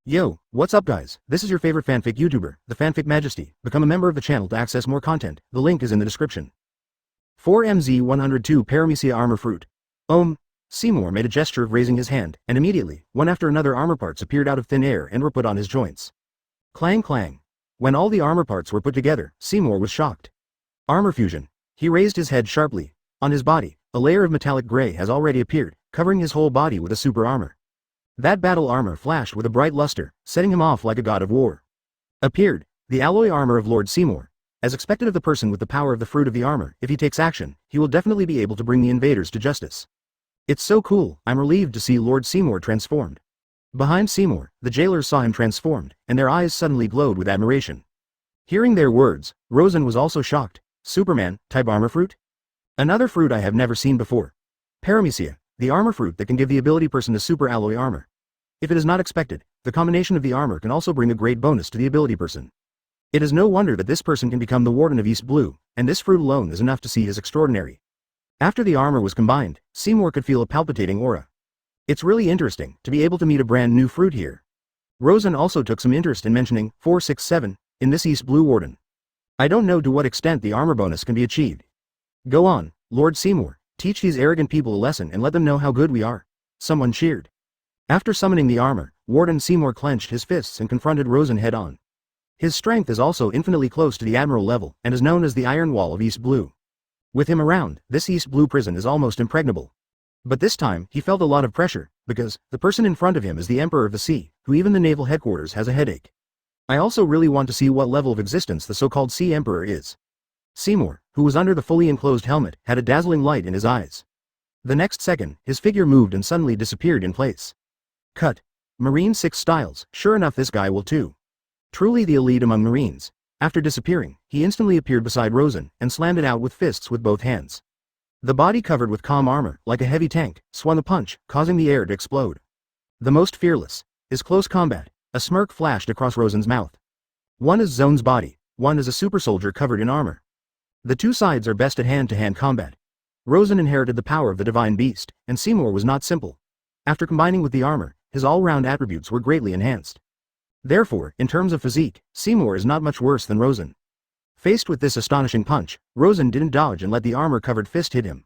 Yo, what's up guys? This is your favorite fanfic YouTuber, the Fanfic Majesty. Become a member of the channel to access more content. The link is in the description. 4MZ102 Paramecia Armor Fruit. Seymour made a gesture of raising his hand, and immediately, one after another armor parts appeared out of thin air and were put on his joints. Clang clang. When all the armor parts were put together, Seymour was shocked. Armor fusion. He raised his head sharply. On his body, a layer of metallic gray has already appeared, covering his whole body with a super armor. That battle armor flashed with a bright luster, setting him off like a god of war. Appeared, the alloy armor of Lord Seymour. As expected of the person with the power of the fruit of the armor, if he takes action, he will definitely be able to bring the invaders to justice. It's so cool, I'm relieved to see Lord Seymour transformed. Behind Seymour, the jailers saw him transformed, and their eyes suddenly glowed with admiration. Hearing their words, Rosen was also shocked. Superman-type armor fruit? Another fruit I have never seen before. Paramecia, the armor fruit that can give the ability person a super alloy armor. If it is not expected, the combination of the armor can also bring a great bonus to the ability person. It is no wonder that this person can become the Warden of East Blue, and this fruit alone is enough to see as extraordinary. After the armor was combined, Seymour could feel a palpitating aura. It's really interesting to be able to meet a brand new fruit here. Rosen also took some interest in mentioning 467 in this East Blue Warden. I don't know to what extent the armor bonus can be achieved. Go on, Lord Seymour, teach these arrogant people a lesson and let them know how good we are. Someone cheered. After summoning the armor, Warden Seymour clenched his fists and confronted Rosen head-on. His strength is also infinitely close to the Admiral level and is known as the Iron Wall of East Blue. With him around, this East Blue prison is almost impregnable. But this time, he felt a lot of pressure, because the person in front of him is the Emperor of the Sea, who even the naval headquarters has a headache. I also really want to see what level of existence the so-called Sea Emperor is. Seymour, who was under the fully enclosed helmet, had a dazzling light in his eyes. The next second, his figure moved and suddenly disappeared in place. Cut. Marine 6 styles, sure enough this guy will too. Truly the elite among Marines. After disappearing, he instantly appeared beside Rosen, and slammed it out with fists with both hands. The body covered with calm armor, like a heavy tank, swung a punch, causing the air to explode. The most fearless is close combat. A smirk flashed across Rosen's mouth. One is Zoan's body, one is a super soldier covered in armor. The two sides are best at hand-to-hand combat. Rosen inherited the power of the divine beast, and Seymour was not simple. After combining with the armor, his all-round attributes were greatly enhanced. Therefore, in terms of physique, Seymour is not much worse than Rosen. Faced with this astonishing punch, Rosen didn't dodge and let the armor-covered fist hit him.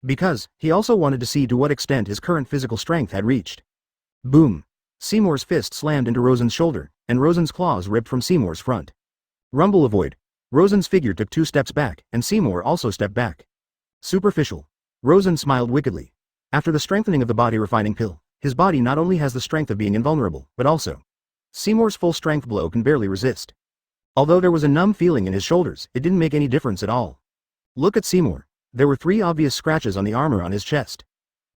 Because, he also wanted to see to what extent his current physical strength had reached. Boom! Seymour's fist slammed into Rosen's shoulder, and Rosen's claws ripped from Seymour's front. Rumble avoid. Rosen's figure took 2 steps back, and Seymour also stepped back. Superficial. Rosen smiled wickedly. After the strengthening of the body refining pill, his body not only has the strength of being invulnerable, but also Seymour's full strength blow can barely resist. Although there was a numb feeling in his shoulders, it didn't make any difference at all. Look at Seymour. There were 3 obvious scratches on the armor on his chest.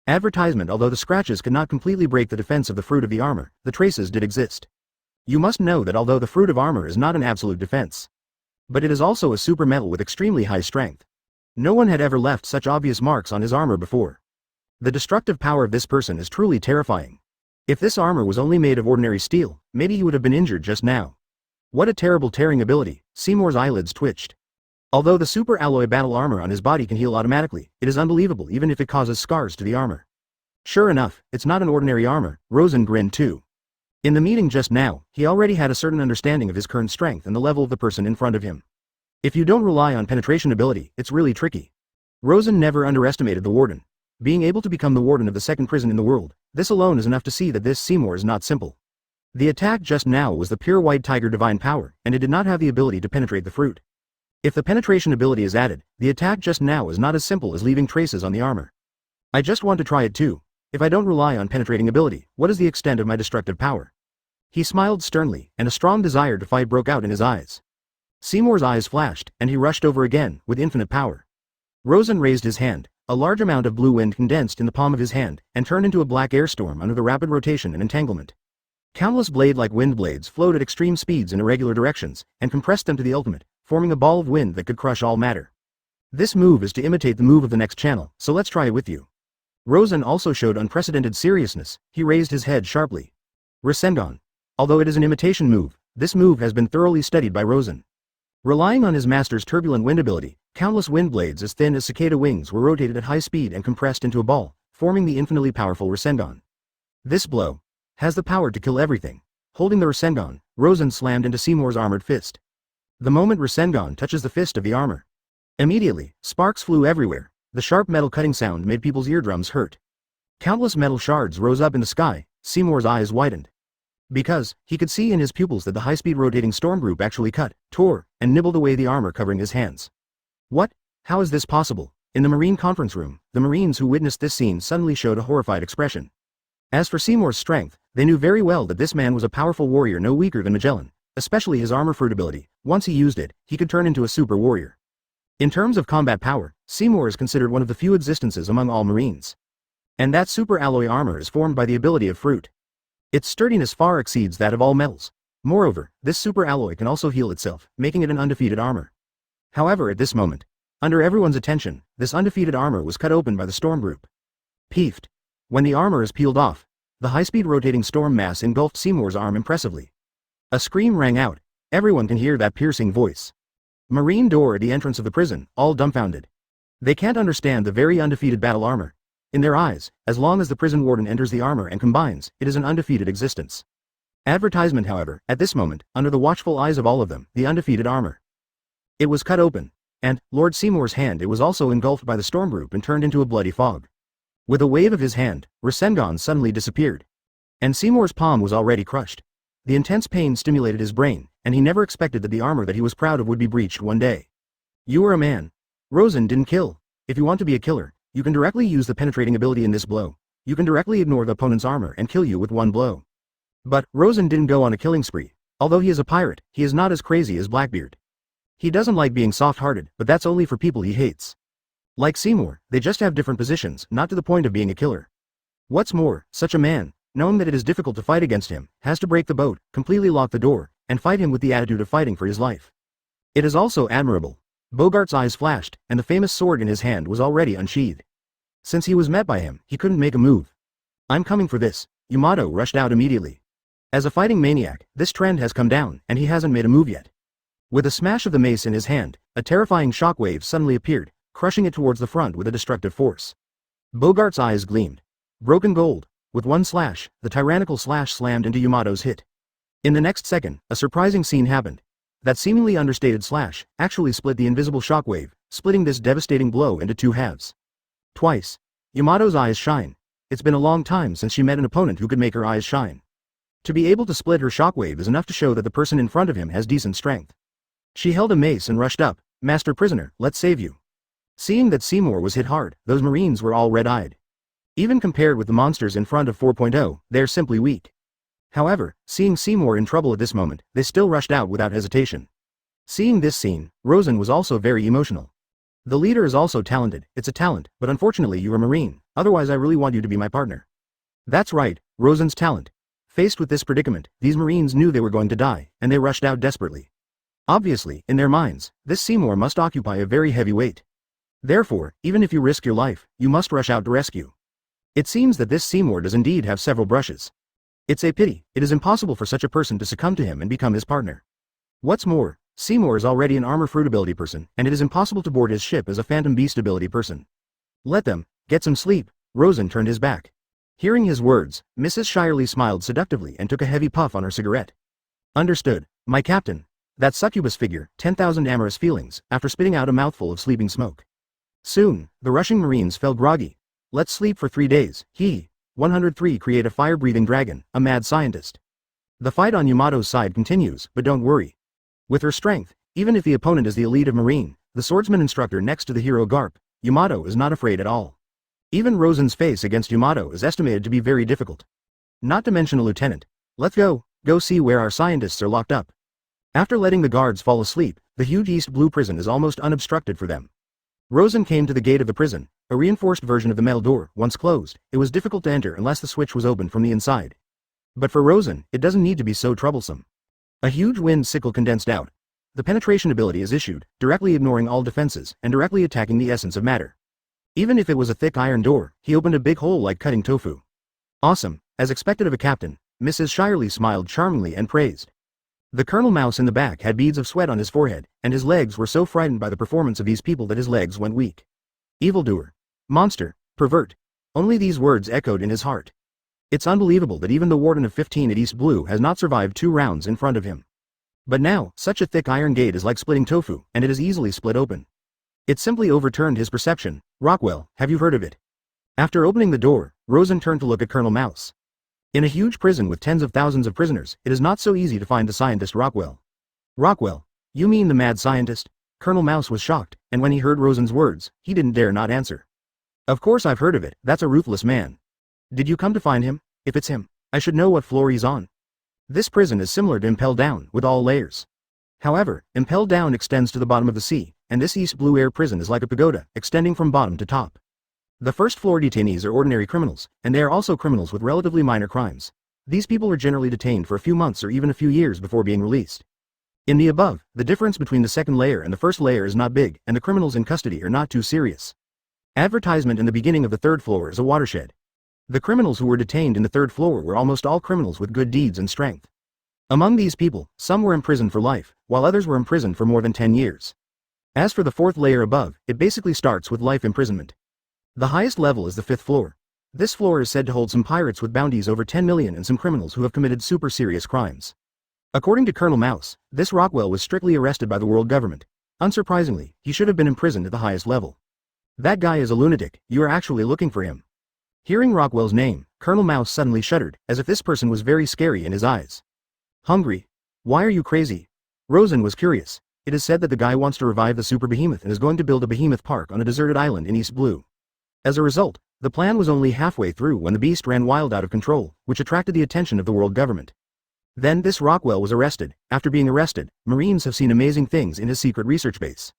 Advertisement. Although the scratches could not completely break the defense of the fruit of the armor, the traces did exist. You must know that although the fruit of armor is not an absolute defense, but it is also a super metal with extremely high strength. No one had ever left such obvious marks on his armor before. The destructive power of this person is truly terrifying. If this armor was only made of ordinary steel, maybe he would have been injured just now. What a terrible tearing ability. Seymour's eyelids twitched. Although the super alloy battle armor on his body can heal automatically, it is unbelievable even if it causes scars to the armor. Sure enough, it's not an ordinary armor. Rosen grinned too. In the meeting just now, he already had a certain understanding of his current strength and the level of the person in front of him. If you don't rely on penetration ability, it's really tricky. Rosen never underestimated the Warden. Being able to become the Warden of the second prison in the world, this alone is enough to see that this Seymour is not simple. The attack just now was the pure white tiger divine power, and it did not have the ability to penetrate the fruit. If the penetration ability is added, the attack just now is not as simple as leaving traces on the armor. I just want to try it too. If I don't rely on penetrating ability, what is the extent of my destructive power? He smiled sternly, and a strong desire to fight broke out in his eyes. Seymour's eyes flashed, and he rushed over again, with infinite power. Rosen raised his hand. A large amount of blue wind condensed in the palm of his hand, and turned into a black air storm under the rapid rotation and entanglement. Countless blade-like wind blades flowed at extreme speeds in irregular directions, and compressed them to the ultimate, forming a ball of wind that could crush all matter. This move is to imitate the move of the next channel, so let's try it with you. Rosen also showed unprecedented seriousness. He raised his head sharply. Rescendon. Although it is an imitation move, this move has been thoroughly studied by Rosen. Relying on his master's turbulent wind ability, countless wind blades as thin as cicada wings were rotated at high speed and compressed into a ball, forming the infinitely powerful rescendon. This blow has the power to kill everything. Holding the rescendon, Rosen slammed into Seymour's armored fist. The moment rescendon touches the fist of the armor, immediately, sparks flew everywhere. The sharp metal cutting sound made people's eardrums hurt. Countless metal shards rose up in the sky. Seymour's eyes widened. Because, he could see in his pupils that the high-speed rotating storm group actually cut, tore, and nibbled away the armor covering his hands. What? How is this possible? In the Marine conference room, the Marines who witnessed this scene suddenly showed a horrified expression. As for Seymour's strength, they knew very well that this man was a powerful warrior no weaker than Magellan, especially his armor fruit ability. Once he used it, he could turn into a super warrior. In terms of combat power, Seymour is considered one of the few existences among all Marines. And that super alloy armor is formed by the ability of fruit. Its sturdiness far exceeds that of all metals. Moreover, this super alloy can also heal itself, making it an undefeated armor. However, at this moment, under everyone's attention, this undefeated armor was cut open by the storm group. Peefed. When the armor is peeled off, the high-speed rotating storm mass engulfed Seymour's arm impressively. A scream rang out. Everyone can hear that piercing voice. Marine door at the entrance of the prison, all dumbfounded. They can't understand the very undefeated battle armor. In their eyes, as long as the prison warden enters the armor and combines, it is an undefeated existence. Advertisement, however, at this moment, under the watchful eyes of all of them, the undefeated armor. It was cut open, and, Lord Seymour's hand, it was also engulfed by the storm group and turned into a bloody fog. With a wave of his hand, rescendon suddenly disappeared. And Seymour's palm was already crushed. The intense pain stimulated his brain, and he never expected that the armor that he was proud of would be breached one day. You are a man. Rosen didn't kill. If you want to be a killer, you can directly use the penetrating ability in this blow. You can directly ignore the opponent's armor and kill you with one blow. But, Rosen didn't go on a killing spree. Although he is a pirate, he is not as crazy as Blackbeard. He doesn't like being soft-hearted, but that's only for people he hates. Like Seymour, they just have different positions, not to the point of being a killer. What's more, such a man, knowing that it is difficult to fight against him, has to break the boat, completely lock the door, and fight him with the attitude of fighting for his life. It is also admirable. Bogart's eyes flashed, and the famous sword in his hand was already unsheathed. Since he was met by him, he couldn't make a move. I'm coming for this. Yamato rushed out immediately. As a fighting maniac, this trend has come down, and he hasn't made a move yet. With a smash of the mace in his hand, a terrifying shockwave suddenly appeared, crushing it towards the front with a destructive force. Bogart's eyes gleamed. Broken gold. With one slash, the tyrannical slash slammed into Yamato's hit. In the next second, a surprising scene happened. That seemingly understated slash actually split the invisible shockwave, splitting this devastating blow into two halves. Twice. Yamato's eyes shine. It's been a long time since she met an opponent who could make her eyes shine. To be able to split her shockwave is enough to show that the person in front of him has decent strength. She held a mace and rushed up. Master prisoner, let's save you. Seeing that Seymour was hit hard, those Marines were all red-eyed. Even compared with the monsters in front of 4.0, they're simply weak. However, seeing Seymour in trouble at this moment, they still rushed out without hesitation. Seeing this scene, Rosen was also very emotional. The leader is also talented. It's a talent, but unfortunately you're a Marine, otherwise I really want you to be my partner. That's right, Rosen's talent. Faced with this predicament, these Marines knew they were going to die, and they rushed out desperately. Obviously, in their minds, this Seymour must occupy a very heavy weight. Therefore, even if you risk your life, you must rush out to rescue. It seems that this Seymour does indeed have several brushes. It's a pity. It is impossible for such a person to succumb to him and become his partner. What's more, Seymour is already an armor fruit ability person, and it is impossible to board his ship as a phantom beast ability person. Let them get some sleep. Rosen turned his back. Hearing his words, Mrs. Shirley smiled seductively and took a heavy puff on her cigarette. Understood, my captain. That succubus figure, 10,000 amorous feelings, after spitting out a mouthful of sleeping smoke. Soon, the rushing Marines fell groggy. Let's sleep for 3 days. 103 create a fire-breathing dragon, a mad scientist. The fight on Yamato's side continues, but don't worry. With her strength, even if the opponent is the elite of Marine, the swordsman instructor next to the hero Garp, Yamato is not afraid at all. Even Rosen's face against Yamato is estimated to be very difficult. Not to mention a lieutenant. Let's go see where our scientists are locked up. After letting the guards fall asleep, the huge East Blue prison is almost unobstructed for them. Rosen came to the gate of the prison, a reinforced version of the metal door. Once closed, it was difficult to enter unless the switch was opened from the inside. But for Rosen, it doesn't need to be so troublesome. A huge wind sickle condensed out. The penetration ability is issued, directly ignoring all defenses, and directly attacking the essence of matter. Even if it was a thick iron door, he opened a big hole like cutting tofu. Awesome, as expected of a captain, Mrs. Shirley smiled charmingly and praised. The Colonel Mouse in the back had beads of sweat on his forehead, and his legs were so frightened by the performance of these people that his legs went weak. Evildoer. Monster. Pervert. Only these words echoed in his heart. It's unbelievable that even the warden of 15 at East Blue has not survived 2 rounds in front of him. But now, such a thick iron gate is like splitting tofu, and it is easily split open. It simply overturned his perception. Rockwell, have you heard of it? After opening the door, Rosen turned to look at Colonel Mouse. In a huge prison with tens of thousands of prisoners, it is not so easy to find the scientist Rockwell. Rockwell? You mean the mad scientist? Colonel Mouse was shocked, and when he heard Rosen's words, he didn't dare not answer. Of course I've heard of it, that's a ruthless man. Did you come to find him? If it's him, I should know what floor he's on. This prison is similar to Impel Down, with all layers. However, Impel Down extends to the bottom of the sea, and this East Blue Air prison is like a pagoda, extending from bottom to top. The first floor detainees are ordinary criminals, and they are also criminals with relatively minor crimes. These people are generally detained for a few months or even a few years before being released. In the above, the difference between the second layer and the first layer is not big, and the criminals in custody are not too serious. Advertisement in the beginning of the third floor is a watershed. The criminals who were detained in the third floor were almost all criminals with good deeds and strength. Among these people, some were imprisoned for life, while others were imprisoned for more than 10 years. As for the fourth layer above, it basically starts with life imprisonment. The highest level is the 5th floor. This floor is said to hold some pirates with bounties over 10 million and some criminals who have committed super serious crimes. According to Colonel Mouse, this Rockwell was strictly arrested by the world government. Unsurprisingly, he should have been imprisoned at the highest level. That guy is a lunatic, you are actually looking for him. Hearing Rockwell's name, Colonel Mouse suddenly shuddered, as if this person was very scary in his eyes. Hungry? Why are you crazy? Rosen was curious. It is said that the guy wants to revive the super behemoth and is going to build a behemoth park on a deserted island in East Blue. As a result, the plan was only halfway through when the beast ran wild out of control, which attracted the attention of the world government. Then this Rockwell was arrested. After being arrested, Marines have seen amazing things in his secret research base.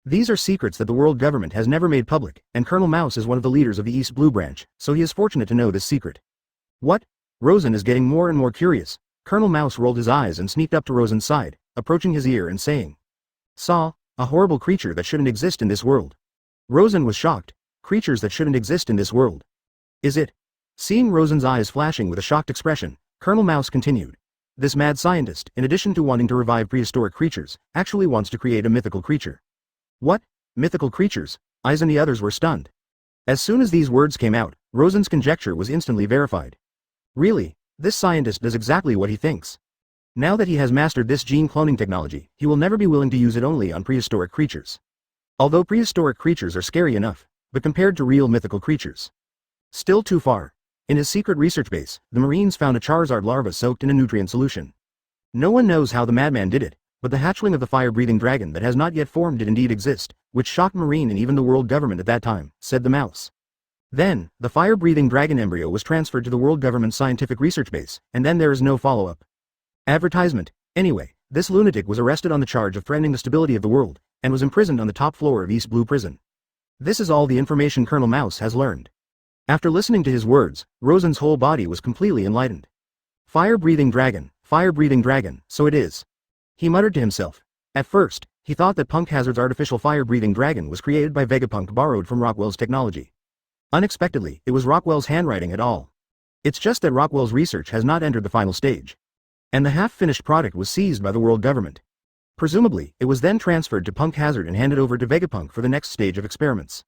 These are secrets that the world government has never made public, and Colonel Mouse is one of the leaders of the East Blue branch, so he is fortunate to know this secret. What? Rosen is getting more and more curious. Colonel Mouse rolled his eyes and sneaked up to Rosen's side, approaching his ear and saying, "Saw, a horrible creature that shouldn't exist in this world." Rosen was shocked. Creatures that shouldn't exist in this world. Is it? Seeing Rosen's eyes flashing with a shocked expression, Colonel Mouse continued. This mad scientist, in addition to wanting to revive prehistoric creatures, actually wants to create a mythical creature. What? Mythical creatures? Eyes and the others were stunned. As soon as these words came out, Rosen's conjecture was instantly verified. Really, this scientist does exactly what he thinks. Now that he has mastered this gene cloning technology, he will never be willing to use it only on prehistoric creatures. Although prehistoric creatures are scary enough, but compared to real mythical creatures, still too far. In his secret research base, the Marines found a Charizard larva soaked in a nutrient solution. No one knows how the madman did it, but the hatchling of the fire-breathing dragon that has not yet formed did indeed exist, which shocked Marine and even the world government at that time, said the mouse. Then, the fire-breathing dragon embryo was transferred to the world government's scientific research base, and then there is no follow-up. Advertisement. Anyway, this lunatic was arrested on the charge of threatening the stability of the world, and was imprisoned on the top floor of East Blue Prison. This is all the information Colonel Mouse has learned. After listening to his words, Rosen's whole body was completely enlightened. Fire-breathing dragon, so it is. He muttered to himself. At first, he thought that Punk Hazard's artificial fire-breathing dragon was created by Vegapunk borrowed from Rockwell's technology. Unexpectedly, it was Rockwell's handwriting at all. It's just that Rockwell's research has not entered the final stage. And the half-finished product was seized by the world government. Presumably, it was then transferred to Punk Hazard and handed over to Vegapunk for the next stage of experiments.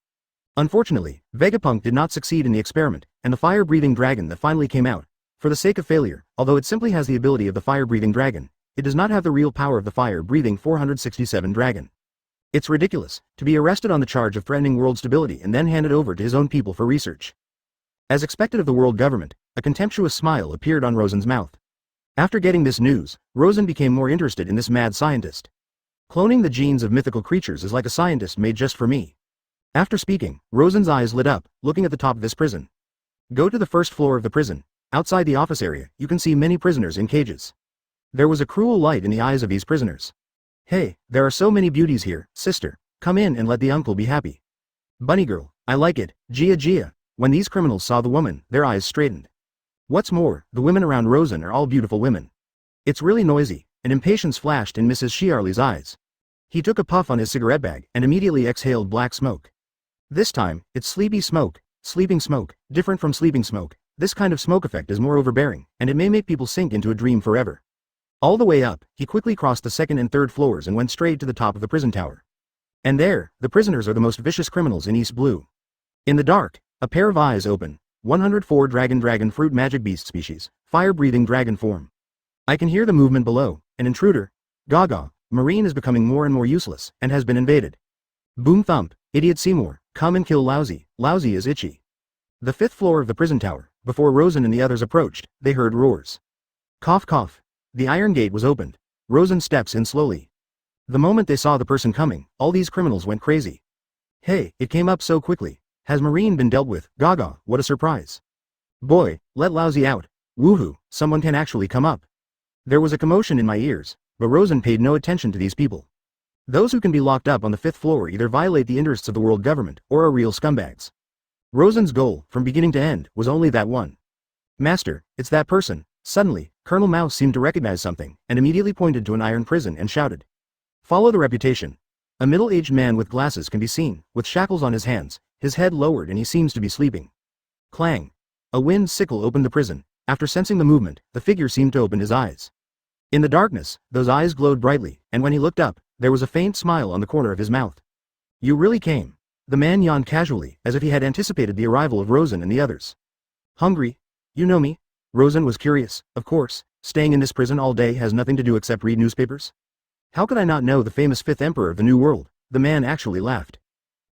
Unfortunately, Vegapunk did not succeed in the experiment, and the fire-breathing dragon that finally came out, for the sake of failure, although it simply has the ability of the fire-breathing dragon, it does not have the real power of the fire-breathing 467 dragon. It's ridiculous, to be arrested on the charge of threatening world stability and then handed over to his own people for research. As expected of the world government, a contemptuous smile appeared on Rosen's mouth. After getting this news, Rosen became more interested in this mad scientist. Cloning the genes of mythical creatures is like a scientist made just for me. After speaking, Rosen's eyes lit up, looking at the top of this prison. Go to the first floor of the prison. Outside the office area, you can see many prisoners in cages. There was a cruel light in the eyes of these prisoners. Hey, there are so many beauties here, sister. Come in and let the uncle be happy. Bunny girl, I like it, Gia. When these criminals saw the woman, their eyes straightened. What's more, the women around Rosen are all beautiful women. It's really noisy, and impatience flashed in Mrs. Shiarly's eyes. He took a puff on his cigarette bag and immediately exhaled black smoke. This time, it's sleeping smoke, different from sleeping smoke. This kind of smoke effect is more overbearing, and it may make people sink into a dream forever. All the way up, he quickly crossed the second and third floors and went straight to the top of the prison tower. And there, the prisoners are the most vicious criminals in East Blue. In the dark, a pair of eyes open. 104 Dragon Fruit Magic Beast Species, Fire-Breathing Dragon Form. I can hear the movement below, an intruder. Gaga, Marine is becoming more and more useless, and has been invaded. Boom thump, idiot Seymour, come and kill Lousy, Lousy is itchy. The 5th floor of the prison tower, before Rosen and the others approached, they heard roars. Cough cough. The iron gate was opened. Rosen steps in slowly. The moment they saw the person coming, all these criminals went crazy. Hey, it came up so quickly. Has Marine been dealt with? Gaga, what a surprise. Boy, let Lousy out. Woohoo, someone can actually come up. There was a commotion in my ears, but Rosen paid no attention to these people. Those who can be locked up on the 5th floor either violate the interests of the world government, or are real scumbags. Rosen's goal, from beginning to end, was only that one. Master, it's that person. Suddenly, Colonel Mouse seemed to recognize something, and immediately pointed to an iron prison and shouted. Follow the reputation. A middle-aged man with glasses can be seen, with shackles on his hands, his head lowered and he seems to be sleeping. Clang. A wind sickle opened the prison. After sensing the movement, the figure seemed to open his eyes. In the darkness, those eyes glowed brightly, and when he looked up, there was a faint smile on the corner of his mouth. You really came. The man yawned casually, as if he had anticipated the arrival of Rosen and the others. Hungry? You know me? Rosen was curious. Of course, staying in this prison all day has nothing to do except read newspapers. How could I not know the famous 5th Emperor of the New World? The man actually laughed.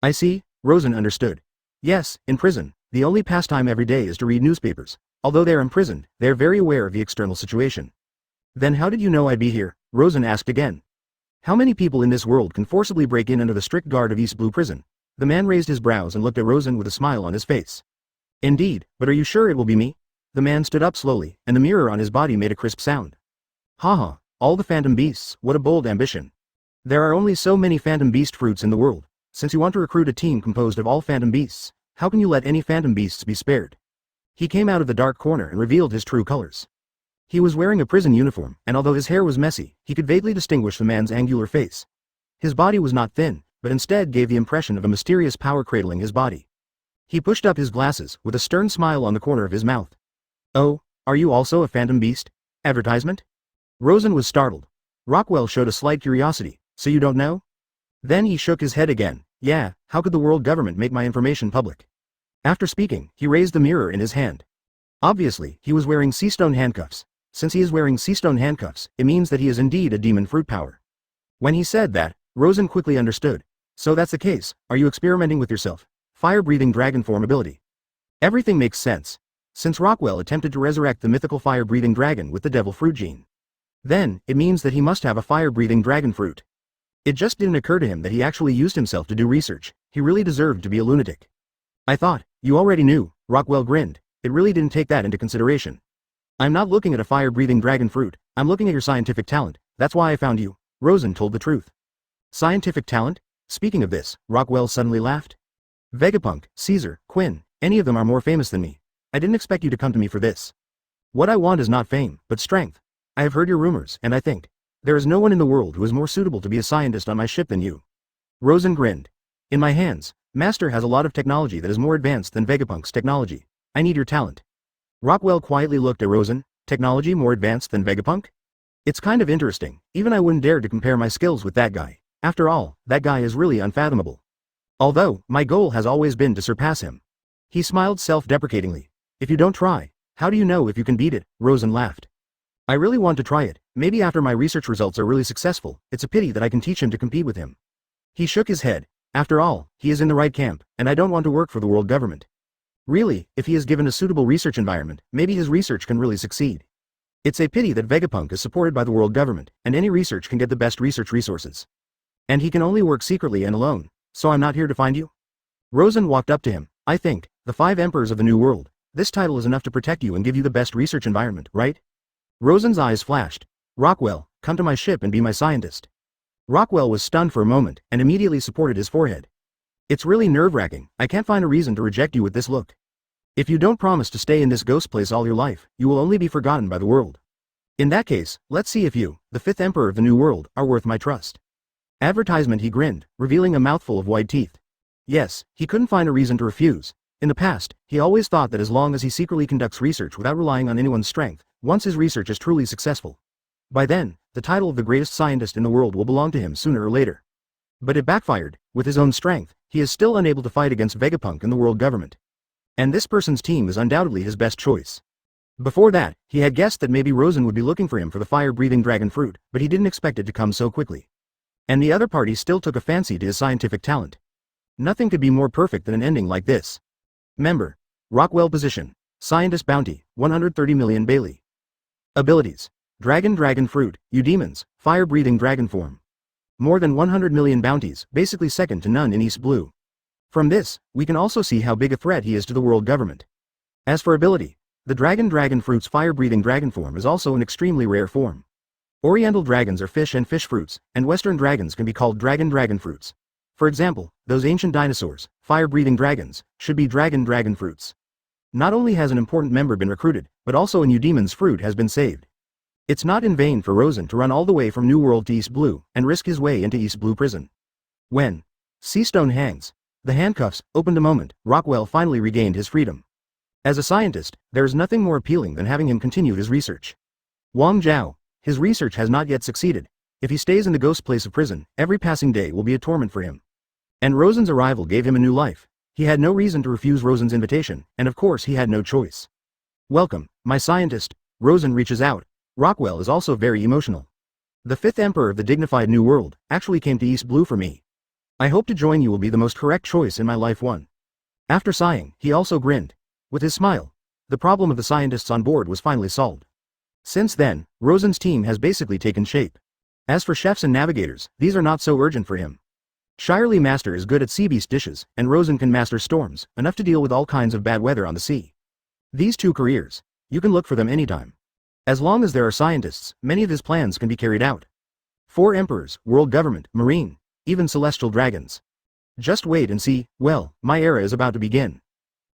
I see, Rosen understood. Yes, in prison, the only pastime every day is to read newspapers. Although they are imprisoned, they are very aware of the external situation. Then how did you know I'd be here? Rosen asked again. How many people in this world can forcibly break in under the strict guard of East Blue Prison? The man raised his brows and looked at Rosen with a smile on his face. Indeed, but are you sure it will be me? The man stood up slowly, and the mirror on his body made a crisp sound. Haha, all the phantom beasts, what a bold ambition. There are only so many phantom beast fruits in the world. Since you want to recruit a team composed of all phantom beasts, how can you let any phantom beasts be spared? He came out of the dark corner and revealed his true colors. He was wearing a prison uniform, and although his hair was messy, he could vaguely distinguish the man's angular face. His body was not thin, but instead gave the impression of a mysterious power cradling his body. He pushed up his glasses, with a stern smile on the corner of his mouth. Oh, are you also a phantom beast? Advertisement? Rosen was startled. Rockwell showed a slight curiosity. So you don't know? Then he shook his head again. Yeah, how could the world government make my information public? After speaking, he raised the mirror in his hand. Obviously, he was wearing seastone handcuffs. Since he is wearing seastone handcuffs, it means that he is indeed a demon fruit power. When he said that, Rosen quickly understood. So that's the case, are you experimenting with yourself? Fire-breathing dragon form ability. Everything makes sense. Since Rockwell attempted to resurrect the mythical fire-breathing dragon with the devil fruit gene. Then, it means that he must have a fire-breathing dragon fruit. It just didn't occur to him that he actually used himself to do research. He really deserved to be a lunatic. I thought, you already knew, Rockwell grinned. It really didn't take that into consideration. I'm not looking at a fire-breathing dragon fruit, I'm looking at your scientific talent, that's why I found you. Rosen told the truth. Scientific talent? Speaking of this, Rockwell suddenly laughed. Vegapunk, Caesar, Quinn, any of them are more famous than me. I didn't expect you to come to me for this. What I want is not fame, but strength. I have heard your rumors, and I think, there is no one in the world who is more suitable to be a scientist on my ship than you. Rosen grinned. In my hands, Master has a lot of technology that is more advanced than Vegapunk's technology. I need your talent. Rockwell quietly looked at Rosen. Technology more advanced than Vegapunk? It's kind of interesting, even I wouldn't dare to compare my skills with that guy. After all, that guy is really unfathomable. Although, my goal has always been to surpass him. He smiled self-deprecatingly. If you don't try, how do you know if you can beat it? Rosen laughed. I really want to try it, maybe after my research results are really successful, it's a pity that I can teach him to compete with him. He shook his head. After all, he is in the right camp, and I don't want to work for the world government. Really, if he is given a suitable research environment, maybe his research can really succeed. It's a pity that Vegapunk is supported by the world government, and any research can get the best research resources. And he can only work secretly and alone, so I'm not here to find you? Rosen walked up to him. I think, the 5 Emperors of the New World, this title is enough to protect you and give you the best research environment, right? Rosen's eyes flashed. Rockwell, come to my ship and be my scientist. Rockwell was stunned for a moment, and immediately supported his forehead. It's really nerve-wracking, I can't find a reason to reject you with this look. If you don't promise to stay in this ghost place all your life, you will only be forgotten by the world. In that case, let's see if you, the 5th Emperor of the New World, are worth my trust. Advertisement, he grinned, revealing a mouthful of white teeth. Yes, he couldn't find a reason to refuse. In the past, he always thought that as long as he secretly conducts research without relying on anyone's strength, once his research is truly successful, by then, the title of the greatest scientist in the world will belong to him sooner or later. But it backfired. With his own strength, he is still unable to fight against Vegapunk and the world government. And this person's team is undoubtedly his best choice. Before that, he had guessed that maybe Rosen would be looking for him for the fire-breathing dragon fruit, but he didn't expect it to come so quickly. And the other party still took a fancy to his scientific talent. Nothing could be more perfect than an ending like this. Member. Rockwell position. Scientist bounty, 130 million Bailey. Abilities. Dragon fruit, Eudemons, fire-breathing dragon form. More than 100 million bounties, basically second to none in East Blue. From this, we can also see how big a threat he is to the world government. As for ability, the dragon fruit's fire-breathing dragon form is also an extremely rare form. Oriental dragons are fish and fish fruits, and Western dragons can be called dragon fruits. For example, those ancient dinosaurs, fire-breathing dragons, should be dragon fruits. Not only has an important member been recruited, but also an Eudemon's fruit has been saved. It's not in vain for Rosen to run all the way from New World to East Blue, and risk his way into East Blue prison. When Seastone hangs, the handcuffs opened a moment, Rockwell finally regained his freedom. As a scientist, there is nothing more appealing than having him continue his research. Wang Zhao, his research has not yet succeeded. If he stays in the ghost place of prison, every passing day will be a torment for him. And Rosen's arrival gave him a new life. He had no reason to refuse Rosen's invitation, and of course he had no choice. Welcome, my scientist. Rosen reaches out. Rockwell is also very emotional. The fifth emperor of the dignified New World actually came to East Blue for me. I hope to join you will be the most correct choice in my life one. After sighing, he also grinned. With his smile, the problem of the scientists on board was finally solved. Since then, Rosen's team has basically taken shape. As for chefs and navigators, these are not so urgent for him. Shirley Master is good at sea beast dishes, and Rosen can master storms, enough to deal with all kinds of bad weather on the sea. These two careers, you can look for them anytime. As long as there are scientists, many of his plans can be carried out. 4 emperors, world government, marine, even celestial dragons. Just wait and see. Well, my era is about to begin.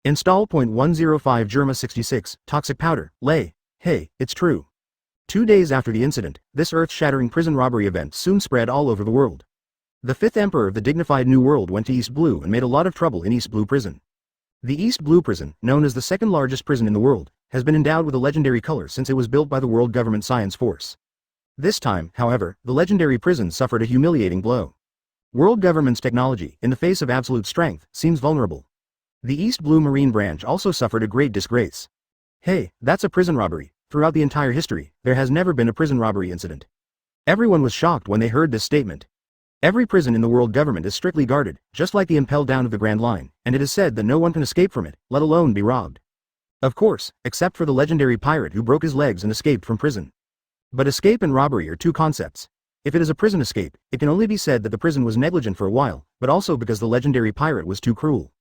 Install .105 Germa 66, toxic powder, lay. Hey, it's true. 2 days after the incident, this earth-shattering prison robbery event soon spread all over the world. The 5th emperor of the dignified New World went to East Blue and made a lot of trouble in East Blue prison. The East Blue prison, known as the 2nd largest prison in the world, has been endowed with a legendary color since it was built by the World Government Science Force. This time, however, the legendary prison suffered a humiliating blow. World Government's technology, in the face of absolute strength, seems vulnerable. The East Blue Marine branch also suffered a great disgrace. Hey, that's a prison robbery. Throughout the entire history, there has never been a prison robbery incident. Everyone was shocked when they heard this statement. Every prison in the world government is strictly guarded, just like the impel down of the Grand Line, and it is said that no one can escape from it, let alone be robbed. Of course, except for the legendary pirate who broke his legs and escaped from prison. But escape and robbery are two concepts. If it is a prison escape, it can only be said that the prison was negligent for a while, but also because the legendary pirate was too cruel.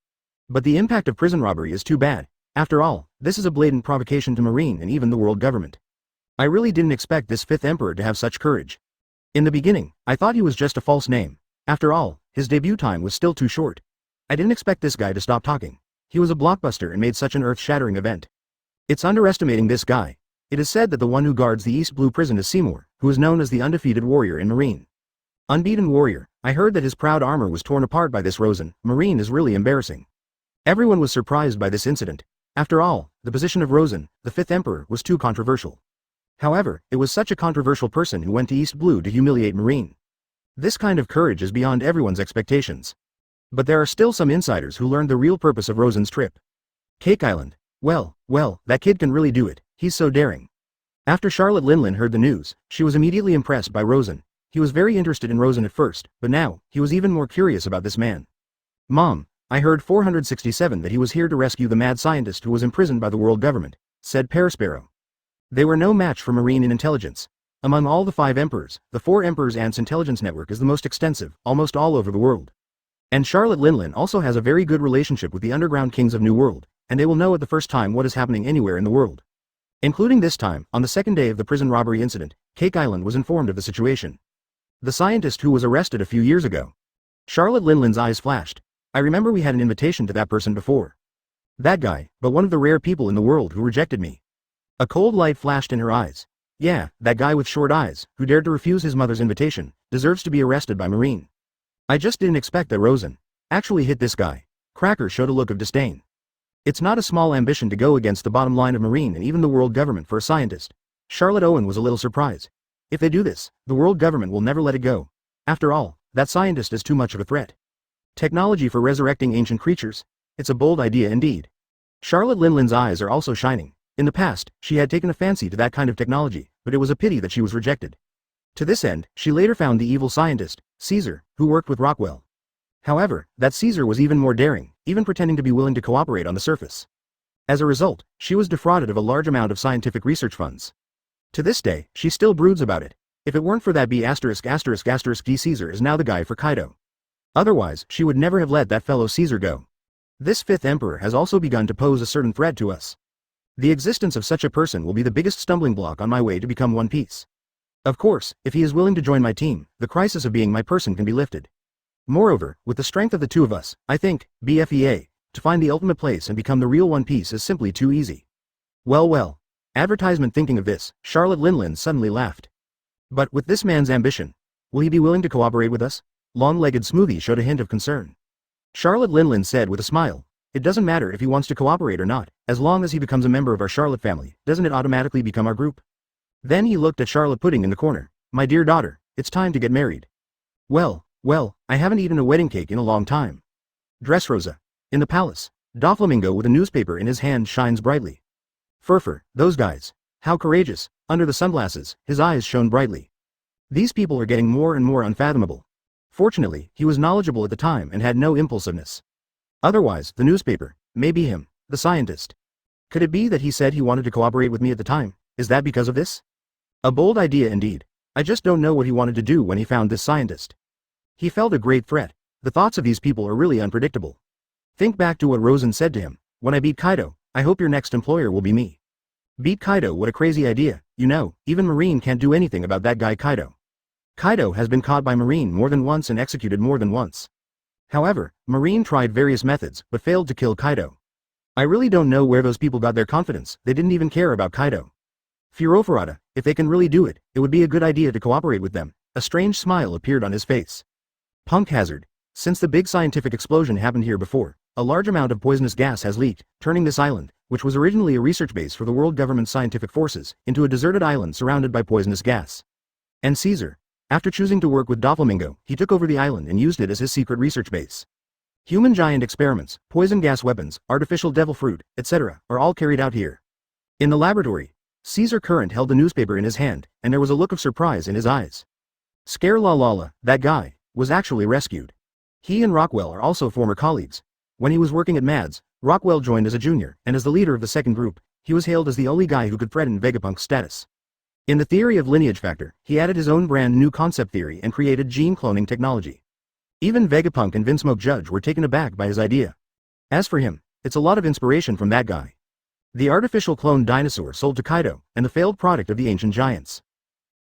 But the impact of prison robbery is too bad. After all, this is a blatant provocation to Marine and even the world government. I really didn't expect this 5th emperor to have such courage. In the beginning, I thought he was just a false name. After all, his debut time was still too short. I didn't expect this guy to stop talking. He was a blockbuster and made such an earth-shattering event. It's underestimating this guy. It is said that the one who guards the East Blue prison is Seymour, who is known as the undefeated warrior in Marine. Unbeaten warrior. I heard that his proud armor was torn apart by this Rosen. Marine is really embarrassing. Everyone was surprised by this incident. After all, the position of Rosen, the 5th emperor, was too controversial. However, it was such a controversial person who went to East Blue to humiliate Marine. This kind of courage is beyond everyone's expectations. But there are still some insiders who learned the real purpose of Rosen's trip. Cake Island. Well, that kid can really do it. He's so daring. After Charlotte Linlin heard the news, she was immediately impressed by Rosen. He was very interested in Rosen at first, but now, he was even more curious about this man. Mom, I heard 467 that he was here to rescue the mad scientist who was imprisoned by the world government, said Perisparrow. They were no match for Marine in intelligence. Among all the 5 emperors, the 4 emperors' ants' intelligence network is the most extensive, almost all over the world. And Charlotte Linlin also has a very good relationship with the underground kings of New World, and they will know at the first time what is happening anywhere in the world. Including this time, on the 2nd day of the prison robbery incident, Cake Island was informed of the situation. The scientist who was arrested a few years ago. Charlotte Linlin's eyes flashed. I remember we had an invitation to that person before. That guy, but one of the rare people in the world who rejected me. A cold light flashed in her eyes. Yeah, that guy with short eyes, who dared to refuse his mother's invitation, deserves to be arrested by Marine. I just didn't expect that Rosen actually hit this guy. Cracker showed a look of disdain. It's not a small ambition to go against the bottom line of Marine and even the world government for a scientist. Charlotte Owen was a little surprised. If they do this, the world government will never let it go. After all, that scientist is too much of a threat. Technology for resurrecting ancient creatures? It's a bold idea indeed. Charlotte Linlin's eyes are also shining. In the past, she had taken a fancy to that kind of technology, but it was a pity that she was rejected. To this end, she later found the evil scientist, Caesar, who worked with Rockwell. However, that Caesar was even more daring, even pretending to be willing to cooperate on the surface. As a result, she was defrauded of a large amount of scientific research funds. To this day, she still broods about it. If it weren't for that B********, Caesar is now the guy for Kaido. Otherwise, she would never have let that fellow Caesar go. This fifth emperor has also begun to pose a certain threat to us. The existence of such a person will be the biggest stumbling block on my way to become One Piece. Of course, if he is willing to join my team, the crisis of being my person can be lifted. Moreover, with the strength of the two of us, I think, BFEA, to find the ultimate place and become the real One Piece is simply too easy. Well. Advertisement. Thinking of this, Charlotte Linlin suddenly laughed. But with this man's ambition, will he be willing to cooperate with us? Long-legged Smoothie showed a hint of concern. Charlotte Linlin said with a smile, it doesn't matter if he wants to cooperate or not, as long as he becomes a member of our Charlotte family, doesn't it automatically become our group? Then he looked at Charlotte Pudding in the corner. My dear daughter, it's time to get married. Well, I haven't eaten a wedding cake in a long time. Dressrosa. In the palace, Doflamingo with a newspaper in his hand shines brightly. Furfur, those guys. How courageous. Under the sunglasses, his eyes shone brightly. These people are getting more and more unfathomable. Fortunately, he was knowledgeable at the time and had no impulsiveness. Otherwise, the newspaper, maybe him, the scientist. Could it be that he said he wanted to cooperate with me at the time? Is that because of this? A bold idea indeed. I just don't know what he wanted to do when he found this scientist. He felt a great threat. The thoughts of these people are really unpredictable. Think back to what Rosen said to him. When I beat Kaido, I hope your next employer will be me. Beat Kaido? What a crazy idea. You know, even Marine can't do anything about that guy Kaido. Kaido has been caught by Marine more than once and executed more than once. However, Marine tried various methods but failed to kill Kaido. I really don't know where those people got their confidence. They didn't even care about Kaido. Furofarada, if they can really do it, it would be a good idea to cooperate with them. A strange smile appeared on his face. Punk hazard. Since the big scientific explosion happened here before, a large amount of poisonous gas has leaked, turning this island, which was originally a research base for the world government's scientific forces, into a deserted island surrounded by poisonous gas. And Caesar, after choosing to work with Doflamingo, he took over the island and used it as his secret research base. Human giant experiments, poison gas weapons, artificial devil fruit, etc., are all carried out here. In the laboratory, Caesar Current held the newspaper in his hand, and there was a look of surprise in his eyes. Scare la la la, that guy, was actually rescued. He and Rockwell are also former colleagues. When he was working at Mads, Rockwell joined as a junior, and as the leader of the second group, he was hailed as the only guy who could threaten Vegapunk's status. In the theory of lineage factor, he added his own brand new concept theory and created gene cloning technology. Even Vegapunk and Vinsmoke Judge were taken aback by his idea. As for him, it's a lot of inspiration from that guy. The artificial cloned dinosaur sold to Kaido, and the failed product of the ancient giants.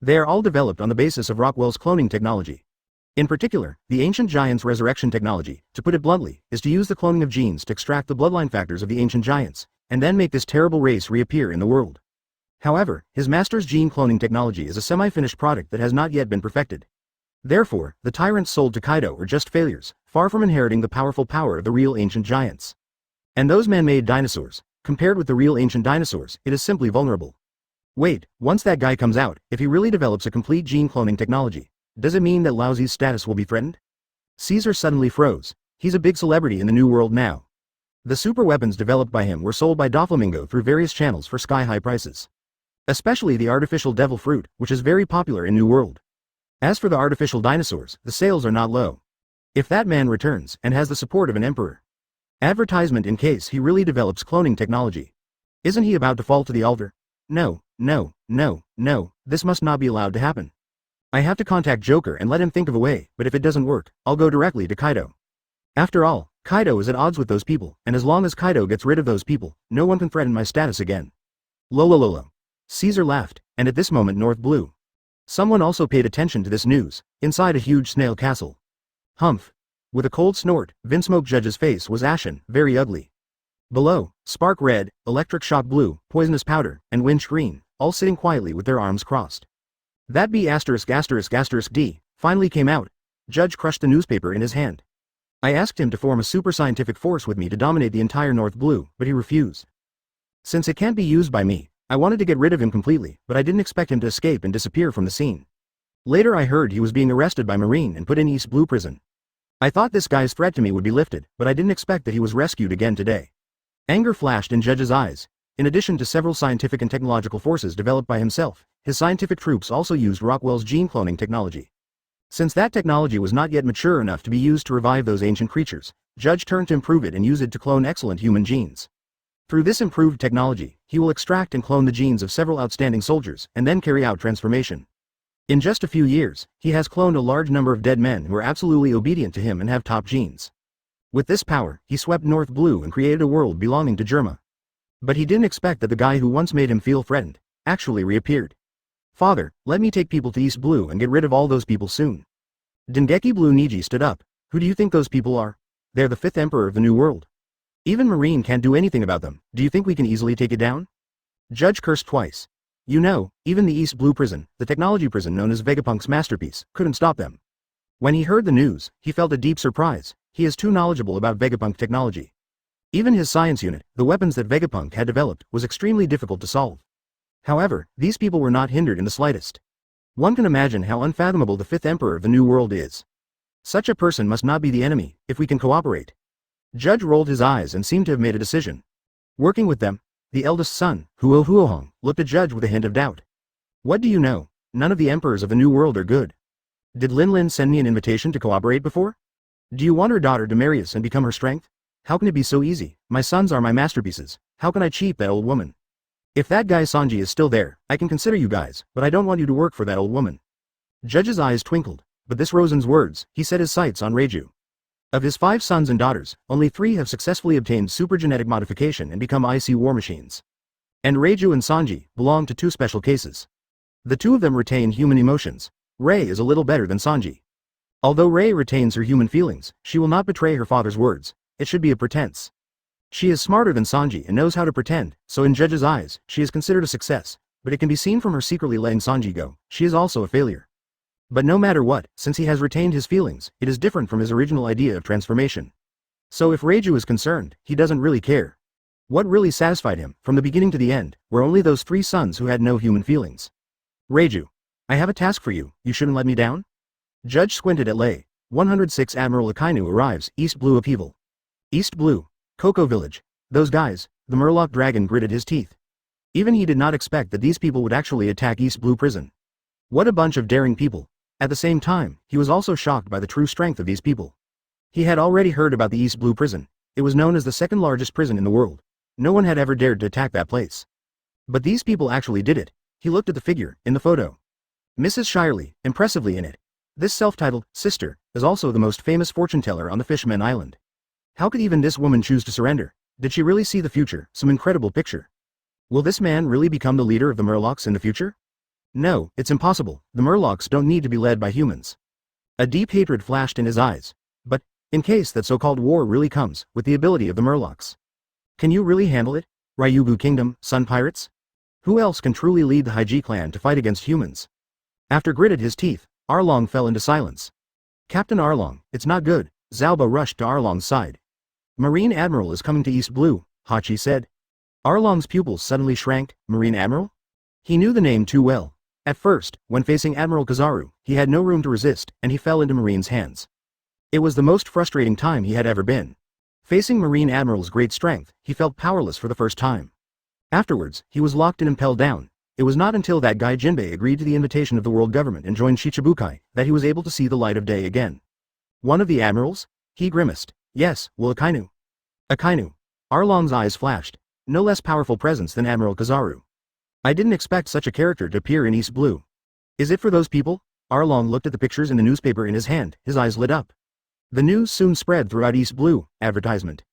They are all developed on the basis of Rockwell's cloning technology. In particular, the ancient giants' resurrection technology, to put it bluntly, is to use the cloning of genes to extract the bloodline factors of the ancient giants, and then make this terrible race reappear in the world. However, his master's gene cloning technology is a semi-finished product that has not yet been perfected. Therefore, the tyrants sold to Kaido are just failures, far from inheriting the powerful power of the real ancient giants. And those man-made dinosaurs, compared with the real ancient dinosaurs, it is simply vulnerable. Wait, once that guy comes out, if he really develops a complete gene cloning technology, does it mean that Laozi's status will be threatened? Caesar suddenly froze. He's a big celebrity in the New World now. The super weapons developed by him were sold by Doflamingo through various channels for sky-high prices. Especially the artificial devil fruit, which is very popular in New World. As for the artificial dinosaurs, the sales are not low. If that man returns and has the support of an emperor. Advertisement in case he really develops cloning technology. Isn't he about to fall to the altar? No, this must not be allowed to happen. I have to contact Joker and let him think of a way, but if it doesn't work, I'll go directly to Kaido. After all, Kaido is at odds with those people, and as long as Kaido gets rid of those people, no one can threaten my status again. Lolo. Caesar laughed, and at this moment North blew. Someone also paid attention to this news, inside a huge snail castle. Humph. With a cold snort, Vinsmoke Judge's face was ashen, very ugly. Below, Spark Red, Electric Shock Blue, Poisonous Powder, and Winch Green, all sitting quietly with their arms crossed. That B*********** D finally came out. Judge crushed the newspaper in his hand. I asked him to form a super scientific force with me to dominate the entire North Blue, but he refused. Since it can't be used by me, I wanted to get rid of him completely, but I didn't expect him to escape and disappear from the scene. Later I heard he was being arrested by Marine and put in East Blue Prison. I thought this guy's threat to me would be lifted, but I didn't expect that he was rescued again today. Anger flashed in Judge's eyes. In addition to several scientific and technological forces developed by himself, his scientific troops also used Rockwell's gene cloning technology. Since that technology was not yet mature enough to be used to revive those ancient creatures, Judge turned to improve it and use it to clone excellent human genes. Through this improved technology, he will extract and clone the genes of several outstanding soldiers, and then carry out transformation. In just a few years, he has cloned a large number of dead men who are absolutely obedient to him and have top genes. With this power, he swept North Blue and created a world belonging to Germa. But he didn't expect that the guy who once made him feel threatened, actually reappeared. Father, let me take people to East Blue and get rid of all those people soon. Dengeki Blue Niji stood up. Who do you think those people are? They're the 5th Emperor of the New World. Even Marine can't do anything about them. Do you think we can easily take it down? Judge cursed twice. You know, even the East Blue prison, the technology prison known as Vegapunk's masterpiece, couldn't stop them. When he heard the news, he felt a deep surprise. He is too knowledgeable about Vegapunk technology. Even his science unit, the weapons that Vegapunk had developed, was extremely difficult to solve. However, these people were not hindered in the slightest. One can imagine how unfathomable the 5th Emperor of the New World is. Such a person must not be the enemy, if we can cooperate. Judge rolled his eyes and seemed to have made a decision. Working with them, the eldest son, Huohuohong, looked at Judge with a hint of doubt. What do you know? None of the emperors of the New World are good. Did Lin Lin send me an invitation to cooperate before? Do you want her daughter to marry us and become her strength? How can it be so easy? My sons are my masterpieces. How can I cheat that old woman? If that guy Sanji is still there, I can consider you guys, but I don't want you to work for that old woman. Judge's eyes twinkled, but this Rosen's words, he set his sights on Reiju. Of his 5 sons and daughters, only 3 have successfully obtained supergenetic modification and become IC war machines. And Reiju and Sanji belong to 2 special cases. The 2 of them retain human emotions. Rei is a little better than Sanji. Although Rei retains her human feelings, she will not betray her father's words. It should be a pretense. She is smarter than Sanji and knows how to pretend, so in Judge's eyes, she is considered a success, but it can be seen from her secretly letting Sanji go, she is also a failure. But no matter what, since he has retained his feelings, it is different from his original idea of transformation. So if Reiju is concerned, he doesn't really care. What really satisfied him, from the beginning to the end, were only those 3 sons who had no human feelings. Reiju, I have a task for you, you shouldn't let me down? Judge squinted at Lei. 106 Admiral Akainu arrives, East Blue upheaval. East Blue. Cocoa Village. Those guys, the Murloc dragon gritted his teeth. Even he did not expect that these people would actually attack East Blue prison. What a bunch of daring people. At the same time, he was also shocked by the true strength of these people. He had already heard about the East Blue prison. It was known as the 2nd largest prison in the world. No one had ever dared to attack that place. But these people actually did it. He looked at the figure, in the photo. Mrs. Shirley, impressively in it. This self-titled sister is also the most famous fortune teller on the Fishman Island. How could even this woman choose to surrender? Did she really see the future, some incredible picture? Will this man really become the leader of the Murlocs in the future? No, it's impossible. The Murlocs don't need to be led by humans. A deep hatred flashed in his eyes. But, in case that so-called war really comes, with the ability of the Murlocs. Can you really handle it? Ryugu Kingdom, Sun Pirates? Who else can truly lead the Haiji clan to fight against humans? After gritted his teeth, Arlong fell into silence. Captain Arlong, it's not good. Zalba rushed to Arlong's side. Marine Admiral is coming to East Blue, Hachi said. Arlong's pupils suddenly shrank. Marine Admiral? He knew the name too well. At first, when facing Admiral Kizaru, he had no room to resist, and he fell into Marine's hands. It was the most frustrating time he had ever been. Facing Marine Admiral's great strength, he felt powerless for the first time. Afterwards, he was locked and impelled down. It was not until that guy Jinbei agreed to the invitation of the world government and joined Shichibukai that he was able to see the light of day again. One of the admirals? He grimaced. Yes, well Akainu. Akainu. Arlong's eyes flashed. No less powerful presence than Admiral Kizaru. I didn't expect such a character to appear in East Blue. Is it for those people? Arlong looked at the pictures in the newspaper in his hand, his eyes lit up. The news soon spread throughout East Blue, advertisement.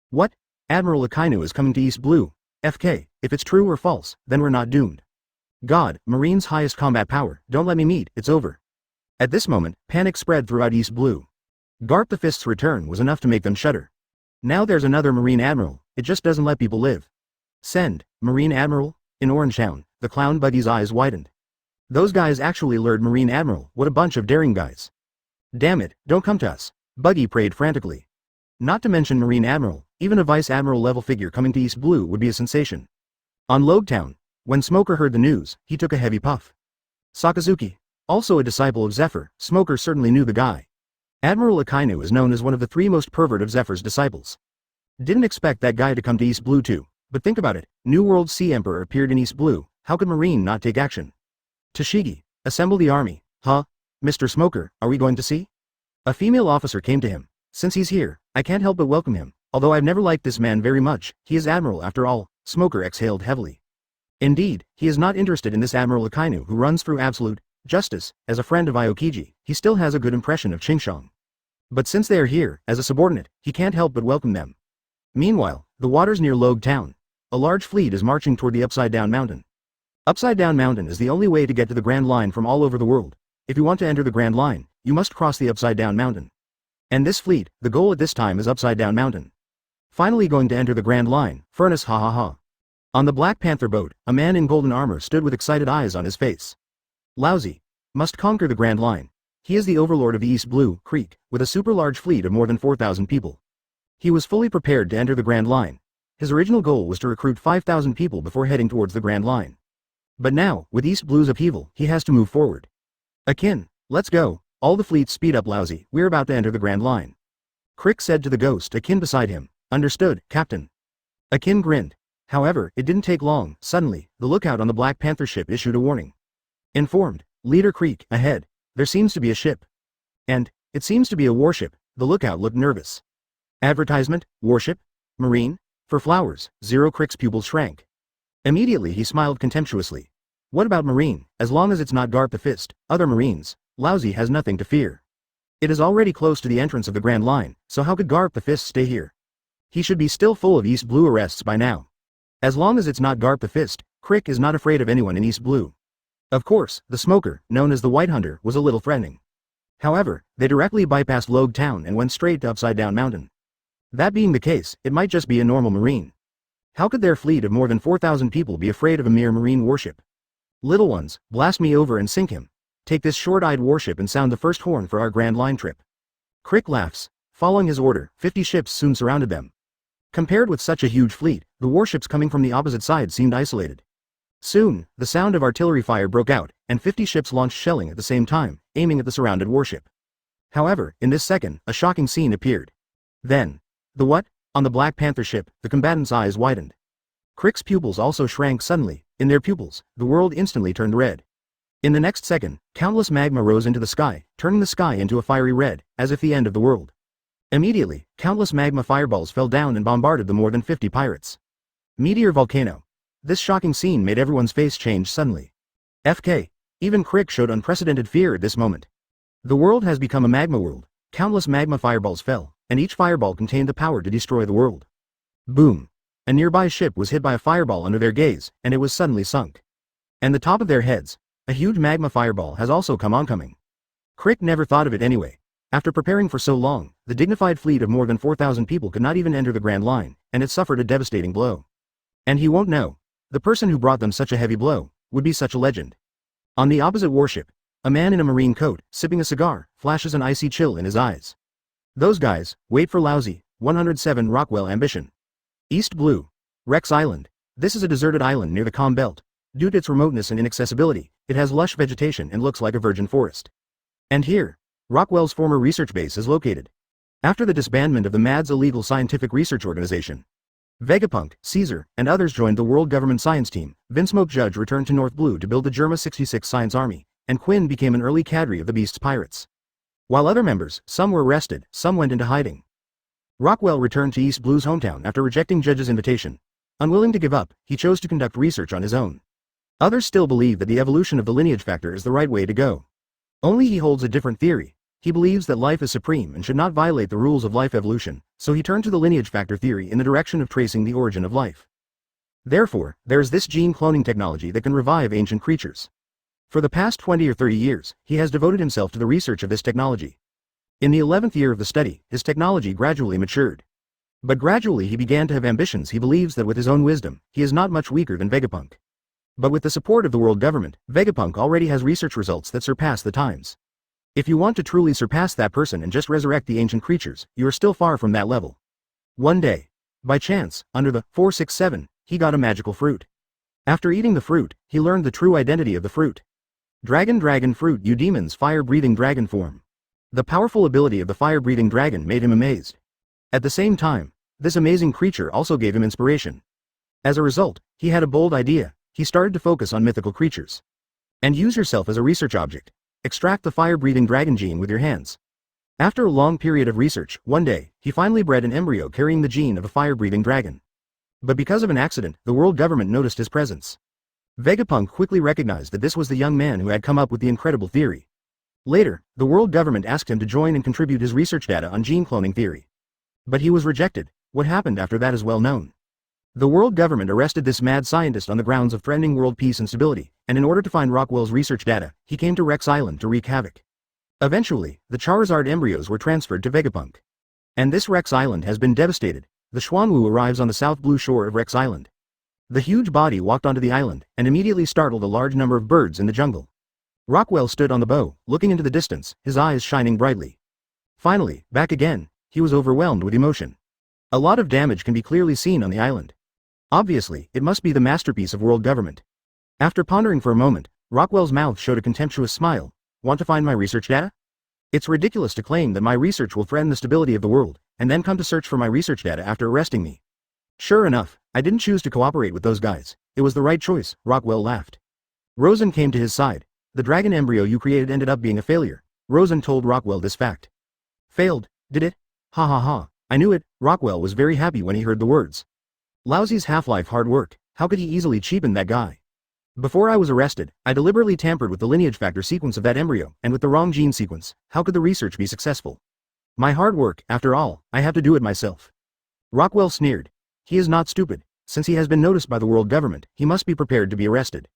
What? Admiral Akainu is coming to East Blue. FK, if it's true or false, then we're not doomed. God, Marine's highest combat power, don't let me meet, it's over. At this moment, panic spread throughout East Blue. Garp the Fist's return was enough to make them shudder. Now there's another Marine Admiral, it just doesn't let people live. Send, Marine Admiral? In Orangetown, the clown Buggy's eyes widened. Those guys actually lured Marine Admiral, what a bunch of daring guys. Damn it, don't come to us. Buggy prayed frantically. Not to mention Marine Admiral, even a Vice Admiral level figure coming to East Blue would be a sensation. On Loguetown, when Smoker heard the news, he took a heavy puff. Sakazuki, also a disciple of Zephyr, Smoker certainly knew the guy. Admiral Akainu is known as one of the 3 most pervert of Zephyr's disciples. Didn't expect that guy to come to East Blue too, but think about it, New World Sea Emperor appeared in East Blue, how could Marine not take action? Toshigi, assemble the army. Huh? Mr. Smoker, are we going to see? A female officer came to him. Since he's here, I can't help but welcome him, although I've never liked this man very much, he is Admiral after all. Smoker exhaled heavily. Indeed, he is not interested in this Admiral Akainu who runs through absolute justice. As a friend of Aokiji, he still has a good impression of Qingshang. But since they are here, as a subordinate, he can't help but welcome them. Meanwhile, the waters near Loguetown. A large fleet is marching toward the Upside Down Mountain. Upside Down Mountain is the only way to get to the Grand Line from all over the world. If you want to enter the Grand Line, you must cross the Upside Down Mountain. And this fleet, the goal at this time is Upside Down Mountain. Finally going to enter the Grand Line, furnace ha ha ha. On the Black Panther boat, a man in golden armor stood with excited eyes on his face. Lousy. Must conquer the Grand Line. He is the overlord of the East Blue Creek, with a super large fleet of more than 4,000 people. He was fully prepared to enter the Grand Line. His original goal was to recruit 5,000 people before heading towards the Grand Line. But now, with East Blue's upheaval, he has to move forward. Akin, let's go, all the fleets speed up Lousy, we're about to enter the Grand Line. Crick said to the ghost Akin beside him. Understood, Captain. Akin grinned. However, it didn't take long. Suddenly, the lookout on the Black Panther ship issued a warning. Informed, Leader Creek, ahead. There seems to be a ship. And, it seems to be a warship. The lookout looked nervous. Advertisement, warship, marine, for flowers. Zero. Crick's pupils shrank. Immediately he smiled contemptuously. What about marine? As long as it's not Garp the Fist, other marines, Lousy has nothing to fear. It is already close to the entrance of the Grand Line, so how could Garp the Fist stay here? He should be still full of East Blue arrests by now. As long as it's not Garp the Fist, Crick is not afraid of anyone in East Blue. Of course, the smoker, known as the White Hunter, was a little threatening. However, they directly bypassed Loguetown and went straight to Upside Down Mountain. That being the case, it might just be a normal marine. How could their fleet of more than 4,000 people be afraid of a mere marine warship? Little ones, blast me over and sink him. Take this short-eyed warship and sound the first horn for our Grand Line trip. Crick laughs. Following his order, 50 ships soon surrounded them. Compared with such a huge fleet, the warships coming from the opposite side seemed isolated. Soon, the sound of artillery fire broke out, and 50 ships launched shelling at the same time, aiming at the surrounded warship. However, in this second, a shocking scene appeared. Then, the what? On the Black Panther ship, the combatants' eyes widened. Crick's pupils also shrank suddenly. In their pupils, the world instantly turned red. In the next second, countless magma rose into the sky, turning the sky into a fiery red, as if the end of the world. Immediately, countless magma fireballs fell down and bombarded the more than 50 pirates. Meteor volcano. This shocking scene made everyone's face change suddenly. FK. Even Crick showed unprecedented fear at this moment. The world has become a magma world. Countless magma fireballs fell, and each fireball contained the power to destroy the world. Boom. A nearby ship was hit by a fireball under their gaze, and it was suddenly sunk. And the top of their heads, a huge magma fireball has also come oncoming. Crick never thought of it anyway. After preparing for so long, the dignified fleet of more than 4,000 people could not even enter the Grand Line, and it suffered a devastating blow. And he won't know. The person who brought them such a heavy blow would be such a legend. On the opposite warship, a man in a marine coat, sipping a cigar, flashes an icy chill in his eyes. Those guys, wait for Lousy, 107 Rockwell ambition. East Blue. Rex Island. This is a deserted island near the Calm Belt. Due to its remoteness and inaccessibility, it has lush vegetation and looks like a virgin forest. And here, Rockwell's former research base is located. After the disbandment of the MADS illegal scientific research organization, Vegapunk, Caesar, and others joined the World Government Science Team. Vinsmoke Judge returned to North Blue to build the Germa 66 Science Army, and Quinn became an early cadre of the Beast's pirates. While other members, some were arrested, some went into hiding. Rockwell returned to East Blue's hometown after rejecting Judge's invitation. Unwilling to give up, he chose to conduct research on his own. Others still believe that the evolution of the lineage factor is the right way to go. Only he holds a different theory. He believes that life is supreme and should not violate the rules of life evolution, so he turned to the lineage factor theory in the direction of tracing the origin of life. Therefore, there is this gene cloning technology that can revive ancient creatures. For the past 20 or 30 years, he has devoted himself to the research of this technology. In the 11th year of the study, his technology gradually matured. But gradually he began to have ambitions. He believes that with his own wisdom, he is not much weaker than Vegapunk. But with the support of the world government, Vegapunk already has research results that surpass the times. If you want to truly surpass that person and just resurrect the ancient creatures, you are still far from that level. One day, by chance, under the 467, he got a magical fruit. After eating the fruit, he learned the true identity of the fruit. Dragon fruit, you demons, fire-breathing dragon form. The powerful ability of the fire-breathing dragon made him amazed. At the same time, this amazing creature also gave him inspiration. As a result, he had a bold idea. He started to focus on mythical creatures. And use yourself as a research object. Extract the fire-breathing dragon gene with your hands. After a long period of research, one day, he finally bred an embryo carrying the gene of a fire-breathing dragon. But because of an accident, the world government noticed his presence. Vegapunk quickly recognized that this was the young man who had come up with the incredible theory. Later, the world government asked him to join and contribute his research data on gene cloning theory. But he was rejected. What happened after that is well known. The world government arrested this mad scientist on the grounds of threatening world peace and stability, and in order to find Rockwell's research data, he came to Rex Island to wreak havoc. Eventually, the Charizard embryos were transferred to Vegapunk. And this Rex Island has been devastated. The Xuanwu arrives on the south blue shore of Rex Island. The huge body walked onto the island, and immediately startled a large number of birds in the jungle. Rockwell stood on the bow, looking into the distance, his eyes shining brightly. Finally, back again, he was overwhelmed with emotion. A lot of damage can be clearly seen on the island. Obviously, it must be the masterpiece of world government. After pondering for a moment, Rockwell's mouth showed a contemptuous smile. Want to find my research data? It's ridiculous to claim that my research will threaten the stability of the world, and then come to search for my research data after arresting me. Sure enough, I didn't choose to cooperate with those guys. It was the right choice, Rockwell laughed. Rosen came to his side. The dragon embryo you created ended up being a failure. Rosen told Rockwell this fact. Failed, did it? Ha ha ha, I knew it. Rockwell was very happy when he heard the words. Lousy's half-life hard work, how could he easily cheapen that guy? Before I was arrested, I deliberately tampered with the lineage factor sequence of that embryo, and with the wrong gene sequence. How could the research be successful? My hard work, after all, I have to do it myself. Rockwell sneered. He is not stupid. Since he has been noticed by the world government, he must be prepared to be arrested.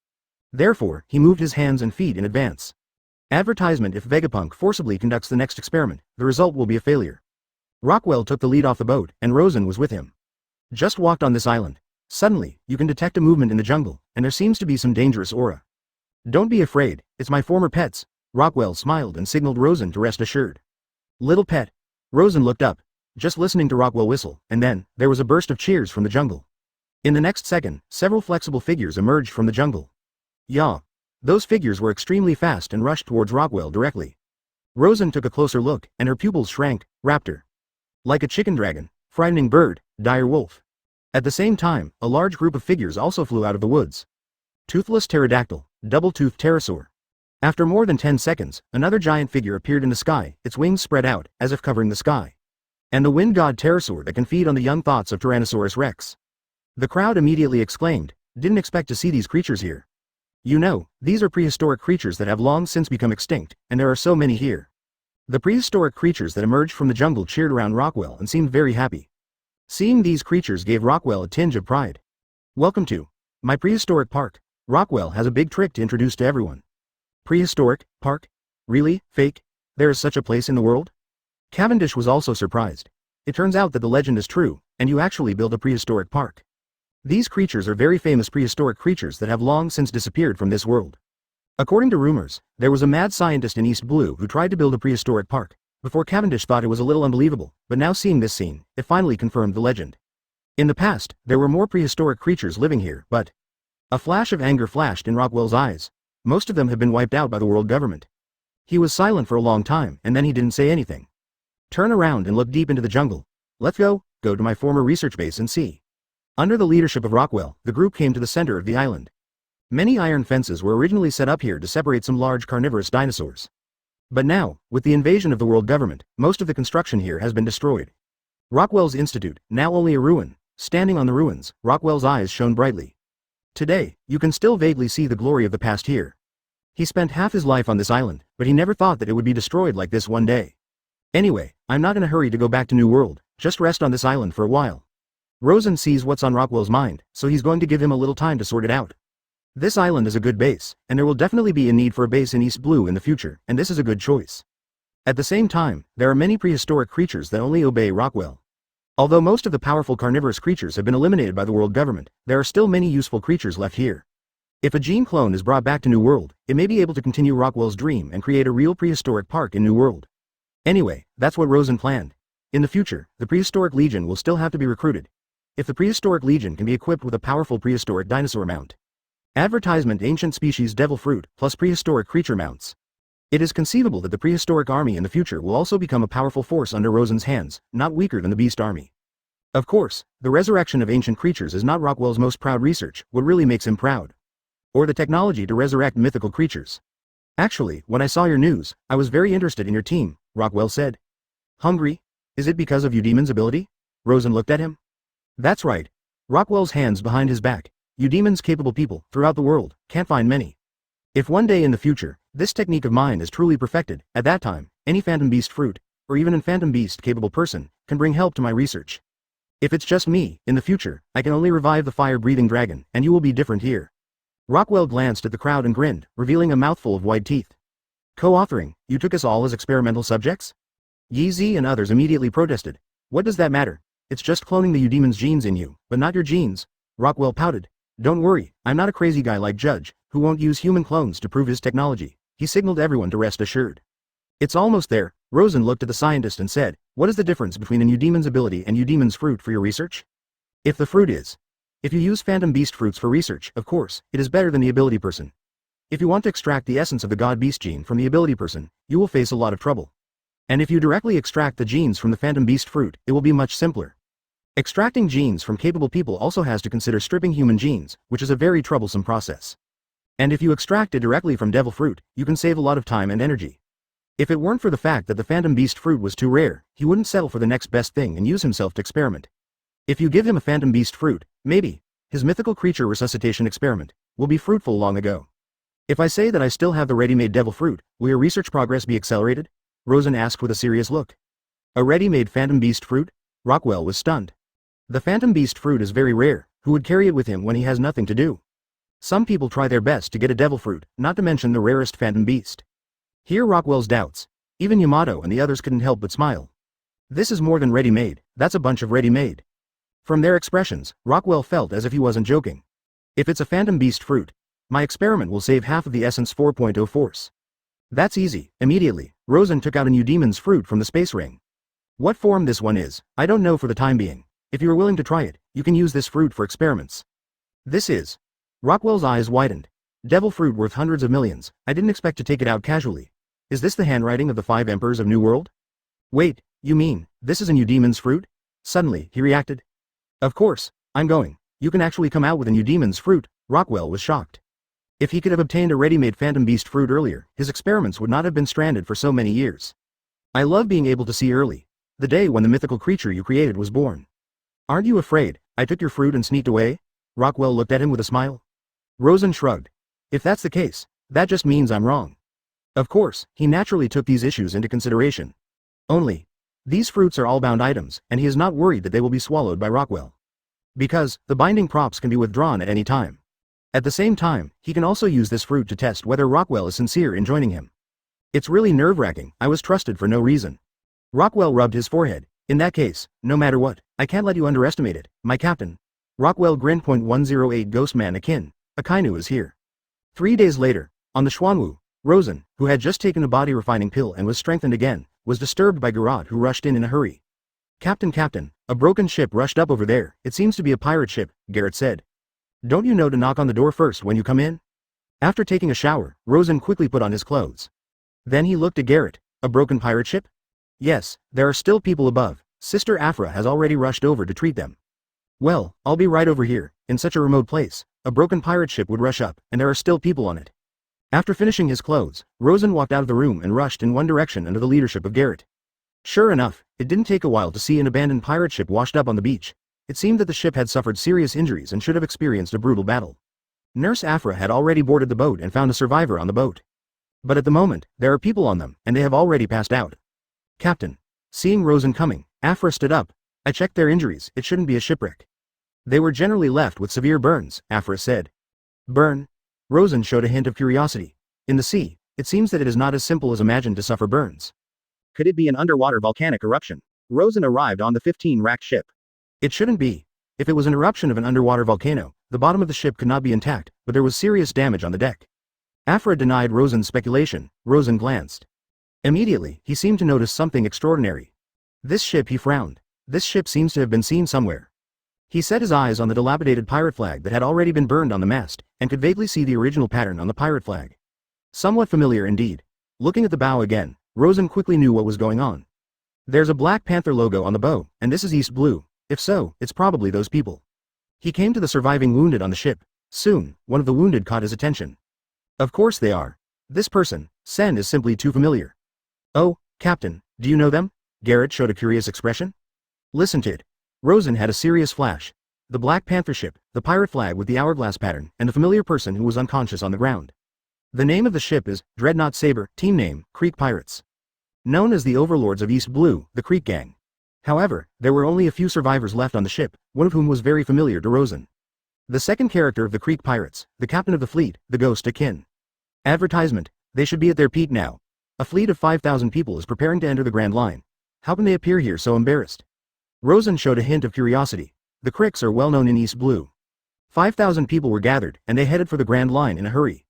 Therefore, he moved his hands and feet in advance. Advertisement: if Vegapunk forcibly conducts the next experiment, the result will be a failure. Rockwell took the lead off the boat, and Rosen was with him. Just walked on this island. Suddenly, you can detect a movement in the jungle, and there seems to be some dangerous aura. Don't be afraid, it's my former pets. Rockwell smiled and signaled Rosen to rest assured. Little pet. Rosen looked up, just listening to Rockwell whistle, and then, there was a burst of cheers from the jungle. In the next second, several flexible figures emerged from the jungle. Yeah. Those figures were extremely fast and rushed towards Rockwell directly. Rosen took a closer look, and her pupils shrank. Raptor. Like a chicken dragon, frightening bird, dire wolf. At the same time, a large group of figures also flew out of the woods. Toothless pterodactyl, double-toothed pterosaur. After more than 10 seconds, another giant figure appeared in the sky, its wings spread out, as if covering the sky. And the wind god pterosaur that can feed on the young thoughts of Tyrannosaurus rex. The crowd immediately exclaimed, didn't expect to see these creatures here. You know, these are prehistoric creatures that have long since become extinct, and there are so many here. The prehistoric creatures that emerged from the jungle cheered around Rockwell and seemed very happy. Seeing these creatures gave Rockwell a tinge of pride. Welcome to my prehistoric park. Rockwell has a big trick to introduce to everyone. Prehistoric park? Really? Fake? There is such a place in the world? Cavendish was also surprised. It turns out that the legend is true, and you actually build a prehistoric park. These creatures are very famous prehistoric creatures that have long since disappeared from this world. According to rumors, there was a mad scientist in East Blue who tried to build a prehistoric park. Before, Cavendish thought it was a little unbelievable, but now seeing this scene, it finally confirmed the legend. In the past, there were more prehistoric creatures living here, but... A flash of anger flashed in Rockwell's eyes. Most of them have been wiped out by the world government. He was silent for a long time, and then he didn't say anything. Turn around and look deep into the jungle. Let's go to my former research base and see. Under the leadership of Rockwell, the group came to the center of the island. Many iron fences were originally set up here to separate some large carnivorous dinosaurs. But now, with the invasion of the world government, most of the construction here has been destroyed. Rockwell's institute, now only a ruin. Standing on the ruins, Rockwell's eyes shone brightly. Today, you can still vaguely see the glory of the past here. He spent half his life on this island, but he never thought that it would be destroyed like this one day. Anyway, I'm not in a hurry to go back to New World, just rest on this island for a while. Rosen sees what's on Rockwell's mind, so he's going to give him a little time to sort it out. This island is a good base, and there will definitely be a need for a base in East Blue in the future, and this is a good choice. At the same time, there are many prehistoric creatures that only obey Rockwell. Although most of the powerful carnivorous creatures have been eliminated by the world government, there are still many useful creatures left here. If a gene clone is brought back to New World, it may be able to continue Rockwell's dream and create a real prehistoric park in New World. Anyway, that's what Rosen planned. In the future, the prehistoric legion will still have to be recruited. If the prehistoric legion can be equipped with a powerful prehistoric dinosaur mount. Advertisement: ancient species devil fruit, plus prehistoric creature mounts. It is conceivable that the prehistoric army in the future will also become a powerful force under Rosen's hands, not weaker than the beast army. Of course, the resurrection of ancient creatures is not Rockwell's most proud research. What really makes him proud? Or the technology to resurrect mythical creatures. Actually, when I saw your news, I was very interested in your team, Rockwell said. Hungry? Is it because of Eudemon's ability? Rosen looked at him. That's right. Rockwell's hands behind his back. Eudemon's capable people, throughout the world, can't find many. If one day in the future, this technique of mine is truly perfected, at that time, any Phantom Beast fruit, or even a Phantom Beast capable person, can bring help to my research. If it's just me, in the future, I can only revive the fire-breathing dragon, and you will be different here. Rockwell glanced at the crowd and grinned, revealing a mouthful of white teeth. Co-authoring, you took us all as experimental subjects? Yi and others immediately protested. What does that matter? It's just cloning the Eudemon's genes in you, but not your genes. Rockwell pouted. Don't worry, I'm not a crazy guy like Judge, who won't use human clones to prove his technology. He signaled everyone to rest assured. It's almost there. Rosen looked at the scientist and said, what is the difference between an Eudemon's ability and Eudemon's fruit for your research? If the fruit is. If you use Phantom Beast fruits for research, of course, it is better than the ability person. If you want to extract the essence of the God Beast gene from the ability person, you will face a lot of trouble. And if you directly extract the genes from the Phantom Beast fruit, it will be much simpler. Extracting genes from capable people also has to consider stripping human genes, which is a very troublesome process. And if you extract it directly from Devil Fruit, you can save a lot of time and energy. If it weren't for the fact that the Phantom Beast fruit was too rare, he wouldn't settle for the next best thing and use himself to experiment. If you give him a Phantom Beast fruit, maybe, his mythical creature resuscitation experiment, will be fruitful long ago. If I say that I still have the ready-made Devil Fruit, will your research progress be accelerated? Rosen asked with a serious look. A ready-made Phantom Beast fruit? Rockwell was stunned. The Phantom Beast fruit is very rare. Who would carry it with him when he has nothing to do? Some people try their best to get a Devil Fruit, not to mention the rarest Phantom Beast. Hear Rockwell's doubts. Even Yamato and the others couldn't help but smile. This is more than ready-made, that's a bunch of ready-made. From their expressions, Rockwell felt as if he wasn't joking. If it's a Phantom Beast fruit, my experiment will save half of the Essence 4.0 force. That's easy. Immediately, Rosen took out a Eudemon's fruit from the space ring. What form this one is, I don't know for the time being. If you are willing to try it, you can use this fruit for experiments. This is. Rockwell's eyes widened. Devil Fruit worth hundreds of millions, I didn't expect to take it out casually. Is this the handwriting of the 5 Emperors of New World? Wait, you mean, this is an Eudemon's fruit? Suddenly, he reacted. Of course, I'm going. You can actually come out with an Eudemon's fruit. Rockwell was shocked. If he could have obtained a ready-made Phantom Beast fruit earlier, his experiments would not have been stranded for so many years. I love being able to see early. The day when the mythical creature you created was born. Aren't you afraid I took your fruit and sneaked away? Rockwell looked at him with a smile. Rosen shrugged. If that's the case, that just means I'm wrong. Of course, he naturally took these issues into consideration. Only, these fruits are all bound items, and he is not worried that they will be swallowed by Rockwell. Because, the binding props can be withdrawn at any time. At the same time, he can also use this fruit to test whether Rockwell is sincere in joining him. It's really nerve-wracking. I was trusted for no reason. Rockwell rubbed his forehead. In that case, no matter what, I can't let you underestimate it, my captain. Rockwell grinned. 108 Ghostman Akin, Akainu is here. 3 days later, on the Xuanwu, Rosen, who had just taken a body-refining pill and was strengthened again, was disturbed by Garrod, who rushed in a hurry. Captain, a broken ship rushed up over there. It seems to be a pirate ship, Garrett said. Don't you know to knock on the door first when you come in? After taking a shower, Rosen quickly put on his clothes. Then he looked at Garrett. A broken pirate ship? Yes, there are still people above. Sister Afra has already rushed over to treat them. Well, I'll be right over here. In such a remote place, a broken pirate ship would rush up, and there are still people on it. After finishing his clothes, Rosen walked out of the room and rushed in one direction under the leadership of Garrett. Sure enough, it didn't take a while to see an abandoned pirate ship washed up on the beach. It seemed that the ship had suffered serious injuries and should have experienced a brutal battle. Nurse Afra had already boarded the boat and found a survivor on the boat. But at the moment, there are people on them, and they have already passed out. Captain. Seeing Rosen coming, Afra stood up. I checked their injuries, it shouldn't be a shipwreck. They were generally left with severe burns, Afra said. Burn? Rosen showed a hint of curiosity. In the sea, it seems that it is not as simple as imagined to suffer burns. Could it be an underwater volcanic eruption? Rosen arrived on the 15-rack ship. It shouldn't be. If it was an eruption of an underwater volcano, the bottom of the ship could not be intact, but there was serious damage on the deck. Afra denied Rosen's speculation. Rosen glanced. Immediately, he seemed to notice something extraordinary. This ship, he frowned. This ship seems to have been seen somewhere. He set his eyes on the dilapidated pirate flag that had already been burned on the mast, and could vaguely see the original pattern on the pirate flag. Somewhat familiar indeed. Looking at the bow again, Rosen quickly knew what was going on. There's a Black Panther logo on the bow, and this is East Blue. If so, it's probably those people. He came to the surviving wounded on the ship. Soon, one of the wounded caught his attention. Of course they are. This person, Sen, is simply too familiar. Oh, Captain, do you know them? Garrett showed a curious expression. Listen to it. Rosen had a serious flash. The Black Panther ship, the pirate flag with the hourglass pattern, and the familiar person who was unconscious on the ground. The name of the ship is Dreadnought Saber, team name, Creek Pirates. Known as the overlords of East Blue, the Creek Gang. However, there were only a few survivors left on the ship, one of whom was very familiar to Rosen. The second character of the Creek Pirates, the captain of the fleet, the ghost Akin. Advertisement, they should be at their peak now. A fleet of 5,000 people is preparing to enter the Grand Line. How can they appear here so embarrassed? Rosen showed a hint of curiosity. The Cricks are well known in East Blue. 5,000 people were gathered, and they headed for the Grand Line in a hurry.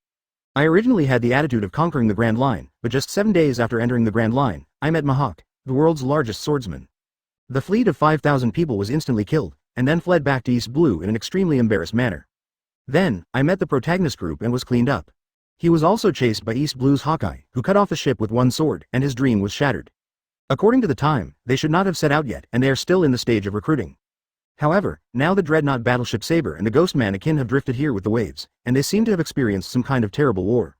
I originally had the attitude of conquering the Grand Line, but just 7 days after entering the Grand Line, I met Mahawk, the world's largest swordsman. The fleet of 5,000 people was instantly killed, and then fled back to East Blue in an extremely embarrassed manner. Then, I met the protagonist group and was cleaned up. He was also chased by East Blue's Haki, who cut off the ship with one sword, and his dream was shattered. According to the time, they should not have set out yet, and they are still in the stage of recruiting. However, now the dreadnought battleship Saber and the ghost man Akin have drifted here with the waves, and they seem to have experienced some kind of terrible war.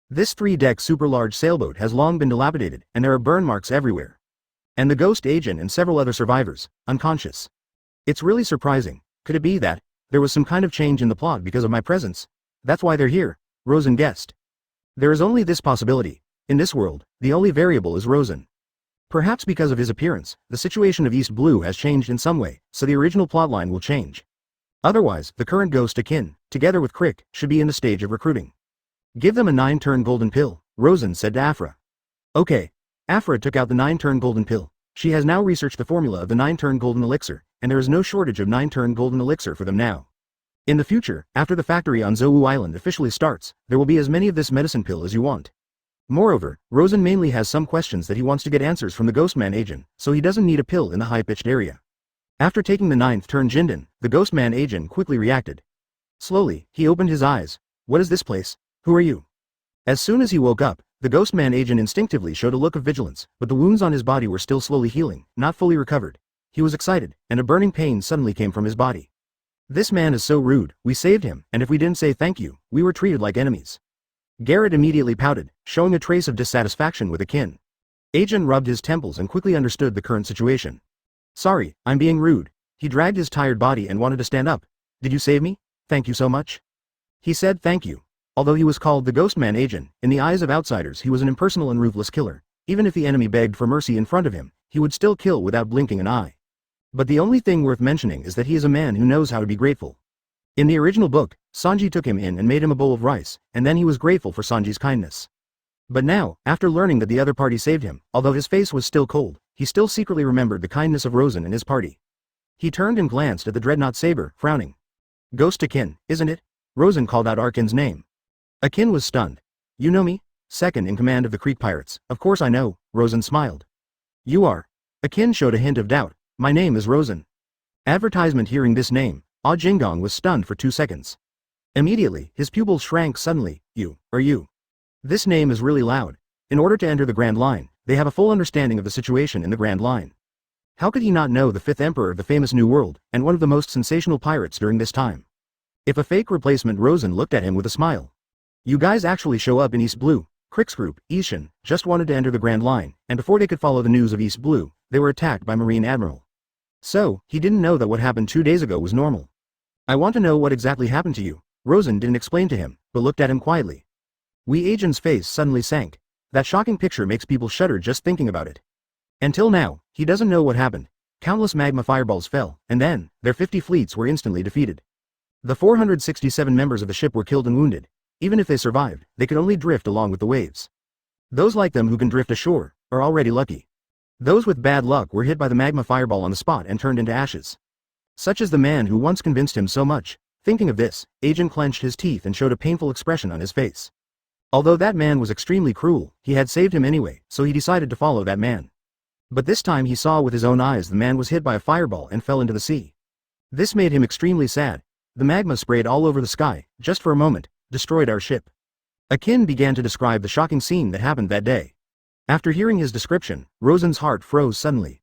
This 3-deck super-large sailboat has long been dilapidated, and there are burn marks everywhere. And the ghost agent and several other survivors, unconscious. It's really surprising. Could it be that there was some kind of change in the plot because of my presence? That's why they're here, Rosen guessed. There is only this possibility. In this world, the only variable is Rosen. Perhaps because of his appearance, the situation of East Blue has changed in some way, so the original plotline will change. Otherwise, the current ghost Akin, together with Crick, should be in the stage of recruiting. Give them a 9-turn golden pill, Rosen said to Afra. Okay. Afra took out the 9-turn golden pill. She has now researched the formula of the 9-turn golden elixir, and there is no shortage of 9-turn golden elixir for them now. In the future, after the factory on Xuanwu Island officially starts, there will be as many of this medicine pill as you want. Moreover, Rosen mainly has some questions that he wants to get answers from the Ghostman agent, so he doesn't need a pill in the high-pitched area. After taking the 9th turn Jinden, the Ghostman agent quickly reacted. Slowly, he opened his eyes. What is this place? Who are you? As soon as he woke up, the Ghostman agent instinctively showed a look of vigilance, but the wounds on his body were still slowly healing, not fully recovered. He was excited, and a burning pain suddenly came from his body. This man is so rude, we saved him, and if we didn't say thank you, we were treated like enemies. Garrett immediately pouted, showing a trace of dissatisfaction with Akin. Agent rubbed his temples and quickly understood the current situation. Sorry, I'm being rude. He dragged his tired body and wanted to stand up. Did you save me? Thank you so much. He said thank you. Although he was called the Ghostman agent, in the eyes of outsiders he was an impersonal and ruthless killer. Even if the enemy begged for mercy in front of him, he would still kill without blinking an eye. But the only thing worth mentioning is that he is a man who knows how to be grateful. In the original book, Sanji took him in and made him a bowl of rice, and then he was grateful for Sanji's kindness. But now, after learning that the other party saved him, although his face was still cold, he still secretly remembered the kindness of Rosen and his party. He turned and glanced at the dreadnought Saber, frowning. Ghost Akin, isn't it? Rosen called out Akin's name. Akin was stunned. You know me? Second in command of the Creek Pirates. Of course I know, Rosen smiled. You are. Akin showed a hint of doubt. My name is Rosen. Advertisement hearing this name, Ah Jingdong was stunned for 2 seconds. Immediately, his pupils shrank suddenly. You. This name is really loud. In order to enter the Grand Line, they have a full understanding of the situation in the Grand Line. How could he not know the 5th Emperor of the famous New World, and one of the most sensational pirates during this time? If a fake replacement Rosen looked at him with a smile. You guys actually show up in East Blue. Crick's group, Ishin, just wanted to enter the Grand Line, and before they could follow the news of East Blue, they were attacked by Marine Admiral. So, he didn't know that what happened 2 days ago was normal. I want to know what exactly happened to you. Rosen didn't explain to him, but looked at him quietly. Wee Agent's face suddenly sank. That shocking picture makes people shudder just thinking about it. Until now, he doesn't know what happened. Countless magma fireballs fell, and then, their 50 fleets were instantly defeated. The 467 members of the ship were killed and wounded. Even if they survived, they could only drift along with the waves. Those like them who can drift ashore, are already lucky. Those with bad luck were hit by the magma fireball on the spot and turned into ashes. Such is the man who once convinced him so much. Thinking of this, Agent clenched his teeth and showed a painful expression on his face. Although that man was extremely cruel, he had saved him anyway, so he decided to follow that man. But this time he saw with his own eyes the man was hit by a fireball and fell into the sea. This made him extremely sad. The magma sprayed all over the sky, just for a moment, destroyed our ship. Akin began to describe the shocking scene that happened that day. After hearing his description, Rosen's heart froze suddenly.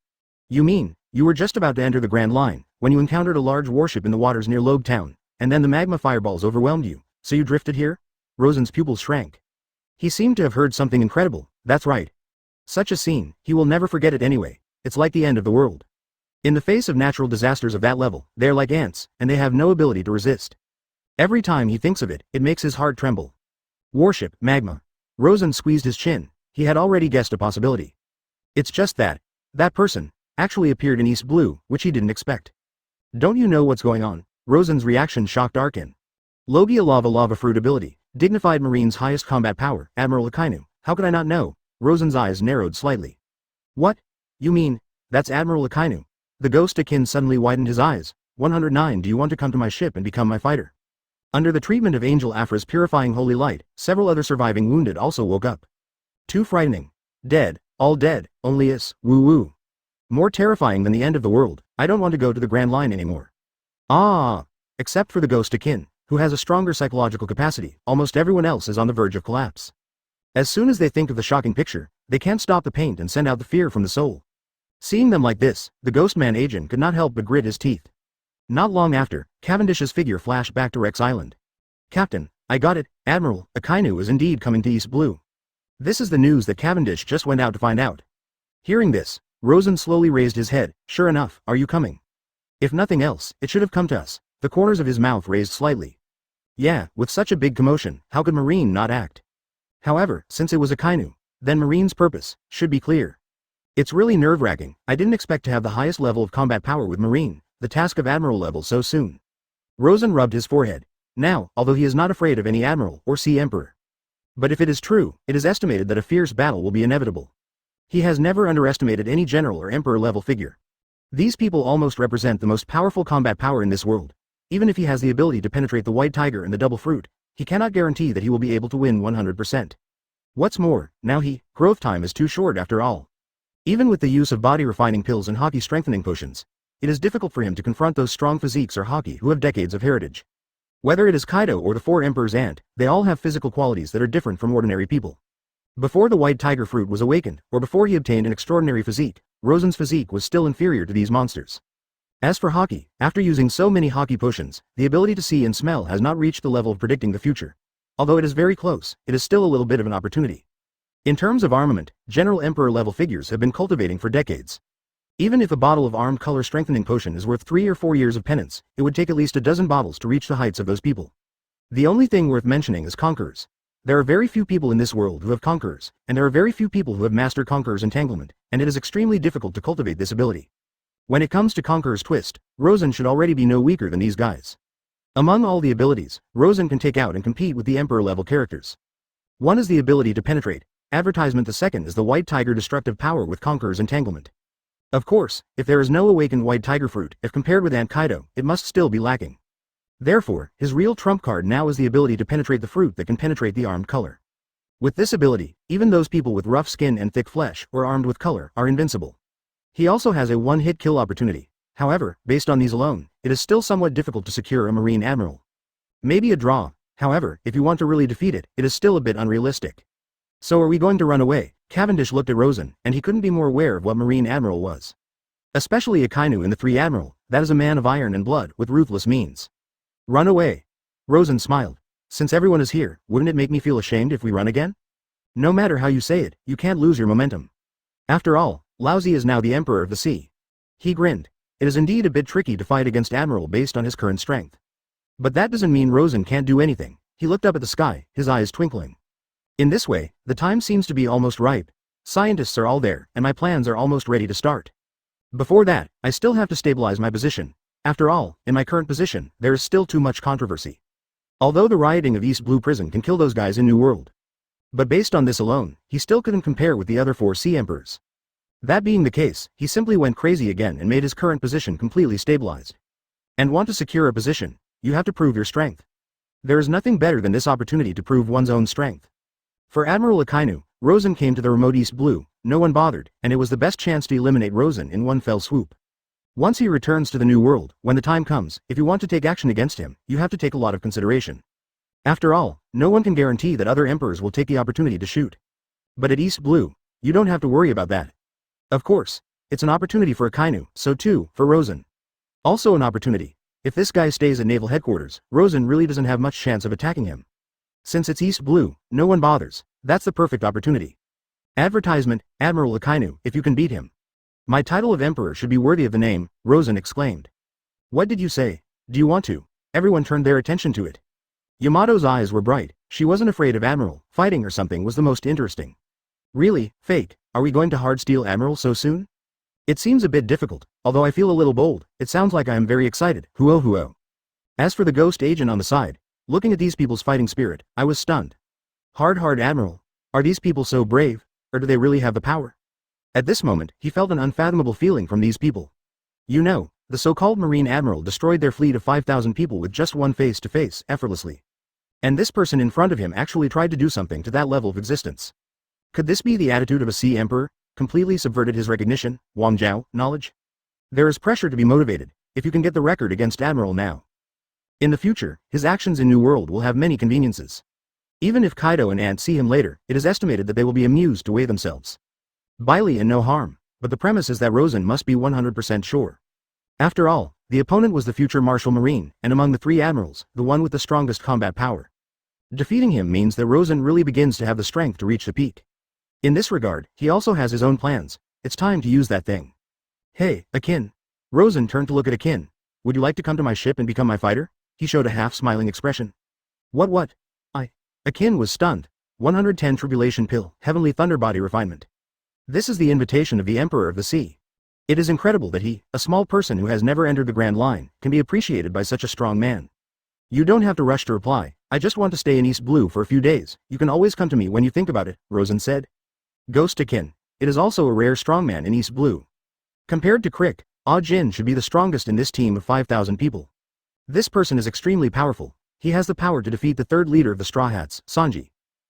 You mean, You were just about to enter the Grand Line, when you encountered a large warship in the waters near Loguetown, and then the magma fireballs overwhelmed you, so you drifted here? Rosen's pupils shrank. He seemed to have heard something incredible. That's right. Such a scene, he will never forget it anyway. It's like the end of the world. In the face of natural disasters of that level, they are like ants, and they have no ability to resist. Every time he thinks of it, it makes his heart tremble. Warship, magma. Rosen squeezed his chin. He had already guessed a possibility. It's just that person, actually appeared in East Blue, which he didn't expect. Don't you know what's going on? Rosen's reaction shocked Akin. Logia lava fruit ability, dignified Marine's highest combat power, Admiral Akainu. How could I not know? Rosen's eyes narrowed slightly. What? You mean, that's Admiral Akainu? The ghost Akin suddenly widened his eyes. 109 Do you want to come to my ship and become my fighter? Under the treatment of Angel Afra's purifying holy light, several other surviving wounded also woke up. Too frightening. Dead, all dead, only Xuanwu. More terrifying than the end of the world. I don't want to go to the Grand Line anymore. Ah! Except for the ghost Akin, who has a stronger psychological capacity, almost everyone else is on the verge of collapse. As soon as they think of the shocking picture, they can't stop the paint and send out the fear from the soul. Seeing them like this, the ghost man Ajin could not help but grit his teeth. Not long after, Cavendish's figure flashed back to Rex Island. Captain, I got it, Admiral, Akainu is indeed coming to East Blue. This is the news that Cavendish just went out to find out. Hearing this, Rosen slowly raised his head. Sure enough, are you coming? If nothing else, it should have come to us. The corners of his mouth raised slightly. Yeah, with such a big commotion, how could Marine not act? However, since it was Akainu, then Marine's purpose should be clear. It's really nerve-wracking. I didn't expect to have the highest level of combat power with Marine, the task of Admiral level so soon. Rosen rubbed his forehead. Now, although he is not afraid of any Admiral or Sea Emperor. But if it is true, it is estimated that a fierce battle will be inevitable. He has never underestimated any general or emperor level figure. These people almost represent the most powerful combat power in this world. Even if he has the ability to penetrate the white tiger and the double fruit, he cannot guarantee that he will be able to win 100%. What's more, now growth time is too short after all. Even with the use of body refining pills and Haki strengthening potions, it is difficult for him to confront those strong physiques or Haki who have decades of heritage. Whether it is Kaido or the four emperors and, they all have physical qualities that are different from ordinary people. Before the white tiger fruit was awakened, or before he obtained an extraordinary physique, Rosen's physique was still inferior to these monsters. As for Haki, after using so many Haki potions, the ability to see and smell has not reached the level of predicting the future. Although it is very close, it is still a little bit of an opportunity. In terms of armament, General Emperor level figures have been cultivating for decades. Even if a bottle of armed color strengthening potion is worth 3 or 4 years of penance, it would take at least a dozen bottles to reach the heights of those people. The only thing worth mentioning is Conquerors. There are very few people in this world who have Conquerors, and there are very few people who have mastered Conqueror's entanglement, and it is extremely difficult to cultivate this ability. When it comes to Conqueror's twist, Rosen should already be no weaker than these guys. Among all the abilities, Rosen can take out and compete with the Emperor level characters. One is the ability to penetrate. Advertisement. The second is the white tiger destructive power with Conqueror's entanglement. Of course, if there is no awakened white tiger fruit, if compared with Kaido, it must still be lacking. Therefore, his real trump card now is the ability to penetrate the fruit that can penetrate the armed color. With this ability, even those people with rough skin and thick flesh, or armed with color, are invincible. He also has a one-hit kill opportunity. However, based on these alone, it is still somewhat difficult to secure a Marine Admiral. Maybe a draw. However, if you want to really defeat it, it is still a bit unrealistic. So are we going to run away? Cavendish looked at Rosen, and he couldn't be more aware of what Marine Admiral was. Especially Akainu in the Three Admiral, that is a man of iron and blood, with ruthless means. Run away. Rosen smiled. Since everyone is here, wouldn't it make me feel ashamed if we run again? No matter how you say it, you can't lose your momentum. After all, Laozi is now the Emperor of the Sea. He grinned. It is indeed a bit tricky to fight against Admiral based on his current strength. But that doesn't mean Rosen can't do anything. He looked up at the sky, his eyes twinkling. In this way, the time seems to be almost ripe. Scientists are all there, and my plans are almost ready to start. Before that, I still have to stabilize my position. After all, in my current position, there is still too much controversy. Although the rioting of East Blue Prison can kill those guys in New World. But based on this alone, he still couldn't compare with the other 4 Sea Emperors. That being the case, he simply went crazy again and made his current position completely stabilized. And want to secure a position, you have to prove your strength. There is nothing better than this opportunity to prove one's own strength. For Admiral Akainu, Rosen came to the remote East Blue, no one bothered, and it was the best chance to eliminate Rosen in one fell swoop. Once he returns to the New World, when the time comes, if you want to take action against him, you have to take a lot of consideration. After all, no one can guarantee that other emperors will take the opportunity to shoot. But at East Blue, you don't have to worry about that. Of course, It's an opportunity for Akainu, so too, for Rosen. Also an opportunity. If this guy stays at naval headquarters, Rosen really doesn't have much chance of attacking him. Since it's East Blue, no one bothers. That's the perfect opportunity. Advertisement, Admiral Akainu, if you can beat him. My title of Emperor should be worthy of the name, Rosen exclaimed. What did you say? Do you want to? Everyone turned their attention to it. Yamato's eyes were bright. She wasn't afraid of Admiral. Fighting or something was the most interesting. Really, fake, are we going to hard steel Admiral so soon? It seems a bit difficult, although I feel a little bold. It sounds like I am very excited, huo. As for the ghost agent on the side, looking at these people's fighting spirit, I was stunned. Hard Admiral. Are these people so brave, or do they really have the power? At this moment, he felt an unfathomable feeling from these people. You know, the so-called Marine Admiral destroyed their fleet of 5,000 people with just one face-to-face, effortlessly. And this person in front of him actually tried to do something to that level of existence. Could this be the attitude of a Sea Emperor? Completely subverted his recognition, Wangjiao, knowledge? There is pressure to be motivated, if you can get the record against Admiral now. In the future, his actions in New World will have many conveniences. Even if Kaido and Ant see him later, it is estimated that they will be amused to weigh themselves. Bily and no harm, but the premise is that Rosen must be 100% sure. After all, the opponent was the future Marshal Marine, and among the three admirals, the one with the strongest combat power. Defeating him means that Rosen really begins to have the strength to reach the peak. In this regard, he also has his own plans. It's time to use that thing. Hey, Akin. Rosen turned to look at Akin. Would you like to come to my ship and become my fighter? He showed a half-smiling expression. What? Akin was stunned. 110 Tribulation Pill, Heavenly Thunder Body Refinement. This is the invitation of the Emperor of the Sea. It is incredible that he, a small person who has never entered the Grand Line, can be appreciated by such a strong man. You don't have to rush to reply. I just want to stay in East Blue for a few days. You can always come to me when you think about it, Rosen said. Ghost Akin. It is also a rare strongman in East Blue. Compared to Crick, Jin should be the strongest in this team of 5,000 people. This person is extremely powerful. He has the power to defeat the third leader of the Straw Hats, Sanji.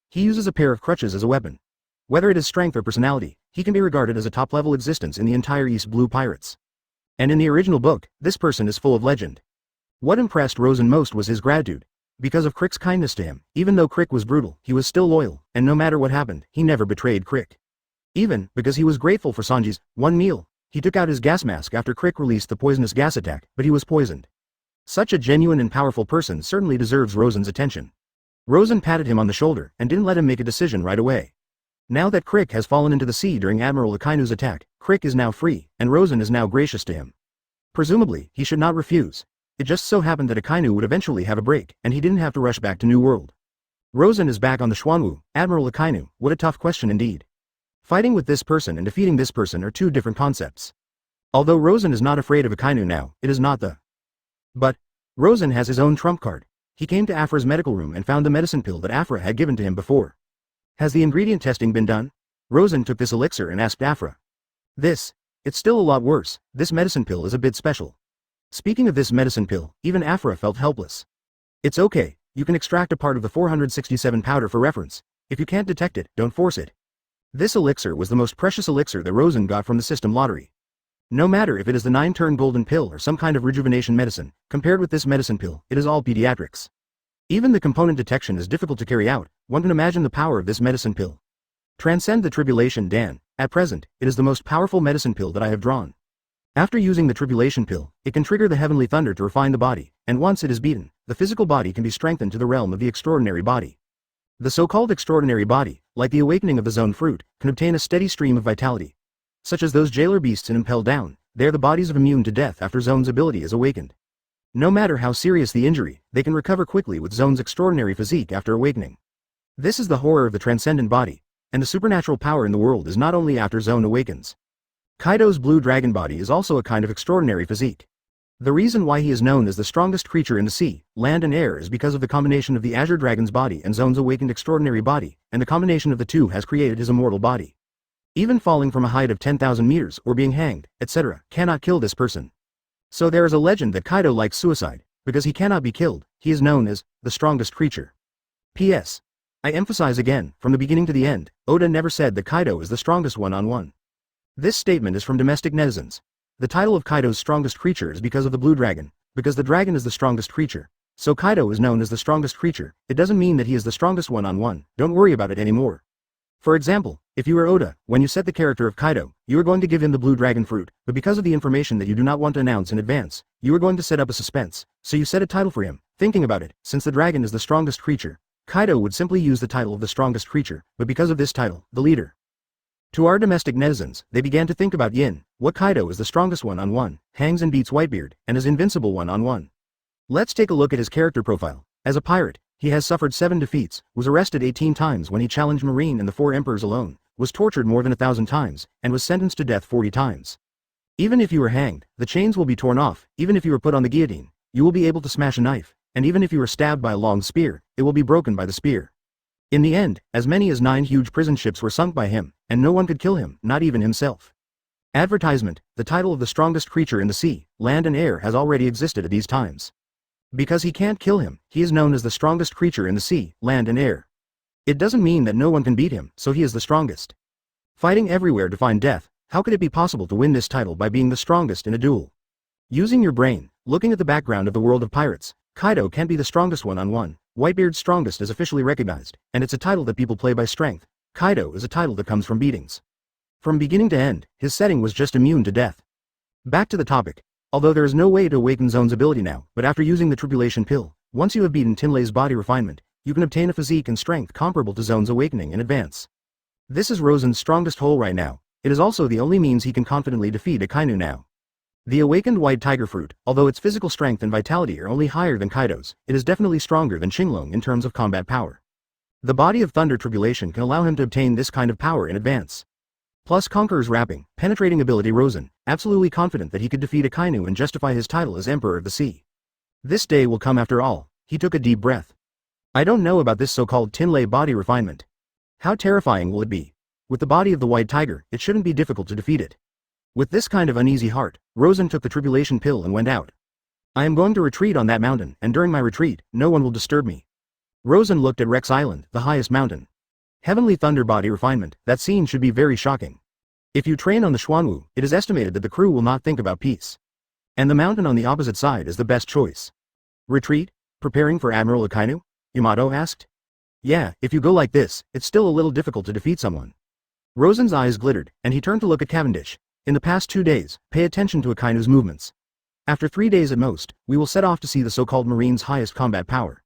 He uses a pair of crutches as a weapon. Whether it is strength or personality, he can be regarded as a top-level existence in the entire East Blue Pirates. And in the original book, this person is full of legend. What impressed Rosen most was his gratitude. Because of Crick's kindness to him, even though Crick was brutal, he was still loyal, and no matter what happened, he never betrayed Crick. Even, because he was grateful for Sanji's one meal, he took out his gas mask after Crick released the poisonous gas attack, but he was poisoned. Such a genuine and powerful person certainly deserves Rosen's attention. Rosen patted him on the shoulder, and didn't let him make a decision right away. Now that Crick has fallen into the sea during Admiral Akainu's attack, Crick is now free, and Rosen is now gracious to him. Presumably, he should not refuse. It just so happened that Akainu would eventually have a break, and he didn't have to rush back to New World. Rosen is back on the Xuanwu. Admiral Akainu, what a tough question indeed. Fighting with this person and defeating this person are two different concepts. Although Rosen is not afraid of Akainu now, it is not the. But Rosen has his own trump card. He came to Afra's medical room and found the medicine pill that Afra had given to him before. Has the ingredient testing been done? Rosen took this elixir and asked Afra. It's still a lot worse. This medicine pill is a bit special. Speaking of this medicine pill, even Afra felt helpless. It's okay, you can extract a part of the 467 powder for reference. If you can't detect it, don't force it. This elixir was the most precious elixir that Rosen got from the system lottery. No matter if it is the 9-turn golden pill or some kind of rejuvenation medicine, compared with this medicine pill, it is all pediatrics. Even the component detection is difficult to carry out. One can imagine the power of this medicine pill. Transcend the tribulation, Dan. At present, it is the most powerful medicine pill that I have drawn. After using the tribulation pill, it can trigger the heavenly thunder to refine the body, and once it is beaten, the physical body can be strengthened to the realm of the extraordinary body. The so-called extraordinary body, like the awakening of the Zoan fruit, can obtain a steady stream of vitality. Such as those jailer beasts in Impel Down, they are the bodies of immune to death after Zoan's ability is awakened. No matter how serious the injury, they can recover quickly with Zoan's extraordinary physique after awakening. This is the horror of the transcendent body, and the supernatural power in the world is not only after Zoan awakens. Kaido's blue dragon body is also a kind of extraordinary physique. The reason why he is known as the strongest creature in the sea, land and air is because of the combination of the Azure Dragon's body and Zoan's awakened extraordinary body, and the combination of the two has created his immortal body. Even falling from a height of 10,000 meters or being hanged, etc., cannot kill this person. So there is a legend that Kaido likes suicide, because he cannot be killed. He is known as the strongest creature. P.S. I emphasize again, from the beginning to the end, Oda never said that Kaido is the strongest one-on-one. This statement is from domestic netizens. The title of Kaido's strongest creature is because of the blue dragon, because the dragon is the strongest creature. So Kaido is known as the strongest creature. It doesn't mean that he is the strongest one-on-one, don't worry about it anymore. For example, if you are Oda, when you set the character of Kaido, you are going to give him the blue dragon fruit, but because of the information that you do not want to announce in advance, you are going to set up a suspense, so you set a title for him. Thinking about it, since the dragon is the strongest creature, Kaido would simply use the title of the strongest creature, but because of this title, the leader. To our domestic netizens, they began to think about Yin, what Kaido is the strongest one-on-one, hangs and beats Whitebeard, and is invincible one-on-one. Let's take a look at his character profile. As a pirate, he has suffered 7 defeats, was arrested 18 times when he challenged Marine and the 4 emperors alone, was tortured more than 1,000 times, and was sentenced to death 40 times. Even if you are hanged, the chains will be torn off, even if you are put on the guillotine, you will be able to smash a knife, and even if you are stabbed by a long spear, it will be broken by the spear. In the end, as many as 9 huge prison ships were sunk by him, and no one could kill him, not even himself. Advertisement, the title of the strongest creature in the sea, land and air has already existed at these times. Because he can't kill him, he is known as the strongest creature in the sea, land and air. It doesn't mean that no one can beat him, so he is the strongest. Fighting everywhere to find death, how could it be possible to win this title by being the strongest in a duel? Using your brain, looking at the background of the world of pirates, Kaido can't be the strongest one-on-one, Whitebeard's strongest is officially recognized, and it's a title that people play by strength. Kaido is a title that comes from beatings. From beginning to end, his setting was just immune to death. Back to the topic. Although there is no way to awaken Zoan's ability now, but after using the Tribulation pill, once you have beaten Tinlei's body refinement, you can obtain a physique and strength comparable to Zoan's awakening in advance. This is Rosen's strongest hole right now. It is also the only means he can confidently defeat Akainu now. The awakened white tiger fruit, although its physical strength and vitality are only higher than Kaido's, it is definitely stronger than Qinglong in terms of combat power. The body of Thunder Tribulation can allow him to obtain this kind of power in advance. Plus Conqueror's rapping, penetrating ability Rosen, absolutely confident that he could defeat Akainu and justify his title as Emperor of the Sea. This day will come after all. He took a deep breath. I don't know about this so-called Tinlei body refinement. How terrifying will it be? With the body of the white tiger, it shouldn't be difficult to defeat it. With this kind of uneasy heart, Rosen took the Tribulation pill and went out. I am going to retreat on that mountain, and during my retreat, no one will disturb me. Rosen looked at Rex Island, the highest mountain. Heavenly Thunder body refinement, that scene should be very shocking. If you train on the Xuanwu, it is estimated that the crew will not think about peace. And the mountain on the opposite side is the best choice. Retreat? Preparing for Admiral Akainu? Yamato asked. Yeah, if you go like this, it's still a little difficult to defeat someone. Rosen's eyes glittered, and he turned to look at Cavendish. In the past 2 days, pay attention to Akainu's movements. After 3 days at most, we will set off to see the so-called Marine's highest combat power.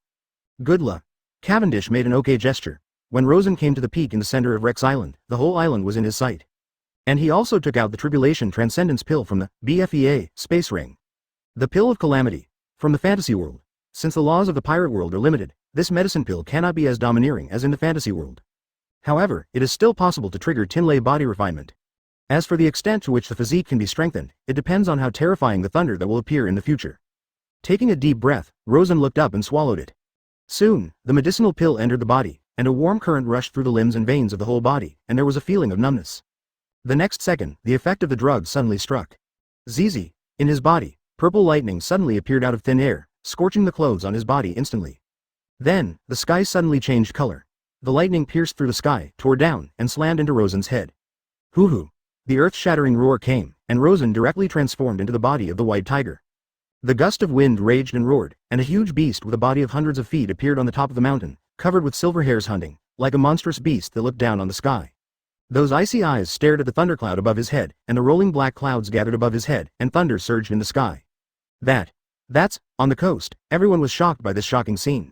Good luck. Cavendish made an okay gesture. When Rosen came to the peak in the center of Rex Island, the whole island was in his sight. And he also took out the Tribulation Transcendence pill from the BFEA space ring. The pill of calamity. From the fantasy world. Since the laws of the pirate world are limited, this medicine pill cannot be as domineering as in the fantasy world. However, it is still possible to trigger Tinlei body refinement. As for the extent to which the physique can be strengthened, it depends on how terrifying the thunder that will appear in the future. Taking a deep breath, Rosen looked up and swallowed it. Soon, the medicinal pill entered the body, and a warm current rushed through the limbs and veins of the whole body, and there was a feeling of numbness. The next second, the effect of the drug suddenly struck. Zizi. In his body, purple lightning suddenly appeared out of thin air, scorching the clothes on his body instantly. Then, the sky suddenly changed color. The lightning pierced through the sky, tore down, and slammed into Rosen's head. Hoo-hoo. The earth-shattering roar came, and Rosen directly transformed into the body of the white tiger. The gust of wind raged and roared, and a huge beast with a body of hundreds of feet appeared on the top of the mountain, covered with silver hairs hunting, like a monstrous beast that looked down on the sky. Those icy eyes stared at the thundercloud above his head, and the rolling black clouds gathered above his head, and thunder surged in the sky. That's, on the coast, everyone was shocked by this shocking scene.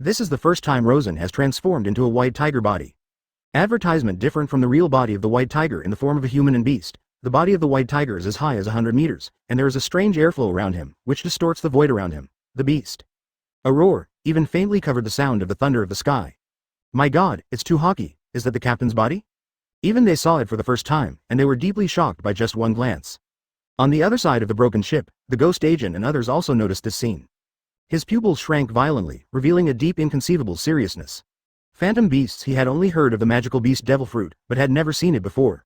This is the first time Rosen has transformed into a white tiger body. Advertisement different from the real body of the white tiger in the form of a human and beast. The body of the white tiger is as high as 100 meters, and there is a strange airflow around him, which distorts the void around him. The beast. A roar, even faintly covered the sound of the thunder of the sky. My god, it's too Haki. Is that the captain's body? Even they saw it for the first time, and they were deeply shocked by just one glance. On the other side of the broken ship, the ghost agent and others also noticed this scene. His pupils shrank violently, revealing a deep inconceivable seriousness. Phantom beasts he had only heard of the magical beast devil fruit, but had never seen it before.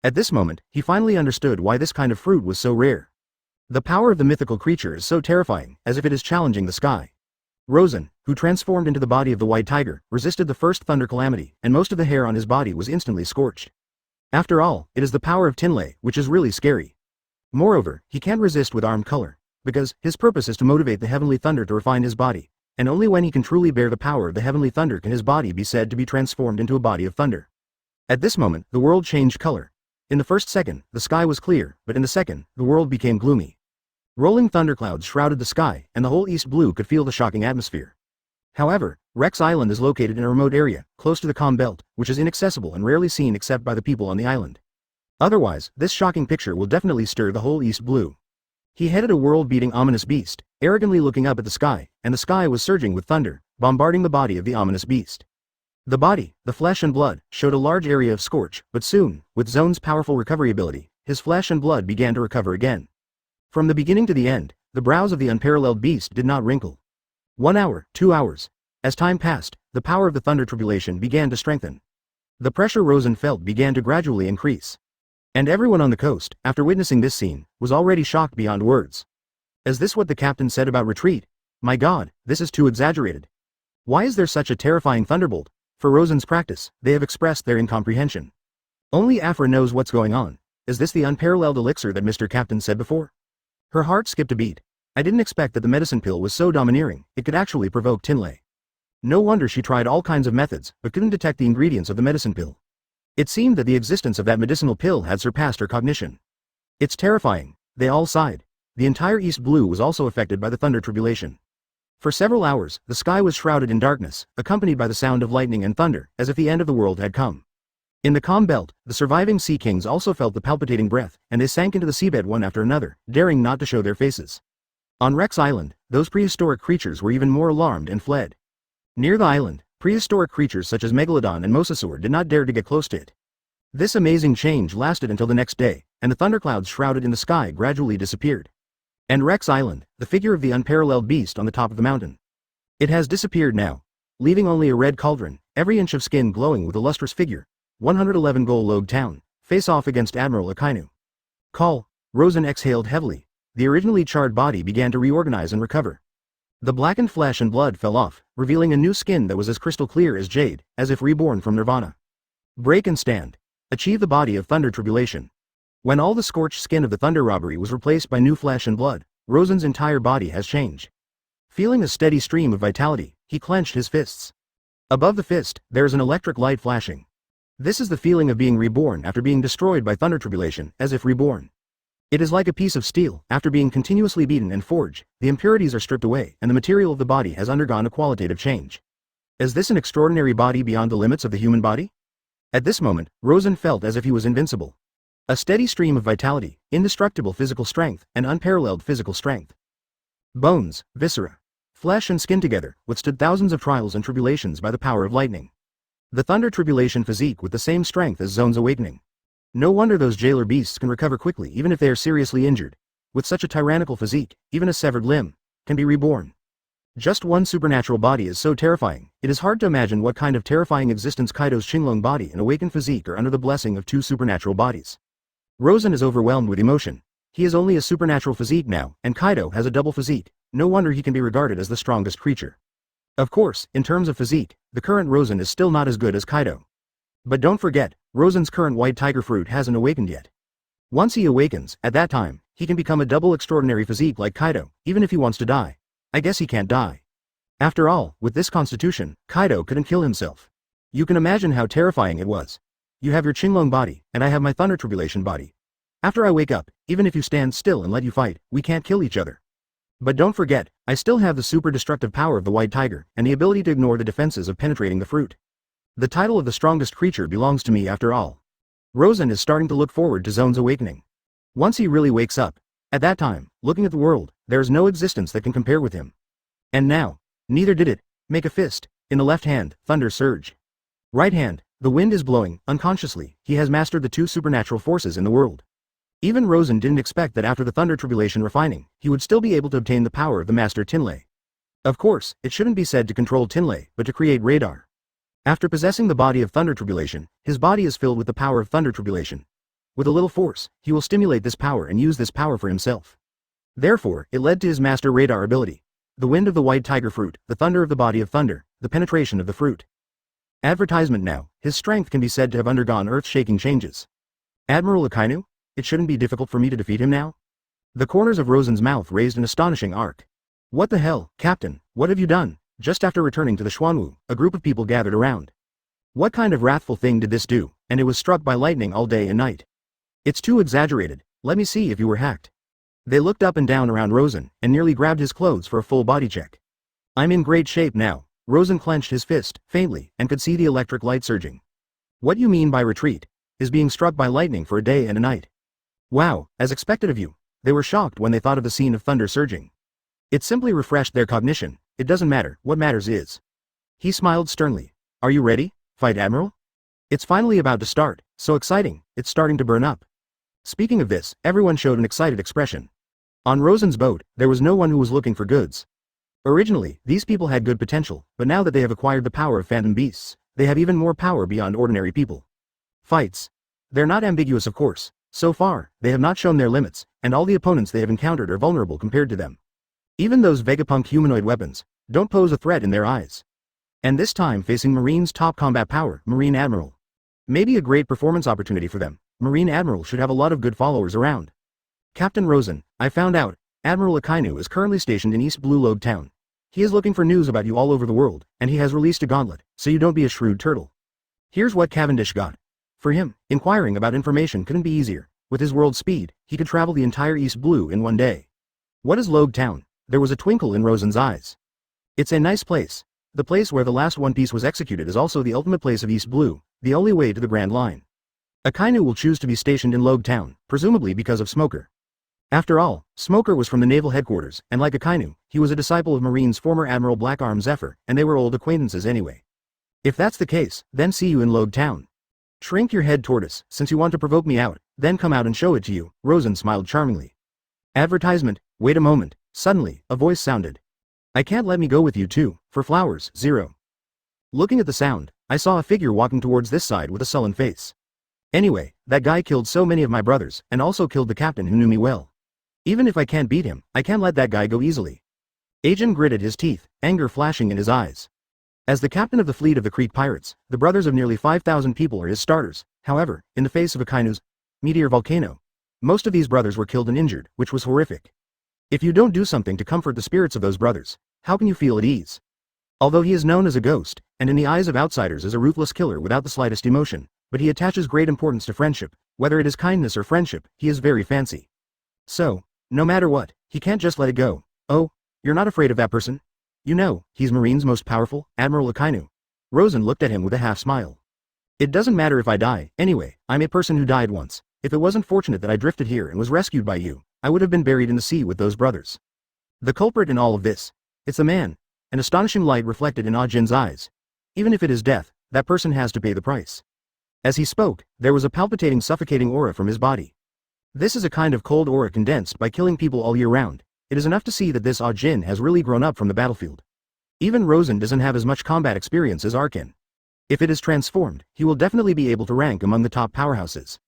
At this moment, he finally understood why this kind of fruit was so rare. The power of the mythical creature is so terrifying, as if it is challenging the sky. Rosen, who transformed into the body of the white tiger, resisted the first thunder calamity, and most of the hair on his body was instantly scorched. After all, it is the power of Tinlei, which is really scary. Moreover, he can't resist with armed color, because his purpose is to motivate the heavenly thunder to refine his body, and only when he can truly bear the power of the heavenly thunder can his body be said to be transformed into a body of thunder. At this moment, the world changed color. In the first second, the sky was clear, but in the second, the world became gloomy. Rolling thunderclouds shrouded the sky, and the whole East Blue could feel the shocking atmosphere. However, Rex Island is located in a remote area, close to the calm belt, which is inaccessible and rarely seen except by the people on the island. Otherwise, this shocking picture will definitely stir the whole East Blue. He headed a world-beating ominous beast, arrogantly looking up at the sky, and the sky was surging with thunder, bombarding the body of the ominous beast. The body, the flesh and blood, showed a large area of scorch, but soon, with Zoan's powerful recovery ability, his flesh and blood began to recover again. From the beginning to the end, the brows of the unparalleled beast did not wrinkle. 1 hour, 2 hours. As time passed, the power of the Thunder Tribulation began to strengthen. The pressure Rosen felt began to gradually increase. And everyone on the coast, after witnessing this scene, was already shocked beyond words. Is this what the captain said about retreat? My god, this is too exaggerated. Why is there such a terrifying thunderbolt? For Rosen's practice, they have expressed their incomprehension. Only Afra knows what's going on. Is this the unparalleled elixir that Mr. Captain said before? Her heart skipped a beat. I didn't expect that the medicine pill was so domineering, it could actually provoke Tinley. No wonder she tried all kinds of methods, but couldn't detect the ingredients of the medicine pill. It seemed that the existence of that medicinal pill had surpassed her cognition. It's terrifying, they all sighed. The entire East Blue was also affected by the Thunder Tribulation. For several hours, the sky was shrouded in darkness, accompanied by the sound of lightning and thunder, as if the end of the world had come. In the calm belt, the surviving sea kings also felt the palpitating breath, and they sank into the seabed one after another, daring not to show their faces. On Rex Island, those prehistoric creatures were even more alarmed and fled. Near the island, prehistoric creatures such as Megalodon and Mosasaur did not dare to get close to it. This amazing change lasted until the next day, and the thunderclouds shrouded in the sky gradually disappeared. And Rex Island, the figure of the unparalleled beast on the top of the mountain. It has disappeared now, leaving only a red cauldron, every inch of skin glowing with a lustrous figure. 111 Goal Loguetown, face off against Admiral Akainu. Call. Rosen exhaled heavily. The originally charred body began to reorganize and recover. The blackened flesh and blood fell off, revealing a new skin that was as crystal clear as jade, as if reborn from nirvana. Break and stand. Achieve the body of Thunder Tribulation. When all the scorched skin of the Thunder Robbery was replaced by new flesh and blood, Rosen's entire body has changed. Feeling a steady stream of vitality, he clenched his fists. Above the fist, there is an electric light flashing. This is the feeling of being reborn after being destroyed by Thunder Tribulation, as if reborn. It is like a piece of steel, after being continuously beaten and forged, the impurities are stripped away and the material of the body has undergone a qualitative change. Is this an extraordinary body beyond the limits of the human body? At this moment, Rosen felt as if he was invincible. A steady stream of vitality, indestructible physical strength, and unparalleled physical strength. Bones, viscera, flesh and skin together, withstood thousands of trials and tribulations by the power of lightning. The Thunder Tribulation physique with the same strength as Zoan's awakening. No wonder those jailer beasts can recover quickly even if they are seriously injured. With such a tyrannical physique, even a severed limb can be reborn. Just one supernatural body is so terrifying, it is hard to imagine what kind of terrifying existence Kaido's Qinglong body and awakened physique are under the blessing of two supernatural bodies. Rosen is overwhelmed with emotion. He is only a supernatural physique now, and Kaido has a double physique. No wonder he can be regarded as the strongest creature. Of course, in terms of physique, the current Rosen is still not as good as Kaido. But don't forget, Rosen's current white tiger fruit hasn't awakened yet. Once he awakens, at that time, he can become a double extraordinary physique like Kaido, even if he wants to die. I guess he can't die. After all, with this constitution, Kaido couldn't kill himself. You can imagine how terrifying it was. You have your Qinglong body, and I have my Thunder Tribulation body. After I wake up, even if you stand still and let you fight, we can't kill each other. But don't forget, I still have the super destructive power of the white tiger, and the ability to ignore the defenses of penetrating the fruit. The title of the strongest creature belongs to me after all. Rosen is starting to look forward to Zoan's awakening. Once he really wakes up, at that time, looking at the world, there is no existence that can compare with him. And now, neither did it. Make a fist. In the left hand, thunder surge. Right hand, the wind is blowing. Unconsciously, he has mastered the two supernatural forces in the world. Even Rosen didn't expect that after the Thunder Tribulation refining, he would still be able to obtain the power of the Master Tinley. Of course, it shouldn't be said to control Tinley, but to create radar. After possessing the body of Thunder Tribulation, his body is filled with the power of Thunder Tribulation. With a little force, he will stimulate this power and use this power for himself. Therefore, it led to his master radar ability. The wind of the white tiger fruit, the thunder of the body of thunder, the penetration of the fruit. Advertisement now, his strength can be said to have undergone earth-shaking changes. Admiral Akainu? It shouldn't be difficult for me to defeat him now? The corners of Rosen's mouth raised an astonishing arc. What the hell, Captain, what have you done? Just after returning to the Xuanwu, a group of people gathered around. What kind of wrathful thing did this do, and it was struck by lightning all day and night? It's too exaggerated, let me see if you were hacked. They looked up and down around Rosen, and nearly grabbed his clothes for a full body check. I'm in great shape now. Rosen clenched his fist, faintly, and could see the electric light surging. What you mean by retreat? Is being struck by lightning for a day and a night. Wow, as expected of you. They were shocked when they thought of the scene of thunder surging. It simply refreshed their cognition. It doesn't matter, what matters is. He smiled sternly. Are you ready, Fight Admiral? It's finally about to start, so exciting, it's starting to burn up. Speaking of this, everyone showed an excited expression. On Rosen's boat, there was no one who was looking for goods. Originally, these people had good potential, but now that they have acquired the power of phantom beasts, they have even more power beyond ordinary people. Fights. They're not ambiguous of course. So far, they have not shown their limits, and all the opponents they have encountered are vulnerable compared to them. Even those Vegapunk humanoid weapons don't pose a threat in their eyes. And this time facing Marine's top combat power, Marine Admiral. Maybe a great performance opportunity for them. Marine Admiral should have a lot of good followers around. Captain Rosen, I found out, Admiral Akainu is currently stationed in East Blue Loguetown. He is looking for news about you all over the world, and he has released a gauntlet, so you don't be a shrewd turtle. Here's what Cavendish got. For him, inquiring about information couldn't be easier. With his world speed, he could travel the entire East Blue in one day. What is Loguetown? There was a twinkle in Rosen's eyes. It's a nice place. The place where the last One Piece was executed is also the ultimate place of East Blue, the only way to the Grand Line. Akainu will choose to be stationed in Loguetown, presumably because of Smoker. After all, Smoker was from the naval headquarters, and like Akainu, he was a disciple of Marine's former Admiral Black Arm Zephyr, and they were old acquaintances anyway. If that's the case, then see you in Loguetown. Shrink your head, tortoise, since you want to provoke me out, then come out and show it to you, Rosen smiled charmingly. Advertisement, wait a moment, suddenly, a voice sounded. I can't let me go with you too, for flowers, 0. Looking at the sound, I saw a figure walking towards this side with a sullen face. Anyway, that guy killed so many of my brothers, and also killed the captain who knew me well. Even if I can't beat him, I can't let that guy go easily. Ajin gritted his teeth, anger flashing in his eyes. As the captain of the fleet of the Creek Pirates, the brothers of nearly 5,000 people are his starters. However, in the face of Akainu's meteor volcano, most of these brothers were killed and injured, which was horrific. If you don't do something to comfort the spirits of those brothers, how can you feel at ease? Although he is known as a ghost, and in the eyes of outsiders as a ruthless killer without the slightest emotion, but he attaches great importance to friendship, whether it is kindness or friendship, he is very fancy. So, no matter what, he can't just let it go. Oh, you're not afraid of that person? You know, he's Marine's most powerful, Admiral Akainu. Rosen looked at him with a half smile. It doesn't matter if I die, anyway, I'm a person who died once. If it wasn't fortunate that I drifted here and was rescued by you, I would have been buried in the sea with those brothers. The culprit in all of this, it's the man. An astonishing light reflected in Ajin's eyes. Even if it is death, that person has to pay the price. As he spoke, there was a palpitating, suffocating aura from his body. This is a kind of cold aura condensed by killing people all year round. It is enough to see that this Ajin has really grown up from the battlefield. Even Rosen doesn't have as much combat experience as Akin. If it is transformed, he will definitely be able to rank among the top powerhouses.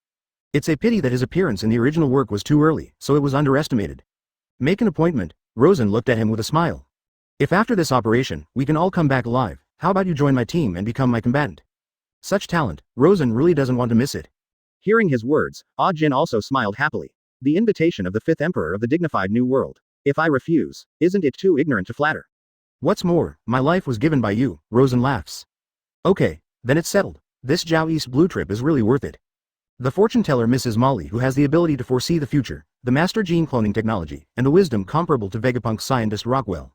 It's a pity that his appearance in the original work was too early, so it was underestimated. Make an appointment, Rosen looked at him with a smile. If after this operation, we can all come back alive, how about you join my team and become my combatant? Such talent, Rosen really doesn't want to miss it. Hearing his words, Ajin also smiled happily. The invitation of the 5th Emperor of the dignified New World. If I refuse, isn't it too ignorant to flatter? What's more, my life was given by you, Rosen laughs. Okay, then it's settled. This Jiao East Blue trip is really worth it. The fortune teller Mrs. Molly, who has the ability to foresee the future, the master gene cloning technology, and the wisdom comparable to Vegapunk's scientist Rockwell.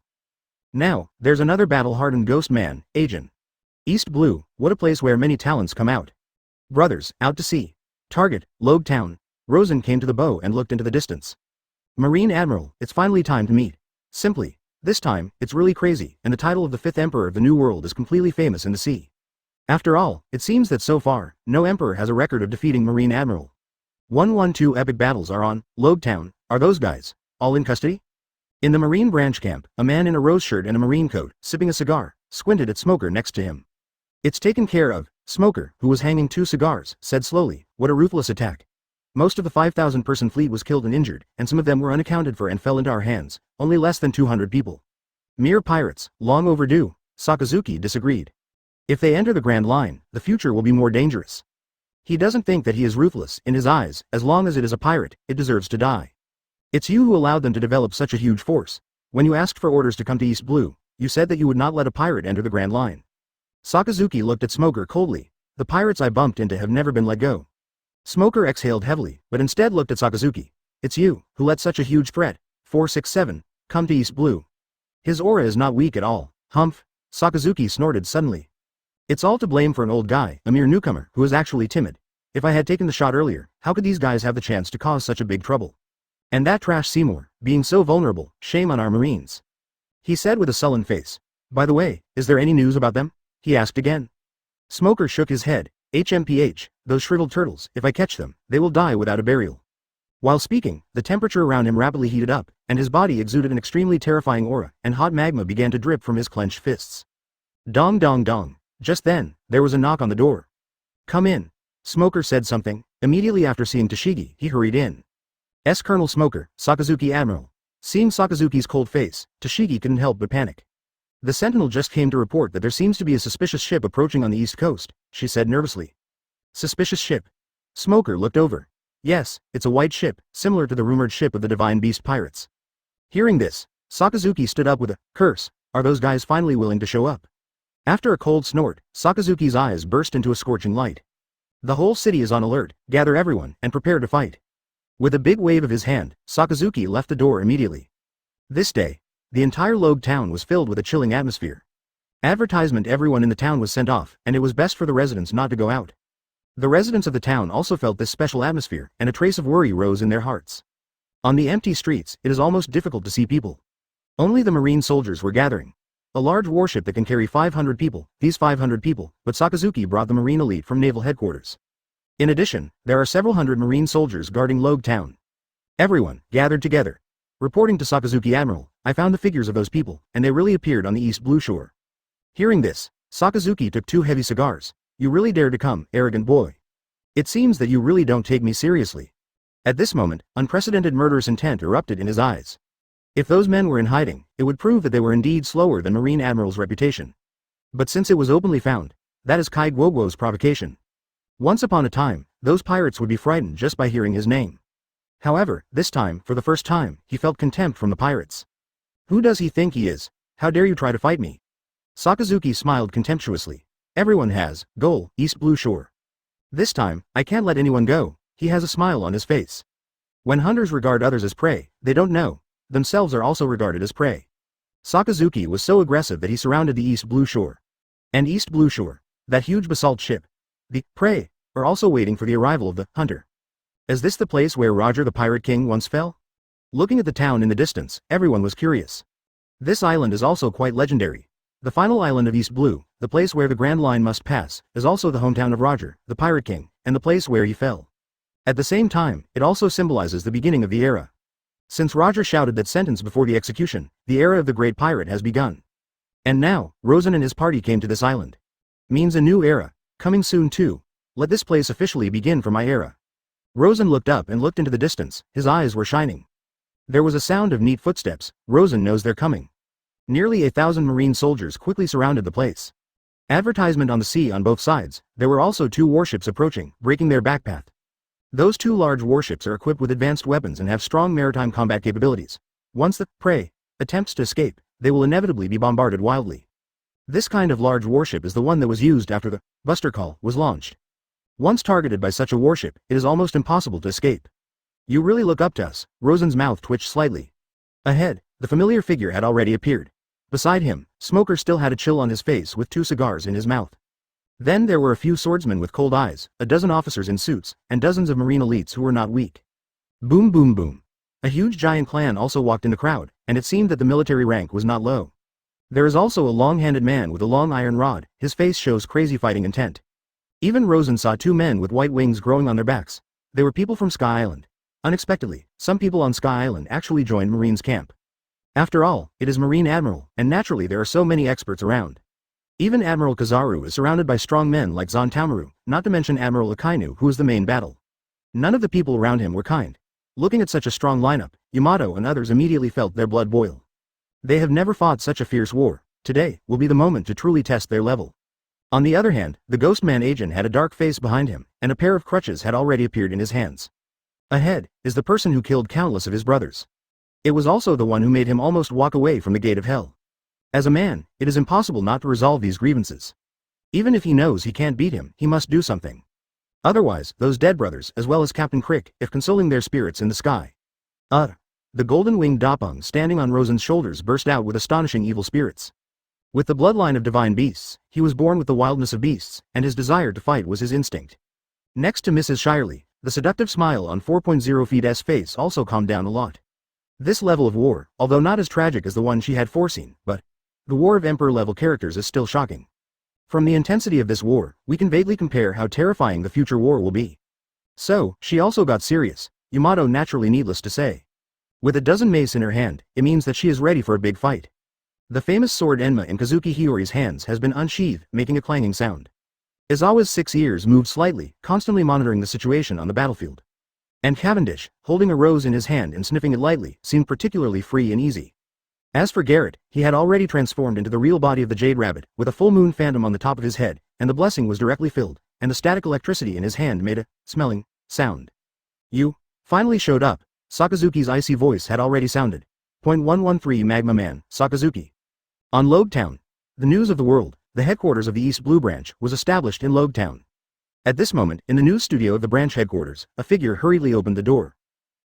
Now, there's another battle-hardened ghost man, Ajin. East Blue, what a place where many talents come out. Brothers, out to sea. Target, Loguetown. Rosen came to the bow and looked into the distance. Marine Admiral, it's finally time to meet. Simply, this time, it's really crazy, and the title of the 5th Emperor of the New World is completely famous in the sea. After all, it seems that so far, no emperor has a record of defeating Marine Admiral. 112 epic battles are on Loguetown. Are those guys all in custody? In the Marine branch camp, a man in a rose shirt and a marine coat, sipping a cigar, squinted at Smoker next to him. It's taken care of. Smoker, who was hanging 2 cigars, said slowly. What a ruthless attack. Most of the 5,000-person fleet was killed and injured, and some of them were unaccounted for and fell into our hands, only less than 200 people. Mere pirates, long overdue, Sakazuki disagreed. If they enter the Grand Line, the future will be more dangerous. He doesn't think that he is ruthless, in his eyes, as long as it is a pirate, it deserves to die. It's you who allowed them to develop such a huge force. When you asked for orders to come to East Blue, you said that you would not let a pirate enter the Grand Line. Sakazuki looked at Smoker coldly. The pirates I bumped into have never been let go. Smoker exhaled heavily, but instead looked at Sakazuki. It's you, who let such a huge threat, 467, come to East Blue. His aura is not weak at all. Humph, Sakazuki snorted suddenly. It's all to blame for an old guy, a mere newcomer, who is actually timid. If I had taken the shot earlier, how could these guys have the chance to cause such a big trouble? And that trash Seymour, being so vulnerable, shame on our Marines. He said with a sullen face. By the way, is there any news about them? He asked again. Smoker shook his head. HMPH, those shriveled turtles, if I catch them, they will die without a burial. While speaking, the temperature around him rapidly heated up, and his body exuded an extremely terrifying aura, and hot magma began to drip from his clenched fists. Dong dong dong. Just then, there was a knock on the door. Come in. Smoker said something. Immediately after seeing Toshigi, he hurried in. Colonel Smoker, Sakazuki Admiral. Seeing Sakazuki's cold face, Toshigi couldn't help but panic. The Sentinel just came to report that there seems to be a suspicious ship approaching on the east coast, she said nervously. Suspicious ship? Smoker looked over. Yes, it's a white ship, similar to the rumored ship of the Divine Beast pirates. Hearing this, Sakazuki stood up with a curse. Are those guys finally willing to show up? After a cold snort, Sakazuki's eyes burst into a scorching light. The whole city is on alert, gather everyone, and prepare to fight. With a big wave of his hand, Sakazuki left the door immediately. This day, the entire Loguetown was filled with a chilling atmosphere. Advertisement everyone in the town was sent off, and it was best for the residents not to go out. The residents of the town also felt this special atmosphere, and a trace of worry rose in their hearts. On the empty streets, it is almost difficult to see people. Only the Marine soldiers were gathering. A large warship that can carry 500 people, these 500 people, but Sakazuki brought the Marine elite from naval headquarters. In addition, there are several hundred Marine soldiers guarding Loguetown. Everyone, gathered together. Reporting to Sakazuki Admiral, I found the figures of those people, and they really appeared on the East Blue Shore. Hearing this, Sakazuki took 2 heavy cigars. You really dare to come, arrogant boy. It seems that you really don't take me seriously. At this moment, unprecedented murderous intent erupted in his eyes. If those men were in hiding, it would prove that they were indeed slower than Marine Admiral's reputation. But since it was openly found, that is Kai Guoguo's provocation. Once upon a time, those pirates would be frightened just by hearing his name. However, this time, for the first time, he felt contempt from the pirates. Who does he think he is? How dare you try to fight me? Sakazuki smiled contemptuously. Everyone has, goal, East Blue Shore. This time, I can't let anyone go. He has a smile on his face. When hunters regard others as prey, they don't know. Themselves are also regarded as prey. Sakazuki was so aggressive that he surrounded the East Blue Shore. And East Blue Shore, that huge basalt ship, the prey, are also waiting for the arrival of the hunter. Is this the place where Roger the Pirate King once fell? Looking at the town in the distance, everyone was curious. This island is also quite legendary. The final island of East Blue, the place where the Grand Line must pass, is also the hometown of Roger, the Pirate King, and the place where he fell. At the same time, it also symbolizes the beginning of the era. Since Roger shouted that sentence before the execution, the era of the Great Pirate has begun. And now, Rosen and his party came to this island. Means a new era, coming soon too. Let this place officially begin for my era. Rosen looked up and looked into the distance, his eyes were shining. There was a sound of neat footsteps. Rosen knows they're coming. Nearly 1,000 Marine soldiers quickly surrounded the place. Advertisement on the sea on both sides. There were also 2 warships approaching, breaking their backpath. Those 2 large warships are equipped with advanced weapons and have strong maritime combat capabilities. Once the prey attempts to escape, they will inevitably be bombarded wildly. This kind of large warship is the one that was used after the Buster Call was launched. Once targeted by such a warship, it is almost impossible to escape. You really look up to us. Rosen's mouth twitched slightly. Ahead, the familiar figure had already appeared. Beside him, Smoker still had a chill on his face with 2 cigars in his mouth. Then there were a few swordsmen with cold eyes, a dozen officers in suits, and dozens of Marine elites who were not weak. Boom boom boom. A huge giant clan also walked in the crowd, and it seemed that the military rank was not low. There is also a long-handed man with a long iron rod, his face shows crazy fighting intent. Even Rosen saw 2 men with white wings growing on their backs. They were people from Sky Island. Unexpectedly, some people on Sky Island actually joined Marine's camp. After all, it is Marine Admiral, and naturally there are so many experts around. Even Admiral Kizaru is surrounded by strong men like Zontaru, not to mention Admiral Akainu, who is the main battle. None of the people around him were kind. Looking at such a strong lineup, Yamato and others immediately felt their blood boil. They have never fought such a fierce war. Today will be the moment to truly test their level. On the other hand, the ghost man agent had a dark face behind him, and a pair of crutches had already appeared in his hands. Ahead is the person who killed countless of his brothers. It was also the one who made him almost walk away from the gate of hell. As a man, it is impossible not to resolve these grievances. Even if he knows he can't beat him, he must do something. Otherwise, those dead brothers, as well as Captain Crick, if consoling their spirits in the sky. The golden-winged Dapeng standing on Rosen's shoulders burst out with astonishing evil spirits. With the bloodline of divine beasts, he was born with the wildness of beasts, and his desire to fight was his instinct. Next to Mrs. Shirley, the seductive smile on 4.0 feet's face also calmed down a lot. This level of war, although not as tragic as the one she had foreseen, but the war of Emperor-level characters is still shocking. From the intensity of this war, we can vaguely compare how terrifying the future war will be. So, she also got serious, Yamato naturally needless to say. With a dozen mace in her hand, it means that she is ready for a big fight. The famous sword Enma in Kazuki Hiyori's hands has been unsheathed, making a clanging sound. Izawa's 6 ears moved slightly, constantly monitoring the situation on the battlefield. And Cavendish, holding a rose in his hand and sniffing it lightly, seemed particularly free and easy. As for Garrett, he had already transformed into the real body of the Jade Rabbit, with a full moon phantom on the top of his head, and the blessing was directly filled, and the static electricity in his hand made a smelling sound. You finally showed up. Sakazuki's icy voice had already sounded. .113 Magma Man, Sakazuki. On Loguetown, the news of the world, the headquarters of the East Blue Branch, was established in Loguetown. At this moment, in the news studio of the branch headquarters, a figure hurriedly opened the door.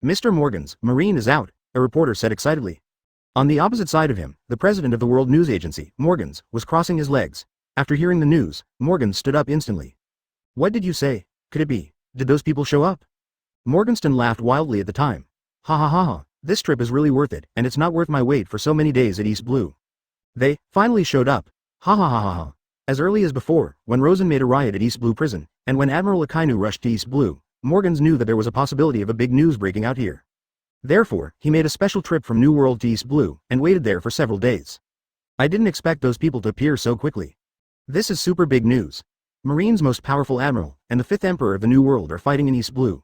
Mr. Morgans, Marine is out, a reporter said excitedly. On the opposite side of him, the president of the World News Agency, Morgans, was crossing his legs. After hearing the news, Morgans stood up instantly. What did you say? Could it be? Did those people show up? Morgenstern laughed wildly at the time. Ha ha ha ha, this trip is really worth it, and it's not worth my wait for so many days at East Blue. They finally showed up. Ha ha ha ha ha. As early as before, when Rosen made a riot at East Blue Prison, and when Admiral Akainu rushed to East Blue, Morgans knew that there was a possibility of a big news breaking out here. Therefore, he made a special trip from New World to East Blue, and waited there for several days. I didn't expect those people to appear so quickly. This is super big news. Marine's most powerful admiral, and the 5th Emperor of the New World are fighting in East Blue.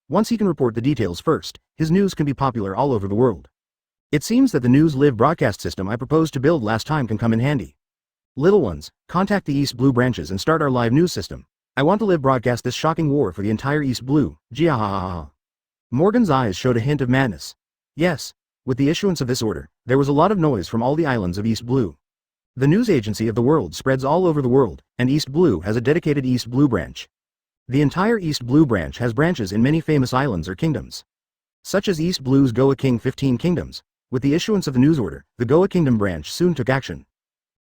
Once he can report the details first, his news can be popular all over the world. It seems that the news live broadcast system I proposed to build last time can come in handy. Little ones, contact the East Blue branches and start our live news system. I want to live broadcast this shocking war for the entire East Blue. Jiahahaha. Morgan's eyes showed a hint of madness. Yes, with the issuance of this order, there was a lot of noise from all the islands of East Blue. The news agency of the world spreads all over the world, and East Blue has a dedicated East Blue branch. The entire East Blue branch has branches in many famous islands or kingdoms, such as East Blue's Goa King 15 Kingdoms. With the issuance of the news order, the Goa Kingdom branch soon took action.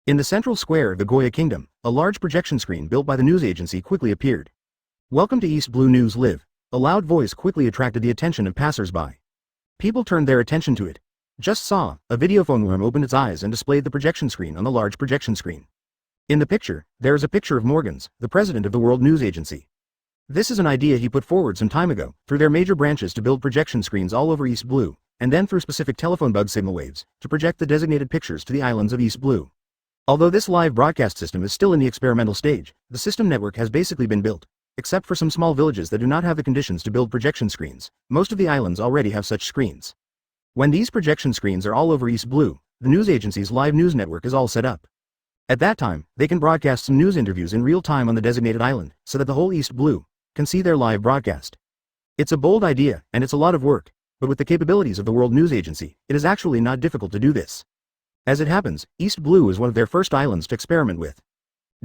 In the central square of the Goya Kingdom, a large projection screen built by the news agency quickly appeared. Welcome to East Blue News Live. A loud voice quickly attracted the attention of passers-by. People turned their attention to it. Just saw, a videophone room opened its eyes and displayed the projection screen on the large projection screen. In the picture, there is a picture of Morgans, the president of the World News Agency. This is an idea he put forward some time ago, through their major branches to build projection screens all over East Blue, and then through specific telephone bug signal waves, to project the designated pictures to the islands of East Blue. Although this live broadcast system is still in the experimental stage, the system network has basically been built. Except for some small villages that do not have the conditions to build projection screens, most of the islands already have such screens. When these projection screens are all over East Blue, the news agency's live news network is all set up. At that time, they can broadcast some news interviews in real time on the designated island, so that the whole East Blue can see their live broadcast. It's a bold idea, and it's a lot of work, but with the capabilities of the World News Agency, it is actually not difficult to do this. As it happens, East Blue is one of their first islands to experiment with.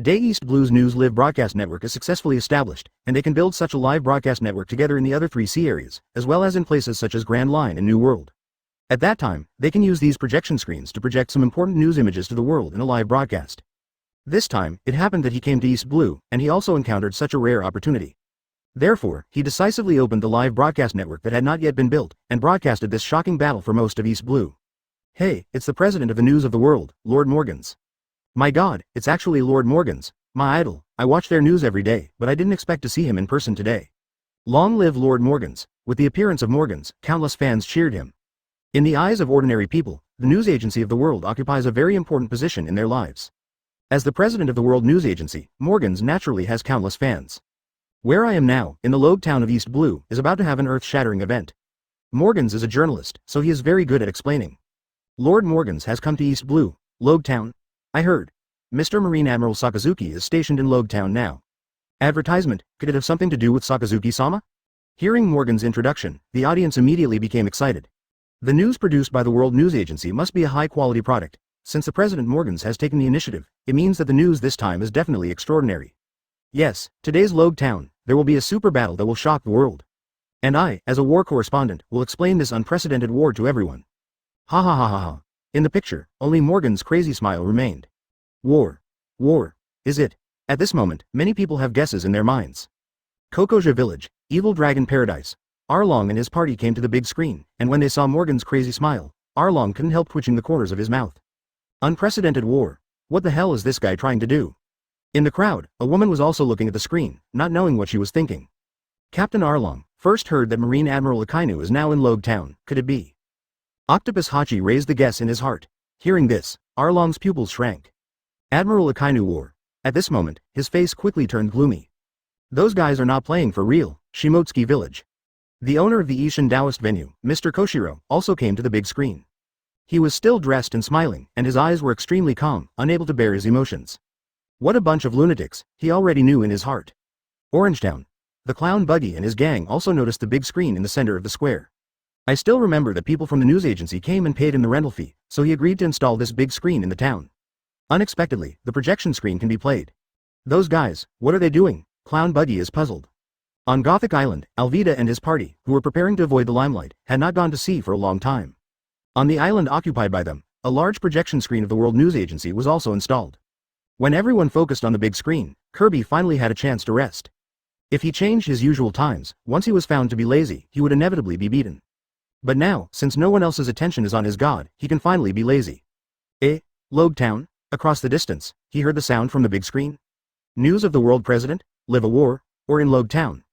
Day East Blue's News Live broadcast network is successfully established, and they can build such a live broadcast network together in the other 3 sea areas, as well as in places such as Grand Line and New World. At that time, they can use these projection screens to project some important news images to the world in a live broadcast. This time, it happened that he came to East Blue, and he also encountered such a rare opportunity. Therefore, he decisively opened the live broadcast network that had not yet been built, and broadcasted this shocking battle for most of East Blue. Hey, it's the president of the news of the world, Lord Morgans. My god, it's actually Lord Morgans, my idol. I watch their news every day, but I didn't expect to see him in person today. Long live Lord Morgans. With the appearance of Morgans, countless fans cheered him. In the eyes of ordinary people, the news agency of the world occupies a very important position in their lives. As the president of the World News Agency, Morgans naturally has countless fans. Where I am now, in the Loguetown of East Blue, is about to have an earth-shattering event. Morgans is a journalist, so he is very good at explaining. Lord Morgans has come to East Blue, Loguetown. I heard. Mr. Marine Admiral Sakazuki is stationed in Loguetown now. Advertisement, could it have something to do with Sakazuki-sama? Hearing Morgan's introduction, the audience immediately became excited. The news produced by the World News Agency must be a high-quality product, Since the President Morgans has taken the initiative, it means that the news this time is definitely extraordinary. Yes, today's Loguetown, there will be a super battle that will shock the world. And I, as a war correspondent, will explain this unprecedented war to everyone. Ha ha ha ha ha. In the picture, only Morgan's crazy smile remained. War. War. Is it? At this moment, many people have guesses in their minds. Kokoja Village, Evil Dragon Paradise. Arlong and his party came to the big screen, and when they saw Morgan's crazy smile, Arlong couldn't help twitching the corners of his mouth. Unprecedented war. What the hell is this guy trying to do? In the crowd, a woman was also looking at the screen, not knowing what she was thinking. Captain Arlong, first heard that Marine Admiral Akainu is now in Loguetown, could it be? Octopus Hachi raised the guess in his heart. Hearing this, Arlong's pupils shrank. Admiral Akainu war. At this moment, his face quickly turned gloomy. Those guys are not playing for real. Shimotsuki Village. The owner of the Ishin Taoist venue, Mr. Koshiro, also came to the big screen. He was still dressed and smiling, and his eyes were extremely calm, unable to bear his emotions. What a bunch of lunatics, he already knew in his heart. Orangetown. The clown Buggy and his gang also noticed the big screen in the center of the square. I still remember that people from the news agency came and paid him the rental fee, so he agreed to install this big screen in the town. Unexpectedly, the projection screen can be played. Those guys, what are they doing? Clown Buggy is puzzled. On Gothic Island, Alvida and his party, who were preparing to avoid the limelight, had not gone to sea for a long time. On the island occupied by them, a large projection screen of the World News Agency was also installed. When everyone focused on the big screen, Kirby finally had a chance to rest. If he changed his usual times, once he was found to be lazy, he would inevitably be beaten. But now, since no one else's attention is on his god, he can finally be lazy. Loguetown? Across the distance, he heard the sound from the big screen. News of the world president, live a war, or in Loguetown.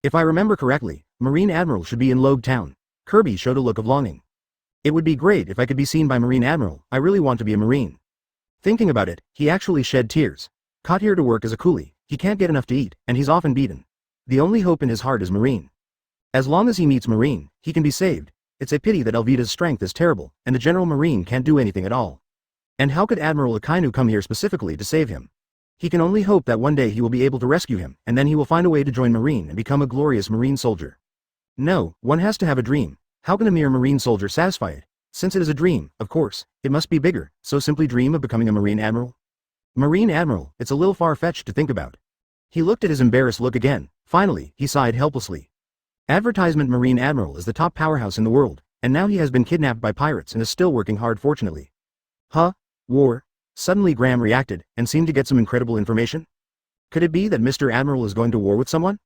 If I remember correctly, Marine Admiral should be in Loguetown. Kirby showed a look of longing. It would be great if I could be seen by Marine Admiral, I really want to be a Marine. Thinking about it, he actually shed tears. Caught here to work as a coolie, he can't get enough to eat, and he's often beaten. The only hope in his heart is Marine. As long as he meets Marine, he can be saved. It's a pity that Alvida's strength is terrible, and the General Marine can't do anything at all. And how could Admiral Akainu come here specifically to save him? He can only hope that one day he will be able to rescue him, and then he will find a way to join Marine and become a glorious Marine soldier. No, one has to have a dream. How can a mere Marine soldier satisfy it? Since it is a dream, of course, it must be bigger, so simply dream of becoming a Marine Admiral? Marine Admiral, it's a little far-fetched to think about. He looked at his embarrassed look again. Finally, he sighed helplessly. Advertisement Marine Admiral is the top powerhouse in the world, and now he has been kidnapped by pirates and is still working hard fortunately. Huh? War? Suddenly Graham reacted, and seemed to get some incredible information. Could it be that Mr. Admiral is going to war with someone?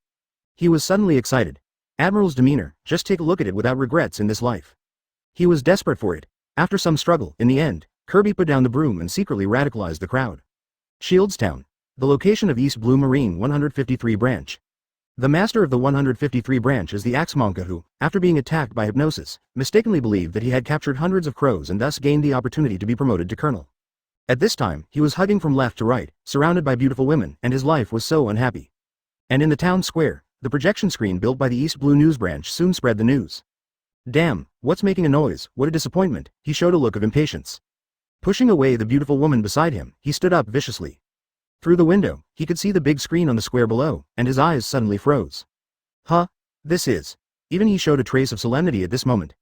He was suddenly excited. Admiral's demeanor, just take a look at it without regrets in this life. He was desperate for it. After some struggle, in the end, Kirby put down the broom and secretly radicalized the crowd. Shieldstown. The location of East Blue Marine 153 branch. The master of the 153 branch is the Axemonka who, after being attacked by hypnosis, mistakenly believed that he had captured hundreds of crows and thus gained the opportunity to be promoted to colonel. At this time, he was hugging from left to right, surrounded by beautiful women, and his life was so unhappy. And in the town square, the projection screen built by the East Blue News branch soon spread the news. Damn, what's making a noise? What a disappointment, he showed a look of impatience. Pushing away the beautiful woman beside him, he stood up viciously. Through the window, he could see the big screen on the square below, and his eyes suddenly froze. Huh? This is. Even he showed a trace of solemnity at this moment.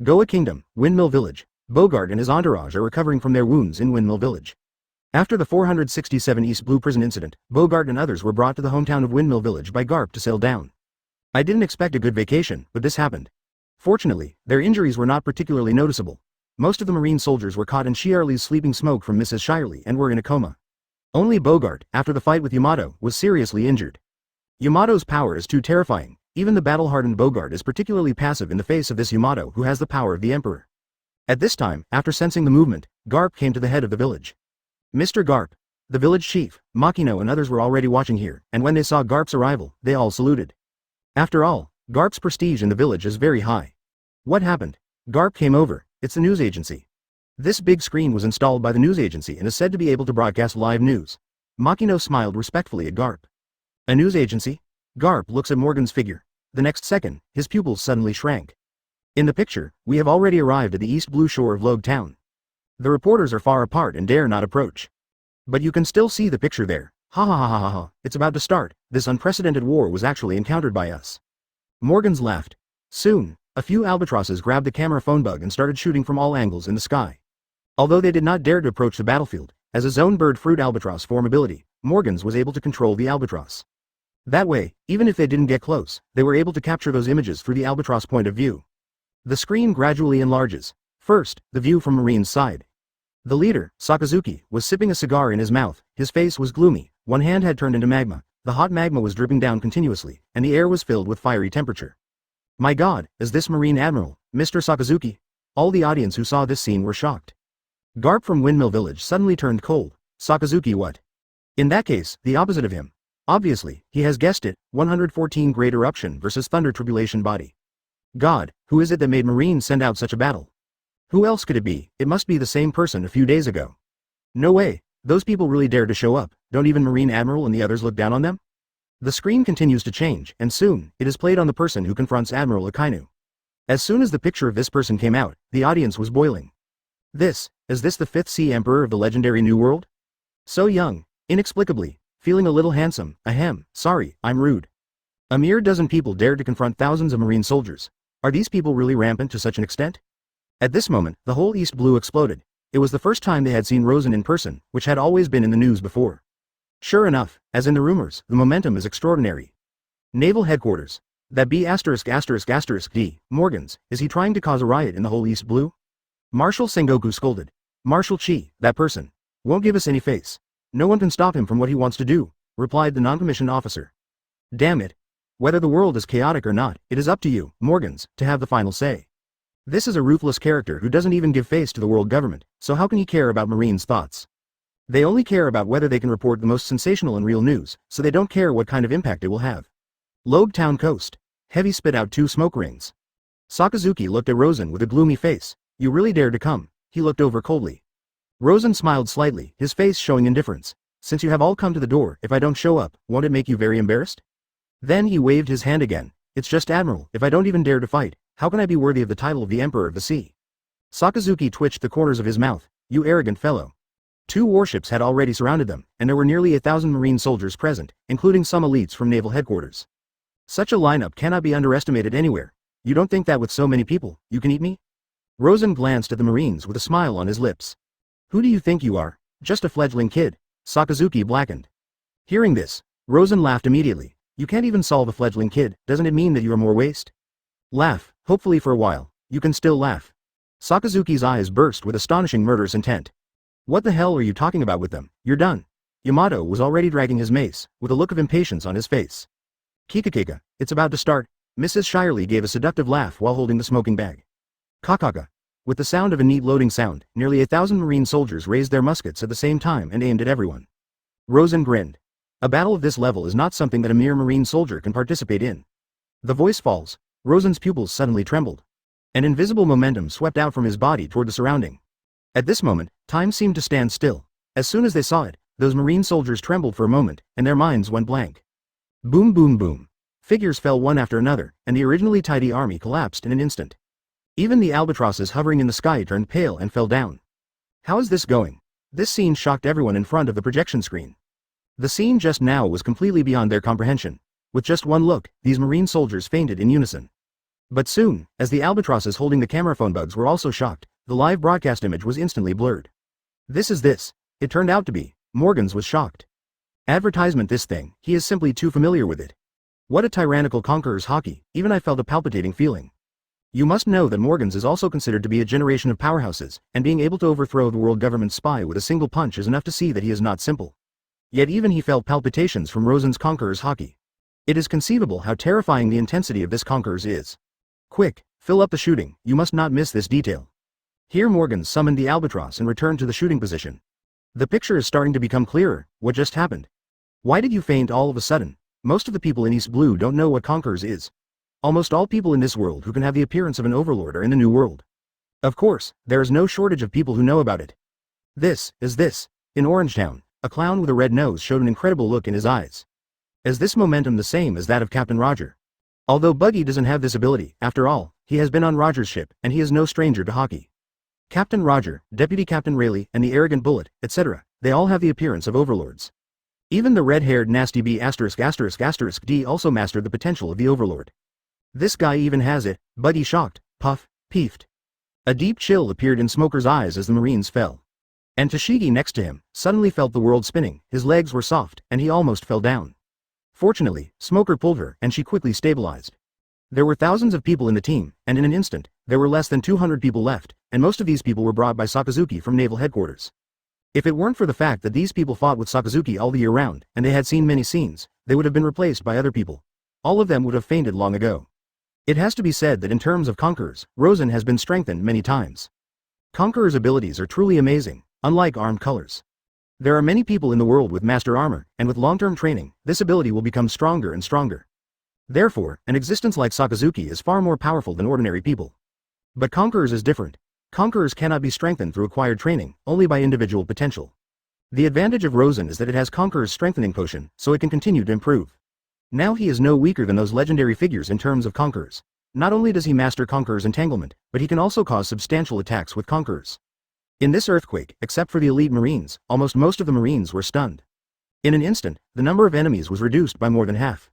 Goa Kingdom, Windmill Village. Bogart and his entourage are recovering from their wounds in Windmill Village. After the 467 East Blue Prison incident, Bogart and others were brought to the hometown of Windmill Village by Garp to sail down. I didn't expect a good vacation, but this happened. Fortunately, their injuries were not particularly noticeable. Most of the Marine soldiers were caught in Shirley's sleeping smoke from Mrs. Shirley and were in a coma. Only Bogart, after the fight with Yamato, was seriously injured. Yamato's power is too terrifying. Even the battle-hardened Bogart is particularly passive in the face of this Yamato who has the power of the Emperor. At this time, after sensing the movement, Garp came to the head of the village. Mr. Garp. The village chief, Makino and others were already watching here, and when they saw Garp's arrival, they all saluted. After all, Garp's prestige in the village is very high. What happened? Garp came over. It's the news agency. This big screen was installed by the news agency and is said to be able to broadcast live news. Makino smiled respectfully at Garp. A news agency? Garp looks at Morgan's figure. The next second, his pupils suddenly shrank. In the picture, we have already arrived at the east blue shore of Loguetown. The reporters are far apart and dare not approach. But you can still see the picture there. Ha ha ha ha ha ha, it's about to start. This unprecedented war was actually encountered by us. Morgans laughed. Soon, a few albatrosses grabbed the camera phone bug and started shooting from all angles in the sky. Although they did not dare to approach the battlefield, as a zone bird fruit albatross form ability, Morgans was able to control the albatross. That way, even if they didn't get close, they were able to capture those images through the albatross point of view. The screen gradually enlarges. First, the view from Marine's side. The leader, Sakazuki, was sipping a cigar in his mouth, his face was gloomy, one hand had turned into magma, the hot magma was dripping down continuously, and the air was filled with fiery temperature. My god, is this Marine Admiral, Mr. Sakazuki? All the audience who saw this scene were shocked. Garp from Windmill Village suddenly turned cold. Sakazuki what? In that case, the opposite of him. Obviously, he has guessed it, 114 Great Eruption versus Thunder Tribulation Body. God, who is it that made Marine send out such a battle? Who else could it be? It must be the same person a few days ago. No way, those people really dared to show up, don't even Marine Admiral and the others look down on them? The screen continues to change, and soon, it is played on the person who confronts Admiral Akainu. As soon as the picture of this person came out, the audience was boiling. Is this the 5th Sea Emperor of the legendary New World? So young, inexplicably, feeling a little handsome, ahem, sorry, I'm rude. A mere dozen people dared to confront thousands of Marine soldiers. Are these people really rampant to such an extent? At this moment, the whole East Blue exploded. It was the first time they had seen Rosen in person, which had always been in the news before. Sure enough, as in the rumors, the momentum is extraordinary. Naval Headquarters. That B******D, Morgans, is he trying to cause a riot in the whole East Blue? Marshal Sengoku scolded. Marshal Chi, that person, won't give us any face. No one can stop him from what he wants to do, replied the non-commissioned officer. Damn it. Whether the world is chaotic or not, it is up to you, Morgans, to have the final say. This is a ruthless character who doesn't even give face to the world government, so how can he care about Marine's thoughts? They only care about whether they can report the most sensational and real news, so they don't care what kind of impact it will have. Loguetown Coast. Heavy spit out 2 smoke rings. Sakazuki looked at Rosen with a gloomy face. You really dared to come. He looked over coldly. Rosen smiled slightly, his face showing indifference. Since you have all come to the door, if I don't show up, won't it make you very embarrassed? Then he waved his hand again. It's just Admiral, if I don't even dare to fight, how can I be worthy of the title of the Emperor of the Sea? Sakazuki twitched the corners of his mouth. You arrogant fellow. 2 warships had already surrounded them, and there were nearly 1,000 Marine soldiers present, including some elites from Naval Headquarters. Such a lineup cannot be underestimated anywhere. You don't think that with so many people, you can eat me? Rosen glanced at the Marines with a smile on his lips. Who do you think you are? Just a fledgling kid. Sakazuki blackened. Hearing this, Rosen laughed immediately. You can't even solve a fledgling kid, doesn't it mean that you are more waste? Laugh, hopefully for a while, you can still laugh. Sakazuki's eyes burst with astonishing murderous intent. What the hell are you talking about with them? You're done. Yamato was already dragging his mace, with a look of impatience on his face. Kikakeka, it's about to start. Mrs. Shirley gave a seductive laugh while holding the smoking bag. Kakaka. With the sound of a neat loading sound, nearly 1,000 Marine soldiers raised their muskets at the same time and aimed at everyone. Rosen grinned. A battle of this level is not something that a mere Marine soldier can participate in. The voice falls. Rosen's pupils suddenly trembled. An invisible momentum swept out from his body toward the surrounding. At this moment, time seemed to stand still. As soon as they saw it, those Marine soldiers trembled for a moment, and their minds went blank. Boom boom boom. Figures fell one after another, and the originally tidy army collapsed in an instant. Even the albatrosses hovering in the sky turned pale and fell down. How is this going? This scene shocked everyone in front of the projection screen. The scene just now was completely beyond their comprehension. With just one look, these Marine soldiers fainted in unison. But soon, as the albatrosses holding the camera phone bugs were also shocked, the live broadcast image was instantly blurred. This. It turned out to be. Morgans was shocked. Advertisement this thing, he is simply too familiar with it. What a tyrannical Conqueror's Haki, even I felt a palpitating feeling. You must know that Morgans is also considered to be a generation of powerhouses, and being able to overthrow the world government's spy with a single punch is enough to see that he is not simple. Yet even he felt palpitations from Rosen's Conqueror's Haki. It is conceivable how terrifying the intensity of this Conqueror's is. Quick, fill up the shooting, you must not miss this detail. Here Morgans summoned the albatross and returned to the shooting position. The picture is starting to become clearer. What just happened? Why did you faint all of a sudden? Most of the people in East Blue don't know what Conquerors is. Almost all people in this world who can have the appearance of an overlord are in the New World. Of course, there is no shortage of people who know about it. This. In Orangetown, a clown with a red nose showed an incredible look in his eyes. Is this momentum the same as that of Captain Roger? Although Buggy doesn't have this ability, after all, he has been on Roger's ship, and he is no stranger to Haki. Captain Roger, Deputy Captain Rayleigh, and the Arrogant Bullet, etc., they all have the appearance of overlords. Even the red-haired nasty B******D also mastered the potential of the overlord. This guy even has it, Buggy shocked, puff, peefed. A deep chill appeared in Smoker's eyes as the Marines fell. And Tashigi next to him suddenly felt the world spinning, his legs were soft, and he almost fell down. Fortunately, Smoker pulled her, and she quickly stabilized. There were thousands of people in the team, and in an instant, there were less than 200 people left, and most of these people were brought by Sakazuki from naval headquarters. If it weren't for the fact that these people fought with Sakazuki all the year round, and they had seen many scenes, they would have been replaced by other people. All of them would have fainted long ago. It has to be said that in terms of Conquerors, Rosen has been strengthened many times. Conqueror's abilities are truly amazing, unlike armed colors. There are many people in the world with master armor, and with long-term training, this ability will become stronger and stronger. Therefore, an existence like Sakazuki is far more powerful than ordinary people. But Conquerors is different. Conquerors cannot be strengthened through acquired training, only by individual potential. The advantage of Rosen is that it has Conqueror's strengthening potion, so it can continue to improve. Now he is no weaker than those legendary figures in terms of Conquerors. Not only does he master Conqueror's entanglement, but he can also cause substantial attacks with Conquerors. In this earthquake, except for the elite Marines, almost most of the Marines were stunned. In an instant, the number of enemies was reduced by more than half.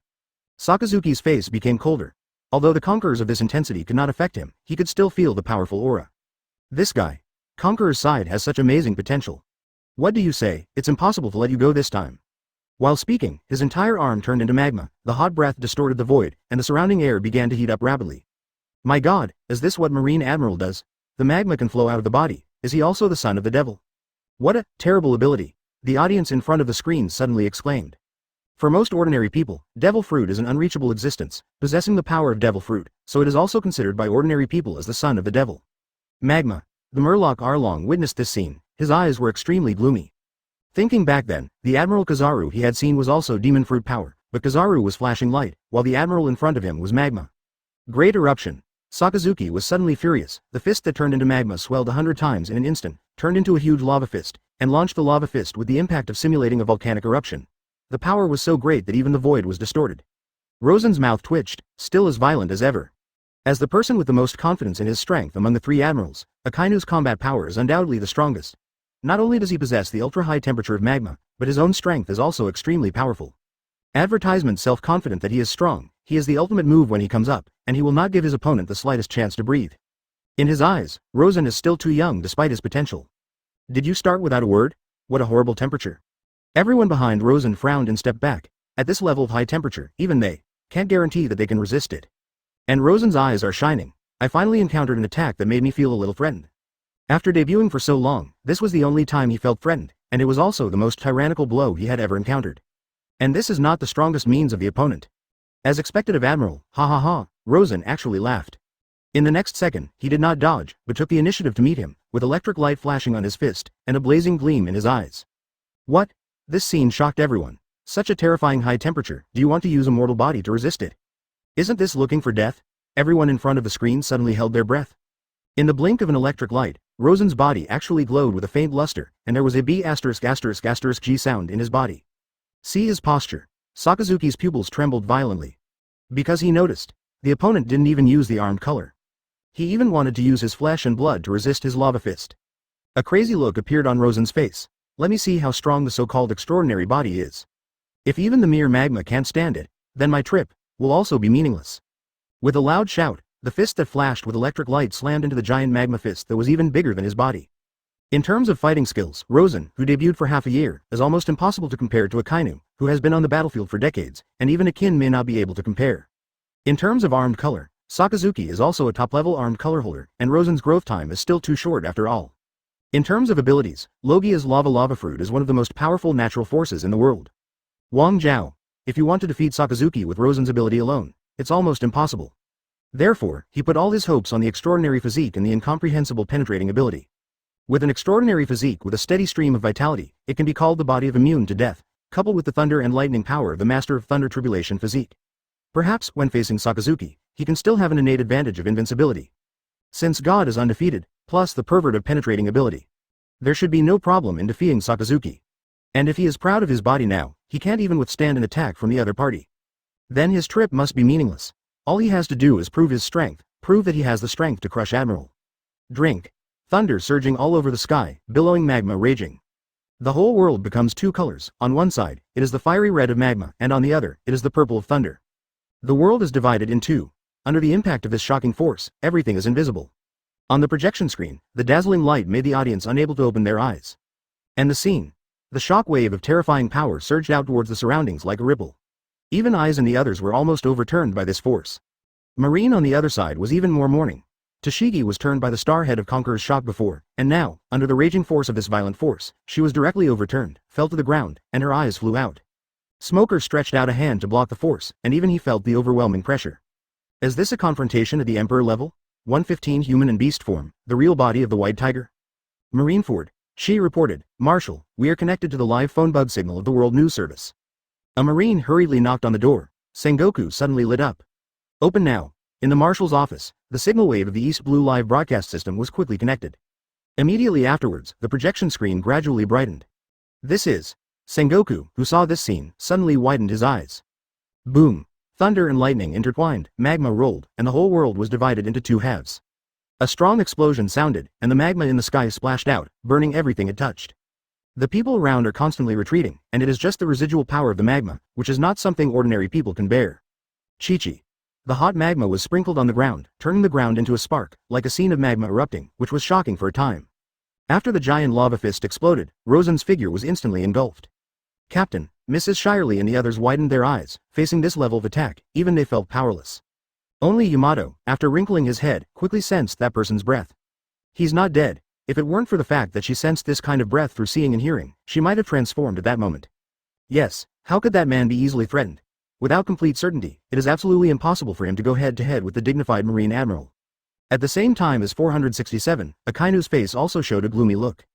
Sakazuki's face became colder. Although the Conquerors of this intensity could not affect him, he could still feel the powerful aura. This guy. Conqueror's side has such amazing potential. What do you say? It's impossible to let you go this time. While speaking, his entire arm turned into magma, the hot breath distorted the void, and the surrounding air began to heat up rapidly. My god, is this what Marine Admiral does? The magma can flow out of the body. Is he also the son of the devil? What a terrible ability, the audience in front of the screen suddenly exclaimed. For most ordinary people, devil fruit is an unreachable existence, possessing the power of devil fruit, so it is also considered by ordinary people as the son of the devil. Magma. The Murloc Arlong witnessed this scene, his eyes were extremely gloomy. Thinking back then, the Admiral Kizaru he had seen was also demon fruit power, but Kizaru was flashing light, while the Admiral in front of him was magma. Great eruption. Sakazuki was suddenly furious, the fist that turned into magma swelled 100 times in an instant, turned into a huge lava fist, and launched the lava fist with the impact of simulating a volcanic eruption. The power was so great that even the void was distorted. Rosen's mouth twitched, still as violent as ever. As the person with the most confidence in his strength among the three admirals, Akainu's combat power is undoubtedly the strongest. Not only does he possess the ultra-high temperature of magma, but his own strength is also extremely powerful. Advertisement self-confident that he is strong, he is the ultimate move when he comes up, and he will not give his opponent the slightest chance to breathe. In his eyes, Rosen is still too young despite his potential. Did you start without a word? What a horrible temperature. Everyone behind Rosen frowned and stepped back. At this level of high temperature, even they can't guarantee that they can resist it. And Rosen's eyes are shining. I finally encountered an attack that made me feel a little threatened. After debuting for so long, this was the only time he felt threatened, and it was also the most tyrannical blow he had ever encountered. And this is not the strongest means of the opponent. As expected of Admiral, ha ha ha, Rosen actually laughed. In the next second, he did not dodge, but took the initiative to meet him, with electric light flashing on his fist, and a blazing gleam in his eyes. What? This scene shocked everyone. Such a terrifying high temperature, do you want to use a mortal body to resist it? Isn't this looking for death? Everyone in front of the screen suddenly held their breath. In the blink of an electric light, Rosen's body actually glowed with a faint luster, and there was a B*****G sound in his body. See his posture. Sakazuki's pupils trembled violently. Because he noticed. The opponent didn't even use the armed color. He even wanted to use his flesh and blood to resist his lava fist. A crazy look appeared on Rosen's face. Let me see how strong the so-called extraordinary body is. If even the mere magma can't stand it, then my trip will also be meaningless. With a loud shout, the fist that flashed with electric light slammed into the giant magma fist that was even bigger than his body. In terms of fighting skills, Rosen, who debuted for half a year, is almost impossible to compare to Akainu, who has been on the battlefield for decades, and even Akin may not be able to compare. In terms of armed color, Sakazuki is also a top-level armed color holder, and Rosen's growth time is still too short after all. In terms of abilities, Logia's lava fruit is one of the most powerful natural forces in the world. Wang Zhao. If you want to defeat Sakazuki with Rosen's ability alone, it's almost impossible. Therefore, he put all his hopes on the extraordinary physique and the incomprehensible penetrating ability. With an extraordinary physique with a steady stream of vitality, it can be called the body of immune to death, coupled with the thunder and lightning power of the Master of Thunder Tribulation physique. Perhaps, when facing Sakazuki, he can still have an innate advantage of invincibility. Since God is undefeated, plus the pervert of penetrating ability, there should be no problem in defeating Sakazuki. And if he is proud of his body now, he can't even withstand an attack from the other party. Then his trip must be meaningless. All he has to do is prove his strength, prove that he has the strength to crush Admiral. Drink. Thunder surging all over the sky, billowing magma raging. The whole world becomes two colors. On one side, it is the fiery red of magma, and on the other, it is the purple of thunder. The world is divided in two. Under the impact of this shocking force, everything is invisible. On the projection screen, the dazzling light made the audience unable to open their eyes. And the scene. The shock wave of terrifying power surged out towards the surroundings like a ripple. Even Eyes and the others were almost overturned by this force. Marine on the other side was even more mourning. Tashigi was turned by the starhead of Conqueror's shock before, and now, under the raging force of this violent force, she was directly overturned, fell to the ground, and her eyes flew out. Smoker stretched out a hand to block the force, and even he felt the overwhelming pressure. Is this a confrontation at the Emperor level? 115 human and beast form, the real body of the White Tiger? Marineford. She reported, Marshal, we are connected to the live phone bug signal of the World News Service. A Marine hurriedly knocked on the door. Sengoku suddenly lit up. Open now. In the Marshal's office, the signal wave of the East Blue live broadcast system was quickly connected. Immediately afterwards, the projection screen gradually brightened. This is. Sengoku, who saw this scene, suddenly widened his eyes. Boom. Thunder and lightning intertwined, magma rolled, and the whole world was divided into two halves. A strong explosion sounded, and the magma in the sky splashed out, burning everything it touched. The people around are constantly retreating, and it is just the residual power of the magma, which is not something ordinary people can bear. Chi-chi. The hot magma was sprinkled on the ground, turning the ground into a spark, like a scene of magma erupting, which was shocking for a time. After the giant lava fist exploded, Rosen's figure was instantly engulfed. Captain, Mrs. Shirley and the others widened their eyes, facing this level of attack, even they felt powerless. Only Yamato, after wrinkling his head, quickly sensed that person's breath. He's not dead. If it weren't for the fact that she sensed this kind of breath through seeing and hearing, she might have transformed at that moment. Yes, how could that man be easily threatened? Without complete certainty, it is absolutely impossible for him to go head-to-head with the dignified Marine Admiral. At the same time as 467, Akainu's face also showed a gloomy look.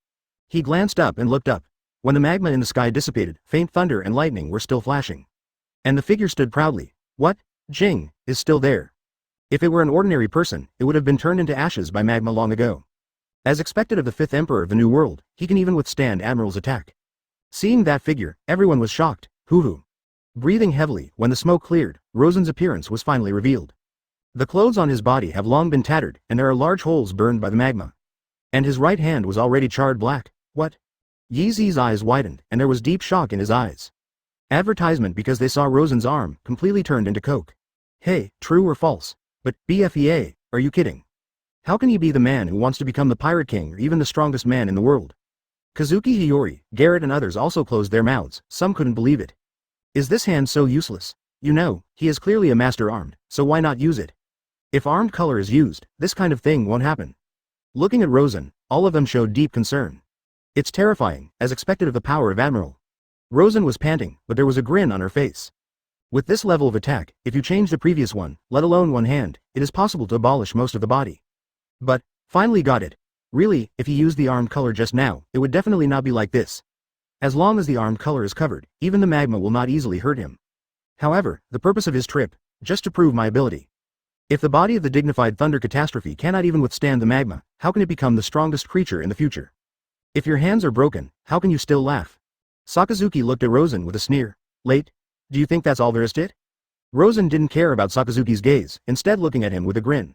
He glanced up and looked up. When the magma in the sky dissipated, faint thunder and lightning were still flashing. And the figure stood proudly. What? Jing is still there. If it were an ordinary person, it would have been turned into ashes by magma long ago. As expected of the fifth emperor of the New World, he can even withstand Admiral's attack. Seeing that figure, everyone was shocked. Hoo-hoo. Breathing heavily, when the smoke cleared, Rosen's appearance was finally revealed. The clothes on his body have long been tattered, and there are large holes burned by the magma. And his right hand was already charred black. What? Yeezy's eyes widened, and there was deep shock in his eyes. Advertisement because they saw Rosen's arm, completely turned into coke. Hey, true or false? But, BFEA, are you kidding? How can he be the man who wants to become the Pirate King or even the strongest man in the world? Kazuki Hiyori, Garrett and others also closed their mouths, some couldn't believe it. Is this hand so useless? You know, he is clearly a master armed, so why not use it? If armed color is used, this kind of thing won't happen. Looking at Rosen, all of them showed deep concern. It's terrifying, as expected of the power of Admiral. Rosen was panting, but there was a grin on her face. With this level of attack, if you change the previous one, let alone one hand, it is possible to abolish most of the body. But, finally got it. Really, if he used the armed color just now, it would definitely not be like this. As long as the armed color is covered, even the magma will not easily hurt him. However, the purpose of his trip, just to prove my ability. If the body of the dignified thunder catastrophe cannot even withstand the magma, how can it become the strongest creature in the future? If your hands are broken, how can you still laugh? Sakazuki looked at Rosen with a sneer. Late? Do you think that's all there is to it? Rosen didn't care about Sakazuki's gaze, instead looking at him with a grin.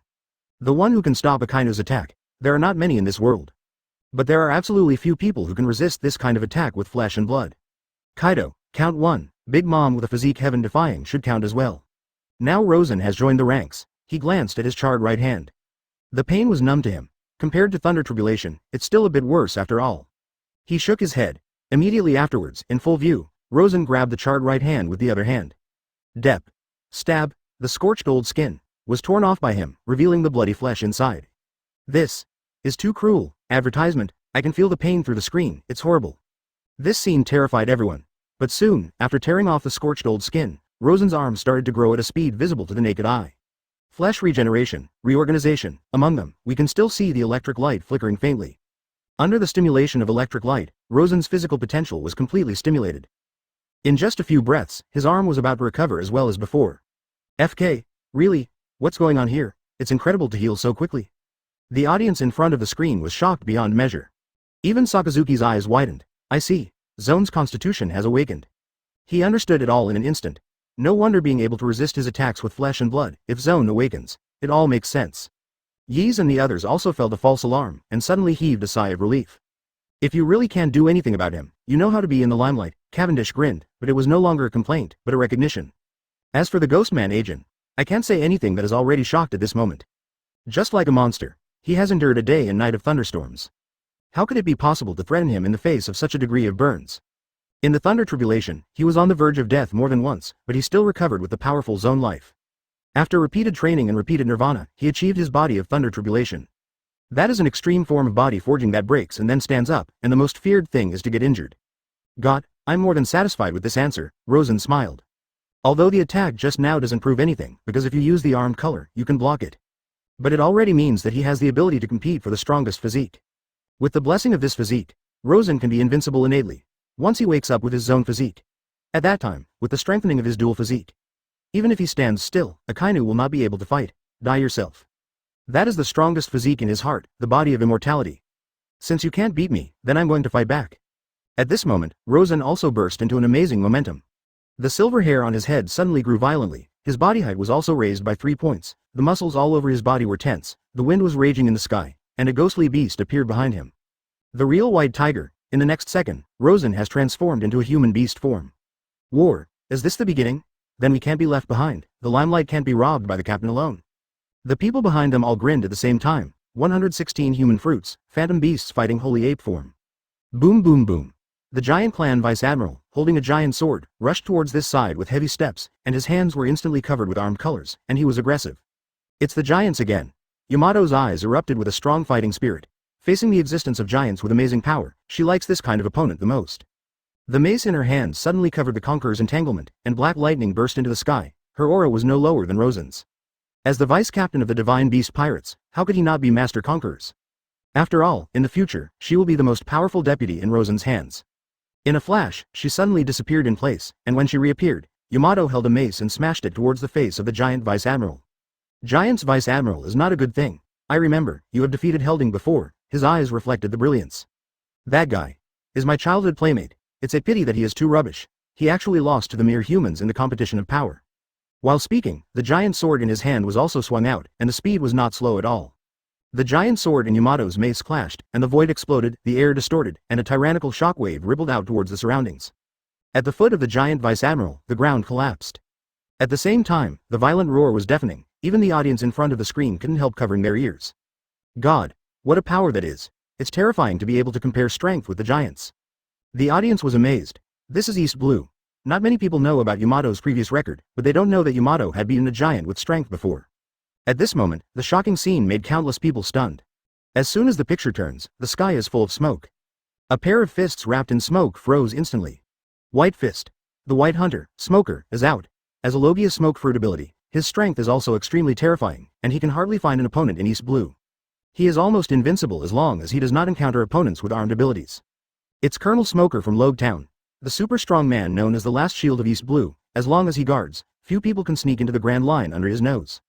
The one who can stop Akainu's attack. There are not many in this world. But there are absolutely few people who can resist this kind of attack with flesh and blood. Kaido, count 1, Big Mom with a physique heaven-defying should count as well. Now Rosen has joined the ranks. He glanced at his charred right hand. The pain was numb to him. Compared to Thunder Tribulation, it's still a bit worse after all. He shook his head. Immediately afterwards, in full view, Rosen grabbed the charred right hand with the other hand. Dep. Stab. The scorched old skin was torn off by him, revealing the bloody flesh inside. This is too cruel. Advertisement. I can feel the pain through the screen. It's horrible. This scene terrified everyone. But soon, after tearing off the scorched old skin, Rosen's arms started to grow at a speed visible to the naked eye. Flesh regeneration, reorganization. Among them, we can still see the electric light flickering faintly. Under the stimulation of electric light, Rosen's physical potential was completely stimulated. In just a few breaths, his arm was about to recover as well as before. FK, really? What's going on here? It's incredible to heal so quickly. The audience in front of the screen was shocked beyond measure. Even Sakazuki's eyes widened. I see. Zoan's constitution has awakened. He understood it all in an instant. No wonder being able to resist his attacks with flesh and blood. If Zoan awakens, it all makes sense. Yeez and the others also felt a false alarm, and suddenly heaved a sigh of relief. If you really can't do anything about him, you know how to be in the limelight. Cavendish grinned, but it was no longer a complaint, but a recognition. As for the Ghostman agent, I can't say anything that is already shocked at this moment. Just like a monster. He has endured a day and night of thunderstorms. How could it be possible to threaten him in the face of such a degree of burns? In the Thunder Tribulation, he was on the verge of death more than once, but he still recovered with the powerful Zoan life. After repeated training and repeated nirvana, he achieved his body of Thunder Tribulation. That is an extreme form of body forging that breaks and then stands up, and the most feared thing is to get injured. God, I'm more than satisfied with this answer, Rosen smiled. Although the attack just now doesn't prove anything, because if you use the armed color, you can block it. But it already means that he has the ability to compete for the strongest physique. With the blessing of this physique, Rosen can be invincible innately, once he wakes up with his Zoan physique. At that time, with the strengthening of his dual physique. Even if he stands still, Akainu will not be able to fight. Die yourself. That is the strongest physique in his heart, the body of immortality. Since you can't beat me, then I'm going to fight back. At this moment, Rosen also burst into an amazing momentum. The silver hair on his head suddenly grew violently, his body height was also raised by 3 points, the muscles all over his body were tense, the wind was raging in the sky, and a ghostly beast appeared behind him. The real white tiger. In the next second, Rosen has transformed into a human beast form. War, is this the beginning? Then we can't be left behind, the limelight can't be robbed by the captain alone. The people behind them all grinned at the same time, 116 human fruits, phantom beasts fighting holy ape form. Boom boom boom. The giant clan vice admiral, holding a giant sword, rushed towards this side with heavy steps, and his hands were instantly covered with armed colors, and he was aggressive. It's the giants again. Yamato's eyes erupted with a strong fighting spirit. Facing the existence of giants with amazing power, she likes this kind of opponent the most. The mace in her hand suddenly covered the Conqueror's entanglement, and black lightning burst into the sky. Her aura was no lower than Rosen's. As the vice-captain of the Divine Beast Pirates, how could he not be Master Conquerors? After all, in the future, she will be the most powerful deputy in Rosen's hands. In a flash, she suddenly disappeared in place, and when she reappeared, Yamato held a mace and smashed it towards the face of the giant vice-admiral. Giant's vice-admiral is not a good thing. I remember, you have defeated Helding before. His eyes reflected the brilliance. That guy is my childhood playmate. It's a pity that he is too rubbish. He actually lost to the mere humans in the competition of power. While speaking, the giant sword in his hand was also swung out, and the speed was not slow at all. The giant sword and Yamato's mace clashed, and the void exploded, the air distorted, and a tyrannical shockwave rippled out towards the surroundings. At the foot of the giant vice-admiral, the ground collapsed. At the same time, the violent roar was deafening, even the audience in front of the screen couldn't help covering their ears. God! What a power that is! It's terrifying to be able to compare strength with the giants. The audience was amazed. This is East Blue. Not many people know about Yamato's previous record, but they don't know that Yamato had beaten a giant with strength before. At this moment, the shocking scene made countless people stunned. As soon as the picture turns, the sky is full of smoke. A pair of fists wrapped in smoke froze instantly. White Fist. The White Hunter, Smoker, is out. As a Logia smoke fruit ability, his strength is also extremely terrifying, and he can hardly find an opponent in East Blue. He is almost invincible as long as he does not encounter opponents with armed abilities. It's Colonel Smoker from Loguetown, the super strong man known as the last shield of East Blue. As long as he guards, few people can sneak into the Grand Line under his nose.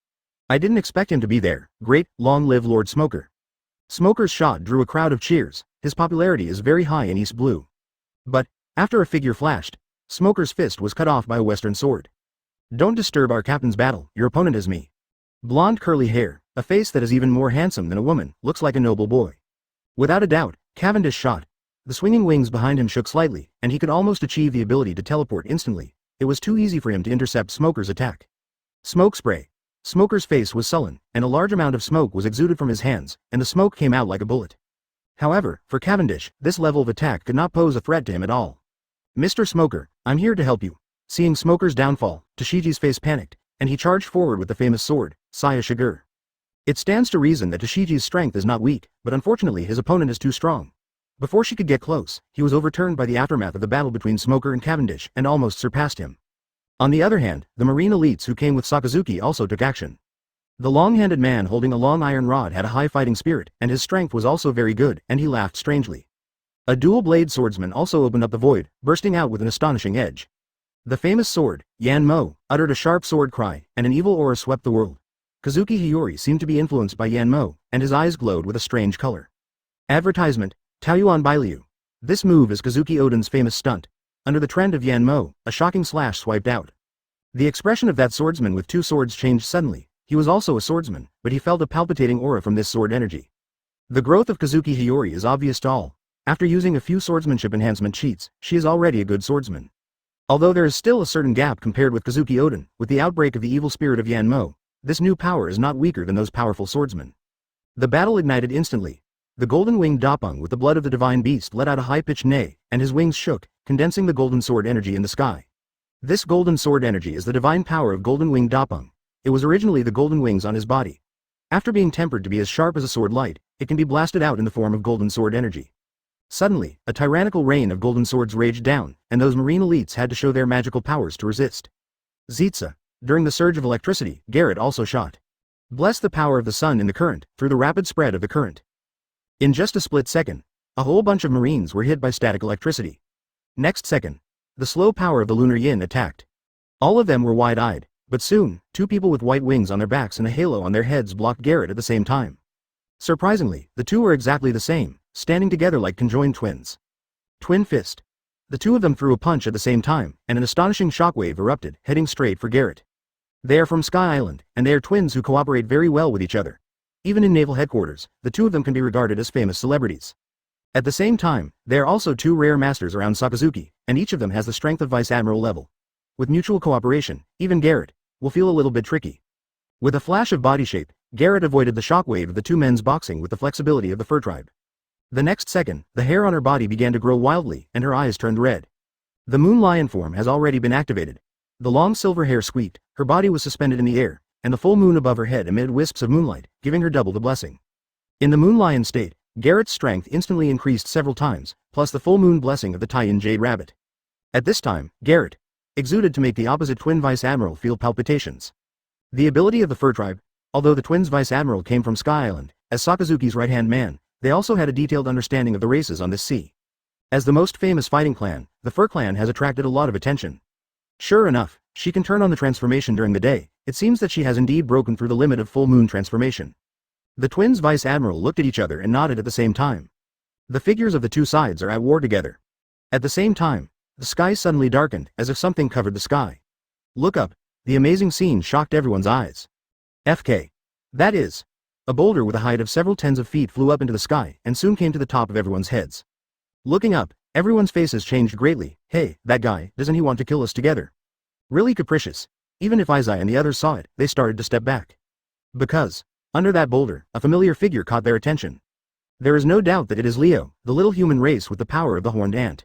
I didn't expect him to be there. Great, long live Lord Smoker. Smoker's shot drew a crowd of cheers. His popularity is very high in East Blue. But, after a figure flashed, Smoker's fist was cut off by a western sword. Don't disturb our captain's battle, your opponent is me. Blonde curly hair, a face that is even more handsome than a woman, looks like a noble boy. Without a doubt, Cavendish shot. The swinging wings behind him shook slightly, and he could almost achieve the ability to teleport instantly. It was too easy for him to intercept Smoker's attack. Smoke spray. Smoker's face was sullen, and a large amount of smoke was exuded from his hands, and the smoke came out like a bullet. However, for Cavendish, this level of attack could not pose a threat to him at all. Mr. Smoker, I'm here to help you. Seeing Smoker's downfall, Tashiji's face panicked, and he charged forward with the famous sword, Saya Shigur. It stands to reason that Tashiji's strength is not weak, but unfortunately his opponent is too strong. Before she could get close, he was overturned by the aftermath of the battle between Smoker and Cavendish and almost surpassed him. On the other hand, the marine elites who came with Sakazuki also took action. The long-handed man holding a long iron rod had a high fighting spirit, and his strength was also very good, and he laughed strangely. A dual-blade swordsman also opened up the void, bursting out with an astonishing edge. The famous sword, Yan Mo, uttered a sharp sword cry, and an evil aura swept the world. Kazuki Hiyori seemed to be influenced by Yan Mo, and his eyes glowed with a strange color. Advertisement, Taoyuan Bailiu. This move is Kazuki Oden's famous stunt. Under the trend of Yan Mo, a shocking slash swiped out. The expression of that swordsman with two swords changed suddenly. He was also a swordsman, but he felt a palpitating aura from this sword energy. The growth of Kazuki Hiyori is obvious to all. After using a few swordsmanship enhancement cheats, she is already a good swordsman. Although there is still a certain gap compared with Kazuki Oden, with the outbreak of the evil spirit of Yan Mo, this new power is not weaker than those powerful swordsmen. The battle ignited instantly. The golden-winged Dapeng with the blood of the divine beast let out a high-pitched neigh, and his wings shook, condensing the golden sword energy in the sky. This golden sword energy is the divine power of golden-winged Dapeng. It was originally the golden wings on his body. After being tempered to be as sharp as a sword light, it can be blasted out in the form of golden sword energy. Suddenly, a tyrannical rain of golden swords raged down, and those marine elites had to show their magical powers to resist. Zitsa. During the surge of electricity, Garrett also shot. Bless the power of the sun in the current, through the rapid spread of the current. In just a split second, a whole bunch of marines were hit by static electricity. Next second, the slow power of the lunar yin attacked. All of them were wide-eyed, but soon, two people with white wings on their backs and a halo on their heads blocked Garrett at the same time. Surprisingly, the two were exactly the same, standing together like conjoined twins. Twin fist. The two of them threw a punch at the same time, and an astonishing shockwave erupted, heading straight for Garrett. They are from Sky Island, and they are twins who cooperate very well with each other. Even in naval headquarters, the two of them can be regarded as famous celebrities. At the same time, they are also two rare masters around Sakazuki, and each of them has the strength of Vice Admiral level. With mutual cooperation, even Garrett will feel a little bit tricky. With a flash of body shape, Garrett avoided the shockwave of the two men's boxing with the flexibility of the fur tribe. The next second, the hair on her body began to grow wildly, and her eyes turned red. The moon lion form has already been activated. The long silver hair squeaked, her body was suspended in the air, and the full moon above her head emitted wisps of moonlight, giving her double the blessing. In the moon lion state, Garrett's strength instantly increased several times, plus the full moon blessing of the Taiyin Jade rabbit. At this time, Garrett exuded to make the opposite twin Vice Admiral feel palpitations. The ability of the fur tribe. Although the twins Vice Admiral came from Sky Island, as Sakazuki's right-hand man, they also had a detailed understanding of the races on this sea. As the most famous fighting clan, the Fur Clan has attracted a lot of attention. Sure enough, she can turn on the transformation during the day. It seems that she has indeed broken through the limit of full moon transformation. The twins Vice Admiral looked at each other and nodded at the same time. The figures of the two sides are at war together. At the same time, the sky suddenly darkened, as if something covered the sky. Look up. The amazing scene shocked everyone's eyes. FK. That is. A boulder with a height of several tens of feet flew up into the sky and soon came to the top of everyone's heads. Looking up, everyone's faces changed greatly. Hey, that guy, doesn't he want to kill us together? Really capricious. Even if Izai and the others saw it, they started to step back. Because, under that boulder, a familiar figure caught their attention. There is no doubt that it is Leo, the little human race with the power of the horned ant.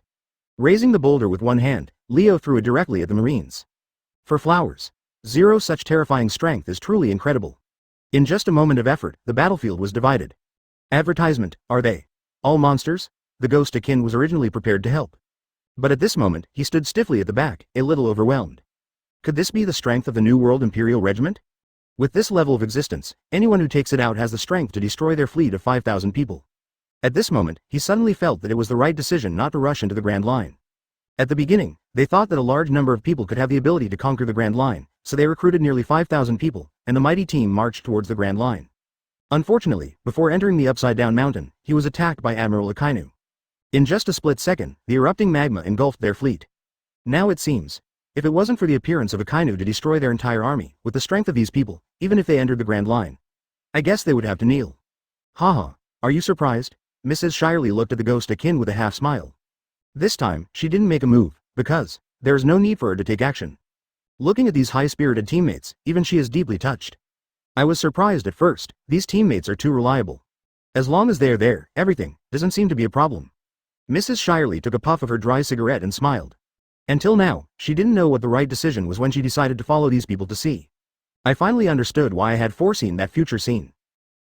Raising the boulder with one hand, Leo threw it directly at the Marines. For flowers. Zero such terrifying strength is truly incredible. In just a moment of effort, the battlefield was divided. Advertisement, are they all monsters? The ghost Akin was originally prepared to help. But at this moment, he stood stiffly at the back, a little overwhelmed. Could this be the strength of the New World Imperial Regiment? With this level of existence, anyone who takes it out has the strength to destroy their fleet of 5,000 people. At this moment, he suddenly felt that it was the right decision not to rush into the Grand Line. At the beginning, they thought that a large number of people could have the ability to conquer the Grand Line, so they recruited nearly 5,000 people, and the mighty team marched towards the Grand Line. Unfortunately, before entering the Upside-Down Mountain, he was attacked by Admiral Akainu. In just a split second, the erupting magma engulfed their fleet. Now it seems, if it wasn't for the appearance of Akainu to destroy their entire army, with the strength of these people, even if they entered the Grand Line, I guess they would have to kneel. Haha, are you surprised? Mrs. Shirley looked at the ghost Akin with a half-smile. This time, she didn't make a move, because there is no need for her to take action. Looking at these high-spirited teammates, even she is deeply touched. I was surprised at first. These teammates are too reliable. As long as they are there, everything doesn't seem to be a problem. Mrs. Shirley took a puff of her dry cigarette and smiled. Until now, she didn't know what the right decision was when she decided to follow these people to sea. I finally understood why I had foreseen that future scene.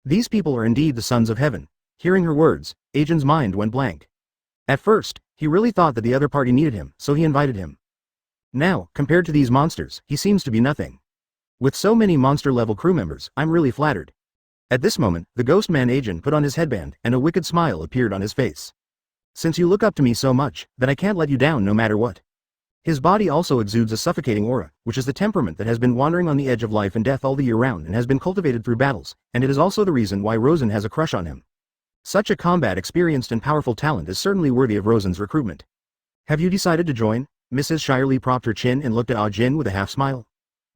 These people are indeed the sons of heaven. Hearing her words, Ajin's mind went blank. At first, he really thought that the other party needed him, so he invited him. Now, compared to these monsters, he seems to be nothing. With so many monster-level crew members, I'm really flattered. At this moment, the ghost man Ajin put on his headband, and a wicked smile appeared on his face. Since you look up to me so much, then I can't let you down no matter what. His body also exudes a suffocating aura, which is the temperament that has been wandering on the edge of life and death all the year round and has been cultivated through battles, and it is also the reason why Rosen has a crush on him. Such a combat-experienced and powerful talent is certainly worthy of Rosen's recruitment. Have you decided to join? Mrs. Shirley propped her chin and looked at Ajin with a half-smile.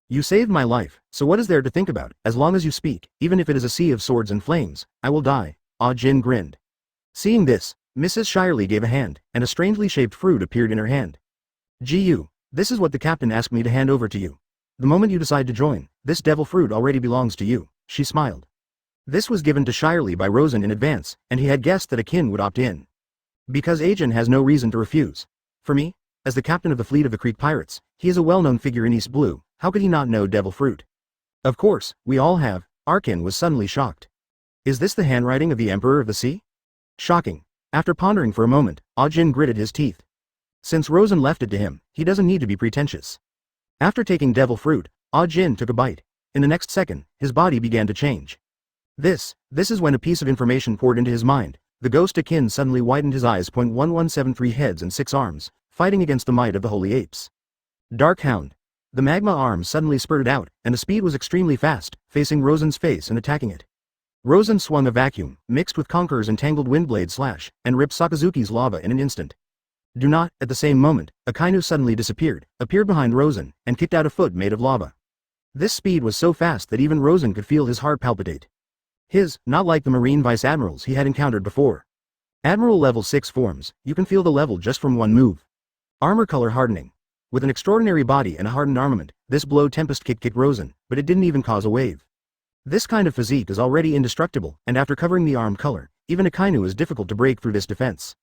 You saved my life, so what is there to think about? As long as you speak, even if it is a sea of swords and flames, I will die. Ajin grinned. Seeing this, Mrs. Shirley gave a hand, and a strangely shaped fruit appeared in her hand. Jiuyou, this is what the captain asked me to hand over to you. The moment you decide to join, this devil fruit already belongs to you, she smiled. This was given to Shirley by Rosen in advance, and he had guessed that Akin would opt in. Because Ajin has no reason to refuse. For me, as the captain of the fleet of the Creek Pirates, he is a well-known figure in East Blue, how could he not know devil fruit? Of course, we all have. Akin was suddenly shocked. Is this the handwriting of the Emperor of the Sea? Shocking. After pondering for a moment, Ajin gritted his teeth. Since Rosen left it to him, he doesn't need to be pretentious. After taking devil fruit, Ajin took a bite. In the next second, his body began to change. This is when a piece of information poured into his mind. The ghost Akin suddenly widened his eyes. 1173 heads and 6 arms, fighting against the might of the holy apes. Dark Hound. The magma arm suddenly spurted out, and the speed was extremely fast, facing Rosen's face and attacking it. Rosen swung a vacuum, mixed with Conqueror's entangled windblade slash, and ripped Sakazuki's lava in an instant. Do not, at the same moment, Akainu suddenly disappeared, appeared behind Rosen, and kicked out a foot made of lava. This speed was so fast that even Rosen could feel his heart palpitate. Not like the Marine Vice Admirals he had encountered before. Admiral level 6 forms, you can feel the level just from one move. Armor color hardening. With an extraordinary body and a hardened armament, this blow Tempest kicked Rosen, but it didn't even cause a wave. This kind of physique is already indestructible, and after covering the arm color, even Akainu is difficult to break through this defense.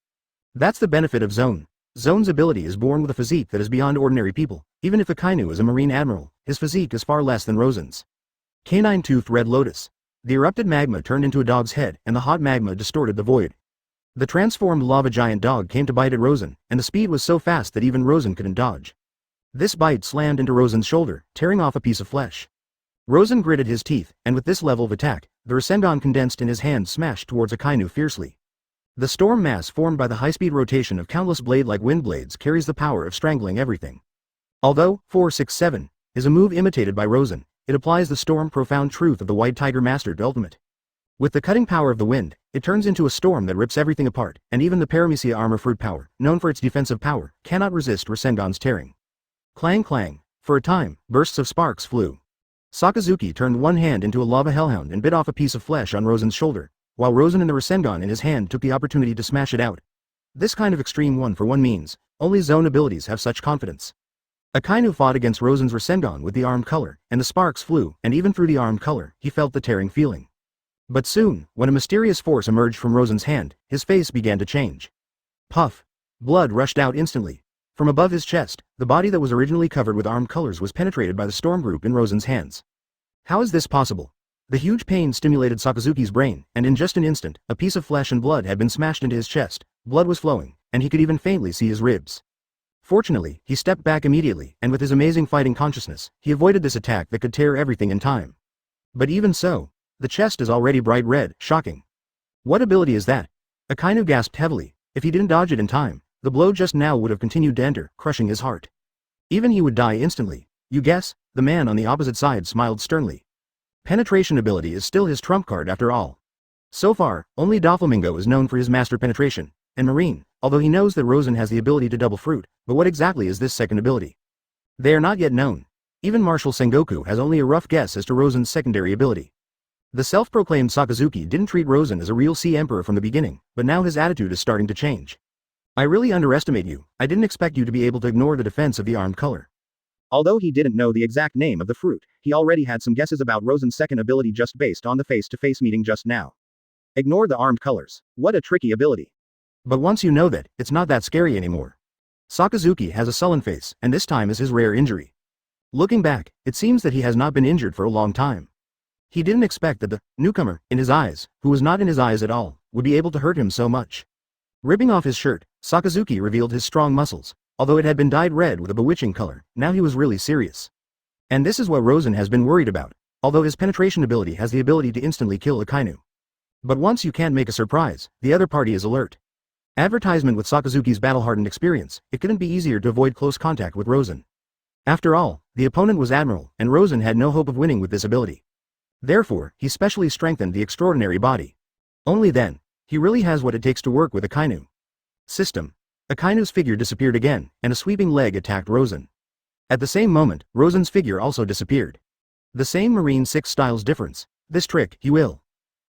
That's the benefit of Zoan. Zoan's ability is born with a physique that is beyond ordinary people. Even if Akainu is a Marine Admiral, his physique is far less than Rosen's. Canine-toothed Red Lotus. The erupted magma turned into a dog's head, and the hot magma distorted the void. The transformed lava giant dog came to bite at Rosen, and the speed was so fast that even Rosen couldn't dodge. This bite slammed into Rosen's shoulder, tearing off a piece of flesh. Rosen gritted his teeth, and with this level of attack, the rescendon condensed in his hand smashed towards Akainu fiercely. The storm mass formed by the high-speed rotation of countless blade-like wind blades carries the power of strangling everything. Although 467 is a move imitated by Rosen, it applies the storm profound truth of the White Tiger mastered ultimate. With the cutting power of the wind, it turns into a storm that rips everything apart, and even the Paramecia armor fruit power, known for its defensive power, cannot resist Rescendon's tearing. Clang clang. For a time, bursts of sparks flew. Sakazuki turned one hand into a lava hellhound and bit off a piece of flesh on Rosen's shoulder, while Rosen and the Rescendon in his hand took the opportunity to smash it out. This kind of extreme one-for-one means, only Zoan abilities have such confidence. Akainu fought against Rosen's Rescendon with the armed color, and the sparks flew, and even through the armed color, he felt the tearing feeling. But soon, when a mysterious force emerged from Rosen's hand, his face began to change. Puff. Blood rushed out instantly. From above his chest, the body that was originally covered with armed colors was penetrated by the storm group in Rosen's hands. How is this possible? The huge pain stimulated Sakazuki's brain, and in just an instant, a piece of flesh and blood had been smashed into his chest, blood was flowing, and he could even faintly see his ribs. Fortunately, he stepped back immediately, and with his amazing fighting consciousness, he avoided this attack that could tear everything in time. But even so, the chest is already bright red, shocking. What ability is that? Akainu gasped heavily. If he didn't dodge it in time, the blow just now would have continued to enter, crushing his heart. Even he would die instantly. You guess? The man on the opposite side smiled sternly. Penetration ability is still his trump card after all. So far, only Doflamingo is known for his master penetration, and Marine, although he knows that Rosen has the ability to double fruit, but what exactly is this second ability? They are not yet known. Even Marshal Sengoku has only a rough guess as to Rosen's secondary ability. The self-proclaimed Sakazuki didn't treat Rosen as a real Sea Emperor from the beginning, but now his attitude is starting to change. I really underestimate you. I didn't expect you to be able to ignore the defense of the armed color. Although he didn't know the exact name of the fruit, he already had some guesses about Rosen's second ability just based on the face-to-face meeting just now. Ignore the armed colors. What a tricky ability. But once you know that, it's not that scary anymore. Sakazuki has a sullen face, and this time is his rare injury. Looking back, it seems that he has not been injured for a long time. He didn't expect that the newcomer, in his eyes, who was not in his eyes at all, would be able to hurt him so much. Ripping off his shirt, Sakazuki revealed his strong muscles. Although it had been dyed red with a bewitching color, now he was really serious. And this is what Rosen has been worried about, although his penetration ability has the ability to instantly kill Akainu. But once you can't make a surprise, the other party is alert. Advertisement with Sakazuki's battle-hardened experience, it couldn't be easier to avoid close contact with Rosen. After all, the opponent was Admiral, and Rosen had no hope of winning with this ability. Therefore, he specially strengthened the extraordinary body. Only then, he really has what it takes to work with Akainu. System. Akainu's figure disappeared again, and a sweeping leg attacked Rosen. At the same moment, Rosen's figure also disappeared. The same Marine 6 styles difference. This trick, he will.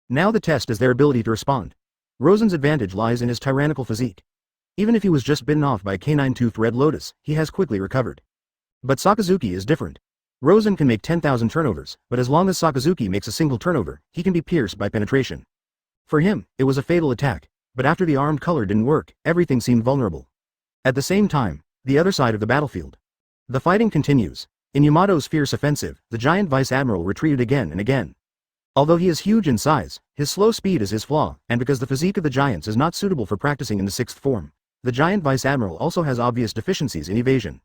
Now the test is their ability to respond. Rosen's advantage lies in his tyrannical physique. Even if he was just bitten off by a canine-toothed Red Lotus, he has quickly recovered. But Sakazuki is different. Rosen can make 10,000 turnovers, but as long as Sakazuki makes a single turnover, he can be pierced by penetration. For him, it was a fatal attack, but after the armed color didn't work, everything seemed vulnerable. At the same time, the other side of the battlefield. The fighting continues. In Yamato's fierce offensive, the giant Vice Admiral retreated again and again. Although he is huge in size, his slow speed is his flaw, and because the physique of the giants is not suitable for practicing in the sixth form, the giant Vice Admiral also has obvious deficiencies in evasion.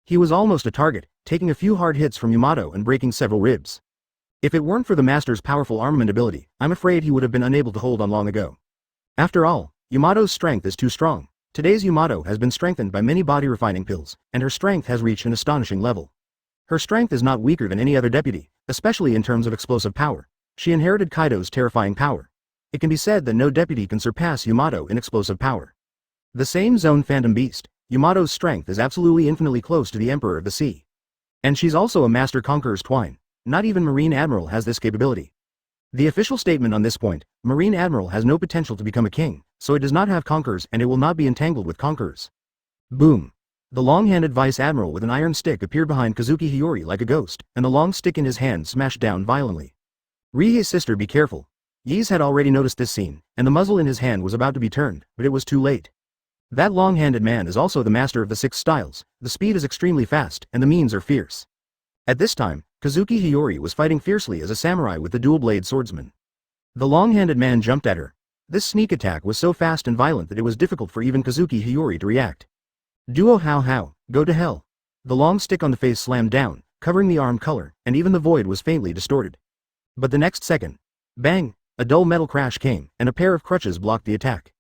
He was almost a target, taking a few hard hits from Yamato and breaking several ribs. If it weren't for the Master's powerful armament ability, I'm afraid he would have been unable to hold on long ago. After all, Yamato's strength is too strong. Today's Yamato has been strengthened by many body refining pills, and her strength has reached an astonishing level. Her strength is not weaker than any other deputy, especially in terms of explosive power. She inherited Kaido's terrifying power. It can be said that no deputy can surpass Yamato in explosive power. The same Zoan Phantom Beast, Yamato's strength is absolutely infinitely close to the Emperor of the Sea. And she's also a Master Conqueror's twine. Not even Marine Admiral has this capability. The official statement on this point, Marine Admiral has no potential to become a king, so it does not have conquerors and it will not be entangled with conquerors. Boom. The long-handed Vice Admiral with an iron stick appeared behind Kazuki Hiyori like a ghost, and the long stick in his hand smashed down violently. Rihei's sister, be careful. Yi's had already noticed this scene, and the muzzle in his hand was about to be turned, but it was too late. That long-handed man is also the master of the six styles, the speed is extremely fast, and the means are fierce. At this time, Kazuki Hiyori was fighting fiercely as a samurai with the dual-blade swordsman. The long-handed man jumped at her. This sneak attack was so fast and violent that it was difficult for even Kazuki Hiyori to react. Duo how, go to hell. The long stick on the face slammed down, covering the arm color, and even the void was faintly distorted. But the next second, bang, a dull metal crash came, and a pair of crutches blocked the attack.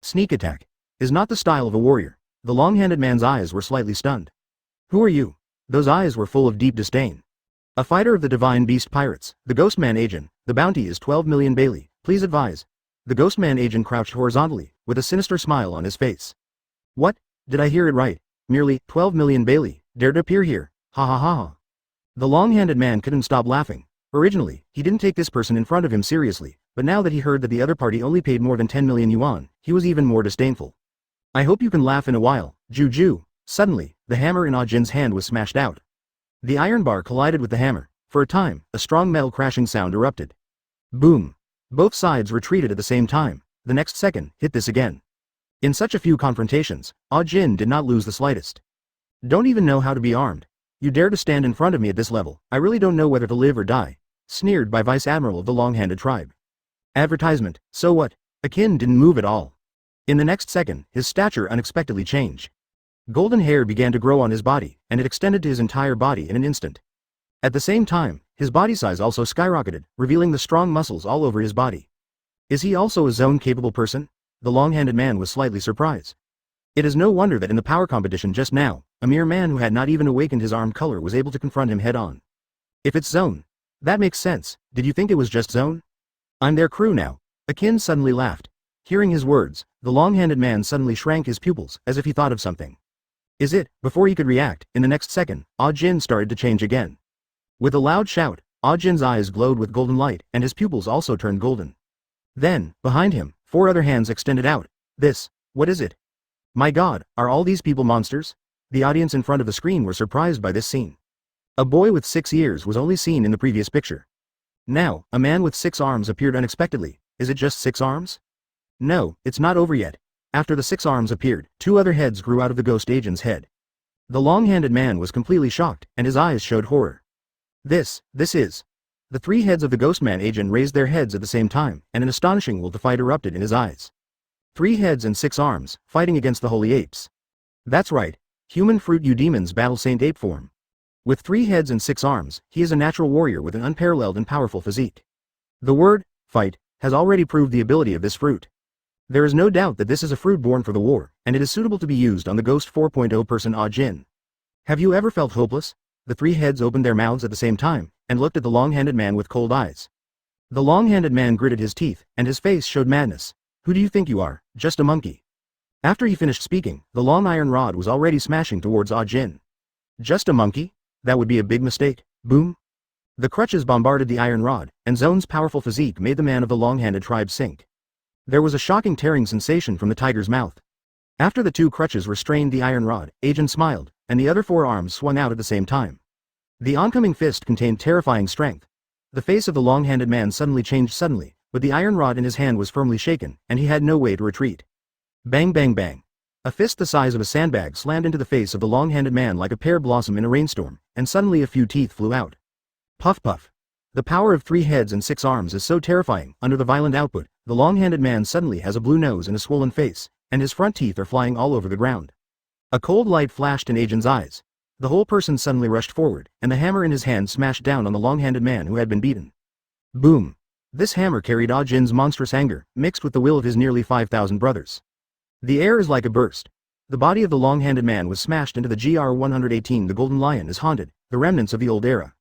Sneak attack is not the style of a warrior. The long-handed man's eyes were slightly stunned. Who are you? Those eyes were full of deep disdain. A fighter of the Divine Beast Pirates, the Ghostman agent, the bounty is 12 million Bailey, please advise. The Ghostman agent crouched horizontally, with a sinister smile on his face. What? Did I hear it right? Merely 12 million Bailey, dared to appear here, ha ha ha ha. The long-handed man couldn't stop laughing. Originally, he didn't take this person in front of him seriously, but now that he heard that the other party only paid more than 10 million yuan, he was even more disdainful. I hope you can laugh in a while, Jiuyou. Suddenly, the hammer in Ajin's hand was smashed out. The iron bar collided with the hammer. For a time, a strong metal crashing sound erupted. Boom. Both sides retreated at the same time. The next second, hit this again. In such a few confrontations, Ajin did not lose the slightest. Don't even know how to be armed. You dare to stand in front of me at this level, I really don't know whether to live or die. Sneered by Vice Admiral of the long-handed tribe. Advertisement, so what? Akin didn't move at all. In the next second, his stature unexpectedly changed. Golden hair began to grow on his body, and it extended to his entire body in an instant. At the same time, his body size also skyrocketed, revealing the strong muscles all over his body. Is he also a zone-capable person? The long-handed man was slightly surprised. It is no wonder that in the power competition just now, a mere man who had not even awakened his armed color was able to confront him head-on. If it's Zone, that makes sense. Did you think it was just Zone? I'm their crew now. Akin suddenly laughed. Hearing his words, the long-handed man suddenly shrank his pupils, as if he thought of something. Is it? Before he could react, in the next second, Ajin started to change again. With a loud shout, Ajin's eyes glowed with golden light, and his pupils also turned golden. Then, behind him, 4 other hands extended out. What is it? My god, are all these people monsters? The audience in front of the screen were surprised by this scene. A boy with 6 ears was only seen in the previous picture. Now, a man with 6 arms appeared unexpectedly. Is it just 6 arms? No, it's not over yet. After the 6 arms appeared, 2 other heads grew out of the ghost agent's head. The long-handed man was completely shocked, and his eyes showed horror. This is. The 3 heads of the Ghostman agent raised their heads at the same time, and an astonishing will to fight erupted in his eyes. 3 heads and 6 arms, fighting against the holy apes. That's right, human fruit you demons battle Saint Ape form. With 3 heads and 6 arms, he is a natural warrior with an unparalleled and powerful physique. The word, fight, has already proved the ability of this fruit. There is no doubt that this is a fruit born for the war, and it is suitable to be used on the Ghost 4.0 person Ajin. Have you ever felt hopeless? The 3 heads opened their mouths at the same time, and looked at the long-handed man with cold eyes. The long-handed man gritted his teeth, and his face showed madness. Who do you think you are? Just a monkey. After he finished speaking, the long iron rod was already smashing towards Ajin. Just a monkey? That would be a big mistake. Boom. The crutches bombarded the iron rod, and Zone's powerful physique made the man of the long-handed tribe sink. There was a shocking tearing sensation from the tiger's mouth. After the 2 crutches restrained the iron rod, Agent smiled, and the other 4 arms swung out at the same time. The oncoming fist contained terrifying strength. The face of the long-handed man suddenly changed but the iron rod in his hand was firmly shaken, and he had no way to retreat. Bang bang bang. A fist the size of a sandbag slammed into the face of the long-handed man like a pear blossom in a rainstorm, and suddenly a few teeth flew out. Puff puff. The power of 3 heads and 6 arms is so terrifying. Under the violent output, the long-handed man suddenly has a blue nose and a swollen face, and his front teeth are flying all over the ground. A cold light flashed in Ajin's eyes. The whole person suddenly rushed forward, and the hammer in his hand smashed down on the long-handed man who had been beaten. Boom. This hammer carried Ajin's monstrous anger, mixed with the will of his nearly 5,000 brothers. The air is like a burst. The body of the long-handed man was smashed into the GR-118. The golden lion is haunted, the remnants of the old era.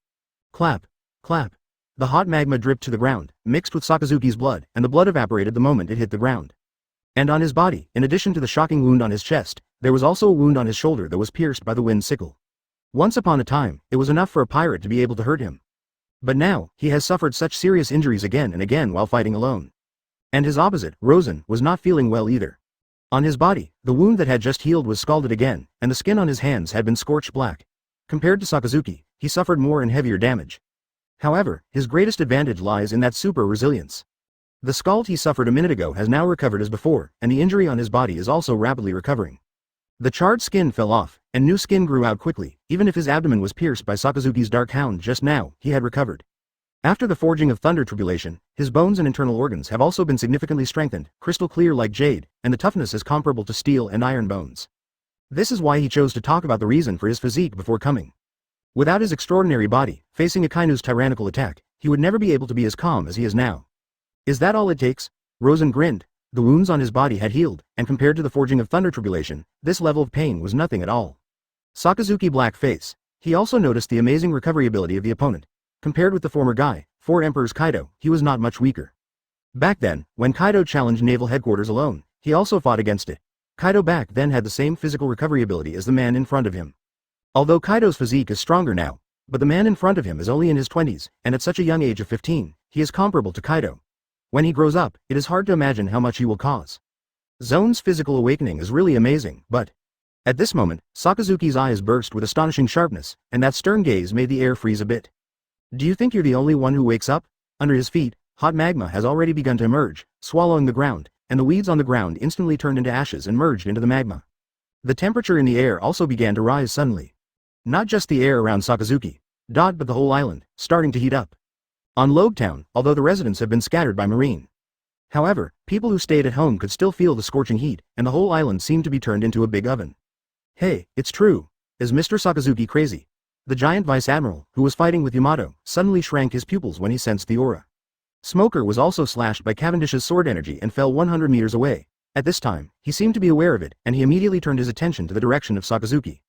Clap. Clap. The hot magma dripped to the ground, mixed with Sakazuki's blood, and the blood evaporated the moment it hit the ground. And on his body, in addition to the shocking wound on his chest, there was also a wound on his shoulder that was pierced by the wind sickle. Once upon a time, it was enough for a pirate to be able to hurt him. But now, he has suffered such serious injuries again and again while fighting alone. And his opposite, Rosen, was not feeling well either. On his body, the wound that had just healed was scalded again, and the skin on his hands had been scorched black. Compared to Sakazuki, he suffered more and heavier damage. However, his greatest advantage lies in that super resilience. The scald he suffered a minute ago has now recovered as before, and the injury on his body is also rapidly recovering. The charred skin fell off, and new skin grew out quickly. Even if his abdomen was pierced by Sakazuki's dark hound just now, he had recovered. After the forging of Thunder Tribulation, his bones and internal organs have also been significantly strengthened, crystal clear like jade, and the toughness is comparable to steel and iron bones. This is why he chose to talk about the reason for his physique before coming. Without his extraordinary body, facing Akainu's tyrannical attack, he would never be able to be as calm as he is now. Is that all it takes? Rosen grinned. The wounds on his body had healed, and compared to the forging of Thunder Tribulation, this level of pain was nothing at all. Sakazuki black face. He also noticed the amazing recovery ability of the opponent. Compared with the former guy, 4 Emperors Kaido, he was not much weaker. Back then, when Kaido challenged Naval Headquarters alone, he also fought against it. Kaido back then had the same physical recovery ability as the man in front of him. Although Kaido's physique is stronger now, but the man in front of him is only in his 20s, and at such a young age of 15, he is comparable to Kaido. When he grows up, it is hard to imagine how much he will cause. Zoan's physical awakening is really amazing, but... At this moment, Sakazuki's eyes burst with astonishing sharpness, and that stern gaze made the air freeze a bit. Do you think you're the only one who wakes up? Under his feet, hot magma has already begun to emerge, swallowing the ground, and the weeds on the ground instantly turned into ashes and merged into the magma. The temperature in the air also began to rise suddenly. Not just the air around Sakazuki, but the whole island, starting to heat up. On Loguetown, although the residents have been scattered by marine. However, people who stayed at home could still feel the scorching heat, and the whole island seemed to be turned into a big oven. Hey, it's true. Is Mr. Sakazuki crazy? The giant Vice Admiral, who was fighting with Yamato, suddenly shrank his pupils when he sensed the aura. Smoker was also slashed by Cavendish's sword energy and fell 100 meters away. At this time, he seemed to be aware of it, and he immediately turned his attention to the direction of Sakazuki.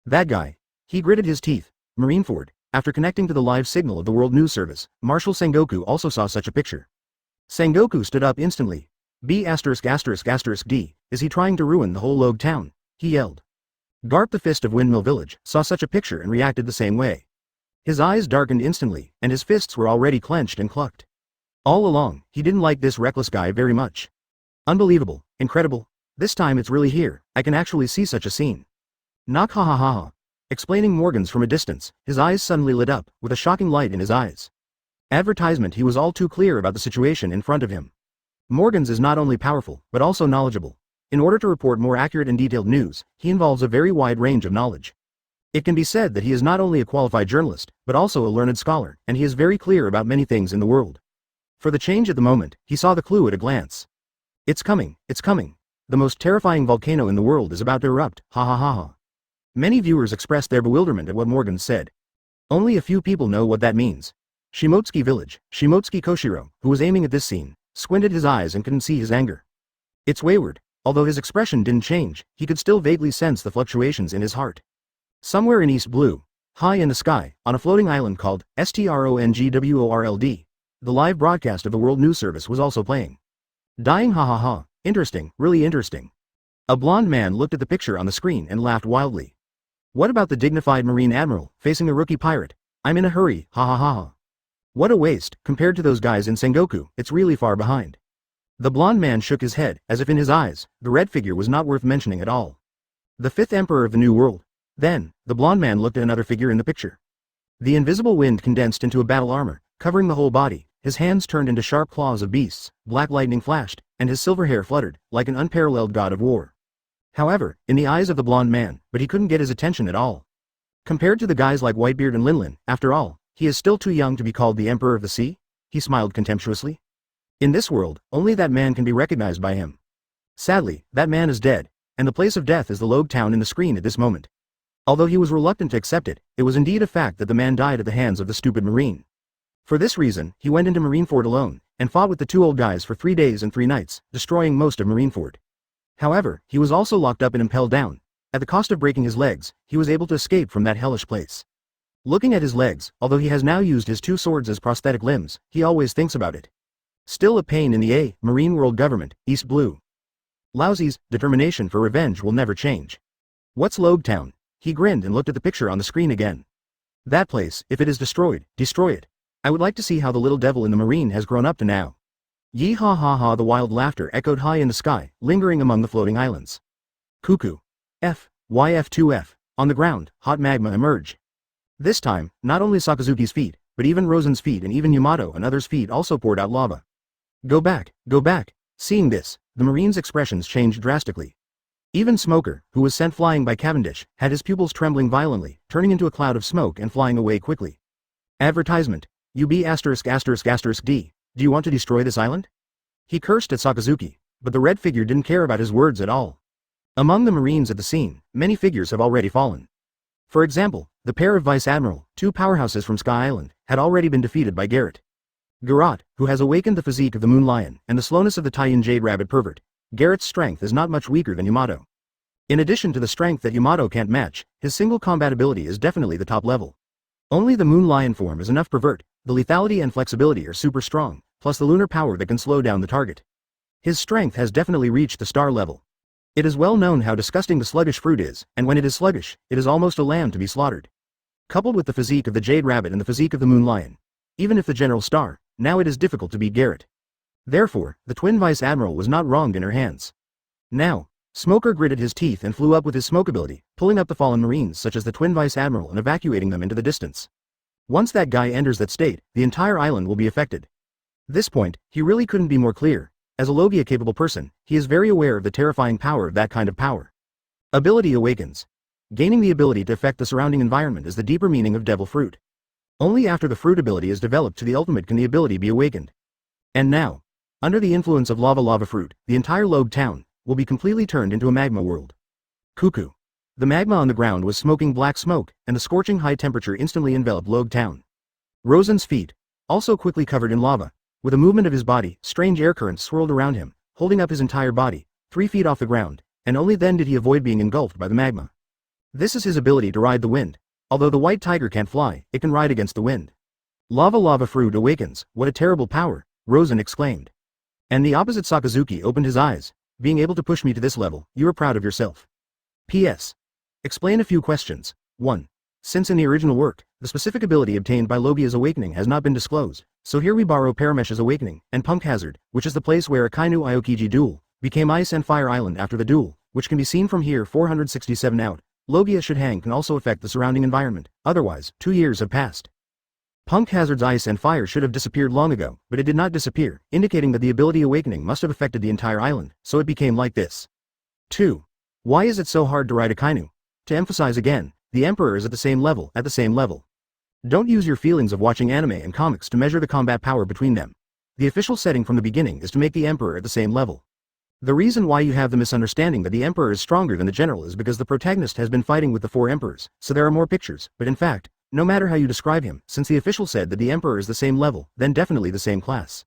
That guy. He gritted his teeth. Marineford. After connecting to the live signal of the World News Service, Marshal Sengoku also saw such a picture. Sengoku stood up instantly. B*******D, is he trying to ruin the whole Loguetown? He yelled. Garp the Fist of Windmill Village saw such a picture and reacted the same way. His eyes darkened instantly, and his fists were already clenched and clucked. All along, he didn't like this reckless guy very much. Unbelievable, incredible. This time it's really here, I can actually see such a scene. Knock ha ha ha ha. Explaining Morgan's from a distance, his eyes suddenly lit up, with a shocking light in his eyes. Advertisement. He was all too clear about the situation in front of him. Morgan's is not only powerful, but also knowledgeable. In order to report more accurate and detailed news, he involves a very wide range of knowledge. It can be said that he is not only a qualified journalist, but also a learned scholar, and he is very clear about many things in the world. For the change at the moment, he saw the clue at a glance. It's coming, it's coming. The most terrifying volcano in the world is about to erupt, ha ha ha ha. Many viewers expressed their bewilderment at what Morgan said. Only a few people know what that means. Shimotsuki Village, Shimotsuki Koshiro, who was aiming at this scene, squinted his eyes and couldn't see his anger. It's wayward. Although his expression didn't change, he could still vaguely sense the fluctuations in his heart. Somewhere in East Blue, high in the sky, on a floating island called Strongworld, the live broadcast of the World News Service was also playing. Dying ha ha ha, interesting, really interesting. A blonde man looked at the picture on the screen and laughed wildly. What about the dignified Marine Admiral, facing a rookie pirate? I'm in a hurry, ha ha ha ha. What a waste, compared to those guys in Sengoku, it's really far behind. The blonde man shook his head, as if in his eyes, the red figure was not worth mentioning at all. The 5th Emperor of the New World. Then, the blonde man looked at another figure in the picture. The invisible wind condensed into a battle armor, covering the whole body, his hands turned into sharp claws of beasts, black lightning flashed, and his silver hair fluttered, like an unparalleled god of war. However, in the eyes of the blonde man, but he couldn't get his attention at all. Compared to the guys like Whitebeard and Linlin, after all, he is still too young to be called the Emperor of the Sea? He smiled contemptuously. In this world, only that man can be recognized by him. Sadly, that man is dead, and the place of death is the Loguetown in the screen at this moment. Although he was reluctant to accept it, it was indeed a fact that the man died at the hands of the stupid Marine. For this reason, he went into Marineford alone, and fought with the two old guys for 3 days and 3 nights, destroying most of Marineford. However, he was also locked up and impelled down. At the cost of breaking his legs, he was able to escape from that hellish place. Looking at his legs, although he has now used his 2 swords as prosthetic limbs, he always thinks about it. Still a pain in the Marine World Government, East Blue. Lousy's determination for revenge will never change. What's Loguetown? He grinned and looked at the picture on the screen again. That place, if it is destroyed, destroy it. I would like to see how the little devil in the Marine has grown up to now. Yee ha ha ha, the wild laughter echoed high in the sky, lingering among the floating islands. Cuckoo. YF2F. On the ground, hot magma emerged. This time, not only Sakazuki's feet, but even Rosen's feet and even Yamato and others' feet also poured out lava. Go back, go back. Seeing this, the Marine's expressions changed drastically. Even Smoker, who was sent flying by Cavendish, had his pupils trembling violently, turning into a cloud of smoke and flying away quickly. Advertisement. UB*****D. Do you want to destroy this island? He cursed at Sakazuki, but the red figure didn't care about his words at all. Among the Marines at the scene, many figures have already fallen. For example, the pair of Vice Admiral, 2 powerhouses from Sky Island, had already been defeated by Garrett. Garrot, who has awakened the physique of the Moon Lion and the slowness of the Taiyin Jade Rabbit Pervert, Garrett's strength is not much weaker than Yamato. In addition to the strength that Yamato can't match, his single combat ability is definitely the top level. Only the Moon Lion form is enough pervert, the lethality and flexibility are super strong, plus the lunar power that can slow down the target. His strength has definitely reached the star level. It is well known how disgusting the sluggish fruit is, and when it is sluggish, it is almost a lamb to be slaughtered. Coupled with the physique of the Jade Rabbit and the physique of the Moon Lion. Even if the General Star, now it is difficult to beat Garrett. Therefore, the twin Vice Admiral was not wronged in her hands. Now, Smoker gritted his teeth and flew up with his smoke ability, pulling up the fallen Marines such as the twin Vice Admiral and evacuating them into the distance. Once that guy enters that state, the entire island will be affected. This point, he really couldn't be more clear. As a Logia-capable person, he is very aware of the terrifying power of that kind of power. Ability awakens. Gaining the ability to affect the surrounding environment is the deeper meaning of Devil Fruit. Only after the fruit ability is developed to the ultimate can the ability be awakened. And now, under the influence of Lava Fruit, the entire Loguetown will be completely turned into a magma world. Cuckoo. The magma on the ground was smoking black smoke, and the scorching high temperature instantly enveloped Loguetown. Rosen's feet, also quickly covered in lava. With a movement of his body, strange air currents swirled around him, holding up his entire body, 3 feet off the ground, and only then did he avoid being engulfed by the magma. This is his ability to ride the wind. Although the white tiger can't fly, it can ride against the wind. Lava Fruit awakens, what a terrible power, Rosen exclaimed. And the opposite Sakazuki opened his eyes. Being able to push me to this level, you are proud of yourself. P.S. Explain a few questions. 1. Since in the original work, the specific ability obtained by Logia's awakening has not been disclosed, so here we borrow Paramesh's awakening, and Punk Hazard, which is the place where Akainu Aokiji duel, became Ice and Fire Island after the duel, which can be seen from here 467 out. Logia should hang can also affect the surrounding environment, otherwise, 2 years have passed. Punk Hazard's ice and fire should have disappeared long ago, but it did not disappear, indicating that the ability awakening must have affected the entire island, so it became like this. 2. Why is it so hard to ride Akainu? To emphasize again, the Emperor is at the same level. Don't use your feelings of watching anime and comics to measure the combat power between them. The official setting from the beginning is to make the Emperor at the same level. The reason why you have the misunderstanding that the Emperor is stronger than the General is because the protagonist has been fighting with the 4 Emperors, so there are more pictures, but in fact, no matter how you describe him, since the official said that the Emperor is the same level, then definitely the same class.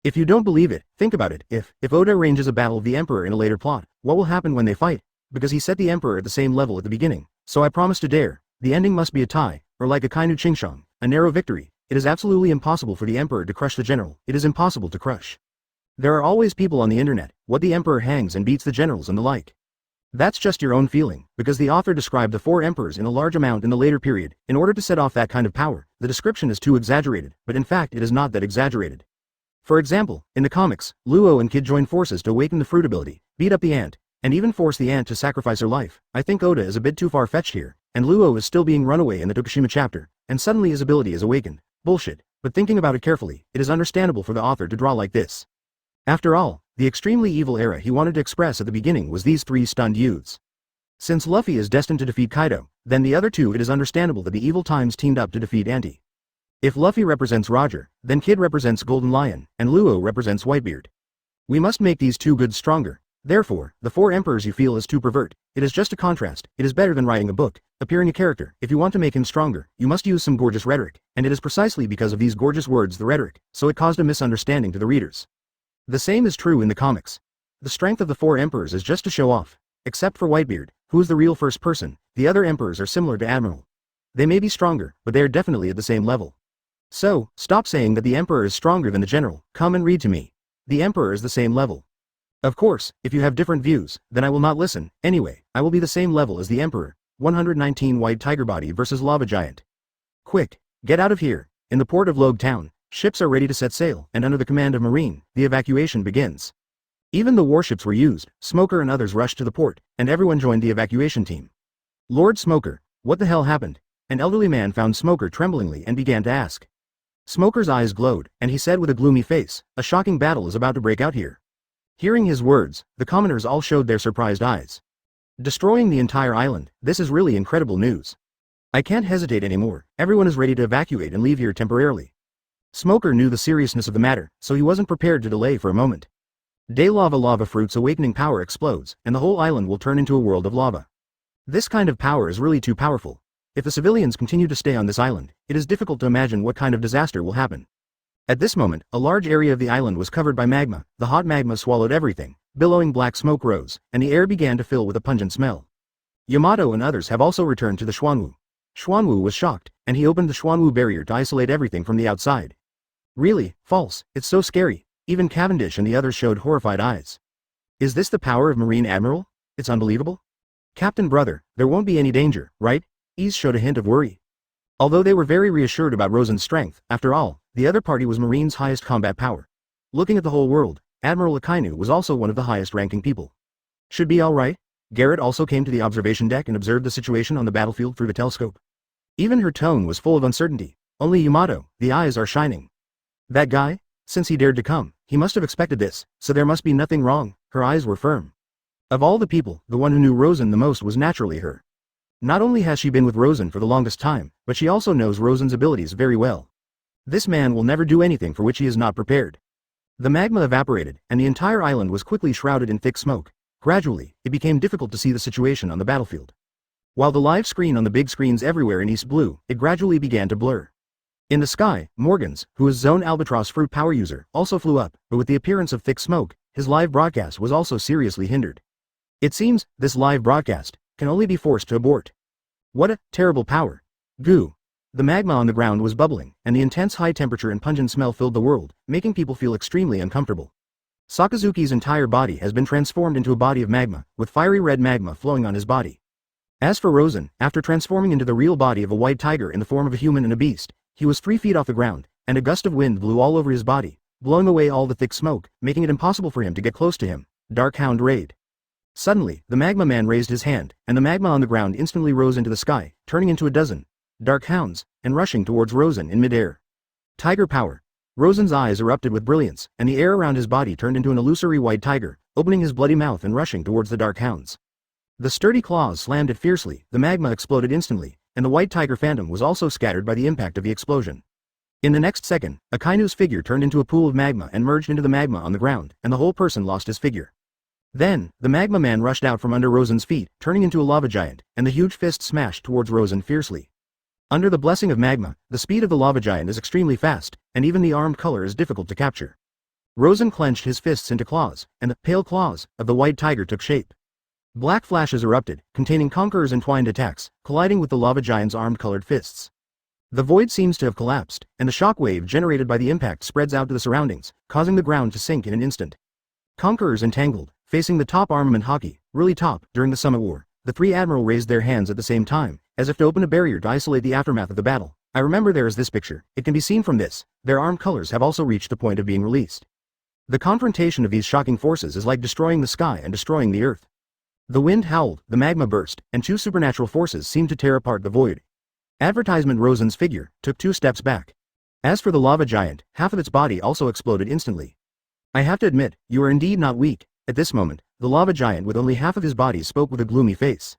If you don't believe it, think about it. If Oda arranges a battle of the Emperor in a later plot, what will happen when they fight? Because he set the Emperor at the same level at the beginning, so I promise to dare, the ending must be a tie, or like Akainu Chingshang, a narrow victory. It is absolutely impossible for the Emperor to crush the General, it is impossible to crush. There are always people on the internet, what the Emperor hangs and beats the generals and the like. That's just your own feeling, because the author described the 4 emperors in a large amount in the later period, in order to set off that kind of power. The description is too exaggerated, but in fact it is not that exaggerated. For example, in the comics, Luo and Kid join forces to awaken the fruit ability, beat up the ant, and even force the ant to sacrifice her life. I think Oda is a bit too far-fetched here, and Luo is still being run away in the Tokushima chapter, and suddenly his ability is awakened. Bullshit, but thinking about it carefully, it is understandable for the author to draw like this. After all, the extremely evil era he wanted to express at the beginning was these three stunned youths. Since Luffy is destined to defeat Kaido, then the other two it is understandable that the evil times teamed up to defeat Anti. If Luffy represents Roger, then Kid represents Golden Lion, and Luo represents Whitebeard. We must make these two goods stronger. Therefore, the four emperors you feel is too pervert. It is just a contrast. It is better than writing a book, appearing a character. If you want to make him stronger, you must use some gorgeous rhetoric, and it is precisely because of these gorgeous words the rhetoric, so it caused a misunderstanding to the readers. The same is true in the comics. The strength of the four emperors is just to show off. Except for Whitebeard, who is the real first person, the other emperors are similar to Admiral. They may be stronger, but they are definitely at the same level. So, stop saying that the emperor is stronger than the general. Come and read to me. The emperor is the same level. Of course, if you have different views, then I will not listen. Anyway, I will be the same level as the emperor. 119 White Tiger Body versus Lava Giant. Quick, get out of here. In the port of Loguetown, ships are ready to set sail, and under the command of Marine, the evacuation begins. Even the warships were used, Smoker and others rushed to the port, and everyone joined the evacuation team. Lord Smoker, what the hell happened? An elderly man found Smoker tremblingly and began to ask. Smoker's eyes glowed, and he said with a gloomy face, a shocking battle is about to break out here. Hearing his words, the commoners all showed their surprised eyes. Destroying the entire island, this is really incredible news. I can't hesitate anymore, everyone is ready to evacuate and leave here temporarily. Smoker knew the seriousness of the matter, so he wasn't prepared to delay for a moment. De lava fruit's awakening power explodes, and the whole island will turn into a world of lava. This kind of power is really too powerful. If the civilians continue to stay on this island, it is difficult to imagine what kind of disaster will happen. At this moment, a large area of the island was covered by magma. The hot magma swallowed everything, billowing black smoke rose, and the air began to fill with a pungent smell. Yamato and others have also returned to the Xuanwu. Xuanwu was shocked, and he opened the Xuanwu barrier to isolate everything from the outside. Really, false, it's so scary. Even Cavendish and the others showed horrified eyes. Is this the power of Marine Admiral? It's unbelievable. Captain Brother, there won't be any danger, right? Ease showed a hint of worry. Although they were very reassured about Rosen's strength, after all, the other party was Marine's highest combat power. Looking at the whole world, Admiral Akainu was also one of the highest-ranking people. Should be alright? Garrett also came to the observation deck and observed the situation on the battlefield through the telescope. Even her tone was full of uncertainty. Only Yamato, the eyes are shining. That guy? Since he dared to come, he must have expected this, so there must be nothing wrong. Her eyes were firm. Of all the people, the one who knew Rosen the most was naturally her. Not only has she been with Rosen for the longest time, but she also knows Rosen's abilities very well. This man will never do anything for which he is not prepared. The magma evaporated, and the entire island was quickly shrouded in thick smoke. Gradually, it became difficult to see the situation on the battlefield. While the live screen on the big screens everywhere in East Blue, it gradually began to blur. In the sky, Morgans, who is Zone Albatross Fruit Power User, also flew up, but with the appearance of thick smoke, his live broadcast was also seriously hindered. It seems, this live broadcast can only be forced to abort. What a terrible power. Goo. The magma on the ground was bubbling, and the intense high temperature and pungent smell filled the world, making people feel extremely uncomfortable. Sakazuki's entire body has been transformed into a body of magma, with fiery red magma flowing on his body. As for Rosen, after transforming into the real body of a white tiger in the form of a human and a beast, he was 3 feet off the ground, and a gust of wind blew all over his body, blowing away all the thick smoke, making it impossible for him to get close to him. Dark Hound raid. Suddenly, the magma man raised his hand, and the magma on the ground instantly rose into the sky, turning into a dozen dark hounds, and rushing towards Rosen in midair. Tiger power. Rosen's eyes erupted with brilliance, and the air around his body turned into an illusory white tiger, opening his bloody mouth and rushing towards the dark hounds. The sturdy claws slammed it fiercely, the magma exploded instantly, and the white tiger phantom was also scattered by the impact of the explosion. In the next second, Akainu's figure turned into a pool of magma and merged into the magma on the ground, and the whole person lost his figure. Then, the magma man rushed out from under Rosen's feet, turning into a lava giant, and the huge fist smashed towards Rosen fiercely. Under the blessing of magma, the speed of the lava giant is extremely fast, and even the armed color is difficult to capture. Rosen clenched his fists into claws, and the pale claws of the white tiger took shape. Black flashes erupted, containing Conqueror's entwined attacks, colliding with the lava giant's armed colored fists. The void seems to have collapsed, and the shock wave generated by the impact spreads out to the surroundings, causing the ground to sink in an instant. Conquerors entangled, facing the top armament Haki, really top, during the Summit War. The 3 Admiral raised their hands at the same time, as if to open a barrier to isolate the aftermath of the battle. I remember there is this picture. It can be seen from this. Their armed colors have also reached the point of being released. The confrontation of these shocking forces is like destroying the sky and destroying the earth. The wind howled, the magma burst, and 2 supernatural forces seemed to tear apart the void. Advertisement Rosen's figure took 2 steps back. As for the lava giant, half of its body also exploded instantly. I have to admit, you are indeed not weak. At this moment, the lava giant with only half of his body spoke with a gloomy face.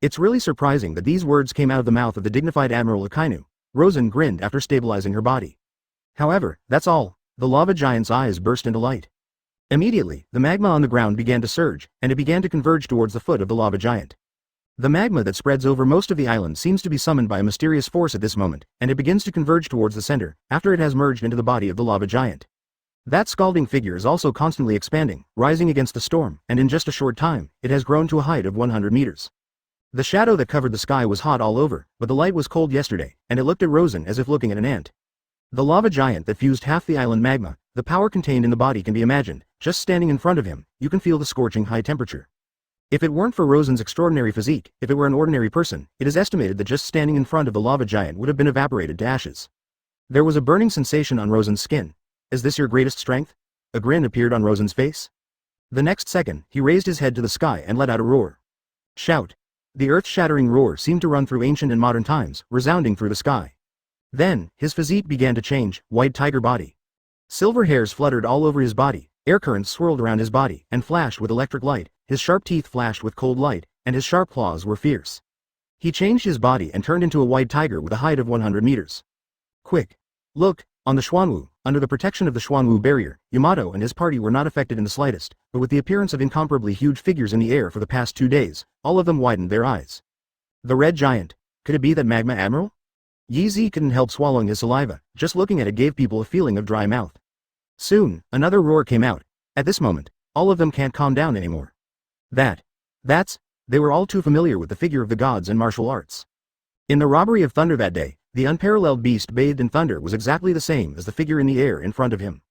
It's really surprising that these words came out of the mouth of the dignified Admiral Akainu. Rosen grinned after stabilizing her body. However, that's all. The lava giant's eyes burst into light. Immediately, the magma on the ground began to surge, and it began to converge towards the foot of the lava giant. The magma that spreads over most of the island seems to be summoned by a mysterious force at this moment, and it begins to converge towards the center, after it has merged into the body of the lava giant. That scalding figure is also constantly expanding, rising against the storm, and in just a short time, it has grown to a height of 100 meters. The shadow that covered the sky was hot all over, but the light was cold yesterday, and it looked at Rosen as if looking at an ant. The lava giant that fused half the island magma, the power contained in the body can be imagined. Just standing in front of him, you can feel the scorching high temperature. If it weren't for Rosen's extraordinary physique, if it were an ordinary person, it is estimated that just standing in front of the lava giant would have been evaporated to ashes. There was a burning sensation on Rosen's skin. Is this your greatest strength? A grin appeared on Rosen's face. The next second, he raised his head to the sky and let out a roar. Shout. The earth-shattering roar seemed to run through ancient and modern times, resounding through the sky. Then, his physique began to change, white tiger body. Silver hairs fluttered all over his body, air currents swirled around his body, and flashed with electric light, his sharp teeth flashed with cold light, and his sharp claws were fierce. He changed his body and turned into a white tiger with a height of 100 meters. Quick! Look! On the Xuanwu, under the protection of the Xuanwu barrier, Yamato and his party were not affected in the slightest, but with the appearance of incomparably huge figures in the air for the past 2 days, all of them widened their eyes. The red giant. Could it be that Magma Admiral? Yi couldn't help swallowing his saliva, just looking at it gave people a feeling of dry mouth. Soon, another roar came out. At this moment, all of them can't calm down anymore. They were all too familiar with the figure of the gods and martial arts. In the robbery of thunder that day, the unparalleled beast bathed in thunder was exactly the same as the figure in the air in front of him.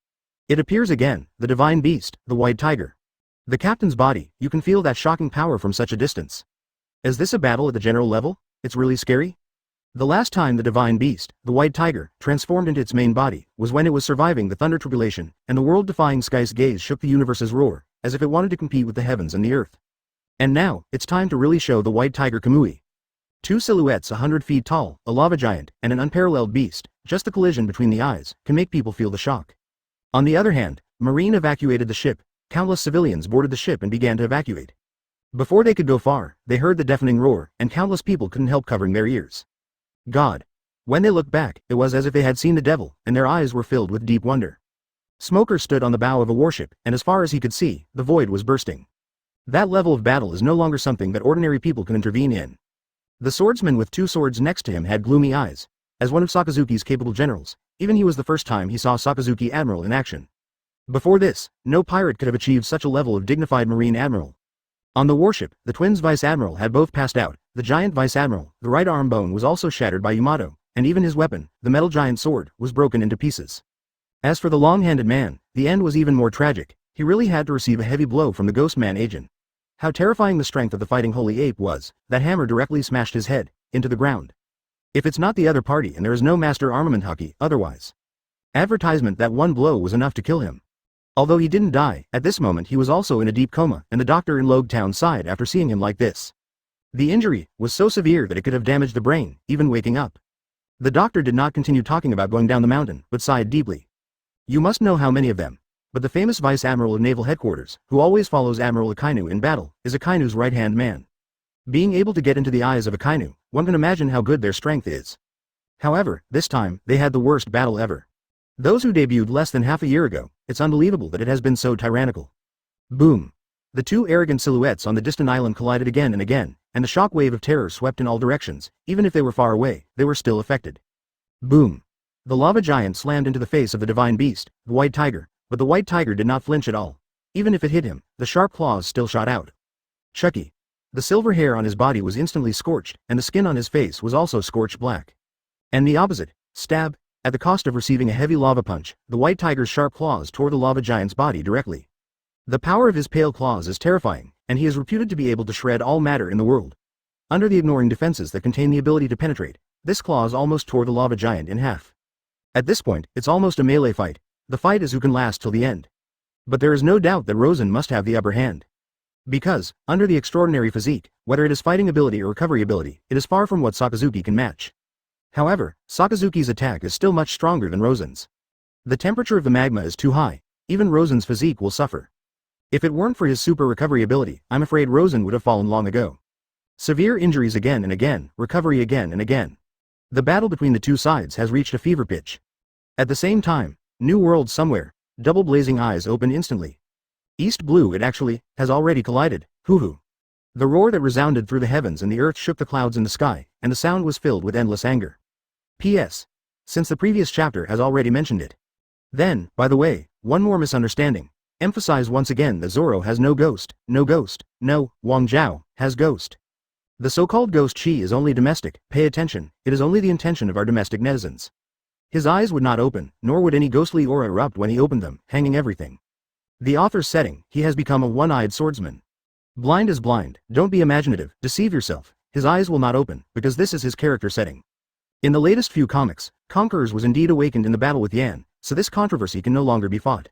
It appears again, the divine beast, the white tiger. The captain's body, you can feel that shocking power from such a distance. Is this a battle at the general level? It's really scary? The last time the divine beast, the white tiger, transformed into its main body, was when it was surviving the thunder tribulation, and the world-defying sky's gaze shook the universe's roar, as if it wanted to compete with the heavens and the earth. And now, it's time to really show the white tiger Kamui. 2 silhouettes 100 feet tall, a lava giant, and an unparalleled beast, just the collision between the eyes, can make people feel the shock. On the other hand, Marine evacuated the ship, countless civilians boarded the ship and began to evacuate. Before they could go far, they heard the deafening roar, and countless people couldn't help covering their ears. God! When they looked back, it was as if they had seen the devil, and their eyes were filled with deep wonder. Smoker stood on the bow of a warship, and as far as he could see, the void was bursting. That level of battle is no longer something that ordinary people can intervene in. The swordsman with 2 swords next to him had gloomy eyes. As one of Sakazuki's capable generals, even he was the first time he saw Sakazuki Admiral in action. Before this, no pirate could have achieved such a level of dignified Marine Admiral. On the warship, the twins Vice Admiral had both passed out, the giant Vice Admiral, the right arm bone was also shattered by Yamato, and even his weapon, the metal giant sword, was broken into pieces. As for the long-handed man, the end was even more tragic. He really had to receive a heavy blow from the Ghost Man agent. How terrifying the strength of the fighting holy ape was, that hammer directly smashed his head into the ground. If it's not the other party and there is no master armament Haki, otherwise. Advertisement that one blow was enough to kill him. Although he didn't die, at this moment he was also in a deep coma, and the doctor in Loguetown sighed after seeing him like this. The injury was so severe that it could have damaged the brain, even waking up. The doctor did not continue talking about going down the mountain, but sighed deeply. You must know how many of them. But the famous Vice Admiral of Naval Headquarters, who always follows Admiral Akainu in battle, is Akainu's right-hand man. Being able to get into the eyes of Akainu, one can imagine how good their strength is. However, this time, they had the worst battle ever. Those who debuted less than half a year ago, it's unbelievable that it has been so tyrannical. Boom! The 2 arrogant silhouettes on the distant island collided again and again, and the shock wave of terror swept in all directions. Even if they were far away, they were still affected. Boom! The lava giant slammed into the face of the divine beast, the white tiger. But the white tiger did not flinch at all. Even if it hit him, the sharp claws still shot out. Chucky. The silver hair on his body was instantly scorched, and the skin on his face was also scorched black. And the opposite, stab, at the cost of receiving a heavy lava punch, the white tiger's sharp claws tore the lava giant's body directly. The power of his pale claws is terrifying, and he is reputed to be able to shred all matter in the world. Under the ignoring defenses that contain the ability to penetrate, this claws almost tore the lava giant in half. At this point, it's almost a melee fight. The fight is who can last till the end. But there is no doubt that Rosen must have the upper hand. Because, under the extraordinary physique, whether it is fighting ability or recovery ability, it is far from what Sakazuki can match. However, Sakazuki's attack is still much stronger than Rosen's. The temperature of the magma is too high, even Rosen's physique will suffer. If it weren't for his super recovery ability, I'm afraid Rosen would have fallen long ago. Severe injuries again and again, recovery again and again. The battle between the two sides has reached a fever pitch. At the same time, new world somewhere, double blazing eyes open instantly. East blue it actually, has already collided, hoo-hoo. The roar that resounded through the heavens and the earth shook the clouds in the sky, and the sound was filled with endless anger. P.S. Since the previous chapter has already mentioned it. Then, by the way, one more misunderstanding. Emphasize once again that Zoro has no ghost, no, Wang Zhao, has ghost. The so-called ghost chi is only domestic, pay attention, it is only the intention of our domestic netizens. His eyes would not open, nor would any ghostly aura erupt when he opened them, hanging everything. The author's setting, he has become a one-eyed swordsman. Blind is blind, don't be imaginative, deceive yourself, his eyes will not open, because this is his character setting. In the latest few comics, Conquerors was indeed awakened in the battle with Yan, so this controversy can no longer be fought.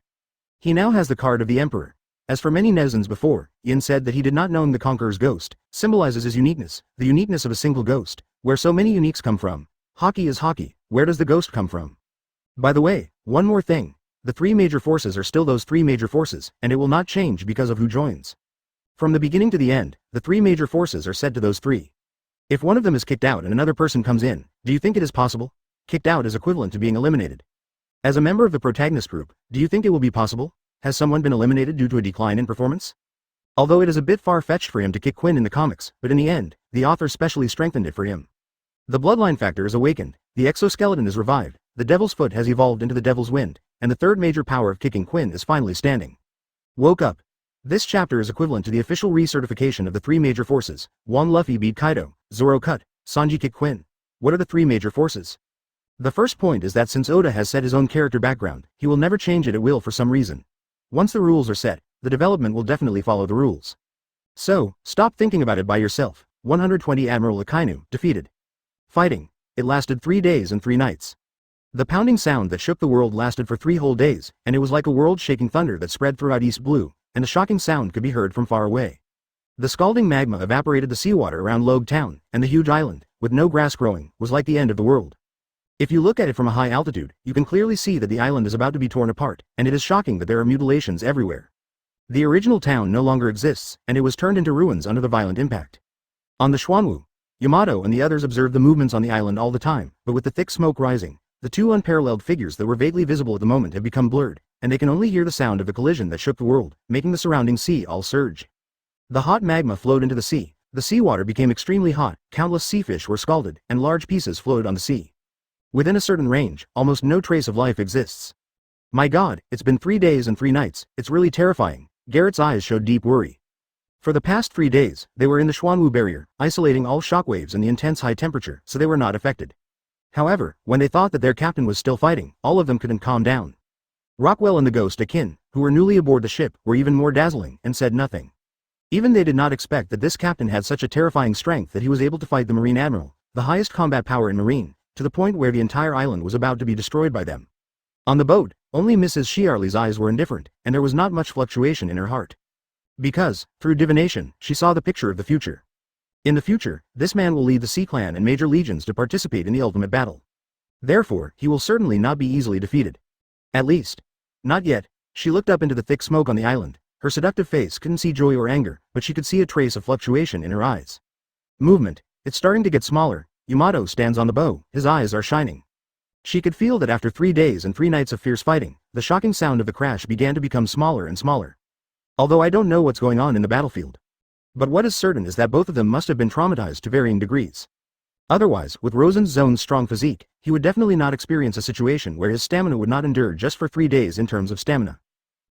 He now has the card of the Emperor. As for many netizens before, Yin said that he did not know the Conqueror's ghost, symbolizes his uniqueness, the uniqueness of a single ghost, where so many uniques come from. Haki is Haki, where does the ghost come from? By the way, one more thing, the three major forces are still those three major forces, and it will not change because of who joins. From the beginning to the end, the three major forces are said to those three. If one of them is kicked out and another person comes in, do you think it is possible? Kicked out is equivalent to being eliminated. As a member of the protagonist group, do you think it will be possible? Has someone been eliminated due to a decline in performance? Although it is a bit far-fetched for him to kick Quinn in the comics, but in the end, the author specially strengthened it for him. The bloodline factor is awakened, the exoskeleton is revived, the Devil's Foot has evolved into the Devil's Wind, and the third major power of kicking Quinn is finally standing. Woke up. This chapter is equivalent to the official recertification of the three major forces. Wang Luffy beat Kaido, Zoro cut, Sanji kicked Quinn. What are the three major forces? The first point is that since Oda has set his own character background, he will never change it at will for some reason. Once the rules are set, the development will definitely follow the rules. So, stop thinking about it by yourself. 120 Admiral Akainu, defeated. Fighting. It lasted 3 days and 3 nights. The pounding sound that shook the world lasted for 3 whole days, and it was like a world-shaking thunder that spread throughout East Blue, and a shocking sound could be heard from far away. The scalding magma evaporated the seawater around Loguetown, and the huge island, with no grass growing, was like the end of the world. If you look at it from a high altitude, you can clearly see that the island is about to be torn apart, and it is shocking that there are mutilations everywhere. The original town no longer exists, and it was turned into ruins under the violent impact. On the Xuanwu, Yamato and the others observed the movements on the island all the time, but with the thick smoke rising, the two unparalleled figures that were vaguely visible at the moment have become blurred, and they can only hear the sound of the collision that shook the world, making the surrounding sea all surge. The hot magma flowed into the sea, the seawater became extremely hot, countless seafish were scalded, and large pieces floated on the sea. Within a certain range, almost no trace of life exists. My God, it's been 3 days and 3 nights, it's really terrifying. Garrett's eyes showed deep worry. For the past 3 days, they were in the Xuanwu barrier, isolating all shockwaves and the intense high temperature, so they were not affected. However, when they thought that their captain was still fighting, all of them couldn't calm down. Rockwell and the ghost Akin, who were newly aboard the ship, were even more dazzling, and said nothing. Even they did not expect that this captain had such a terrifying strength that he was able to fight the Marine Admiral, the highest combat power in Marine, to the point where the entire island was about to be destroyed by them. On the boat, only Mrs. Shiarley's eyes were indifferent, and there was not much fluctuation in her heart. Because, through divination, she saw the picture of the future. In the future, this man will lead the Sea Clan and major legions to participate in the ultimate battle. Therefore, he will certainly not be easily defeated. At least. Not yet. She looked up into the thick smoke on the island. Her seductive face couldn't see joy or anger, but she could see a trace of fluctuation in her eyes. Movement. It's starting to get smaller. Yamato stands on the bow, his eyes are shining. She could feel that after 3 days and 3 nights of fierce fighting, the shocking sound of the crash began to become smaller and smaller. Although I don't know what's going on in the battlefield. But what is certain is that both of them must have been traumatized to varying degrees. Otherwise, with Rosen's Zoan's strong physique, he would definitely not experience a situation where his stamina would not endure just for 3 days in terms of stamina.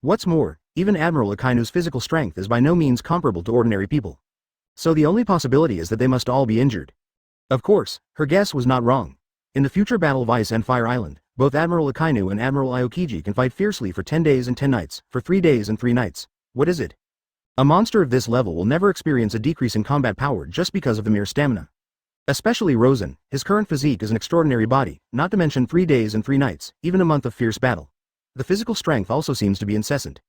What's more, even Admiral Akainu's physical strength is by no means comparable to ordinary people. So the only possibility is that they must all be injured. Of course, her guess was not wrong. In the future battle of Ice and Fire Island, both Admiral Akainu and Admiral Aokiji can fight fiercely for 10 days and 10 nights, for 3 days and 3 nights. What is it? A monster of this level will never experience a decrease in combat power just because of the mere stamina. Especially Rosen, his current physique is an extraordinary body, not to mention 3 days and 3 nights, even a month of fierce battle. The physical strength also seems to be incessant.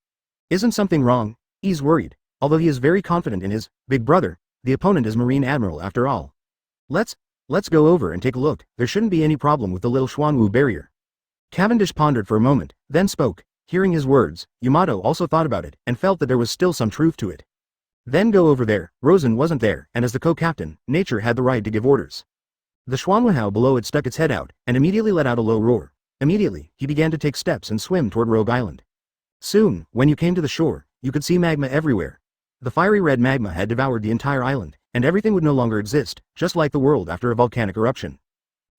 Isn't something wrong? He's worried. Although he is very confident in his big brother, the opponent is Marine Admiral after all. Let's Let's go over and take a look. There shouldn't be any problem with the little Xuanwu barrier. Cavendish pondered for a moment, then spoke. Hearing his words, Yamato also thought about it, and felt that there was still some truth to it. Then go over there. Rosen wasn't there, and as the co-captain, nature had the right to give orders. The Xuanwu below it stuck its head out, and immediately let out a low roar. Immediately, he began to take steps and swim toward Rogue Island. Soon, when you came to the shore, you could see magma everywhere. The fiery red magma had devoured the entire island, and everything would no longer exist, just like the world after a volcanic eruption.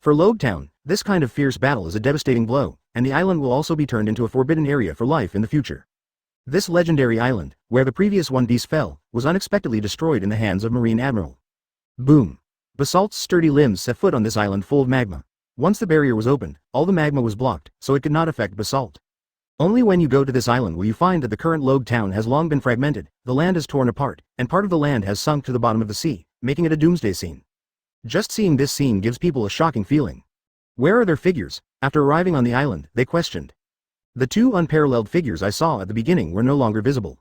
For Loguetown, this kind of fierce battle is a devastating blow, and the island will also be turned into a forbidden area for life in the future. This legendary island, where the previous one D's fell, was unexpectedly destroyed in the hands of Marine Admiral. Boom. Basalt's sturdy limbs set foot on this island full of magma. Once the barrier was opened, all the magma was blocked, so it could not affect Basalt. Only when you go to this island will you find that the current Loguetown has long been fragmented, the land is torn apart, and part of the land has sunk to the bottom of the sea, making it a doomsday scene. Just seeing this scene gives people a shocking feeling. Where are their figures? After arriving on the island, they questioned. The two unparalleled figures I saw at the beginning were no longer visible.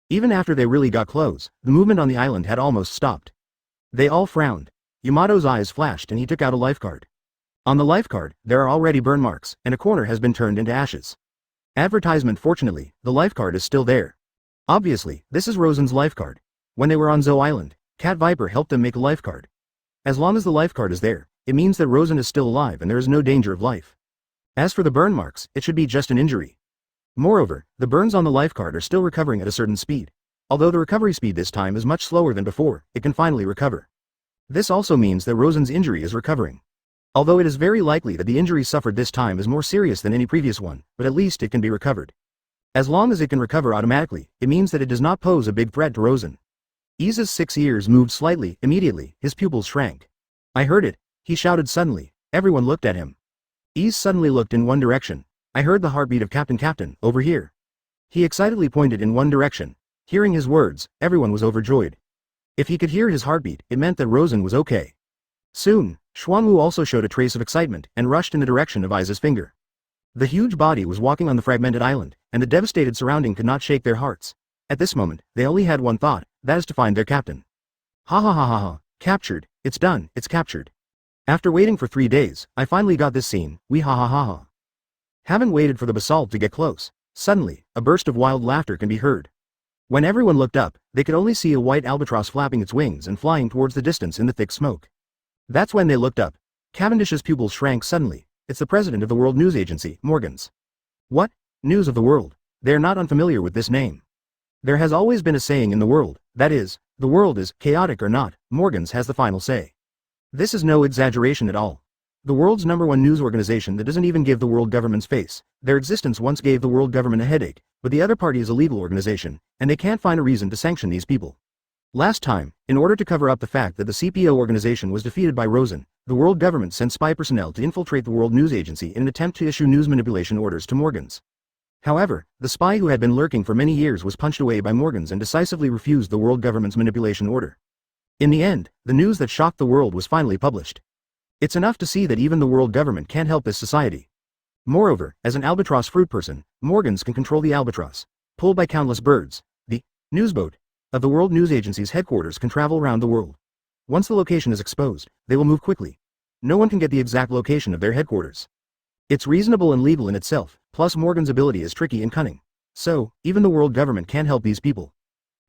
Even after they really got close, the movement on the island had almost stopped. They all frowned. Yamato's eyes flashed and he took out a life card. On the life card, there are already burn marks, and a corner has been turned into ashes. Advertisement. Fortunately, the life card is still there. Obviously, this is Rosen's life card. When they were on Zoe Island, Cat Viper helped them make a life card. As long as the life card is there, it means that Rosen is still alive and there is no danger of life. As for the burn marks, it should be just an injury. Moreover, the burns on the life card are still recovering at a certain speed. Although the recovery speed this time is much slower than before, it can finally recover. This also means that Rosen's injury is recovering. Although it is very likely that the injury suffered this time is more serious than any previous one, but at least it can be recovered. As long as it can recover automatically, it means that it does not pose a big threat to Rosen. Iza's 6 ears moved slightly. Immediately, his pupils shrank. I heard it, he shouted suddenly. Everyone looked at him. Iz suddenly looked in one direction. I heard the heartbeat of Captain, over here. He excitedly pointed in one direction. Hearing his words, everyone was overjoyed. If he could hear his heartbeat, it meant that Rosen was okay. Soon, Xuanwu also showed a trace of excitement and rushed in the direction of Iza's finger. The huge body was walking on the fragmented island, and the devastated surrounding could not shake their hearts. At this moment, they only had one thought, that is to find their captain. Ha ha ha ha ha, captured, it's done, it's captured. After waiting for 3 days, I finally got this scene, we ha ha ha ha. Haven't waited for the basalt to get close. Suddenly, a burst of wild laughter can be heard. When everyone looked up, they could only see a white albatross flapping its wings and flying towards the distance in the thick smoke. That's when they looked up. Cavendish's pupils shrank suddenly. It's the president of the World News Agency, Morgans. What? News of the world? They are not unfamiliar with this name. There has always been a saying in the world, that is, the world is chaotic or not, Morgans has the final say. This is no exaggeration at all. The world's #1 news organization that doesn't even give the world government's face. Their existence once gave the world government a headache, but the other party is a legal organization, and they can't find a reason to sanction these people. Last time, in order to cover up the fact that the CPO organization was defeated by Rosen, the world government sent spy personnel to infiltrate the World News Agency in an attempt to issue news manipulation orders to Morgans. However, the spy who had been lurking for many years was punched away by Morgans and decisively refused the world government's manipulation order. In the end, the news that shocked the world was finally published. It's enough to see that even the world government can't help this society. Moreover, as an albatross fruit person, Morgans can control the albatross. Pulled by countless birds, the newsboat of the World News Agency's headquarters can travel around the world. Once the location is exposed, they will move quickly. No one can get the exact location of their headquarters. It's reasonable and legal in itself, plus Morgan's ability is tricky and cunning. So, even the world government can't help these people.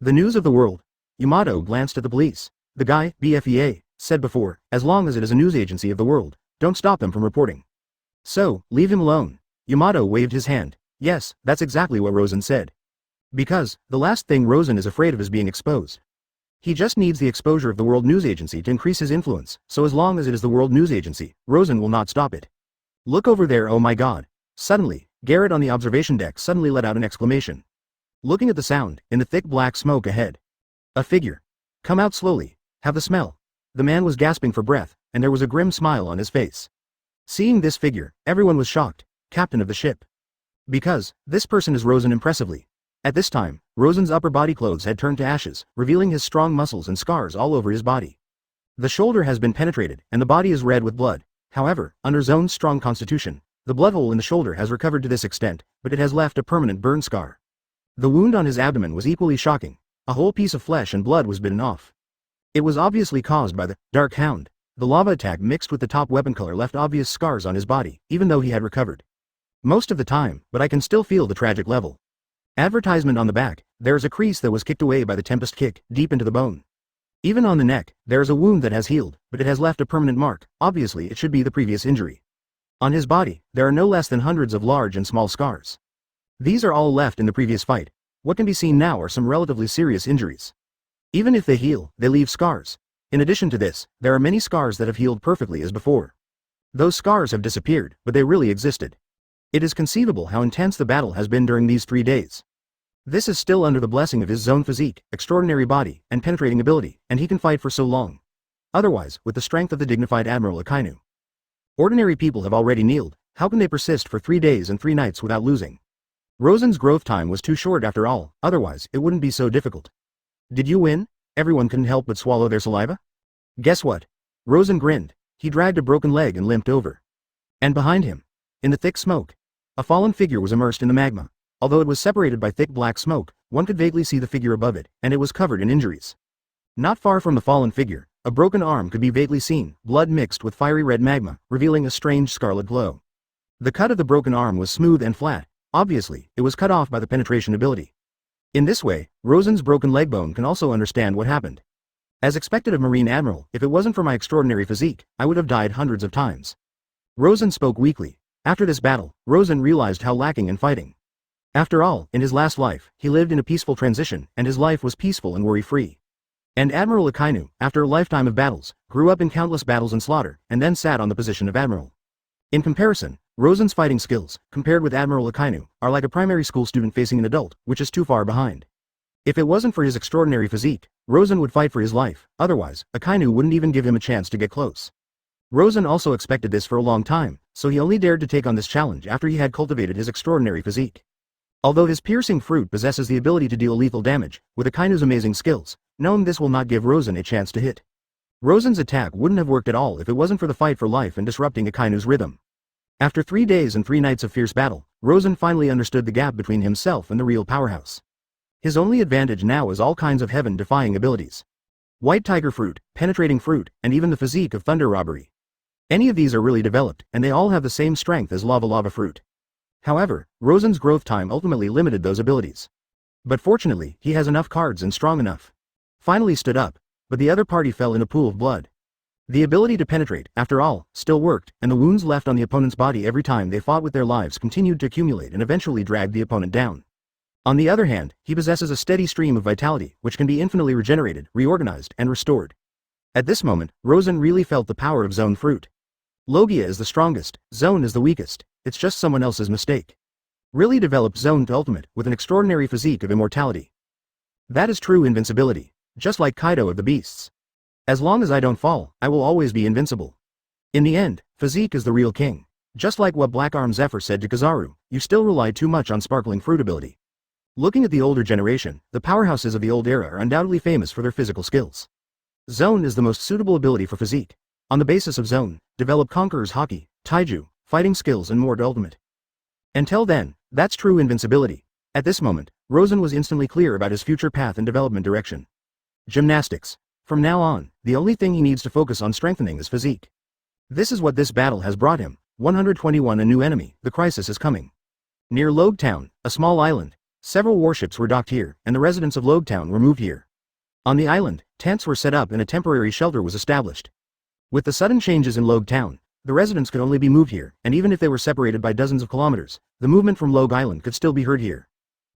The news of the world. Yamato glanced at the police. The guy, BFEA, said before, as long as it is a news agency of the world, don't stop them from reporting. So, leave him alone. Yamato waved his hand. Yes, that's exactly what Rosen said. Because, the last thing Rosen is afraid of is being exposed. He just needs the exposure of the World News Agency to increase his influence, so as long as it is the World News Agency, Rosen will not stop it. Look over there, oh my god. Suddenly, Garrett on the observation deck suddenly let out an exclamation. Looking at the sound, in the thick black smoke ahead. A figure. Come out slowly. Have the smell. The man was gasping for breath, and there was a grim smile on his face. Seeing this figure, everyone was shocked. Captain of the ship. Because, this person is Rosen impressively. At this time, Rosen's upper body clothes had turned to ashes, revealing his strong muscles and scars all over his body. The shoulder has been penetrated, and the body is red with blood. However, under Zoan's strong constitution, the blood hole in the shoulder has recovered to this extent, but it has left a permanent burn scar. The wound on his abdomen was equally shocking. A whole piece of flesh and blood was bitten off. It was obviously caused by the Dark Hound. The lava attack mixed with the top weapon color left obvious scars on his body, even though he had recovered. Most of the time, but I can still feel the tragic level. Advertisement on the back, there is a crease that was kicked away by the Tempest kick, deep into the bone. Even on the neck, there is a wound that has healed, but it has left a permanent mark. Obviously it should be the previous injury. On his body, there are no less than hundreds of large and small scars. These are all left in the previous fight. What can be seen now are some relatively serious injuries. Even if they heal, they leave scars. In addition to this, there are many scars that have healed perfectly as before. Those scars have disappeared, but they really existed. It is conceivable how intense the battle has been during these 3 days. This is still under the blessing of his Zoan physique, extraordinary body, and penetrating ability, and he can fight for so long. Otherwise, with the strength of the dignified Admiral Akainu. Ordinary people have already kneeled, how can they persist for 3 days and 3 nights without losing? Rosen's growth time was too short after all, otherwise, it wouldn't be so difficult. Did you win? Everyone couldn't help but swallow their saliva. Guess what? Rosen grinned. He dragged a broken leg and limped over. And behind him, in the thick smoke, a fallen figure was immersed in the magma. Although it was separated by thick black smoke, one could vaguely see the figure above it, and it was covered in injuries. Not far from the fallen figure, a broken arm could be vaguely seen, blood mixed with fiery red magma, revealing a strange scarlet glow. The cut of the broken arm was smooth and flat. Obviously, it was cut off by the penetration ability. In this way, Rosen's broken leg bone can also understand what happened. As expected of Marine Admiral, if it wasn't for my extraordinary physique, I would have died hundreds of times. Rosen spoke weakly. After this battle, Rosen realized how lacking in fighting. After all, in his last life, he lived in a peaceful transition, and his life was peaceful and worry-free. And Admiral Akainu, after a lifetime of battles, grew up in countless battles and slaughter, and then sat on the position of Admiral. In comparison, Rosen's fighting skills, compared with Admiral Akainu, are like a primary school student facing an adult, which is too far behind. If it wasn't for his extraordinary physique, Rosen would fight for his life, otherwise, Akainu wouldn't even give him a chance to get close. Rosen also expected this for a long time, so he only dared to take on this challenge after he had cultivated his extraordinary physique. Although his piercing fruit possesses the ability to deal lethal damage, with Akainu's amazing skills, knowing this will not give Rosen a chance to hit. Rosen's attack wouldn't have worked at all if it wasn't for the fight for life and disrupting Akainu's rhythm. After 3 days and 3 nights of fierce battle, Rosen finally understood the gap between himself and the real powerhouse. His only advantage now is all kinds of heaven-defying abilities. White tiger fruit, penetrating fruit, and even the physique of thunder robbery. Any of these are really developed, and they all have the same strength as lava fruit. However, Rosen's growth time ultimately limited those abilities. But fortunately, he has enough cards and strong enough. Finally stood up, but the other party fell in a pool of blood. The ability to penetrate, after all, still worked, and the wounds left on the opponent's body every time they fought with their lives continued to accumulate and eventually dragged the opponent down. On the other hand, he possesses a steady stream of vitality, which can be infinitely regenerated, reorganized, and restored. At this moment, Rosen really felt the power of Zoan fruit. Logia is the strongest, Zoan is the weakest. It's just someone else's mistake. Really developed Zoan to ultimate, with an extraordinary physique of immortality. That is true invincibility, just like Kaido of the beasts. As long as I don't fall, I will always be invincible. In the end, physique is the real king. Just like what Black Arm Zephyr said to Kizaru, you still rely too much on sparkling fruit ability. Looking at the older generation, the powerhouses of the old era are undoubtedly famous for their physical skills. Zoan is the most suitable ability for physique. On the basis of Zoan, develop Conqueror's Haki, Taiju, fighting skills and more to ultimate. Until then, that's true invincibility. At this moment, Rosen was instantly clear about his future path and development direction. Gymnastics. From now on, the only thing he needs to focus on strengthening is physique. This is what this battle has brought him. 121 A new enemy, the crisis is coming. Near Loguetown, a small island, several warships were docked here, and the residents of Loguetown were moved here. On the island, tents were set up and a temporary shelter was established. With the sudden changes in Loguetown, the residents could only be moved here, and even if they were separated by dozens of kilometers, the movement from Logue Island could still be heard here.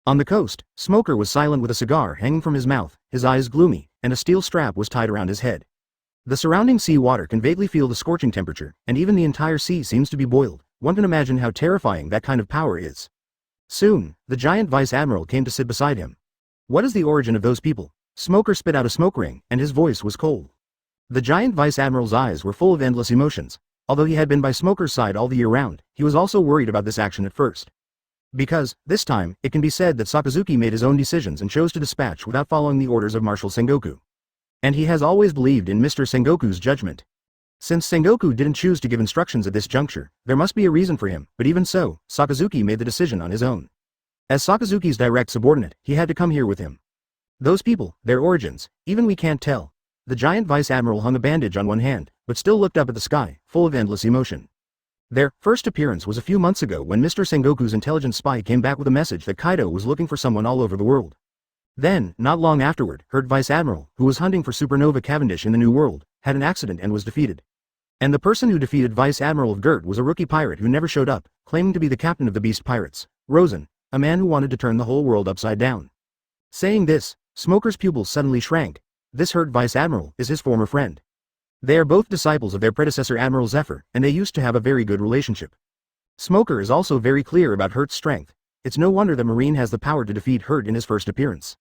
On the coast, Smoker was silent with a cigar hanging from his mouth, his eyes gloomy, and a steel strap was tied around his head. The surrounding sea water can vaguely feel the scorching temperature, and even the entire sea seems to be boiled. One can imagine how terrifying that kind of power is. Soon, the giant Vice Admiral came to sit beside him. What is the origin of those people? Smoker spit out a smoke ring, and his voice was cold. The giant Vice Admiral's eyes were full of endless emotions. Although he had been by Smoker's side all the year round, he was also worried about this action at first. Because, this time, it can be said that Sakazuki made his own decisions and chose to dispatch without following the orders of Marshal Sengoku. And he has always believed in Mr. Sengoku's judgment. Since Sengoku didn't choose to give instructions at this juncture, there must be a reason for him, but even so, Sakazuki made the decision on his own. As Sakazuki's direct subordinate, he had to come here with him. Those people, their origins, even we can't tell. The giant Vice Admiral hung a bandage on one hand, but still looked up at the sky, full of endless emotion. Their first appearance was a few months ago when Mr. Sengoku's intelligence spy came back with a message that Kaido was looking for someone all over the world. Then, not long afterward, heard Vice Admiral, who was hunting for Supernova Cavendish in the New World, had an accident and was defeated. And the person who defeated Vice Admiral of Gert was a rookie pirate who never showed up, claiming to be the captain of the Beast Pirates, Rosen, a man who wanted to turn the whole world upside down. Saying this, Smoker's pupils suddenly shrank. This hurt Vice Admiral is his former friend. They are both disciples of their predecessor Admiral Zephyr, and they used to have a very good relationship. Smoker is also very clear about Hurt's strength. It's no wonder that Marine has the power to defeat Hurt in his first appearance.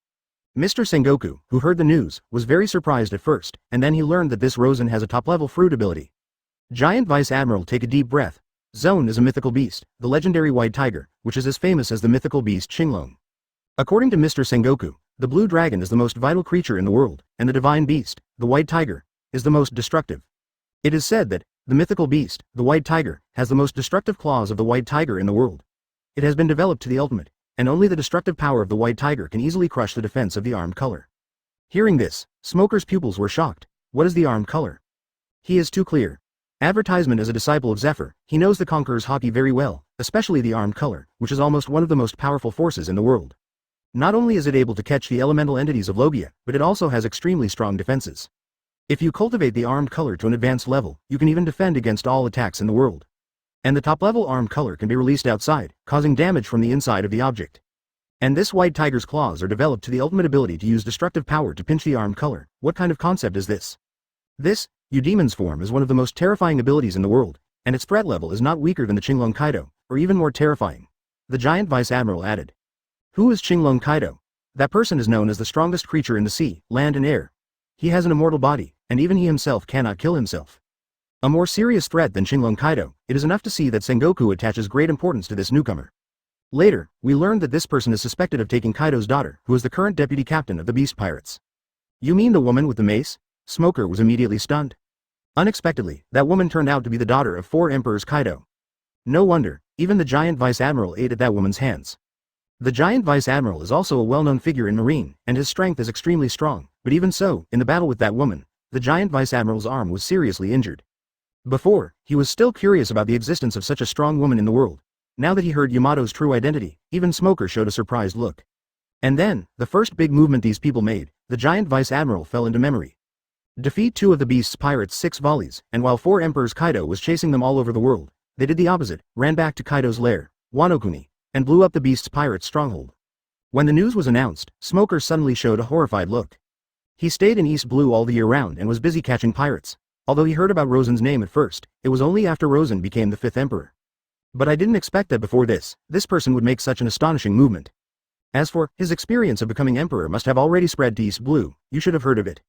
Mr. Sengoku, who heard the news, was very surprised at first, and then he learned that this Rosen has a top-level fruit ability. Giant Vice Admiral, take a deep breath. Zoan is a mythical beast, the legendary white tiger, which is as famous as the mythical beast Qilin. According to Mr. Sengoku, the blue dragon is the most vital creature in the world, and the divine beast, the white tiger, is the most destructive. It is said that the mythical beast, the white tiger, has the most destructive claws of the white tiger in the world. It has been developed to the ultimate, and only the destructive power of the white tiger can easily crush the defense of the armed color. Hearing this, Smoker's pupils were shocked. What is the armed color? He is too clear. Advertisement as a disciple of Zephyr, he knows the Conqueror's Haki very well, especially the armed color, which is almost one of the most powerful forces in the world. Not only is it able to catch the elemental entities of Logia, but it also has extremely strong defenses. If you cultivate the armed color to an advanced level, you can even defend against all attacks in the world. And the top-level armed color can be released outside, causing damage from the inside of the object. And this white tiger's claws are developed to the ultimate ability to use destructive power to pinch the armed color. What kind of concept is this? This, Demon's form, is one of the most terrifying abilities in the world, and its threat level is not weaker than the Qinglong Kaido, or even more terrifying. The giant Vice Admiral added. Who is Qinglong Kaido? That person is known as the strongest creature in the sea, land and air. He has an immortal body, and even he himself cannot kill himself. A more serious threat than Qinglong Kaido, it is enough to see that Sengoku attaches great importance to this newcomer. Later, we learned that this person is suspected of taking Kaido's daughter, who is the current deputy captain of the Beast Pirates. You mean the woman with the mace? Smoker was immediately stunned. Unexpectedly, that woman turned out to be the daughter of 4 Emperors Kaido. No wonder, even the giant Vice Admiral ate at that woman's hands. The giant Vice Admiral is also a well-known figure in Marine, and his strength is extremely strong, but even so, in the battle with that woman, the giant Vice Admiral's arm was seriously injured. Before, he was still curious about the existence of such a strong woman in the world. Now that he heard Yamato's true identity, even Smoker showed a surprised look. And then, the first big movement these people made, the giant Vice Admiral fell into memory. Defeat 2 of the Beast's pirates 6 volleys, and while 4 Emperors Kaido was chasing them all over the world, they did the opposite, ran back to Kaido's lair, Wano-kuni, and blew up the Beast's pirates' stronghold. When the news was announced, Smoker suddenly showed a horrified look. He stayed in East Blue all the year round and was busy catching pirates. Although he heard about Rosen's name at first, it was only after Rosen became the 5th Emperor. But I didn't expect that before this person would make such an astonishing movement. As for his experience of becoming Emperor must have already spread to East Blue, you should have heard of it.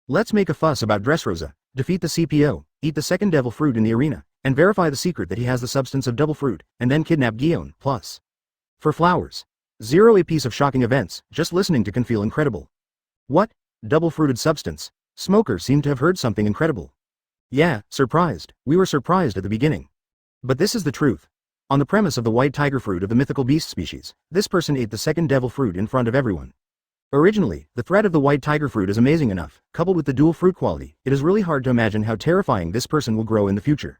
Let's make a fuss about Dressrosa, defeat the CPO, eat the second devil fruit in the arena, and verify the secret that he has the substance of double fruit, and then kidnap Gion, plus. For flowers. 0 a piece of shocking events, just listening to can feel incredible. What? Double-fruited substance? Smoker seemed to have heard something incredible. Yeah, surprised. We were surprised at the beginning. But this is the truth. On the premise of the white tiger fruit of the mythical beast species, this person ate the second devil fruit in front of everyone. Originally, the threat of the white tiger fruit is amazing enough, coupled with the dual fruit quality, it is really hard to imagine how terrifying this person will grow in the future.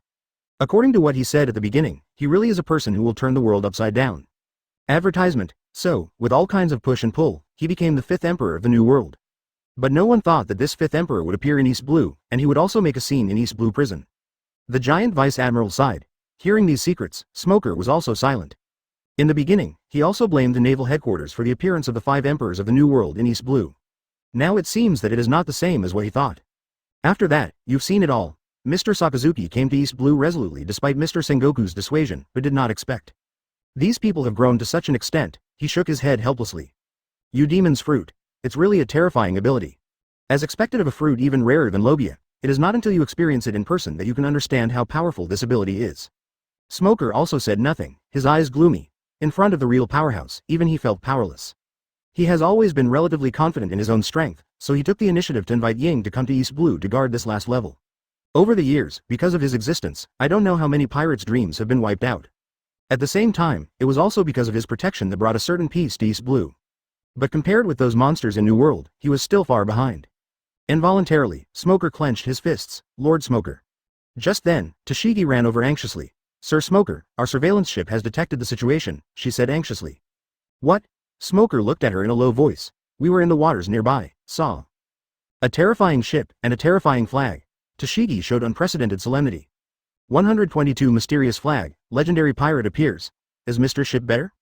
According to what he said at the beginning, he really is a person who will turn the world upside down. Advertisement. So, with all kinds of push and pull, he became the 5th Emperor of the New World. But no one thought that this 5th Emperor would appear in East Blue, and he would also make a scene in East Blue prison. The giant Vice Admiral sighed. Hearing these secrets, Smoker was also silent. In the beginning, he also blamed the naval headquarters for the appearance of the 5 Emperors of the New World in East Blue. Now it seems that it is not the same as what he thought. After that, you've seen it all. Mr. Sakazuki came to East Blue resolutely despite Mr. Sengoku's dissuasion, but did not expect. These people have grown to such an extent, he shook his head helplessly. Demon's fruit. It's really a terrifying ability. As expected of a fruit even rarer than Logia, it is not until you experience it in person that you can understand how powerful this ability is. Smoker also said nothing, his eyes gloomy. In front of the real powerhouse, even he felt powerless. He has always been relatively confident in his own strength, so he took the initiative to invite Ying to come to East Blue to guard this last level. Over the years, because of his existence, I don't know how many pirates' dreams have been wiped out. At the same time, it was also because of his protection that brought a certain peace to East Blue. But compared with those monsters in New World, he was still far behind. Involuntarily, Smoker clenched his fists. Lord Smoker. Just then, Tashigi ran over anxiously. Sir Smoker, our surveillance ship has detected the situation, she said anxiously. What? Smoker looked at her in a low voice. We were in the waters nearby, saw a terrifying ship and a terrifying flag. Tashigi showed unprecedented solemnity. 122 Mysterious flag, legendary pirate appears. Is Mr. Ship better?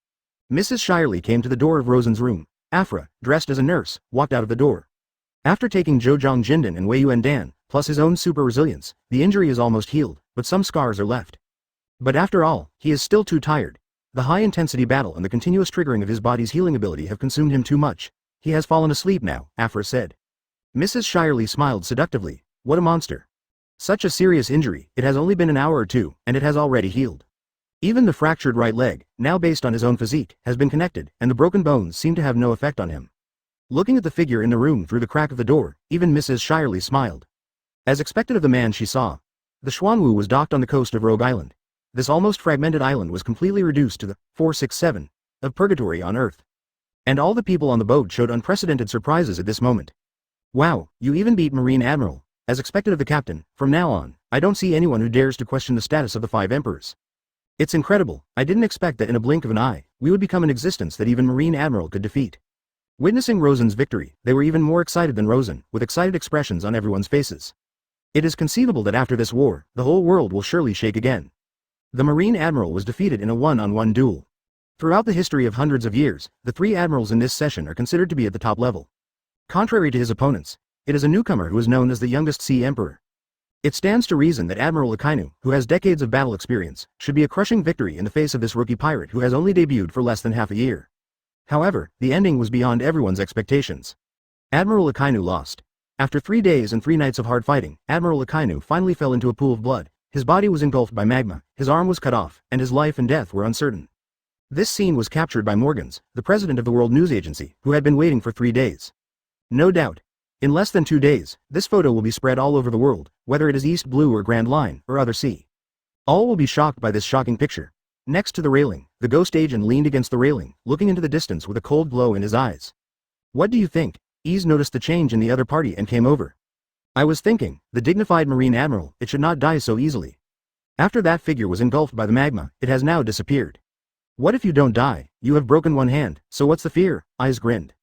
Mrs. Shirley came to the door of Rosen's room. Afra, dressed as a nurse, walked out of the door. After taking Zhejiang Jindan and Wei Yuan Dan, plus his own super resilience, the injury is almost healed, but some scars are left. But after all, he is still too tired. The high-intensity battle and the continuous triggering of his body's healing ability have consumed him too much. He has fallen asleep now, Afra said. Mrs. Shirley smiled seductively. What a monster. Such a serious injury, it has only been an hour or two, and it has already healed. Even the fractured right leg, now based on his own physique, has been connected, and the broken bones seem to have no effect on him. Looking at the figure in the room through the crack of the door, even Mrs. Shirley smiled. As expected of the man she saw, the Xuanwu was docked on the coast of Rogue Island. This almost fragmented island was completely reduced to the 467 of purgatory on Earth. And all the people on the boat showed unprecedented surprises at this moment. Wow, you even beat Marine Admiral. As expected of the captain, from now on, I don't see anyone who dares to question the status of the 5 emperors. It's incredible, I didn't expect that in a blink of an eye, we would become an existence that even Marine Admiral could defeat. Witnessing Rosen's victory, they were even more excited than Rosen, with excited expressions on everyone's faces. It is conceivable that after this war, the whole world will surely shake again. The Marine Admiral was defeated in a one-on-one duel. Throughout the history of hundreds of years, the 3 admirals in this session are considered to be at the top level. Contrary to his opponents, it is a newcomer who is known as the youngest Sea Emperor. It stands to reason that Admiral Akainu, who has decades of battle experience, should be a crushing victory in the face of this rookie pirate who has only debuted for less than half a year. However, the ending was beyond everyone's expectations. Admiral Akainu lost. After 3 days and 3 nights of hard fighting, Admiral Akainu finally fell into a pool of blood. His body was engulfed by magma, his arm was cut off, and his life and death were uncertain. This scene was captured by Morgans, the president of the World News Agency, who had been waiting for 3 days. No doubt. In less than 2 days, this photo will be spread all over the world, whether it is East Blue or Grand Line, or other sea. All will be shocked by this shocking picture. Next to the railing, the ghost agent leaned against the railing, looking into the distance with a cold glow in his eyes. What do you think? Ease noticed the change in the other party and came over. I was thinking, the dignified Marine Admiral, it should not die so easily. After that figure was engulfed by the magma, it has now disappeared. What if you don't die? You have broken one hand, so what's the fear? Eyes grinned.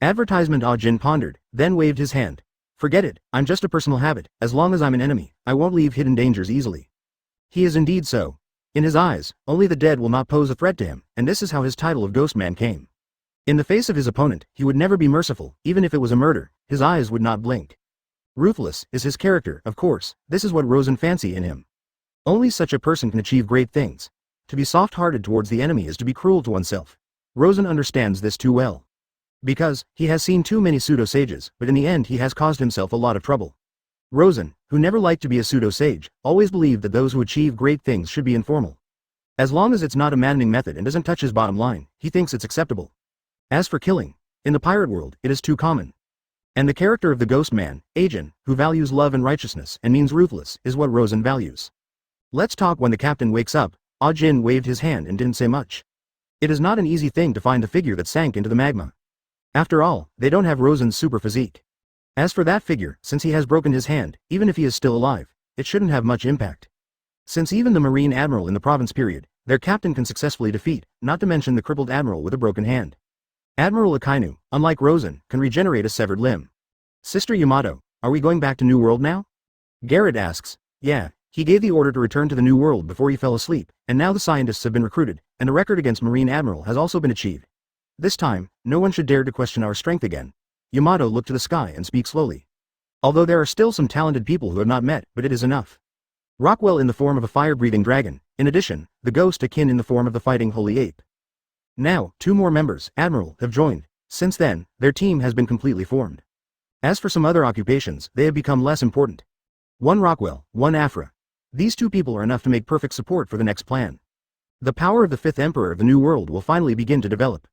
Advertisement Jin pondered, then waved his hand. Forget it, I'm just a personal habit, as long as I'm an enemy, I won't leave hidden dangers easily. He is indeed so. In his eyes, only the dead will not pose a threat to him, and this is how his title of Ghost Man came. In the face of his opponent, he would never be merciful, even if it was a murder, his eyes would not blink. Ruthless is his character, of course, this is what Rosen fancy in him. Only such a person can achieve great things. To be soft-hearted towards the enemy is to be cruel to oneself. Rosen understands this too well. Because, he has seen too many pseudo-sages, but in the end he has caused himself a lot of trouble. Rosen, who never liked to be a pseudo-sage, always believed that those who achieve great things should be informal. As long as it's not a maddening method and doesn't touch his bottom line, he thinks it's acceptable. As for killing, in the pirate world, it is too common. And the character of the Ghost Man, Ajin, who values love and righteousness and means ruthless, is what Rosen values. Let's talk when the captain wakes up. Jin waved his hand and didn't say much. It is not an easy thing to find the figure that sank into the magma. After all, they don't have Rosen's super physique. As for that figure, since he has broken his hand, even if he is still alive, it shouldn't have much impact. Since even the Marine Admiral in the province period, their captain can successfully defeat, not to mention the crippled admiral with a broken hand. Admiral Akainu, unlike Rosen, can regenerate a severed limb. Sister Yamato, are we going back to New World now? Garrett asks. Yeah, he gave the order to return to the New World before he fell asleep, and now the scientists have been recruited, and a record against Marine Admiral has also been achieved. This time, no one should dare to question our strength again. Yamato looked to the sky and speak slowly. Although there are still some talented people who have not met, but it is enough. Rockwell in the form of a fire-breathing dragon, in addition, the ghost Akin in the form of the fighting holy ape. Now, 2 more members, Admiral, have joined. Since then, their team has been completely formed. As for some other occupations, they have become less important. 1 Rockwell, 1 Afra. These 2 people are enough to make perfect support for the next plan. The power of the 5th Emperor of the New World will finally begin to develop.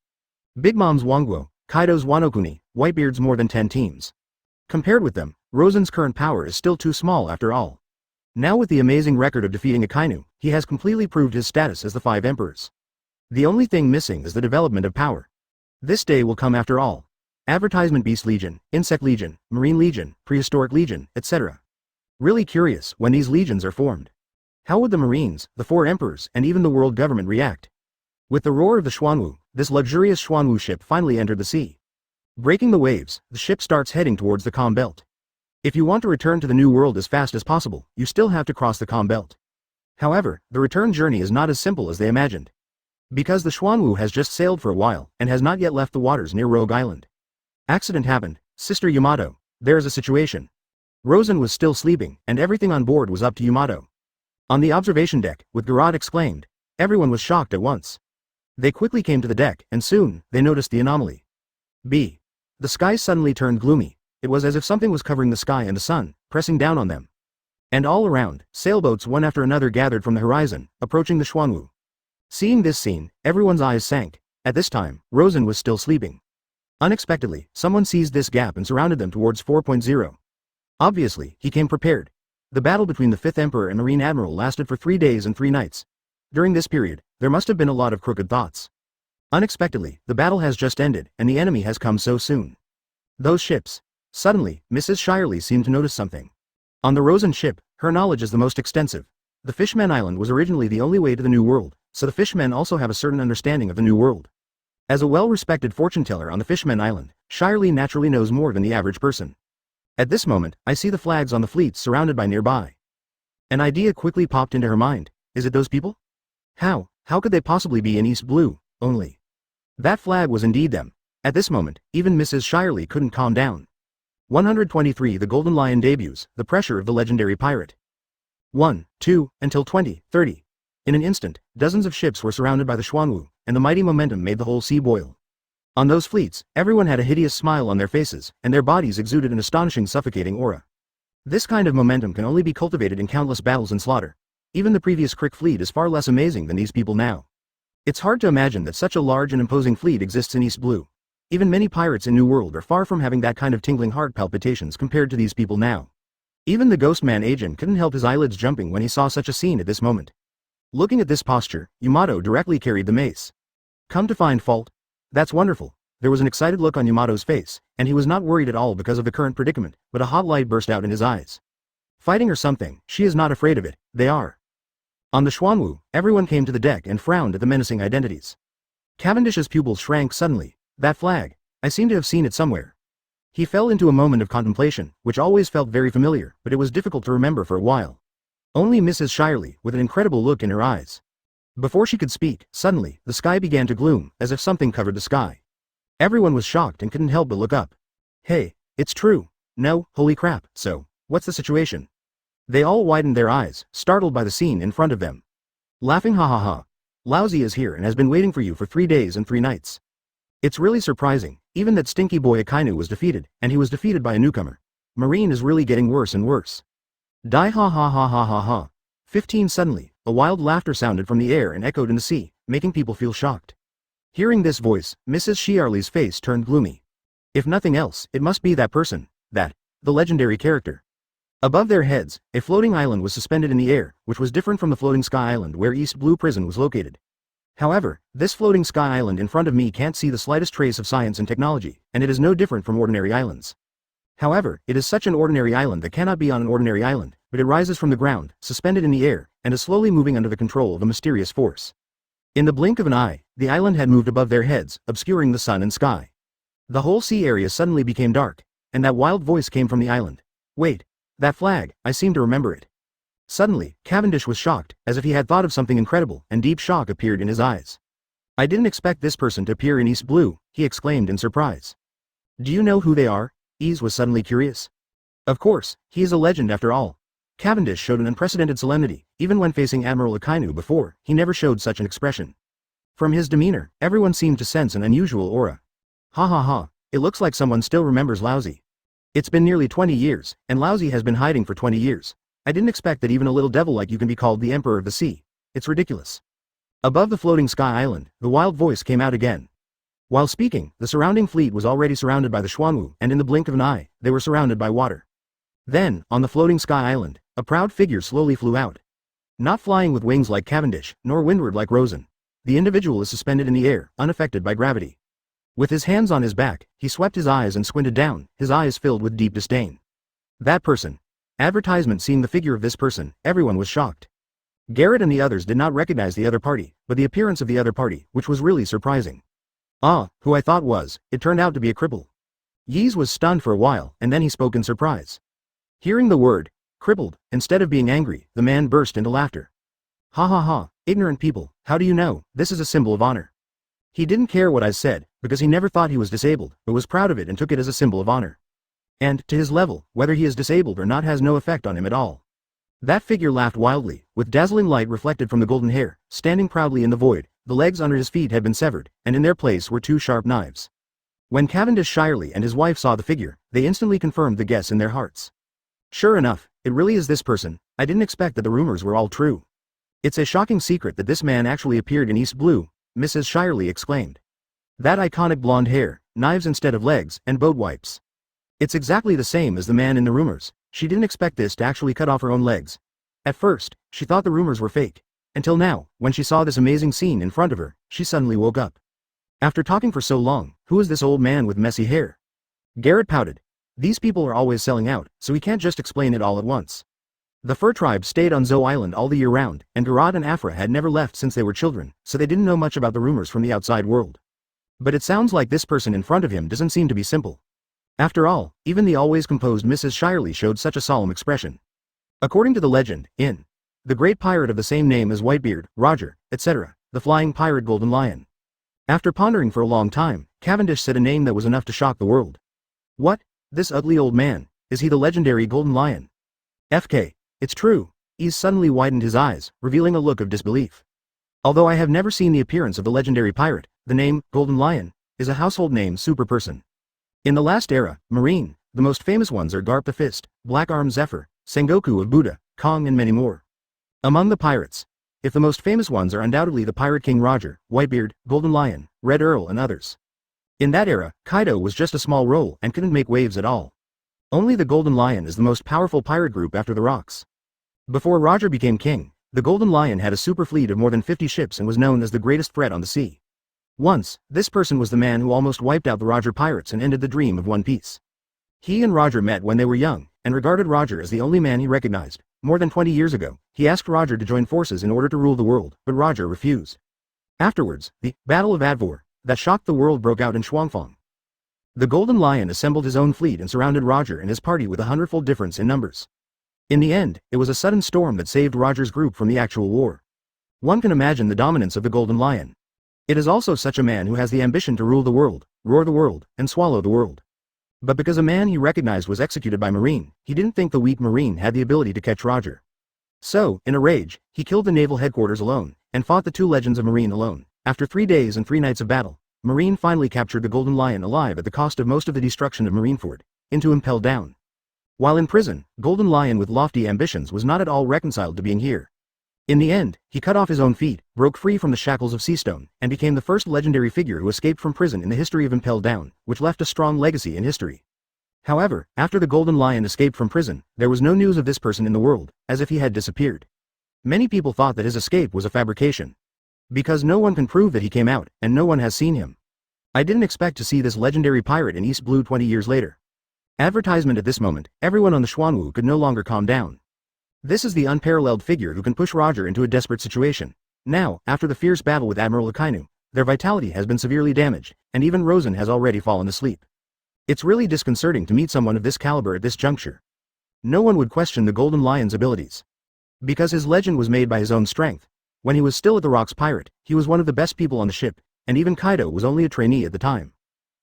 Big Mom's Xuanwu, Kaido's Wanokuni, Whitebeard's more than 10 teams. Compared with them, Rosen's current power is still too small after all. Now with the amazing record of defeating Akainu, he has completely proved his status as the 5 emperors. The only thing missing is the development of power. This day will come after all. Advertisement Beast Legion, Insect Legion, Marine Legion, Prehistoric Legion, etc. Really curious when these legions are formed. How would the Marines, the four emperors, and even the world government react? With the roar of the Xuanwu, this luxurious Xuanwu ship finally entered the sea. Breaking the waves, the ship starts heading towards the calm belt. If you want to return to the new world as fast as possible, you still have to cross the calm belt. However, the return journey is not as simple as they imagined. Because the Xuanwu has just sailed for a while, and has not yet left the waters near Rogue Island. Accident happened, Sister Yamato, there is a situation. Rosen was still sleeping, and everything on board was up to Yamato. On the observation deck, with Garrod exclaimed, everyone was shocked at once. They quickly came to the deck, and soon, they noticed the anomaly. B. The sky suddenly turned gloomy. It was as if something was covering the sky and the sun, pressing down on them. And all around, sailboats one after another gathered from the horizon, approaching the Xuanwu. Seeing this scene, everyone's eyes sank. At this time, Rosen was still sleeping. Unexpectedly, someone seized this gap and surrounded them towards 4.0. Obviously, he came prepared. The battle between the 5th Emperor and Marine Admiral lasted for 3 days and 3 nights. During this period, there must have been a lot of crooked thoughts. Unexpectedly, the battle has just ended, and the enemy has come so soon. Those ships. Suddenly, Mrs. Shirley seemed to notice something. On the Rosen ship, her knowledge is the most extensive. The Fishmen Island was originally the only way to the New World, so the Fishmen also have a certain understanding of the New World. As a well-respected fortune-teller on the Fishmen Island, Shirley naturally knows more than the average person. At this moment, I see the flags on the fleets surrounded by nearby. An idea quickly popped into her mind. Is it those people? How could they possibly be in East Blue, only? That flag was indeed them. At this moment, even Mrs. Shirley couldn't calm down. 123 The Golden Lion debuts, the pressure of the legendary pirate. 1, 2, until 20, 30. In an instant, dozens of ships were surrounded by the Xuanwu, and the mighty momentum made the whole sea boil. On those fleets, everyone had a hideous smile on their faces, and their bodies exuded an astonishing suffocating aura. This kind of momentum can only be cultivated in countless battles and slaughter. Even the previous Crick fleet is far less amazing than these people now. It's hard to imagine that such a large and imposing fleet exists in East Blue. Even many pirates in New World are far from having that kind of tingling heart palpitations compared to these people now. Even the ghost man agent couldn't help his eyelids jumping when he saw such a scene at this moment. Looking at this posture, Yamato directly carried the mace. Come to find fault? That's wonderful. There was an excited look on Yamato's face, and he was not worried at all because of the current predicament, but a hot light burst out in his eyes. Fighting or something, she is not afraid of it, they are. On the Xuanwu, everyone came to the deck and frowned at the menacing identities. Cavendish's pupils shrank suddenly. That flag, I seem to have seen it somewhere. He fell into a moment of contemplation, which always felt very familiar, but it was difficult to remember for a while. Only Mrs. Shirley, with an incredible look in her eyes. Before she could speak, suddenly, the sky began to gloom, as if something covered the sky. Everyone was shocked and couldn't help but look up. Hey, it's true. No, holy crap, so, what's the situation? They all widened their eyes, startled by the scene in front of them. Laughing ha ha ha. Lousy is here and has been waiting for you for 3 days and 3 nights. It's really surprising, even that stinky boy Akainu was defeated, and he was defeated by a newcomer. Marine is really getting worse and worse. Die ha ha ha ha ha ha. 15 Suddenly, a wild laughter sounded from the air and echoed in the sea, making people feel shocked. Hearing this voice, Mrs. Shirley's face turned gloomy. If nothing else, it must be that person, the legendary character. Above their heads, a floating island was suspended in the air, which was different from the floating sky island where East Blue Prison was located. However, this floating sky island in front of me can't see the slightest trace of science and technology, and it is no different from ordinary islands. However, it is such an ordinary island that cannot be on an ordinary island, but it rises from the ground, suspended in the air, and is slowly moving under the control of a mysterious force. In the blink of an eye, the island had moved above their heads, obscuring the sun and sky. The whole sea area suddenly became dark, and that wild voice came from the island. Wait, that flag, I seem to remember it. Suddenly, Cavendish was shocked, as if he had thought of something incredible, and deep shock appeared in his eyes. I didn't expect this person to appear in East Blue, he exclaimed in surprise. Do you know who they are? Ease was suddenly curious. Of course, he is a legend after all. Cavendish showed an unprecedented solemnity, even when facing Admiral Akainu before, he never showed such an expression. From his demeanor, everyone seemed to sense an unusual aura. Ha ha ha, it looks like someone still remembers Lousy. It's been nearly 20 years, and Lousy has been hiding for 20 years. I didn't expect that even a little devil like you can be called the Emperor of the Sea. It's ridiculous. Above the floating sky island, the wild voice came out again. While speaking, the surrounding fleet was already surrounded by the Xuanwu, and in the blink of an eye, they were surrounded by water. Then, on the floating sky island, a proud figure slowly flew out. Not flying with wings like Cavendish, nor windward like Rosen. The individual is suspended in the air, unaffected by gravity. With his hands on his back, he swept his eyes and squinted down, his eyes filled with deep disdain. That person. Advertisement seeing the figure of this person, everyone was shocked. Garrett and the others did not recognize the other party, but the appearance of the other party, which was really surprising. Ah, who I thought was, it turned out to be a cripple. Yeez was stunned for a while, and then he spoke in surprise. Hearing the word, crippled, instead of being angry, the man burst into laughter. Ha ha ha, ignorant people, how do you know, this is a symbol of honor. He didn't care what I said, because he never thought he was disabled, but was proud of it and took it as a symbol of honor. And, to his level, whether he is disabled or not has no effect on him at all. That figure laughed wildly, with dazzling light reflected from the golden hair, standing proudly in the void. The legs under his feet had been severed, and in their place were two sharp knives. When Cavendish Shirley and his wife saw the figure, they instantly confirmed the guess in their hearts. Sure enough, it really is this person. I didn't expect that the rumors were all true. It's a shocking secret that this man actually appeared in East Blue, Mrs. Shirley exclaimed. That iconic blonde hair, knives instead of legs, and boat wipes. It's exactly the same as the man in the rumors. She didn't expect this to actually cut off her own legs. At first, she thought the rumors were fake. Until now, when she saw this amazing scene in front of her, she suddenly woke up. After talking for so long, who is this old man with messy hair? Garrett pouted. These people are always selling out, so we can't just explain it all at once. The fur tribe stayed on Zoe Island all the year round, and Garrett and Afra had never left since they were children, so they didn't know much about the rumors from the outside world. But it sounds like this person in front of him doesn't seem to be simple. After all, even the always composed Mrs. Shirley showed such a solemn expression. According to the legend, in the great pirate of the same name as Whitebeard, Roger, etc., the flying pirate Golden Lion. After pondering for a long time, Cavendish said a name that was enough to shock the world. What? This ugly old man, is he the legendary Golden Lion? FK, it's true. He's suddenly widened his eyes, revealing a look of disbelief. Although I have never seen the appearance of the legendary pirate, the name, Golden Lion, is a household name superperson. In the last era, Marine, the most famous ones are Garp the Fist, Black Arm Zephyr, Sengoku of Buddha, Kong and many more. Among the pirates, if the most famous ones are undoubtedly the Pirate King Roger, Whitebeard, Golden Lion, Red Earl and others. In that era, Kaido was just a small role and couldn't make waves at all. Only the Golden Lion is the most powerful pirate group after the Rocks. Before Roger became king, the Golden Lion had a super fleet of more than 50 ships and was known as the greatest threat on the sea. Once, this person was the man who almost wiped out the Roger pirates and ended the dream of One Piece. He and Roger met when they were young, and regarded Roger as the only man he recognized. More than 20 years ago, he asked Roger to join forces in order to rule the world, but Roger refused. Afterwards, the Battle of Advor, that shocked the world broke out in Xuanwu. The Golden Lion assembled his own fleet and surrounded Roger and his party with a 100-fold difference in numbers. In the end, it was a sudden storm that saved Roger's group from the actual war. One can imagine the dominance of the Golden Lion. It is also such a man who has the ambition to rule the world, roar the world, and swallow the world. But because a man he recognized was executed by Marine, he didn't think the weak Marine had the ability to catch Roger. So, in a rage, he killed the naval headquarters alone, and fought the two legends of Marine alone. After 3 days and 3 nights of battle, Marine finally captured the Golden Lion alive at the cost of most of the destruction of Marineford, into impelled down. While in prison, Golden Lion with lofty ambitions was not at all reconciled to being here. In the end, he cut off his own feet, broke free from the shackles of Seastone, and became the first legendary figure who escaped from prison in the history of Impelled Down, which left a strong legacy in history. However, after the Golden Lion escaped from prison, there was no news of this person in the world, as if he had disappeared. Many people thought that his escape was a fabrication. Because no one can prove that he came out, and no one has seen him. I didn't expect to see this legendary pirate in East Blue 20 years later. Advertisement at this moment, everyone on the Xuanwu could no longer calm down. This is the unparalleled figure who can push Roger into a desperate situation. Now, after the fierce battle with Admiral Akainu, their vitality has been severely damaged, and even Rosen has already fallen asleep. It's really disconcerting to meet someone of this caliber at this juncture. No one would question the Golden Lion's abilities. Because his legend was made by his own strength. When he was still at the Rocks Pirate, he was one of the best people on the ship, and even Kaido was only a trainee at the time.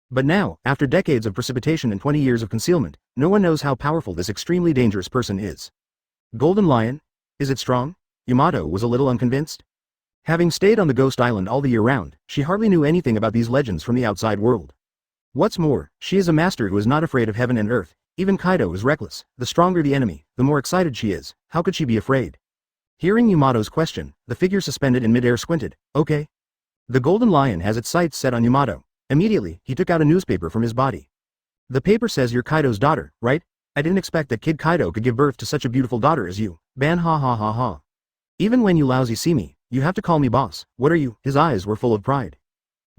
But now, after decades of precipitation and 20 years of concealment, no one knows how powerful this extremely dangerous person is. Golden Lion? Is it strong? Yamato was a little unconvinced. Having stayed on the Ghost Island all the year round, she hardly knew anything about these legends from the outside world. What's more, she is a master who is not afraid of heaven and earth. Even Kaido is reckless. The stronger the enemy, the more excited she is. How could she be afraid? Hearing Yamato's question, the figure suspended in midair squinted. Okay. The Golden Lion has its sights set on Yamato. Immediately, he took out a newspaper from his body. The paper says you're Kaido's daughter, right? I didn't expect that Kid Kaido could give birth to such a beautiful daughter as you. Ban ha ha ha ha. Even when you lousy see me, you have to call me boss. What are you? His eyes were full of pride.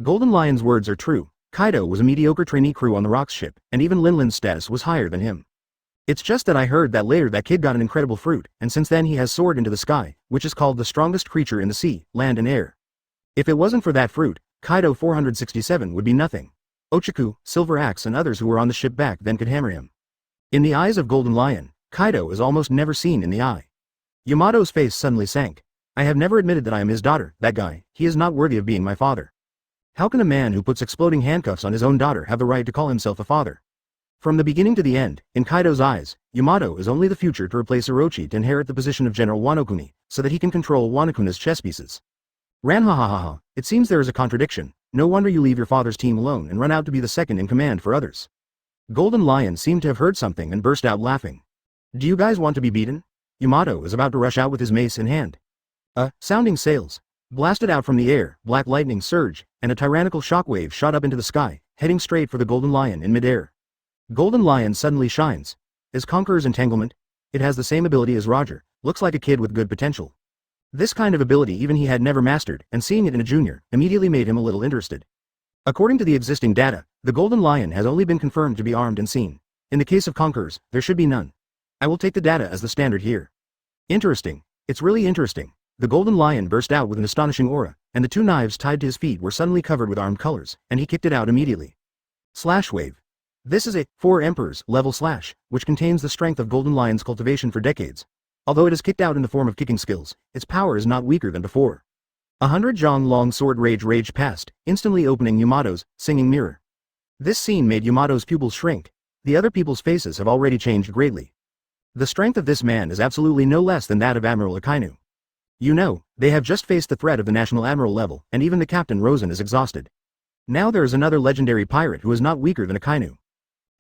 Golden Lion's words are true. Kaido was a mediocre trainee crew on the Rocks ship, and even Linlin's status was higher than him. It's just that I heard that later that kid got an incredible fruit, and since then he has soared into the sky, which is called the strongest creature in the sea, land and air. If it wasn't for that fruit, Kaido 467 would be nothing. Ochaku, Silver Axe and others who were on the ship back then could hammer him. In the eyes of Golden Lion, Kaido is almost never seen in the eye. Yamato's face suddenly sank. I have never admitted that I am his daughter, that guy, he is not worthy of being my father. How can a man who puts exploding handcuffs on his own daughter have the right to call himself a father? From the beginning to the end, in Kaido's eyes, Yamato is only the future to replace Orochi to inherit the position of General Wanokuni, so that he can control Wanokuna's chess pieces. Ranhahaha, it seems there is a contradiction. No wonder you leave your father's team alone and run out to be the second in command for others. Golden Lion seemed to have heard something and burst out laughing. Do you guys want to be beaten? Yamato is about to rush out with his mace in hand. Sounding sails blasted out from the air, black lightning surged, and a tyrannical shockwave shot up into the sky, heading straight for the Golden Lion in midair. Golden Lion suddenly shines. Is Conqueror's entanglement? It has the same ability as Roger, looks like a kid with good potential. This kind of ability even he had never mastered, and seeing it in a junior, immediately made him a little interested. According to the existing data, the Golden Lion has only been confirmed to be armed and seen. In the case of Conquerors, there should be none. I will take the data as the standard here. Interesting. It's really interesting. The Golden Lion burst out with an astonishing aura, and the two knives tied to his feet were suddenly covered with armed colors, and he kicked it out immediately. Slash wave. This is a 4 Emperors level slash, which contains the strength of Golden Lion's cultivation for decades. Although it is kicked out in the form of kicking skills, its power is not weaker than before. 100 Zhang long sword rage past, instantly opening Yamato's singing mirror. This scene made Yamato's pupils shrink. The other people's faces have already changed greatly. The strength of this man is absolutely no less than that of Admiral Akainu. You know, they have just faced the threat of the National Admiral level, and even the Captain Rosen is exhausted. Now there is another legendary pirate who is not weaker than Akainu.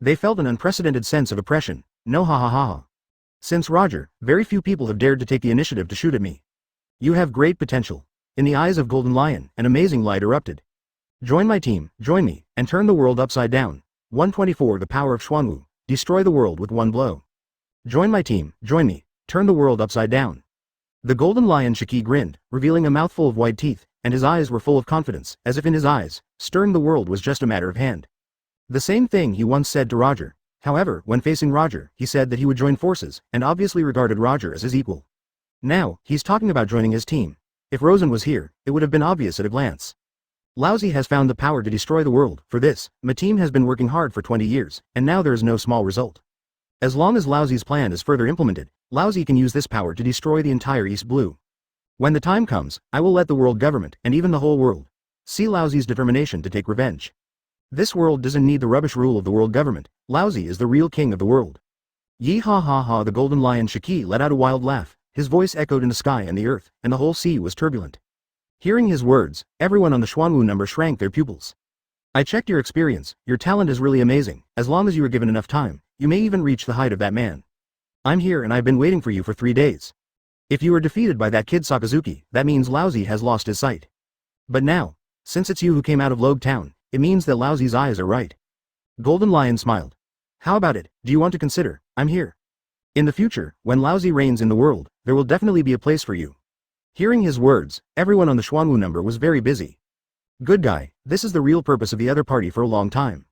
They felt an unprecedented sense of oppression. No ha ha ha ha. Since Roger, very few people have dared to take the initiative to shoot at me. You have great potential. In the eyes of Golden Lion, an amazing light erupted. Join my team, join me, and turn the world upside down. 124 The power of Xuanwu. Destroy the world with one blow. Join my team, join me, turn the world upside down. The Golden Lion Shiki grinned, revealing a mouthful of white teeth, and his eyes were full of confidence, as if in his eyes, stirring the world was just a matter of hand. The same thing he once said to Roger. However, when facing Roger, he said that he would join forces, and obviously regarded Roger as his equal. Now, he's talking about joining his team. If Rosen was here, it would have been obvious at a glance. Laozi has found the power to destroy the world. For this, my team has been working hard for 20 years, and now there is no small result. As long as Laozi's plan is further implemented, Laozi can use this power to destroy the entire East Blue. When the time comes, I will let the world government, and even the whole world, see Laozi's determination to take revenge. This world doesn't need the rubbish rule of the world government. Laozi is the real king of the world. Yee ha ha ha. The Golden Lion Shiki let out a wild laugh. His voice echoed in the sky and the earth, and the whole sea was turbulent. Hearing his words, everyone on the Xuanwu number shrank their pupils. I checked your experience. Your talent is really amazing. As long as you are given enough time, you may even reach the height of that man. I'm here and I've been waiting for you for 3 days. If you are defeated by that kid Sakazuki, that means Laozi has lost his sight. But now, since it's you who came out of Loguetown, it means that Laozi's eyes are right. Golden Lion smiled. How about it? Do you want to consider? I'm here. In the future, when Laozi reigns in the world, there will definitely be a place for you. Hearing his words, everyone on the Xuanwu number was very busy. Good guy, this is the real purpose of the other party for a long time.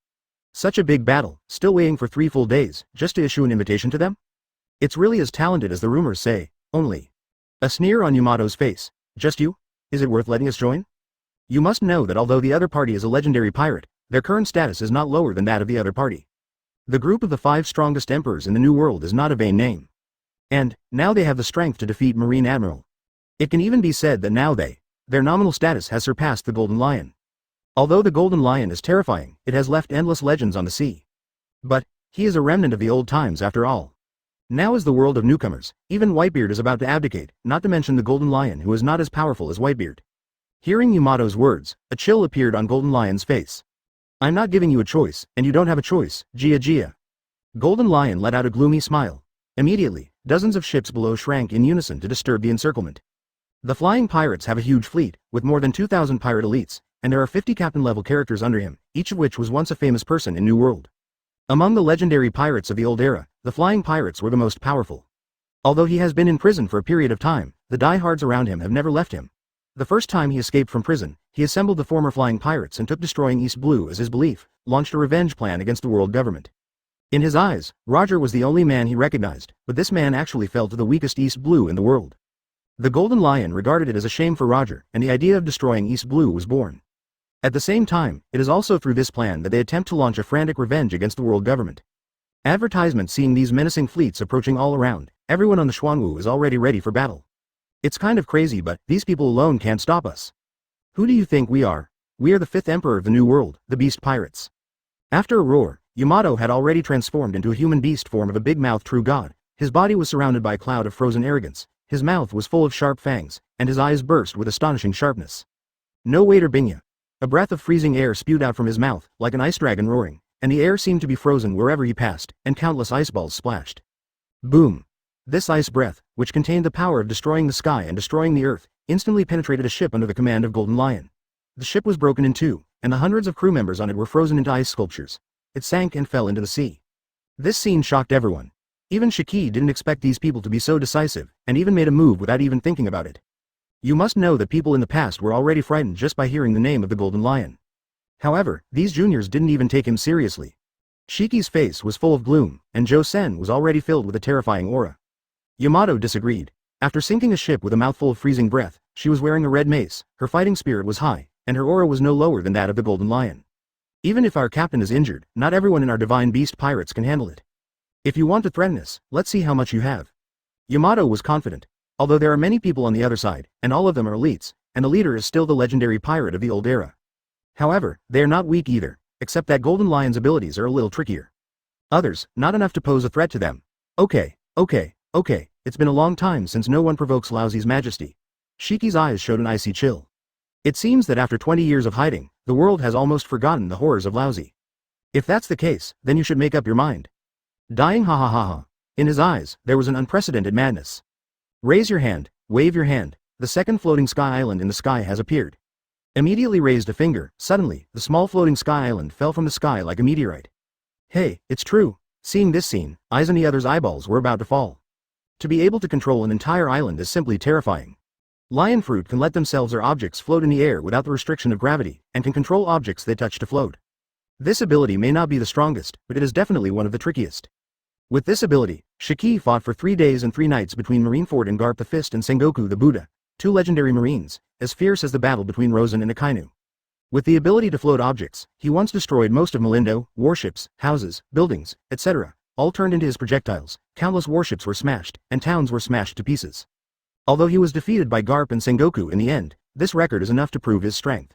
Such a big battle, still waiting for 3 full days, just to issue an invitation to them? It's really as talented as the rumors say, only. A sneer on Yamato's face. Just you? Is it worth letting us join? You must know that although the other party is a legendary pirate, their current status is not lower than that of the other party. The group of the 5 strongest emperors in the New World is not a vain name. And, now they have the strength to defeat Marine Admiral. It can even be said that now their nominal status has surpassed the Golden Lion. Although the Golden Lion is terrifying, it has left endless legends on the sea. But, he is a remnant of the old times after all. Now is the world of newcomers. Even Whitebeard is about to abdicate, not to mention the Golden Lion who is not as powerful as Whitebeard. Hearing Yamato's words, a chill appeared on Golden Lion's face. I'm not giving you a choice, and you don't have a choice, Jia. Golden Lion let out a gloomy smile. Immediately, dozens of ships below shrank in unison to disturb the encirclement. The flying pirates have a huge fleet, with more than 2,000 pirate elites, and there are 50 captain-level characters under him, each of which was once a famous person in New World. Among the legendary pirates of the old era, the flying pirates were the most powerful. Although he has been in prison for a period of time, the diehards around him have never left him. The first time he escaped from prison, he assembled the former flying pirates and took destroying East Blue as his belief, launched a revenge plan against the world government. In his eyes, Roger was the only man he recognized, but this man actually fell to the weakest East Blue in the world. The Golden Lion regarded it as a shame for Roger, and the idea of destroying East Blue was born. At the same time, it is also through this plan that they attempt to launch a frantic revenge against the world government. Advertisements seeing these menacing fleets approaching all around, everyone on the Xuanwu is already ready for battle. It's kind of crazy, but these people alone can't stop us. Who do you think we are? We are the 5th Emperor of the New World, the Beast Pirates. After a roar, Yamato had already transformed into a human beast form of a big-mouthed true god. His body was surrounded by a cloud of frozen arrogance, his mouth was full of sharp fangs, and his eyes burst with astonishing sharpness. No waiter Binya. A breath of freezing air spewed out from his mouth, like an ice dragon roaring, and the air seemed to be frozen wherever he passed, and countless ice balls splashed. Boom! This ice breath, which contained the power of destroying the sky and destroying the earth, instantly penetrated a ship under the command of Golden Lion. The ship was broken in two, and the hundreds of crew members on it were frozen into ice sculptures. It sank and fell into the sea. This scene shocked everyone. Even Haki didn't expect these people to be so decisive, and even made a move without even thinking about it. You must know that people in the past were already frightened just by hearing the name of the Golden Lion. However, these juniors didn't even take him seriously. Shiki's face was full of gloom, and Josen was already filled with a terrifying aura. Yamato disagreed. After sinking a ship with a mouthful of freezing breath, she was wearing a red mace, her fighting spirit was high, and her aura was no lower than that of the Golden Lion. Even if our captain is injured, not everyone in our Divine Beast Pirates can handle it. If you want to threaten us, let's see how much you have. Yamato was confident. Although there are many people on the other side, and all of them are elites, and the leader is still the legendary pirate of the old era. However, they are not weak either, except that Golden Lion's abilities are a little trickier. Others, not enough to pose a threat to them. Okay, it's been a long time since no one provokes Laozi's majesty. Shiki's eyes showed an icy chill. It seems that after 20 years of hiding, the world has almost forgotten the horrors of Laozi. If that's the case, then you should make up your mind. Dying ha ha ha ha. In his eyes, there was an unprecedented madness. Raise your hand, wave your hand, the second floating sky island in the sky has appeared. Immediately raised a finger, suddenly, the small floating sky island fell from the sky like a meteorite. Hey, it's true. Seeing this scene, eyes on the other's eyeballs were about to fall. To be able to control an entire island is simply terrifying. Lion fruit can let themselves or objects float in the air without the restriction of gravity, and can control objects they touch to float. This ability may not be the strongest, but it is definitely one of the trickiest. With this ability, Haki fought for 3 days and 3 nights between Marineford and Garp the Fist and Sengoku the Buddha, 2 legendary marines, as fierce as the battle between Rosen and Akainu. With the ability to float objects, he once destroyed most of Malindo, warships, houses, buildings, etc., all turned into his projectiles, countless warships were smashed, and towns were smashed to pieces. Although he was defeated by Garp and Sengoku in the end, this record is enough to prove his strength.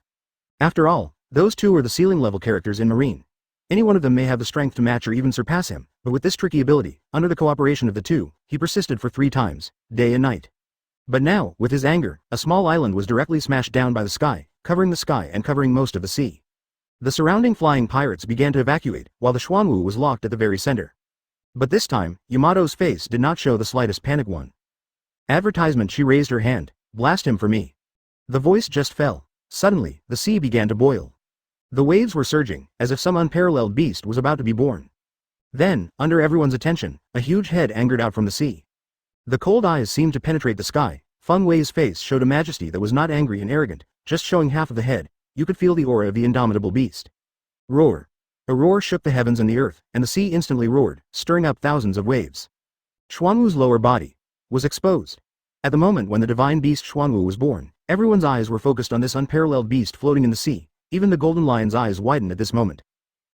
After all, those two are the ceiling-level characters in Marine. Any one of them may have the strength to match or even surpass him, but with this tricky ability, under the cooperation of the two, he persisted for 3 times, day and night. But now, with his anger, a small island was directly smashed down by the sky, covering the sky and covering most of the sea. The surrounding flying pirates began to evacuate, while the Xuanwu was locked at the very center. But this time, Yamato's face did not show the slightest panic one. Advertisement. She raised her hand. Blast him for me. The voice just fell. Suddenly, the sea began to boil. The waves were surging, as if some unparalleled beast was about to be born. Then, under everyone's attention, a huge head angered out from the sea. The cold eyes seemed to penetrate the sky. Feng Wei's face showed a majesty that was not angry and arrogant, just showing half of the head. You could feel the aura of the indomitable beast. Roar. A roar shook the heavens and the earth, and the sea instantly roared, stirring up thousands of waves. Xuanwu's lower body was exposed. At the moment when the divine beast Xuanwu was born, everyone's eyes were focused on this unparalleled beast floating in the sea. Even the Golden Lion's eyes widened at this moment.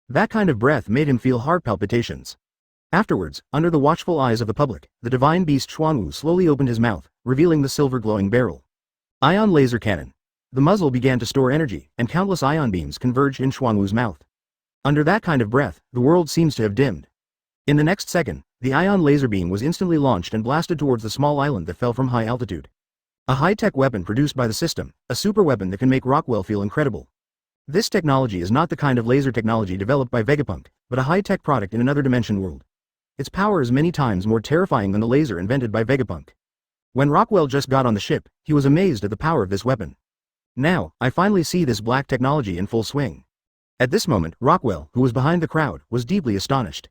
That kind of breath made him feel heart palpitations. Afterwards, under the watchful eyes of the public, the divine beast Xuanwu slowly opened his mouth, revealing the silver glowing barrel. Ion laser cannon. The muzzle began to store energy, and countless ion beams converged in Xuanwu's mouth. Under that kind of breath, the world seems to have dimmed. In the next second, the ion laser beam was instantly launched and blasted towards the small island that fell from high altitude. A high-tech weapon produced by the system, a super weapon that can make Rockwell feel incredible. This technology is not the kind of laser technology developed by Vegapunk, but a high-tech product in another dimension world. Its power is many times more terrifying than the laser invented by Vegapunk. When Rockwell just got on the ship, he was amazed at the power of this weapon. Now, I finally see this black technology in full swing. At this moment, Rockwell, who was behind the crowd, was deeply astonished.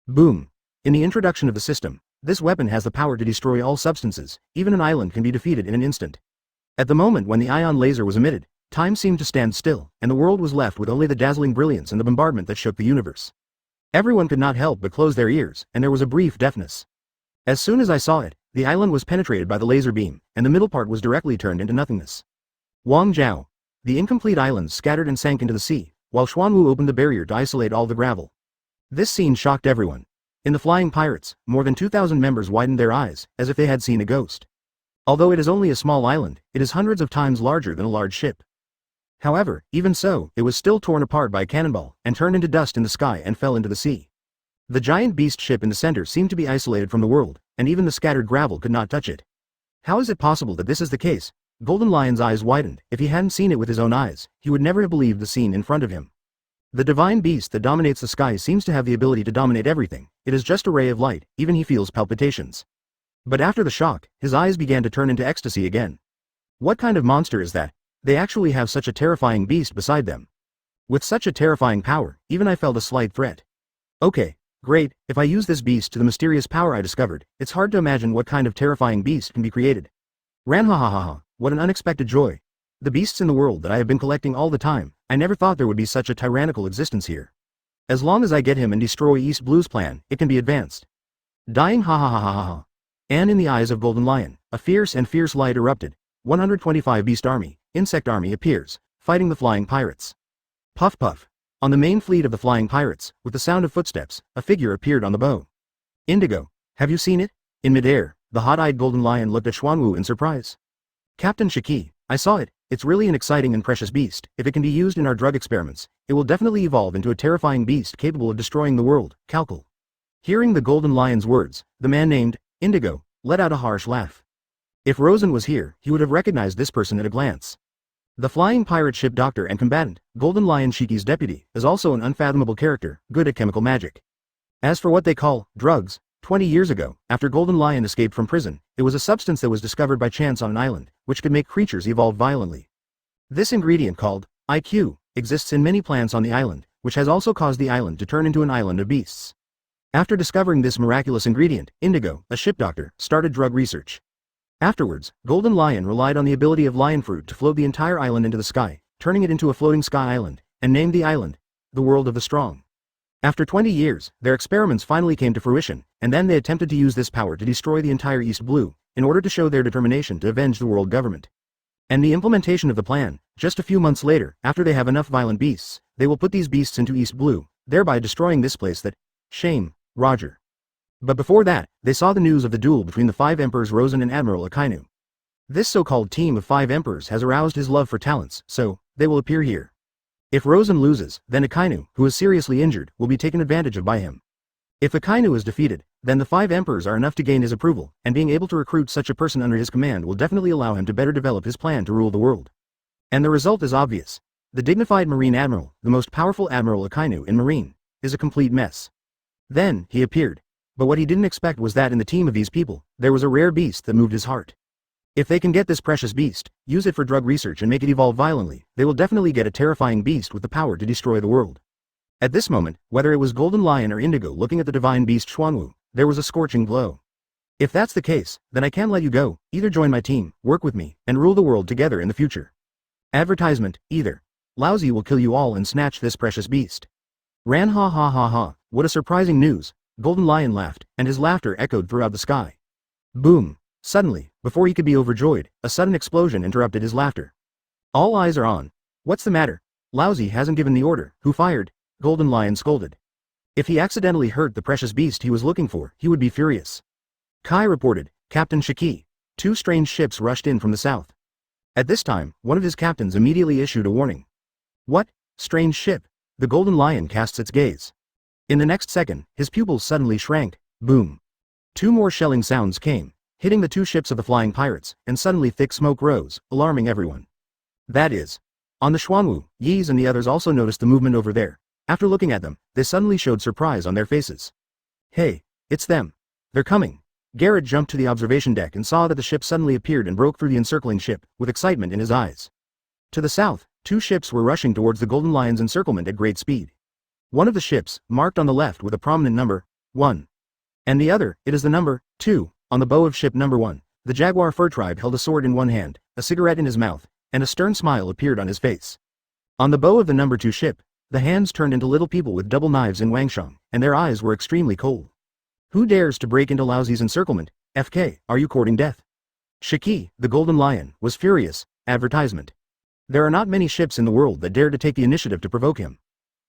Boom. In the introduction of the system, this weapon has the power to destroy all substances, even an island can be defeated in an instant. At the moment when the ion laser was emitted, time seemed to stand still, and the world was left with only the dazzling brilliance and the bombardment that shook the universe. Everyone could not help but close their ears, and there was a brief deafness. As soon as I saw it, the island was penetrated by the laser beam, and the middle part was directly turned into nothingness. Wang Zhao. The incomplete islands scattered and sank into the sea, while Xuanwu opened the barrier to isolate all the gravel. This scene shocked everyone. In the Flying Pirates, more than 2,000 members widened their eyes, as if they had seen a ghost. Although it is only a small island, it is hundreds of times larger than a large ship. However, even so, it was still torn apart by a cannonball, and turned into dust in the sky and fell into the sea. The giant beast ship in the center seemed to be isolated from the world, and even the scattered gravel could not touch it. How is it possible that this is the case? Golden Lion's eyes widened. If he hadn't seen it with his own eyes, he would never have believed the scene in front of him. The divine beast that dominates the sky seems to have the ability to dominate everything. It is just a ray of light, even he feels palpitations. But after the shock, his eyes began to turn into ecstasy again. What kind of monster is that? They actually have such a terrifying beast beside them. With such a terrifying power, even I felt a slight threat. Okay, great, if I use this beast to the mysterious power I discovered, it's hard to imagine what kind of terrifying beast can be created. Ran ha ha ha ha, what an unexpected joy. The beasts in the world that I have been collecting all the time, I never thought there would be such a tyrannical existence here. As long as I get him and destroy East Blue's plan, it can be advanced. Dying ha ha ha ha ha ha. And in the eyes of Golden Lion, a fierce light erupted. 125 Beast Army, Insect Army appears, fighting the Flying Pirates. Puff puff. On the main fleet of the Flying Pirates, with the sound of footsteps, a figure appeared on the bow. Indigo, have you seen it? In midair, the hot-eyed Golden Lion looked at Xuanwu in surprise. Captain Shiki, I saw it. It's really an exciting and precious beast. If it can be used in our drug experiments, it will definitely evolve into a terrifying beast capable of destroying the world. Calcul. Hearing the Golden Lion's words, the man named Indigo let out a harsh laugh. If Rosen was here, he would have recognized this person at a glance. The flying pirate ship doctor and combatant, Golden Lion Shiki's deputy, is also an unfathomable character, good at chemical magic. As for what they call drugs, 20 years ago, after Golden Lion escaped from prison, it was a substance that was discovered by chance on an island, which could make creatures evolve violently. This ingredient, called IQ, exists in many plants on the island, which has also caused the island to turn into an island of beasts. After discovering this miraculous ingredient, Indigo, a ship doctor, started drug research. Afterwards, Golden Lion relied on the ability of lion fruit to float the entire island into the sky, turning it into a floating sky island, and named the island, the World of the Strong. After 20 years, their experiments finally came to fruition, and then they attempted to use this power to destroy the entire East Blue, in order to show their determination to avenge the world government. And the implementation of the plan, just a few months later, after they have enough violent beasts, they will put these beasts into East Blue, thereby destroying this place that... Shame, Roger. But before that, they saw the news of the duel between the 5 emperors Rosen and Admiral Akainu. This so-called team of 5 emperors has aroused his love for talents, so, they will appear here. If Rosen loses, then Akainu, who is seriously injured, will be taken advantage of by him. If Akainu is defeated, then the 5 emperors are enough to gain his approval, and being able to recruit such a person under his command will definitely allow him to better develop his plan to rule the world. And the result is obvious. The dignified Marine Admiral, the most powerful Admiral Akainu in Marine, is a complete mess. Then, he appeared. But what he didn't expect was that in the team of these people, there was a rare beast that moved his heart. If they can get this precious beast, use it for drug research and make it evolve violently, they will definitely get a terrifying beast with the power to destroy the world. At this moment, whether it was Golden Lion or Indigo looking at the divine beast Xuanwu, there was a scorching glow. If that's the case, then I can't let you go. Either join my team, work with me, and rule the world together in the future. Advertisement, either. Lousy will kill you all and snatch this precious beast. Ran ha ha ha ha, what a surprising news. Golden Lion laughed, and his laughter echoed throughout the sky. Boom. Suddenly, before he could be overjoyed, a sudden explosion interrupted his laughter. All eyes are on. What's the matter? Lousy hasn't given the order. Who fired? Golden Lion scolded. If he accidentally hurt the precious beast he was looking for, he would be furious. Kai reported, Captain Shiki. 2 strange ships rushed in from the south. At this time, one of his captains immediately issued a warning. What? Strange ship? The Golden Lion casts its gaze. In the next second, his pupils suddenly shrank. Boom. 2 more shelling sounds came, hitting the 2 ships of the flying pirates, and suddenly thick smoke rose, alarming everyone. That is. On the Xuanwu, Yis and the others also noticed the movement over there. After looking at them, they suddenly showed surprise on their faces. Hey, it's them. They're coming. Garrett jumped to the observation deck and saw that the ship suddenly appeared and broke through the encircling ship, with excitement in his eyes. To the south, 2 ships were rushing towards the Golden Lion's encirclement at great speed. One of the ships, marked on the left with a prominent number, 1. And the other, it is the number, 2, on the bow of ship number 1. The Jaguar Fur Tribe held a sword in one hand, a cigarette in his mouth, and a stern smile appeared on his face. On the bow of the number 2 ship, the hands turned into little people with double knives in Wangshang, and their eyes were extremely cold. Who dares to break into Laozi's encirclement? FK, are you courting death? Shiki, the Golden Lion, was furious. Advertisement. There are not many ships in the world that dare to take the initiative to provoke him.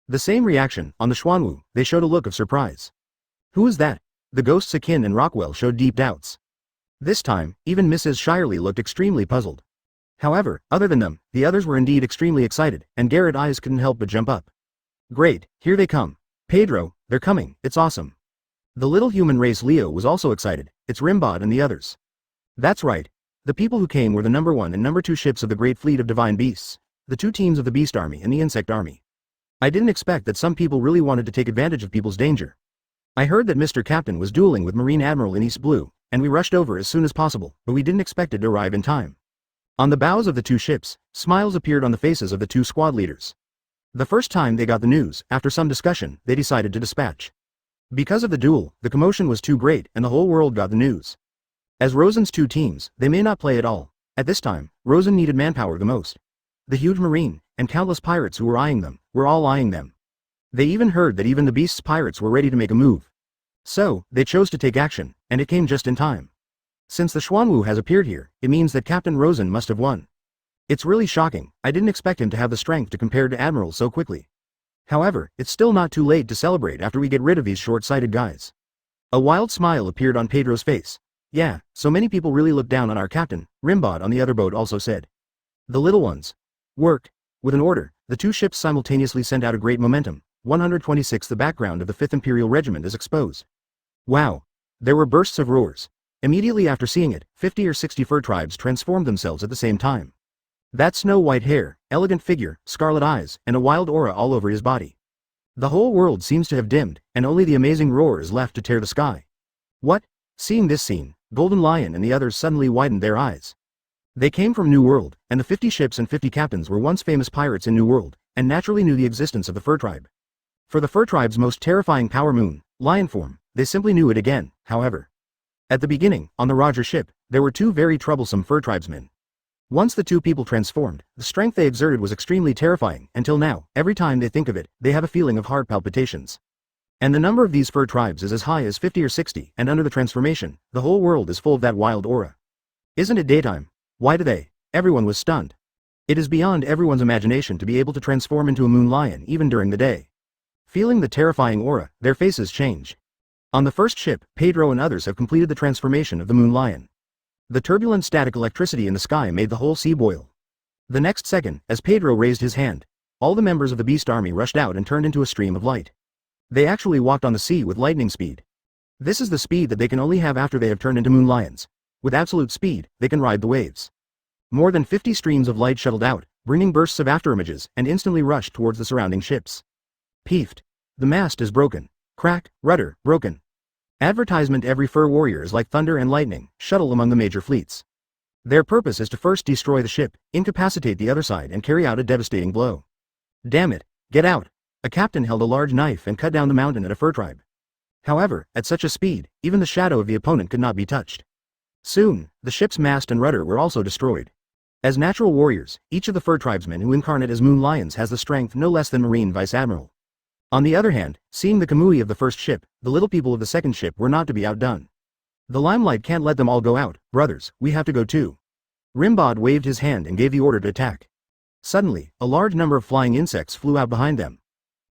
The same reaction, on the Xuanwu, they showed a look of surprise. Who is that? The ghosts Akin and Rockwell showed deep doubts. This time, even Mrs. Shirley looked extremely puzzled. However, other than them, the others were indeed extremely excited, and Garrett's eyes couldn't help but jump up. Great, here they come. Pedro, they're coming, it's awesome. The little human race Leo was also excited, it's Rimbod and the others. That's right. The people who came were the number 1 and number 2 ships of the Great Fleet of Divine Beasts, the 2 teams of the Beast Army and the Insect Army. I didn't expect that some people really wanted to take advantage of people's danger. I heard that Mr. Captain was dueling with Marine Admiral in East Blue, and we rushed over as soon as possible, but we didn't expect it to arrive in time. On the bows of the 2 ships, smiles appeared on the faces of the 2 squad leaders. The first time they got the news, after some discussion, they decided to dispatch. Because of the duel, the commotion was too great and the whole world got the news. As Rosen's 2 teams, they may not play at all. At this time, Rosen needed manpower the most. The huge marine, and countless pirates who were eyeing them, were all eyeing them. They even heard that even the Beast's pirates were ready to make a move. So, they chose to take action, and it came just in time. Since the Xuanwu has appeared here, it means that Captain Rosen must have won. It's really shocking, I didn't expect him to have the strength to compare to Admiral so quickly. However, it's still not too late to celebrate after we get rid of these short-sighted guys. A wild smile appeared on Pedro's face. Yeah, so many people really look down on our captain, Rimbod on the other boat also said. The little ones. Work. With an order, the 2 ships simultaneously sent out a great momentum. 126. The background of the 5th Imperial Regiment is exposed. Wow. There were bursts of roars. Immediately after seeing it, 50 or 60 fur tribes transformed themselves at the same time. That snow-white hair, elegant figure, scarlet eyes, and a wild aura all over his body. The whole world seems to have dimmed, and only the amazing roar is left to tear the sky. What? Seeing this scene, Golden Lion and the others suddenly widened their eyes. They came from New World, and the 50 ships and 50 captains were once famous pirates in New World, and naturally knew the existence of the fur tribe. For the fur tribe's most terrifying power moon, lion form, they simply knew it again, however. At the beginning, on the Roger ship, there were 2 very troublesome fur tribesmen. Once the 2 people transformed, the strength they exerted was extremely terrifying, until now, every time they think of it, they have a feeling of heart palpitations. And the number of these fur tribes is as high as 50 or 60, and under the transformation, the whole world is full of that wild aura. Isn't it daytime? Why do they? Everyone was stunned. It is beyond everyone's imagination to be able to transform into a moon lion even during the day. Feeling the terrifying aura, their faces change. On the first ship, Pedro and others have completed the transformation of the moon lion. The turbulent static electricity in the sky made the whole sea boil. The next second, as Pedro raised his hand, all the members of the Beast Army rushed out and turned into a stream of light. They actually walked on the sea with lightning speed. This is the speed that they can only have after they have turned into moon lions. With absolute speed, they can ride the waves. More than 50 streams of light shuttled out, bringing bursts of afterimages, and instantly rushed towards the surrounding ships. Peefed. The mast is broken. Crack, rudder, broken. Advertisement. Every fur warrior is like thunder and lightning, shuttle among the major fleets. Their purpose is to first destroy the ship, incapacitate the other side and carry out a devastating blow. Damn it, get out. A captain held a large knife and cut down the mountain at a fur tribe. However, at such a speed, even the shadow of the opponent could not be touched. Soon, the ship's mast and rudder were also destroyed. As natural warriors, each of the fur tribesmen who incarnate as moon lions has the strength no less than Marine Vice Admiral. On the other hand, seeing the Kamui of the first ship, the little people of the second ship were not to be outdone. The limelight can't let them all go out, brothers, we have to go too. Rimbod waved his hand and gave the order to attack. Suddenly, a large number of flying insects flew out behind them.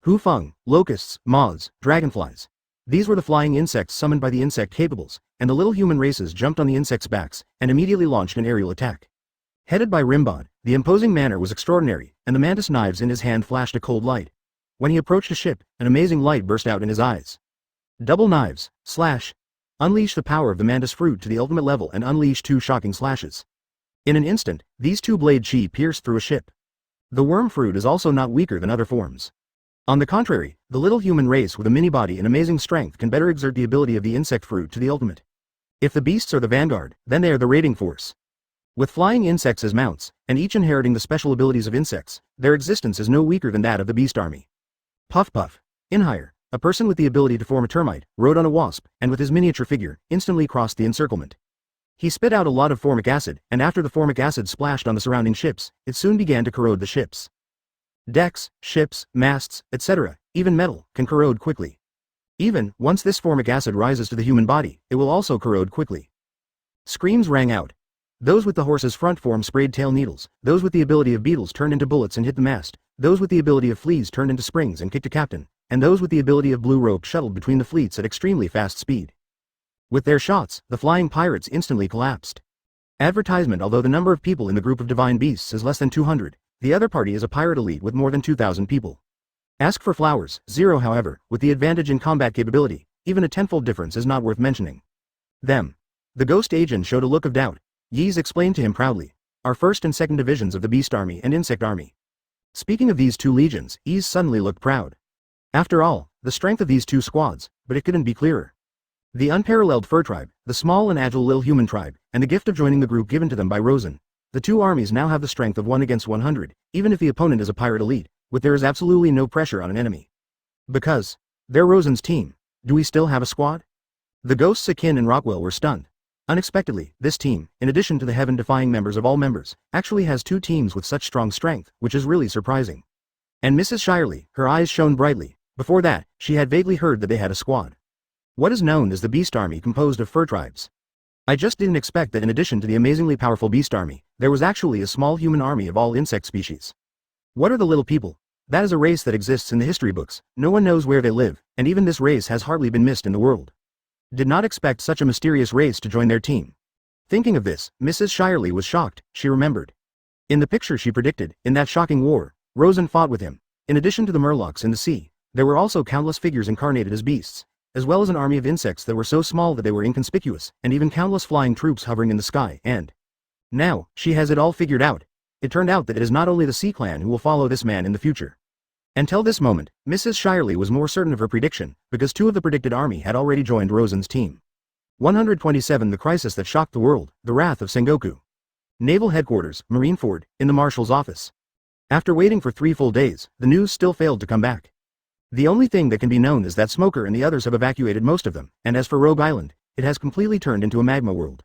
Hufeng, locusts, moths, dragonflies. These were the flying insects summoned by the insect capables, and the little human races jumped on the insects' backs, and immediately launched an aerial attack. Headed by Rimbod, the imposing manner was extraordinary, and the mantis knives in his hand flashed a cold light. When he approached the ship, an amazing light burst out in his eyes. Double knives, slash. Unleash the power of the mantis fruit to the ultimate level and unleash 2 shocking slashes. In an instant, these 2 blade chi pierced through a ship. The worm fruit is also not weaker than other forms. On the contrary, the little human race with a mini-body and amazing strength can better exert the ability of the insect fruit to the ultimate. If the beasts are the vanguard, then they are the raiding force. With flying insects as mounts, and each inheriting the special abilities of insects, their existence is no weaker than that of the beast army. Puff Puff. Inhire, a person with the ability to form a termite, rode on a wasp, and with his miniature figure, instantly crossed the encirclement. He spit out a lot of formic acid, and after the formic acid splashed on the surrounding ships, it soon began to corrode the ships. Decks, ships, masts, etc., even metal, can corrode quickly. Even, once this formic acid rises to the human body, it will also corrode quickly. Screams rang out. Those with the horse's front form sprayed tail needles, those with the ability of beetles turned into bullets and hit the mast, those with the ability of fleas turned into springs and kicked a captain, and those with the ability of blue rope shuttled between the fleets at extremely fast speed. With their shots, the flying pirates instantly collapsed. Advertisement: although the number of people in the group of divine beasts is less than 200, the other party is a pirate elite with more than 2,000 people. Ask for flowers, 0 however, with the advantage in combat capability, even a tenfold difference is not worth mentioning. Them. The ghost agent showed a look of doubt. Yeez explained to him proudly. Our 1st and 2nd divisions of the Beast Army and Insect Army. Speaking of these 2 legions, Yeez suddenly looked proud. After all, the strength of these 2 squads, but it couldn't be clearer. The unparalleled fur tribe, the small and agile lil human tribe, and the gift of joining the group given to them by Rosen. The 2 armies now have the strength of 1 against 100, even if the opponent is a pirate elite, with there is absolutely no pressure on an enemy. Because they're Rosen's team. Do we still have a squad? The ghosts Akin and Rockwell were stunned. Unexpectedly, this team, in addition to the heaven-defying members of all members, actually has 2 teams with such strong strength, which is really surprising. And Mrs. Shirley, her eyes shone brightly. Before that, she had vaguely heard that they had a squad. What is known as the Beast Army, composed of fur tribes. I just didn't expect that in addition to the amazingly powerful Beast Army, there was actually a small human army of all insect species. What are the little people? That is a race that exists in the history books, no one knows where they live, and even this race has hardly been missed in the world. Did not expect such a mysterious race to join their team. Thinking of this, Mrs. Shirley was shocked. She remembered. In the picture she predicted, in that shocking war, Rosen fought with him. In addition to the murlocs in the sea, there were also countless figures incarnated as beasts, as well as an army of insects that were so small that they were inconspicuous, and even countless flying troops hovering in the sky, and now, she has it all figured out. It turned out that it is not only the Sea Clan who will follow this man in the future. Until this moment, Mrs. Shirley was more certain of her prediction, because 2 of the predicted army had already joined Rosen's team. 127 The crisis that shocked the world, the wrath of Sengoku. Naval Headquarters, Marineford, in the Marshal's office. After waiting for 3 full days, the news still failed to come back. The only thing that can be known is that Smoker and the others have evacuated most of them, and as for Rogue Island, it has completely turned into a magma world.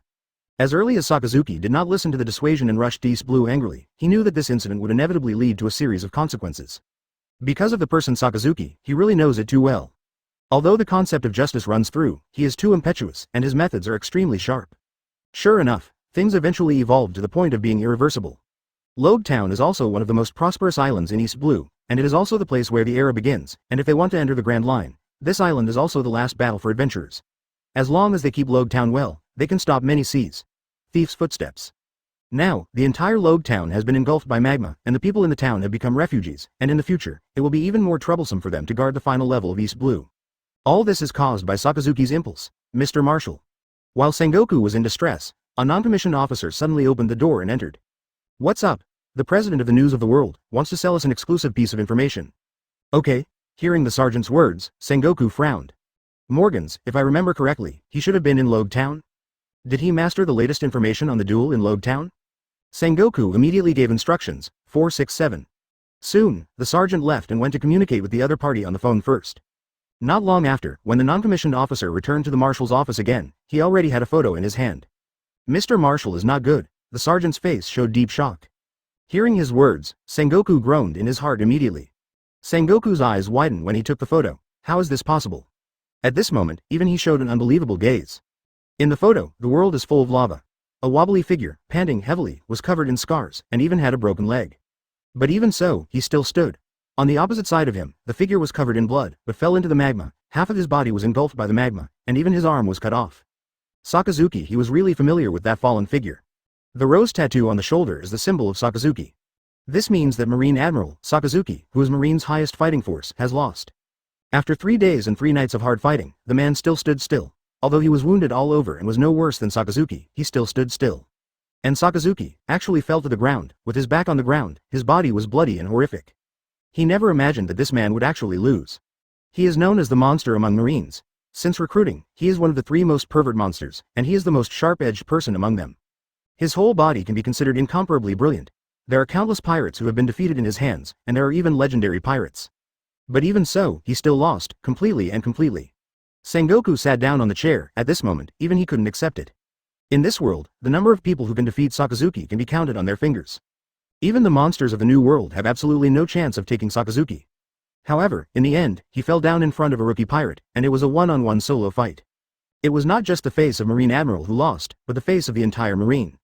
As early as Sakazuki did not listen to the dissuasion and rushed East Blue angrily, he knew that this incident would inevitably lead to a series of consequences. Because of the person Sakazuki, he really knows it too well. Although the concept of justice runs through, he is too impetuous, and his methods are extremely sharp. Sure enough, things eventually evolved to the point of being irreversible. Loguetown is also one of the most prosperous islands in East Blue, and it is also the place where the era begins, and if they want to enter the Grand Line, this island is also the last battle for adventurers. As long as they keep Loguetown well, they can stop many seas. Thieves' footsteps. Now, the entire Loguetown has been engulfed by magma, and the people in the town have become refugees, and in the future, it will be even more troublesome for them to guard the final level of East Blue. All this is caused by Sakazuki's impulse, Mr. Marshall. While Sengoku was in distress, a non-commissioned officer suddenly opened the door and entered. What's up? The president of the News of the World wants to sell us an exclusive piece of information. Okay. Hearing the sergeant's words, Sengoku frowned. Morgans, if I remember correctly, he should have been in Loguetown? Did he master the latest information on the duel in Loguetown? Sengoku immediately gave instructions, 467. Soon, the sergeant left and went to communicate with the other party on the phone first. Not long after, when the non-commissioned officer returned to the marshal's office again, he already had a photo in his hand. Mr. Marshall is not good. The sergeant's face showed deep shock. Hearing his words, Sengoku groaned in his heart immediately. Sengoku's eyes widened when he took the photo. How is this possible? At this moment, even he showed an unbelievable gaze. In the photo, the world is full of lava. A wobbly figure, panting heavily, was covered in scars, and even had a broken leg. But even so, he still stood. On the opposite side of him, the figure was covered in blood, but fell into the magma. Half of his body was engulfed by the magma, and even his arm was cut off. Sakazuki, he was really familiar with that fallen figure. The rose tattoo on the shoulder is the symbol of Sakazuki. This means that Marine Admiral Sakazuki, who is Marine's highest fighting force, has lost. After 3 days and 3 nights of hard fighting, the man still stood still. Although he was wounded all over and was no worse than Sakazuki, he still stood still. And Sakazuki actually fell to the ground, with his back on the ground. His body was bloody and horrific. He never imagined that this man would actually lose. He is known as the monster among Marines. Since recruiting, he is one of the 3 most pervert monsters, and he is the most sharp-edged person among them. His whole body can be considered incomparably brilliant. There are countless pirates who have been defeated in his hands, and there are even legendary pirates. But even so, he still lost, completely and completely. Sengoku sat down on the chair. At this moment, even he couldn't accept it. In this world, the number of people who can defeat Sakazuki can be counted on their fingers. Even the monsters of the new world have absolutely no chance of taking Sakazuki. However, in the end, he fell down in front of a rookie pirate, and it was a one-on-one solo fight. It was not just the face of Marine Admiral who lost, but the face of the entire Marine.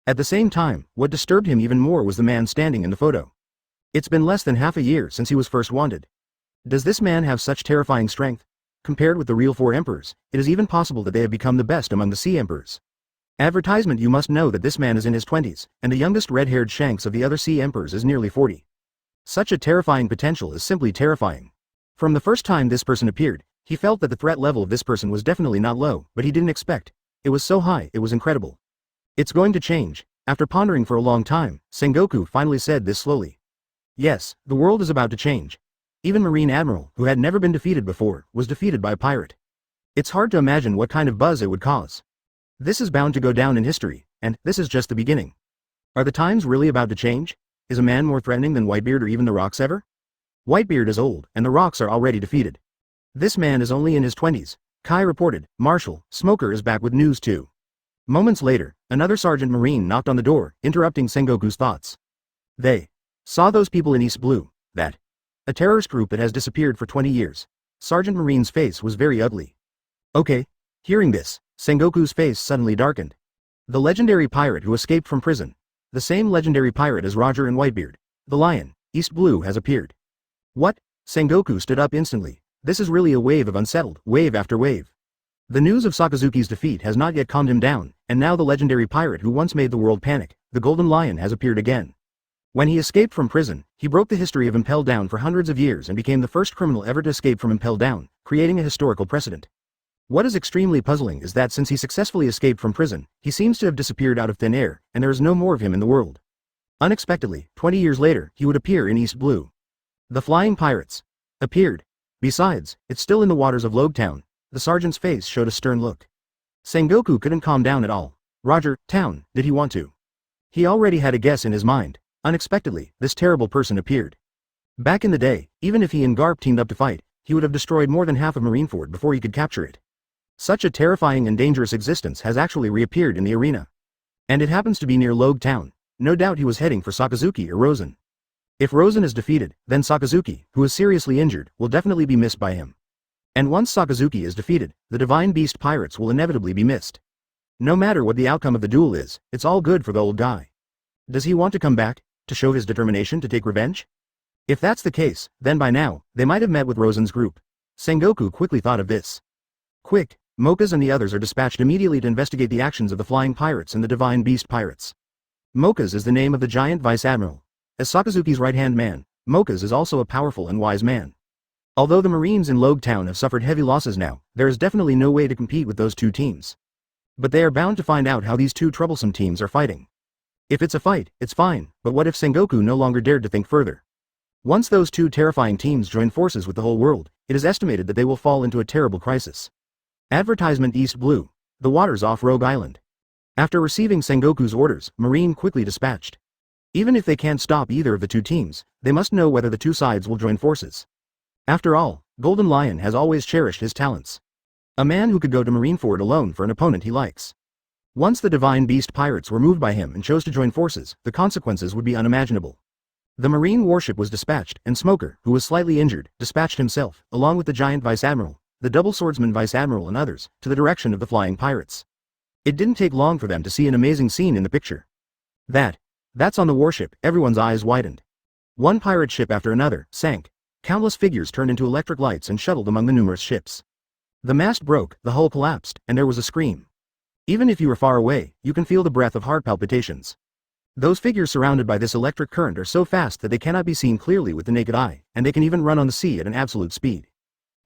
At the same time, what disturbed him even more was the man standing in the photo. It's been less than half a year since he was first wanted. Does this man have such terrifying strength? Compared with the real 4 emperors, it is even possible that they have become the best among the sea emperors. Advertisement: you must know that this man is in his 20s, and the youngest red-haired shanks of the other sea emperors is nearly 40. Such a terrifying potential is simply terrifying. From the first time this person appeared, he felt that the threat level of this person was definitely not low, but he didn't expect. It was so high, it was incredible. It's going to change. After pondering for a long time, Sengoku finally said this slowly. Yes, the world is about to change. Even Marine Admiral, who had never been defeated before, was defeated by a pirate. It's hard to imagine what kind of buzz it would cause. This is bound to go down in history, and this is just the beginning. Are the times really about to change? Is a man more threatening than Whitebeard or even the Rocks ever? Whitebeard is old, and the Rocks are already defeated. This man is only in his 20s, Kai reported. Marshal, Smoker is back with news too. Moments later, another Sergeant Marine knocked on the door, interrupting Sengoku's thoughts. They saw those people in East Blue, that a terrorist group that has disappeared for 20 years. Sergeant Marine's face was very ugly. Okay. Hearing this, Sengoku's face suddenly darkened. The legendary pirate who escaped from prison. The same legendary pirate as Roger and Whitebeard, the Lion, East Blue, has appeared. What? Sengoku stood up instantly. This is really a wave of unsettled, wave after wave. The news of Sakazuki's defeat has not yet calmed him down, and now the legendary pirate who once made the world panic, the Golden Lion, has appeared again. When he escaped from prison, he broke the history of Impel Down for hundreds of years and became the first criminal ever to escape from Impel Down, creating a historical precedent. What is extremely puzzling is that since he successfully escaped from prison, he seems to have disappeared out of thin air, and there is no more of him in the world. Unexpectedly, 20 years later, he would appear in East Blue. The flying pirates appeared. Besides, it's still in the waters of Loguetown. The sergeant's face showed a stern look. Sengoku couldn't calm down at all. Roger, town, did he want to? He already had a guess in his mind. Unexpectedly, this terrible person appeared. Back in the day, even if he and Garp teamed up to fight, he would have destroyed more than half of Marineford before he could capture it. Such a terrifying and dangerous existence has actually reappeared in the arena. And it happens to be near Loguetown. No doubt he was heading for Sakazuki or Rosen. If Rosen is defeated, then Sakazuki, who is seriously injured, will definitely be missed by him. And once Sakazuki is defeated, the Divine Beast pirates will inevitably be missed. No matter what the outcome of the duel is, it's all good for the old guy. Does he want to come back, to show his determination to take revenge? If that's the case, then by now, they might have met with Rosen's group. Sengoku quickly thought of this. Quick, Mokas and the others are dispatched immediately to investigate the actions of the flying pirates and the Divine Beast pirates. Mokas is the name of the giant Vice Admiral. As Sakazuki's right-hand man, Mokas is also a powerful and wise man. Although the Marines in Loguetown have suffered heavy losses now, there is definitely no way to compete with those two teams. But they are bound to find out how these two troublesome teams are fighting. If it's a fight, it's fine, but what if Sengoku no longer dared to think further? Once those two terrifying teams join forces with the whole world, it is estimated that they will fall into a terrible crisis. Advertisement: East Blue. The waters off Rogue Island. After receiving Sengoku's orders, Marine quickly dispatched. Even if they can't stop either of the two teams, they must know whether the two sides will join forces. After all, Golden Lion has always cherished his talents. A man who could go to Marineford alone for an opponent he likes. Once the Divine Beast pirates were moved by him and chose to join forces, the consequences would be unimaginable. The Marine warship was dispatched, and Smoker, who was slightly injured, dispatched himself, along with the giant Vice Admiral, the double swordsman Vice Admiral and others, to the direction of the flying pirates. It didn't take long for them to see an amazing scene in the picture. That's on the warship. Everyone's eyes widened. One pirate ship after another sank. Countless figures turned into electric lights and shuttled among the numerous ships. The mast broke, the hull collapsed, and there was a scream. Even if you are far away, you can feel the breath of heart palpitations. Those figures surrounded by this electric current are so fast that they cannot be seen clearly with the naked eye, and they can even run on the sea at an absolute speed.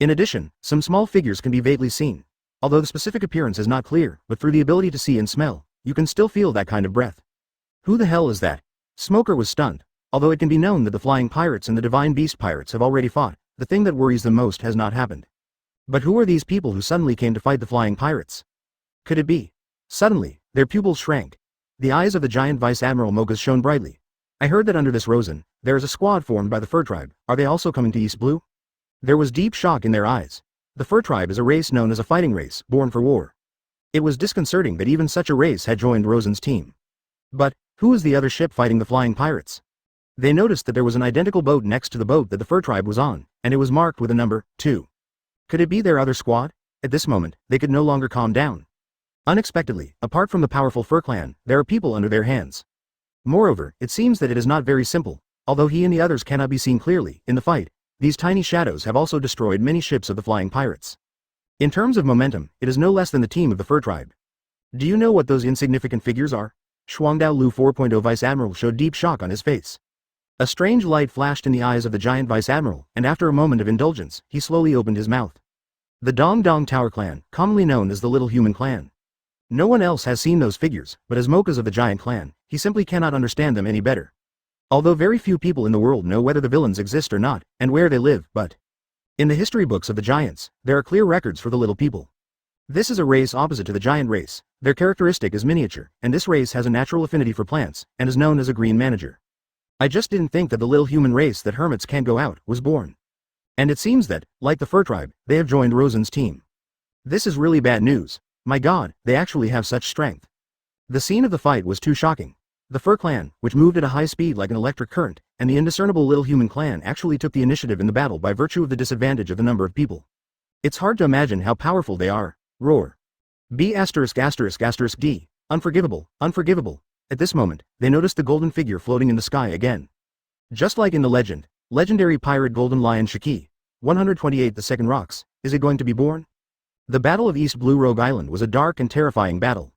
In addition, some small figures can be vaguely seen. Although the specific appearance is not clear, but through the ability to see and smell, you can still feel that kind of breath. Who the hell is that? Smoker was stunned. Although it can be known that the flying pirates and the Divine Beast pirates have already fought, the thing that worries them most has not happened. But who are these people who suddenly came to fight the flying pirates? Could it be? Suddenly, their pupils shrank. The eyes of the giant Vice Admiral Mokas shone brightly. I heard that under this Rosen, there is a squad formed by the Fur Tribe. Are they also coming to East Blue? There was deep shock in their eyes. The Fur Tribe is a race known as a fighting race, born for war. It was disconcerting that even such a race had joined Rosen's team. But, who is the other ship fighting the flying pirates? They noticed that there was an identical boat next to the boat that the fur tribe was on, and it was marked with a number 2. Could it be their other squad? At this moment, they could no longer calm down. Unexpectedly, apart from the powerful fur clan, there are people under their hands. Moreover, it seems that it is not very simple. Although he and the others cannot be seen clearly, in the fight, these tiny shadows have also destroyed many ships of the flying pirates. In terms of momentum, it is no less than the team of the fur tribe. Do you know what those insignificant figures are? Xuanwu Lu 4.0 Vice Admiral showed deep shock on his face. A strange light flashed in the eyes of the giant Vice Admiral, and after a moment of indulgence, he slowly opened his mouth. The Dong Dong Tower clan, commonly known as the Little Human clan. No one else has seen those figures, but as Mocha's of the giant clan, he simply cannot understand them any better. Although very few people in the world know whether the villains exist or not, and where they live, but in the history books of the giants, there are clear records for the little people. This is a race opposite to the giant race. Their characteristic is miniature, and this race has a natural affinity for plants, and is known as a green manager. I just didn't think that the little human race that hermits can't go out was born. And it seems that, like the fur tribe, they have joined Rosen's team. This is really bad news. My god, they actually have such strength. The scene of the fight was too shocking. The fur clan, which moved at a high speed like an electric current, and the indiscernible little human clan actually took the initiative in the battle by virtue of the disadvantage of the number of people. It's hard to imagine how powerful they are. Roar. B********. D. Unforgivable, unforgivable. At this moment, they noticed the golden figure floating in the sky again. Just like in the legend, legendary pirate golden lion Shiki, 128 the second rocks, is it going to be born? The Battle of East Blue Rogue Island was a dark and terrifying battle.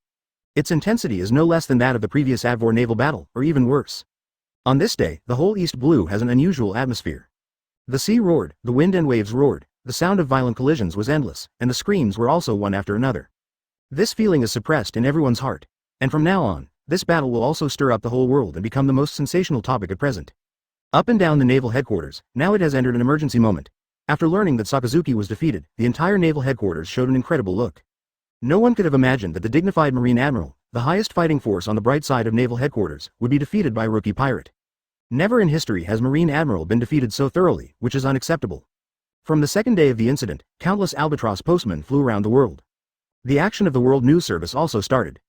Its intensity is no less than that of the previous Avor naval battle, or even worse. On this day, the whole East Blue has an unusual atmosphere. The sea roared, the wind and waves roared, the sound of violent collisions was endless, and the screams were also one after another. This feeling is suppressed in everyone's heart, and from now on, this battle will also stir up the whole world and become the most sensational topic at present. Up and down the naval headquarters, now it has entered an emergency moment. After learning that Sakazuki was defeated, the entire naval headquarters showed an incredible look. No one could have imagined that the dignified Marine Admiral, the highest fighting force on the bright side of naval headquarters, would be defeated by a rookie pirate. Never in history has Marine Admiral been defeated so thoroughly, which is unacceptable. From the second day of the incident, countless albatross postmen flew around the world. The action of the World News Service also started.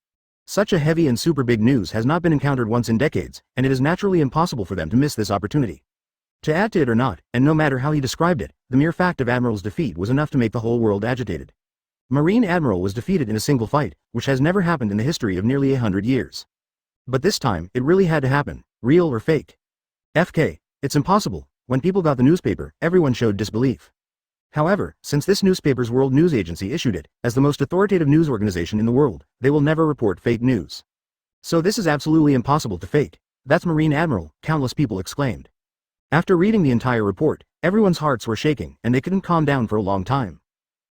Such a heavy and super big news has not been encountered once in decades, and it is naturally impossible for them to miss this opportunity. To add to it or not, and no matter how he described it, the mere fact of Admiral's defeat was enough to make the whole world agitated. Marine Admiral was defeated in a single fight, which has never happened in the history of nearly 100 years. But this time, it really had to happen, real or fake. FK, it's impossible. When people got the newspaper, everyone showed disbelief. However, since this newspaper's World News Agency issued it, as the most authoritative news organization in the world, they will never report fake news. So this is absolutely impossible to fake. That's Marine Admiral, countless people exclaimed. After reading the entire report, everyone's hearts were shaking, and they couldn't calm down for a long time.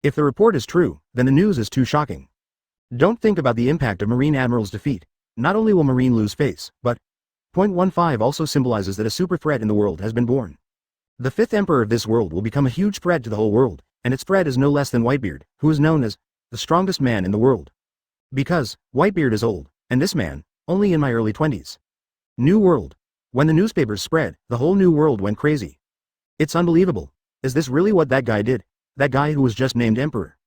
If the report is true, then the news is too shocking. Don't think about the impact of Marine Admiral's defeat. Not only will Marine lose face, but .15 also symbolizes that a super threat in the world has been born. The fifth emperor of this world will become a huge threat to the whole world, and its threat is no less than Whitebeard, who is known as the strongest man in the world. Because Whitebeard is old, and this man, only in my early 20s. New world. When the newspapers spread, the whole new world went crazy. It's unbelievable. Is this really what that guy did? That guy who was just named emperor.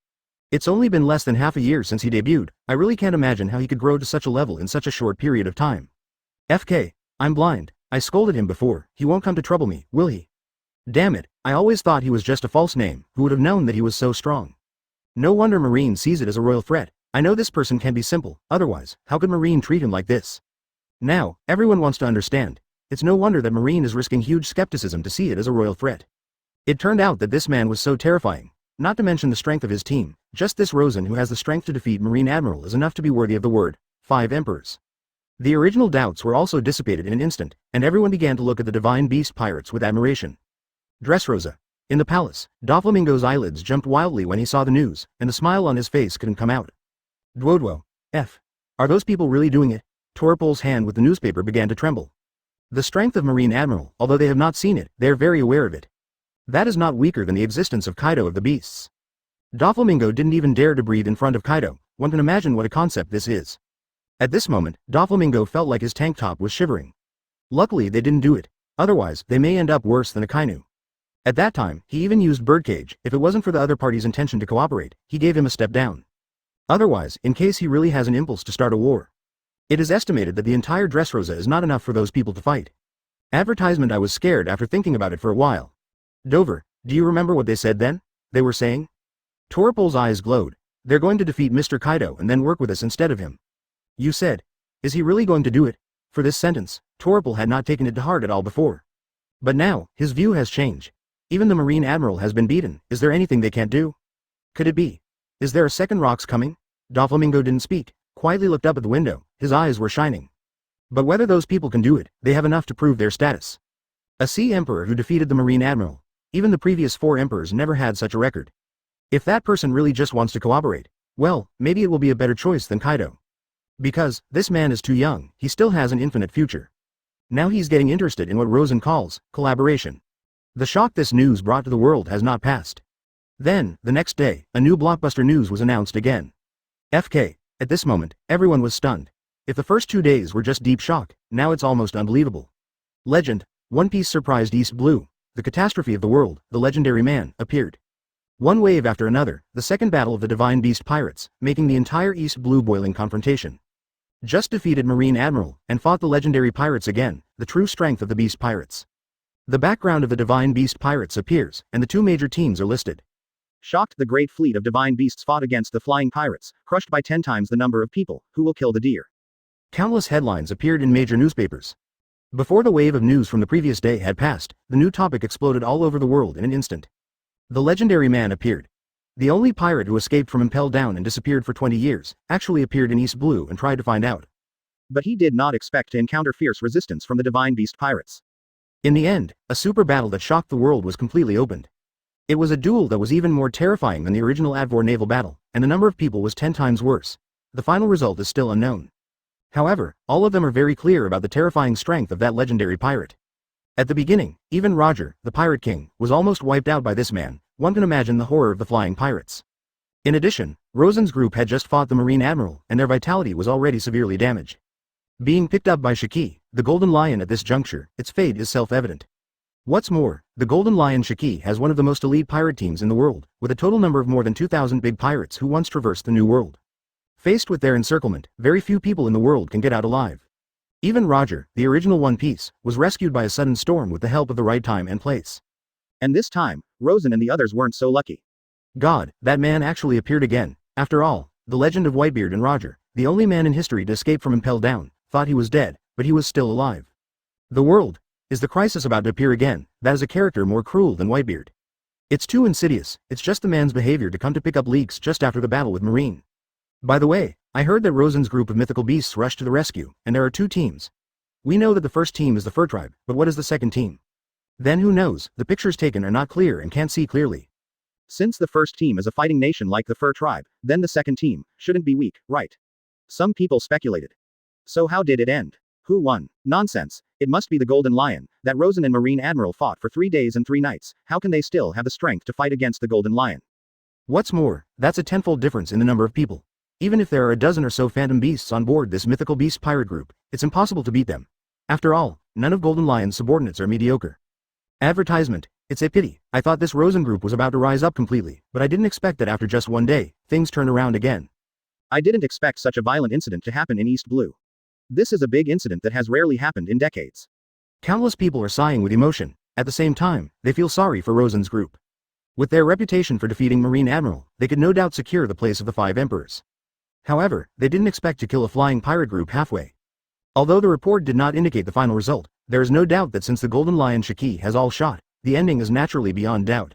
It's only been less than half a year since he debuted. I really can't imagine how he could grow to such a level in such a short period of time. FK, I'm blind. I scolded him before. He won't come to trouble me, will he? Damn it, I always thought he was just a false name. Who would have known that he was so strong? No wonder Marine sees it as a royal threat. I know this person can be simple, otherwise, how could Marine treat him like this? Now, everyone wants to understand. It's no wonder that Marine is risking huge skepticism to see it as a royal threat. It turned out that this man was so terrifying. Not to mention the strength of his team, just this Rosen who has the strength to defeat Marine Admiral is enough to be worthy of the word, 5 emperors. The original doubts were also dissipated in an instant, and everyone began to look at the divine beast pirates with admiration. Dressrosa. In the palace, Doflamingo's eyelids jumped wildly when he saw the news, and the smile on his face couldn't come out. Duodwo. F. Are those people really doing it? Torpol's hand with the newspaper began to tremble. The strength of Marine Admiral, although they have not seen it, they are very aware of it. That is not weaker than the existence of Kaido of the beasts. Doflamingo didn't even dare to breathe in front of Kaido. One can imagine what a concept this is. At this moment, Doflamingo felt like his tank top was shivering. Luckily they didn't do it, otherwise they may end up worse than Akainu. At that time, he even used Birdcage. If it wasn't for the other party's intention to cooperate, he gave him a step down. Otherwise, in case he really has an impulse to start a war. It is estimated that the entire Dressrosa is not enough for those people to fight. Advertisement. I was scared after thinking about it for a while. Dover, do you remember what they said then? They were saying? Torpol's eyes glowed. They're going to defeat Mr. Kaido and then work with us instead of him. You said. Is he really going to do it? For this sentence, Torpol had not taken it to heart at all before. But now, his view has changed. Even the Marine Admiral has been beaten. Is there anything they can't do? Could it be? Is there a second rocks coming? Doflamingo didn't speak, quietly looked up at the window, his eyes were shining. But whether those people can do it, they have enough to prove their status. A sea emperor who defeated the Marine Admiral. Even the previous 4 emperors never had such a record. If that person really just wants to cooperate, well, maybe it will be a better choice than Kaido. Because, this man is too young, he still has an infinite future. Now he's getting interested in what Rosen calls, collaboration. The shock this news brought to the world has not passed. Then, the next day, a new blockbuster news was announced again. FK, at this moment, everyone was stunned. If the first 2 days were just deep shock, now it's almost unbelievable. Legend, One Piece surprised East Blue, the catastrophe of the world, the legendary man, appeared. One wave after another, the second battle of the Divine Beast Pirates, making the entire East Blue boiling confrontation. Just defeated Marine Admiral, and fought the legendary pirates again, the true strength of the Beast Pirates. The background of the Divine Beast Pirates appears, and the 2 major teams are listed. Shocked, the great fleet of Divine Beasts fought against the Flying Pirates, crushed by 10 times the number of people, who will kill the deer. Countless headlines appeared in major newspapers. Before the wave of news from the previous day had passed, the new topic exploded all over the world in an instant. The legendary man appeared. The only pirate who escaped from Impel Down and disappeared for 20 years, actually appeared in East Blue and tried to find out. But he did not expect to encounter fierce resistance from the Divine Beast Pirates. In the end, a super battle that shocked the world was completely opened. It was a duel that was even more terrifying than the original Advor naval battle, and the number of people was 10 times worse. The final result is still unknown. However, all of them are very clear about the terrifying strength of that legendary pirate. At the beginning, even Roger, the Pirate King, was almost wiped out by this man. One can imagine the horror of the flying pirates. In addition, Rosen's group had just fought the Marine Admiral, and their vitality was already severely damaged. Being picked up by Shiki, the Golden Lion at this juncture, its fate is self-evident. What's more, the Golden Lion Shiki has one of the most elite pirate teams in the world, with a total number of more than 2,000 big pirates who once traversed the New World. Faced with their encirclement, very few people in the world can get out alive. Even Roger, the original One Piece, was rescued by a sudden storm with the help of the right time and place. And this time, Rosen and the others weren't so lucky. God, that man actually appeared again. After all, the legend of Whitebeard and Roger, the only man in history to escape from Impel Down, thought he was dead, but he was still alive. The world. Is the crisis about to appear again? That is a character more cruel than Whitebeard. It's too insidious, it's just the man's behavior to come to pick up leaks just after the battle with Marine. By the way, I heard that Rosen's group of mythical beasts rushed to the rescue, and there are 2 teams. We know that the first team is the Fur Tribe, but what is the second team? Then who knows, the pictures taken are not clear and can't see clearly. Since the first team is a fighting nation like the Fur Tribe, then the second team shouldn't be weak, right? Some people speculated. So how did it end? Who won? Nonsense, it must be the Golden Lion, that Rosen and Marine Admiral fought for 3 days and 3 nights, how can they still have the strength to fight against the Golden Lion? What's more, that's a tenfold difference in the number of people. Even if there are a dozen or so phantom beasts on board this mythical beast pirate group, it's impossible to beat them. After all, none of Golden Lion's subordinates are mediocre. Advertisement, it's a pity, I thought this Rosen group was about to rise up completely, but I didn't expect that after just 1 day, things turned around again. I didn't expect such a violent incident to happen in East Blue. This is a big incident that has rarely happened in decades. Countless people are sighing with emotion. At the same time, they feel sorry for Rosen's group. With their reputation for defeating Marine Admiral, they could no doubt secure the place of the 5 emperors. However, they didn't expect to kill a flying pirate group halfway. Although the report did not indicate the final result, there is no doubt that since the Golden Lion Shiki has all shot, the ending is naturally beyond doubt.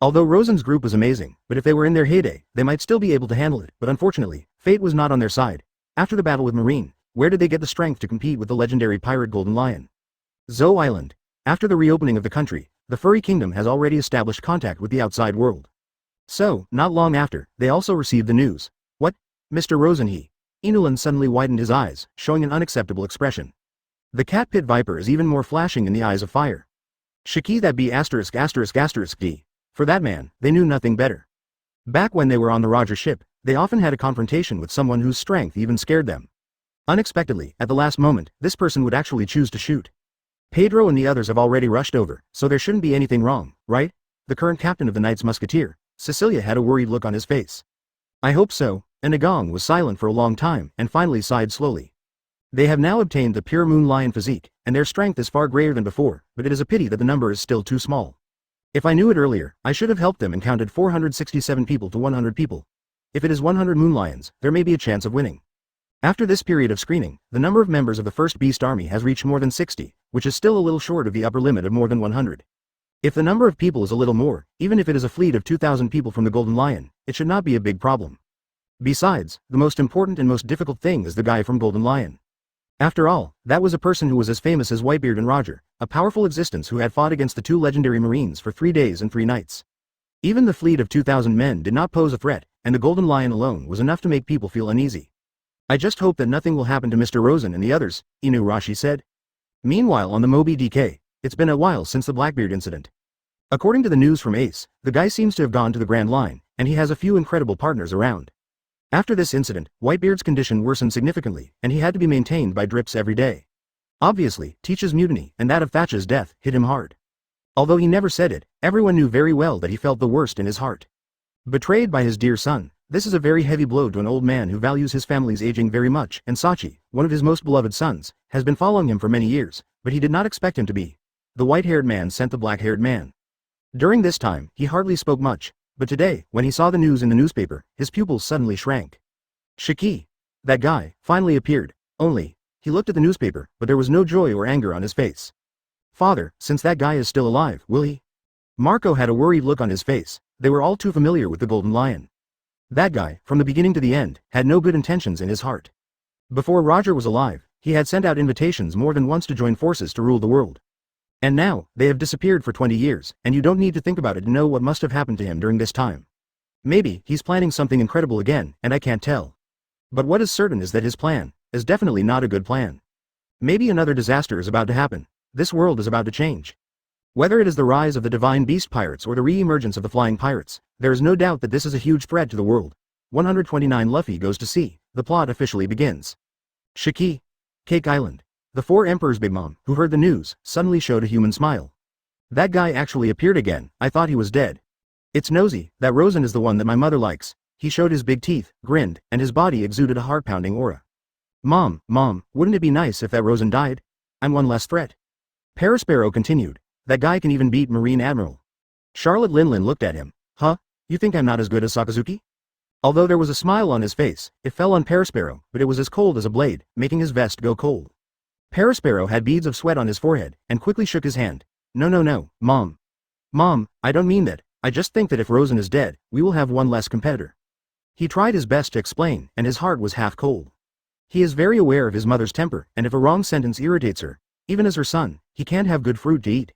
Although Rosen's group was amazing, but if they were in their heyday, they might still be able to handle it, but unfortunately, fate was not on their side. After the battle with Marine, where did they get the strength to compete with the legendary pirate Golden Lion? Zou Island. After the reopening of the country, the Furry Kingdom has already established contact with the outside world. So, not long after, they also received the news. What? Mr. Rosen Inulan suddenly widened his eyes, showing an unacceptable expression. The cat pit viper is even more flashing in the eyes of fire. Shiki that be ******D. For that man, they knew nothing better. Back when they were on the Roger ship, they often had a confrontation with someone whose strength even scared them. Unexpectedly, at the last moment, this person would actually choose to shoot. Pedro and the others have already rushed over, so there shouldn't be anything wrong, right? The current captain of the Knights Musketeer, Cecilia, had a worried look on his face. I hope so. And Agong was silent for a long time, and finally sighed slowly. They have now obtained the pure moon lion physique, and their strength is far greater than before, but it is a pity that the number is still too small. If I knew it earlier, I should have helped them and counted 467 people to 100 people. If it is 100 moon lions, there may be a chance of winning. After this period of screening, the number of members of the first beast army has reached more than 60, which is still a little short of the upper limit of more than 100. If the number of people is a little more, even if it is a fleet of 2,000 people from the Golden Lion, it should not be a big problem. Besides, the most important and most difficult thing is the guy from Golden Lion. After all, that was a person who was as famous as Whitebeard and Roger, a powerful existence who had fought against the two legendary Marines for 3 days and 3 nights. Even the fleet of 2,000 men did not pose a threat, and the Golden Lion alone was enough to make people feel uneasy. I just hope that nothing will happen to Mr. Rosen and the others, Inuarashi said. Meanwhile on the Moby DK, it's been a while since the Blackbeard incident. According to the news from Ace, the guy seems to have gone to the Grand Line, and he has a few incredible partners around. After this incident, Whitebeard's condition worsened significantly, and he had to be maintained by drips every day. Obviously, Teach's mutiny and that of Thatch's death hit him hard. Although he never said it, everyone knew very well that he felt the worst in his heart. Betrayed by his dear son, this is a very heavy blow to an old man who values his family's aging very much, and Sachi, one of his most beloved sons, has been following him for many years, but he did not expect him to be. The white-haired man sent the black-haired man. During this time, he hardly spoke much, but today, when he saw the news in the newspaper, his pupils suddenly shrank. Shiki, that guy, finally appeared, only, he looked at the newspaper, but there was no joy or anger on his face. Father, since that guy is still alive, will he? Marco had a worried look on his face. They were all too familiar with the Golden Lion. That guy, from the beginning to the end, had no good intentions in his heart. Before Roger was alive, he had sent out invitations more than once to join forces to rule the world. And now, they have disappeared for 20 years, and you don't need to think about it to know what must have happened to him during this time. Maybe, he's planning something incredible again, and I can't tell. But what is certain is that his plan is definitely not a good plan. Maybe another disaster is about to happen. This world is about to change. Whether it is the rise of the Divine Beast Pirates or the re-emergence of the Flying Pirates, there is no doubt that this is a huge threat to the world. 129 Luffy goes to sea. The plot officially begins. Shiki. Cake Island. The 4 Emperors Big Mom, who heard the news, suddenly showed a human smile. That guy actually appeared again. I thought he was dead. It's nosy, that Rosen is the one that my mother likes. He showed his big teeth, grinned, and his body exuded a heart-pounding aura. Mom, wouldn't it be nice if that Rosen died? I'm one less threat. Parasparrow continued. That guy can even beat Marine Admiral. Charlotte Linlin looked at him. Huh? You think I'm not as good as Sakazuki? Although there was a smile on his face, it fell on Parasparrow, but it was as cold as a blade, making his vest go cold. Parasparrow had beads of sweat on his forehead, and quickly shook his hand. No, Mom. Mom, I don't mean that, I just think that if Rosen is dead, we will have one less competitor. He tried his best to explain, and his heart was half cold. He is very aware of his mother's temper, and if a wrong sentence irritates her, even as her son, he can't have good fruit to eat.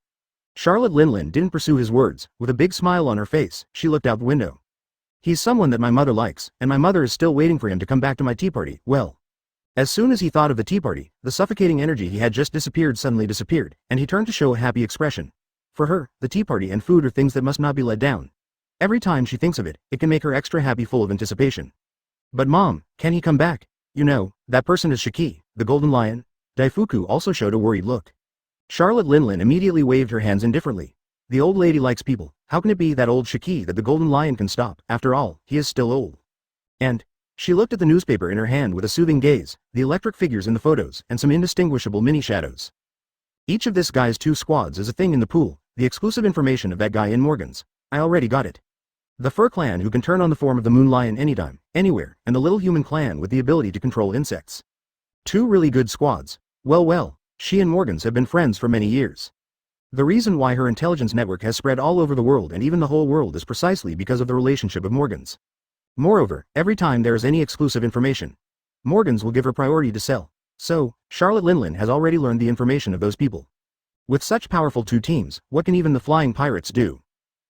Charlotte Linlin didn't pursue his words. With a big smile on her face, she looked out the window. He's someone that my mother likes, and my mother is still waiting for him to come back to my tea party. Well, as soon as he thought of the tea party, the suffocating energy he had just disappeared suddenly disappeared, and he turned to show a happy expression. For her, the tea party and food are things that must not be let down. Every time she thinks of it, it can make her extra happy, full of anticipation. But Mom, can he come back? You know, that person is Shiki, the Golden Lion. Daifuku also showed a worried look. Charlotte Linlin immediately waved her hands indifferently. The old lady likes people. How can it be that old Shiki that the Golden Lion can stop? After all, he is still old. And she looked at the newspaper in her hand with a soothing gaze, the electric figures in the photos, and some indistinguishable mini-shadows. Each of this guy's 2 squads is a thing in the pool, the exclusive information of that guy in Morgan's. I already got it. The Fur Clan who can turn on the form of the Moon Lion anytime, anywhere, and the Little Human Clan with the ability to control insects. 2 really good squads. Well, she and Morgan's have been friends for many years. The reason why her intelligence network has spread all over the world and even the whole world is precisely because of the relationship of Morgan's. Moreover, every time there is any exclusive information, Morgan's will give her priority to sell. So, Charlotte Linlin has already learned the information of those people. With such powerful 2 teams, what can even the Flying Pirates do?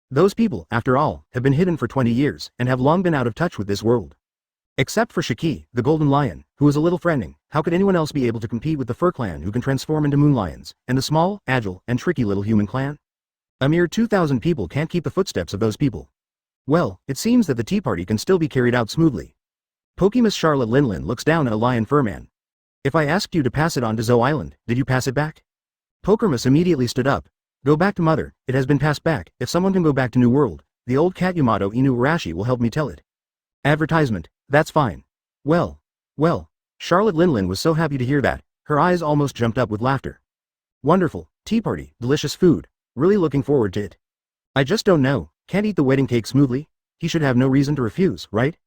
Those people, after all, have been hidden for 20 years, and have long been out of touch with this world. Except for Shiki, the Golden Lion, who is a little threatening. How could anyone else be able to compete with the Fur Clan who can transform into Moon Lions, and the small, agile, and tricky Little Human Clan? A mere 2,000 people can't keep the footsteps of those people. Well, it seems that the tea party can still be carried out smoothly. Pokemus Charlotte Linlin looks down at a lion furman. If I asked you to pass it on to Zoe Island, did you pass it back? Pokermus immediately stood up. Go back to mother, it has been passed back. If someone can go back to New World, the old cat Yamato Inuarashi will help me tell it. Advertisement, that's fine. Well, Charlotte Linlin was so happy to hear that, her eyes almost jumped up with laughter. Wonderful, tea party, delicious food, really looking forward to it. I just don't know, can't eat the wedding cake smoothly? He should have no reason to refuse, right?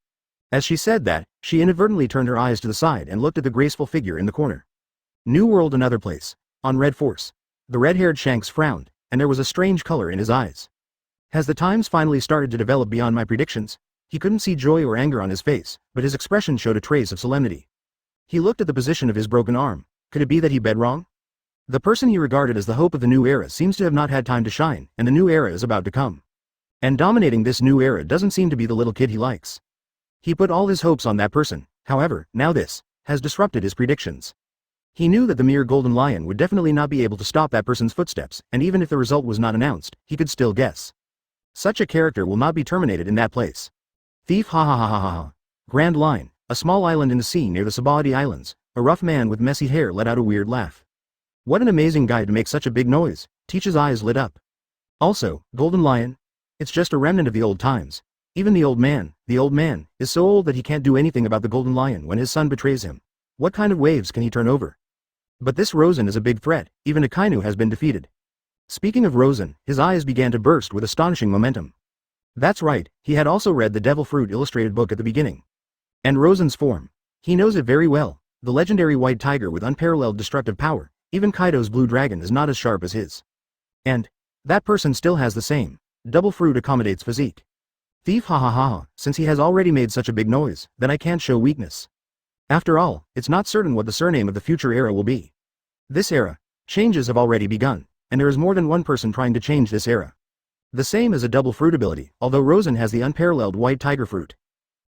As she said that, she inadvertently turned her eyes to the side and looked at the graceful figure in the corner. New World another place. On Red Force. The red-haired Shanks frowned, and there was a strange color in his eyes. Has the times finally started to develop beyond my predictions? He couldn't see joy or anger on his face, but his expression showed a trace of solemnity. He looked at the position of his broken arm. Could it be that he bet wrong? The person he regarded as the hope of the new era seems to have not had time to shine, and the new era is about to come. And dominating this new era doesn't seem to be the little kid he likes. He put all his hopes on that person, however, now this has disrupted his predictions. He knew that the mere Golden Lion would definitely not be able to stop that person's footsteps, and even if the result was not announced, he could still guess. Such a character will not be terminated in that place. Thief, ha ha ha ha ha ha. Grand Line, a small island in the sea near the Sabaody Islands. A rough man with messy hair let out a weird laugh. What an amazing guy to make such a big noise. Teach's eyes lit up. Also, Golden Lion? It's just a remnant of the old times. Even the old man, is so old that he can't do anything about the Golden Lion when his son betrays him. What kind of waves can he turn over? But this Rosen is a big threat, even Akainu has been defeated. Speaking of Rosen, his eyes began to burst with astonishing momentum. That's right, he had also read the Devil Fruit illustrated book at the beginning. And Rosen's form. He knows it very well, the legendary white tiger with unparalleled destructive power, even Kaido's blue dragon is not as sharp as his. And that person still has the same. Double Fruit accommodates physique. Thief, ha ha ha ha, since he has already made such a big noise, then I can't show weakness. After all, it's not certain what the surname of the future era will be. This era, changes have already begun, and there is more than one person trying to change this era. The same as a double fruit ability, although Rosen has the unparalleled white tiger fruit.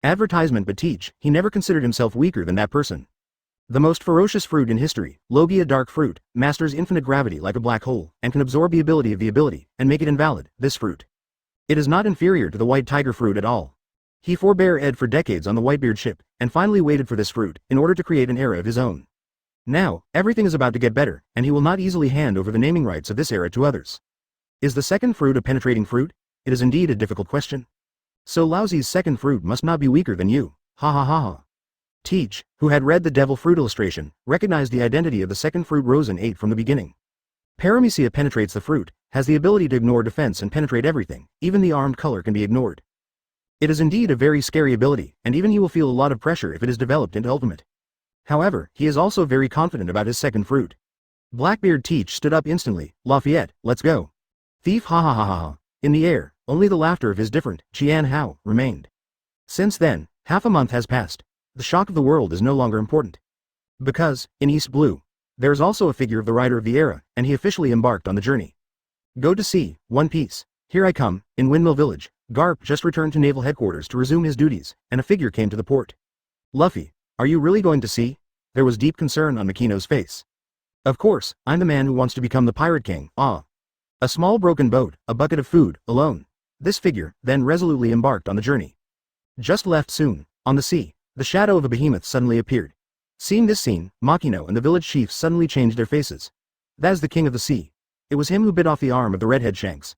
Advertisement but teach, he never considered himself weaker than that person. The most ferocious fruit in history, Logia dark fruit, masters infinite gravity like a black hole, and can absorb the ability, and make it invalid, this fruit. It is not inferior to the white tiger fruit at all. He forbore Ed for decades on the Whitebeard ship, and finally waited for this fruit, in order to create an era of his own. Now, everything is about to get better, and he will not easily hand over the naming rights of this era to others. Is the second fruit a penetrating fruit? It is indeed a difficult question. So Laozi's second fruit must not be weaker than you, ha ha ha ha. Teach, who had read the devil fruit illustration, recognized the identity of the second fruit Rosen ate from the beginning. Paramecia penetrates the fruit, has the ability to ignore defense and penetrate everything, even the armed color can be ignored. It is indeed a very scary ability, and even he will feel a lot of pressure if it is developed into ultimate. However, he is also very confident about his second fruit. Blackbeard Teach stood up instantly. Lafayette, let's go. Thief, ha ha ha ha ha. In the air, only the laughter of his different, Qian Hao, remained. Since then, half a month has passed. The shock of the world is no longer important. Because, in East Blue, there is also a figure of the rider of the era, and he officially embarked on the journey. Go to sea, One Piece. Here I come, in Windmill Village. Garp just returned to naval headquarters to resume his duties, and a figure came to the port. Luffy, are you really going to sea? There was deep concern on Makino's face. Of course, I'm the man who wants to become the Pirate King, ah. A small broken boat, a bucket of food, alone. This figure, then resolutely embarked on the journey. Just left soon, on the sea, the shadow of a behemoth suddenly appeared. Seeing this scene, Makino and the village chiefs suddenly changed their faces. That is the king of the sea. It was him who bit off the arm of the redhead Shanks.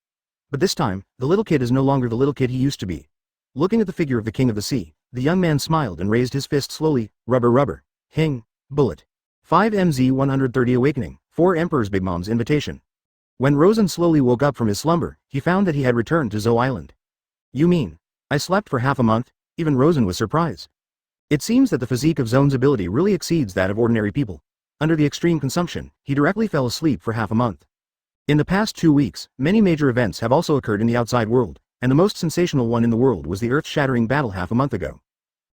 But this time, the little kid is no longer the little kid he used to be. Looking at the figure of the king of the sea, the young man smiled and raised his fist slowly. Rubber rubber. Hing. Bullet. 5MZ 130 Awakening. 4 Emperor's Big Mom's Invitation. When Rosen slowly woke up from his slumber, he found that he had returned to Zou Island. You mean, I slept for half a month? Even Rosen was surprised. It seems that the physique of Zoan's ability really exceeds that of ordinary people. Under the extreme consumption, he directly fell asleep for half a month. In the past 2 weeks, many major events have also occurred in the outside world, and the most sensational one in the world was the earth-shattering battle half a month ago.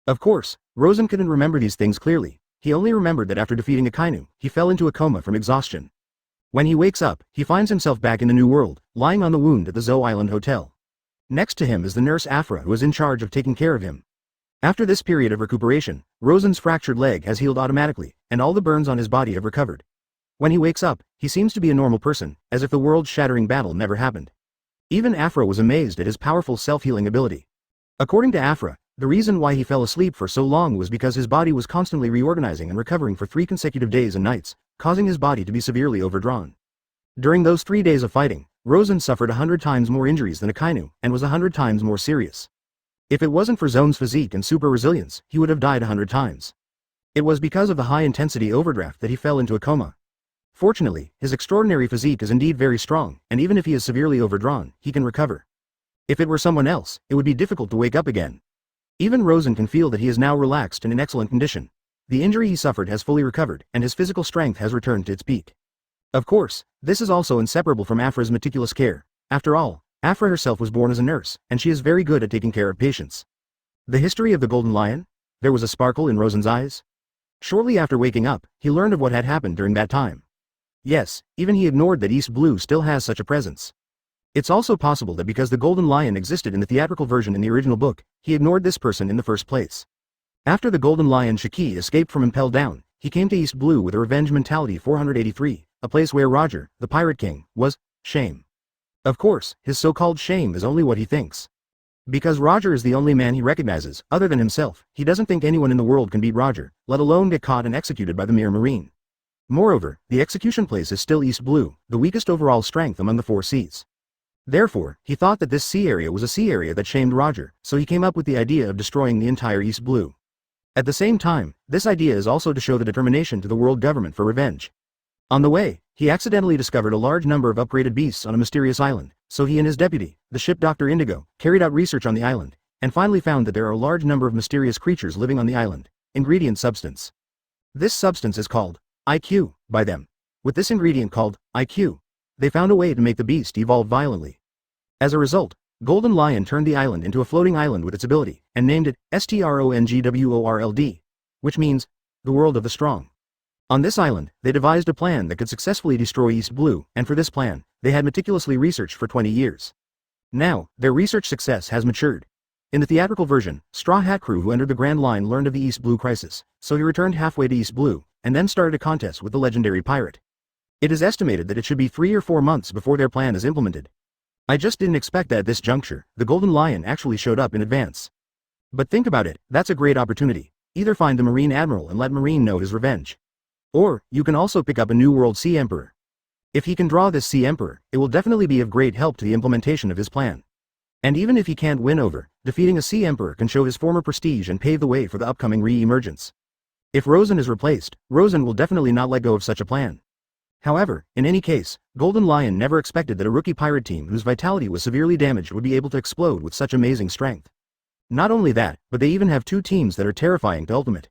Of course, Rosen couldn't remember these things clearly. He only remembered that after defeating Akainu, he fell into a coma from exhaustion. When he wakes up, he finds himself back in the new world, lying on the wound at the Zou Island Hotel. Next to him is the nurse Afra, who is in charge of taking care of him. After this period of recuperation, Rosen's fractured leg has healed automatically, and all the burns on his body have recovered. When he wakes up, he seems to be a normal person, as if the world-shattering battle never happened. Even Afra was amazed at his powerful self-healing ability. According to Afra, the reason why he fell asleep for so long was because his body was constantly reorganizing and recovering for 3 consecutive days and nights, causing his body to be severely overdrawn. During those 3 days of fighting, Rosen suffered 100 times more injuries than Akainu, and was 100 times more serious. If it wasn't for Zoan's physique and super resilience, he would have died 100 times. It was because of the high-intensity overdraft that he fell into a coma. Fortunately, his extraordinary physique is indeed very strong, and even if he is severely overdrawn, he can recover. If it were someone else, it would be difficult to wake up again. Even Rosen can feel that he is now relaxed and in excellent condition. The injury he suffered has fully recovered, and his physical strength has returned to its peak. Of course, this is also inseparable from Afra's meticulous care. After all, Afra herself was born as a nurse, and she is very good at taking care of patients. The history of the Golden Lion? There was a sparkle in Rosen's eyes. Shortly after waking up, he learned of what had happened during that time. Yes, even he ignored that East Blue still has such a presence. It's also possible that because the Golden Lion existed in the theatrical version in the original book, he ignored this person in the first place. After the Golden Lion Shiki escaped from Impel Down, he came to East Blue with a revenge mentality 483, a place where Roger, the Pirate King, was shame. Of course, his so-called shame is only what he thinks. Because Roger is the only man he recognizes, other than himself, he doesn't think anyone in the world can beat Roger, let alone get caught and executed by the mere Marine. Moreover, the execution place is still East Blue, the weakest overall strength among the 4 seas. Therefore, he thought that this sea area was a sea area that shamed Roger, so he came up with the idea of destroying the entire East Blue. At the same time, this idea is also to show the determination to the world government for revenge. On the way, he accidentally discovered a large number of upgraded beasts on a mysterious island, so he and his deputy, the ship Dr. Indigo, carried out research on the island, and finally found that there are a large number of mysterious creatures living on the island. Ingredient substance. This substance is called IQ by them. With this ingredient called IQ, they found a way to make the beast evolve violently. As a result, Golden Lion turned the island into a floating island with its ability, and named it Strongworld, which means, the world of the strong. On this island, they devised a plan that could successfully destroy East Blue, and for this plan, they had meticulously researched for 20 years. Now, their research success has matured. In the theatrical version, Straw Hat Crew who entered the Grand Line learned of the East Blue crisis, so he returned halfway to East Blue, and then started a contest with the legendary pirate. It is estimated that it should be 3 or 4 months before their plan is implemented. I just didn't expect that at this juncture, the Golden Lion actually showed up in advance. But think about it, that's a great opportunity. Either find the Marine Admiral and let Marine know his revenge. Or, you can also pick up a New World Sea Emperor. If he can draw this Sea Emperor, it will definitely be of great help to the implementation of his plan. And even if he can't win over, defeating a Sea Emperor can show his former prestige and pave the way for the upcoming re-emergence. If Rosen is replaced, Rosen will definitely not let go of such a plan. However, in any case, Golden Lion never expected that a rookie pirate team whose vitality was severely damaged would be able to explode with such amazing strength. Not only that, but they even have 2 teams that are terrifying to ultimate.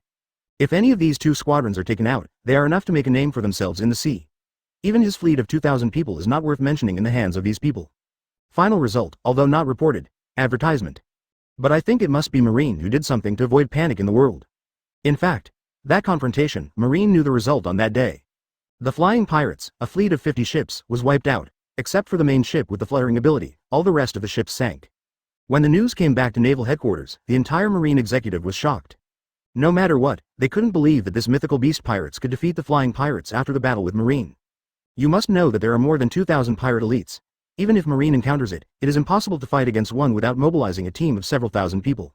If any of these 2 squadrons are taken out, they are enough to make a name for themselves in the sea. Even his fleet of 2,000 people is not worth mentioning in the hands of these people. Final result, although not reported, advertisement. But I think it must be Marine who did something to avoid panic in the world. In fact, that confrontation, Marine knew the result on that day. The Flying Pirates, a fleet of 50 ships, was wiped out, except for the main ship with the fluttering ability, all the rest of the ships sank. When the news came back to Naval Headquarters, the entire Marine executive was shocked. No matter what, they couldn't believe that this mythical beast pirates could defeat the Flying Pirates after the battle with Marine. You must know that there are more than 2,000 pirate elites. Even if Marine encounters it, it is impossible to fight against one without mobilizing a team of several thousand people.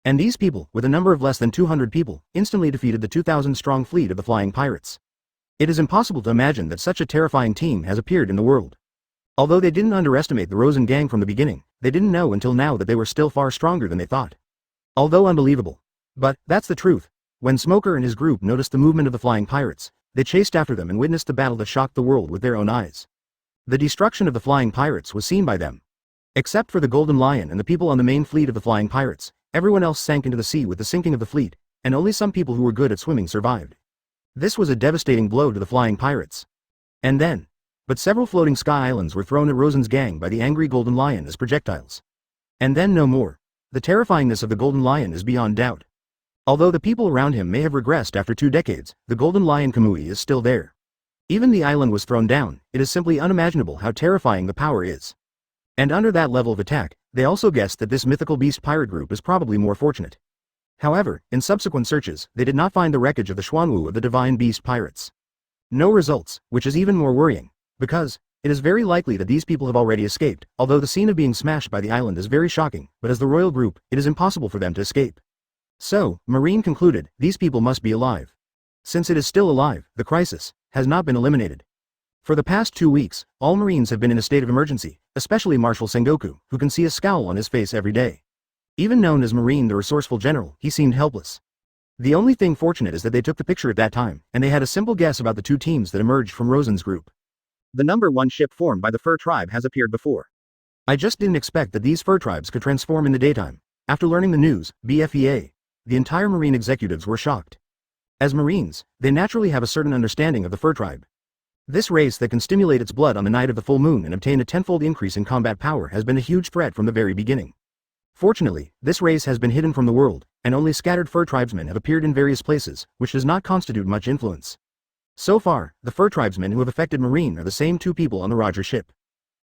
And these people, with a number of less than 200 people, instantly defeated the 2,000-strong fleet of the Flying Pirates. It is impossible to imagine that such a terrifying team has appeared in the world. Although they didn't underestimate the Rosen gang from the beginning, they didn't know until now that they were still far stronger than they thought. Although unbelievable. But, that's the truth. When Smoker and his group noticed the movement of the Flying Pirates, they chased after them and witnessed the battle that shocked the world with their own eyes. The destruction of the Flying Pirates was seen by them. Except for the Golden Lion and the people on the main fleet of the Flying Pirates, everyone else sank into the sea with the sinking of the fleet, and only some people who were good at swimming survived. This was a devastating blow to the Flying Pirates. And then, but several floating sky islands were thrown at Rosen's gang by the angry Golden Lion as projectiles. And then no more. The terrifyingness of the Golden Lion is beyond doubt. Although the people around him may have regressed after 2 decades, the Golden Lion Kamui is still there. Even the island was thrown down, it is simply unimaginable how terrifying the power is. And under that level of attack, they also guessed that this mythical beast pirate group is probably more fortunate. However, in subsequent searches, they did not find the wreckage of the Xuanwu of the divine beast pirates. No results, which is even more worrying, because it is very likely that these people have already escaped, although the scene of being smashed by the island is very shocking, but as the royal group, it is impossible for them to escape. So, Marine concluded, these people must be alive. Since it is still alive, the crisis has not been eliminated. For the past 2 weeks, all Marines have been in a state of emergency, especially Marshal Sengoku, who can see a scowl on his face every day. Even known as Marine the resourceful general, he seemed helpless. The only thing fortunate is that they took the picture at that time, and they had a simple guess about the two teams that emerged from Rosen's group. The number 1 ship formed by the Fur tribe has appeared before. I just didn't expect that these Fur tribes could transform in the daytime. After learning the news, BFEA, the entire Marine executives were shocked. As Marines, they naturally have a certain understanding of the Fur tribe. This race that can stimulate its blood on the night of the full moon and obtain a tenfold increase in combat power has been a huge threat from the very beginning. Fortunately, this race has been hidden from the world, and only scattered Fur tribesmen have appeared in various places, which does not constitute much influence. So far, the Fur tribesmen who have affected Marine are the same 2 people on the Roger ship.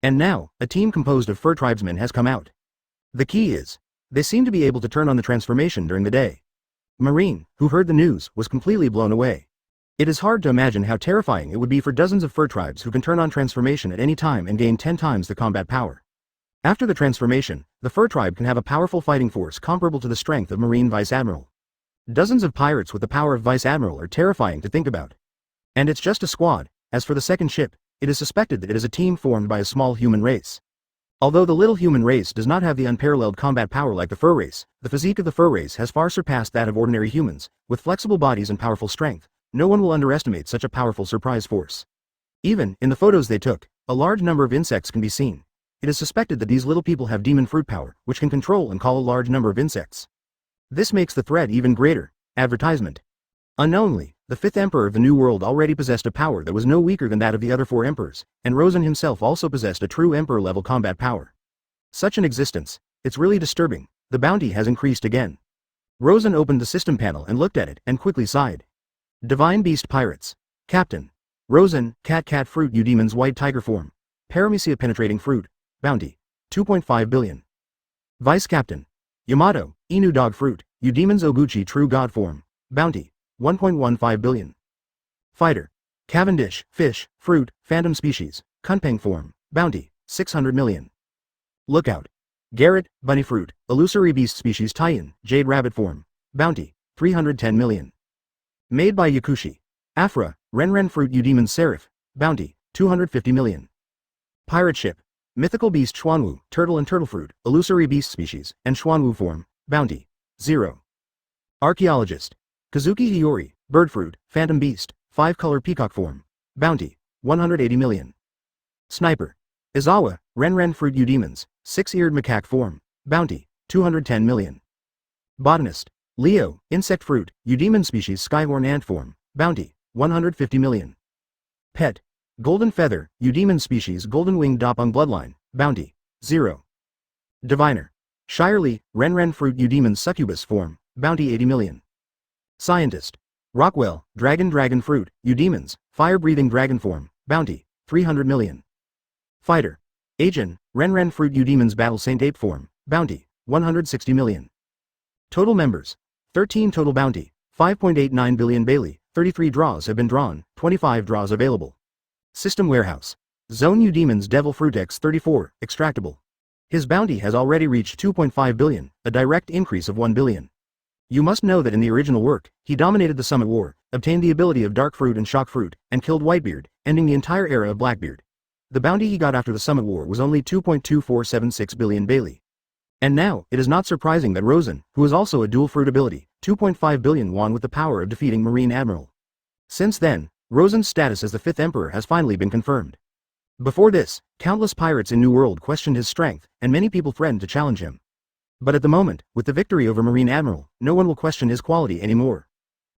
And now, a team composed of Fur tribesmen has come out. The key is, they seem to be able to turn on the transformation during the day. Marine, who heard the news, was completely blown away. It is hard to imagine how terrifying it would be for dozens of Fur tribes who can turn on transformation at any time and gain 10 times the combat power. After the transformation, the Fur tribe can have a powerful fighting force comparable to the strength of Marine Vice Admiral. Dozens of pirates with the power of Vice Admiral are terrifying to think about. And it's just a squad. As for the second ship, it is suspected that it is a team formed by a small human race. Although the little human race does not have the unparalleled combat power like the Fur race, the physique of the Fur race has far surpassed that of ordinary humans, with flexible bodies and powerful strength. No one will underestimate such a powerful surprise force. Even, in the photos they took, a large number of insects can be seen. It is suspected that these little people have demon fruit power, which can control and call a large number of insects. This makes the threat even greater. Advertisement. Unknowingly, the 5th Emperor of the New World already possessed a power that was no weaker than that of the other 4 emperors, and Rosen himself also possessed a true emperor-level combat power. Such an existence, it's really disturbing. The bounty has increased again. Rosen opened the system panel and looked at it, and quickly sighed. Divine Beast Pirates. Captain. Rosen, Cat Fruit Eudemon's White Tiger Form. Paramecia Penetrating Fruit. Bounty. 2.5 billion. Vice Captain. Yamato, Inu Dog Fruit, Eudemon's Oguchi True God Form. Bounty. 1.15 billion. Fighter. Cavendish, Fish, Fruit, Phantom Species, Kunpeng Form. Bounty. 600 million. Lookout. Garrett, Bunny Fruit, Illusory Beast Species Taiyin, Jade Rabbit Form. Bounty. 310 million. Made by Yakushi. Afra, Renren Fruit Eudemon's Seraph. Bounty. 250 million. Pirate Ship. Mythical Beast Xuanwu, Turtle and Turtle Fruit, Illusory Beast Species, and Xuanwu Form. Bounty. 0. Archaeologist. Kazuki Hiyori, Bird Fruit, Phantom Beast, 5-color Peacock Form. Bounty. 180 million. Sniper. Izawa, Renren Fruit Eudemon's, 6-eared Macaque Form. Bounty. 210 million. Botanist. Leo, Insect Fruit, Eudemon Species Skyhorn Ant Form. Bounty. 150 million. Pet. Golden Feather, Eudemon Species Golden Winged Dapeng Bloodline. Bounty. 0. Diviner. Shirley, Renren Fruit Eudemon's Succubus Form. Bounty 80 million. Scientist. Rockwell, Dragon Fruit, Eudemon's, Fire-Breathing Dragon Form. Bounty. 300 million. Fighter. Ajin, Renren Fruit Eudemon's Battle Saint Ape Form. Bounty. 160 million. Total members. 13 total bounty. 5.89 billion Bailey. 33 draws have been drawn, 25 draws available. System Warehouse. Zone Eudemon's Devil Fruit X34, extractable. His bounty has already reached 2.5 billion, a direct increase of 1 billion. You must know that in the original work, he dominated the Summit War, obtained the ability of Dark Fruit and Shock Fruit, and killed Whitebeard, ending the entire era of Blackbeard. The bounty he got after the Summit War was only 2.2476 billion Bailey. And now, it is not surprising that Rosen, who is also a dual fruit ability, 2.5 billion won with the power of defeating Marine Admiral. Since then, Rosen's status as the 5th Emperor has finally been confirmed. Before this, countless pirates in New World questioned his strength, and many people threatened to challenge him. But at the moment, with the victory over Marine Admiral, no one will question his quality anymore.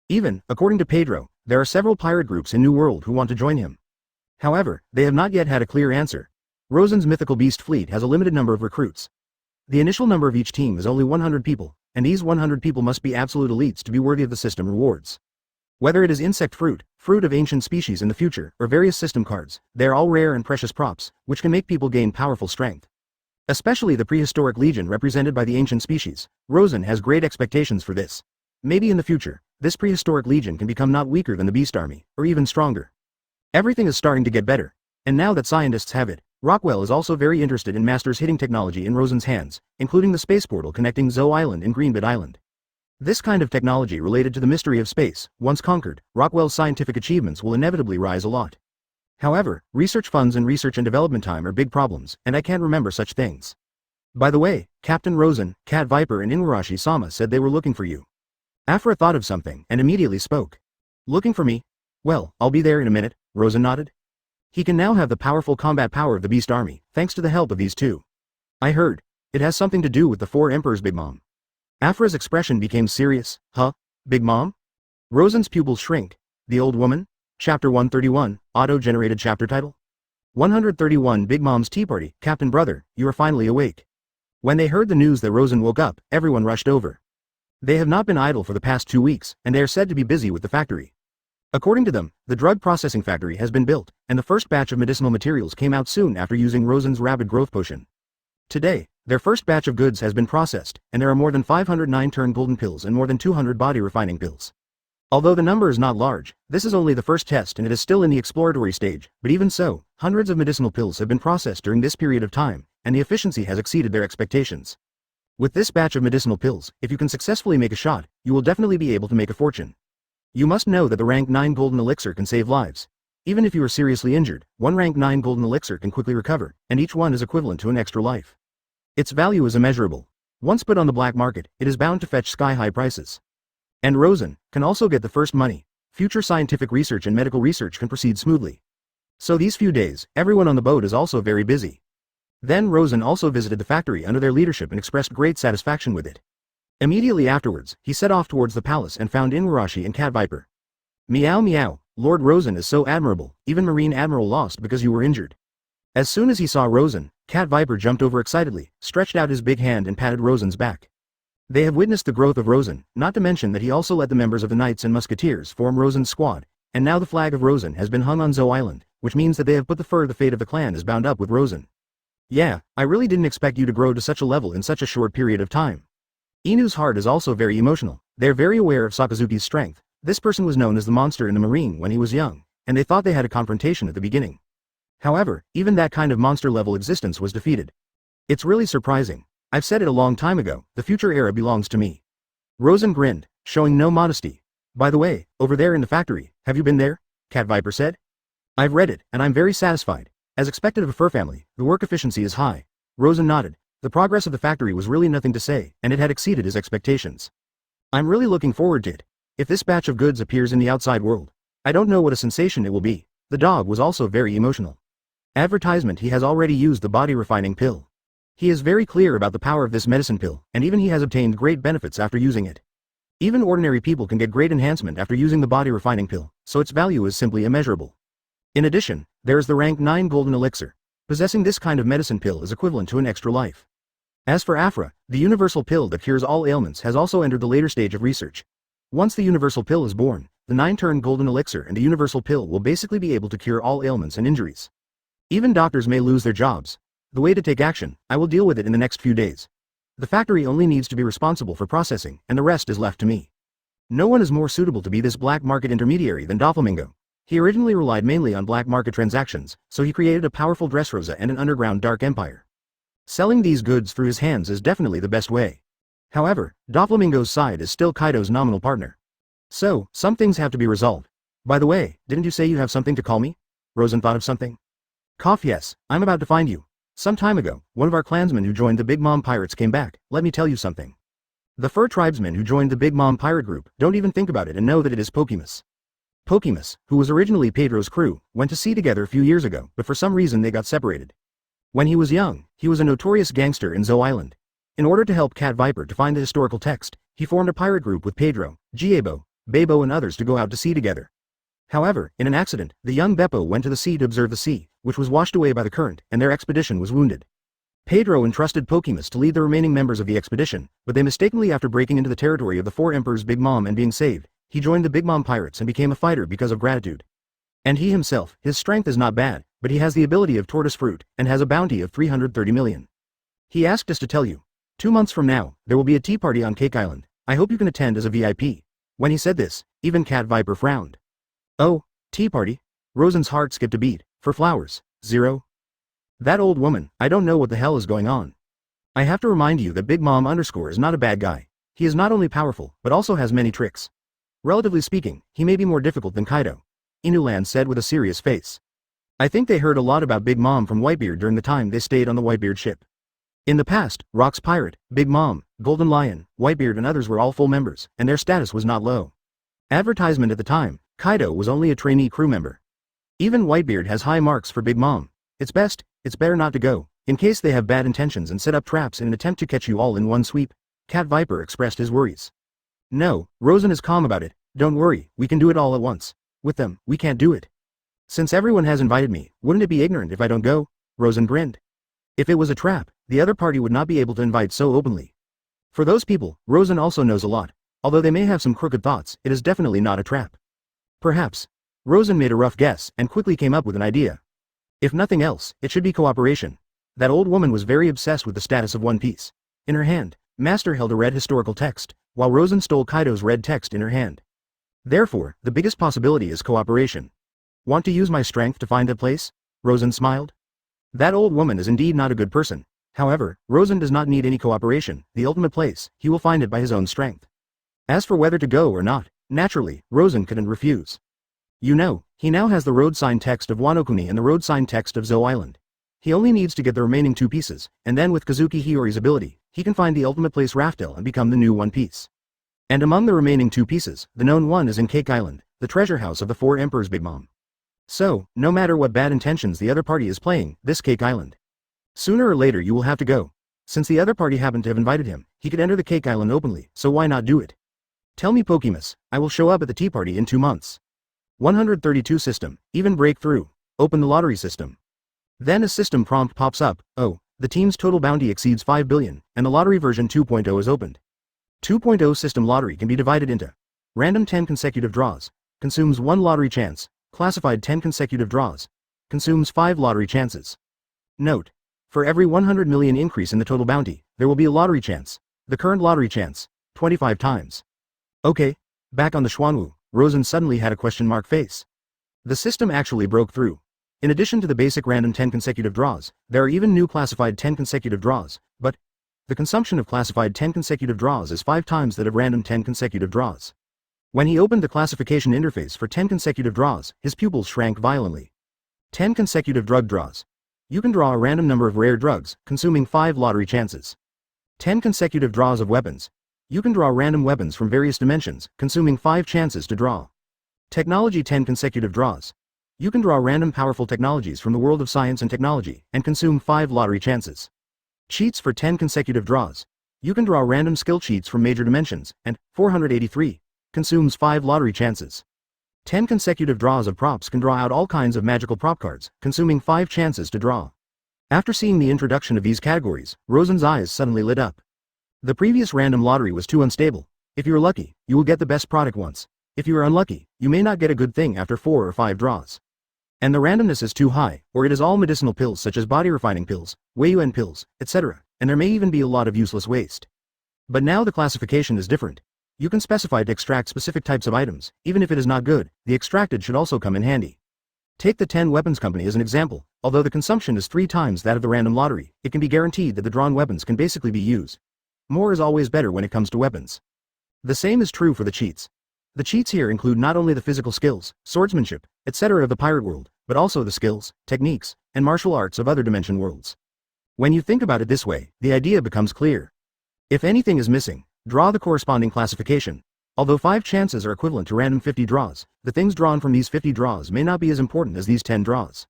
Even, according to Pedro, there are several pirate groups in New World who want to join him. However, they have not yet had a clear answer. Rosen's mythical beast fleet has a limited number of recruits. The initial number of each team is only 100 people, and these 100 people must be absolute elites to be worthy of the system rewards. Whether it is insect fruit, fruit of ancient species in the future, or various system cards, they are all rare and precious props, which can make people gain powerful strength. Especially the prehistoric legion represented by the ancient species. Rosen has great expectations for this. Maybe in the future, this prehistoric legion can become not weaker than the beast army, or even stronger. Everything is starting to get better. And now that scientists have it, Rockwell is also very interested in Master's hitting technology in Rosen's hands, including the space portal connecting Zoe Island and Greenbit Island. This kind of technology related to the mystery of space, once conquered, Rockwell's scientific achievements will inevitably rise a lot. However, research funds and research and development time are big problems, and I can't remember such things. By the way, Captain Rosen, Cat Viper and Inuarashi-sama said they were looking for you. Afra thought of something and immediately spoke. Looking for me? Well, I'll be there in a minute, Rosen nodded. He can now have the powerful combat power of the Beast Army, thanks to the help of these two. I heard. It has something to do with the four emperors, Big Mom. Afra's expression became serious. Huh? Big Mom? Rosen's pupils shrinked. The old woman? Chapter 131, auto-generated chapter title. 131 Big Mom's Tea Party. Captain Brother, you are finally awake. When they heard the news that Rosen woke up, everyone rushed over. They have not been idle for the past 2 weeks, and they are said to be busy with the factory. According to them, the drug processing factory has been built, and the first batch of medicinal materials came out soon after using Rosen's rapid growth potion. Today, their first batch of goods has been processed, and there are more than 509 turn golden pills and more than 200 body refining pills. Although the number is not large, this is only the first test and it is still in the exploratory stage, but even so, hundreds of medicinal pills have been processed during this period of time, and the efficiency has exceeded their expectations. With this batch of medicinal pills, if you can successfully make a shot, you will definitely be able to make a fortune. You must know that the rank 9 golden elixir can save lives. Even if you are seriously injured, one rank 9 golden elixir can quickly recover, and each one is equivalent to an extra life. Its value is immeasurable. Once put on the black market, it is bound to fetch sky-high prices. And Rosen can also get the first money. Future scientific research and medical research can proceed smoothly. So these few days, everyone on the boat is also very busy. Then Rosen also visited the factory under their leadership and expressed great satisfaction with it. Immediately afterwards, he set off towards the palace and found Inuarashi and Cat Viper. Meow meow, Lord Rosen is so admirable, even Marine Admiral lost because you were injured. As soon as he saw Rosen, Cat Viper jumped over excitedly, stretched out his big hand and patted Rosen's back. They have witnessed the growth of Rosen, not to mention that he also let the members of the Knights and Musketeers form Rosen's squad, and now the flag of Rosen has been hung on Zou Island, which means that they have put the fate of the clan is bound up with Rosen. Yeah, I really didn't expect you to grow to such a level in such a short period of time. Inu's heart is also very emotional. They're very aware of Sakazuki's strength. This person was known as the monster in the marine when he was young, and they thought they had a confrontation at the beginning. However, even that kind of monster-level existence was defeated. It's really surprising. I've said it a long time ago, the future era belongs to me. Rosen grinned, showing no modesty. By the way, over there in the factory, have you been there? Cat Viper said. I've read it, and I'm very satisfied. As expected of a fur family, the work efficiency is high. Rosen nodded. The progress of the factory was really nothing to say, and it had exceeded his expectations. I'm really looking forward to it. If this batch of goods appears in the outside world, I don't know what a sensation it will be. The dog was also very emotional. Advertisement: he has already used the body refining pill. He is very clear about the power of this medicine pill, and even he has obtained great benefits after using it. Even ordinary people can get great enhancement after using the body refining pill, so its value is simply immeasurable. In addition, there is the rank 9 golden elixir. Possessing this kind of medicine pill is equivalent to an extra life. As for Afra, the universal pill that cures all ailments has also entered the later stage of research. Once the universal pill is born, the 9-turn golden elixir and the universal pill will basically be able to cure all ailments and injuries. Even doctors may lose their jobs. The way to take action, I will deal with it in the next few days. The factory only needs to be responsible for processing, and the rest is left to me. No one is more suitable to be this black market intermediary than Doflamingo. He originally relied mainly on black market transactions, so he created a powerful Dressrosa and an underground dark empire. Selling these goods through his hands is definitely the best way. However, Doflamingo's side is still Kaido's nominal partner. So, some things have to be resolved. By the way, didn't you say you have something to call me? Rosen thought of something. Cough. Yes, I'm about to find you. Some time ago, one of our clansmen who joined the Big Mom Pirates came back. Let me tell you something. The fur tribesmen who joined the Big Mom Pirate group don't even think about it and know that it is Pokemus. Pokemus, who was originally Pedro's crew, went to sea together a few years ago, but for some reason they got separated. When he was young, he was a notorious gangster in Zou Island. In order to help Cat Viper to find the historical text, he formed a pirate group with Pedro, Jiuyou, Bebo and others to go out to sea together. However, in an accident, the young Beppo went to the sea to observe the sea, which was washed away by the current, and their expedition was wounded. Pedro entrusted Pokemus to lead the remaining members of the expedition, but they mistakenly, after breaking into the territory of the 4 emperors Big Mom and being saved, he joined the Big Mom Pirates and became a fighter because of gratitude. And he himself, his strength is not bad, but he has the ability of tortoise fruit, and has a bounty of 330 million. He asked us to tell you. 2 months from now, there will be a tea party on Cake Island. I hope you can attend as a VIP. When he said this, even Cat Viper frowned. Oh, tea party? Rosen's heart skipped a beat. For flowers, 0. That old woman, I don't know what the hell is going on. I have to remind you that Big Mom _ is not a bad guy. He is not only powerful, but also has many tricks. Relatively speaking, he may be more difficult than Kaido. Inuland said with a serious face. I think they heard a lot about Big Mom from Whitebeard during the time they stayed on the Whitebeard ship. In the past, Rock's Pirate, Big Mom, Golden Lion, Whitebeard and others were all full members, and their status was not low. Advertisement at the time, Kaido was only a trainee crew member. Even Whitebeard has high marks for Big Mom. It's better not to go, in case they have bad intentions and set up traps in an attempt to catch you all in one sweep. Cat Viper expressed his worries. No, Rosen is calm about it. Don't worry, we can do it all at once. With them, we can't do it. Since everyone has invited me, wouldn't it be ignorant if I don't go? Rosen grinned. If it was a trap, the other party would not be able to invite so openly. For those people, Rosen also knows a lot. Although they may have some crooked thoughts, it is definitely not a trap. Perhaps. Rosen made a rough guess and quickly came up with an idea. If nothing else, it should be cooperation. That old woman was very obsessed with the status of One Piece. In her hand, Master held a red historical text, while Rosen stole Kaido's red text in her hand. Therefore, the biggest possibility is cooperation. Want to use my strength to find that place? Rosen smiled. That old woman is indeed not a good person. However, Rosen does not need any cooperation, the ultimate place, he will find it by his own strength. As for whether to go or not, naturally, Rosen couldn't refuse. You know, he now has the road sign text of Wano Kuni and the road sign text of Zou Island. He only needs to get the remaining 2 pieces, and then with Kazuki Hiyori's ability, he can find the ultimate place Raftel and become the new One Piece. And among the remaining 2 pieces, the known one is in Cake Island, the treasure house of the 4 Emperors Big Mom. So, no matter what bad intentions the other party is playing, this Cake Island. Sooner or later you will have to go. Since the other party happened to have invited him, he could enter the Cake Island openly, so why not do it? Tell me Pokemus, I will show up at the tea party in 2 months. 132 system, even breakthrough, open the lottery system. Then a system prompt pops up, oh, the team's total bounty exceeds 5 billion, and the lottery version 2.0 is opened. 2.0 system lottery can be divided into random 10 consecutive draws, consumes 1 lottery chance, classified 10 consecutive draws, consumes 5 lottery chances. Note, for every 100 million increase in the total bounty, there will be a lottery chance, the current lottery chance, 25 times. Okay, back on the Xuanwu, Rosen suddenly had a question mark face. The system actually broke through. In addition to the basic random 10 consecutive draws, there are even new classified 10 consecutive draws, but the consumption of classified 10 consecutive draws is 5 times that of random 10 consecutive draws. When he opened the classification interface for 10 consecutive draws, his pupils shrank violently. 10 consecutive drug draws. You can draw a random number of rare drugs, consuming 5 lottery chances. 10 consecutive draws of weapons. You can draw random weapons from various dimensions, consuming 5 chances to draw. Technology 10 consecutive draws. You can draw random powerful technologies from the world of science and technology, and consume 5 lottery chances. Cheats for 10 consecutive draws. You can draw random skill cheats from major dimensions, and 483 consumes 5 lottery chances. 10 consecutive draws of props can draw out all kinds of magical prop cards, consuming 5 chances to draw. After seeing the introduction of these categories, Rosen's eyes suddenly lit up. The previous random lottery was too unstable. If you're lucky, you will get the best product once. If you are unlucky, you may not get a good thing after 4 or 5 draws. And the randomness is too high, or it is all medicinal pills such as body refining pills, Weiyuan pills, etc., and there may even be a lot of useless waste. But now the classification is different. You can specify to extract specific types of items, even if it is not good, the extracted should also come in handy. Take the 10 weapons company as an example. Although the consumption is 3 times that of the random lottery, it can be guaranteed that the drawn weapons can basically be used. More is always better when it comes to weapons. The same is true for the cheats. The cheats here include not only the physical skills, swordsmanship, etc. of the pirate world, but also the skills, techniques, and martial arts of other dimension worlds. When you think about it this way, the idea becomes clear. If anything is missing, draw the corresponding classification. Although 5 chances are equivalent to random 50 draws, the things drawn from these 50 draws may not be as important as these 10 draws.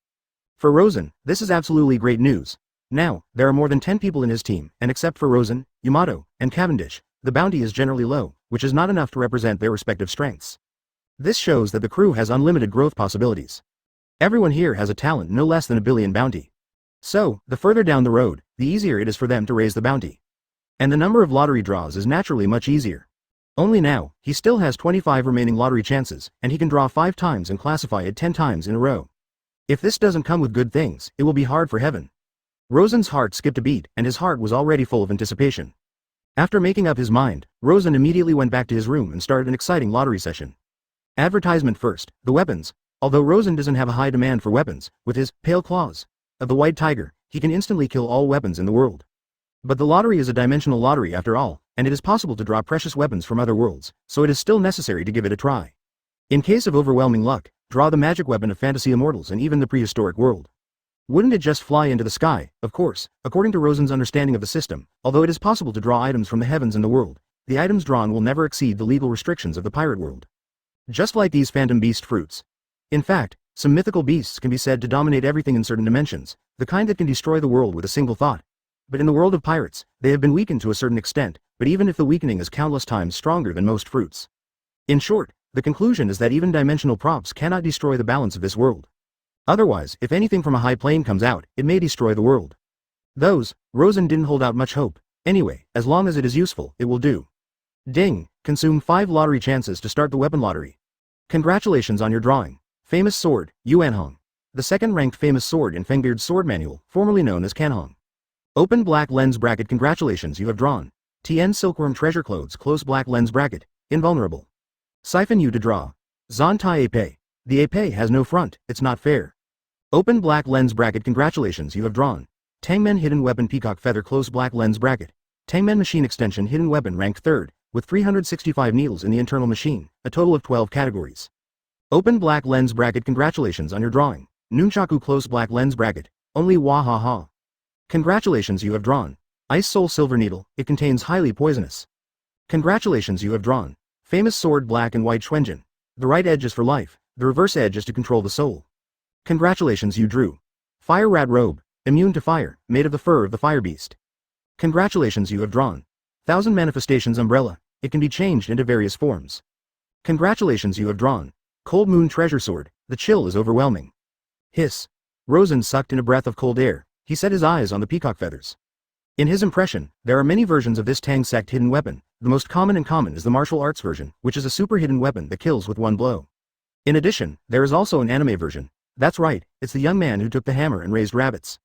For Rosen, this is absolutely great news. Now, there are more than 10 people in his team, and except for Rosen, Yamato, and Cavendish, the bounty is generally low, which is not enough to represent their respective strengths. This shows that the crew has unlimited growth possibilities. Everyone here has a talent no less than a billion bounty. So, the further down the road, the easier it is for them to raise the bounty. And the number of lottery draws is naturally much easier. Only now, he still has 25 remaining lottery chances, and he can draw 5 times and classify it 10 times in a row. If this doesn't come with good things, it will be hard for heaven. Rosen's heart skipped a beat, and his heart was already full of anticipation. After making up his mind, Rosen immediately went back to his room and started an exciting lottery session. Advertisement first, the weapons. Although Rosen doesn't have a high demand for weapons, with his pale claws of the white tiger, he can instantly kill all weapons in the world. But the lottery is a dimensional lottery after all, and it is possible to draw precious weapons from other worlds, so it is still necessary to give it a try. In case of overwhelming luck, draw the magic weapon of fantasy immortals and even the prehistoric world. Wouldn't it just fly into the sky? Of course, according to Rosen's understanding of the system, although it is possible to draw items from the heavens in the world, the items drawn will never exceed the legal restrictions of the pirate world. Just like these phantom beast fruits. In fact, some mythical beasts can be said to dominate everything in certain dimensions, the kind that can destroy the world with a single thought. But in the world of pirates, they have been weakened to a certain extent, but even if the weakening is countless times stronger than most fruits. In short, the conclusion is that even dimensional props cannot destroy the balance of this world. Otherwise, if anything from a high plane comes out, it may destroy the world. Rosen didn't hold out much hope. Anyway, as long as it is useful, it will do. Ding! Consume 5 lottery chances to start the weapon lottery. Congratulations on your drawing. Famous sword, Yuanhong. The second-ranked famous sword in Fengbeard's sword manual, formerly known as Kanhong. Open black lens bracket. Congratulations, you have drawn. Tien silkworm treasure clothes close black lens bracket, invulnerable. Siphon you to draw. Zoan-type épée. The épée has no front, it's not fair. Open black lens bracket. Congratulations, you have drawn. Tangmen hidden weapon Peacock feather close black lens bracket. Tangmen machine extension hidden weapon ranked 3rd, with 365 needles in the internal machine, a total of 12 categories. Open black lens bracket. Congratulations on your drawing. Nunchaku close black lens bracket, only wahaha. Congratulations, you have drawn. Ice soul silver needle, it contains highly poisonous. Congratulations, you have drawn. Famous sword black and white Xuanjin. The right edge is for life, the reverse edge is to control the soul. Congratulations, you drew. Fire rat robe, immune to fire, made of the fur of the fire beast. Congratulations, you have drawn. Thousand manifestations umbrella, it can be changed into various forms. Congratulations, you have drawn. Cold moon treasure sword, the chill is overwhelming. Hiss. Rosen sucked in a breath of cold air, he set his eyes on the peacock feathers. In his impression, there are many versions of this Tang sect hidden weapon, the most common is the martial arts version, which is a super hidden weapon that kills with one blow. In addition, there is also an anime version. That's right, it's the young man who took the hammer and raised rabbits.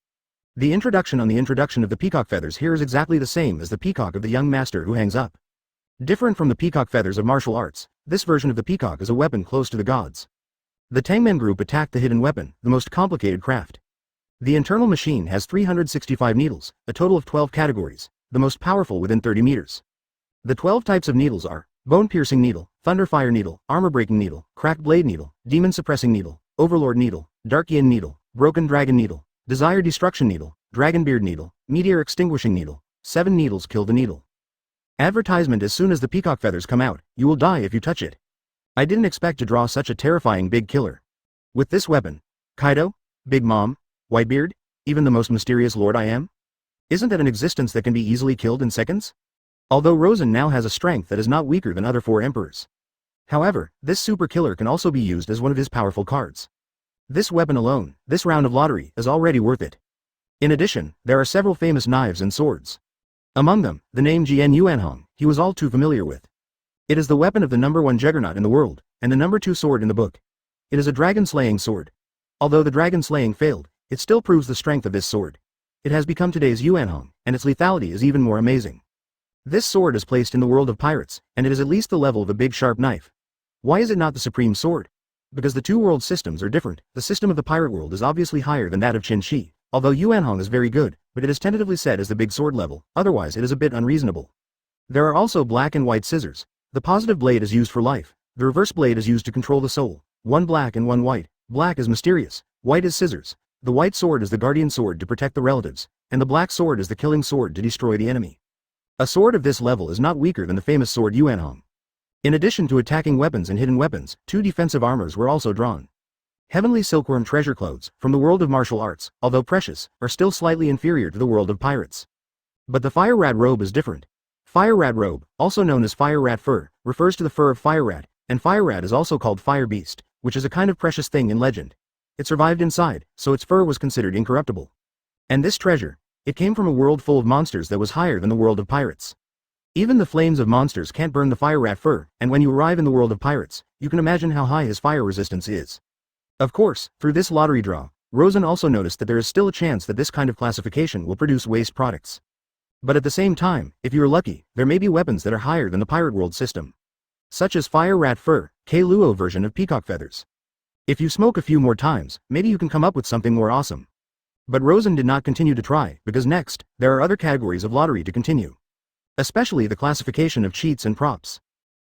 The introduction on the introduction of the peacock feathers here is exactly the same as the peacock of the young master who hangs up. Different from the peacock feathers of martial arts, this version of the peacock is a weapon close to the gods. The Tangmen group attacked the hidden weapon, the most complicated craft. The internal machine has 365 needles, a total of 12 categories, the most powerful within 30 meters. The 12 types of needles are bone-piercing needle, thunder-fire needle, armor-breaking needle, cracked blade needle, demon-suppressing needle, overlord needle, dark yin needle, broken dragon needle, desire destruction needle, dragonbeard needle, meteor extinguishing needle. 7 needles kill the needle. Advertisement: as soon as the peacock feathers come out, you will die if you touch it. I didn't expect to draw such a terrifying big killer. With this weapon, Kaido, Big Mom, Whitebeard, even the most mysterious Lord I Am? Isn't that an existence that can be easily killed in seconds? Although Rosen now has a strength that is not weaker than other 4 emperors. However, this super killer can also be used as one of his powerful cards. This weapon alone, this round of lottery, is already worth it. In addition, there are several famous knives and swords. Among them, the name Jian Yuanhong, he was all too familiar with. It is the weapon of the number 1 juggernaut in the world, and the number 2 sword in the book. It is a dragon-slaying sword. Although the dragon-slaying failed, it still proves the strength of this sword. It has become today's Yuanhong, and its lethality is even more amazing. This sword is placed in the world of pirates, and it is at least the level of a big sharp knife. Why is it not the supreme sword? Because the 2 world systems are different. The system of the pirate world is obviously higher than that of Qin. Although Yuanhong is very good, but it is tentatively set as the big sword level, otherwise it is a bit unreasonable. There are also black and white scissors. The positive blade is used for life, the reverse blade is used to control the soul. 1 black and 1 white. Black is mysterious, white is scissors. The white sword is the guardian sword to protect the relatives, and the black sword is the killing sword to destroy the enemy. A sword of this level is not weaker than the famous sword Yuanhong. In addition to attacking weapons and hidden weapons, 2 defensive armors were also drawn. Heavenly silkworm treasure clothes, from the world of martial arts, although precious, are still slightly inferior to the world of pirates. But the fire rat robe is different. Fire rat robe, also known as fire rat fur, refers to the fur of fire rat, and fire rat is also called fire beast, which is a kind of precious thing in legend. It survived inside, so its fur was considered incorruptible. And this treasure, it came from a world full of monsters that was higher than the world of pirates. Even the flames of monsters can't burn the fire rat fur, and when you arrive in the world of pirates, you can imagine how high his fire resistance is. Of course, through this lottery draw, Rosen also noticed that there is still a chance that this kind of classification will produce waste products. But at the same time, if you are lucky, there may be weapons that are higher than the pirate world system. Such as fire rat fur, K-Luo version of peacock feathers. If you smoke a few more times, maybe you can come up with something more awesome. But Rosen did not continue to try, because next, there are other categories of lottery to continue. Especially the classification of cheats and props.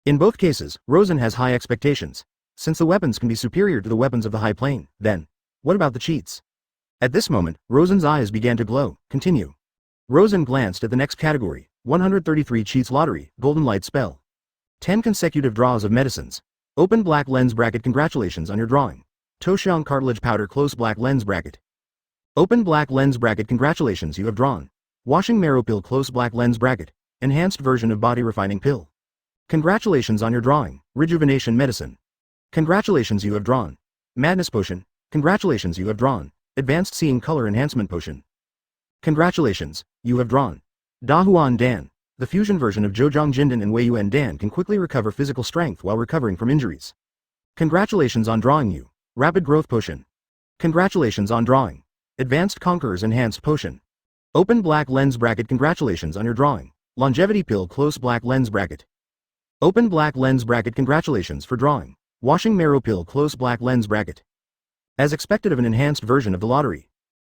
In both cases, Rosen has high expectations. Since the weapons can be superior to the weapons of the high plane, then, what about the cheats? At this moment, Rosen's eyes began to glow. Continue. Rosen glanced at the next category, 133 cheats lottery, golden light spell. 10 consecutive draws of medicines. Open black lens bracket. Congratulations on your drawing. Toshiang cartilage powder. Close black lens bracket. Open black lens bracket. Congratulations, you have drawn. Washing marrow pill. Close black lens bracket. Enhanced version of body refining pill. Congratulations on your drawing. Rejuvenation medicine. Congratulations, you have drawn. Madness potion. Congratulations, you have drawn. Advanced seeing color enhancement potion. Congratulations, you have drawn. Dahuan Dan. The fusion version of Zhejiang Jindan and Weiyuan Dan can quickly recover physical strength while recovering from injuries. Congratulations on drawing you. Rapid growth potion. Congratulations on drawing. Advanced Conqueror's enhanced potion. Open black lens bracket. Congratulations on your drawing. Longevity pill. Close black lens bracket. Open black lens bracket. Congratulations for drawing. Washing marrow pill. Close black lens bracket. As expected of an enhanced version of the lottery.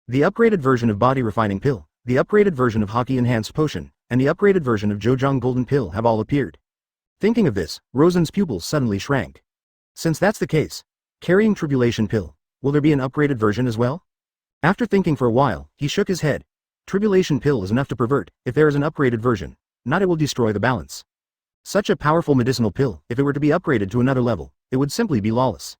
The upgraded version of body refining pill, the upgraded version of Haki enhanced potion, and the upgraded version of Zhejiang golden pill have all appeared. Thinking of this, Rosen's pupils suddenly shrank. Since that's the case, carrying Tribulation pill, will there be an upgraded version as well? After thinking for a while, he shook his head. Tribulation pill is enough to pervert. If there is an upgraded version, not it will destroy the balance. Such a powerful medicinal pill, if it were to be upgraded to another level, it would simply be lawless.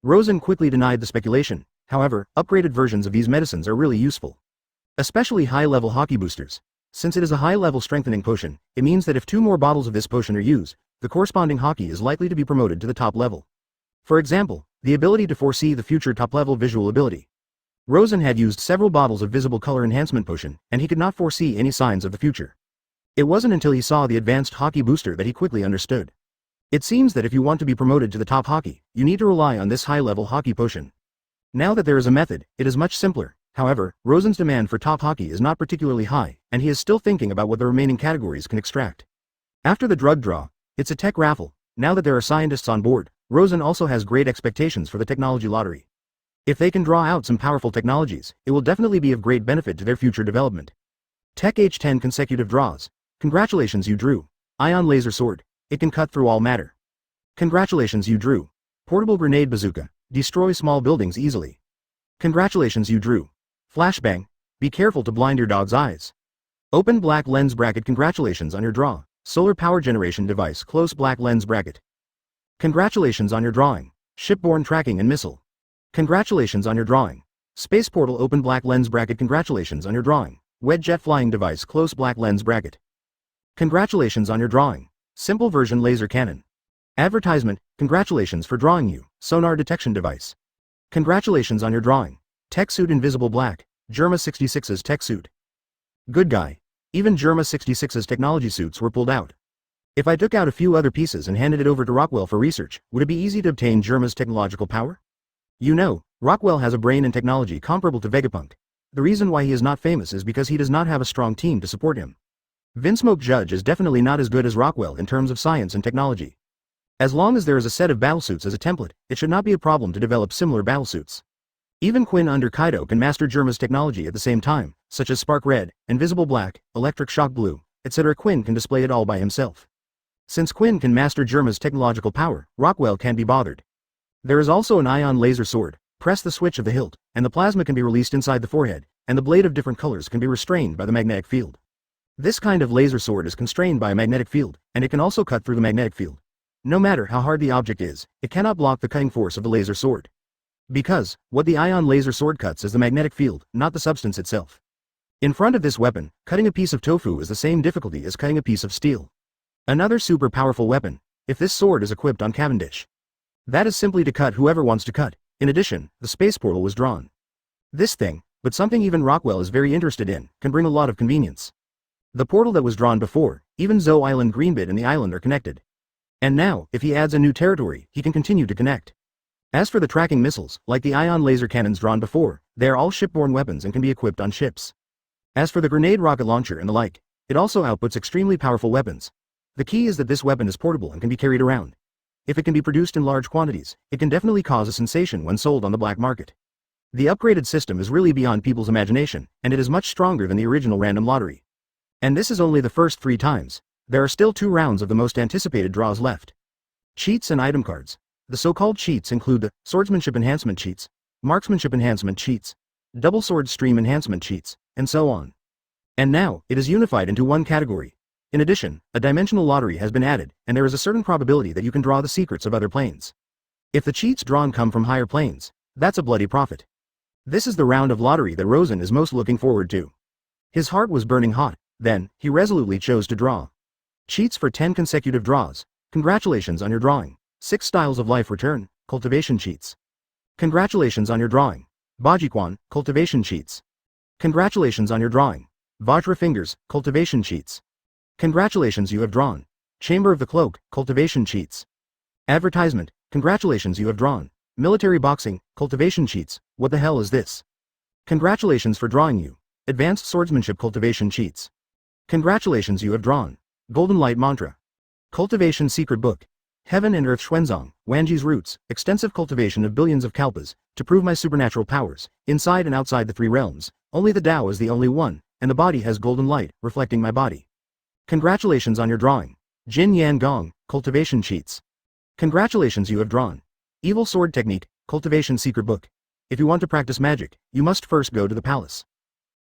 Rosen quickly denied the speculation. However, upgraded versions of these medicines are really useful. Especially high-level Haki boosters. Since it is a high-level strengthening potion, it means that if 2 more bottles of this potion are used, the corresponding Haki is likely to be promoted to the top level. For example, the ability to foresee the future top-level visual ability. Rosen had used several bottles of visible color enhancement potion, and he could not foresee any signs of the future. It wasn't until he saw the advanced Haki booster that he quickly understood. It seems that if you want to be promoted to the top Haki, you need to rely on this high-level Haki potion. Now that there is a method, it is much simpler. However, Rosen's demand for top Haki is not particularly high, and he is still thinking about what the remaining categories can extract. After the drug draw, it's a tech raffle. Now that there are scientists on board, Rosen also has great expectations for the technology lottery. If they can draw out some powerful technologies, it will definitely be of great benefit to their future development. Tech H10 consecutive draws. Congratulations, you drew. Ion laser sword. It can cut through all matter. Congratulations, you drew. Portable grenade bazooka. Destroy small buildings easily. Congratulations, you drew. Flashbang. Be careful to blind your dog's eyes. Open black lens bracket. Congratulations on your draw. Solar power generation device. Close black lens bracket. Congratulations on your drawing. Shipborne tracking and missile. Congratulations on your drawing. Space portal. Open black lens bracket. Congratulations on your drawing. Wedge jet flying device. Close black lens bracket. Congratulations on your drawing. Simple version laser cannon. Advertisement. Congratulations for drawing you. Sonar detection device. Congratulations on your drawing. Tech suit invisible black. Germa 66's tech suit. Good guy. Even Germa 66's technology suits were pulled out. If I took out a few other pieces and handed it over to Rockwell for research, would it be easy to obtain Germa's technological power? You know, Rockwell has a brain and technology comparable to Vegapunk. The reason why he is not famous is because he does not have a strong team to support him. Vinsmoke Judge is definitely not as good as Rockwell in terms of science and technology. As long as there is a set of battlesuits as a template, it should not be a problem to develop similar battlesuits. Even Quinn under Kaido can master Germa's technology at the same time, such as Spark Red, Invisible Black, Electric Shock Blue, etc. Quinn can display it all by himself. Since Quinn can master Germa's technological power, Rockwell can't be bothered. There is also an ion laser sword. Press the switch of the hilt, and the plasma can be released inside the forehead, and the blade of different colors can be restrained by the magnetic field. This kind of laser sword is constrained by a magnetic field, and it can also cut through the magnetic field. No matter how hard the object is, it cannot block the cutting force of the laser sword. Because, what the ion laser sword cuts is the magnetic field, not the substance itself. In front of this weapon, cutting a piece of tofu is the same difficulty as cutting a piece of steel. Another super powerful weapon, if this sword is equipped on Cavendish. That is simply to cut whoever wants to cut. In addition, the space portal was drawn. This thing, but something even Rockwell is very interested in, can bring a lot of convenience. The portal that was drawn before, even Zou Island Greenbit and the island are connected. And now, if he adds a new territory, he can continue to connect. As for the tracking missiles, like the ion laser cannons drawn before, they are all shipborne weapons and can be equipped on ships. As for the grenade rocket launcher and the like, it also outputs extremely powerful weapons. The key is that this weapon is portable and can be carried around. If it can be produced in large quantities, it can definitely cause a sensation when sold on the black market. The upgraded system is really beyond people's imagination, and it is much stronger than the original random lottery. And this is only the first 3 times. There are still 2 rounds of the most anticipated draws left. Cheats and item cards. The so-called cheats include the Swordsmanship Enhancement cheats, Marksmanship Enhancement cheats, double sword stream enhancement cheats, and so on. And now, it is unified into one category. In addition, a dimensional lottery has been added, and there is a certain probability that you can draw the secrets of other planes. If the cheats drawn come from higher planes, that's a bloody profit. This is the round of lottery that Rosen is most looking forward to. His heart was burning hot, then, he resolutely chose to draw. Cheats for 10 consecutive draws. Congratulations on your drawing. 6 styles of life return, cultivation cheats. Congratulations on your drawing. Bajiquan, cultivation cheats. Congratulations on your drawing. Vajra fingers, cultivation cheats. Congratulations you have drawn. Chamber of the Cloak, cultivation cheats. Advertisement, congratulations you have drawn. Military boxing, cultivation cheats. What the hell is this? Congratulations for drawing you. Advanced swordsmanship cultivation cheats. Congratulations you have drawn. Golden light mantra. Cultivation secret book. Heaven and Earth Xuanzang, Wanji's roots, extensive cultivation of billions of kalpas, to prove my supernatural powers, inside and outside the 3 realms, only the Tao is the only one, and the body has golden light, reflecting my body. Congratulations on your drawing. Jin Yan Gong, cultivation cheats. Congratulations you have drawn. Evil sword technique, cultivation secret book. If you want to practice magic, you must first go to the palace.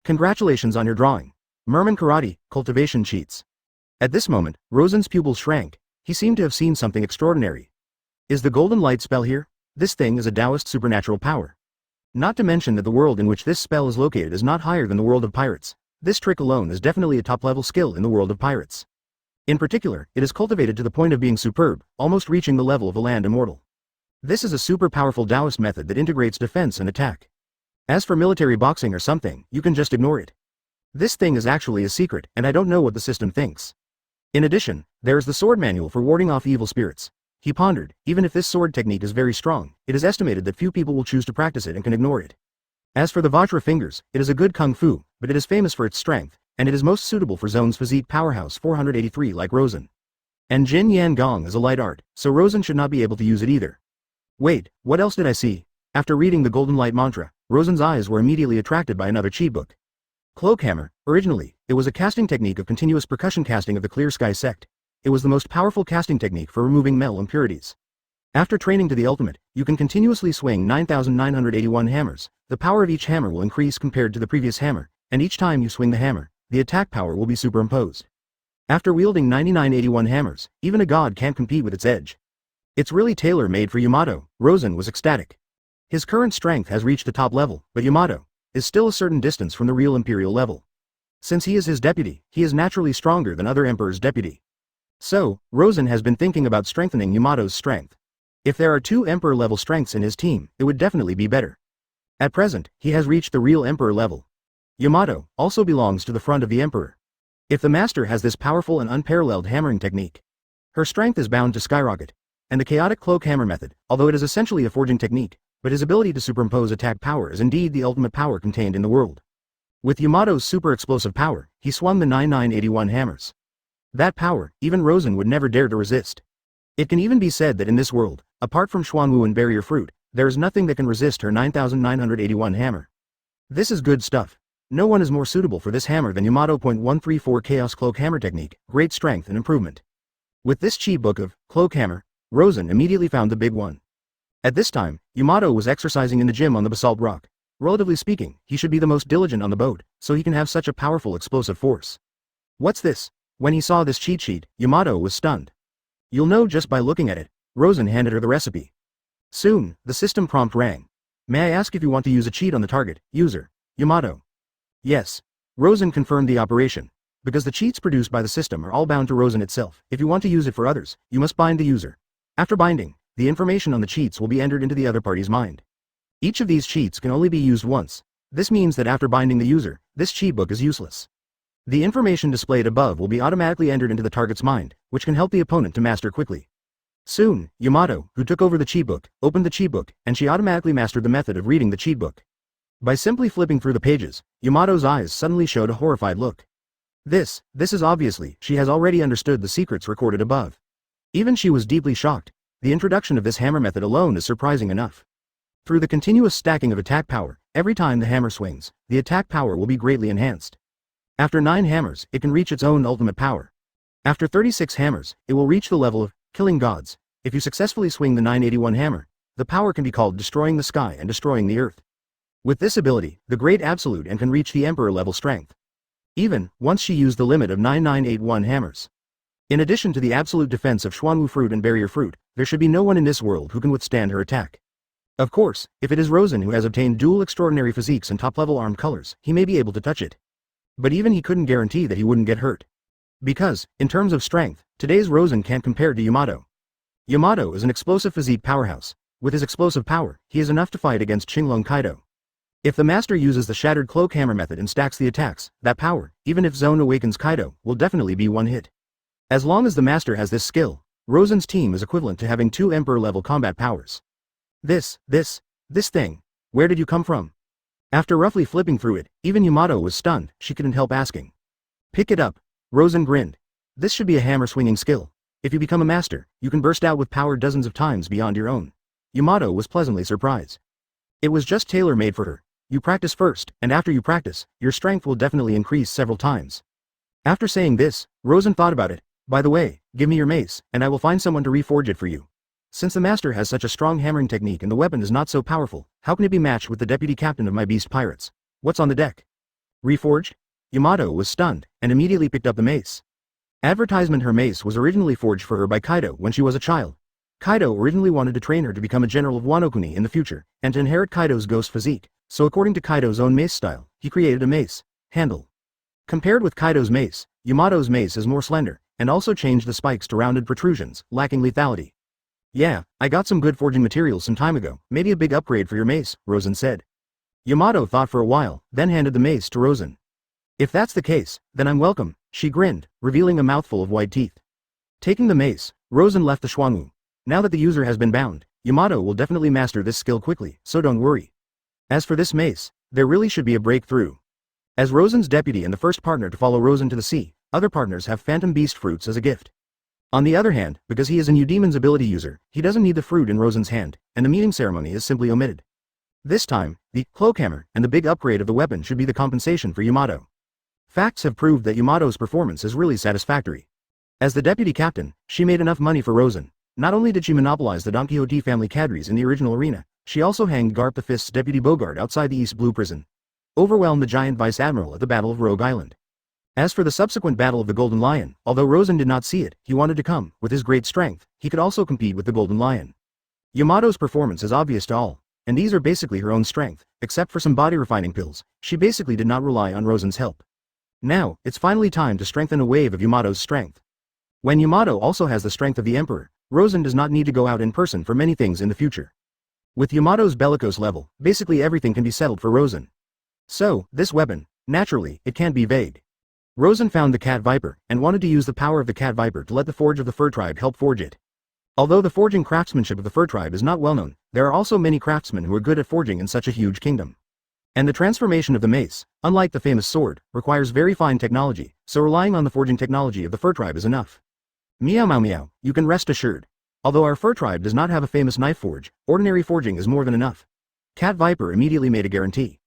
Congratulations on your drawing. Merman karate, cultivation cheats. At this moment, Rosen's pupils shrank. He seemed to have seen something extraordinary. Is the golden light spell here? This thing is a Taoist supernatural power. Not to mention that the world in which this spell is located is not higher than the world of pirates. This trick alone is definitely a top-level skill in the world of pirates. In particular, it is cultivated to the point of being superb, almost reaching the level of a land immortal. This is a super powerful Taoist method that integrates defense and attack. As for military boxing or something, you can just ignore it. This thing is actually a secret, and I don't know what the system thinks. In addition, there is the sword manual for warding off evil spirits. He pondered, even if this sword technique is very strong, it is estimated that few people will choose to practice it and can ignore it. As for the Vajra fingers, it is a good kung fu, but it is famous for its strength, and it is most suitable for Zone's physique powerhouse 483 like Rosen. And Jin Yan Gong is a light art, so Rosen should not be able to use it either. Wait, what else did I see? After reading the Golden Light Mantra, Rosen's eyes were immediately attracted by another chi book. Cloak Hammer. Originally, it was a casting technique of continuous percussion casting of the Clear Sky sect. It was the most powerful casting technique for removing metal impurities. After training to the ultimate, you can continuously swing 9,981 hammers. The power of each hammer will increase compared to the previous hammer, and each time you swing the hammer, the attack power will be superimposed. After wielding 9981 hammers, even a god can't compete with its edge. It's really tailor-made for Yamato. Rosen was ecstatic. His current strength has reached the top level, but Yamato is still a certain distance from the real imperial level. Since he is his deputy, he is naturally stronger than other emperor's deputy. So, Rosen has been thinking about strengthening Yamato's strength. If there are 2 emperor-level strengths in his team, it would definitely be better. At present, he has reached the real emperor level. Yamato also belongs to the front of the emperor. If the master has this powerful and unparalleled hammering technique, her strength is bound to skyrocket. And the chaotic cloak hammer method, although it is essentially a forging technique, but his ability to superimpose attack power is indeed the ultimate power contained in the world. With Yamato's super explosive power, he swung the 9981 hammers. That power, even Rosen would never dare to resist. It can even be said that in this world, apart from Xuanwu and barrier fruit, there is nothing that can resist her 9981 hammer. This is good stuff. No one is more suitable for this hammer than Yamato. 134 Chaos Cloak Hammer Technique, great strength and improvement. With this chi book of Cloak Hammer, Rosen immediately found the big one. At this time, Yamato was exercising in the gym on the basalt rock. Relatively speaking, he should be the most diligent on the boat, so he can have such a powerful explosive force. What's this? When he saw this cheat sheet, Yamato was stunned. You'll know just by looking at it. Rosen handed her the recipe. Soon, the system prompt rang. May I ask if you want to use a cheat on the target, user? Yamato. Yes. Rosen confirmed the operation. Because the cheats produced by the system are all bound to Rosen itself, if you want to use it for others, you must bind the user. After binding, the information on the cheats will be entered into the other party's mind. Each of these cheats can only be used once. This means that after binding the user, this cheat book is useless. The information displayed above will be automatically entered into the target's mind, which can help the opponent to master quickly. Soon, Yamato, who took over the cheat book, opened the cheat book, and she automatically mastered the method of reading the cheat book. By simply flipping through the pages, Yamato's eyes suddenly showed a horrified look. This is obviously, she has already understood the secrets recorded above. Even she was deeply shocked. The introduction of this hammer method alone is surprising enough. Through the continuous stacking of attack power, every time the hammer swings, the attack power will be greatly enhanced. After 9 hammers, it can reach its own ultimate power. After 36 hammers, it will reach the level of killing gods. If you successfully swing the 981 hammer, the power can be called destroying the sky and destroying the earth. With this ability, the Great Absolute and can reach the Emperor level strength. Even, once she used the limit of 9981 hammers. In addition to the absolute defense of Xuanwu fruit and barrier fruit, there should be no one in this world who can withstand her attack. Of course, if it is Rosen who has obtained dual extraordinary physiques and top-level armed colors, he may be able to touch it. But even he couldn't guarantee that he wouldn't get hurt. Because, in terms of strength, today's Rosen can't compare to Yamato. Yamato is an explosive physique powerhouse. With his explosive power, he is enough to fight against Qinglong Kaido. If the master uses the shattered cloak hammer method and stacks the attacks, that power, even if Zoan awakens Kaido, will definitely be one hit. As long as the master has this skill, Rosen's team is equivalent to having 2 Emperor-level combat powers. This thing. Where did you come from? After roughly flipping through it, even Yamato was stunned, she couldn't help asking. Pick it up. Rosen grinned. This should be a hammer-swinging skill. If you become a master, you can burst out with power dozens of times beyond your own. Yamato was pleasantly surprised. It was just tailor-made for her. You practice first, and after you practice, your strength will definitely increase several times. After saying this, Rosen thought about it. By the way, give me your mace, and I will find someone to reforge it for you. Since the master has such a strong hammering technique and the weapon is not so powerful, how can it be matched with the deputy captain of my beast pirates? What's on the deck? Reforged? Yamato was stunned, and immediately picked up the mace. Advertisement: her mace was originally forged for her by Kaido when she was a child. Kaido originally wanted to train her to become a general of Wano Kuni in the future, and to inherit Kaido's ghost physique, so according to Kaido's own mace style, he created a mace handle. Compared with Kaido's mace, Yamato's mace is more slender, and also changed the spikes to rounded protrusions, lacking lethality. Yeah, I got some good forging materials some time ago, maybe a big upgrade for your mace, Rosen said. Yamato thought for a while, then handed the mace to Rosen. If that's the case, then I'm welcome, she grinned, revealing a mouthful of white teeth. Taking the mace, Rosen left the Xuanwu. Now that the user has been bound, Yamato will definitely master this skill quickly, so don't worry. As for this mace, there really should be a breakthrough. As Rosen's deputy and the first partner to follow Rosen to the sea, other partners have phantom beast fruits as a gift. On the other hand, because he is an Eudemon's ability user, he doesn't need the fruit in Rosen's hand, and the meeting ceremony is simply omitted. This time, the cloak hammer and the big upgrade of the weapon should be the compensation for Yamato. Facts have proved that Yamato's performance is really satisfactory. As the deputy captain, she made enough money for Rosen. Not only did she monopolize the Don Quixote family cadres in the original arena, she also hanged Garp the Fist's deputy Bogart outside the East Blue prison. Overwhelmed the giant vice admiral at the Battle of Rogue Island. As for the subsequent Battle of the Golden Lion, although Rosen did not see it, he wanted to come. With his great strength, he could also compete with the Golden Lion. Yamato's performance is obvious to all, and these are basically her own strength, except for some body refining pills. She basically did not rely on Rosen's help. Now, it's finally time to strengthen a wave of Yamato's strength. When Yamato also has the strength of the Emperor, Rosen does not need to go out in person for many things in the future. With Yamato's bellicose level, basically everything can be settled for Rosen. So, this weapon, naturally, it can't be vague. Rosen found the cat viper, and wanted to use the power of the cat viper to let the forge of the fur tribe help forge it. Although the forging craftsmanship of the fur tribe is not well known, there are also many craftsmen who are good at forging in such a huge kingdom. And the transformation of the mace, unlike the famous sword, requires very fine technology, so relying on the forging technology of the fur tribe is enough. Meow meow meow, you can rest assured. Although our fur tribe does not have a famous knife forge, ordinary forging is more than enough. Cat Viper immediately made a guarantee.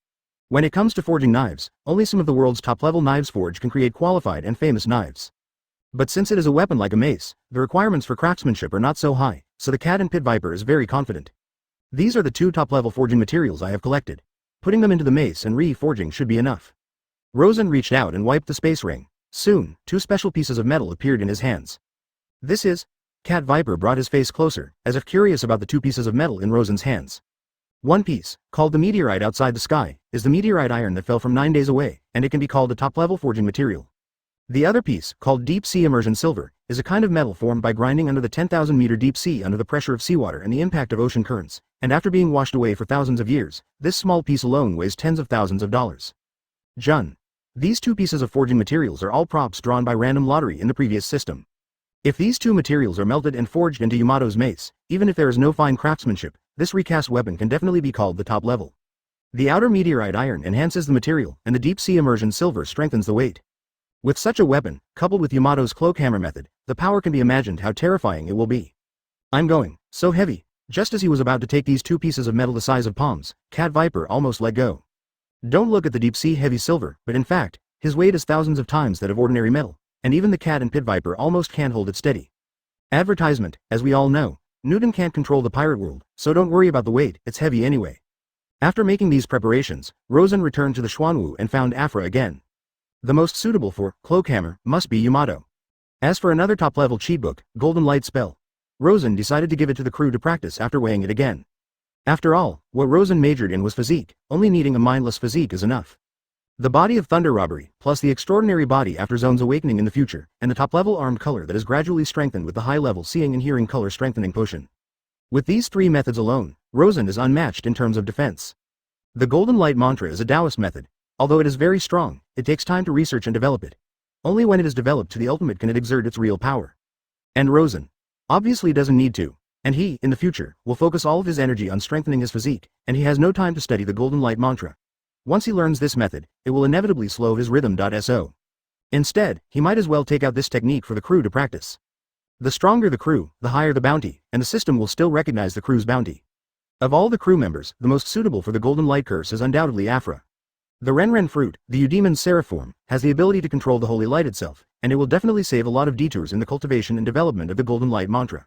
When it comes to forging knives, only some of the world's top-level knives forged can create qualified and famous knives. But since it is a weapon like a mace, the requirements for craftsmanship are not so high, so the Cat and Pit Viper is very confident. These are the 2 top-level forging materials I have collected. Putting them into the mace and re-forging should be enough. Rosen reached out and wiped the space ring. Soon, 2 special pieces of metal appeared in his hands. This is... Cat Viper brought his face closer, as if curious about the 2 pieces of metal in Rosen's hands. One piece, called the meteorite outside the sky, is the meteorite iron that fell from 9 days away, and it can be called a top-level forging material. The other piece, called deep sea immersion silver, is a kind of metal formed by grinding under the 10,000-meter deep sea under the pressure of seawater and the impact of ocean currents, and after being washed away for thousands of years, this small piece alone weighs tens of thousands of dollars. Jun. These 2 pieces of forging materials are all props drawn by random lottery in the previous system. If these 2 materials are melted and forged into Yamato's mace, even if there is no fine craftsmanship, this recast weapon can definitely be called the top level. The outer meteorite iron enhances the material, and the deep sea immersion silver strengthens the weight. With such a weapon, coupled with Yamato's cloak hammer method, the power can be imagined how terrifying it will be. I'm going, so heavy. Just as he was about to take these 2 pieces of metal the size of palms, Cat Viper almost let go. Don't look at the deep sea heavy silver, but in fact, his weight is thousands of times that of ordinary metal, and even the Cat and Pit Viper almost can't hold it steady. Advertisement, as we all know, Newton can't control the pirate world, so don't worry about the weight, it's heavy anyway. After making these preparations, Rosen returned to the Xuanwu and found Afra again. The most suitable for Cloakhammer must be Yamato. As for another top-level cheat book, Golden Light Spell, Rosen decided to give it to the crew to practice after weighing it again. After all, what Rosen majored in was physique, only needing a mindless physique is enough. The body of Thunder Robbery, plus the extraordinary body after Zoan's awakening in the future, and the top-level armed color that is gradually strengthened with the high-level seeing and hearing color strengthening potion. With these three methods alone, Rosen is unmatched in terms of defense. The Golden Light Mantra is a Taoist method. Although it is very strong, it takes time to research and develop it. Only when it is developed to the ultimate can it exert its real power. And Rosen obviously doesn't need to, and he, in the future, will focus all of his energy on strengthening his physique, and he has no time to study the Golden Light Mantra. Once he learns this method, it will inevitably slow his rhythm.so. Instead, he might as well take out this technique for the crew to practice. The stronger the crew, the higher the bounty, and the system will still recognize the crew's bounty. Of all the crew members, the most suitable for the Golden Light Curse is undoubtedly Afra. The Renren fruit, the Eudaemon Seraphorm, has the ability to control the Holy Light itself, and it will definitely save a lot of detours in the cultivation and development of the Golden Light Mantra.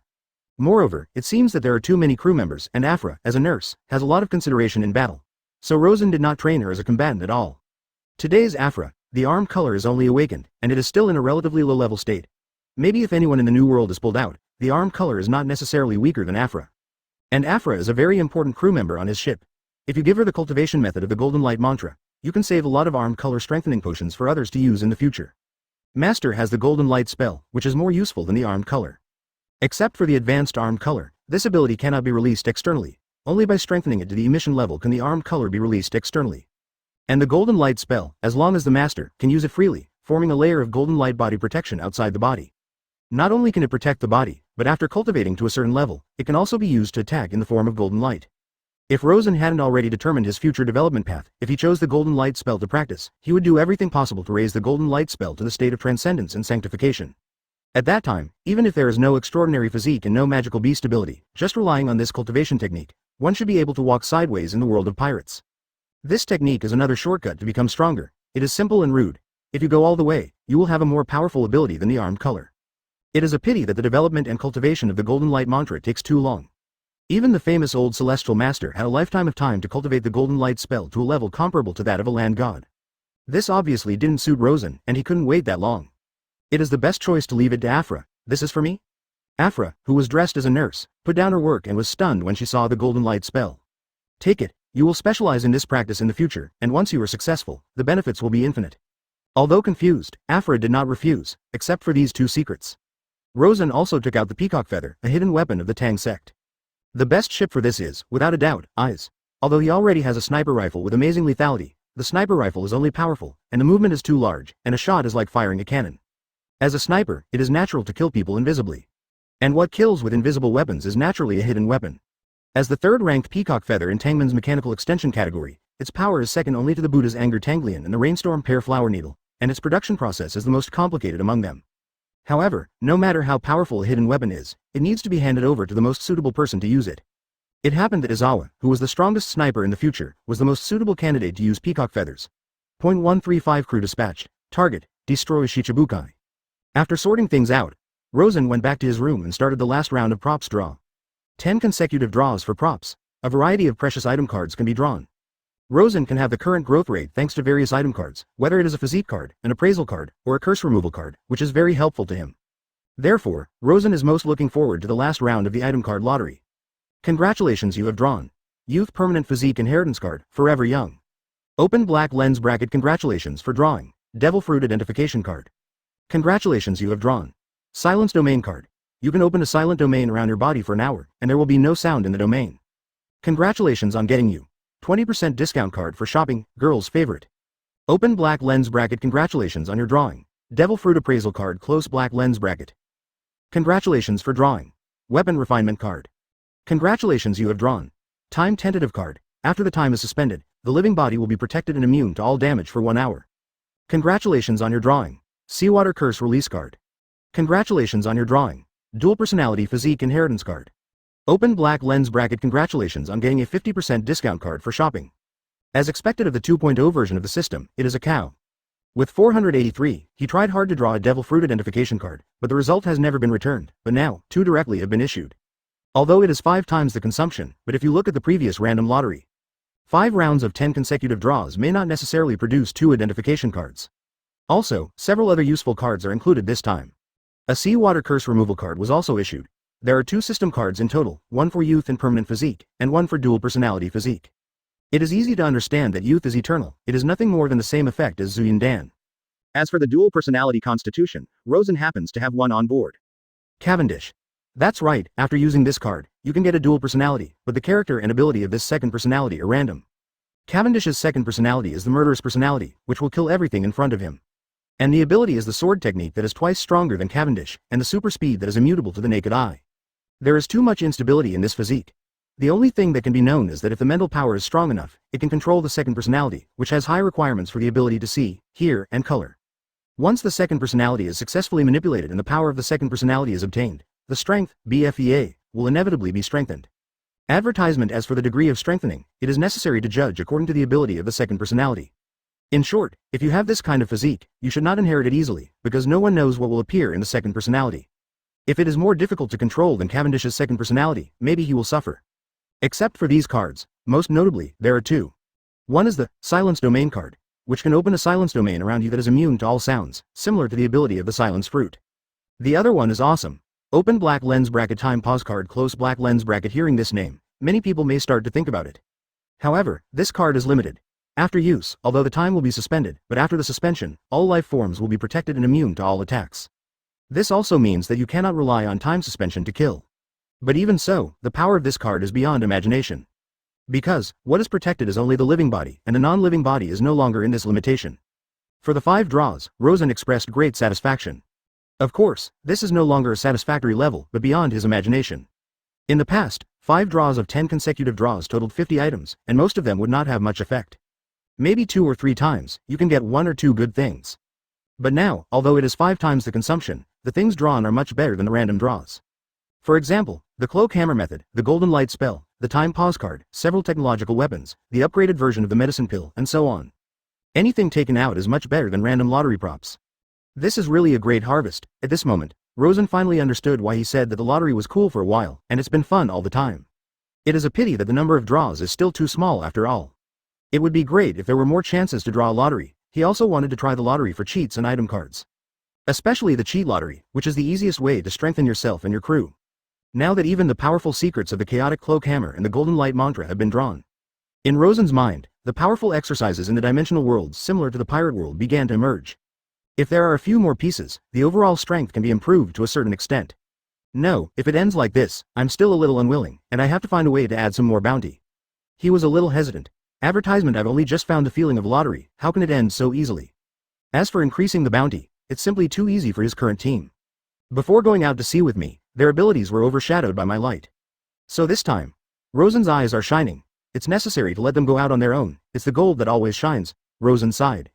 Moreover, it seems that there are too many crew members, and Afra, as a nurse, has a lot of consideration in battle. So Rosen did not train her as a combatant at all. Today's Afra, the armed color is only awakened, and it is still in a relatively low-level state. Maybe if anyone in the New World is pulled out, the armed color is not necessarily weaker than Afra. And Afra is a very important crew member on his ship. If you give her the cultivation method of the Golden Light Mantra, you can save a lot of armed color strengthening potions for others to use in the future. Master has the Golden Light spell, which is more useful than the armed color. Except for the advanced armed color, this ability cannot be released externally. Only by strengthening it to the emission level can the armed color be released externally. And the Golden Light spell, as long as the master can use it freely, forming a layer of golden light body protection outside the body. Not only can it protect the body, but after cultivating to a certain level, it can also be used to attack in the form of golden light. If Rosen hadn't already determined his future development path, if he chose the Golden Light spell to practice, he would do everything possible to raise the Golden Light spell to the state of transcendence and sanctification. At that time, even if there is no extraordinary physique and no magical beast ability, just relying on this cultivation technique, one should be able to walk sideways in the world of pirates. This technique is another shortcut to become stronger. It is simple and rude. If you go all the way, you will have a more powerful ability than the armed color. It is a pity that the development and cultivation of the Golden Light Mantra takes too long. Even the famous old celestial master had a lifetime of time to cultivate the Golden Light spell to a level comparable to that of a land god. This obviously didn't suit Rosen, and he couldn't wait that long. It is the best choice to leave it to Afra. This is for me? Afra, who was dressed as a nurse, put down her work and was stunned when she saw the Golden Light spell. Take it, you will specialize in this practice in the future, and once you are successful, the benefits will be infinite. Although confused, Afra did not refuse, except for these two secrets. Rosen also took out the Peacock feather, a hidden weapon of the Tang sect. The best ship for this is, without a doubt, Eyes. Although he already has a sniper rifle with amazing lethality, the sniper rifle is only powerful, and the movement is too large, and a shot is like firing a cannon. As a sniper, it is natural to kill people invisibly. And what kills with invisible weapons is naturally a hidden weapon. As the third-ranked Peacock feather in Tangman's mechanical extension category, its power is second only to the Buddha's Anger Tanglian and the Rainstorm Pear Flower Needle, and its production process is the most complicated among them. However, no matter how powerful a hidden weapon is, it needs to be handed over to the most suitable person to use it. It happened that Izawa, who was the strongest sniper in the future, was the most suitable candidate to use Peacock feathers. Point 135 Crew dispatched. Target, destroy Shichibukai. After sorting things out, Rosen went back to his room and started the last round of props draw. 10 consecutive draws for props. A variety of precious item cards can be drawn. Rosen can have the current growth rate thanks to various item cards, whether it is a physique card, an appraisal card, or a curse removal card, which is very helpful to him. Therefore, Rosen is most looking forward to the last round of the item card lottery. Congratulations, you have drawn Youth Permanent Physique Inheritance Card, Forever Young. Open black lens bracket. Congratulations for drawing Devil Fruit Identification Card. Congratulations, you have drawn Silence Domain Card. You can open a silent domain around your body for an hour, and there will be no sound in the domain. Congratulations on getting you 20% discount card for shopping, girl's favorite. Open black lens bracket. Congratulations on your drawing Devil Fruit Appraisal Card. Close black lens bracket. Congratulations for drawing Weapon Refinement Card. Congratulations, you have drawn Time Tentative Card. After the time is suspended, the living body will be protected and immune to all damage for 1 hour. Congratulations on your drawing Seawater Curse Release Card. Congratulations on your drawing Dual Personality Physique Inheritance Card. Open black lens bracket. Congratulations on getting a 50% discount card for shopping. As expected of the 2.0 version of the system, it is a cow. With 483, he tried hard to draw a Devil Fruit Identification Card, but the result has never been returned, but now, 2 directly have been issued. Although it is 5 times the consumption, but if you look at the previous random lottery, 5 rounds of 10 consecutive draws may not necessarily produce 2 identification cards. Also, several other useful cards are included this time. A Seawater Curse removal card was also issued. There are 2 system cards in total, one for Youth and Permanent Physique, and one for Dual Personality Physique. It is easy to understand that Youth is eternal, it is nothing more than the same effect as Zuyin Dan. As for the Dual Personality Constitution, Rosen happens to have one on board. Cavendish. That's right, after using this card, you can get a dual personality, but the character and ability of this second personality are random. Cavendish's second personality is the murderous personality, which will kill everything in front of him. And the ability is the sword technique that is twice stronger than Cavendish, and the super speed that is immutable to the naked eye. There is too much instability in this physique. The only thing that can be known is that if the mental power is strong enough, it can control the second personality, which has high requirements for the ability to see, hear, and color. Once the second personality is successfully manipulated and the power of the second personality is obtained, the strength, BFEA, will inevitably be strengthened. Advertisement. As for the degree of strengthening, it is necessary to judge according to the ability of the second personality. In short, if you have this kind of physique, you should not inherit it easily, because no one knows what will appear in the second personality. If it is more difficult to control than Cavendish's second personality, maybe he will suffer. Except for these cards, most notably, there are 2. One is the Silence Domain card, which can open a silence domain around you that is immune to all sounds, similar to the ability of the Silence Fruit. The other one is awesome. Open Black Lens Bracket Time Pause card. Close Black Lens Bracket. Hearing this name, many people may start to think about it. However, this card is limited. After use, although the time will be suspended, but after the suspension, all life forms will be protected and immune to all attacks. This also means that you cannot rely on time suspension to kill. But even so, the power of this card is beyond imagination. Because, what is protected is only the living body, and the non-living body is no longer in this limitation. For the 5 draws, Rosen expressed great satisfaction. Of course, this is no longer a satisfactory level, but beyond his imagination. In the past, 5 draws of 10 consecutive draws totaled 50 items, and most of them would not have much effect. Maybe 2 or 3 times, you can get 1 or 2 good things. But now, although it is 5 times the consumption, the things drawn are much better than the random draws. For example, the Cloak Hammer method, the Golden Light spell, the Time Pause card, several technological weapons, the upgraded version of the medicine pill, and so on. Anything taken out is much better than random lottery props. This is really a great harvest. At this moment, Rosen finally understood why he said that the lottery was cool for a while, and it's been fun all the time. It is a pity that the number of draws is still too small after all. It would be great if there were more chances to draw a lottery. He also wanted to try the lottery for cheats and item cards. Especially the cheat lottery, which is the easiest way to strengthen yourself and your crew. Now that even the powerful secrets of the chaotic Cloak Hammer and the Golden Light mantra have been drawn. In Rosen's mind, the powerful exercises in the dimensional worlds similar to the pirate world began to emerge. If there are a few more pieces, the overall strength can be improved to a certain extent. No, if it ends like this, I'm still a little unwilling, and I have to find a way to add some more bounty. He was a little hesitant. Advertisement. I've only just found the feeling of lottery, how can it end so easily? As for increasing the bounty, it's simply too easy for his current team. Before going out to sea with me, their abilities were overshadowed by my light. So this time, Rosen's eyes are shining. It's necessary to let them go out on their own. It's the gold that always shines. Rosen sighed.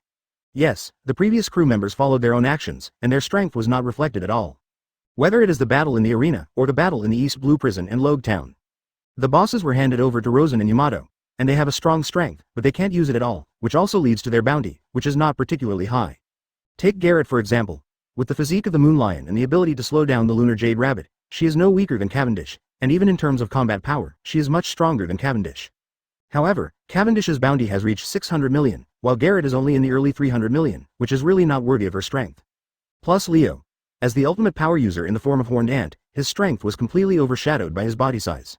Yes, the previous crew members followed their own actions, and their strength was not reflected at all. Whether it is the battle in the arena, or the battle in the East Blue Prison and Loguetown. The bosses were handed over to Rosen and Yamato, and they have a strong strength, but they can't use it at all, which also leads to their bounty, which is not particularly high. Take Garrett for example. With the physique of the Moon Lion and the ability to slow down the Lunar Jade Rabbit, she is no weaker than Cavendish, and even in terms of combat power, she is much stronger than Cavendish. However, Cavendish's bounty has reached 600 million, while Garrett is only in the early 300 million, which is really not worthy of her strength. Plus Leo. As the ultimate power user in the form of Horned Ant, his strength was completely overshadowed by his body size.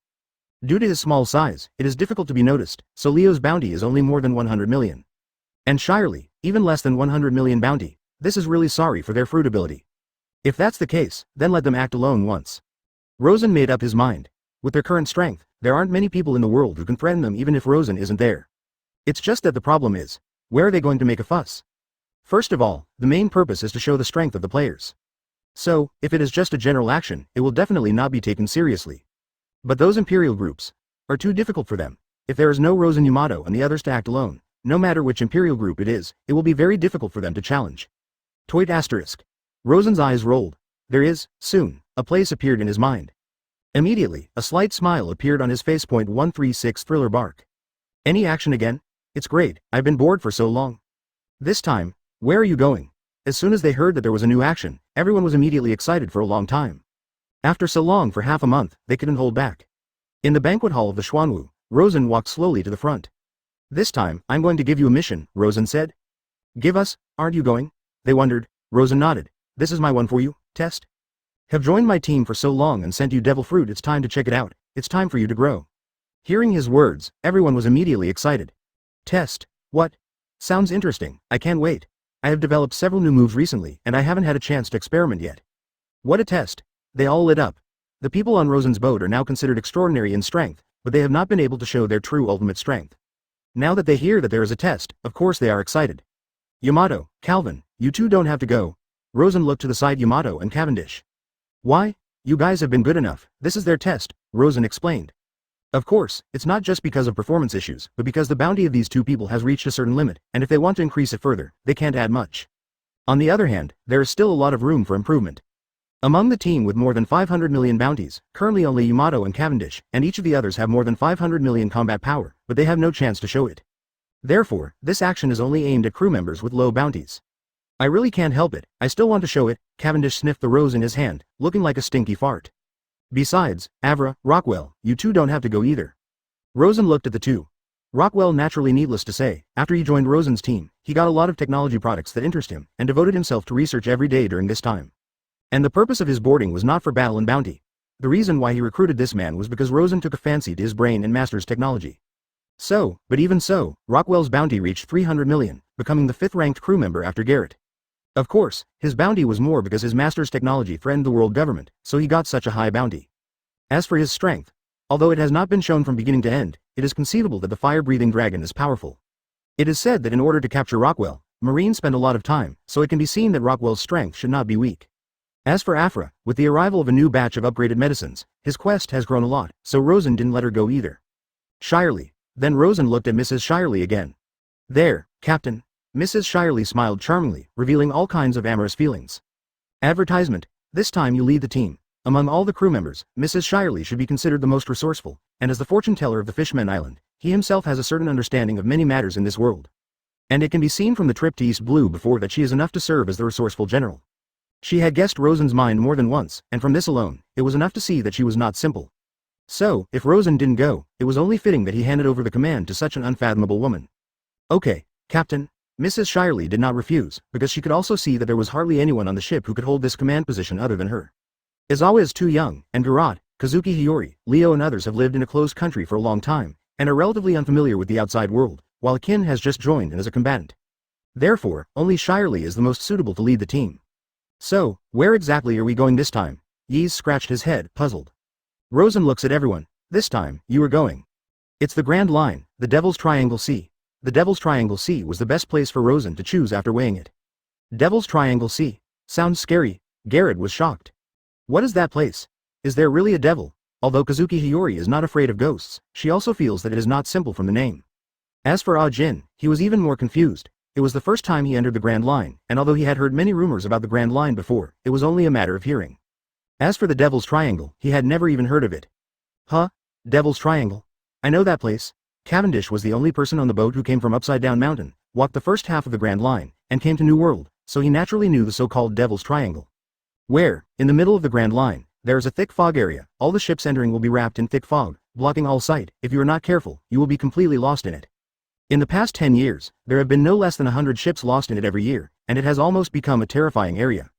Due to his small size, it is difficult to be noticed, so Leo's bounty is only more than 100 million. And Shirley, even less than 100 million bounty. This is really sorry for their fruit ability. If that's the case, then let them act alone once. Rosen made up his mind. With their current strength, there aren't many people in the world who can threaten them even if Rosen isn't there. It's just that the problem is, where are they going to make a fuss? First of all, the main purpose is to show the strength of the players. So, if it is just a general action, it will definitely not be taken seriously. But those Imperial groups are too difficult for them. If there is no Rosen Yamato and the others to act alone, no matter which Imperial group it will be very difficult for them to challenge. Toit asterisk. Rosen's eyes rolled. There is, soon, a place appeared in his mind. Immediately, a slight smile appeared on his face. 136 Thriller Bark. Any action again? It's great, I've been bored for so long. This time, where are you going? As soon as they heard that there was a new action, everyone was immediately excited for a long time. After so long for half a month, they couldn't hold back. In the banquet hall of the Xuanwu, Rosen walked slowly to the front. This time, I'm going to give you a mission, Rosen said. Give us, aren't you going? They wondered. Rosen nodded. This is my one for you, test. Have joined my team for so long and sent you devil fruit, it's time to check it out, it's time for you to grow. Hearing his words, everyone was immediately excited. Test. What? Sounds interesting, I can't wait. I have developed several new moves recently and I haven't had a chance to experiment yet. What a test. They all lit up. The people on Rosen's boat are now considered extraordinary in strength, but they have not been able to show their true ultimate strength. Now that they hear that there is a test, of course they are excited. Yamato, Calvin, you two don't have to go. Rosen looked to the side Yamato and Cavendish. Why? You guys have been good enough, this is their test, Rosen explained. Of course, it's not just because of performance issues, but because the bounty of these two people has reached a certain limit, and if they want to increase it further, they can't add much. On the other hand, there is still a lot of room for improvement. Among the team with more than 500 million bounties, currently only Yamato and Cavendish, and each of the others have more than 500 million combat power, but they have no chance to show it. Therefore, this action is only aimed at crew members with low bounties. I really can't help it, I still want to show it, Cavendish sniffed the rose in his hand, looking like a stinky fart. Besides, Avra, Rockwell, you two don't have to go either. Rosen looked at the two. Rockwell, naturally needless to say, after he joined Rosen's team, he got a lot of technology products that interest him, and devoted himself to research every day during this time. And the purpose of his boarding was not for battle and bounty. The reason why he recruited this man was because Rosen took a fancy to his brain and masters technology. So, but even so, Rockwell's bounty reached 300 million, becoming the 5th-ranked crew member after Garrett. Of course, his bounty was more because his master's technology threatened the world government, so he got such a high bounty. As for his strength, although it has not been shown from beginning to end, it is conceivable that the fire-breathing dragon is powerful. It is said that in order to capture Rockwell, Marines spend a lot of time, so it can be seen that Rockwell's strength should not be weak. As for Afra, with the arrival of a new batch of upgraded medicines, his quest has grown a lot, so Rosen didn't let her go either. Shirley. Then Rosen looked at Mrs. Shirley again. There, Captain. Mrs. Shirley smiled charmingly, revealing all kinds of amorous feelings. Advertisement. This time you lead the team. Among all the crew members, Mrs. Shirley should be considered the most resourceful, and as the fortune teller of the Fishman Island, he himself has a certain understanding of many matters in this world. And it can be seen from the trip to East Blue before that she is enough to serve as the resourceful general. She had guessed Rosen's mind more than once, and from this alone, it was enough to see that she was not simple. So, if Rosen didn't go, it was only fitting that he handed over the command to such an unfathomable woman. Okay, Captain. Mrs. Shirley did not refuse, because she could also see that there was hardly anyone on the ship who could hold this command position other than her. Izawa is too young, and Garat, Kazuki Hiyori, Leo and others have lived in a closed country for a long time, and are relatively unfamiliar with the outside world, while Akin has just joined and is a combatant. Therefore, only Shirley is the most suitable to lead the team. So, where exactly are we going this time? Yeez scratched his head, puzzled. Rosen looks at everyone. This time, you are going. It's the Grand Line, the Devil's Triangle Sea. The Devil's Triangle Sea was the best place for Rosen to choose after weighing it. Devil's Triangle Sea. Sounds scary. Garrett was shocked. What is that place? Is there really a devil? Although Kazuki Hiyori is not afraid of ghosts, she also feels that it is not simple from the name. As for Ah Jin, he was even more confused. It was the first time he entered the Grand Line, and although he had heard many rumors about the Grand Line before, it was only a matter of hearing. As for the Devil's Triangle, he had never even heard of it. Huh? Devil's Triangle? I know that place. Cavendish was the only person on the boat who came from Upside Down Mountain, walked the first half of the Grand Line, and came to New World, so he naturally knew the so-called Devil's Triangle. Where, in the middle of the Grand Line, there is a thick fog area, all the ships entering will be wrapped in thick fog, blocking all sight. If you are not careful, you will be completely lost in it. In the past 10 years, there have been no less than 100 ships lost in it every year, and it has almost become a terrifying area.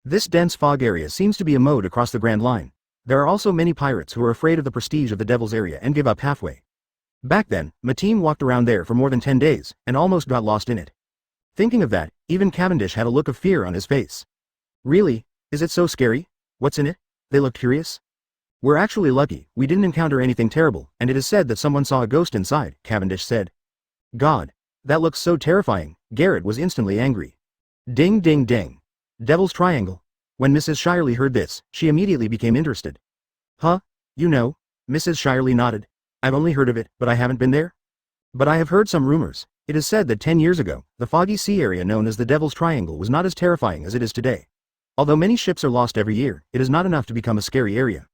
This dense fog area seems to be a mode across the Grand Line. There are also many pirates who are afraid of the prestige of the Devil's area and give up halfway. Back then, my team walked around there for more than 10 days, and almost got lost in it. Thinking of that, even Cavendish had a look of fear on his face. Really? Is it so scary? What's in it? They looked curious. We're actually lucky, we didn't encounter anything terrible, and it is said that someone saw a ghost inside, Cavendish said. God. That looks so terrifying. Garrett was instantly angry. Ding ding ding. Devil's Triangle. When Mrs. Shirley heard this, she immediately became interested. Huh? You know? Mrs. Shirley nodded. I've only heard of it, but I haven't been there. But I have heard some rumors. It is said that 10 years ago, the foggy sea area known as the Devil's Triangle was not as terrifying as it is today. Although many ships are lost every year, it is not enough to become a scary area.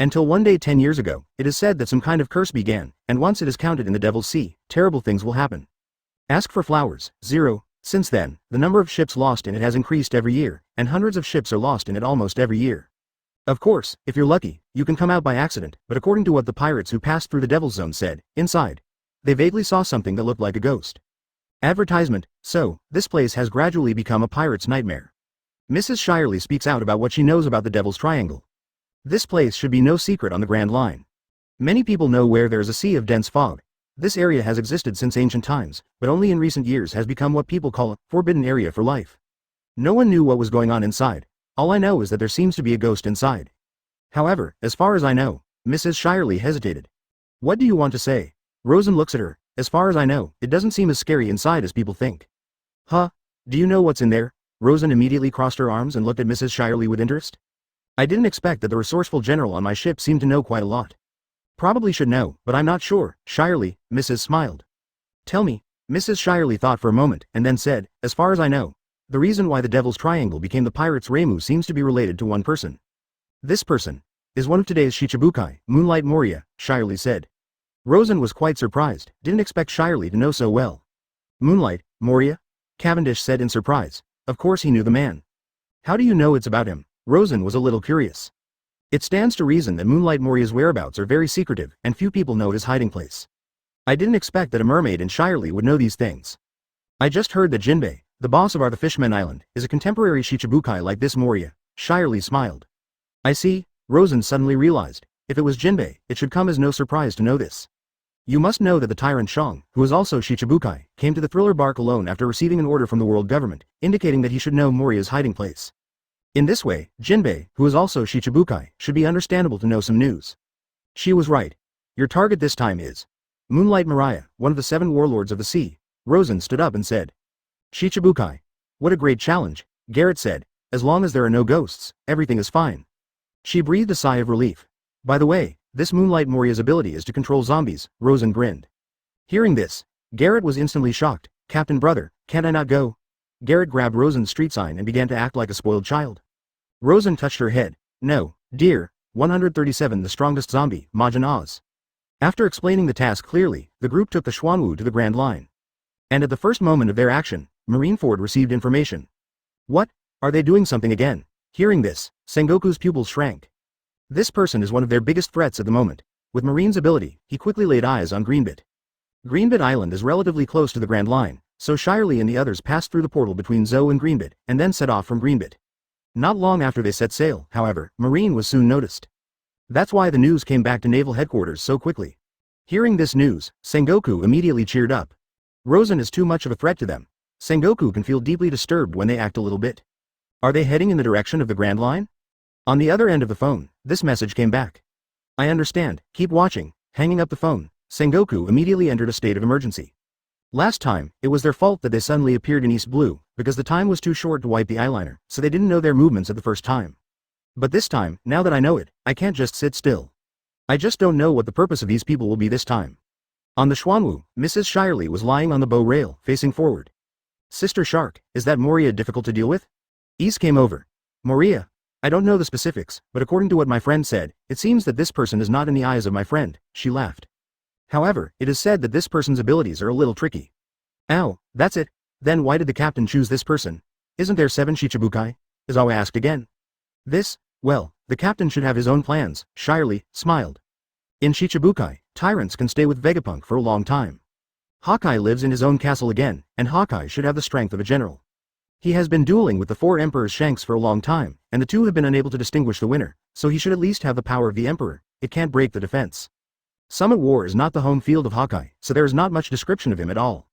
Until one day 10 years ago, it is said that some kind of curse began, and once it is counted in the Devil's Sea, terrible things will happen. Ask for flowers, 0. Since then, the number of ships lost in it has increased every year, and hundreds of ships are lost in it almost every year. Of course, if you're lucky, you can come out by accident, but according to what the pirates who passed through the Devil's Zone said, inside, They vaguely saw something that looked like a ghost. Advertisement, so, this place has gradually become a pirate's nightmare. Mrs. Shirley speaks out about what she knows about the Devil's Triangle. This place should be no secret on the Grand Line. Many people know where there is a sea of dense fog. This area has existed since ancient times, but only in recent years has become what people call a forbidden area for life. No one knew what was going on inside. All I know is that there seems to be a ghost inside. However, as far as I know, Mrs. Shirley hesitated. What do you want to say? Rosen looks at her. As far as I know, it doesn't seem as scary inside as people think. Huh? Do you know what's in there? Rosen immediately crossed her arms and looked at Mrs. Shirley with interest. I didn't expect that the resourceful general on my ship seemed to know quite a lot. Probably should know, but I'm not sure. Shirley, Mrs. smiled. Tell me. Mrs. Shirley thought for a moment, and then said, as far as I know, the reason why the Devil's Triangle became the pirate's Reimu seems to be related to one person. This person is one of today's Shichibukai, Moonlight Moria, Shirley said. Rosen was quite surprised, didn't expect Shirley to know so well. Moonlight, Moria? Cavendish said in surprise. Of course he knew the man. How do you know it's about him? Rosen was a little curious. It stands to reason that Moonlight Moria's whereabouts are very secretive, and few people know his hiding place. I didn't expect that a mermaid in Shirley would know these things. I just heard that Jinbei, the boss of the Fishman Island, is a contemporary Shichibukai like this Moria. Shirley smiled. I see. Rosen suddenly realized, if it was Jinbei, it should come as no surprise to know this. You must know that the tyrant Shang, who is also Shichibukai, came to the thriller bark alone after receiving an order from the world government, indicating that he should know Moria's hiding place. In this way, Jinbei, who is also Shichibukai, should be understandable to know some news. She was right. Your target this time is Moonlight Moria, one of the 7 warlords of the sea. Rosen stood up and said. Shichibukai. What a great challenge, Garrett said. As long as there are no ghosts, everything is fine. She breathed a sigh of relief. By the way, this Moonlight Moria's ability is to control zombies, Rosen grinned. Hearing this, Garrett was instantly shocked. Captain Brother, can't I not go? Garrett grabbed Rosen's street sign and began to act like a spoiled child. Rosen touched her head. No, dear, 137 the strongest zombie, Majin Oz. After explaining the task clearly, the group took the Xuanwu to the Grand Line. And at the first moment of their action, Marineford received information. What? Are they doing something again? Hearing this, Sengoku's pupils shrank. This person is one of their biggest threats at the moment. With Marine's ability, he quickly laid eyes on Greenbit. Greenbit Island is relatively close to the Grand Line, so Shirley and the others passed through the portal between Zoe and Greenbit, and then set off from Greenbit. Not long after they set sail, however, Marine was soon noticed. That's why the news came back to naval headquarters so quickly. Hearing this news, Sengoku immediately cheered up. Rosen is too much of a threat to them. Sengoku can feel deeply disturbed when they act a little bit. Are they heading in the direction of the Grand Line? On the other end of the phone, this message came back. I understand, keep watching. Hanging up the phone, Sengoku immediately entered a state of emergency. Last time, it was their fault that they suddenly appeared in East Blue, because the time was too short to wipe the eyeliner, so they didn't know their movements at the first time. But this time, now that I know it, I can't just sit still. I just don't know what the purpose of these people will be this time. On the Xuanwu, Mrs. Shirley was lying on the bow rail, facing forward. Sister Shark, is that Moria difficult to deal with? Ease came over. Moria? I don't know the specifics, but according to what my friend said, it seems that this person is not in the eyes of my friend, she laughed. However, it is said that this person's abilities are a little tricky. Ow, that's it. Then why did the captain choose this person? Isn't there 7 Shichibukai? Izawa asked again. Well, the captain should have his own plans, Shirley smiled. In Shichibukai, tyrants can stay with Vegapunk for a long time. Hawkeye lives in his own castle again, and Hawkeye should have the strength of a general. He has been dueling with the 4 Emperor's Shanks for a long time, and the 2 have been unable to distinguish the winner, so he should at least have the power of the Emperor. It can't break the defense. Summit War is not the home field of Hawkeye, so there is not much description of him at all.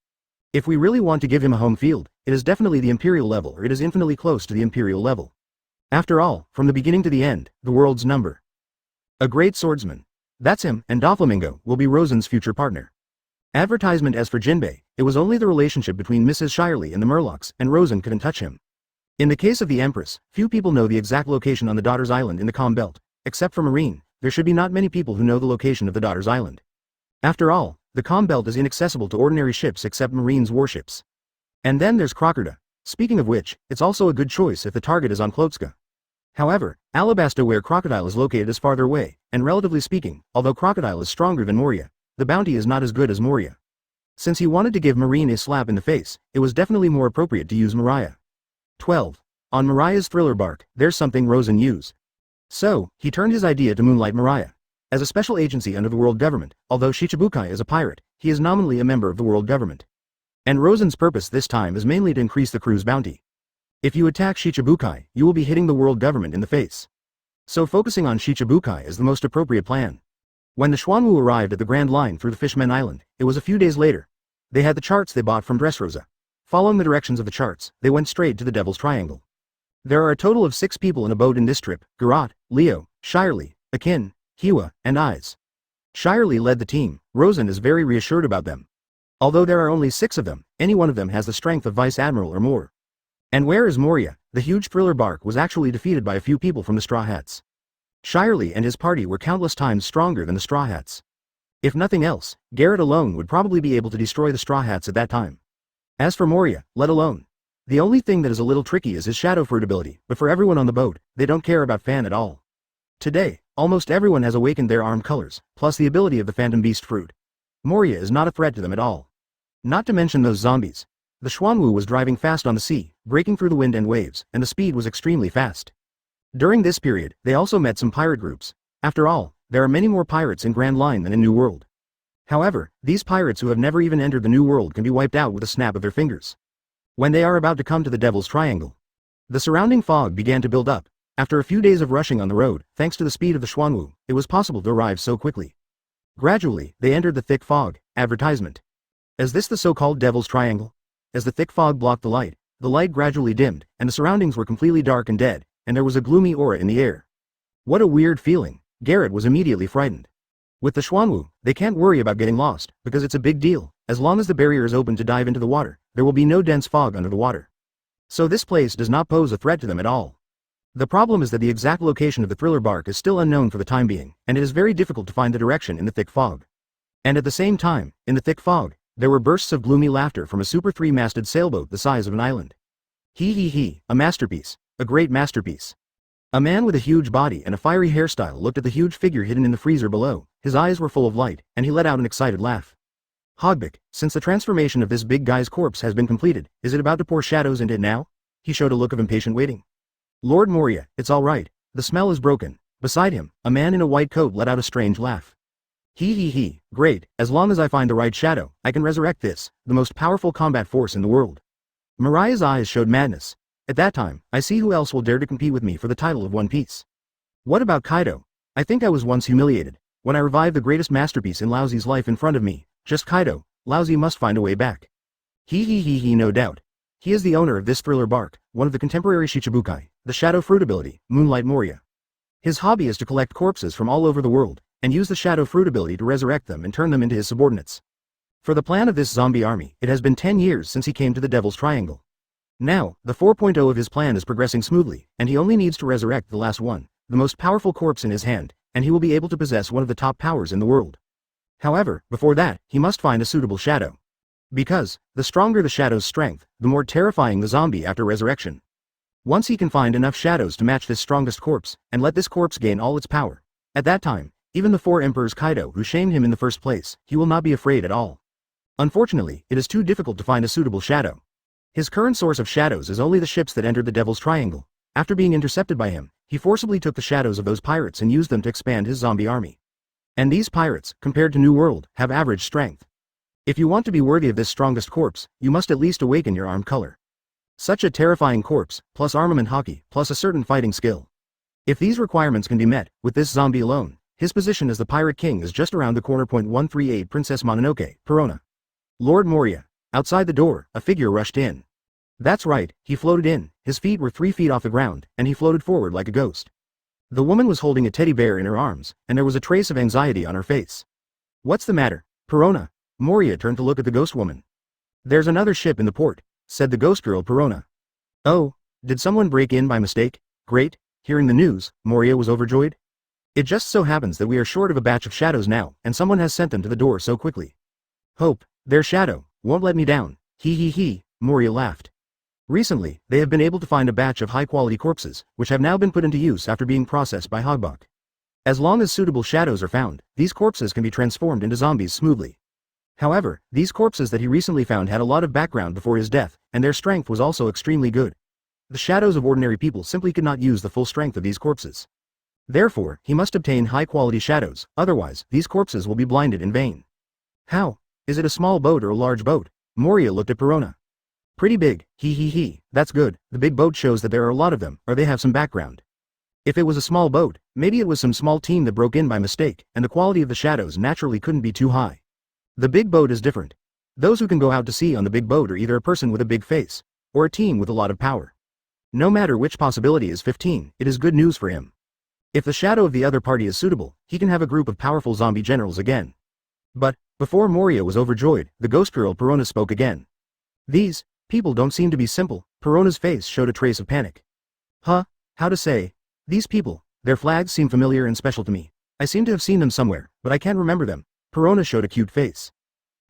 If we really want to give him a home field, it is definitely the Imperial level, or it is infinitely close to the Imperial level. After all, from the beginning to the end, the world's number. A great swordsman. That's him, and Doflamingo will be Rosen's future partner. Advertisement. As for Jinbei, it was only the relationship between Mrs. Shirley and the Murlocs, and Rosen couldn't touch him. In the case of the Empress, few people know the exact location on the Daughter's Island in the Calm Belt. Except for Marine, there should be not many people who know the location of the Daughter's Island. After all, the Calm Belt is inaccessible to ordinary ships except Marine's warships. And then there's Crocodile. Speaking of which, it's also a good choice if the target is on Klotska. However, Alabasta, where Crocodile is located, is farther away, and relatively speaking, although Crocodile is stronger than Moria, the bounty is not as good as Moria. Since he wanted to give Marine a slap in the face, it was definitely more appropriate to use Moria. 12. On Maria's thriller bark, there's something Rosen used. So, he turned his idea to Moonlight Moria. As a special agency under the world government, although Shichibukai is a pirate, he is nominally a member of the world government. And Rosen's purpose this time is mainly to increase the crew's bounty. If you attack Shichibukai, you will be hitting the world government in the face. So focusing on Shichibukai is the most appropriate plan. When the Xuanwu arrived at the Grand Line through the Fishmen Island, it was a few days later. They had the charts they bought from Dressrosa. Following the directions of the charts, they went straight to the Devil's Triangle. There are a total of 6 people in a boat in this trip: Garrot, Leo, Shirley, Akin, Hiwa, and Eyes. Shirley led the team. Rosen is very reassured about them. Although there are only 6 of them, any one of them has the strength of Vice Admiral or more. And where is Moria? The huge thriller bark was actually defeated by a few people from the Straw Hats. Shirley and his party were countless times stronger than the Straw Hats. If nothing else, Garrett alone would probably be able to destroy the Straw Hats at that time. As for Moria, let alone. The only thing that is a little tricky is his shadow fruit ability, but for everyone on the boat, they don't care about Fan at all. Today, almost everyone has awakened their armed colors, plus the ability of the Phantom Beast fruit. Moria is not a threat to them at all. Not to mention those zombies. The Xuanwu was driving fast on the sea, breaking through the wind and waves, and the speed was extremely fast. During this period, they also met some pirate groups. After all, there are many more pirates in Grand Line than in New World. However, these pirates who have never even entered the New World can be wiped out with a snap of their fingers. When they are about to come to the Devil's Triangle, the surrounding fog began to build up. After a few days of rushing on the road, thanks to the speed of the Xuanwu, it was possible to arrive so quickly. Gradually, they entered the thick fog. Advertisement. Is this the so-called Devil's Triangle? As the thick fog blocked the light gradually dimmed, and the surroundings were completely dark and dead, and there was a gloomy aura in the air. What a weird feeling. Garrett was immediately frightened. With the Xuanwu, they can't worry about getting lost, because it's a big deal. As long as the barrier is open to dive into the water, there will be no dense fog under the water. So this place does not pose a threat to them at all. The problem is that the exact location of the thriller bark is still unknown for the time being, and it is very difficult to find the direction in the thick fog. And at the same time, in the thick fog, there were bursts of gloomy laughter from a super 3-masted sailboat the size of an island. He, a masterpiece. A great masterpiece. A man with a huge body and a fiery hairstyle looked at the huge figure hidden in the freezer below. His eyes were full of light, and he let out an excited laugh. Hogbik, since the transformation of this big guy's corpse has been completed, is it about to pour shadows into it now? He showed a look of impatient waiting. Lord Moria, it's all right. The smell is broken. Beside him, a man in a white coat let out a strange laugh. He, great, as long as I find the right shadow, I can resurrect this, the most powerful combat force in the world. Mariah's eyes showed madness. At that time, I see who else will dare to compete with me for the title of One Piece. What about Kaido? I think I was once humiliated. When I revived the greatest masterpiece in Laozi's life in front of me, just Kaido, Laozi must find a way back. He, no doubt. He is the owner of this thriller bark, one of the contemporary Shichibukai, the shadow fruit ability, Moonlight Moria. His hobby is to collect corpses from all over the world, and use the shadow fruit ability to resurrect them and turn them into his subordinates. For the plan of this zombie army, it has been 10 years since he came to the Devil's Triangle. Now, the 4.0 of his plan is progressing smoothly, and he only needs to resurrect the last one, the most powerful corpse in his hand, and he will be able to possess one of the top powers in the world. However, before that, he must find a suitable shadow. Because, the stronger the shadow's strength, the more terrifying the zombie after resurrection. Once he can find enough shadows to match this strongest corpse, and let this corpse gain all its power, at that time, even the 4 emperors Kaido who shamed him in the first place, he will not be afraid at all. Unfortunately, it is too difficult to find a suitable shadow. His current source of shadows is only the ships that entered the Devil's Triangle. After being intercepted by him, he forcibly took the shadows of those pirates and used them to expand his zombie army. And these pirates, compared to New World, have average strength. If you want to be worthy of this strongest corpse, you must at least awaken your armed color. Such a terrifying corpse, plus armament Haki, plus a certain fighting skill. If these requirements can be met, with this zombie alone, his position as the Pirate King is just around the corner. 138 Princess Mononoke, Perona. Lord Moria. Outside the door, a figure rushed in. That's right, he floated in, his feet were 3 feet off the ground, and he floated forward like a ghost. The woman was holding a teddy bear in her arms, and there was a trace of anxiety on her face. What's the matter, Perona? Moria turned to look at the ghost woman. There's another ship in the port, said the ghost girl Perona. Oh, did someone break in by mistake? Great. Hearing the news, Moria was overjoyed. It just so happens that we are short of a batch of shadows now, and someone has sent them to the door so quickly. Hope, their shadow, won't let me down. He, Moria laughed. Recently, they have been able to find a batch of high-quality corpses, which have now been put into use after being processed by Hogbok. As long as suitable shadows are found, these corpses can be transformed into zombies smoothly. However, these corpses that he recently found had a lot of background before his death, and their strength was also extremely good. The shadows of ordinary people simply could not use the full strength of these corpses. Therefore, he must obtain high-quality shadows, otherwise, these corpses will be blinded in vain. How? Is it a small boat or a large boat? Moria looked at Perona. Pretty big, he, that's good, the big boat shows that there are a lot of them, or they have some background. If it was a small boat, maybe it was some small team that broke in by mistake, and the quality of the shadows naturally couldn't be too high. The big boat is different. Those who can go out to sea on the big boat are either a person with a big face, or a team with a lot of power. No matter which possibility is 15, it is good news for him. If the shadow of the other party is suitable, he can have a group of powerful zombie generals again. But, before Moria was overjoyed, the ghost girl Perona spoke again. These people don't seem to be simple. Perona's face showed a trace of panic. How to say? These people, their flags seem familiar and special to me. I seem to have seen them somewhere, but I can't remember them. Perona showed a cute face.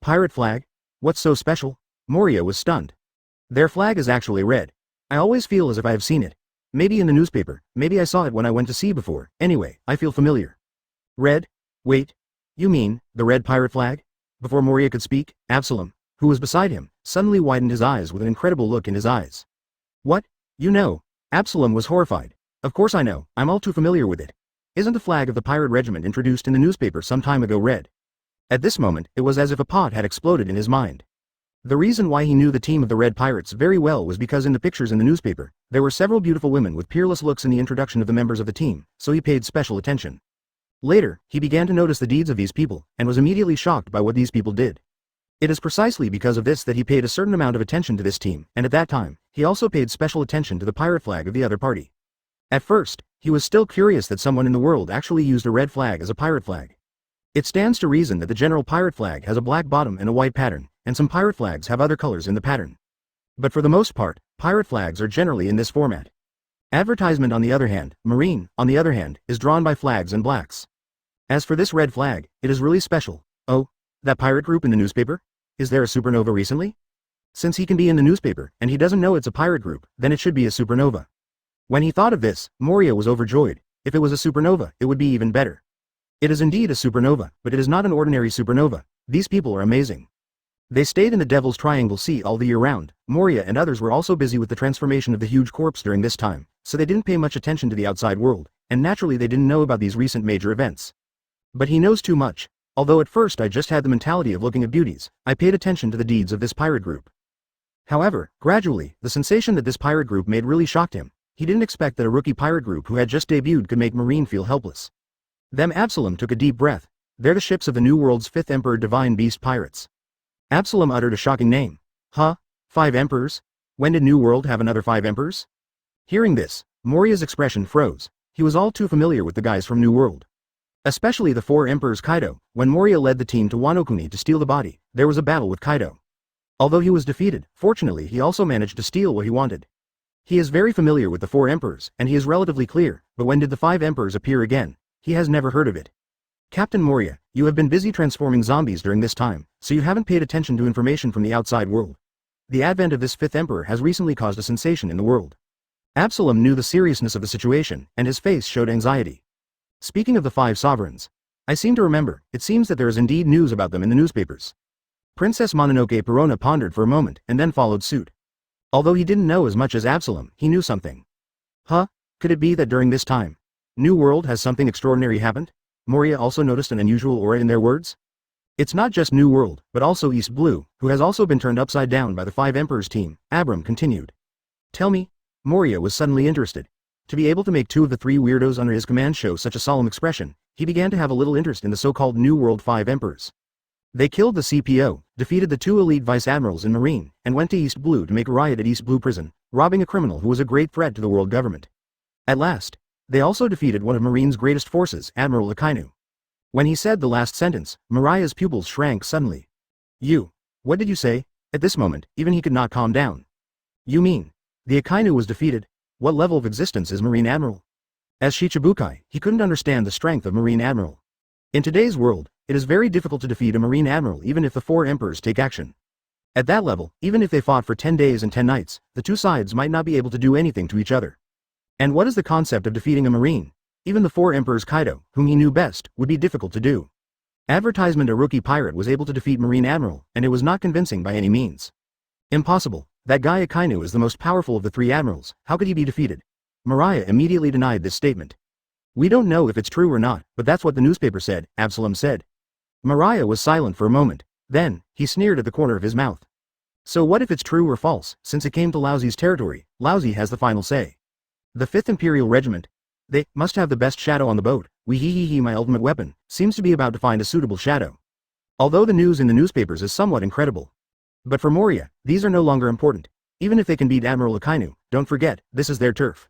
Pirate flag? What's so special? Moria was stunned. Their flag is actually red. I always feel as if I have seen it. Maybe in the newspaper, maybe I saw it when I went to sea before, anyway, I feel familiar. Red? Wait. You mean, the red pirate flag? Before Moria could speak, Absalom, who was beside him, suddenly widened his eyes with an incredible look in his eyes. What? You know? Absalom was horrified. Of course I know, I'm all too familiar with it. Isn't the flag of the pirate regiment introduced in the newspaper some time ago red? At this moment, it was as if a pot had exploded in his mind. The reason why he knew the team of the Red Pirates very well was because in the pictures in the newspaper, there were several beautiful women with peerless looks in the introduction of the members of the team, so he paid special attention. Later, he began to notice the deeds of these people, and was immediately shocked by what these people did. It is precisely because of this that he paid a certain amount of attention to this team, and at that time, he also paid special attention to the pirate flag of the other party. At first, he was still curious that someone in the world actually used a red flag as a pirate flag. It stands to reason that the general pirate flag has a black bottom and a white pattern, and some pirate flags have other colors in the pattern. But for the most part, pirate flags are generally in this format. Advertisement on the other hand, marine, on the other hand, is drawn by flags and blacks. As for this red flag, it is really special. Oh, that pirate group in the newspaper? Is there a supernova recently? Since he can be in the newspaper, and he doesn't know it's a pirate group, then it should be a supernova. When he thought of this, Moria was overjoyed. If it was a supernova, it would be even better. It is indeed a supernova, but it is not an ordinary supernova. These people are amazing. They stayed in the Devil's Triangle Sea all the year round. Moria and others were also busy with the transformation of the huge corpse during this time, so they didn't pay much attention to the outside world, and naturally they didn't know about these recent major events. But he knows too much. Although at first I just had the mentality of looking at beauties, I paid attention to the deeds of this pirate group. However, gradually, the sensation that this pirate group made really shocked him. He didn't expect that a rookie pirate group who had just debuted could make Marine feel helpless. Then Absalom took a deep breath. They're the ships of the New World's 5th Emperor Divine Beast Pirates. Absalom uttered a shocking name. 5 emperors? When did New World have another 5 emperors? Hearing this, Moria's expression froze. He was all too familiar with the guys from New World. Especially the 4 emperors Kaido. When Moria led the team to Wano Kuni to steal the body, there was a battle with Kaido. Although he was defeated, fortunately he also managed to steal what he wanted. He is very familiar with the 4 emperors, and he is relatively clear, but when did the 5 emperors appear again? He has never heard of it. Captain Moria, you have been busy transforming zombies during this time, so you haven't paid attention to information from the outside world. The advent of this 5th emperor has recently caused a sensation in the world. Absalom knew the seriousness of the situation, and his face showed anxiety. Speaking of the 5 sovereigns, I seem to remember, it seems that there is indeed news about them in the newspapers. Princess Mononoke Perona pondered for a moment, and then followed suit. Although he didn't know as much as Absalom, he knew something. Could it be that during this time, New World has something extraordinary happened? Moria also noticed an unusual aura in their words. It's not just New World, but also East Blue, who has also been turned upside down by the 5 Emperors team, Abram continued. Tell me? Moria was suddenly interested. To be able to make 2 of the 3 weirdos under his command show such a solemn expression, he began to have a little interest in the so-called New World 5 Emperors. They killed the CPO, defeated the 2 elite vice admirals in Marine, and went to East Blue to make a riot at East Blue prison, robbing a criminal who was a great threat to the world government. At last, they also defeated one of Marine's greatest forces, Admiral Akainu. When he said the last sentence, Mariah's pupils shrank suddenly. What did you say? At this moment, even he could not calm down. You mean, the Akainu was defeated? What level of existence is Marine Admiral? As Shichibukai, he couldn't understand the strength of Marine Admiral. In today's world, it is very difficult to defeat a Marine Admiral even if the 4 emperors take action. At that level, even if they fought for 10 days and 10 nights, the 2 sides might not be able to do anything to each other. And what is the concept of defeating a Marine? Even the 4 emperors Kaido, whom he knew best, would be difficult to do. Advertisement: a rookie pirate was able to defeat Marine Admiral, and it was not convincing by any means. Impossible. That guy Akainu is the most powerful of the 3 admirals, how could he be defeated? Mariah immediately denied this statement. We don't know if it's true or not, but that's what the newspaper said, Absalom said. Mariah was silent for a moment. Then, he sneered at the corner of his mouth. So what if it's true or false? Since it came to Laozi's territory, Laozi has the final say. The 5th Imperial Regiment. They must have the best shadow on the boat. My ultimate weapon seems to be about to find a suitable shadow. Although the news in the newspapers is somewhat incredible. But for Moria, these are no longer important. Even if they can beat Admiral Akainu, don't forget, this is their turf.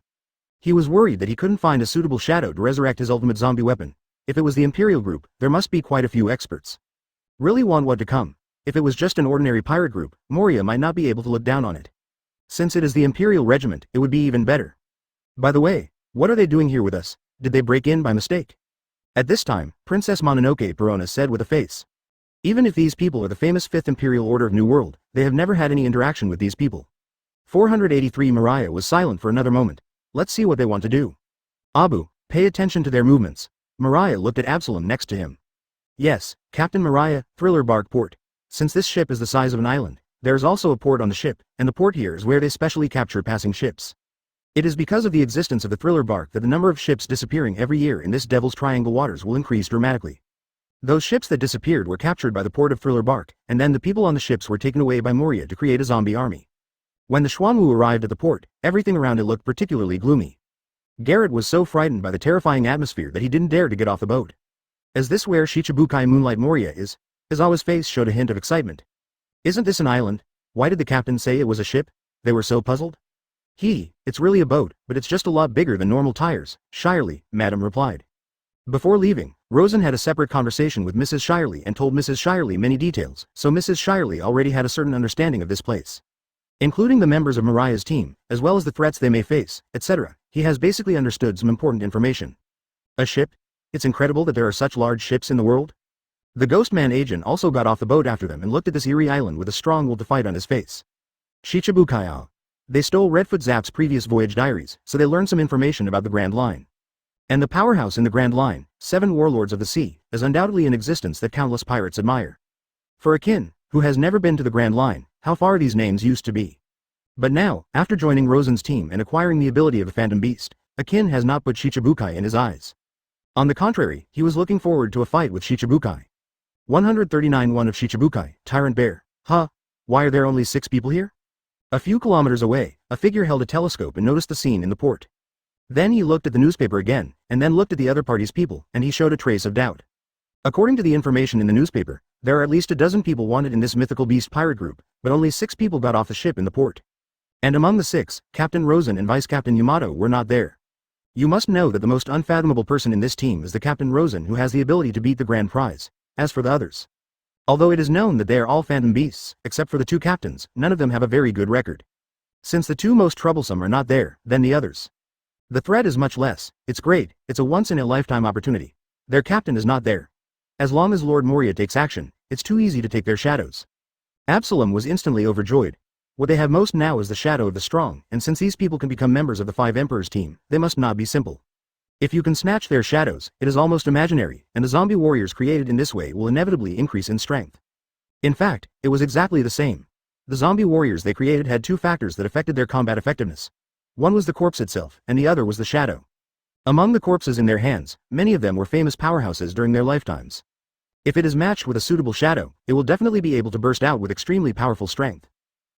He was worried that he couldn't find a suitable shadow to resurrect his ultimate zombie weapon. If it was the Imperial group, there must be quite a few experts. Really want what to come. If it was just an ordinary pirate group, Moria might not be able to look down on it. Since it is the Imperial Regiment, it would be even better. By the way, what are they doing here with us? Did they break in by mistake? At this time, Princess Mononoke Perona said with a face. Even if these people are the famous 5th Imperial Order of New World, they have never had any interaction with these people. 483 Mariah was silent for another moment. Let's see what they want to do. Abu, pay attention to their movements. Mariah looked at Absalom next to him. Yes, Captain Mariah, Thriller Bark Port. Since this ship is the size of an island, there is also a port on the ship, and the port here is where they specially capture passing ships. It is because of the existence of the Thriller Bark that the number of ships disappearing every year in this Devil's Triangle waters will increase dramatically. Those ships that disappeared were captured by the port of Thriller Bark, and then the people on the ships were taken away by Moria to create a zombie army. When the Xuanwu arrived at the port, everything around it looked particularly gloomy. Garrett was so frightened by the terrifying atmosphere that he didn't dare to get off the boat. Is this where Shichibukai Moonlight Moria is? Izawa's face showed a hint of excitement. Isn't this an island? Why did the captain say it was a ship? They were so puzzled. It's really a boat, but it's just a lot bigger than normal tires, Shirley, Madam replied. Before leaving, Rosen had a separate conversation with Mrs. Shirley and told Mrs. Shirley many details, so Mrs. Shirley already had a certain understanding of this place. Including the members of Mariah's team, as well as the threats they may face, etc. He has basically understood some important information. A ship? It's incredible that there are such large ships in the world. The Ghostman agent also got off the boat after them and looked at this eerie island with a strong will to fight on his face. Shichibukaiao. They stole Redfoot Zap's previous voyage diaries, so they learned some information about the Grand Line. And the powerhouse in the Grand Line, 7 Warlords of the Sea, is undoubtedly an existence that countless pirates admire. For Akin, who has never been to the Grand Line, how far these names used to be. But now, after joining Rosen's team and acquiring the ability of the Phantom Beast, Akin has not put Shichibukai in his eyes. On the contrary, he was looking forward to a fight with Shichibukai. 139 One of Shichibukai, Tyrant Bear. Why are there only 6 people here? A few kilometers away, a figure held a telescope and noticed the scene in the port. Then he looked at the newspaper again, and then looked at the other party's people, and he showed a trace of doubt. According to the information in the newspaper, there are at least a dozen people wanted in this mythical beast pirate group, but only 6 people got off the ship in the port. And among the 6, Captain Rosen and Vice Captain Yamato were not there. You must know that the most unfathomable person in this team is the Captain Rosen, who has the ability to beat the grand prize. As for the others, although it is known that they are all phantom beasts, except for the 2 captains, none of them have a very good record. Since the 2 most troublesome are not there, then the others. The threat is much less. It's great, it's a once-in-a-lifetime opportunity. Their captain is not there. As long as Lord Moria takes action, it's too easy to take their shadows. Absalom was instantly overjoyed. What they have most now is the shadow of the strong, and since these people can become members of the 5 Emperors team, they must not be simple. If you can snatch their shadows, it is almost imaginary, and the zombie warriors created in this way will inevitably increase in strength. In fact, it was exactly the same. The zombie warriors they created had 2 factors that affected their combat effectiveness. One was the corpse itself, and the other was the shadow. Among the corpses in their hands, many of them were famous powerhouses during their lifetimes. If it is matched with a suitable shadow, it will definitely be able to burst out with extremely powerful strength.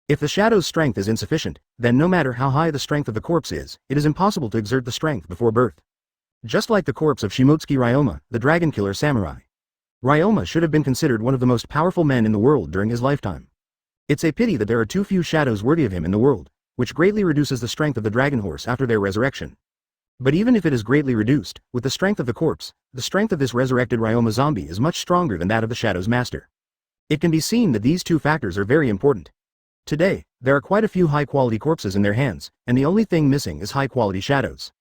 If the shadow's strength is insufficient, then no matter how high the strength of the corpse is, it is impossible to exert the strength before birth. Just like the corpse of Shimotsuki Ryoma, the dragon killer samurai. Ryoma should have been considered one of the most powerful men in the world during his lifetime. It's a pity that there are too few shadows worthy of him in the world, which greatly reduces the strength of the dragon horse after their resurrection. But even if it is greatly reduced, with the strength of the corpse, the strength of this resurrected Ryoma zombie is much stronger than that of the shadow's master. It can be seen that these 2 factors are very important. Today, there are quite a few high-quality corpses in their hands, and the only thing missing is high-quality shadows.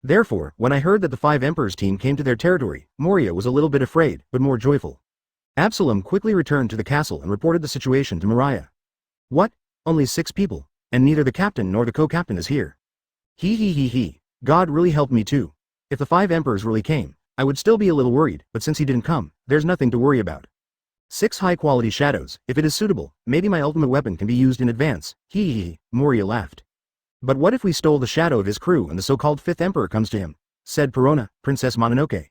Therefore, when I heard that the 5 Emperors team came to their territory, Moria was a little bit afraid, but more joyful. Absalom quickly returned to the castle and reported the situation to Mariah. What? Only 6 people, and neither the captain nor the co-captain is here. God really helped me too. If the 5 Emperors really came, I would still be a little worried, but since he didn't come, there's nothing to worry about. 6 high-quality shadows, if it is suitable, maybe my ultimate weapon can be used in advance. Moria laughed. But what if we stole the shadow of his crew and the so-called 5th Emperor comes to him? Said Perona, Princess Mononoke.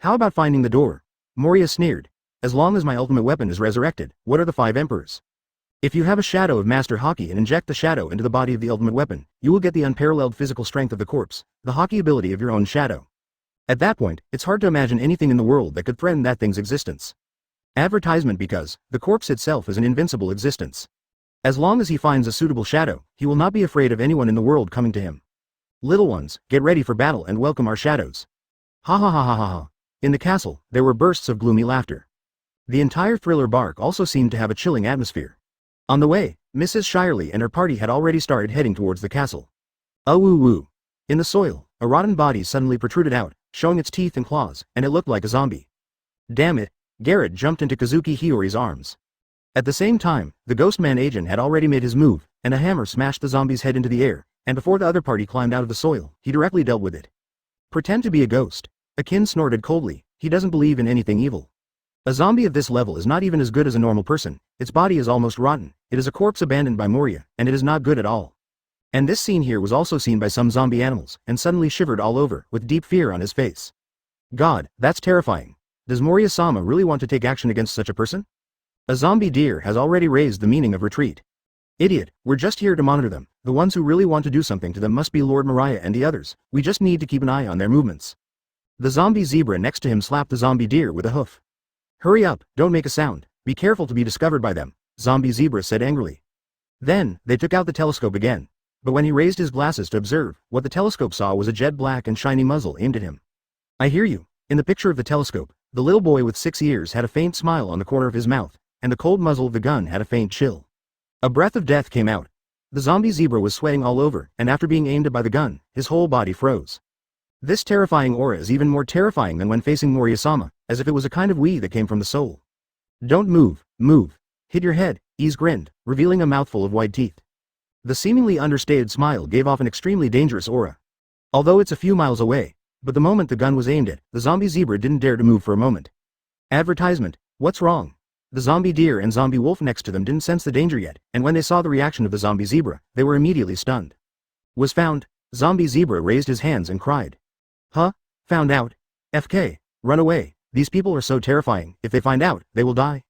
How about finding the door? Moria sneered. as long as my ultimate weapon is resurrected, what are the 5 emperors? If you have a shadow of Master Haki and inject the shadow into the body of the ultimate weapon, you will get the unparalleled physical strength of the corpse, the Haki ability of your own shadow. At that point, it's hard to imagine anything in the world that could threaten that thing's existence. Advertisement because, the corpse itself is an invincible existence. As long as he finds a suitable shadow, he will not be afraid of anyone in the world coming to him. Little ones, get ready for battle and welcome our shadows. Ha ha ha ha ha ha. In the castle, there were bursts of gloomy laughter. The entire thriller bark also seemed to have a chilling atmosphere. On the way, Mrs. Shirley and her party had already started heading towards the castle. Woo woo. In the soil, a rotten body suddenly protruded out, showing its teeth and claws, and it looked like a zombie. Damn it, Garrett jumped into Kazuki Hiyori's arms. At the same time, the Ghostman agent had already made his move, and a hammer smashed the zombie's head into the air, and before the other party climbed out of the soil, he directly dealt with it. Pretend to be a ghost. Akin snorted coldly, he doesn't believe in anything evil. A zombie of this level is not even as good as a normal person, its body is almost rotten, it is a corpse abandoned by Moria, and it is not good at all. And this scene here was also seen by some zombie animals, and suddenly shivered all over, with deep fear on his face. God, that's terrifying. Does Moria-sama really want to take action against such a person? A zombie deer has already raised the meaning of retreat. Idiot, we're just here to monitor them, the ones who really want to do something to them must be Lord Mariah and the others, we just need to keep an eye on their movements. The zombie zebra next to him slapped the zombie deer with a hoof. Hurry up, don't make a sound, be careful to be discovered by them, zombie zebra said angrily. Then, they took out the telescope again. But when he raised his glasses to observe, what the telescope saw was a jet black and shiny muzzle aimed at him. I hear you. In the picture of the telescope, the little boy with 6 ears had a faint smile on the corner of his mouth, and the cold muzzle of the gun had a faint chill. A breath of death came out. The zombie zebra was sweating all over, and after being aimed at by the gun, his whole body froze. This terrifying aura is even more terrifying than when facing Moria-sama, as if it was a kind of we that came from the soul. Don't move, move. Hit your head, Ease grinned, revealing a mouthful of white teeth. The seemingly understated smile gave off an extremely dangerous aura. Although it's a few miles away, but the moment the gun was aimed at, the zombie zebra didn't dare to move for a moment. Advertisement, what's wrong? The zombie deer and zombie wolf next to them didn't sense the danger yet, and when they saw the reaction of the zombie zebra, they were immediately stunned. Was found? Zombie zebra raised his hands and cried. Huh? Found out? FK, run away, these people are so terrifying, if they find out, they will die.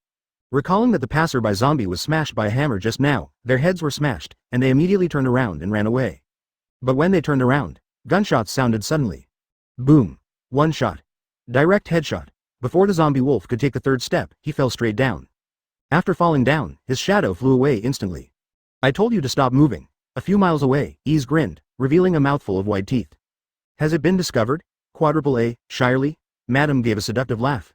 Recalling that the passerby zombie was smashed by a hammer just now, their heads were smashed, and they immediately turned around and ran away. But when they turned around, gunshots sounded suddenly. Boom. One shot. Direct headshot. Before the zombie wolf could take the third step, he fell straight down. After falling down, his shadow flew away instantly. I told you to stop moving. A few miles away, Ease grinned, revealing a mouthful of white teeth. Has it been discovered? Quadruple A, Shirley? Madam gave a seductive laugh.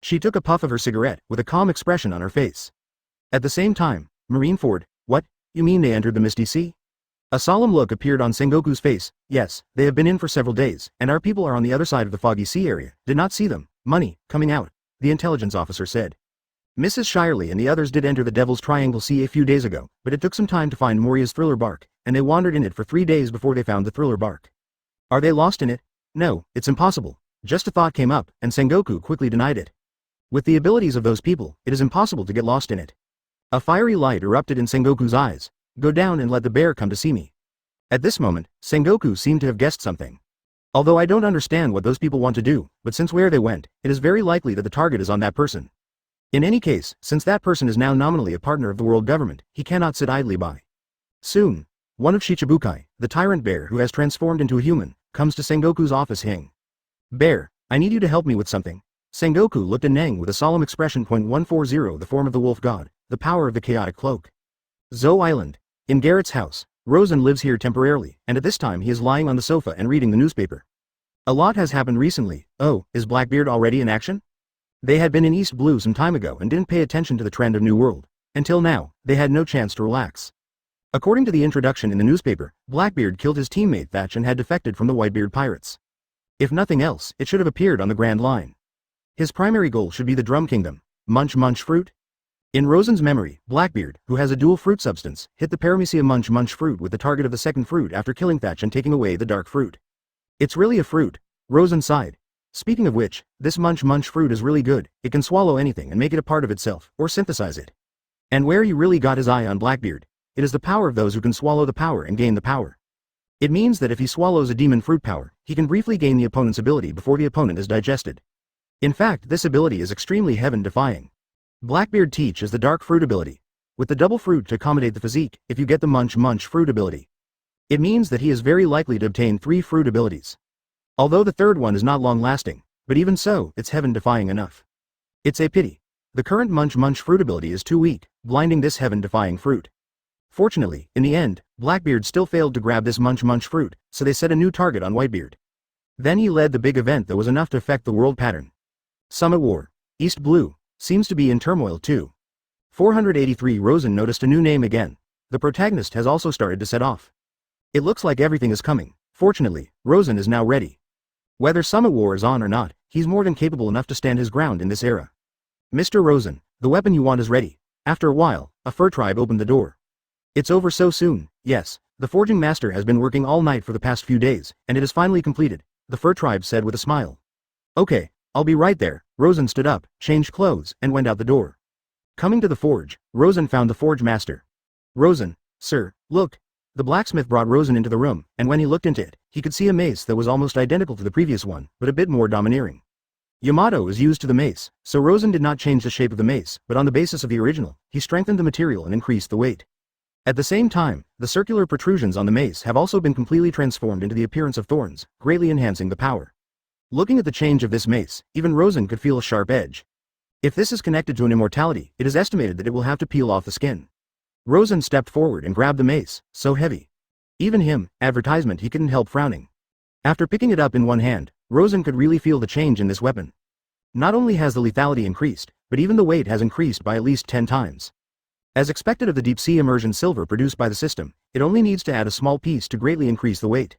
She took a puff of her cigarette, with a calm expression on her face. At the same time, Marineford, what, you mean they entered the Misty Sea? A solemn look appeared on Sengoku's face. Yes, they have been in for several days, and our people are on the other side of the Foggy Sea area, did not see them. Money, coming out, the intelligence officer said. Mrs. Shirley and the others did enter the Devil's Triangle Sea a few days ago, but it took some time to find Moria's thriller bark, and they wandered in it for 3 days before they found the thriller bark. Are they lost in it? No, it's impossible. Just a thought came up, and Sengoku quickly denied it. With the abilities of those people, it is impossible to get lost in it. A fiery light erupted in Sengoku's eyes. Go down and let the bear come to see me. At this moment, Sengoku seemed to have guessed something. Although I don't understand what those people want to do, but since where they went, it is very likely that the target is on that person. In any case, since that person is now nominally a partner of the world government, he cannot sit idly by. Soon, one of Shichibukai, the tyrant bear who has transformed into a human, comes to Sengoku's office. Ying. Bear, I need you to help me with something. Sengoku looked at Neng with a solemn expression. 140 The form of the wolf god, the power of the chaotic cloak. Zou Island. In Garrett's house, Rosen lives here temporarily, and at this time he is lying on the sofa and reading the newspaper. A lot has happened recently. Oh, is Blackbeard already in action? They had been in East Blue some time ago and didn't pay attention to the trend of New World. Until now, they had no chance to relax. According to the introduction in the newspaper, Blackbeard killed his teammate Thatch and had defected from the Whitebeard pirates. If nothing else, it should have appeared on the Grand Line. His primary goal should be the Drum Kingdom. Munch munch fruit? In Rosen's memory, Blackbeard, who has a dual fruit substance, hit the Paramecia munch munch fruit with the target of the second fruit after killing Thatch and taking away the dark fruit. It's really a fruit. Rosen sighed. Speaking of which, this munch munch fruit is really good, it can swallow anything and make it a part of itself, or synthesize it. And where he really got his eye on Blackbeard, it is the power of those who can swallow the power and gain the power. It means that if he swallows a demon fruit power, he can briefly gain the opponent's ability before the opponent is digested. In fact, this ability is extremely heaven-defying. Blackbeard Teach is the dark fruit ability. With the double fruit to accommodate the physique, if you get the munch fruit ability, it means that he is very likely to obtain 3 fruit abilities. Although the third one is not long-lasting, but even so, it's heaven-defying enough. It's a pity. The current munch fruit ability is too weak, blinding this heaven-defying fruit. Fortunately, in the end, Blackbeard still failed to grab this munch fruit, so they set a new target on Whitebeard. Then he led the big event that was enough to affect the world pattern. Summit War. East Blue seems to be in turmoil too. 483 Rosen noticed a new name again. The protagonist has also started to set off. It looks like everything is coming. Fortunately, Rosen is now ready. Whether Summit War is on or not, he's more than capable enough to stand his ground in this era. Mr. Rosen, the weapon you want is ready. After a while, a fur tribe opened the door. It's over so soon. Yes, the forging master has been working all night for the past few days, and it is finally completed, the fur tribe said with a smile. Okay, I'll be right there. Rosen stood up, changed clothes, and went out the door. Coming to the forge, Rosen found the forge master. Rosen, sir, look. The blacksmith brought Rosen into the room, and when he looked into it, he could see a mace that was almost identical to the previous one, but a bit more domineering. Yamato is used to the mace, so Rosen did not change the shape of the mace, but on the basis of the original, he strengthened the material and increased the weight. At the same time, the circular protrusions on the mace have also been completely transformed into the appearance of thorns, greatly enhancing the power. Looking at the change of this mace, even Rosen could feel a sharp edge. If this is connected to an immortality, it is estimated that it will have to peel off the skin. Rosen stepped forward and grabbed the mace, so heavy. Even him, advertisement, he couldn't help frowning. After picking it up in one hand, Rosen could really feel the change in this weapon. Not only has the lethality increased, but even the weight has increased by at least 10 times. As expected of the deep-sea immersion silver produced by the system, it only needs to add a small piece to greatly increase the weight.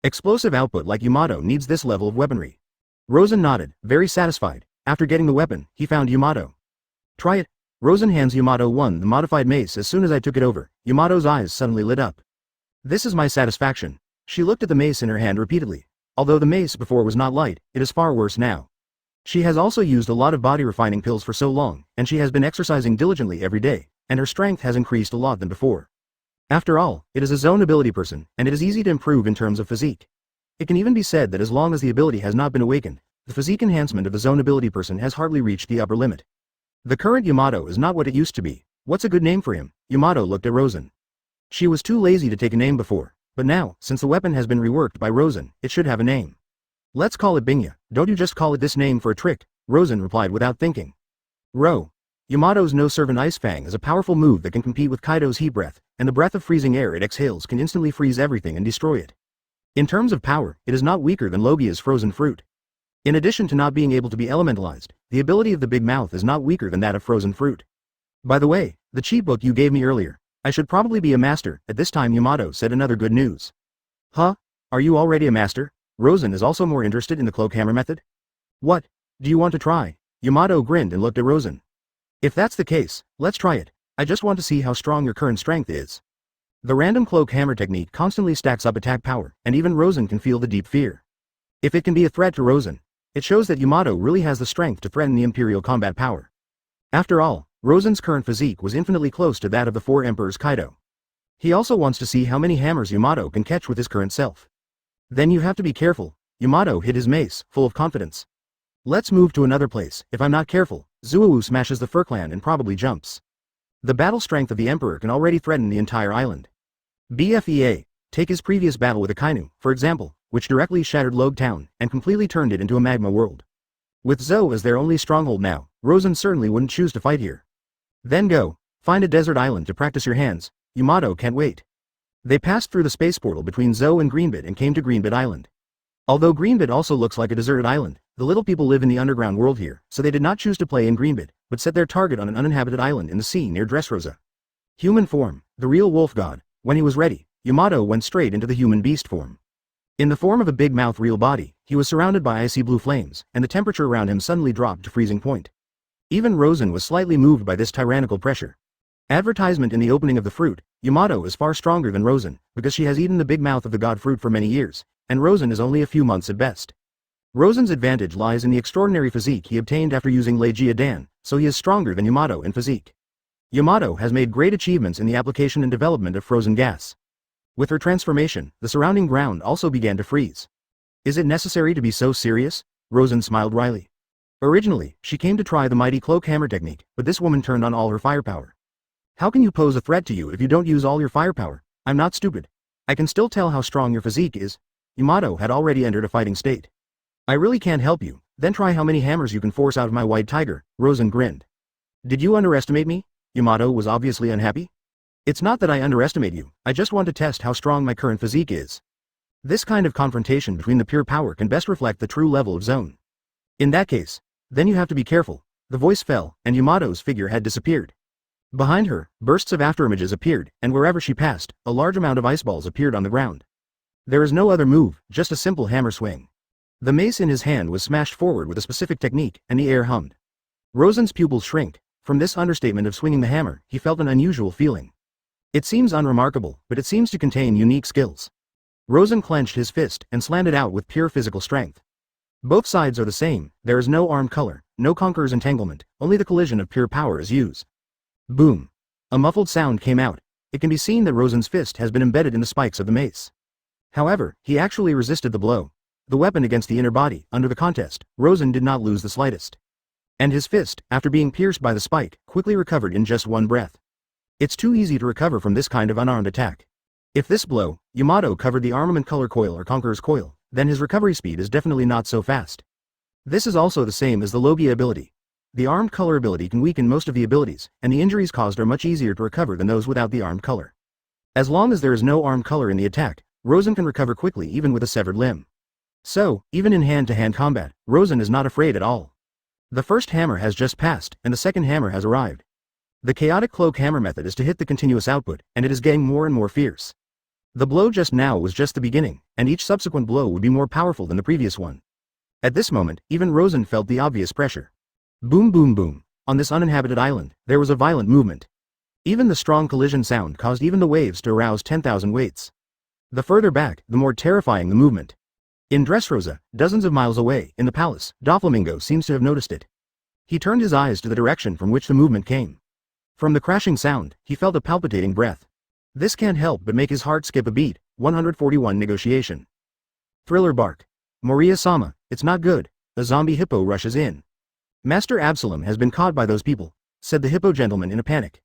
Explosive output like Yamato needs this level of weaponry. Rosen nodded, very satisfied. After getting the weapon, he found Yamato. Try it. Rosen hands Yamato the modified mace. As soon as I took it over, Yamato's eyes suddenly lit up. This is my satisfaction. She looked at the mace in her hand repeatedly. Although the mace before was not light, it is far worse now. She has also used a lot of body refining pills for so long, and she has been exercising diligently every day, and her strength has increased a lot than before. After all, it is a zone ability person, and it is easy to improve in terms of physique. It can even be said that as long as the ability has not been awakened, the physique enhancement of the zone ability person has hardly reached the upper limit. The current Yamato is not what it used to be. What's a good name for him? Yamato looked at Rosen. She was too lazy to take a name before, but now, since the weapon has been reworked by Rosen, it should have a name. Let's call it Bingya. Don't you just call it this name for a trick? Rosen replied without thinking. Yamato's No-Servant Ice Fang is a powerful move that can compete with Kaido's Heat Breath, and the breath of freezing air it exhales can instantly freeze everything and destroy it. In terms of power, it is not weaker than Logia's Frozen Fruit. In addition to not being able to be elementalized, the ability of the Big Mouth is not weaker than that of Frozen Fruit. By the way, the cheat book you gave me earlier, I should probably be a master. At this time Yamato said another good news. Huh? Are you already a master? Rosen is also more interested in the cloak hammer method. What? Do you want to try? Yamato grinned and looked at Rosen. If that's the case, let's try it. I just want to see how strong your current strength is. The random cloak hammer technique constantly stacks up attack power, and even Rosen can feel the deep fear. If it can be a threat to Rosen, it shows that Yamato really has the strength to threaten the Imperial combat power. After all, Rosen's current physique was infinitely close to that of the Four Emperors Kaido. He also wants to see how many hammers Yamato can catch with his current self. Then you have to be careful. Yamato hit his mace, full of confidence. Let's move to another place. If I'm not careful, Xuanwu smashes the Fur Clan and probably jumps. The battle strength of the Emperor can already threaten the entire island. BFEA, take his previous battle with Akainu, for example, which directly shattered Loguetown and completely turned it into a magma world. With Zou as their only stronghold now, Rosen certainly wouldn't choose to fight here. Then go, find a desert island to practice your hands. Yamato can't wait. They passed through the space portal between Zou and Greenbit and came to Greenbit Island. Although Greenbit also looks like a deserted island, the little people live in the underground world here, so they did not choose to play in Greenbit, but set their target on an uninhabited island in the sea near Dressrosa. Human form, the real wolf god. When he was ready, Yamato went straight into the human beast form. In the form of a big mouth real body, he was surrounded by icy blue flames, and the temperature around him suddenly dropped to freezing point. Even Rosen was slightly moved by this tyrannical pressure. Advertisement in the opening of the fruit, Yamato is far stronger than Rosen, because she has eaten the big mouth of the god fruit for many years, and Rosen is only a few months at best. Rosen's advantage lies in the extraordinary physique he obtained after using Legia Dan, so he is stronger than Yamato in physique. Yamato has made great achievements in the application and development of frozen gas. With her transformation, the surrounding ground also began to freeze. Is it necessary to be so serious? Rosen smiled wryly. Originally, she came to try the mighty cloak hammer technique, but this woman turned on all her firepower. How can you pose a threat to you if you don't use all your firepower? I'm not stupid. I can still tell how strong your physique is. Yamato had already entered a fighting state. I really can't help you, then try how many hammers you can force out of my white tiger, Rosen grinned. Did you underestimate me? Yamato was obviously unhappy. It's not that I underestimate you, I just want to test how strong my current physique is. This kind of confrontation between the pure power can best reflect the true level of Zoan. In that case, then you have to be careful. The voice fell, and Yamato's figure had disappeared. Behind her, bursts of afterimages appeared, and wherever she passed, a large amount of ice balls appeared on the ground. There is no other move, just a simple hammer swing. The mace in his hand was smashed forward with a specific technique, and the air hummed. Rosen's pupils shrinked. From this understatement of swinging the hammer, he felt an unusual feeling. It seems unremarkable, but it seems to contain unique skills. Rosen clenched his fist and slammed it out with pure physical strength. Both sides are the same, there is no arm color, no Conqueror's entanglement, only the collision of pure power is used. Boom. A muffled sound came out. It can be seen that Rosen's fist has been embedded in the spikes of the mace. However, he actually resisted the blow. The weapon against the inner body, under the contest, Rosen did not lose the slightest. And his fist, after being pierced by the spike, quickly recovered in just one breath. It's too easy to recover from this kind of unarmed attack. If this blow, Yamato covered the armament color coil or Conqueror's coil, then his recovery speed is definitely not so fast. This is also the same as the Logia ability. The armed color ability can weaken most of the abilities, and the injuries caused are much easier to recover than those without the armed color. As long as there is no armed color in the attack, Rosen can recover quickly even with a severed limb. So, even in hand-to-hand combat, Rosen is not afraid at all. The first hammer has just passed, and the second hammer has arrived. The chaotic cloak hammer method is to hit the continuous output, and it is getting more and more fierce. The blow just now was just the beginning, and each subsequent blow would be more powerful than the previous one. At this moment, even Rosen felt the obvious pressure. Boom boom boom. On this uninhabited island, there was a violent movement. Even the strong collision sound caused even the waves to arouse 10,000 weights. The further back, the more terrifying the movement. In Dressrosa, dozens of miles away, in the palace, Doflamingo seems to have noticed it. He turned his eyes to the direction from which the movement came. From the crashing sound, he felt a palpitating breath. This can't help but make his heart skip a beat. 141 Negotiation. Thriller bark. Moria-sama, it's not good. A zombie hippo rushes in. Master Absalom has been caught by those people, said the hippo gentleman in a panic.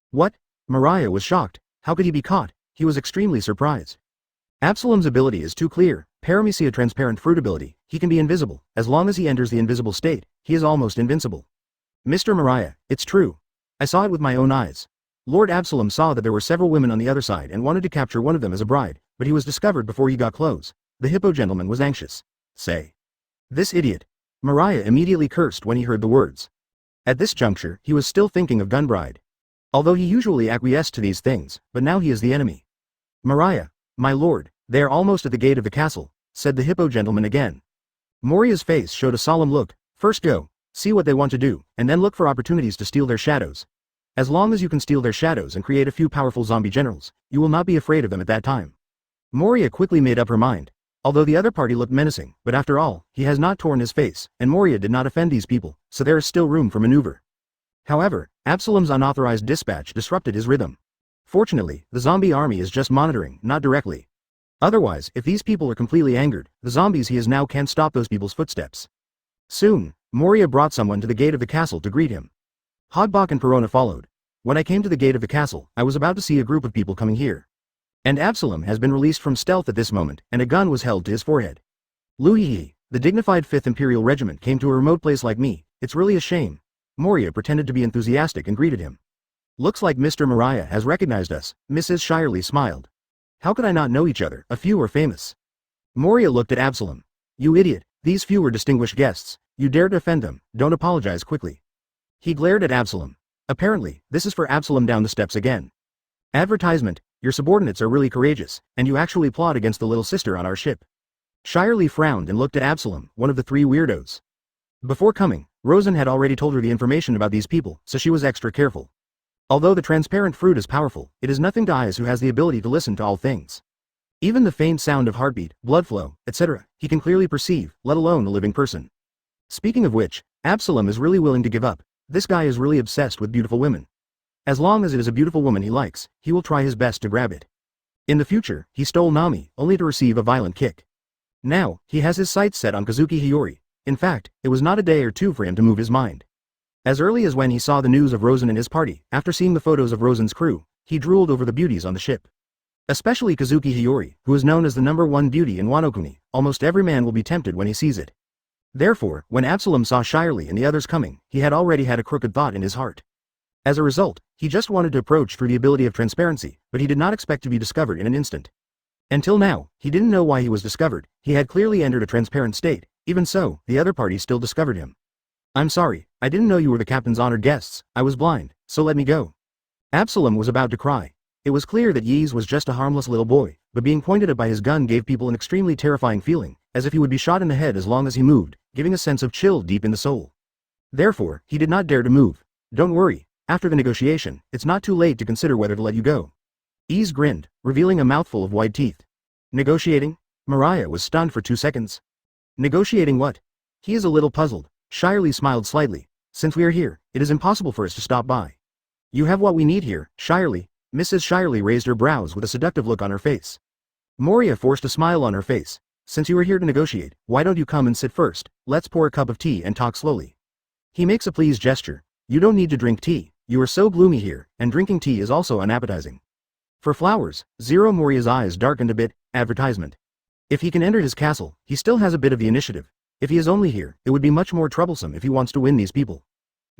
What? Mariah was shocked. How could he be caught? He was extremely surprised. Absalom's ability is too clear. Paramecia transparent fruit ability. He can be invisible. As long as he enters the invisible state, he is almost invincible. Mr. Mariah, it's true. I saw it with my own eyes. Lord Absalom saw that there were several women on the other side and wanted to capture one of them as a bride, but he was discovered before he got close. The hippo gentleman was anxious. Say. This idiot. Mariah immediately cursed when he heard the words. At this juncture, he was still thinking of Gunbride. Although he usually acquiesced to these things, but now he is the enemy. Mariah, my lord, they are almost at the gate of the castle, said the hippo gentleman again. Moria's face showed a solemn look. First go, see what they want to do, and then look for opportunities to steal their shadows. As long as you can steal their shadows and create a few powerful zombie generals, you will not be afraid of them at that time. Moria quickly made up her mind. Although the other party looked menacing, but after all, he has not torn his face, and Moria did not offend these people, so there is still room for maneuver. However, Absalom's unauthorized dispatch disrupted his rhythm. Fortunately, the zombie army is just monitoring, not directly. Otherwise, if these people are completely angered, the zombies he is now can't stop those people's footsteps. Soon, Moria brought someone to the gate of the castle to greet him. Hodbok and Perona followed. When I came to the gate of the castle, I was about to see a group of people coming here. And Absalom has been released from stealth at this moment, and a gun was held to his forehead. Luhihi, the dignified 5th Imperial Regiment came to a remote place like me, it's really a shame. Moria pretended to be enthusiastic and greeted him. Looks like Mr. Mariah has recognized us, Mrs. Shirley smiled. How could I not know each other, a few are famous. Moria looked at Absalom. You idiot, these few are distinguished guests, you dare to offend them, don't apologize quickly. He glared at Absalom. Apparently, this is for Absalom down the steps again. Advertisement, your subordinates are really courageous, and you actually plot against the little sister on our ship. Shirley frowned and looked at Absalom, one of the 3 weirdos. Before coming, Rosen had already told her the information about these people, so she was extra careful. Although the transparent fruit is powerful, it is nothing to Eyes who has the ability to listen to all things. Even the faint sound of heartbeat, blood flow, etc., he can clearly perceive, let alone a living person. Speaking of which, Absalom is really willing to give up. This guy is really obsessed with beautiful women. As long as it is a beautiful woman he likes, he will try his best to grab it. In the future, he stole Nami, only to receive a violent kick. Now, he has his sights set on Kazuki Hiyori, In fact, it was not a day or two for him to move his mind. As early as when he saw the news of Rosen and his party, after seeing the photos of Rosen's crew, he drooled over the beauties on the ship. Especially Kazuki Hiyori, who is known as the #1 beauty in Wano Kuni, almost every man will be tempted when he sees it. Therefore, when Absalom saw Shirley and the others coming, he had already had a crooked thought in his heart. As a result, he just wanted to approach through the ability of transparency, but he did not expect to be discovered in an instant. Until now, he didn't know why he was discovered. He had clearly entered a transparent state. Even so, the other party still discovered him. "I'm sorry, I didn't know you were the captain's honored guests. I was blind, so let me go." Absalom was about to cry. It was clear that Yi's was just a harmless little boy, but being pointed at by his gun gave people an extremely terrifying feeling, as if he would be shot in the head as long as he moved, giving a sense of chill deep in the soul. Therefore, he did not dare to move. "Don't worry, after the negotiation, it's not too late to consider whether to let you go." Yi's grinned, revealing a mouthful of white teeth. "Negotiating?" Mariah was stunned for 2 seconds. "Negotiating what?" He is a little puzzled. Shirley smiled slightly. "Since we are here, it is impossible for us to stop by." "You have what we need here, Shirley." Mrs. Shirley raised her brows with a seductive look on her face. Moria forced a smile on her face. "Since you are here to negotiate, why don't you come and sit first? Let's pour a cup of tea and talk slowly." He makes a pleased gesture. "You don't need to drink tea. You are so gloomy here, and drinking tea is also unappetizing." "For flowers." Moria's eyes darkened a bit. Advertisement. If he can enter his castle, he still has a bit of the initiative. If he is only here, it would be much more troublesome if he wants to win these people.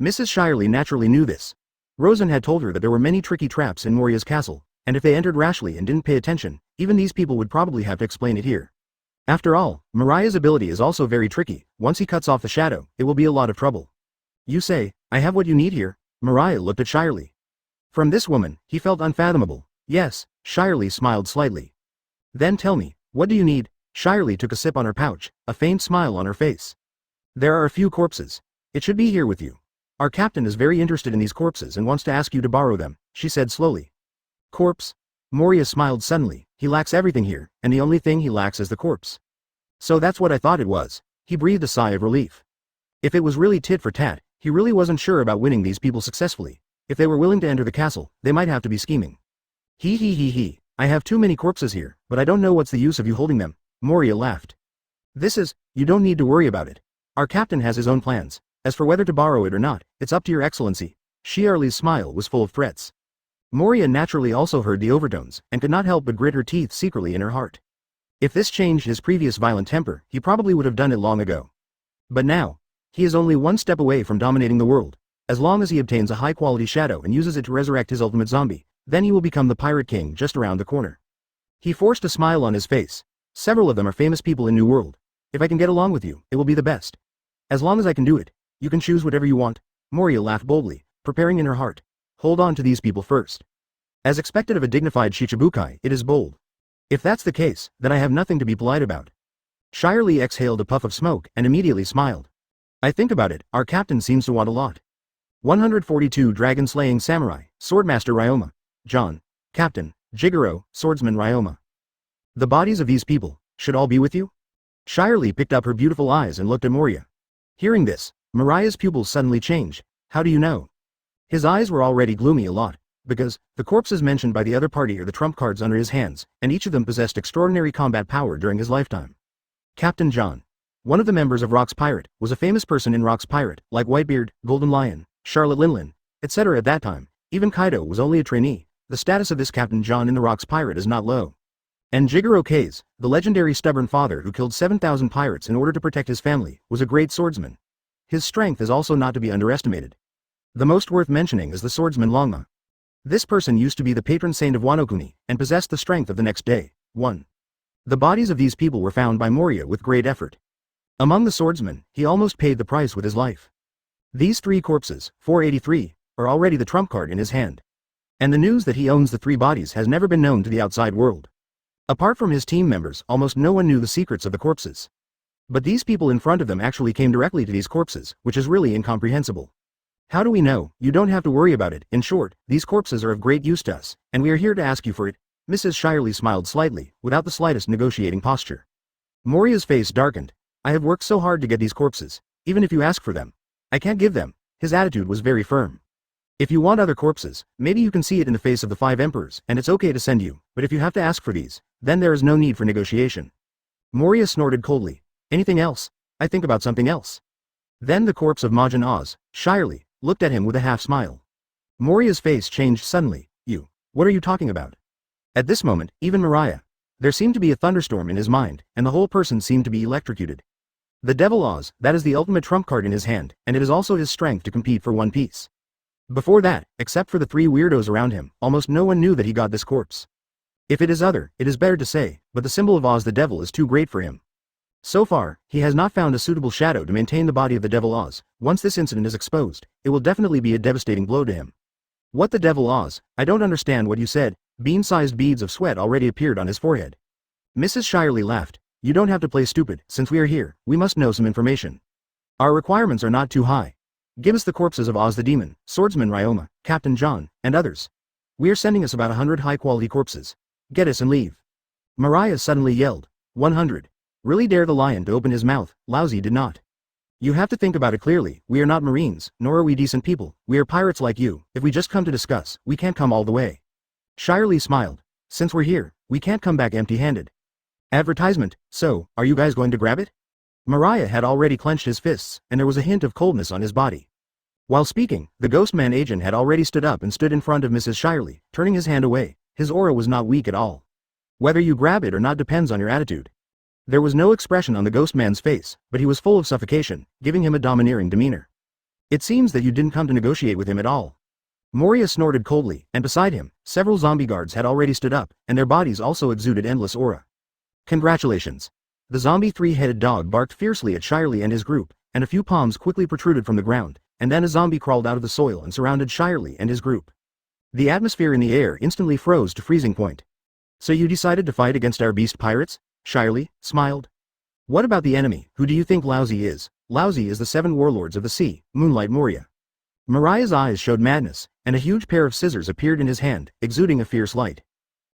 Mrs. Shirley naturally knew this. Rosen had told her that there were many tricky traps in Moria's castle, and if they entered rashly and didn't pay attention, even these people would probably have to explain it here. After all, Mariah's ability is also very tricky. Once he cuts off the shadow, it will be a lot of trouble. "You say, I have what you need here?" Mariah looked at Shirley. From this woman, he felt unfathomable. "Yes," Shirley smiled slightly. "Then tell me, what do you need?" Shirley took a sip on her pouch, a faint smile on her face. "There are a few corpses. It should be here with you. Our captain is very interested in these corpses and wants to ask you to borrow them," she said slowly. "Corpse?" Moria smiled suddenly. "He lacks everything here, and the only thing he lacks is the corpse." "So that's what I thought it was." He breathed a sigh of relief. If it was really tit for tat, he really wasn't sure about winning these people successfully. If they were willing to enter the castle, they might have to be scheming. He. "I have too many corpses here, but I don't know what's the use of you holding them." Moria laughed. You don't need to worry about it. Our captain has his own plans. As for whether to borrow it or not, it's up to your excellency." Shirley's smile was full of threats. Moria naturally also heard the overtones, and could not help but grit her teeth secretly in her heart. If this changed his previous violent temper, he probably would have done it long ago. But now, he is only one step away from dominating the world. As long as he obtains a high-quality shadow and uses it to resurrect his ultimate zombie, then he will become the Pirate King just around the corner. He forced a smile on his face. "Several of them are famous people in New World. If I can get along with you, it will be the best. As long as I can do it, you can choose whatever you want." Moria laughed boldly, preparing in her heart. "Hold on to these people first." As expected of a dignified Shichibukai, it is bold. If that's the case, then I have nothing to be polite about. Shirley exhaled a puff of smoke and immediately smiled. "I think about it, our captain seems to want a lot." 142 Dragon-Slaying Samurai, Swordmaster Ryoma. John. Captain, Jigoro, Swordsman Ryoma. "The bodies of these people, should all be with you?" Shirley picked up her beautiful eyes and looked at Moria. Hearing this, Mariah's pupils suddenly changed. "How do you know?" His eyes were already gloomy a lot, because the corpses mentioned by the other party are the trump cards under his hands, and each of them possessed extraordinary combat power during his lifetime. Captain John, one of the members of Rock's Pirate, was a famous person in Rock's Pirate, like Whitebeard, Golden Lion, Charlotte Linlin, etc. At that time. Even Kaido was only a trainee. The status of this Captain John in the Rock's Pirate is not low. And Jigoro Kase, the legendary stubborn father who killed 7,000 pirates in order to protect his family, was a great swordsman. His strength is also not to be underestimated. The most worth mentioning is the swordsman Longma. This person used to be the patron saint of Wano Kuni, and possessed the strength of the next day. 1. The bodies of these people were found by Moria with great effort. Among the swordsmen, he almost paid the price with his life. These 3 corpses, 483, are already the trump card in his hand. And the news that he owns the 3 bodies has never been known to the outside world. Apart from his team members, almost no one knew the secrets of the corpses. But these people in front of them actually came directly to these corpses, which is really incomprehensible. "How do we know? You don't have to worry about it. In short, these corpses are of great use to us, and we are here to ask you for it." Mrs. Shirley smiled slightly, without the slightest negotiating posture. Moria's face darkened. "I have worked so hard to get these corpses. Even if you ask for them, I can't give them." His attitude was very firm. "If you want other corpses, maybe you can see it in the face of the 5 emperors, and it's okay to send you, but if you have to ask for these, then there is no need for negotiation." Moria snorted coldly. "Anything else?" I think about something else. Then the corpse of Majin Oz, shyly, looked at him with a half-smile. Moria's face changed suddenly. You. What are you talking about? At this moment, even Mariah. There seemed to be a thunderstorm in his mind, and the whole person seemed to be electrocuted. The Devil Oz, that is the ultimate trump card in his hand, and it is also his strength to compete for One Piece. Before that, except for the 3 weirdos around him, almost no one knew that he got this corpse. If it is other, it is better to say, but the symbol of Oz the Devil is too great for him. So far, he has not found a suitable shadow to maintain the body of the Devil Oz. Once this incident is exposed, it will definitely be a devastating blow to him. What the Devil Oz? I don't understand what you said. Bean-sized beads of sweat already appeared on his forehead. Mrs. Shirley laughed. You don't have to play stupid. Since we are here, we must know some information. Our requirements are not too high. Give us the corpses of Oz the Demon, Swordsman Ryoma, Captain John, and others. We are sending us about 100 high-quality corpses. Get us and leave. Mariah suddenly yelled. 100. Really dare the lion to open his mouth. Lousy did not. You have to think about it clearly. We are not Marines, nor are we decent people. We are pirates like you. If we just come to discuss, we can't come all the way. Shirley smiled. Since we're here, we can't come back empty-handed. Advertisement. So, are you guys going to grab it? Mariah had already clenched his fists, and there was a hint of coldness on his body. While speaking, the Ghostman agent had already stood up and stood in front of Mrs. Shirley, turning his hand away. His aura was not weak at all. Whether you grab it or not depends on your attitude. There was no expression on the Ghostman's face, but he was full of suffocation, giving him a domineering demeanor. It seems that you didn't come to negotiate with him at all. Moria snorted coldly, and beside him, several zombie guards had already stood up, and their bodies also exuded endless aura. Congratulations. The zombie 3-headed dog barked fiercely at Shirley and his group, and a few palms quickly protruded from the ground, and then a zombie crawled out of the soil and surrounded Shirley and his group. The atmosphere in the air instantly froze to freezing point. So you decided to fight against our beast pirates? Shirley smiled. What about the enemy? Who do you think Lousy is? Lousy is the 7 warlords of the sea, Moonlight Moria. Mariah's eyes showed madness, and a huge pair of scissors appeared in his hand, exuding a fierce light.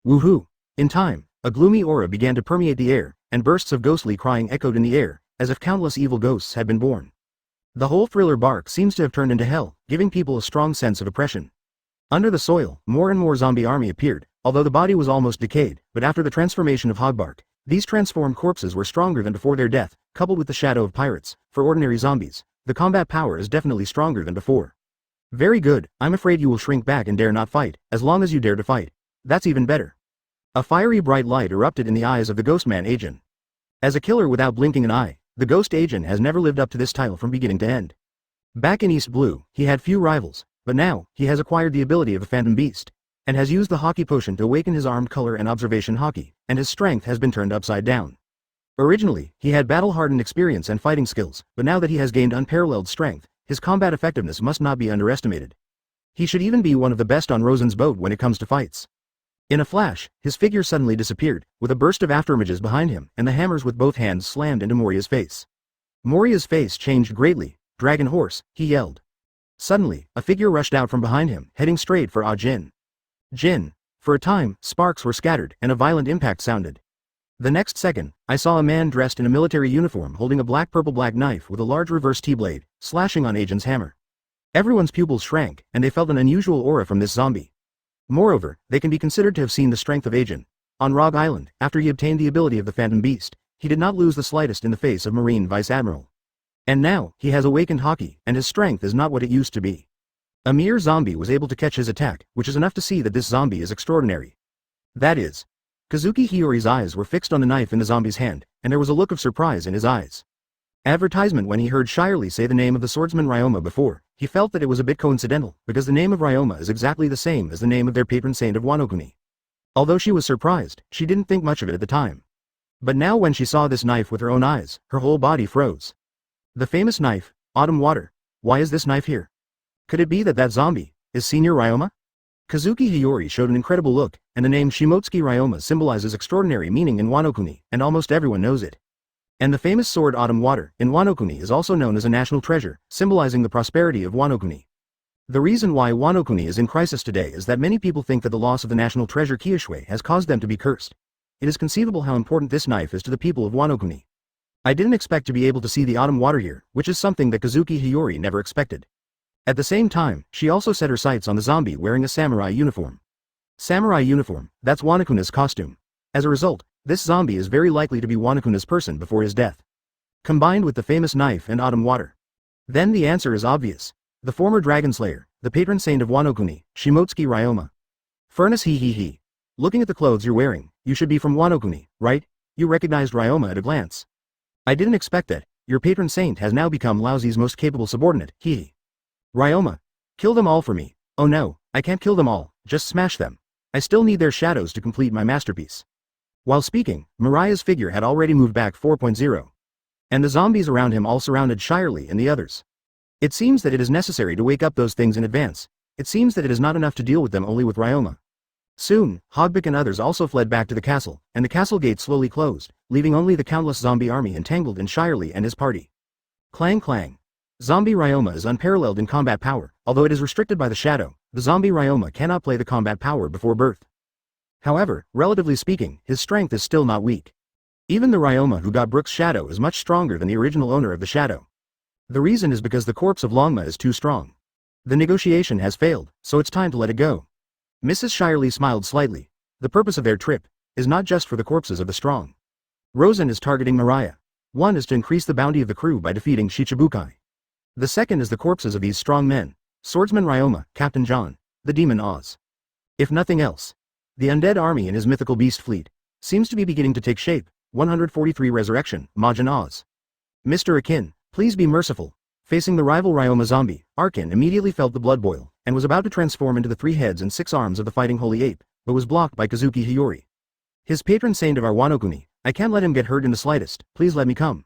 Woohoo! In time, a gloomy aura began to permeate the air, and bursts of ghostly crying echoed in the air, as if countless evil ghosts had been born. The whole Thriller bark seems to have turned into hell, giving people a strong sense of oppression. Under the soil, more and more zombie army appeared, although the body was almost decayed, but after the transformation of Hogbark, these transformed corpses were stronger than before their death, coupled with the shadow of pirates. For ordinary zombies, the combat power is definitely stronger than before. Very good, I'm afraid you will shrink back and dare not fight, as long as you dare to fight. That's even better. A fiery bright light erupted in the eyes of the Ghostman agent. As a killer without blinking an eye, the Ghost agent has never lived up to this title from beginning to end. Back in East Blue, he had few rivals, but now, he has acquired the ability of a Phantom Beast, and has used the Haki potion to awaken his armed color and observation Haki, and his strength has been turned upside down. Originally, he had battle-hardened experience and fighting skills, but now that he has gained unparalleled strength, his combat effectiveness must not be underestimated. He should even be one of the best on Rosen's boat when it comes to fights. In a flash, his figure suddenly disappeared, with a burst of afterimages behind him, and the hammers with both hands slammed into Moria's face. Moria's face changed greatly. Dragon horse, he yelled. Suddenly, a figure rushed out from behind him, heading straight for Jin. Jin. For a time, sparks were scattered, and a violent impact sounded. The next second, I saw a man dressed in a military uniform holding a black-purple-black knife with a large reverse T-blade, slashing on Ajin's hammer. Everyone's pupils shrank, and they felt an unusual aura from this zombie. Moreover, they can be considered to have seen the strength of Ajin. On Rogue Island, after he obtained the ability of the Phantom Beast, he did not lose the slightest in the face of Marine Vice Admiral. And now, he has awakened Haki, and his strength is not what it used to be. A mere zombie was able to catch his attack, which is enough to see that this zombie is extraordinary. That is. Kazuki Hiyori's eyes were fixed on the knife in the zombie's hand, and there was a look of surprise in his eyes. Advertisement. When he heard Shirley say the name of the swordsman Ryoma before, he felt that it was a bit coincidental, because the name of Ryoma is exactly the same as the name of their patron saint of Wano-kuni. Although she was surprised, she didn't think much of it at the time. But now when she saw this knife with her own eyes, her whole body froze. The famous knife, Autumn Water. Why is this knife here? Could it be that zombie is Senior Ryoma? Kazuki Hiyori showed an incredible look, and the name Shimotsuki Ryoma symbolizes extraordinary meaning in Wano-kuni, and almost everyone knows it. And the famous sword Autumn Water in Wano-kuni is also known as a national treasure, symbolizing the prosperity of Wano-kuni. The reason why Wano-kuni is in crisis today is that many people think that the loss of the national treasure Kyushui has caused them to be cursed. It is conceivable how important this knife is to the people of Wano-kuni. I didn't expect to be able to see the Autumn Water here, which is something that Kazuki Hiyori never expected. At the same time, she also set her sights on the zombie wearing a samurai uniform. Samurai uniform, that's Wanakuna's costume. As a result, this zombie is very likely to be Wanakuna's person before his death. combined with the famous knife and autumn water. Then the answer is obvious. The former dragon slayer, the patron saint of Wano Kuni, Shimotsuki Ryoma. Furnace he. Looking at the clothes you're wearing, you should be from Wano Kuni, right? You recognized Ryoma at a glance. I didn't expect that. Your patron saint has now become Laozi's most capable subordinate, he. Ryoma. Kill them all for me. Oh no, I can't kill them all, just smash them. I still need their shadows to complete my masterpiece. While speaking, Mariah's figure had already moved back 4.0. And the zombies around him all surrounded Shirley and the others. It seems that it is necessary to wake up those things in advance. It seems that it is not enough to deal with them only with Ryoma. Soon, Hogbik and others also fled back to the castle, and the castle gate slowly closed, leaving only the countless zombie army entangled in Shirley and his party. Clang clang. Zombie Ryoma is unparalleled in combat power, although it is restricted by the shadow. The zombie Ryoma cannot play the combat power before birth. However, relatively speaking, his strength is still not weak. Even the Ryoma who got Brook's shadow is much stronger than the original owner of the shadow. The reason is because the corpse of Longma is too strong. The negotiation has failed, so it's time to let it go. Mrs. Shirley smiled slightly. The purpose of their trip is not just for the corpses of the strong. Rosen is targeting Mariah. One is to increase the bounty of the crew by defeating Shichibukai. The second is the corpses of these strong men, Swordsman Ryoma, Captain John, the Demon Oz. If nothing else, the undead army in his mythical beast fleet seems to be beginning to take shape. 143 Resurrection, Majin Oz. Mr. Akin, please be merciful. Facing the rival Ryoma zombie, Akin immediately felt the blood boil, and was about to transform into the 3 heads and 6 arms of the fighting holy ape, but was blocked by Kazuki Hiyori. His patron saint of our Wano Kuni, I can't let him get hurt in the slightest, please let me come.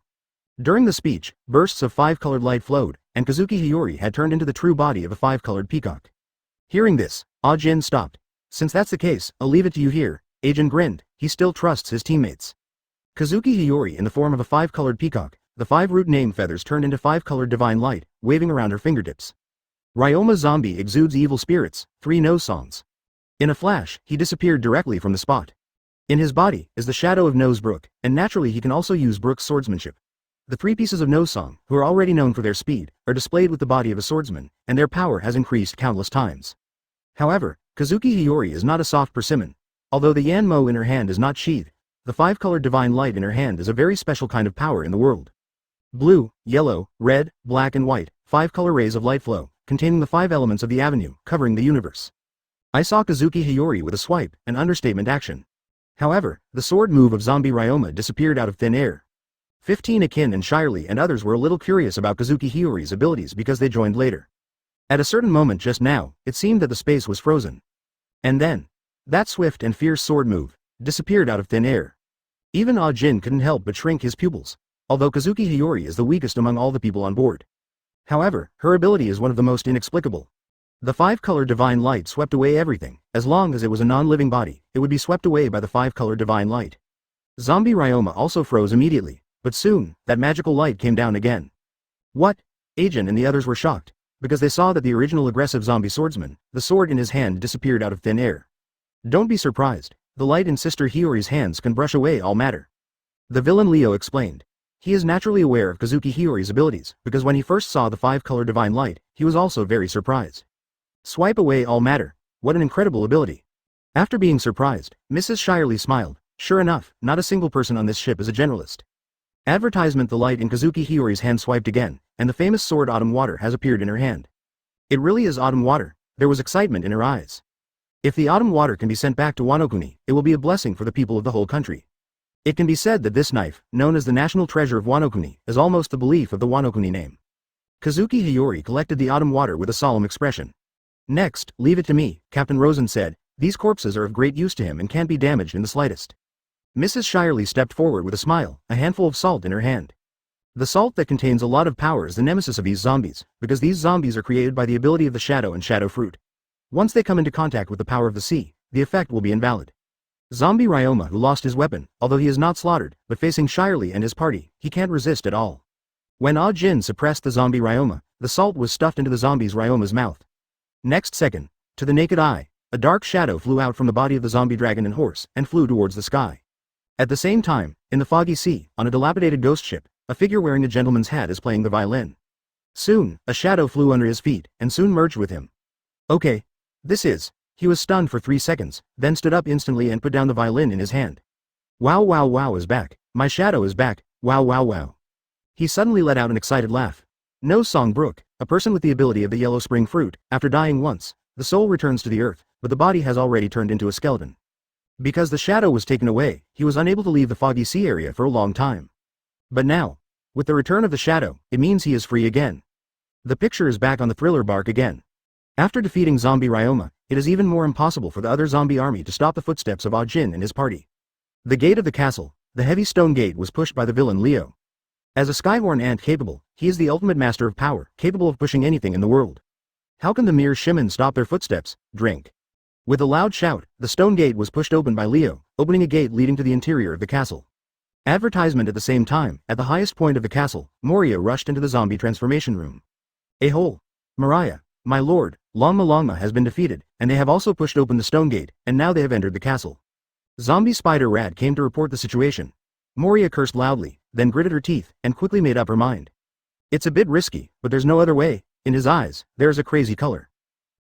During the speech, bursts of 5-colored light flowed, and Kazuki Hiyori had turned into the true body of a 5-colored peacock. Hearing this, Jin stopped. Since that's the case, I'll leave it to you here. Ajin grinned, he still trusts his teammates. Kazuki Hiyori in the form of a 5-colored peacock, the 5 root name feathers turned into 5-colored divine light, waving around her fingertips. Ryoma zombie exudes evil spirits, 3 nose songs. In a flash, he disappeared directly from the spot. In his body is the shadow of Nose Brook, and naturally he can also use Brook's swordsmanship. The 3 pieces of Nose Song, who are already known for their speed, are displayed with the body of a swordsman, and their power has increased countless times. However, Kazuki Hiyori is not a soft persimmon. Although the Yanmo in her hand is not sheathed, the 5-colored divine light in her hand is a very special kind of power in the world. Blue, yellow, red, black and white, 5-color rays of light flow, containing the 5 elements of the avenue, covering the universe. I saw Kazuki Hiyori with a swipe, an understatement action. However, the sword move of zombie Ryoma disappeared out of thin air. 15 Akin and Shirley and others were a little curious about Kazuki Hiyori's abilities because they joined later. At a certain moment just now, it seemed that the space was frozen. And then, that swift and fierce sword move disappeared out of thin air. Even Jin couldn't help but shrink his pupils, although Kazuki Hiyori is the weakest among all the people on board. However, her ability is one of the most inexplicable. The 5-color divine light swept away everything. As long as it was a non-living body, it would be swept away by the 5-color divine light. Zombie Ryoma also froze immediately, but soon, that magical light came down again. What? Ajin and the others were shocked, because they saw that the original aggressive zombie swordsman, the sword in his hand disappeared out of thin air. Don't be surprised, the light in Sister Hiyori's hands can brush away all matter. The villain Leo explained. He is naturally aware of Kazuki Hiyori's abilities, because when he first saw the 5-color divine light, he was also very surprised. Swipe away all matter, what an incredible ability. After being surprised, Mrs. Shirley smiled. Sure enough, not a single person on this ship is a generalist. Advertisement. The light in Kazuki Hiyori's hand swiped again, and the famous sword Autumn Water has appeared in her hand. It really is Autumn Water. There was excitement in her eyes. If the Autumn Water can be sent back to Wano Kuni, it will be a blessing for the people of the whole country. It can be said that this knife, known as the national treasure of Wano Kuni, is almost the belief of the Wano Kuni name. Kazuki Hiyori collected the Autumn Water with a solemn expression. Next, leave it to me, Captain Rosen said. These corpses are of great use to him and can't be damaged in the slightest. Mrs. Shirley stepped forward with a smile, a handful of salt in her hand. The salt that contains a lot of power is the nemesis of these zombies, because these zombies are created by the ability of the shadow and shadow fruit. Once they come into contact with the power of the sea, the effect will be invalid. Zombie Ryoma who lost his weapon, although he is not slaughtered, but facing Shirley and his party, he can't resist at all. When Jin suppressed the zombie Ryoma, the salt was stuffed into the zombie's Ryoma's mouth. Next second, to the naked eye, a dark shadow flew out from the body of the zombie dragon and horse, and flew towards the sky. At the same time, in the foggy sea, on a dilapidated ghost ship, a figure wearing a gentleman's hat is playing the violin. Soon, a shadow flew under his feet, and soon merged with him. Okay. This is. He was stunned for 3 seconds, then stood up instantly and put down the violin in his hand. Wow wow wow is back. My shadow is back. Wow wow wow. He suddenly let out an excited laugh. No Song Brook, a person with the ability of the yellow spring fruit, after dying once, the soul returns to the earth, but the body has already turned into a skeleton. Because the shadow was taken away, he was unable to leave the foggy sea area for a long time. But now, with the return of the shadow, it means he is free again. The picture is back on the thriller bark again. After defeating zombie Ryoma, it is even more impossible for the other zombie army to stop the footsteps of Ajin and his party. The gate of the castle, the heavy stone gate, was pushed by the villain Leo. As a skyhorn ant capable, he is the ultimate master of power, capable of pushing anything in the world. How can the mere Shimon stop their footsteps? Drink. With a loud shout, the stone gate was pushed open by Leo, opening a gate leading to the interior of the castle. Advertisement at the same time, at the highest point of the castle, Moria rushed into the zombie transformation room. A-hole. Mariah, my lord, Longma Longma has been defeated, and they have also pushed open the stone gate, and now they have entered the castle. Zombie Spider Rad came to report the situation. Moria cursed loudly, then gritted her teeth, and quickly made up her mind. It's a bit risky, but there's no other way. In his eyes, there is a crazy color.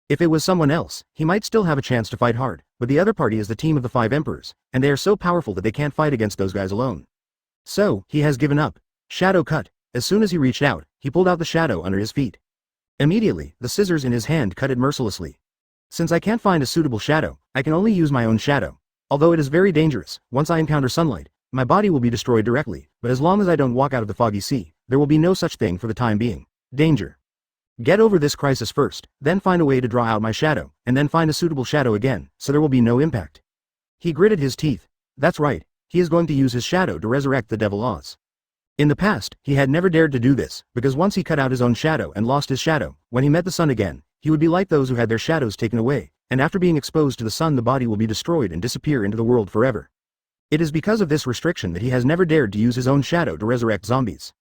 If it was someone else, he might still have a chance to fight hard, but the other party is the team of the 5 emperors, and they are so powerful that they can't fight against those guys alone. So, he has given up. Shadow cut. As soon as he reached out, he pulled out the shadow under his feet. Immediately, the scissors in his hand cut it mercilessly. Since I can't find a suitable shadow, I can only use my own shadow. Although it is very dangerous, once I encounter sunlight, my body will be destroyed directly, but as long as I don't walk out of the foggy sea, there will be no such thing for the time being. Danger. Get over this crisis first, then find a way to draw out my shadow, and then find a suitable shadow again, so there will be no impact. He gritted his teeth. That's right, he is going to use his shadow to resurrect the Devil Oz. In the past, he had never dared to do this, because once he cut out his own shadow and lost his shadow, when he met the sun again, he would be like those who had their shadows taken away, and after being exposed to the sun the body will be destroyed and disappear into the world forever. It is because of this restriction that he has never dared to use his own shadow to resurrect zombies.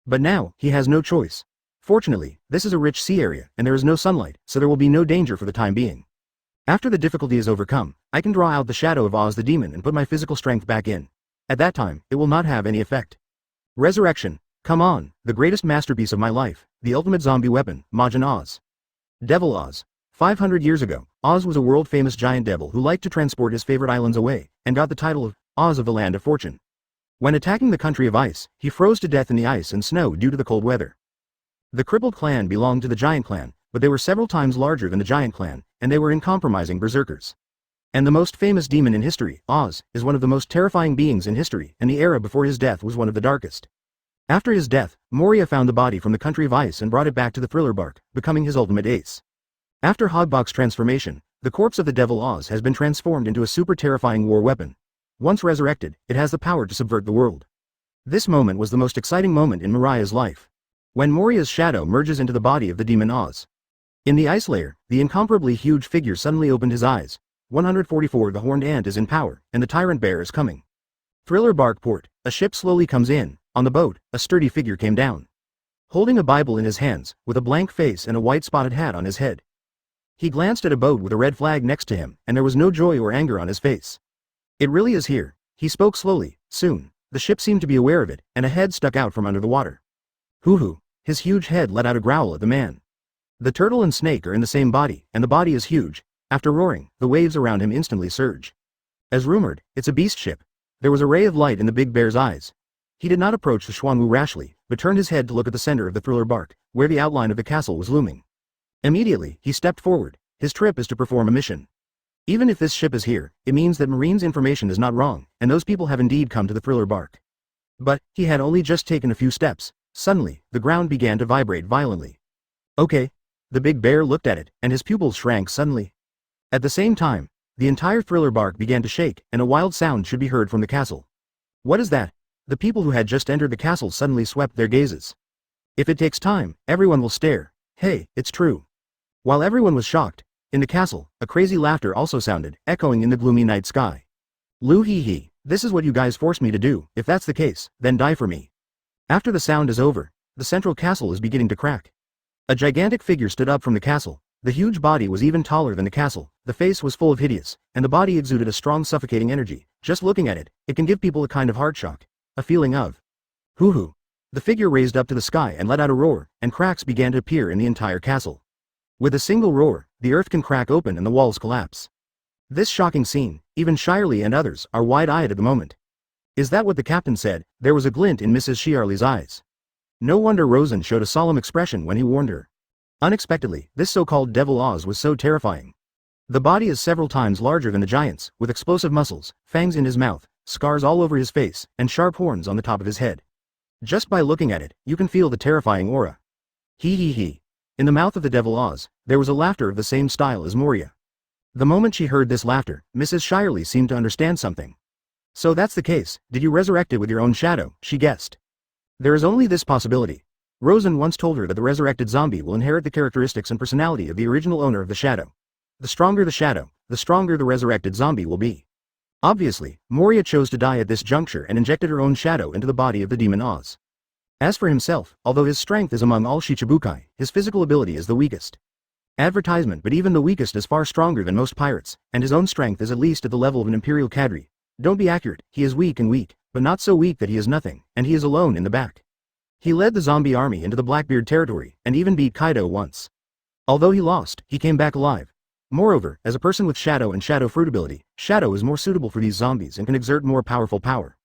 But now, he has no choice. Fortunately, this is a rich sea area, and there is no sunlight, so there will be no danger for the time being. After the difficulty is overcome, I can draw out the shadow of Oz the demon and put my physical strength back in. At that time, it will not have any effect. Resurrection. Come on, the greatest masterpiece of my life, the ultimate zombie weapon, Majin Oz. Devil Oz. 500 years ago, Oz was a world-famous giant devil who liked to transport his favorite islands away, and got the title of Oz of the Land of Fortune. When attacking the country of ice, he froze to death in the ice and snow due to the cold weather. The crippled clan belonged to the giant clan, but they were several times larger than the giant clan, and they were uncompromising berserkers. And the most famous demon in history, Oz, is one of the most terrifying beings in history, and the era before his death was one of the darkest. After his death, Moria found the body from the country of ice and brought it back to the thriller bark, becoming his ultimate ace. After Hogbok's transformation, the corpse of the Devil Oz has been transformed into a super terrifying war weapon. Once resurrected, it has the power to subvert the world. This moment was the most exciting moment in Mariah's life. When Moria's shadow merges into the body of the demon Oz. In the ice layer, the incomparably huge figure suddenly opened his eyes. 144 The horned ant is in power, and the tyrant bear is coming. Thriller bark port, a ship slowly comes in. On the boat, a sturdy figure came down. Holding a Bible in his hands, with a blank face and a white spotted hat on his head. He glanced at a boat with a red flag next to him, and there was no joy or anger on his face. It really is here. He spoke slowly. Soon, the ship seemed to be aware of it, and a head stuck out from under the water. Hoo-hoo. His huge head let out a growl at the man. The turtle and snake are in the same body, and the body is huge. After roaring, the waves around him instantly surge. As rumored, it's a beast ship. There was a ray of light in the big bear's eyes. He did not approach the Xuanwu rashly, but turned his head to look at the center of the thriller bark, where the outline of the castle was looming. Immediately, he stepped forward. His trip is to perform a mission. Even if this ship is here, it means that Marine's information is not wrong, and those people have indeed come to the thriller bark. But, he had only just taken a few steps. Suddenly, the ground began to vibrate violently. Okay. The big bear looked at it, and his pupils shrank suddenly. At the same time, the entire thriller bark began to shake, and a wild sound should be heard from the castle. What is that? The people who had just entered the castle suddenly swept their gazes. If it takes time, everyone will stare. Hey, it's true. While everyone was shocked, in the castle, a crazy laughter also sounded, echoing in the gloomy night sky. Loo hee hee, this is what you guys forced me to do. If that's the case, then die for me. After the sound is over, the central castle is beginning to crack. A gigantic figure stood up from the castle. The huge body was even taller than the castle, the face was full of hideous, and the body exuded a strong suffocating energy. Just looking at it, it can give people a kind of heart shock. A feeling of hoo-hoo. The figure raised up to the sky and let out a roar, and cracks began to appear in the entire castle. With a single roar, the earth can crack open and the walls collapse. This shocking scene, even Shirley and others, are wide-eyed at the moment. Is that what the captain said? There was a glint in Mrs. Shiarley's eyes. No wonder Rosen showed a solemn expression when he warned her. Unexpectedly, this so-called Devil Oz was so terrifying. The body is several times larger than the giant's, with explosive muscles, fangs in his mouth, scars all over his face, and sharp horns on the top of his head. Just by looking at it, you can feel the terrifying aura. He he he. In the mouth of the Devil Oz, there was a laughter of the same style as Moria. The moment she heard this laughter, Mrs. Shirley seemed to understand something. So that's the case, did you resurrect it with your own shadow, she guessed. There is only this possibility. Rosen once told her that the resurrected zombie will inherit the characteristics and personality of the original owner of the shadow. The stronger the shadow, the stronger the resurrected zombie will be. Obviously, Moria chose to die at this juncture and injected her own shadow into the body of the demon Oz. As for himself, although his strength is among all Shichibukai, his physical ability is the weakest. Advertisement, but even the weakest is far stronger than most pirates, and his own strength is at least at the level of an imperial cadre. Don't be accurate, he is weak, but not so weak that he is nothing, and he is alone in the back. He led the zombie army into the Blackbeard territory, and even beat Kaido once. Although he lost, he came back alive. Moreover, as a person with shadow and shadow fruit ability, shadow is more suitable for these zombies and can exert more powerful power.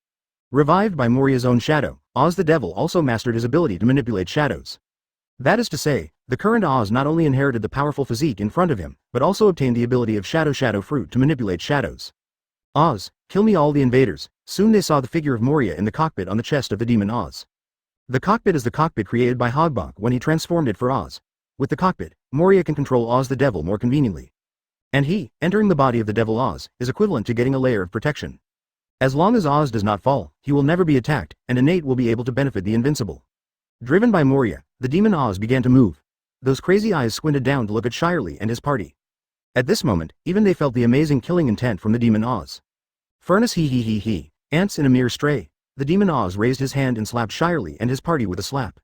Revived by Moria's own shadow, Oz the Devil also mastered his ability to manipulate shadows. That is to say, the current Oz not only inherited the powerful physique in front of him, but also obtained the ability of shadow fruit to manipulate shadows. Oz, kill me all the invaders. Soon they saw the figure of Moria in the cockpit on the chest of the demon Oz. The cockpit is the cockpit created by Hogbok when he transformed it for Oz. With the cockpit, Moria can control Oz the Devil more conveniently. And he, entering the body of the Devil Oz, is equivalent to getting a layer of protection. As long as Oz does not fall, he will never be attacked, and Innate will be able to benefit the invincible. Driven by Moria, the demon Oz began to move. Those crazy eyes squinted down to look at Shirley and his party. At this moment, even they felt the amazing killing intent from the demon Oz. Furnace he. Ants in a mere stray. The demon Oz raised his hand and slapped Shirley and his party with a slap.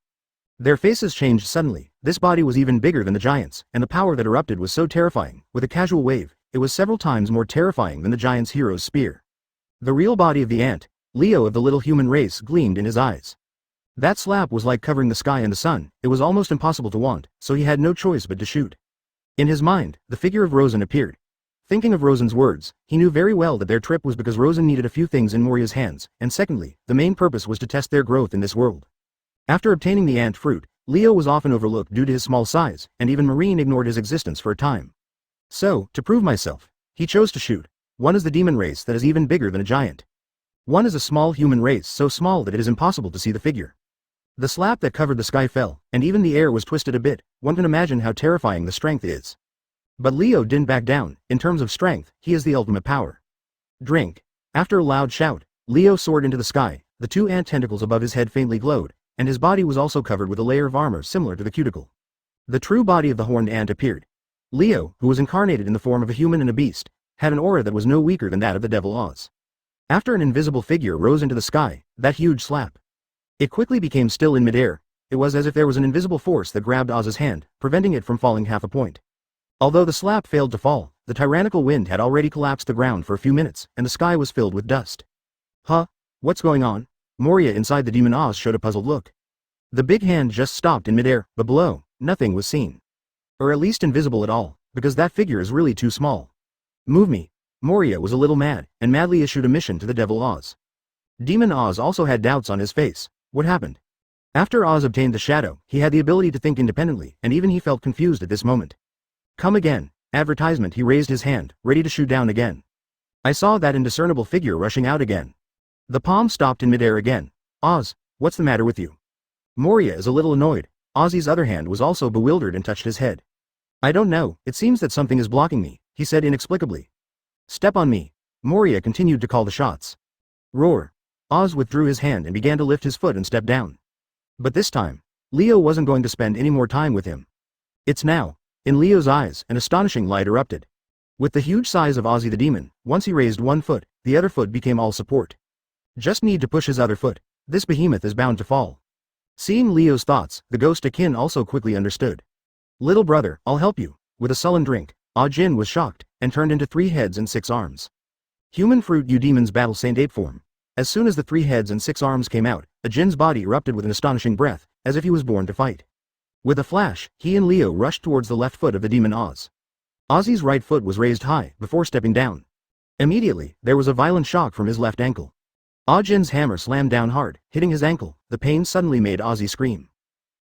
Their faces changed suddenly. This body was even bigger than the giant's, and the power that erupted was so terrifying. With a casual wave, it was several times more terrifying than the giant's hero's spear. The real body of the ant, Leo of the little human race, gleamed in his eyes. That slap was like covering the sky and the sun. It was almost impossible to want, so he had no choice but to shoot. In his mind, the figure of Rosen appeared. Thinking of Rosen's words, he knew very well that their trip was because Rosen needed a few things in Moria's hands, and secondly, the main purpose was to test their growth in this world. After obtaining the ant fruit, Leo was often overlooked due to his small size, and even Marine ignored his existence for a time. So, to prove myself, he chose to shoot. One is the demon race that is even bigger than a giant. One is a small human race so small that it is impossible to see the figure. The slap that covered the sky fell, and even the air was twisted a bit. One can imagine how terrifying the strength is. But Leo didn't back down. In terms of strength, he is the ultimate power. Drink. After a loud shout, Leo soared into the sky. The two ant tentacles above his head faintly glowed, and his body was also covered with a layer of armor similar to the cuticle. The true body of the horned ant appeared. Leo, who was incarnated in the form of a human and a beast, had an aura that was no weaker than that of the Devil Oz. After an invisible figure rose into the sky, that huge slap. It quickly became still in midair. It was as if there was an invisible force that grabbed Oz's hand, preventing it from falling half a point. Although the slap failed to fall, the tyrannical wind had already collapsed the ground for a few minutes, and the sky was filled with dust. Huh? What's going on? Moria inside the demon Oz showed a puzzled look. The big hand just stopped in midair, but below, nothing was seen. Or at least invisible at all, because that figure is really too small. Move me. Moria was a little mad, and madly issued a mission to the Devil Oz. Demon Oz also had doubts on his face. What happened? After Oz obtained the shadow, he had the ability to think independently, and even he felt confused at this moment. Come again. Advertisement. He raised his hand, ready to shoot down again. I saw that indiscernible figure rushing out again. The palm stopped in midair again. Oz, what's the matter with you? Moria is a little annoyed. Ozzy's other hand was also bewildered and touched his head. I don't know, it seems that something is blocking me, he said inexplicably. Step on me. Moria continued to call the shots. Roar. Oz withdrew his hand and began to lift his foot and step down. But this time, Leo wasn't going to spend any more time with him. It's now. In Leo's eyes, an astonishing light erupted. With the huge size of Ozzy the demon, once he raised one foot, the other foot became all support. Just need to push his other foot. This behemoth is bound to fall. Seeing Leo's thoughts, the ghost Akin also quickly understood. Little brother, I'll help you. With a sullen drink, Jin was shocked, and turned into 3 heads and 6 arms. Human fruit you demons battle Saint Ape form. As soon as the 3 heads and 6 arms came out, Jin's body erupted with an astonishing breath, as if he was born to fight. With a flash, he and Leo rushed towards the left foot of the demon Oz. Ozzy's right foot was raised high, before stepping down. Immediately, there was a violent shock from his left ankle. Jin's hammer slammed down hard, hitting his ankle. The pain suddenly made Ozzy scream.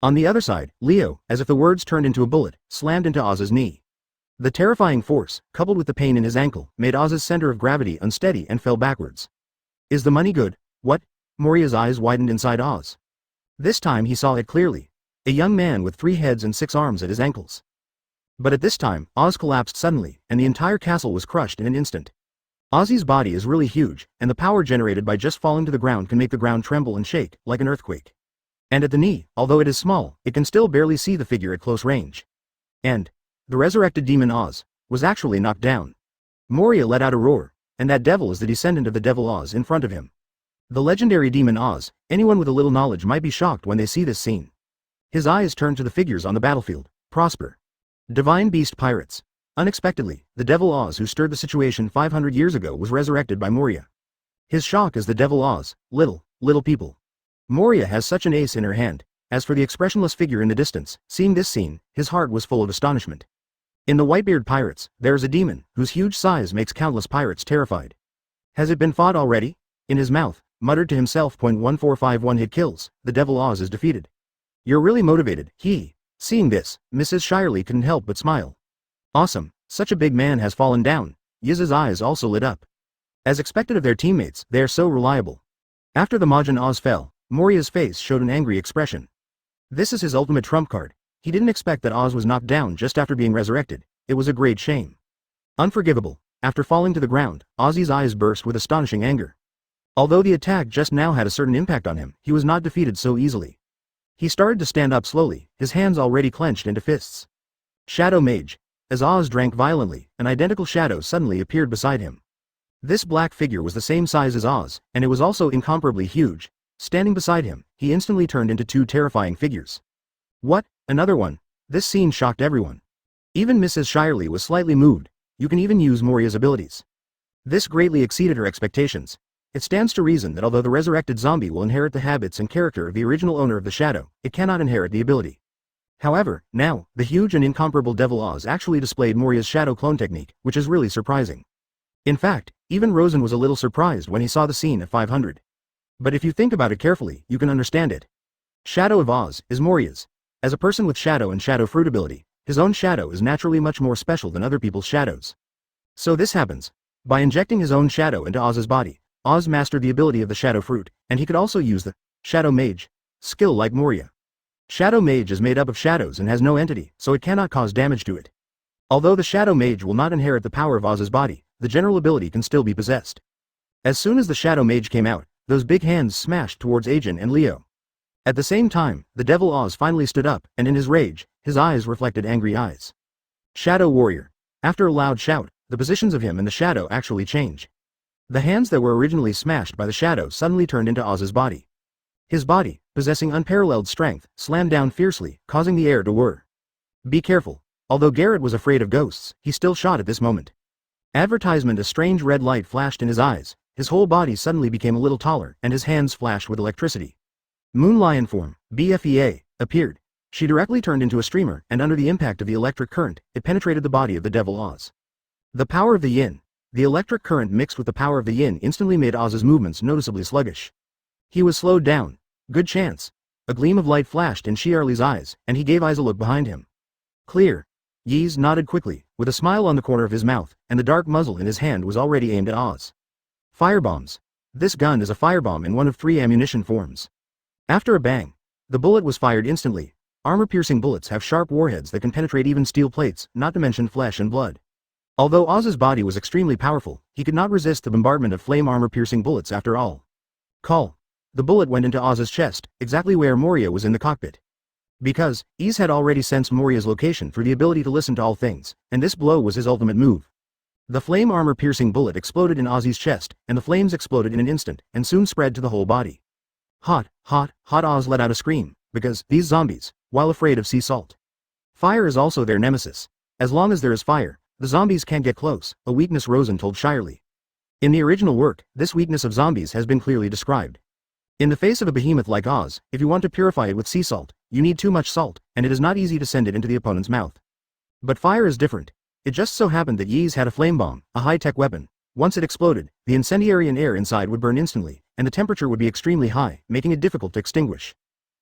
On the other side, Leo, as if the words turned into a bullet, slammed into Oz's knee. The terrifying force, coupled with the pain in his ankle, made Oz's center of gravity unsteady and fell backwards. Is the money good? What? Moria's eyes widened inside Oz. This time he saw it clearly. A young man with 3 heads and 6 arms at his ankles. But at this time, Oz collapsed suddenly, and the entire castle was crushed in an instant. Ozzy's body is really huge, and the power generated by just falling to the ground can make the ground tremble and shake, like an earthquake. And at the knee, although it is small, it can still barely see the figure at close range. And the resurrected demon Oz was actually knocked down. Moria let out a roar, and that devil is the descendant of the devil Oz in front of him. The legendary demon Oz. Anyone with a little knowledge might be shocked when they see this scene. His eyes turned to the figures on the battlefield. Prosper. Divine Beast Pirates. Unexpectedly, the devil Oz who stirred the situation 500 years ago was resurrected by Moria. His shock is the devil Oz. Little people. Moria has such an ace in her hand. As for the expressionless figure in the distance, seeing this scene, his heart was full of astonishment. In the Whitebeard Pirates, there is a demon, whose huge size makes countless pirates terrified. Has it been fought already? In his mouth, muttered to himself. .1451 hit kills, the devil Oz is defeated. You're really motivated, he. Seeing this, Mrs. Shirley couldn't help but smile. Awesome, such a big man has fallen down. Yiz's eyes also lit up. As expected of their teammates, they are so reliable. After the Majin Oz fell, Moria's face showed an angry expression. This is his ultimate trump card. He didn't expect that Oz was knocked down just after being resurrected. It was a great shame. Unforgivable. After falling to the ground, Ozzy's eyes burst with astonishing anger. Although the attack just now had a certain impact on him, he was not defeated so easily. He started to stand up slowly, his hands already clenched into fists. Shadow Mage. As Oz drank violently, an identical shadow suddenly appeared beside him. This black figure was the same size as Oz, and it was also incomparably huge. Standing beside him, he instantly turned into 2 terrifying figures. What? Another one? This scene shocked everyone. Even Mrs. Shirley was slightly moved. You can even use Moria's abilities. This greatly exceeded her expectations. It stands to reason that although the resurrected zombie will inherit the habits and character of the original owner of the shadow, it cannot inherit the ability. However, now, the huge and incomparable devil Oz actually displayed Moria's shadow clone technique, which is really surprising. In fact, even Rosen was a little surprised when he saw the scene at 500. But if you think about it carefully, you can understand it. Shadow of Oz is Moria's. As a person with shadow and shadow fruit ability, his own shadow is naturally much more special than other people's shadows. So this happens. By injecting his own shadow into Oz's body, Oz mastered the ability of the shadow fruit, and he could also use the Shadow Mage skill like Moria. Shadow Mage is made up of shadows and has no entity, so it cannot cause damage to it. Although the Shadow Mage will not inherit the power of Oz's body, the general ability can still be possessed. As soon as the Shadow Mage came out, those big hands smashed towards Ajin and Leo. At the same time, the devil Oz finally stood up, and in his rage, his eyes reflected angry eyes. Shadow Warrior. After a loud shout, the positions of him and the shadow actually change. The hands that were originally smashed by the shadow suddenly turned into Oz's body. His body, possessing unparalleled strength, slammed down fiercely, causing the air to whir. Be careful. Although Garrett was afraid of ghosts, he still shot at this moment. Advertisement. A strange red light flashed in his eyes, his whole body suddenly became a little taller, and his hands flashed with electricity. Moon Lion form, BFEA, appeared. She directly turned into a streamer, and under the impact of the electric current, it penetrated the body of the devil Oz. The power of the yin. The electric current mixed with the power of the yin instantly made Oz's movements noticeably sluggish. He was slowed down. Good chance. A gleam of light flashed in Shirley's eyes, and he gave Oz a look behind him. Clear. Yi's nodded quickly, with a smile on the corner of his mouth, and the dark muzzle in his hand was already aimed at Oz. Firebombs. This gun is a firebomb in one of 3 ammunition forms. After a bang, the bullet was fired instantly. Armor-piercing bullets have sharp warheads that can penetrate even steel plates, not to mention flesh and blood. Although Oz's body was extremely powerful, he could not resist the bombardment of flame armor-piercing bullets after all. Call. The bullet went into Oz's chest, exactly where Moria was in the cockpit. Because, Iz had already sensed Moria's location through the ability to listen to all things, and this blow was his ultimate move. The flame armor-piercing bullet exploded in Ozzy's chest, and the flames exploded in an instant, and soon spread to the whole body. Hot, hot, hot. Oz let out a scream, because these zombies, while afraid of sea salt. Fire is also their nemesis. As long as there is fire, the zombies can't get close, a weakness Rosen told Shirley. In the original work, this weakness of zombies has been clearly described. In the face of a behemoth like Oz, if you want to purify it with sea salt, you need too much salt, and it is not easy to send it into the opponent's mouth. But fire is different. It just so happened that Yi's had a flame bomb, a high-tech weapon, Once it exploded, the incendiary and air inside would burn instantly, and the temperature would be extremely high, making it difficult to extinguish.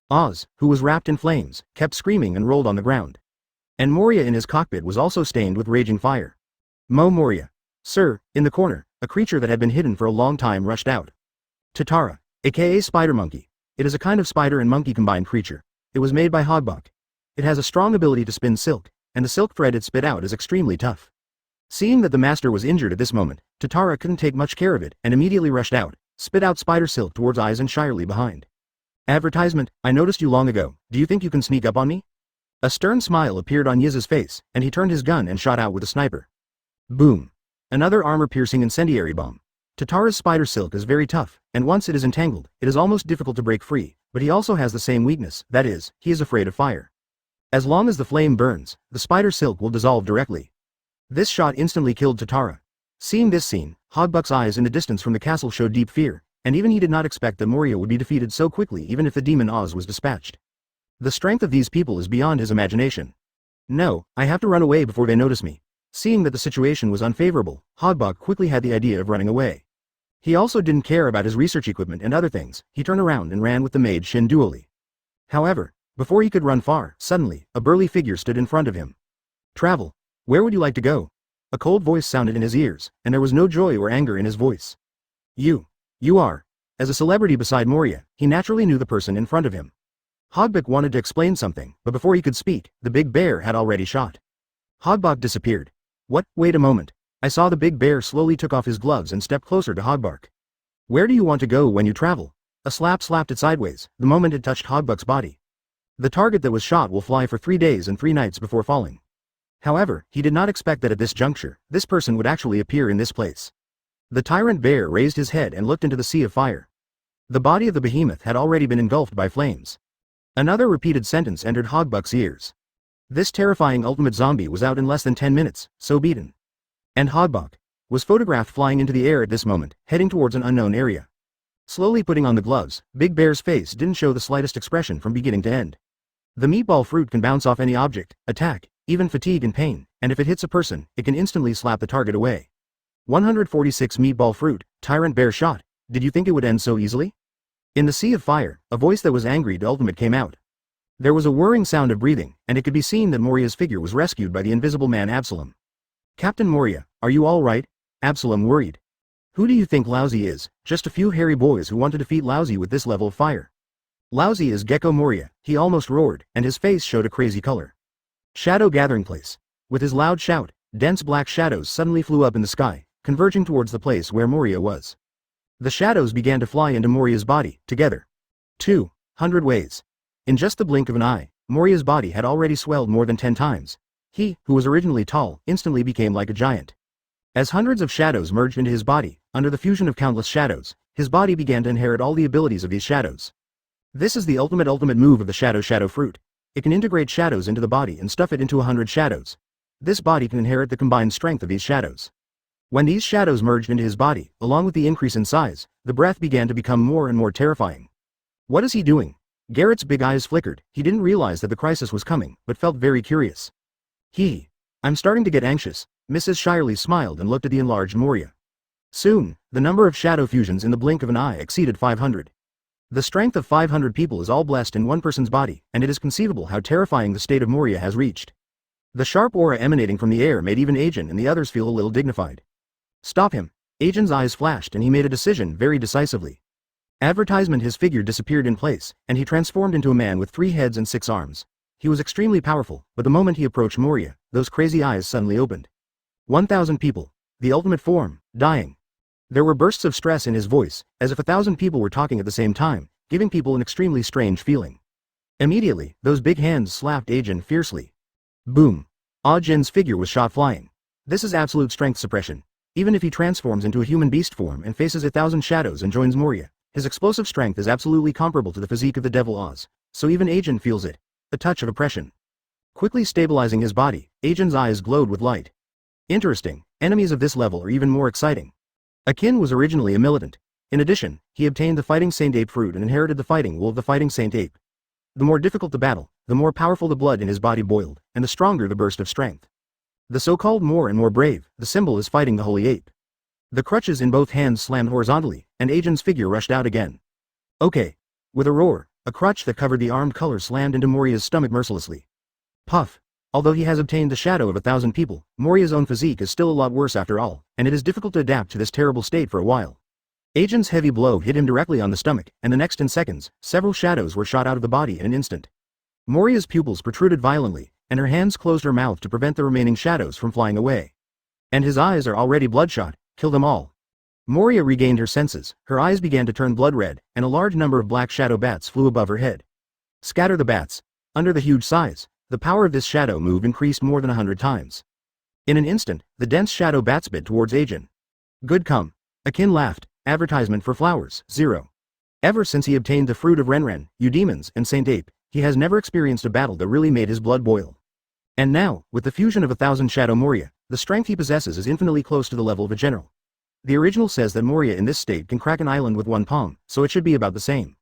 Oz, who was wrapped in flames, kept screaming and rolled on the ground. And Moria in his cockpit was also stained with raging fire. Moria. Sir, in the corner, a creature that had been hidden for a long time rushed out. Tatara, aka Spider Monkey. It is a kind of spider and monkey combined creature. It was made by Hogbok. It has a strong ability to spin silk, and the silk thread it spit out is extremely tough. Seeing that the master was injured at this moment, Tatara couldn't take much care of it and immediately rushed out, spit out spider silk towards Eyes and Shirley behind. Advertisement, I noticed you long ago, do you think you can sneak up on me? A stern smile appeared on Yiz's face, and he turned his gun and shot out with a sniper. Boom. Another armor-piercing incendiary bomb. Tatara's spider silk is very tough, and once it is entangled, it is almost difficult to break free, but he also has the same weakness, that is, he is afraid of fire. As long as the flame burns, the spider silk will dissolve directly. This shot instantly killed Tatara. Seeing this scene, Hogbok's eyes in the distance from the castle showed deep fear, and even he did not expect that Moria would be defeated so quickly even if the demon Oz was dispatched. The strength of these people is beyond his imagination. No, I have to run away before they notice me. Seeing that the situation was unfavorable, Hogbok quickly had the idea of running away. He also didn't care about his research equipment and other things, he turned around and ran with the maid Shin dually. However, before he could run far, suddenly, a burly figure stood in front of him. Travel. Where would you like to go? A cold voice sounded in his ears, and there was no joy or anger in his voice. You are. As a celebrity beside Moria, he naturally knew the person in front of him. Hogbok wanted to explain something, but before he could speak, the big bear had already shot. Hogbok disappeared. What? Wait a moment. I saw the big bear slowly took off his gloves and stepped closer to Hogbok. Where do you want to go when you travel? A slap slapped it sideways, the moment it touched Hogbok's body. The target that was shot will fly for 3 days and 3 nights before falling. However, he did not expect that at this juncture, this person would actually appear in this place. The tyrant bear raised his head and looked into the sea of fire. The body of the behemoth had already been engulfed by flames. Another repeated sentence entered Hogbok's ears. This terrifying ultimate zombie was out in less than 10 minutes, so beaten. And Hogbok was photographed flying into the air at this moment, heading towards an unknown area. Slowly putting on the gloves, Big Bear's face didn't show the slightest expression from beginning to end. The meatball fruit can bounce off any object, attack, even fatigue and pain, and if it hits a person, it can instantly slap the target away. 146 meatball fruit, tyrant bear shot. Did you think it would end so easily? In the sea of fire, a voice that was angry to ultimate came out. There was a whirring sound of breathing, and it could be seen that Moria's figure was rescued by the invisible man Absalom. Captain Moria, are you all right? Absalom worried. Who do you think Lousy is? Just a few hairy boys who want to defeat Lousy with this level of fire. Lousy is Gecko Moria, he almost roared, and his face showed a crazy color. Shadow gathering place. With his loud shout, dense black shadows suddenly flew up in the sky, converging towards the place where Moria was. The shadows began to fly into Moria's body, together. 200 ways. In just the blink of an eye, Moria's body had already swelled more than 10 times. He, who was originally tall, instantly became like a giant. As hundreds of shadows merged into his body, under the fusion of countless shadows, his body began to inherit all the abilities of these shadows. This is the ultimate move of the shadow fruit. It can integrate shadows into the body and stuff it into 100 shadows. This body can inherit the combined strength of these shadows. When these shadows merged into his body, along with the increase in size, the breath began to become more and more terrifying. What is he doing? Garrett's big eyes flickered. He didn't realize that the crisis was coming, but felt very curious. I'm starting to get anxious. Mrs. Shirley smiled and looked at the enlarged Moria. Soon, the number of shadow fusions in the blink of an eye exceeded 500. The strength of 500 people is all blessed in one person's body, and it is conceivable how terrifying the state of Moria has reached. The sharp aura emanating from the air made even Ajin and the others feel a little dignified. Stop him. Ajin's eyes flashed and he made a decision very decisively. Advertisement. His figure disappeared in place, and he transformed into a man with 3 heads and 6 arms. He was extremely powerful, but the moment he approached Moria, those crazy eyes suddenly opened. 1,000 people. The ultimate form, dying. There were bursts of stress in his voice, as if 1,000 people were talking at the same time, giving people an extremely strange feeling. Immediately, those big hands slapped Ajin fiercely. Boom. Ajin's figure was shot flying. This is absolute strength suppression. Even if he transforms into a human beast form and faces 1,000 shadows and joins Moria, his explosive strength is absolutely comparable to the physique of the devil Oz, so even Ajin feels it. A touch of oppression. Quickly stabilizing his body, Ajin's eyes glowed with light. Interesting, enemies of this level are even more exciting. Akin was originally a militant. In addition, he obtained the Fighting Saint Ape fruit and inherited the fighting will of the Fighting Saint Ape. The more difficult the battle, the more powerful the blood in his body boiled, and the stronger the burst of strength. The so-called more and more brave, the symbol is fighting the holy ape. The crutches in both hands slammed horizontally, and Ajin's figure rushed out again. Okay. With a roar, a crutch that covered the armed color slammed into Moriya's stomach mercilessly. Puff. Although he has obtained the shadow of 1,000 people, Moriya's own physique is still a lot worse after all, and it is difficult to adapt to this terrible state for a while. Ajin's heavy blow hit him directly on the stomach, and the next in seconds, several shadows were shot out of the body in an instant. Moriya's pupils protruded violently, and her hands closed her mouth to prevent the remaining shadows from flying away. And his eyes are already bloodshot. Kill them all. Moriya regained her senses, her eyes began to turn blood red, and a large number of black shadow bats flew above her head. Scatter the bats. Under the huge size, the power of this shadow move increased more than 100 times. In an instant, the dense shadow bats bit towards Ajin. Good come. Akin laughed. Advertisement for flowers, 0. Ever since he obtained the fruit of Renren, Eudemons, and Saint Ape, he has never experienced a battle that really made his blood boil. And now, with the fusion of 1,000 Shadow Moriya, the strength he possesses is infinitely close to the level of a general. The original says that Moriya in this state can crack an island with one palm, so it should be about the same.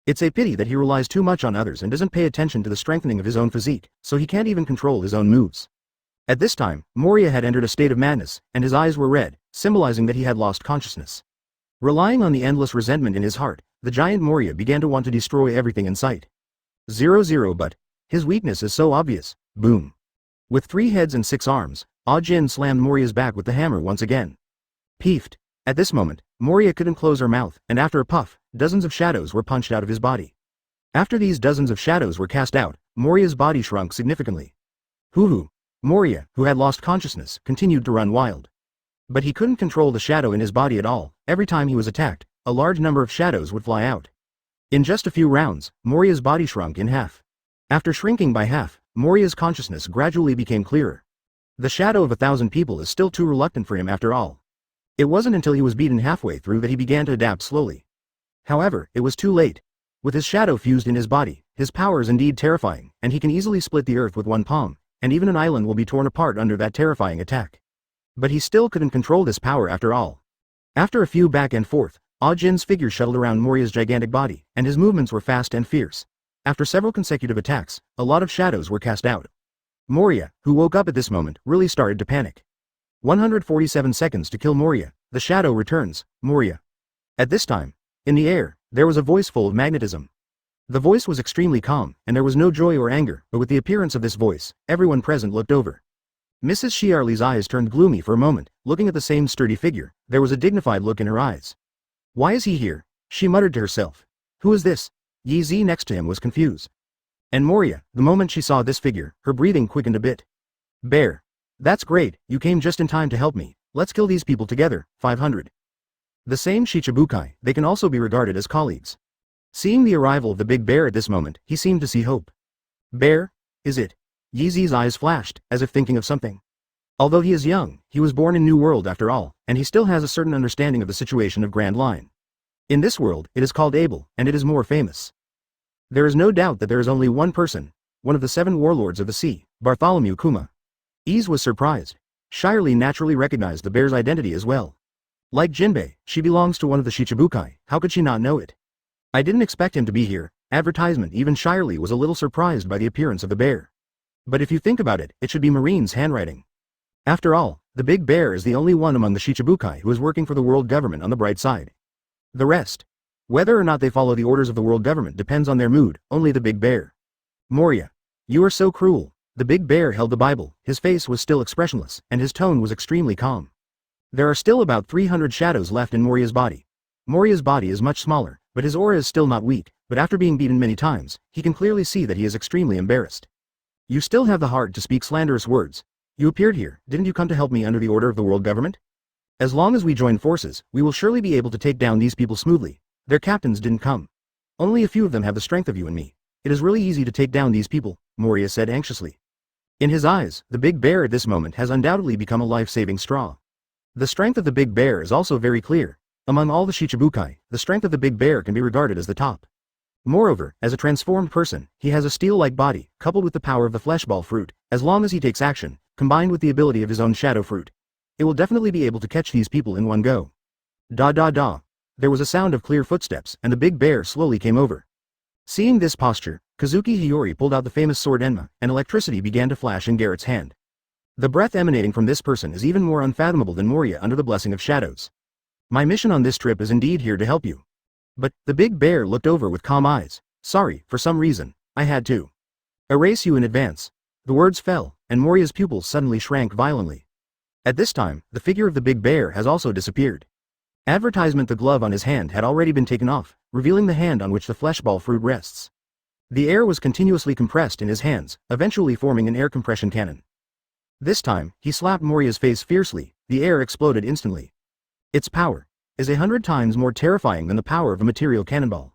It's a pity that he relies too much on others and doesn't pay attention to the strengthening of his own physique, so he can't even control his own moves. At this time, Moriya had entered a state of madness, and his eyes were red, symbolizing that he had lost consciousness. Relying on the endless resentment in his heart, the giant Moriya began to want to destroy everything in sight. 0 but his weakness is so obvious. Boom. With 3 heads and 6 arms, Ajin slammed Moriya's back with the hammer once again. Peefed. At this moment, Moriya couldn't close her mouth, and after a puff, dozens of shadows were punched out of his body. After these dozens of shadows were cast out, Moriya's body shrunk significantly. Hoo-hoo. Moriya, who had lost consciousness, continued to run wild. But he couldn't control the shadow in his body at all. Every time he was attacked, a large number of shadows would fly out. In just a few rounds, Moriya's body shrunk in half. After shrinking by half, Moriya's consciousness gradually became clearer. The shadow of 1,000 people is still too reluctant for him after all. It wasn't until he was beaten halfway through that he began to adapt slowly. However, it was too late. With his shadow fused in his body, his power is indeed terrifying, and he can easily split the earth with one palm, and even an island will be torn apart under that terrifying attack. But he still couldn't control this power after all. After a few back and forth, Ajin's figure shuttled around Moriya's gigantic body, and his movements were fast and fierce. After several consecutive attacks, a lot of shadows were cast out. Moriya, who woke up at this moment, really started to panic. 147 seconds to kill Moriya. The shadow returns. Moriya. At this time, in the air, there was a voice full of magnetism. The voice was extremely calm, and there was no joy or anger, but with the appearance of this voice, everyone present looked over. Mrs. Shiarly's eyes turned gloomy for a moment, looking at the same sturdy figure. There was a dignified look in her eyes. Why is he here? She muttered to herself. Who is this? Yi Zi next to him was confused. And Moriya, the moment she saw this figure, her breathing quickened a bit. Bear. That's great, you came just in time to help me. Let's kill these people together. 500. The same Shichibukai, they can also be regarded as colleagues. Seeing the arrival of the big bear at this moment, he seemed to see hope. Bear? Is it? Yi Zi's eyes flashed, as if thinking of something. Although he is young, he was born in New World after all, and he still has a certain understanding of the situation of Grand Line. In this world, it is called Abel, and it is more famous. There is no doubt that there is only one person, one of the 7 warlords of the sea, Bartholomew Kuma. Ise was surprised. Shirley naturally recognized the bear's identity as well. Like Jinbei, she belongs to one of the Shichibukai, how could she not know it? I didn't expect him to be here. Advertisement. Even Shirley was a little surprised by the appearance of the bear. But if you think about it, it should be Marine's handwriting. After all, the big bear is the only one among the Shichibukai who is working for the world government on the bright side. The rest, whether or not they follow the orders of the world government depends on their mood, only the big bear. Moriya. You are so cruel. The big bear held the Bible, his face was still expressionless, and his tone was extremely calm. There are still about 300 shadows left in Moriya's body. Moriya's body is much smaller, but his aura is still not weak, but after being beaten many times, he can clearly see that he is extremely embarrassed. You still have the heart to speak slanderous words. You appeared here, didn't you come to help me under the order of the world government? As long as we join forces, we will surely be able to take down these people smoothly. Their captains didn't come. Only a few of them have the strength of you and me. It is really easy to take down these people, Moriya said anxiously. In his eyes, the big bear at this moment has undoubtedly become a life-saving straw. The strength of the big bear is also very clear. Among all the Shichibukai, the strength of the big bear can be regarded as the top. Moreover, as a transformed person, he has a steel-like body, coupled with the power of the fleshball fruit. As long as he takes action, combined with the ability of his own shadow fruit, it will definitely be able to catch these people in one go. Da da da. There was a sound of clear footsteps, and the big bear slowly came over. Seeing this posture, Kazuki Hiyori pulled out the famous sword Enma, and electricity began to flash in Garrett's hand. The breath emanating from this person is even more unfathomable than Moria under the blessing of shadows. My mission on this trip is indeed here to help you. But, the big bear looked over with calm eyes. Sorry, for some reason, I had to erase you in advance. The words fell, and Moria's pupils suddenly shrank violently. At this time, the figure of the big bear has also disappeared. Advertisement: the glove on his hand had already been taken off, revealing the hand on which the fleshball fruit rests. The air was continuously compressed in his hands, eventually forming an air compression cannon. This time, he slapped Moria's face fiercely. The air exploded instantly. Its power is 100 times more terrifying than the power of a material cannonball.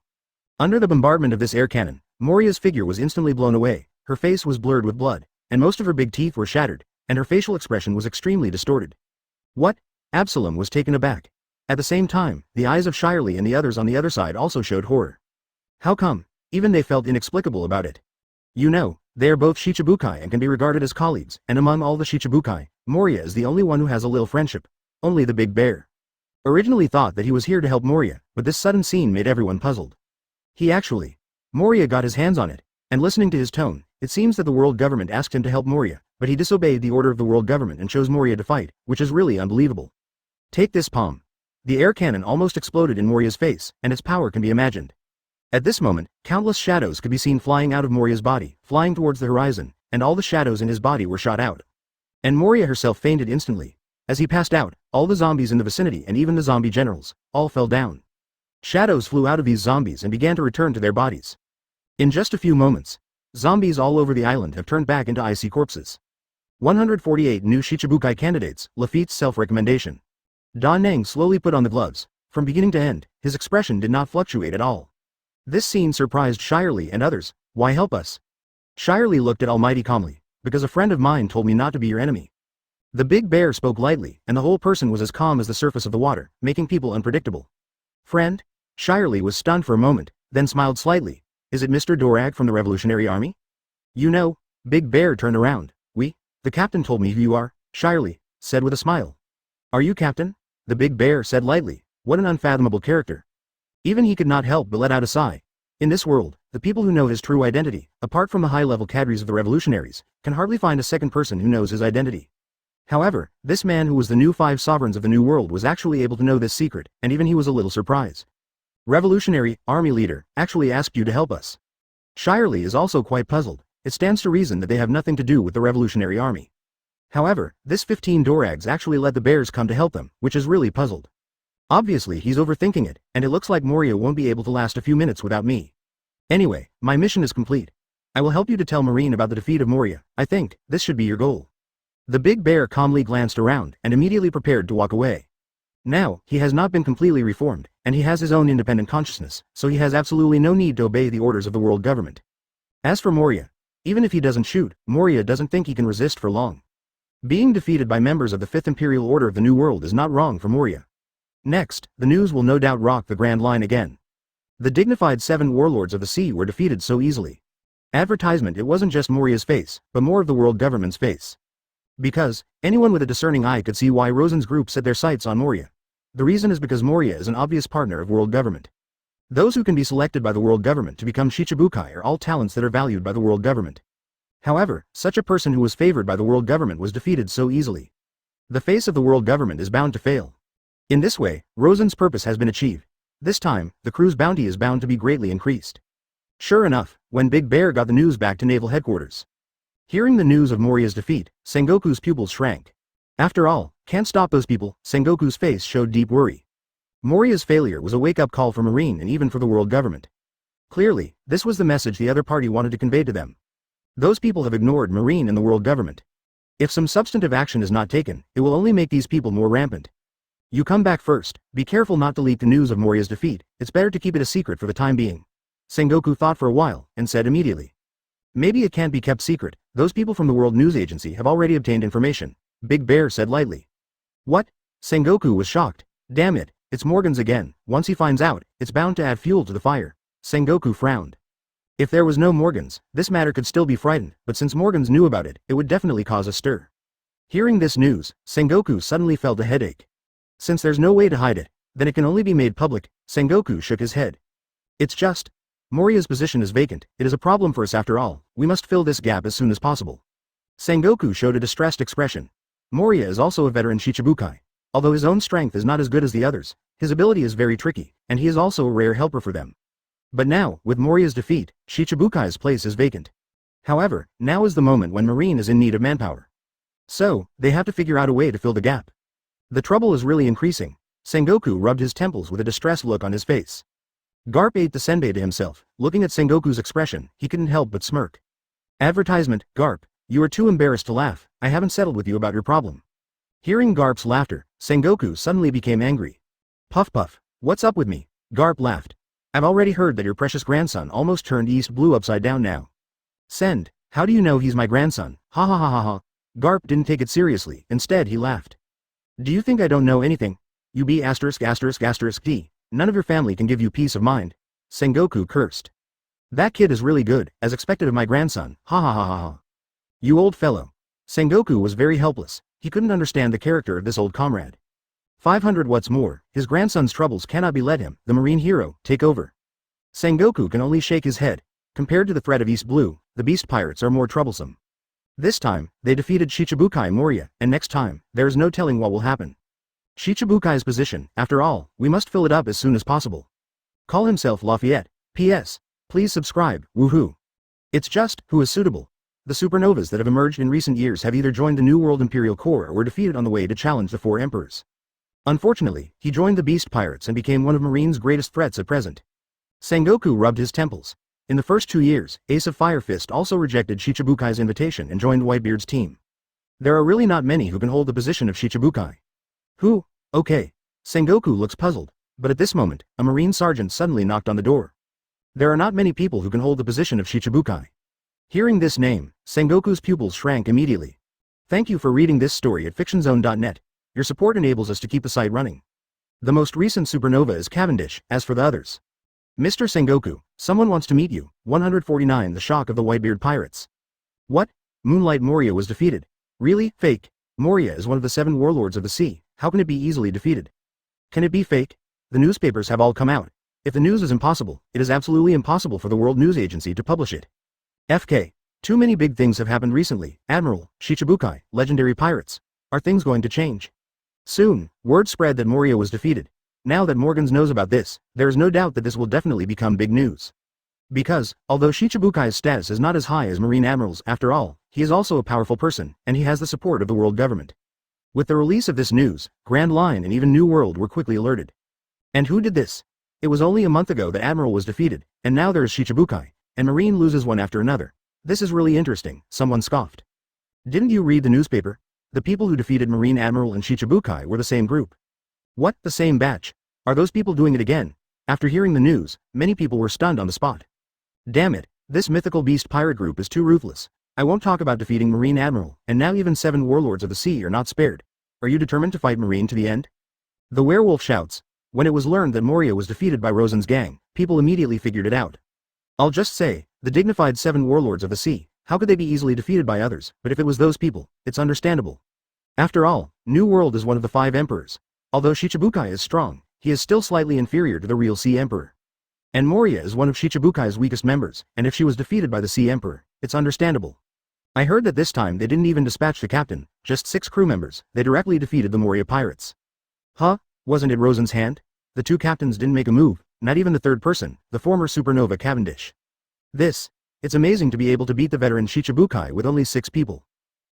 Under the bombardment of this air cannon, Moria's figure was instantly blown away. Her face was blurred with blood, and most of her big teeth were shattered, and her facial expression was extremely distorted. What? Absalom was taken aback. At the same time, the eyes of Shirley and the others on the other side also showed horror. How come? Even they felt inexplicable about it. You know, they are both Shichibukai and can be regarded as colleagues, and among all the Shichibukai, Moria is the only one who has a little friendship. Only the big bear originally thought that he was here to help Moria, but this sudden scene made everyone puzzled. Moria got his hands on it, and listening to his tone, it seems that the world government asked him to help Moria, but he disobeyed the order of the world government and chose Moria to fight, which is really unbelievable. Take this palm. The air cannon almost exploded in Moria's face, and its power can be imagined. At this moment, countless shadows could be seen flying out of Moria's body, flying towards the horizon, and all the shadows in his body were shot out. And Moria herself fainted instantly. As he passed out, all the zombies in the vicinity and even the zombie generals, all fell down. Shadows flew out of these zombies and began to return to their bodies. In just a few moments, zombies all over the island have turned back into icy corpses. 148 new Shichibukai candidates, Lafitte's self-recommendation. Da Nang slowly put on the gloves. From beginning to end, his expression did not fluctuate at all. This scene surprised Shirley and others. Why help us? Shirley looked at Almighty calmly. Because a friend of mine told me not to be your enemy. The big bear spoke lightly, and the whole person was as calm as the surface of the water, making people unpredictable. Friend? Shirley was stunned for a moment, then smiled slightly. Is it Mr. Dorag from the Revolutionary Army? You know, Big Bear turned around. The captain told me who you are, Shirley said with a smile. Are you captain? The big bear said lightly. What an unfathomable character. Even he could not help but let out a sigh. In this world, the people who know his true identity, apart from the high-level cadres of the revolutionaries, can hardly find a second person who knows his identity. However, this man who was the new 5 sovereigns of the new world was actually able to know this secret, and even he was a little surprised. Revolutionary Army leader actually asked you to help us. Shirley is also quite puzzled. It stands to reason that they have nothing to do with the Revolutionary Army. However, this 15 Dorags actually let the bears come to help them, which is really puzzled. Obviously he's overthinking it, and it looks like Moria won't be able to last a few minutes without me. Anyway, my mission is complete. I will help you to tell Marine about the defeat of Moria. I think this should be your goal. The big bear calmly glanced around and immediately prepared to walk away. Now, he has not been completely reformed, and he has his own independent consciousness, so he has absolutely no need to obey the orders of the world government. As for Moria, even if he doesn't shoot, Moria doesn't think he can resist for long. Being defeated by members of the 5th Imperial Order of the New World is not wrong for Moria. Next, the news will no doubt rock the Grand Line again. The dignified 7 warlords of the sea were defeated so easily. Advertisement: it wasn't just Moria's face, but more of the world government's face. Because, anyone with a discerning eye could see why Rosen's group set their sights on Moria. The reason is because Moria is an obvious partner of world government. Those who can be selected by the world government to become Shichibukai are all talents that are valued by the world government. However, such a person who was favored by the world government was defeated so easily. The face of the world government is bound to fail. In this way, Rosen's purpose has been achieved. This time, the crew's bounty is bound to be greatly increased. Sure enough, when Big Bear got the news back to naval headquarters. Hearing the news of Moria's defeat, Sengoku's pupils shrank. After all, can't stop those people. Sengoku's face showed deep worry. Moria's failure was a wake-up call for Marine and even for the world government. Clearly, this was the message the other party wanted to convey to them. Those people have ignored Marine and the world government. If some substantive action is not taken, it will only make these people more rampant. You come back first. Be careful not to leak the news of Moria's defeat. It's better to keep it a secret for the time being. Sengoku thought for a while, and said immediately. Maybe it can't be kept secret. Those people from the World News Agency have already obtained information. Big Bear said lightly. What? Sengoku was shocked. Damn it, it's Morgan's again. Once he finds out, it's bound to add fuel to the fire. Sengoku frowned. If there was no Morgans, this matter could still be frightened, but since Morgans knew about it, it would definitely cause a stir. Hearing this news, Sengoku suddenly felt a headache. Since there's no way to hide it, then it can only be made public. Sengoku shook his head. It's just. Moria's position is vacant. It is a problem for us after all. We must fill this gap as soon as possible. Sengoku showed a distressed expression. Moria is also a veteran Shichibukai. Although his own strength is not as good as the others, his ability is very tricky, and he is also a rare helper for them. But now, with Moria's defeat, Shichibukai's place is vacant. However, now is the moment when Marine is in need of manpower. So, they have to figure out a way to fill the gap. The trouble is really increasing. Sengoku rubbed his temples with a distressed look on his face. Garp ate the senbei to himself. Looking at Sengoku's expression, he couldn't help but smirk. Advertisement, Garp, you are too embarrassed to laugh, I haven't settled with you about your problem. Hearing Garp's laughter, Sengoku suddenly became angry. Puff puff, what's up with me? Garp laughed. I've already heard that your precious grandson almost turned East Blue upside down now. Send, how do you know he's my grandson? Ha ha ha ha ha. Garp didn't take it seriously, instead he laughed. Do you think I don't know anything? You be *******, none of your family can give you peace of mind. Sengoku cursed. That kid is really good, as expected of my grandson, ha ha ha ha ha. You old fellow. Sengoku was very helpless, he couldn't understand the character of this old comrade. 500 what's more, his grandson's troubles cannot be let him, the marine hero, take over. Sengoku can only shake his head. Compared to the threat of East Blue, the beast pirates are more troublesome. This time, they defeated Shichibukai Moria, and next time, there is no telling what will happen. Shichibukai's position, after all, we must fill it up as soon as possible. Call himself Lafayette. P.S. Please subscribe, woohoo. It's just, who is suitable. The supernovas that have emerged in recent years have either joined the New World Imperial Corps or were defeated on the way to challenge the four emperors. Unfortunately, he joined the beast pirates and became one of Marine's greatest threats at present. Sengoku rubbed his temples. In the first 2 years, Ace of Fire Fist also rejected Shichibukai's invitation and joined Whitebeard's team. There are really not many who can hold the position of Shichibukai. Who? Okay. Sengoku looks puzzled, but at this moment, a marine sergeant suddenly knocked on the door. There are not many people who can hold the position of Shichibukai. Hearing this name, Sengoku's pupils shrank immediately. Thank you for reading this story at fictionzone.net. Your support enables us to keep the site running. The most recent supernova is Cavendish, as for the others. Mr. Sengoku, someone wants to meet you. 149 The shock of the Whitebeard pirates. What? Moonlight Moria was defeated. Really? Fake. Moria is one of the 7 warlords of the sea, how can it be easily defeated? Can it be fake? The newspapers have all come out. If the news is impossible, it is absolutely impossible for the World News Agency to publish it. FK. Too many big things have happened recently. Admiral, Shichibukai, legendary pirates. Are things going to change? Soon, word spread that Moria was defeated. Now that Morgans knows about this, there is no doubt that this will definitely become big news. Because, although Shichibukai's status is not as high as Marine Admiral's after all, he is also a powerful person, and he has the support of the world government. With the release of this news, Grand Line and even New World were quickly alerted. And who did this? It was only a month ago that Admiral was defeated, and now there is Shichibukai, and Marine loses one after another. This is really interesting, someone scoffed. Didn't you read the newspaper? The people who defeated Marine Admiral and Shichibukai were the same group. What, the same batch? Are those people doing it again? After hearing the news, many people were stunned on the spot. Damn it, this mythical beast pirate group is too ruthless. I won't talk about defeating Marine Admiral, and now even 7 warlords of the sea are not spared. Are you determined to fight Marine to the end? The werewolf shouts. When it was learned that Moria was defeated by Rosen's gang, people immediately figured it out. I'll just say, the dignified 7 warlords of the sea, how could they be easily defeated by others? But if it was those people, it's understandable. After all, New World is one of the 5 emperors. Although Shichibukai is strong, he is still slightly inferior to the real Sea Emperor. And Moria is one of Shichibukai's weakest members, and if she was defeated by the Sea Emperor, it's understandable. I heard that this time they didn't even dispatch the captain, just 6 crew members, they directly defeated the Moria pirates. Huh? Wasn't it Rosen's hand? The 2 captains didn't make a move, not even the 3rd person, the former supernova Cavendish. It's amazing to be able to beat the veteran Shichibukai with only 6 people.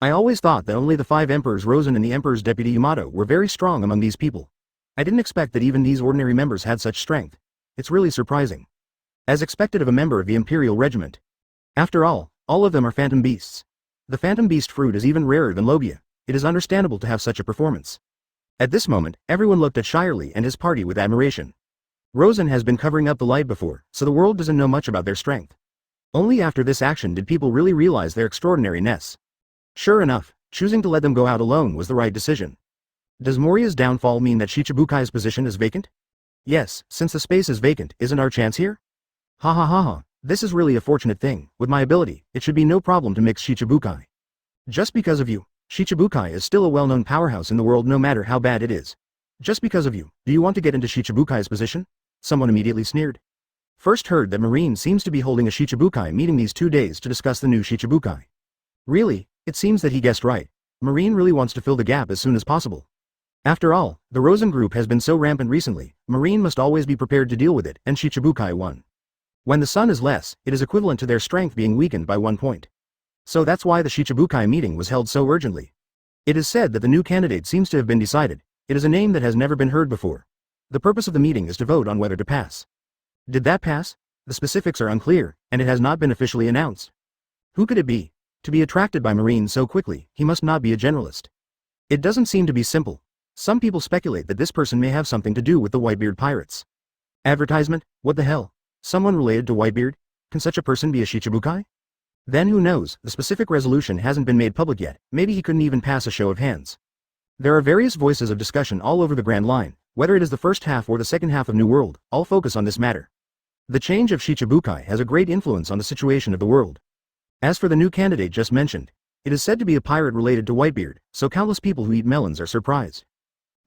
I always thought that only the 5 emperors Rosen and the emperor's deputy Yamato were very strong among these people. I didn't expect that even these ordinary members had such strength. It's really surprising. As expected of a member of the Imperial Regiment. After all of them are phantom beasts. The phantom beast fruit is even rarer than Logia. It is understandable to have such a performance. At this moment, everyone looked at Shirley and his party with admiration. Rosen has been covering up the light before, so the world doesn't know much about their strength. Only after this action did people really realize their extraordinariness. Sure enough, choosing to let them go out alone was the right decision. Does Moria's downfall mean that Shichibukai's position is vacant? Yes, since the space is vacant, isn't our chance here? Ha ha ha ha, this is really a fortunate thing. With my ability, it should be no problem to mix Shichibukai. Just because of you, Shichibukai is still a well-known powerhouse in the world no matter how bad it is. Just because of you, do you want to get into Shichibukai's position? Someone immediately sneered. First heard that Marine seems to be holding a Shichibukai meeting these 2 days to discuss the new Shichibukai. Really? It seems that he guessed right. Marine really wants to fill the gap as soon as possible. After all, the Rosen group has been so rampant recently, Marine must always be prepared to deal with it, and Shichibukai won. When the sun is less, it is equivalent to their strength being weakened by 1 point. So that's why the Shichibukai meeting was held so urgently. It is said that the new candidate seems to have been decided. It is a name that has never been heard before. The purpose of the meeting is to vote on whether to pass. Did that pass? The specifics are unclear, and it has not been officially announced. Who could it be? To be attracted by Marine so quickly, he must not be a generalist. It doesn't seem to be simple. Some people speculate that this person may have something to do with the Whitebeard pirates. Advertisement? What the hell? Someone related to Whitebeard? Can such a person be a Shichibukai? Then who knows, the specific resolution hasn't been made public yet, maybe he couldn't even pass a show of hands. There are various voices of discussion all over the Grand Line, whether it is the first half or the second half of New World, all focus on this matter. The change of Shichibukai has a great influence on the situation of the world. As for the new candidate just mentioned, it is said to be a pirate related to Whitebeard, so countless people who eat melons are surprised.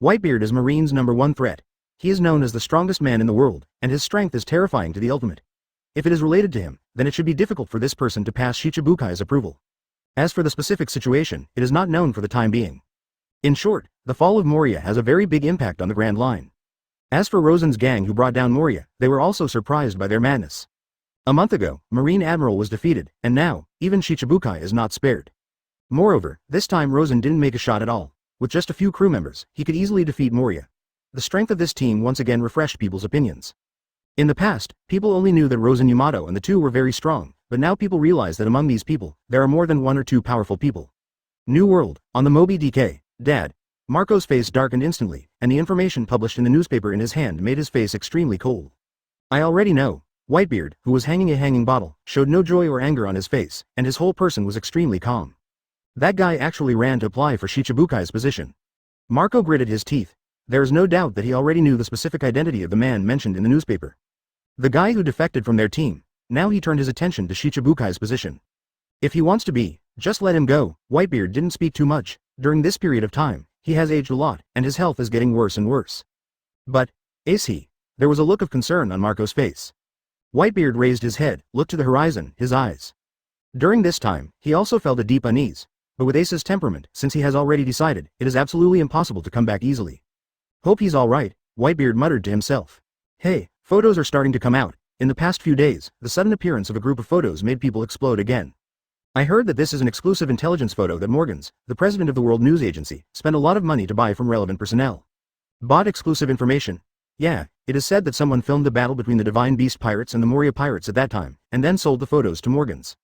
Whitebeard is Marine's #1 threat. He is known as the strongest man in the world, and his strength is terrifying to the ultimate. If it is related to him, then it should be difficult for this person to pass Shichibukai's approval. As for the specific situation, it is not known for the time being. In short, the fall of Moria has a very big impact on the Grand Line. As for Rosen's gang who brought down Moria, they were also surprised by their madness. A month ago, Marine Admiral was defeated, and now, even Shichibukai is not spared. Moreover, this time Rosen didn't make a shot at all. With just a few crew members, he could easily defeat Moria. The strength of this team once again refreshed people's opinions. In the past, people only knew that Rosen Yamato and the two were very strong, but now people realize that among these people, there are more than 1 or 2 powerful people. New World, on the Moby DK, Dad. Marco's face darkened instantly, and the information published in the newspaper in his hand made his face extremely cold. I already know. Whitebeard, who was hanging a hanging bottle, showed no joy or anger on his face, and his whole person was extremely calm. That guy actually ran to apply for Shichibukai's position. Marco gritted his teeth. There is no doubt that he already knew the specific identity of the man mentioned in the newspaper. The guy who defected from their team. Now he turned his attention to Shichibukai's position. If he wants to be, just let him go. Whitebeard didn't speak too much. During this period of time, he has aged a lot, and his health is getting worse and worse. But, is he? There was a look of concern on Marco's face. Whitebeard raised his head, looked to the horizon, his eyes. During this time, he also felt a deep unease. But with Ace's temperament, since he has already decided, it is absolutely impossible to come back easily. Hope he's alright, Whitebeard muttered to himself. Hey, photos are starting to come out. In the past few days, the sudden appearance of a group of photos made people explode again. I heard that this is an exclusive intelligence photo that Morgans, the president of the World News Agency, spent a lot of money to buy from relevant personnel. Bought exclusive information? Yeah, it is said that someone filmed the battle between the Divine Beast pirates and the Moria pirates at that time, and then sold the photos to Morgans.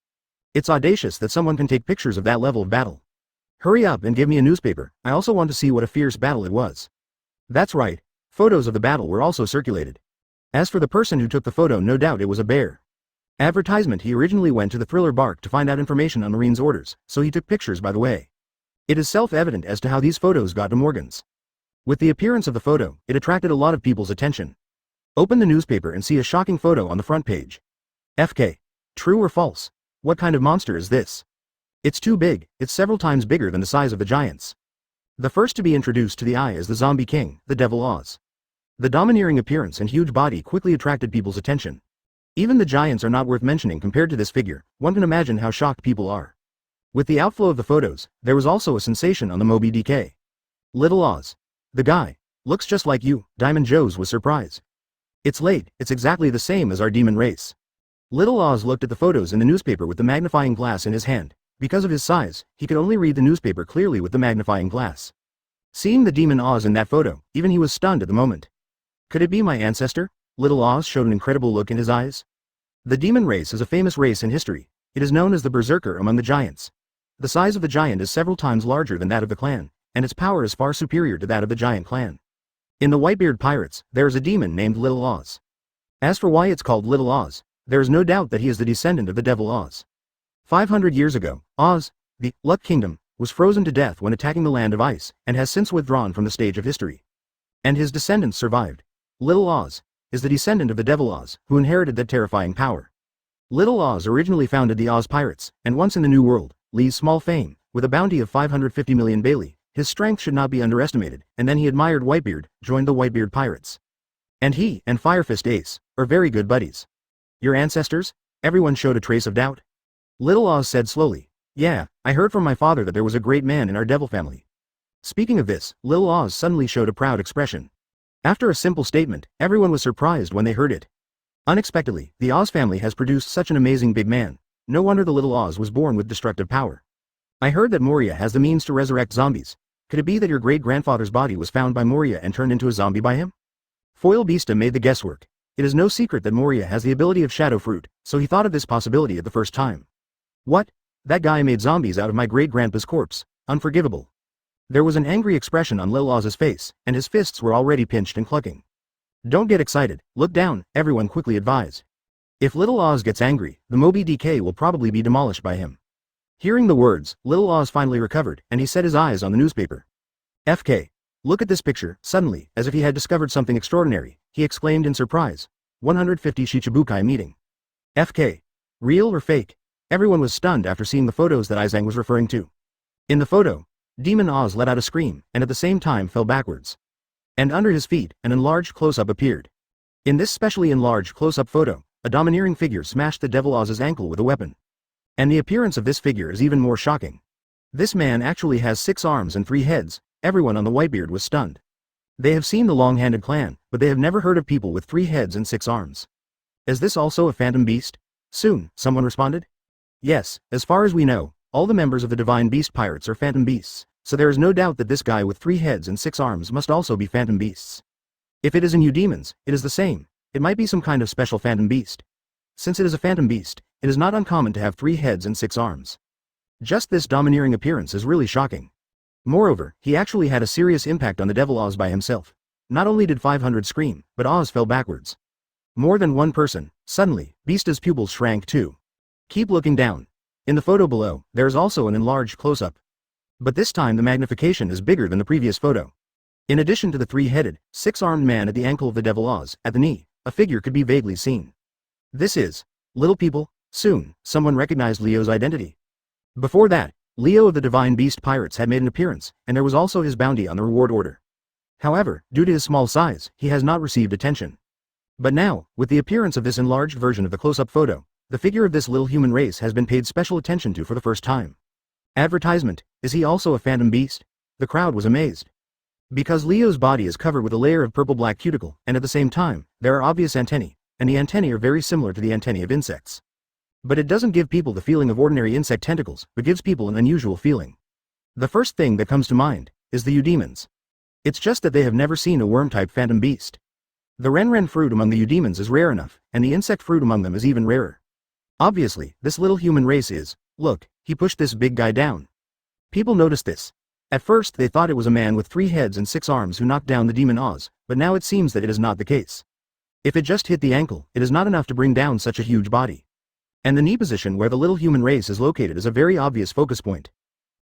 It's audacious that someone can take pictures of that level of battle. Hurry up and give me a newspaper, I also want to see what a fierce battle it was. That's right, photos of the battle were also circulated. As for the person who took the photo, no doubt it was a bear. Advertisement. He originally went to the Thriller Bark to find out information on Marine's orders, so he took pictures by the way. It is self-evident as to how these photos got to Morgans. With the appearance of the photo, it attracted a lot of people's attention. Open the newspaper and see a shocking photo on the front page. FK. True or false? What kind of monster is this? It's too big, it's several times bigger than the size of the giants. The first to be introduced to the eye is the zombie king, the Devil Oz. The domineering appearance and huge body quickly attracted people's attention. Even the giants are not worth mentioning compared to this figure, one can imagine how shocked people are. With the outflow of the photos, there was also a sensation on the Moby DK. Little Oz. The guy. Looks just like you, Diamond Joe's was surprised. It's late, it's exactly the same as our demon race. Little Oz looked at the photos in the newspaper with the magnifying glass in his hand. Because of his size, he could only read the newspaper clearly with the magnifying glass. Seeing the demon Oz in that photo, even he was stunned at the moment. Could it be my ancestor? Little Oz showed an incredible look in his eyes. The demon race is a famous race in history. It is known as the Berserker among the giants. The size of the giant is several times larger than that of the clan, and its power is far superior to that of the giant clan. In the Whitebeard pirates, there is a demon named Little Oz. As for why it's called Little Oz, there is no doubt that he is the descendant of the Devil Oz. 500 years ago, Oz, the Luck Kingdom, was frozen to death when attacking the land of ice, and has since withdrawn from the stage of history. And his descendants survived. Little Oz is the descendant of the Devil Oz, who inherited that terrifying power. Little Oz originally founded the Oz Pirates, and once in the New World, Lee's small fame, with a bounty of 550 million Bailey, his strength should not be underestimated, and then he admired Whitebeard, joined the Whitebeard Pirates. And he and Firefist Ace are very good buddies. Your ancestors? Everyone showed a trace of doubt. Little Oz said slowly, Yeah, I heard from my father that there was a great man in our devil family. Speaking of this, Lil Oz suddenly showed a proud expression. After a simple statement, everyone was surprised when they heard it. Unexpectedly, the Oz family has produced such an amazing big man. No wonder the little Oz was born with destructive power. I heard that Moria has the means to resurrect zombies. Could it be that your great-grandfather's body was found by Moria and turned into a zombie by him? Foil Beasta made the guesswork. It is no secret that Moria has the ability of Shadow Fruit, so he thought of this possibility at the first time. What? That guy made zombies out of my great-grandpa's corpse. Unforgivable. There was an angry expression on Lil Oz's face, and his fists were already pinched and clucking. Don't get excited, look down, everyone quickly advised. If Little Oz gets angry, the Moby DK will probably be demolished by him. Hearing the words, Little Oz finally recovered, and he set his eyes on the newspaper. FK. Look at this picture. Suddenly, as if he had discovered something extraordinary, he exclaimed in surprise. 150 Shichibukai meeting. FK. Real or fake? Everyone was stunned after seeing the photos that Izang was referring to. In the photo, Demon Oz let out a scream, and at the same time fell backwards. And under his feet, an enlarged close-up appeared. In this specially enlarged close-up photo, a domineering figure smashed the Devil Oz's ankle with a weapon. And the appearance of this figure is even more shocking. This man actually has 6 arms and 3 heads. Everyone on the Whitebeard was stunned. They have seen the Long-Handed Clan, but they have never heard of people with 3 heads and 6 arms. Is this also a phantom beast? Soon, someone responded. Yes, as far as we know, all the members of the Divine Beast Pirates are phantom beasts, so there is no doubt that this guy with 3 heads and 6 arms must also be phantom beasts. If it is in Eudemons, it is the same. It might be some kind of special phantom beast. Since it is a phantom beast, it is not uncommon to have 3 heads and 6 arms. Just this domineering appearance is really shocking. Moreover, he actually had a serious impact on the Devil Oz by himself. Not only did 500 scream, but Oz fell backwards. More than one person. Suddenly, Beasta's pupils shrank too. Keep looking down. In the photo below, there is also an enlarged close-up. But this time the magnification is bigger than the previous photo. In addition to the 3-headed, 6-armed man at the ankle of the Devil Oz, at the knee, a figure could be vaguely seen. This is, little people, soon, someone recognized Leo's identity. Before that, Leo of the Divine Beast Pirates had made an appearance, and there was also his bounty on the reward order. However, due to his small size, he has not received attention. But now, with the appearance of this enlarged version of the close-up photo, the figure of this little human race has been paid special attention to for the first time. Advertisement, is he also a phantom beast? The crowd was amazed. Because Leo's body is covered with a layer of purple-black cuticle, and at the same time, there are obvious antennae, and the antennae are very similar to the antennae of insects. But it doesn't give people the feeling of ordinary insect tentacles, but gives people an unusual feeling. The first thing that comes to mind is the Eudemons. It's just that they have never seen a worm-type phantom beast. The Renren fruit among the Eudemons is rare enough, and the insect fruit among them is even rarer. Obviously, this little human race is, look, he pushed this big guy down. People noticed this. At first they thought it was a man with 3 heads and 6 arms who knocked down the Demon Oz, but now it seems that it is not the case. If it just hit the ankle, it is not enough to bring down such a huge body. And the knee position where the little human race is located is a very obvious focus point.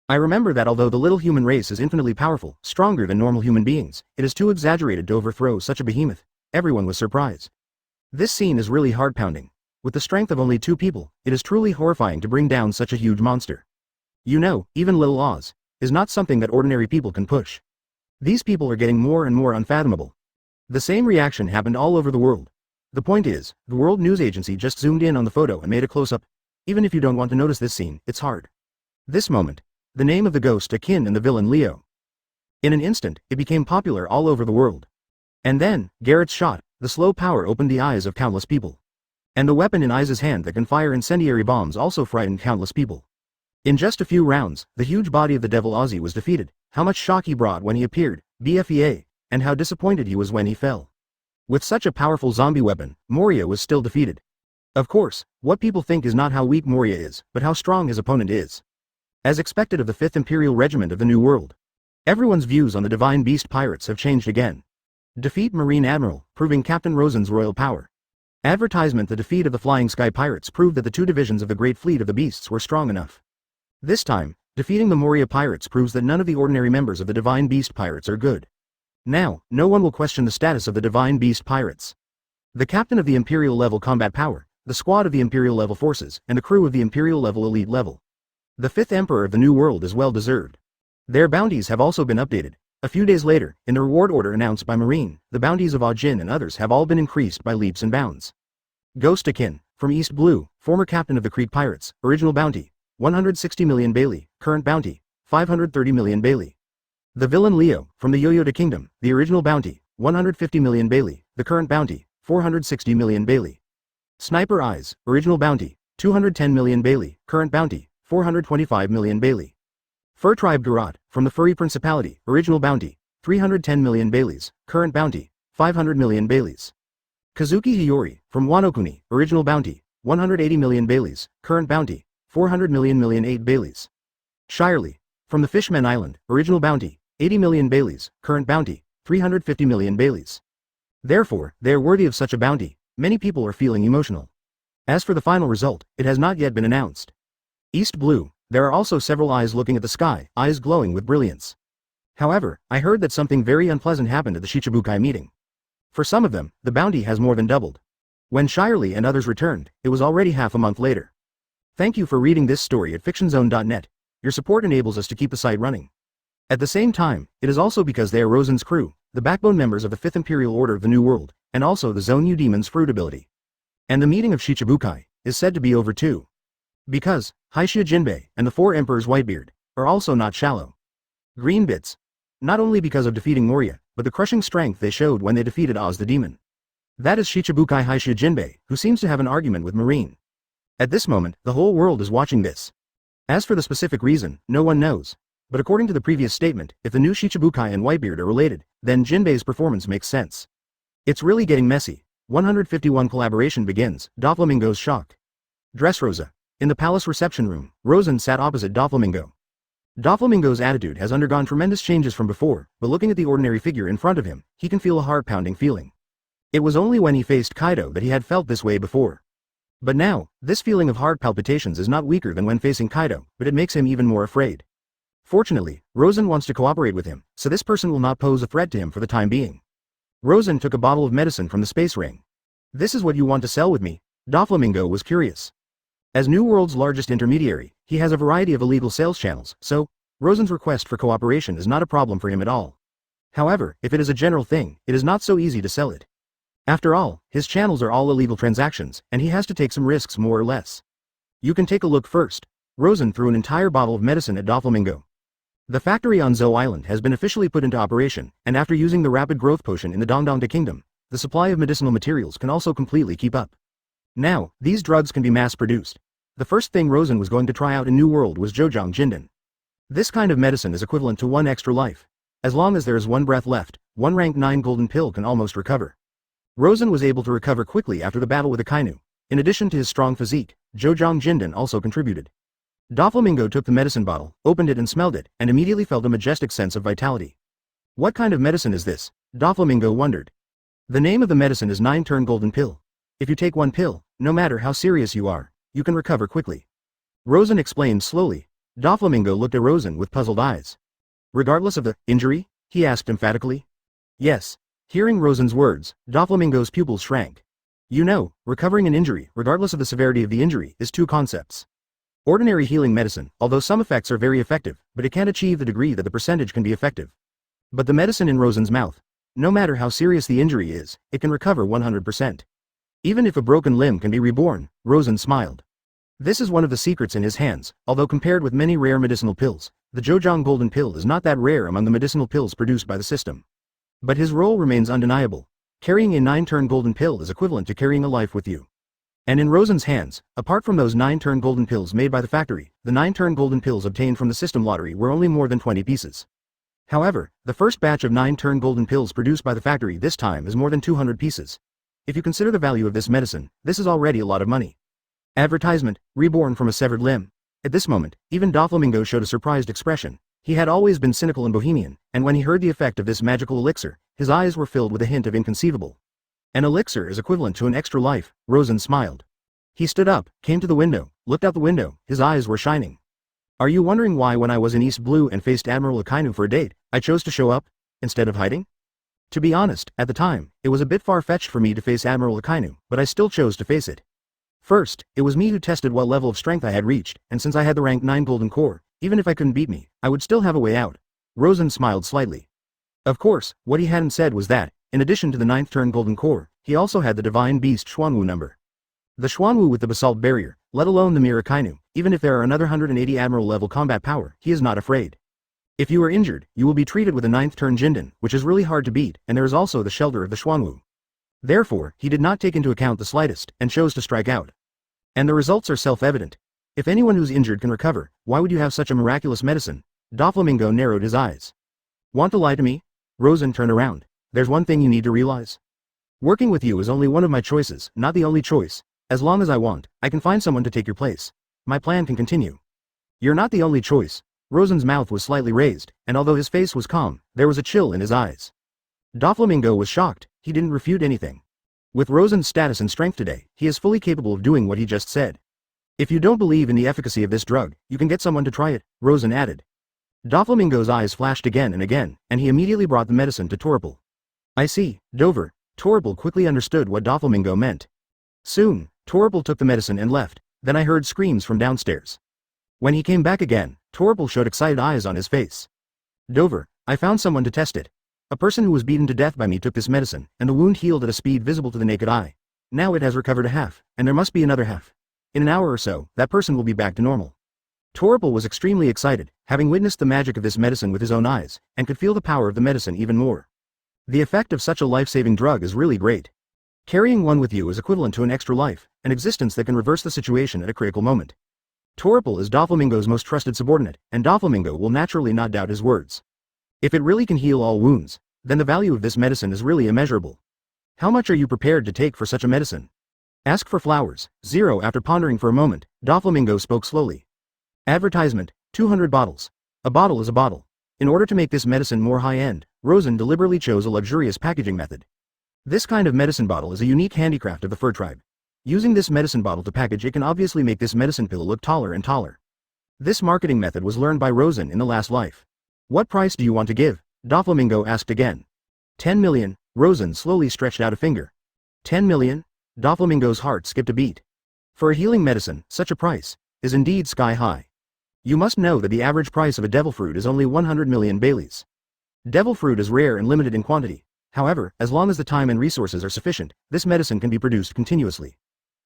I remember that although the little human race is infinitely powerful, stronger than normal human beings, it is too exaggerated to overthrow such a behemoth. Everyone was surprised. This scene is really heart-pounding. With the strength of only 2 people, it is truly horrifying to bring down such a huge monster. You know, even Little Oz is not something that ordinary people can push. These people are getting more and more unfathomable. The same reaction happened all over the world. The point is, the World News Agency just zoomed in on the photo and made a close-up. Even if you don't want to notice this scene, it's hard. This moment, the name of the ghost Akin and the villain Leo. In an instant, it became popular all over the world. And then, Garrett's shot, the slow power opened the eyes of countless people. And the weapon in Iza's hand that can fire incendiary bombs also frightened countless people. In just a few rounds, the huge body of the Devil Ozzy was defeated. How much shock he brought when he appeared, BFEA, and how disappointed he was when he fell. With such a powerful zombie weapon, Moria was still defeated. Of course, what people think is not how weak Moria is, but how strong his opponent is. As expected of the 5th Imperial Regiment of the New World, everyone's views on the Divine Beast Pirates have changed again. Defeat Marine Admiral, proving Captain Rosen's royal power. Advertisement: the defeat of the Flying Sky Pirates proved that the 2 divisions of the Great Fleet of the Beasts were strong enough. This time, defeating the Moria Pirates proves that none of the ordinary members of the Divine Beast Pirates are good. Now, no one will question the status of the Divine Beast Pirates. The captain of the Imperial level combat power, the squad of the Imperial level forces, and the crew of the Imperial level elite level. The 5th Emperor of the New World is well deserved. Their bounties have also been updated. A few days later, in the reward order announced by Marine, the bounties of Ajin and others have all been increased by leaps and bounds. Ghost Akin, from East Blue, former captain of the Creek Pirates, original bounty, 160 million Bailey, current bounty, 530 million Bailey. The villain Leo, from the Yoyoda Kingdom, the original bounty, 150 million Bailey, the current bounty, 460 million Bailey. Sniper Eyes, original bounty, 210 million Bailey, current bounty, 425 million Bailey. Fur Tribe Garot, from the Furry Principality, original bounty, 310 million Baileys, current bounty, 500 million Baileys. Kazuki Hiyori, from Wano-kuni, original bounty, 180 million Baileys, current bounty, 400 million 8 Baileys. Shirley, from the Fishman Island, original bounty, 80 million Baileys, current bounty, 350 million Baileys. Therefore, they are worthy of such a bounty. Many people are feeling emotional. As for the final result, it has not yet been announced. East Blue, there are also several eyes looking at the sky, eyes glowing with brilliance. However, I heard that something very unpleasant happened at the Shichibukai meeting. For some of them, the bounty has more than doubled. When Shirley and others returned, it was already half a month later. Thank you for reading this story at fictionzone.net. Your support enables us to keep the site running. At the same time, it is also because they are Rosen's crew, the backbone members of the 5th Imperial Order of the New World, and also the Zoan-yu Demon's fruit ability. And the meeting of Shichibukai is said to be over too. Because Haishia Jinbei and the 4 Emperors Whitebeard are also not shallow. Green bits. Not only because of defeating Moria, but the crushing strength they showed when they defeated Oz the Demon. That is Shichibukai Haishia Jinbei, who seems to have an argument with Marine. At this moment, the whole world is watching this. As for the specific reason, no one knows. But according to the previous statement, if the new Shichibukai and Whitebeard are related, then Jinbei's performance makes sense. It's really getting messy. 151 collaboration begins, Doflamingo's shock. Dressrosa. In the palace reception room, Rosen sat opposite Doflamingo. Doflamingo's attitude has undergone tremendous changes from before, but looking at the ordinary figure in front of him, he can feel a heart-pounding feeling. It was only when he faced Kaido that he had felt this way before. But now, this feeling of heart palpitations is not weaker than when facing Kaido, but it makes him even more afraid. Fortunately, Rosen wants to cooperate with him, so this person will not pose a threat to him for the time being. Rosen took a bottle of medicine from the space ring. This is what you want to sell with me? Doflamingo was curious. As New World's largest intermediary, he has a variety of illegal sales channels, so Rosen's request for cooperation is not a problem for him at all. However, if it is a general thing, it is not so easy to sell it. After all, his channels are all illegal transactions, and he has to take some risks more or less. You can take a look first. Rosen threw an entire bottle of medicine at Doflamingo. The factory on Zou Island has been officially put into operation, and after using the rapid growth potion in the Dongdongda Kingdom, the supply of medicinal materials can also completely keep up. Now, these drugs can be mass-produced. The first thing Rosen was going to try out in New World was Zhouzhang Jindan. This kind of medicine is equivalent to 1 extra life. As long as there is 1 breath left, 1 rank 9 golden pill can almost recover. Rosen was able to recover quickly after the battle with Akainu. In addition to his strong physique, Zhouzhang Jindan also contributed. Doflamingo took the medicine bottle, opened it and smelled it, and immediately felt a majestic sense of vitality. What kind of medicine is this? Doflamingo wondered. The name of the medicine is 9-turn golden pill. If you take 1 pill, no matter how serious you are, you can recover quickly. Rosen explained slowly. Doflamingo looked at Rosen with puzzled eyes. Regardless of the injury? He asked emphatically. Yes. Hearing Rosen's words, Doflamingo's pupils shrank. You know, recovering an injury, regardless of the severity of the injury, is 2 concepts. Ordinary healing medicine, although some effects are very effective, but it can't achieve the degree that the percentage can be effective. But the medicine in Rosen's mouth, no matter how serious the injury is, it can recover 100%. Even if a broken limb can be reborn, Rosen smiled. This is one of the secrets in his hands, although compared with many rare medicinal pills, the Zhouzhang golden pill is not that rare among the medicinal pills produced by the system. But his role remains undeniable. Carrying a 9-turn golden pill is equivalent to carrying a life with you. And in Rosen's hands, apart from those 9-turn golden pills made by the factory, the 9-turn golden pills obtained from the system lottery were only more than 20 pieces. However, the first batch of 9-turn golden pills produced by the factory this time is more than 200 pieces. If you consider the value of this medicine, this is already a lot of money. Advertisement, reborn from a severed limb. At this moment, even Doflamingo showed a surprised expression. He had always been cynical and bohemian, and when he heard the effect of this magical elixir, his eyes were filled with a hint of inconceivable. An elixir is equivalent to an extra life, Rosen smiled. He stood up, came to the window, looked out the window, his eyes were shining. Are you wondering why when I was in East Blue and faced Admiral Akainu for a date, I chose to show up, instead of hiding? To be honest, at the time, it was a bit far-fetched for me to face Admiral Akainu, but I still chose to face it. First, it was me who tested what level of strength I had reached, and since I had the rank 9 golden core, even if I couldn't beat me, I would still have a way out. Rosen smiled slightly. Of course, what he hadn't said was that, in addition to the 9th turn golden core, he also had the divine beast Xuanwu number. The Xuanwu with the basalt barrier, let alone the mere Akainu, even if there are another 180 Admiral level combat power, he is not afraid. If you are injured, you will be treated with a 9th turn Jinden, which is really hard to beat, and there is also the shelter of the Xuanwu. Therefore, he did not take into account the slightest, and chose to strike out. And the results are self-evident. If anyone who's injured can recover, why would you have such a miraculous medicine? Doflamingo narrowed his eyes. Want to lie to me? Rosen turned around. There's one thing you need to realize. Working with you is only one of my choices, not the only choice. As long as I want, I can find someone to take your place. My plan can continue. You're not the only choice. Rosen's mouth was slightly raised, and although his face was calm, there was a chill in his eyes. Doflamingo was shocked. He didn't refute anything. With Rosen's status and strength today, he is fully capable of doing what he just said. If you don't believe in the efficacy of this drug, you can get someone to try it, Rosen added. Doflamingo's eyes flashed again, and he immediately brought the medicine to Torpal. I see, Dover. Torpal quickly understood what Doflamingo meant. Soon, Torpal took the medicine and left, then I heard screams from downstairs. When he came back again, Torpal showed excited eyes on his face. Dover, I found someone to test it. A person who was beaten to death by me took this medicine, and the wound healed at a speed visible to the naked eye. Now it has recovered a half, and there must be another half. In an hour or so, that person will be back to normal. Torpal was extremely excited, having witnessed the magic of this medicine with his own eyes, and could feel the power of the medicine even more. The effect of such a life-saving drug is really great. Carrying one with you is equivalent to an extra life, an existence that can reverse the situation at a critical moment. Torpal is Doflamingo's most trusted subordinate, and Doflamingo will naturally not doubt his words. If it really can heal all wounds, then the value of this medicine is really immeasurable. How much are you prepared to take for such a medicine? Ask for flowers. 0. After pondering for a moment, Doflamingo spoke slowly. Advertisement, 200 bottles. A bottle is a bottle. In order to make this medicine more high-end, Rosen deliberately chose a luxurious packaging method. This kind of medicine bottle is a unique handicraft of the fur tribe. Using this medicine bottle to package it can obviously make this medicine pill look taller and taller. This marketing method was learned by Rosen in the last life. What price do you want to give? Doflamingo asked again. 10 million, Rosen slowly stretched out a finger. 10 million? Doflamingo's heart skipped a beat. For a healing medicine, such a price is indeed sky high. You must know that the average price of a devil fruit is only 100 million Baileys. Devil fruit is rare and limited in quantity. However, as long as the time and resources are sufficient, this medicine can be produced continuously.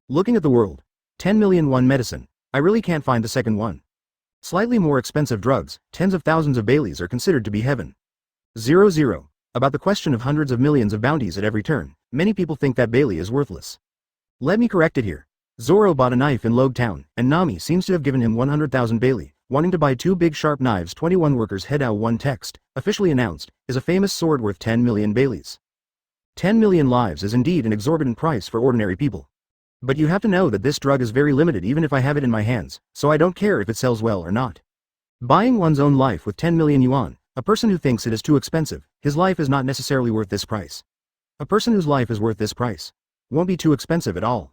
Looking at the world, 10 million one medicine, I really can't find the second one. Slightly more expensive drugs, tens of thousands of Baileys are considered to be heaven. 0. About the question of hundreds of millions of bounties at every turn, many people think that Bailey is worthless. Let me correct it here. Zoro bought a knife in Loguetown, and Nami seems to have given him 100,000 Bailey, wanting to buy 2 big sharp knives. 21 workers head out. One text, officially announced, is a famous sword worth 10 million Baileys. 10 million lives is indeed an exorbitant price for ordinary people. But you have to know that this drug is very limited even if I have it in my hands, so I don't care if it sells well or not. Buying one's own life with 10 million yuan, a person who thinks it is too expensive, his life is not necessarily worth this price. A person whose life is worth this price won't be too expensive at all.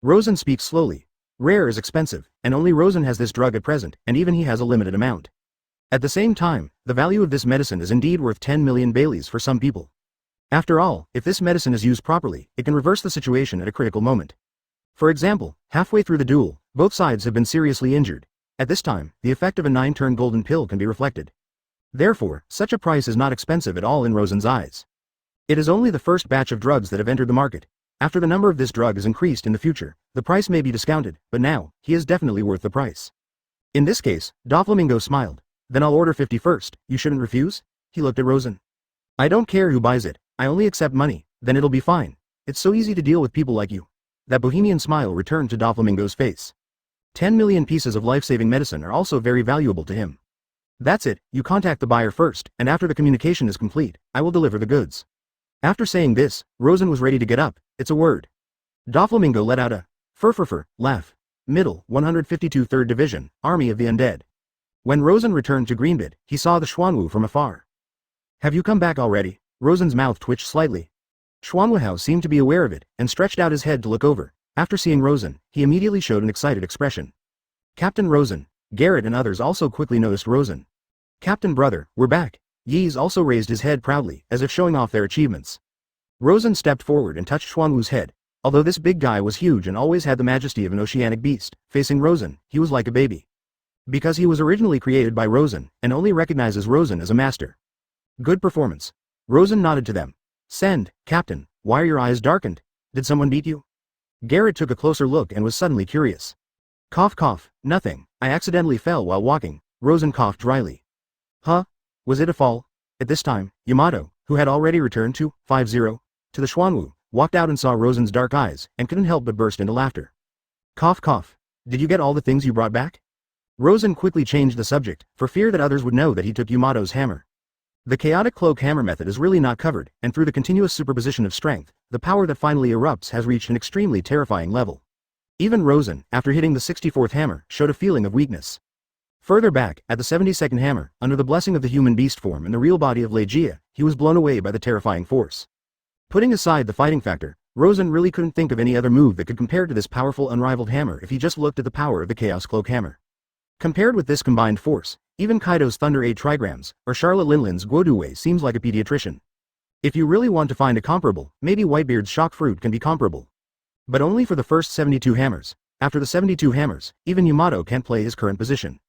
Rosen speaks slowly. Rare is expensive, and only Rosen has this drug at present, and even he has a limited amount. At the same time, the value of this medicine is indeed worth 10 million Baileys for some people. After all, if this medicine is used properly, it can reverse the situation at a critical moment. For example, halfway through the duel, both sides have been seriously injured. At this time, the effect of a 9-turn golden pill can be reflected. Therefore, such a price is not expensive at all in Rosen's eyes. It is only the first batch of drugs that have entered the market. After the number of this drug is increased in the future, the price may be discounted, but now, he is definitely worth the price. In this case, Doflamingo smiled. Then I'll order 50 first, you shouldn't refuse? He looked at Rosen. I don't care who buys it, I only accept money, then it'll be fine. It's so easy to deal with people like you. That bohemian smile returned to Doflamingo's face. 10 million pieces of life-saving medicine are also very valuable to him. That's it, you contact the buyer first, and after the communication is complete, I will deliver the goods. After saying this, Rosen was ready to get up. It's a word. Doflamingo let out a laugh. Middle, 152 3rd Division, Army of the Undead. When Rosen returned to Greenbit, he saw the Xuanwu from afar. Have you come back already? Rosen's mouth twitched slightly. Xuanwu seemed to be aware of it, and stretched out his head to look over. After seeing Rosen, he immediately showed an excited expression. Captain Rosen. Garrett and others also quickly noticed Rosen. Captain brother, we're back. Yeez also raised his head proudly, as if showing off their achievements. Rosen stepped forward and touched Xuanwu's head. Although this big guy was huge and always had the majesty of an oceanic beast, facing Rosen, he was like a baby. Because he was originally created by Rosen, and only recognizes Rosen as a master. Good performance. Rosen nodded to them. Send, Captain, why are your eyes darkened? Did someone beat you? Garrett took a closer look and was suddenly curious. Cough cough, nothing, I accidentally fell while walking, Rosen coughed dryly. Huh? Was it a fall? At this time, Yamato, who had already returned to 50 to the Xuanwu, walked out and saw Rosen's dark eyes, and couldn't help but burst into laughter. Cough cough. Did you get all the things you brought back? Rosen quickly changed the subject, for fear that others would know that he took Yamato's hammer. The chaotic cloak hammer method is really not covered, and through the continuous superposition of strength, the power that finally erupts has reached an extremely terrifying level. Even Rosen, after hitting the 64th hammer, showed a feeling of weakness. Further back, at the 72nd hammer, under the blessing of the human beast form and the real body of Legia, he was blown away by the terrifying force. Putting aside the fighting factor, Rosen really couldn't think of any other move that could compare to this powerful unrivaled hammer if he just looked at the power of the Chaos Cloak hammer. Compared with this combined force, even Kaido's Thunder 8 trigrams, or Charlotte Linlin's Guoduwei seems like a pediatrician. If you really want to find a comparable, maybe Whitebeard's Shock Fruit can be comparable. But only for the first 72 hammers. After the 72 hammers, even Yamato can't play his current position.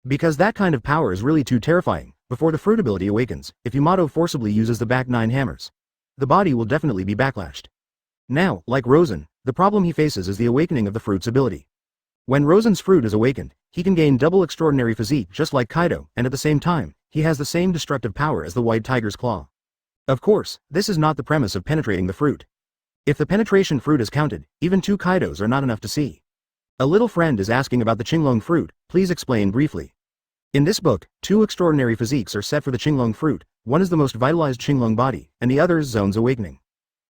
Because that kind of power is really too terrifying. Before the fruit ability awakens, if Yamato forcibly uses the back 9 hammers, the body will definitely be backlashed. Now, like Rosen, the problem he faces is the awakening of the fruit's ability. When Rosen's fruit is awakened, he can gain double extraordinary physique just like Kaido, and at the same time, he has the same destructive power as the White Tiger's Claw. Of course, this is not the premise of penetrating the fruit. If the penetration fruit is counted, even 2 Kaidos are not enough to see. A little friend is asking about the Qinglong fruit, please explain briefly. In this book, 2 extraordinary physiques are set for the Qinglong fruit, one is the most vitalized Qinglong body, and the other is Zoan's awakening.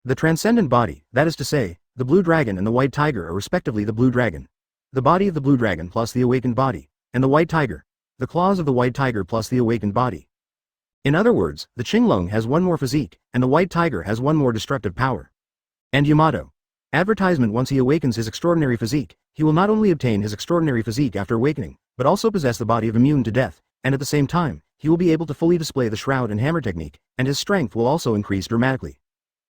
The transcendent body, that is to say, the Blue Dragon and the White Tiger are respectively the Blue Dragon, the body of the Blue Dragon plus the awakened body, and the White Tiger, the claws of the White Tiger plus the awakened body. In other words, the Qinglong has 1 more physique, and the White Tiger has 1 more destructive power. And Yamato. Advertisement: once he awakens his extraordinary physique, he will not only obtain his extraordinary physique after awakening, but also possess the body of immune to death, and at the same time, he will be able to fully display the shroud and hammer technique, and his strength will also increase dramatically.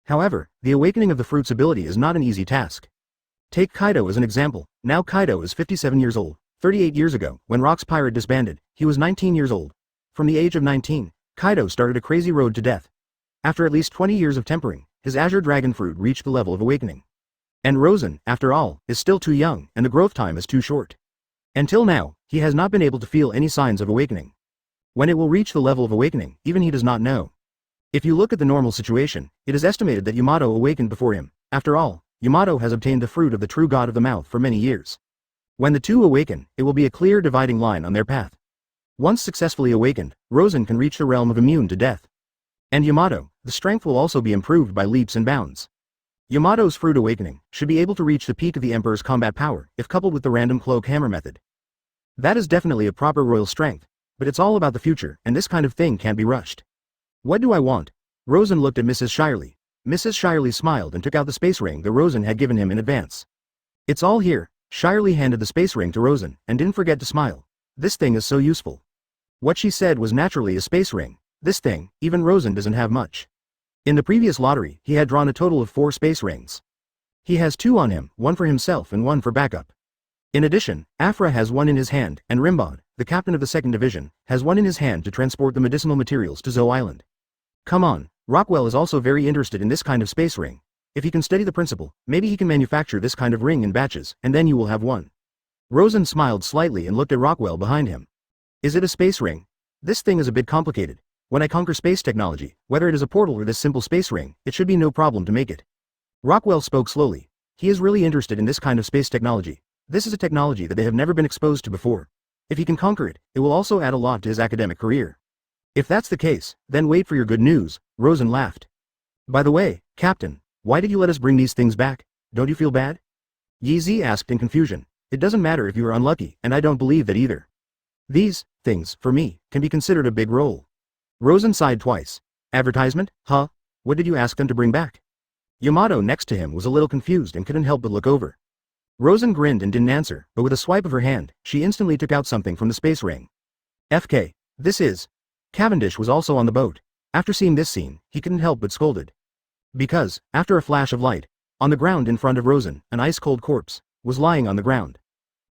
However, the awakening of the fruit's ability is not an easy task. Take Kaido as an example. Now Kaido is 57 years old. 38 years ago, when Rock's Pirate disbanded, he was 19 years old. From the age of 19, Kaido started a crazy road to death. After at least 20 years of tempering, his Azure Dragon Fruit reached the level of awakening. And Rosen, after all, is still too young, and the growth time is too short. Until now, he has not been able to feel any signs of awakening. When it will reach the level of awakening, even he does not know. If you look at the normal situation, it is estimated that Yamato awakened before him. After all, Yamato has obtained the fruit of the true god of the mouth for many years. When the two awaken, it will be a clear dividing line on their path. Once successfully awakened, Rosen can reach the realm of immune to death. And Yamato, the strength will also be improved by leaps and bounds. Yamato's fruit awakening should be able to reach the peak of the Emperor's combat power if coupled with the random cloak hammer method. That is definitely a proper royal strength, but it's all about the future, and this kind of thing can't be rushed. What do I want? Rosen looked at Mrs. Shirley. Mrs. Shirley smiled and took out the space ring that Rosen had given him in advance. It's all here. Shirley handed the space ring to Rosen, and didn't forget to smile. This thing is so useful. What she said was naturally a space ring. This thing, even Rosen doesn't have much. In the previous lottery, he had drawn a total of 4 space rings. He has 2 on him, 1 for himself and 1 for backup. In addition, Afra has 1 in his hand, and Rimbod, the captain of the 2nd Division, has 1 in his hand to transport the medicinal materials to Zou Island. Come on, Rockwell is also very interested in this kind of space ring. If he can study the principle, maybe he can manufacture this kind of ring in batches, and then you will have 1. Rosen smiled slightly and looked at Rockwell behind him. Is it a space ring? This thing is a bit complicated. When I conquer space technology, whether it is a portal or this simple space ring, it should be no problem to make it. Rockwell spoke slowly. He is really interested in this kind of space technology. This is a technology that they have never been exposed to before. If he can conquer it, it will also add a lot to his academic career. If that's the case, then wait for your good news, Rosen laughed. By the way, Captain, why did you let us bring these things back? Don't you feel bad? Yi Zi asked in confusion. It doesn't matter if you are unlucky, and I don't believe that either. These things, for me, can be considered a big role. Rosen sighed twice. Advertisement? Huh? What did you ask them to bring back? Yamato next to him was a little confused and couldn't help but look over. Rosen grinned and didn't answer, but with a swipe of her hand, she instantly took out something from the space ring. FK. This is. Cavendish was also on the boat. After seeing this scene, he couldn't help but scolded. Because, after a flash of light, on the ground in front of Rosen, an ice-cold corpse was lying on the ground.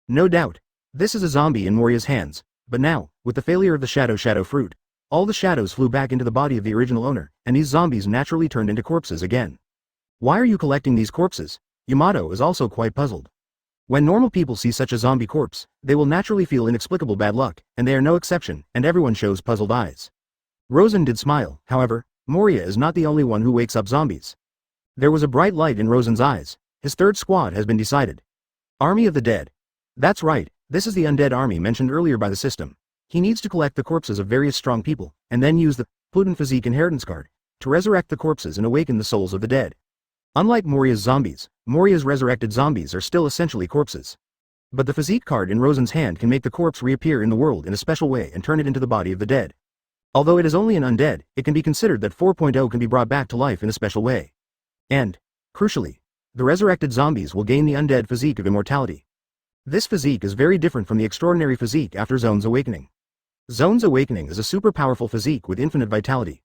No doubt, this is a zombie in Moria's hands, but now, with the failure of the shadow fruit, all the shadows flew back into the body of the original owner, and these zombies naturally turned into corpses again. Why are you collecting these corpses? Yamato is also quite puzzled. When normal people see such a zombie corpse, they will naturally feel inexplicable bad luck, and they are no exception, and everyone shows puzzled eyes. Rosen did smile, however. Moria is not the only one who wakes up zombies. There was a bright light in Rosen's eyes. His third squad has been decided. Army of the Dead. That's right, this is the undead army mentioned earlier by the system. He needs to collect the corpses of various strong people, and then use the Pluton Physique inheritance card to resurrect the corpses and awaken the souls of the dead. Unlike Moria's zombies, Moria's resurrected zombies are still essentially corpses. But the physique card in Rosen's hand can make the corpse reappear in the world in a special way and turn it into the body of the dead. Although it is only an undead, it can be considered that 4.0 can be brought back to life in a special way. And, crucially, the resurrected zombies will gain the undead physique of immortality. This physique is very different from the extraordinary physique after Zoan's awakening. Zoan's awakening is a super powerful physique with infinite vitality.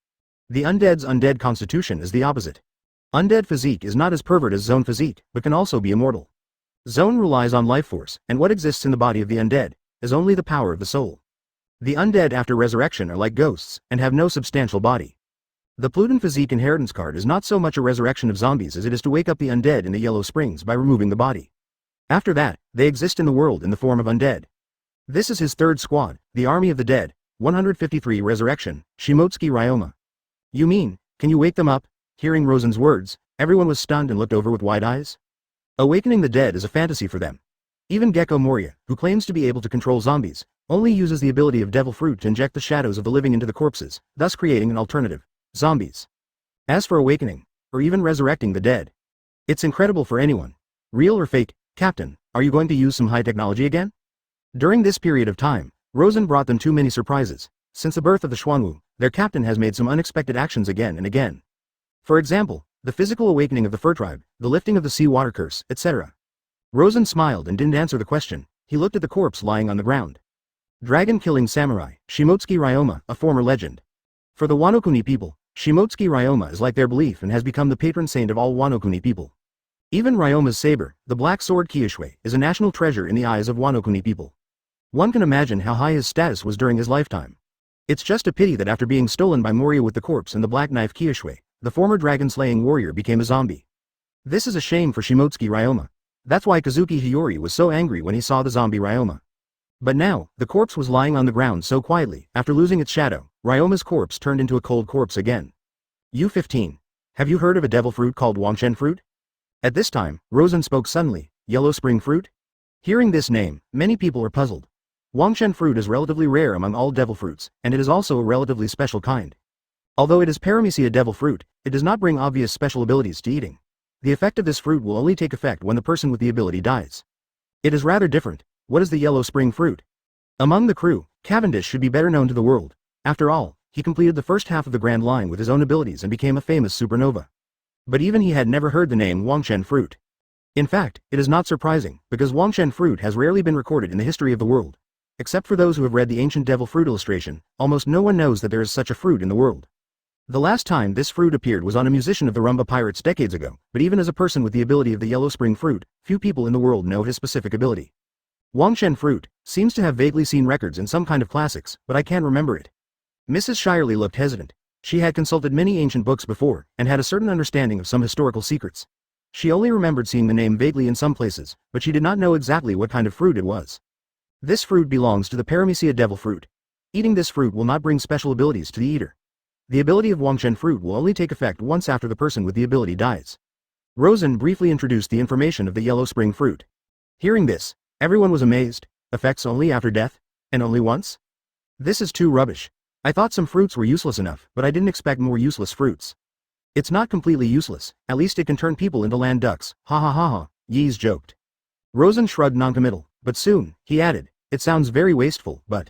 The undead's undead constitution is the opposite. Undead physique is not as pervert as Zoan physique, but can also be immortal. Zoan relies on life force, and what exists in the body of the undead is only the power of the soul. The undead after resurrection are like ghosts, and have no substantial body. The Pluton Physique inheritance card is not so much a resurrection of zombies as it is to wake up the undead in the Yellow Springs by removing the body. After that, they exist in the world in the form of undead. This is his third squad, the Army of the Dead, 153 Resurrection, Shimotsuki Ryoma. You mean, can you wake them up? Hearing Rosen's words, everyone was stunned and looked over with wide eyes. Awakening the dead is a fantasy for them. Even Gecko Moria, who claims to be able to control zombies, only uses the ability of Devil Fruit to inject the shadows of the living into the corpses, thus creating an alternative. Zombies. As for awakening, or even resurrecting the dead, it's incredible for anyone. Real or fake, Captain, are you going to use some high technology again? During this period of time, Rosen brought them too many surprises. Since the birth of the Xuanwu, their captain has made some unexpected actions again and again. For example, the physical awakening of the fur tribe, the lifting of the sea water curse, etc. Rosen smiled and didn't answer the question. He looked at the corpse lying on the ground. Dragon-killing samurai, Shimotsuki Ryoma, a former legend. For the Wano-kuni people, Shimotsuki Ryoma is like their belief and has become the patron saint of all Wano-kuni people. Even Ryoma's saber, the black sword Kyushui, is a national treasure in the eyes of Wano-kuni people. One can imagine how high his status was during his lifetime. It's just a pity that after being stolen by Moria with the corpse and the black knife Kyushui, the former dragon-slaying warrior became a zombie. This is a shame for Shimotsuki Ryoma. That's why Kazuki Hiyori was so angry when he saw the zombie Ryoma. But now, the corpse was lying on the ground so quietly. After losing its shadow, Ryoma's corpse turned into a cold corpse again. U-15. Have you heard of a devil fruit called Wangshen fruit? At this time, Rosen spoke suddenly. Yellow spring fruit? Hearing this name, many people are puzzled. Wangshen fruit is relatively rare among all devil fruits, and it is also a relatively special kind. Although it is paramecia devil fruit, it does not bring obvious special abilities to eating. The effect of this fruit will only take effect when the person with the ability dies. It is rather different. What is the yellow spring fruit? Among the crew, Cavendish should be better known to the world. After all, he completed the first half of the Grand Line with his own abilities and became a famous supernova. But even he had never heard the name Wangshen fruit. In fact, it is not surprising, because Wangshen fruit has rarely been recorded in the history of the world. Except for those who have read the ancient devil fruit illustration, almost no one knows that there is such a fruit in the world. The last time this fruit appeared was on a musician of the Rumba Pirates decades ago, but even as a person with the ability of the yellow spring fruit, few people in the world know his specific ability. Wangshen fruit seems to have vaguely seen records in some kind of classics, but I can't remember it. Mrs. Shirley looked hesitant. She had consulted many ancient books before, and had a certain understanding of some historical secrets. She only remembered seeing the name vaguely in some places, but she did not know exactly what kind of fruit it was. This fruit belongs to the paramecia devil fruit. Eating this fruit will not bring special abilities to the eater. The ability of Wangshen fruit will only take effect once after the person with the ability dies. Rosen briefly introduced the information of the yellow spring fruit. Hearing this, everyone was amazed. Effects only after death? And only once? This is too rubbish. I thought some fruits were useless enough, but I didn't expect more useless fruits. It's not completely useless, at least it can turn people into land ducks, ha ha ha ha, Yeez joked. Rosen shrugged noncommittal, but soon, he added, it sounds very wasteful, but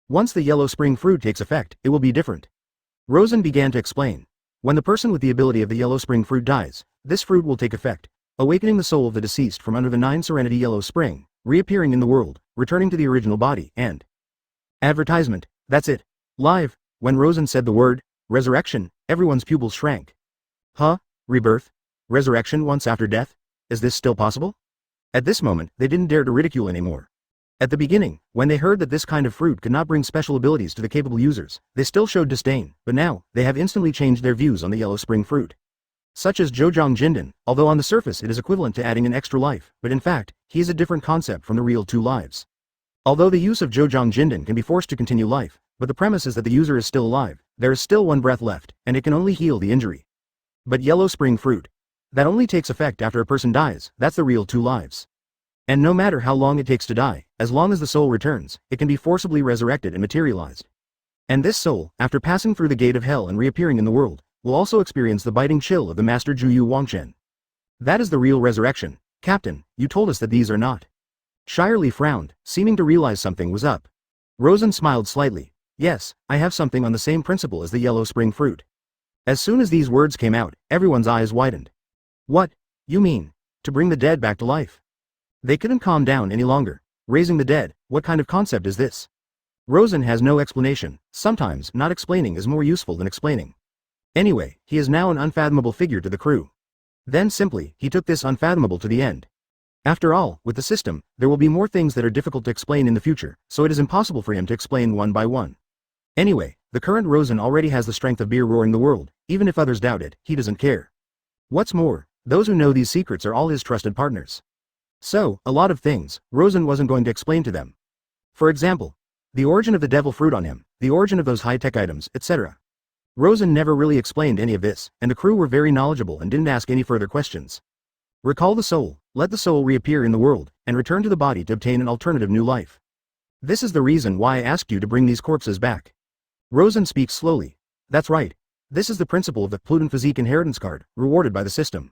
once the yellow spring fruit takes effect, it will be different. Rosen began to explain. When the person with the ability of the yellow spring fruit dies, this fruit will take effect, awakening the soul of the deceased from under the 9 Serenity Yellow Spring, reappearing in the world, returning to the original body, and advertisement, that's it. Live, when Rosen said the word resurrection, everyone's pupils shrank. Huh? Rebirth? Resurrection once after death? Is this still possible? At this moment, they didn't dare to ridicule anymore. At the beginning, when they heard that this kind of fruit could not bring special abilities to the capable users, they still showed disdain, but now, they have instantly changed their views on the yellow spring fruit. such as Zhejiang Jindan, although on the surface it is equivalent to adding an extra life, but in fact, he is a different concept from the real 2 lives. Although the use of Zhejiang Jindan can be forced to continue life, but the premise is that the user is still alive, there is still 1 breath left, and it can only heal the injury. But Yellow Spring Fruit, that only takes effect after a person dies, that's the real 2 lives. And no matter how long it takes to die, as long as the soul returns, it can be forcibly resurrected and materialized. And this soul, after passing through the gate of hell and reappearing in the world, will also experience the biting chill of the master Jiuyou Wangchen. That is the real resurrection. Captain, you told us that these are not. Shirley frowned, seeming to realize something was up. Rosen smiled slightly. Yes, I have something on the same principle as the Yellow Spring Fruit. As soon as these words came out, everyone's eyes widened. What? You mean, to bring the dead back to life? They couldn't calm down any longer. Raising the dead, what kind of concept is this? Rosen has no explanation. Sometimes, not explaining is more useful than explaining. Anyway, he is now an unfathomable figure to the crew. Then simply, he took this unfathomable to the end. After all, with the system, there will be more things that are difficult to explain in the future, so it is impossible for him to explain one by one. Anyway, the current Rosen already has the strength of beer roaring the world, even if others doubt it, he doesn't care. What's more, those who know these secrets are all his trusted partners. So, a lot of things, Rosen wasn't going to explain to them. For example, the origin of the devil fruit on him, the origin of those high-tech items, etc. Rosen never really explained any of this, and the crew were very knowledgeable and didn't ask any further questions. Recall the soul, let the soul reappear in the world, and return to the body to obtain an alternative new life. This is the reason why I asked you to bring these corpses back. Rosen speaks slowly. That's right. This is the principle of the Pluton Physique Inheritance Card, rewarded by the system.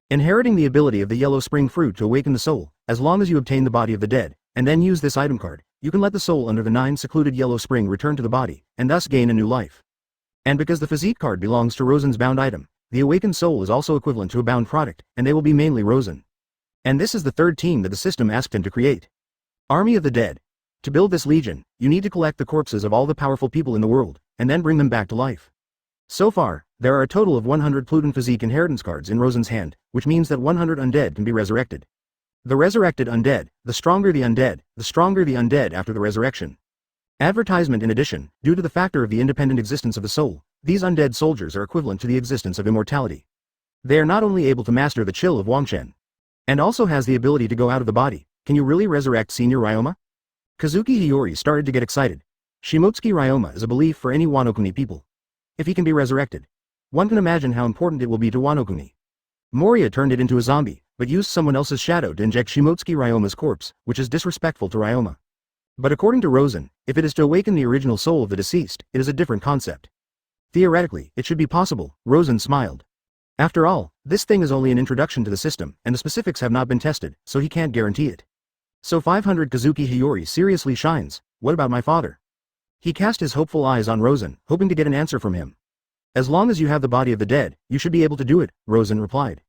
Inheriting the ability of the Yellow Spring Fruit to awaken the soul, as long as you obtain the body of the dead, and then use this item card, you can let the soul under the 9 secluded Yellow Spring return to the body, and thus gain a new life. And because the Physique card belongs to Rosen's bound item, the awakened soul is also equivalent to a bound product, and they will be mainly Rosen. And this is the 3rd team that the system asked him to create. Army of the Dead. To build this legion, you need to collect the corpses of all the powerful people in the world, and then bring them back to life. So far, there are a total of 100 Pluton Physique inheritance cards in Rosen's hand, which means that 100 undead can be resurrected. The resurrected undead, the stronger the undead after the resurrection. Advertisement. In addition, due to the factor of the independent existence of the soul, these undead soldiers are equivalent to the existence of immortality. They are not only able to master the chill of Wangchen, and also has the ability to go out of the body. Can you really resurrect Senior Ryoma? Kazuki Hiyori started to get excited. Shimotsuki Ryoma is a belief for any Wano-kuni people. If he can be resurrected, one can imagine how important it will be to Wano-kuni. Moria turned it into a zombie, but used someone else's shadow to inject Shimotsuki Ryoma's corpse, which is disrespectful to Ryoma. But according to Rosen, if it is to awaken the original soul of the deceased, it is a different concept. Theoretically, it should be possible, Rosen smiled. After all, this thing is only an introduction to the system, and the specifics have not been tested, so he can't guarantee it. So 500 Kazuki Hiyori seriously shines. What about my father? He cast his hopeful eyes on Rosen, hoping to get an answer from him. As long as you have the body of the dead, you should be able to do it, Rosen replied.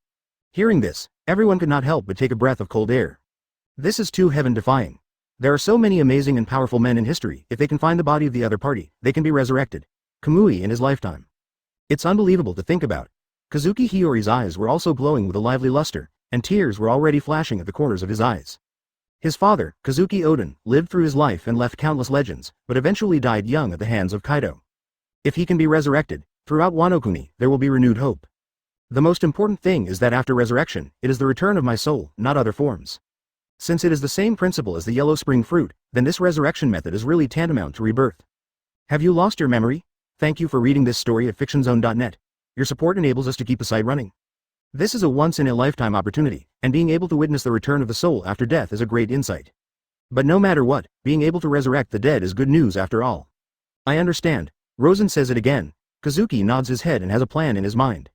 Hearing this, everyone could not help but take a breath of cold air. This is too heaven-defying. There are so many amazing and powerful men in history. If they can find the body of the other party, they can be resurrected. Kamui in his lifetime. It's unbelievable to think about. Kazuki Hiyori's eyes were also glowing with a lively luster, and tears were already flashing at the corners of his eyes. His father, Kazuki Oden, lived through his life and left countless legends, but eventually died young at the hands of Kaido. If he can be resurrected, throughout Wano-kuni, there will be renewed hope. The most important thing is that after resurrection, it is the return of my soul, not other forms. Since it is the same principle as the Yellow Spring Fruit, then this resurrection method is really tantamount to rebirth. Have you lost your memory? Thank you for reading this story at fictionzone.net. Your support enables us to keep the site running. This is a once-in-a-lifetime opportunity, and being able to witness the return of the soul after death is a great insight. But no matter what, being able to resurrect the dead is good news after all. I understand. Rosen says it again. Kazuki nods his head and has a plan in his mind.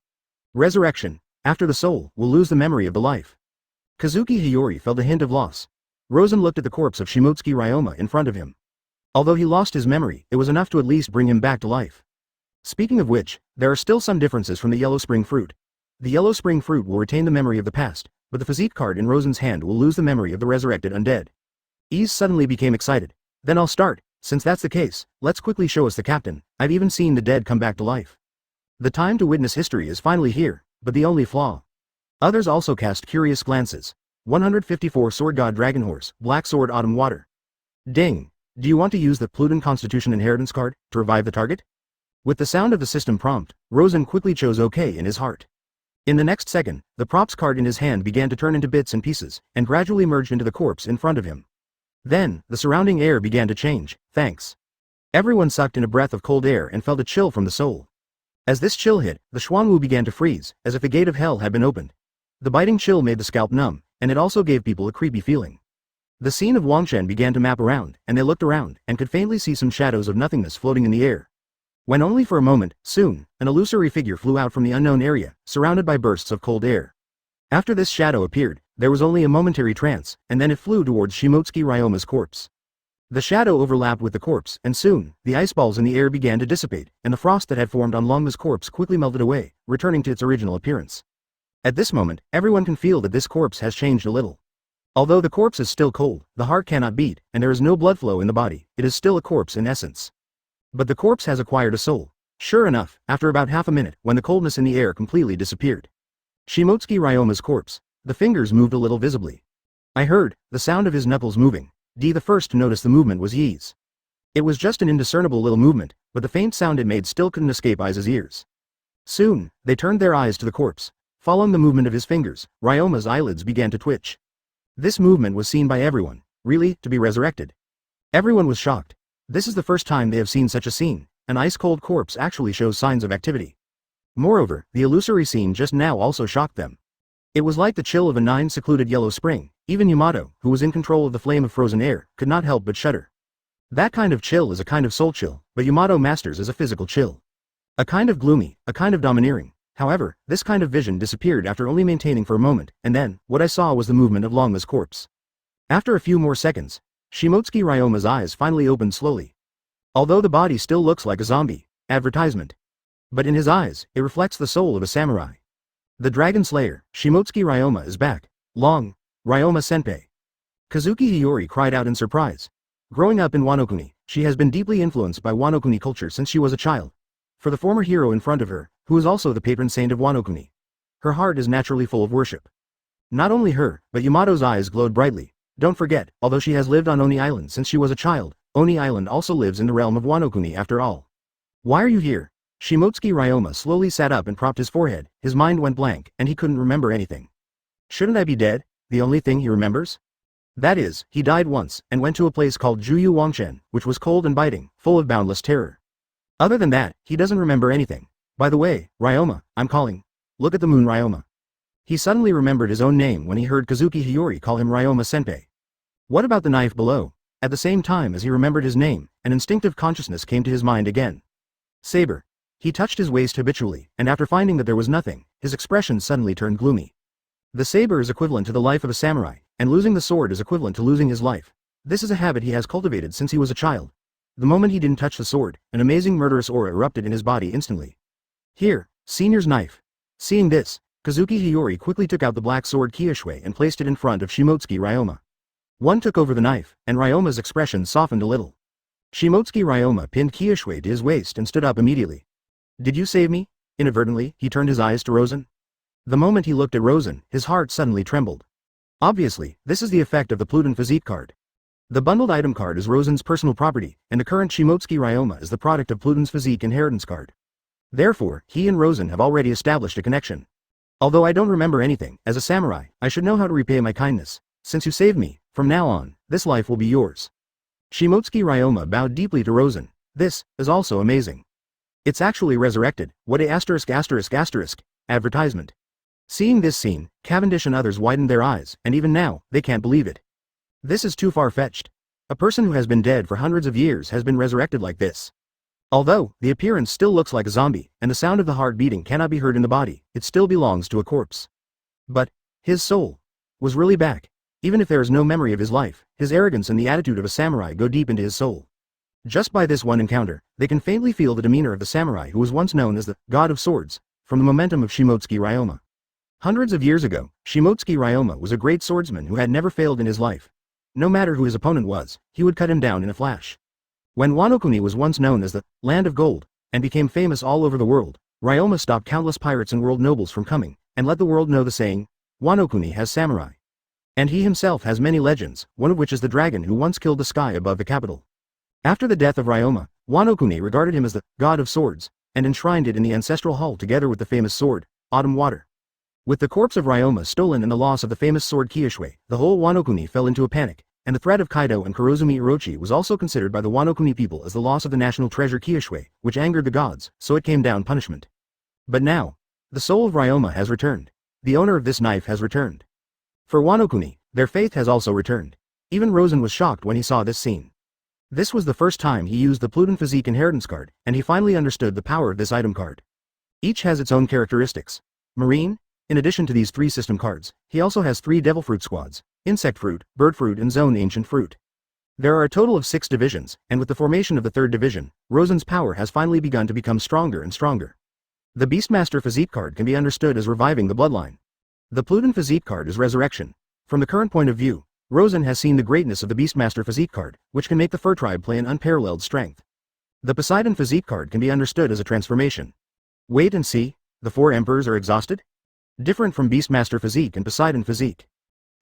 Resurrection. After the soul will lose the memory of the life. Kazuki Hiyori felt a hint of loss. Rosen looked at the corpse of Shimotsuki Ryoma in front of him. Although he lost his memory, it was enough to at least bring him back to life. Speaking of which, there are still some differences from the Yellow Spring Fruit. The Yellow Spring Fruit will retain the memory of the past, but the physique card in Rosen's hand will lose the memory of the resurrected undead. Ise suddenly became excited. Then I'll start. Since that's the case, let's quickly show us the captain. I've even seen the dead come back to life. The time to witness history is finally here, but the only flaw. Others also cast curious glances. 154 Sword God Dragon Horse, Black Sword Autumn Water. Ding. Do you want to use the Pluton Constitution Inheritance card to revive the target? With the sound of the system prompt, Rosen quickly chose OK in his heart. In the next second, the props card in his hand began to turn into bits and pieces, and gradually merged into the corpse in front of him. Then, the surrounding air began to change, thanks. Everyone sucked in a breath of cold air and felt a chill from the soul. As this chill hit, the Xuanwu began to freeze, as if a gate of hell had been opened. The biting chill made the scalp numb, and it also gave people a creepy feeling. The scene of Wangchen began to map around, and they looked around, and could faintly see some shadows of nothingness floating in the air. When only for a moment, soon, an illusory figure flew out from the unknown area, surrounded by bursts of cold air. After this shadow appeared, there was only a momentary trance, and then it flew towards Shimotsuki Ryoma's corpse. The shadow overlapped with the corpse, and soon, the ice balls in the air began to dissipate, and the frost that had formed on Longma's corpse quickly melted away, returning to its original appearance. At this moment, everyone can feel that this corpse has changed a little. Although the corpse is still cold, the heart cannot beat, and there is no blood flow in the body, it is still a corpse in essence. But the corpse has acquired a soul. Sure enough, after about half a minute, when the coldness in the air completely disappeared. Shimotsuki Ryoma's corpse. The fingers moved a little visibly. I heard the sound of his knuckles moving. The first to notice the movement was Yi's. It was just an indiscernible little movement, but the faint sound it made still couldn't escape Ai's ears. Soon, they turned their eyes to the corpse. Following the movement of his fingers, Ryoma's eyelids began to twitch. This movement was seen by everyone. Really, to be resurrected? Everyone was shocked. This is the first time they have seen such a scene. An ice-cold corpse actually shows signs of activity. Moreover, the illusory scene just now also shocked them. It was like the chill of a secluded yellow spring. Even Yamato, who was in control of the flame of frozen air, could not help but shudder. That kind of chill is a kind of soul chill, but Yamato masters as a physical chill. A kind of gloomy, a kind of domineering. However, this kind of vision disappeared after only maintaining for a moment, and then, what I saw was the movement of Longma's corpse. After a few more seconds, Shimotsuki Ryoma's eyes finally opened slowly. Although the body still looks like a zombie advertisement. But in his eyes, it reflects the soul of a samurai. The Dragon Slayer, Shimotsuki Ryoma is back. Long, Ryoma-senpai. Kazuki Hiyori cried out in surprise. Growing up in Wano-kuni, she has been deeply influenced by Wano-kuni culture since she was a child. For the former hero in front of her, who is also the patron saint of Wano-kuni, her heart is naturally full of worship. Not only her, but Yamato's eyes glowed brightly. Don't forget, although she has lived on Oni Island since she was a child, Oni Island also lives in the realm of Wano-kuni after all. Why are you here? Shimotsuki Ryoma slowly sat up and propped his forehead. His mind went blank, and he couldn't remember anything. Shouldn't I be dead? The only thing he remembers? That is, he died once, and went to a place called Jiuyou Wangchen, which was cold and biting, full of boundless terror. Other than that, he doesn't remember anything. By the way, Ryoma, I'm calling. Look at the moon, Ryoma. He suddenly remembered his own name when he heard Kazuki Hiyori call him Ryoma-senpai. What about the knife below? At the same time as he remembered his name, an instinctive consciousness came to his mind again. Saber. He touched his waist habitually, and after finding that there was nothing, his expression suddenly turned gloomy. The saber is equivalent to the life of a samurai, and losing the sword is equivalent to losing his life. This is a habit he has cultivated since he was a child. The moment he didn't touch the sword, an amazing murderous aura erupted in his body instantly. Here, senior's knife. Seeing this, Kazuki Hiyori quickly took out the black sword Kiyoshui and placed it in front of Shimotsuki Ryoma. One took over the knife, and Ryoma's expression softened a little. Shimotsuki Ryoma pinned Kiyoshui to his waist and stood up immediately. Did you save me? Inadvertently, he turned his eyes to Rosen. The moment he looked at Rosen, his heart suddenly trembled. Obviously, this is the effect of the Pluton Physique card. The bundled item card is Rosen's personal property, and the current Shimotsuki Ryoma is the product of Pluton's Physique inheritance card. Therefore, he and Rosen have already established a connection. Although I don't remember anything, as a samurai, I should know how to repay my kindness. Since you saved me, from now on, this life will be yours. Shimotsuki Ryoma bowed deeply to Rosen. This is also amazing. It's actually resurrected. What a advertisement. Seeing this scene, Cavendish and others widened their eyes, and even now, they can't believe it. This is too far-fetched. A person who has been dead for hundreds of years has been resurrected like this. Although, the appearance still looks like a zombie, and the sound of the heart beating cannot be heard in the body, it still belongs to a corpse. But, his soul was really back. Even if there is no memory of his life, his arrogance and the attitude of a samurai go deep into his soul. Just by this one encounter, they can faintly feel the demeanor of the samurai who was once known as the God of Swords, from the momentum of Shimotsuki Ryoma. Hundreds of years ago, Shimotsuki Ryoma was a great swordsman who had never failed in his life. No matter who his opponent was, he would cut him down in a flash. When Wano-kuni was once known as the Land of Gold, and became famous all over the world, Ryoma stopped countless pirates and world nobles from coming, and let the world know the saying, Wano-kuni has samurai. And he himself has many legends, one of which is the dragon who once killed the sky above the capital. After the death of Ryoma, Wano-kuni regarded him as the God of Swords, and enshrined it in the ancestral hall together with the famous sword, Autumn Water. With the corpse of Ryoma stolen and the loss of the famous sword Kyushui, the whole Wano-kuni fell into a panic, and the threat of Kaido and Kurozumi Orochi was also considered by the Wano-kuni people as the loss of the national treasure Kyushui, which angered the gods, so it came down punishment. But now, the soul of Ryoma has returned. The owner of this knife has returned. For Wano-kuni, their faith has also returned. Even Rosen was shocked when he saw this scene. This was the first time he used the Pluton Physique Inheritance card, and he finally understood the power of this item card. Each has its own characteristics. Marine, in addition to these 3 system cards, he also has 3 Devil Fruit squads, Insect Fruit, Bird Fruit and Zone Ancient Fruit. There are a total of 6 divisions, and with the formation of the 3rd division, Rosen's power has finally begun to become stronger and stronger. The Beastmaster Physique card can be understood as reviving the bloodline. The Pluton Physique card is resurrection. From the current point of view, Rosen has seen the greatness of the Beastmaster Physique card, which can make the Fur Tribe play an unparalleled strength. The Poseidon Physique card can be understood as a transformation. Wait and see, the 4 emperors are exhausted? Different from Beastmaster Physique and Poseidon Physique.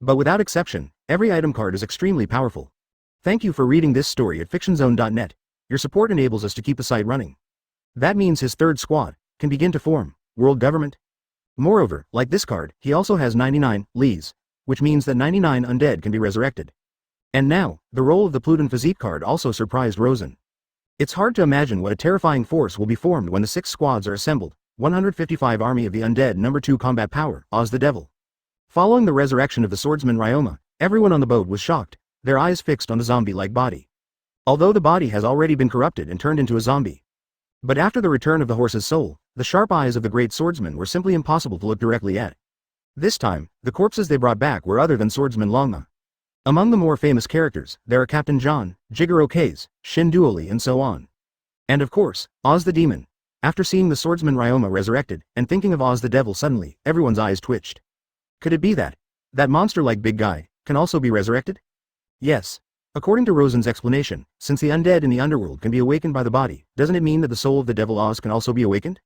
But without exception, every item card is extremely powerful. Thank you for reading this story at fictionzone.net. Your support enables us to keep the site running. That means his 3rd squad can begin to form world government. Moreover, like this card, he also has 99 Lees, which means that 99 undead can be resurrected. And now, the role of the Pluton Physique card also surprised Rosen. It's hard to imagine what a terrifying force will be formed when the 6 squads are assembled. 155 Army of the Undead number 2 Combat Power, Oz the Devil. Following the resurrection of the swordsman Ryoma, everyone on the boat was shocked, their eyes fixed on the zombie-like body. Although the body has already been corrupted and turned into a zombie. But after the return of the horse's soul, the sharp eyes of the great swordsman were simply impossible to look directly at. This time, the corpses they brought back were other than swordsman Longma. Among the more famous characters, there are Captain John, Jigoro Kaze, Shin Duoli and so on. And of course, Oz the Demon. After seeing the swordsman Ryoma resurrected, and thinking of Oz the Devil suddenly, everyone's eyes twitched. Could it be that monster-like big guy, can also be resurrected? Yes. According to Rosen's explanation, since the undead in the underworld can be awakened by the body, doesn't it mean that the soul of the devil Oz can also be awakened?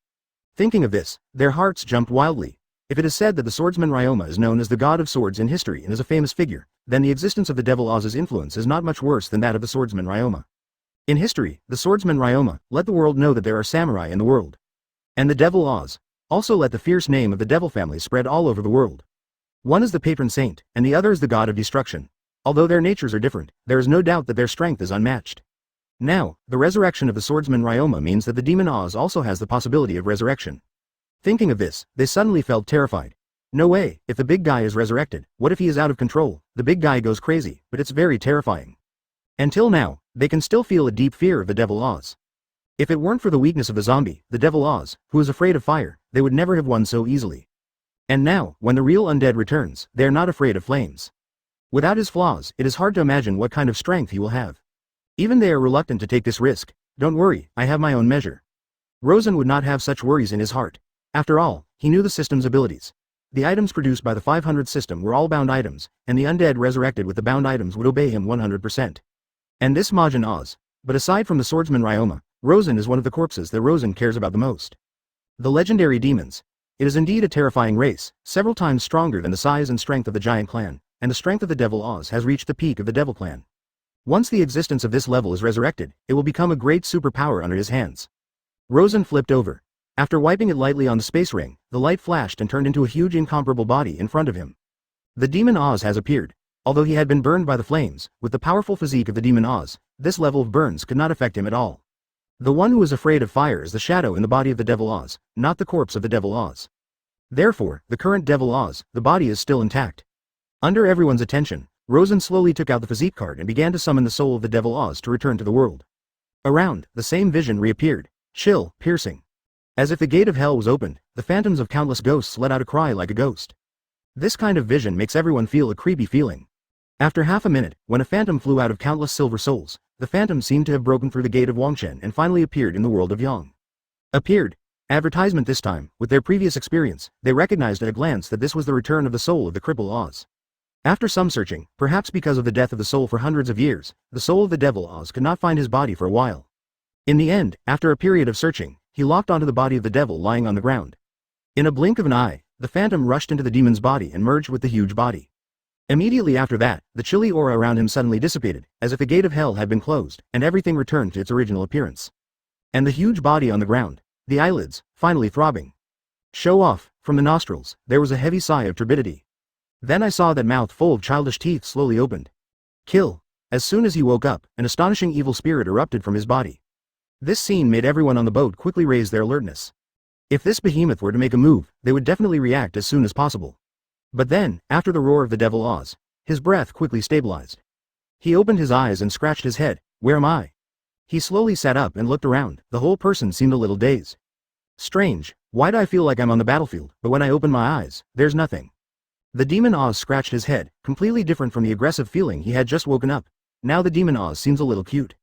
Thinking of this, their hearts jumped wildly. If it is said that the swordsman Ryoma is known as the god of swords in history and is a famous figure, then the existence of the devil Oz's influence is not much worse than that of the swordsman Ryoma. In history, the swordsman Ryoma let the world know that there are samurai in the world. And the devil Oz also let the fierce name of the devil family spread all over the world. One is the patron saint, and the other is the god of destruction. Although their natures are different, there is no doubt that their strength is unmatched. Now, the resurrection of the swordsman Ryoma means that the demon Oz also has the possibility of resurrection. Thinking of this, they suddenly felt terrified. No way, if the big guy is resurrected, what if he is out of control? The big guy goes crazy, but it's very terrifying. Until now, they can still feel a deep fear of the devil Oz. If it weren't for the weakness of the zombie, the devil Oz, who is afraid of fire, they would never have won so easily. And now, when the real undead returns, they are not afraid of flames. Without his flaws, it is hard to imagine what kind of strength he will have. Even they are reluctant to take this risk. Don't worry, I have my own measure. Rosen would not have such worries in his heart. After all, he knew the system's abilities. The items produced by the 500 system were all bound items, and the undead resurrected with the bound items would obey him 100%. And this Majin Oz. But aside from the swordsman Ryoma, Rosen is one of the corpses that Rosen cares about the most. The legendary demons. It is indeed a terrifying race, several times stronger than the size and strength of the giant clan, and the strength of the devil Oz has reached the peak of the devil clan. Once the existence of this level is resurrected, it will become a great superpower under his hands. Rosen flipped over. After wiping it lightly on the space ring, the light flashed and turned into a huge incomparable body in front of him. The demon Oz has appeared. Although he had been burned by the flames, with the powerful physique of the demon Oz, this level of burns could not affect him at all. The one who is afraid of fire is the shadow in the body of the devil Oz, not the corpse of the devil Oz. Therefore, the current devil Oz, the body is still intact. Under everyone's attention, Rosen slowly took out the physique card and began to summon the soul of the devil Oz to return to the world. Around, the same vision reappeared, chill, piercing. As if the gate of hell was opened, the phantoms of countless ghosts let out a cry like a ghost. This kind of vision makes everyone feel a creepy feeling. After half a minute, when a phantom flew out of countless silver souls, the phantom seemed to have broken through the gate of Wangchen and finally appeared in the world of Yang. Appeared. Advertisement this time, with their previous experience, they recognized at a glance that this was the return of the soul of the cripple Oz. After some searching, perhaps because of the death of the soul for hundreds of years, the soul of the devil Oz could not find his body for a while. In the end, after a period of searching, he locked onto the body of the devil lying on the ground. In a blink of an eye, the phantom rushed into the demon's body and merged with the huge body. Immediately after that, the chilly aura around him suddenly dissipated, as if the gate of hell had been closed, and everything returned to its original appearance. And the huge body on the ground, the eyelids, finally throbbing. Show off, from the nostrils, there was a heavy sigh of turbidity. Then I saw that mouth full of childish teeth slowly opened. Kill. As soon as he woke up, an astonishing evil spirit erupted from his body. This scene made everyone on the boat quickly raise their alertness. If this behemoth were to make a move, they would definitely react as soon as possible. But then, after the roar of the Devil Oz, his breath quickly stabilized. He opened his eyes and scratched his head. Where am I? He slowly sat up and looked around. The whole person seemed a little dazed. Strange, why do I feel like I'm on the battlefield, but when I open my eyes, there's nothing? The Demon Oz scratched his head, completely different from the aggressive feeling he had just woken up. Now the Demon Oz seems a little cute.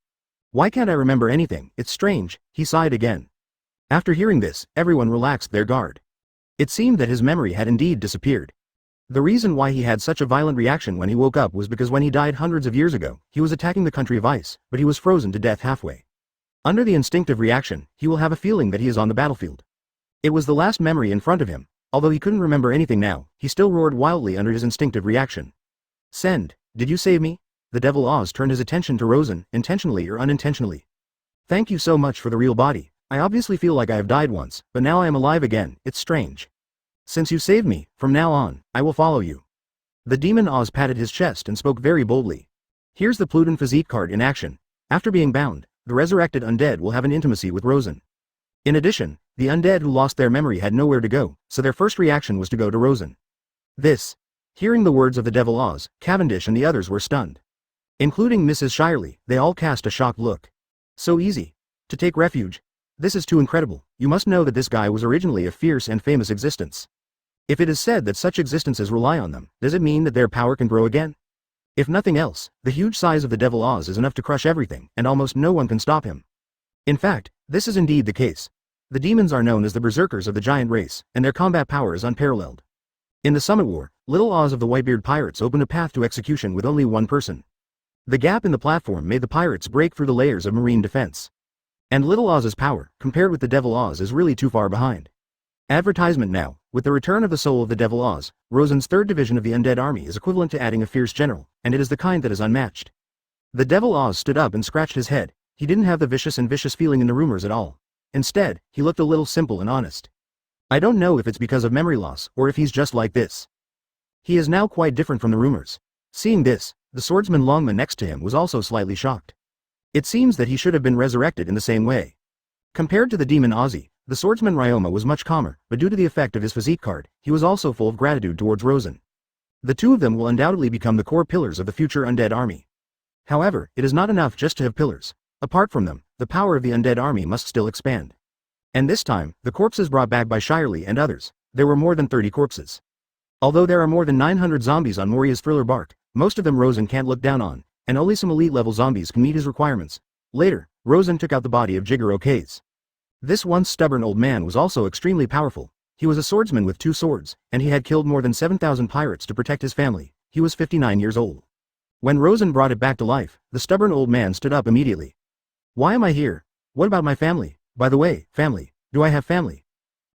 Why can't I remember anything? It's strange, he sighed again. After hearing this, everyone relaxed their guard. It seemed that his memory had indeed disappeared. The reason why he had such a violent reaction when he woke up was because when he died hundreds of years ago, he was attacking the country of ice, but he was frozen to death halfway. Under the instinctive reaction, he will have a feeling that he is on the battlefield. It was the last memory in front of him. Although he couldn't remember anything now, he still roared wildly under his instinctive reaction. Send, did you save me? The Devil Oz turned his attention to Rosen, intentionally or unintentionally. Thank you so much for the real body. I obviously feel like I have died once, but now I am alive again. It's strange. Since you saved me, from now on, I will follow you. The Demon Oz patted his chest and spoke very boldly. Here's the Pluton physique card in action. After being bound, the resurrected undead will have an intimacy with Rosen. In addition, the undead who lost their memory had nowhere to go, so their first reaction was to go to Rosen. Hearing the words of the Devil Oz, Cavendish and the others were stunned. Including Mrs. Shirley, they all cast a shocked look. So easy. To take refuge. This is too incredible. You must know that this guy was originally a fierce and famous existence. If it is said that such existences rely on them, does it mean that their power can grow again? If nothing else, the huge size of the Devil Oz is enough to crush everything, and almost no one can stop him. In fact, this is indeed the case. The demons are known as the berserkers of the giant race, and their combat power is unparalleled. In the Summit War, Little Oz of the Whitebeard Pirates opened a path to execution with only one person. The gap in the platform made the pirates break through the layers of marine defense. And Little Oz's power, compared with the Devil Oz, is really too far behind. Advertisement now, with the return of the soul of the Devil Oz, Rosen's third division of the undead army is equivalent to adding a fierce general, and it is the kind that is unmatched. The Devil Oz stood up and scratched his head. He didn't have the vicious feeling in the rumors at all. Instead, he looked a little simple and honest. I don't know if it's because of memory loss, or if he's just like this. He is now quite different from the rumors. Seeing this, the swordsman Longman next to him was also slightly shocked. It seems that he should have been resurrected in the same way. Compared to the demon Ozzy, the swordsman Ryoma was much calmer, but due to the effect of his physique card, he was also full of gratitude towards Rosen. The two of them will undoubtedly become the core pillars of the future undead army. However, it is not enough just to have pillars. Apart from them, the power of the undead army must still expand. And this time, the corpses brought back by Shirley and others, there were more than 30 corpses. Although there are more than 900 zombies on Moria's thriller bark, most of them Rosen can't look down on, and only some elite-level zombies can meet his requirements. Later, Rosen took out the body of Jigoro Case. This once stubborn old man was also extremely powerful. He was a swordsman with 2 swords, and he had killed more than 7,000 pirates to protect his family. He was 59 years old. When Rosen brought it back to life, the stubborn old man stood up immediately. Why am I here? What about my family? By the way, family. Do I have family?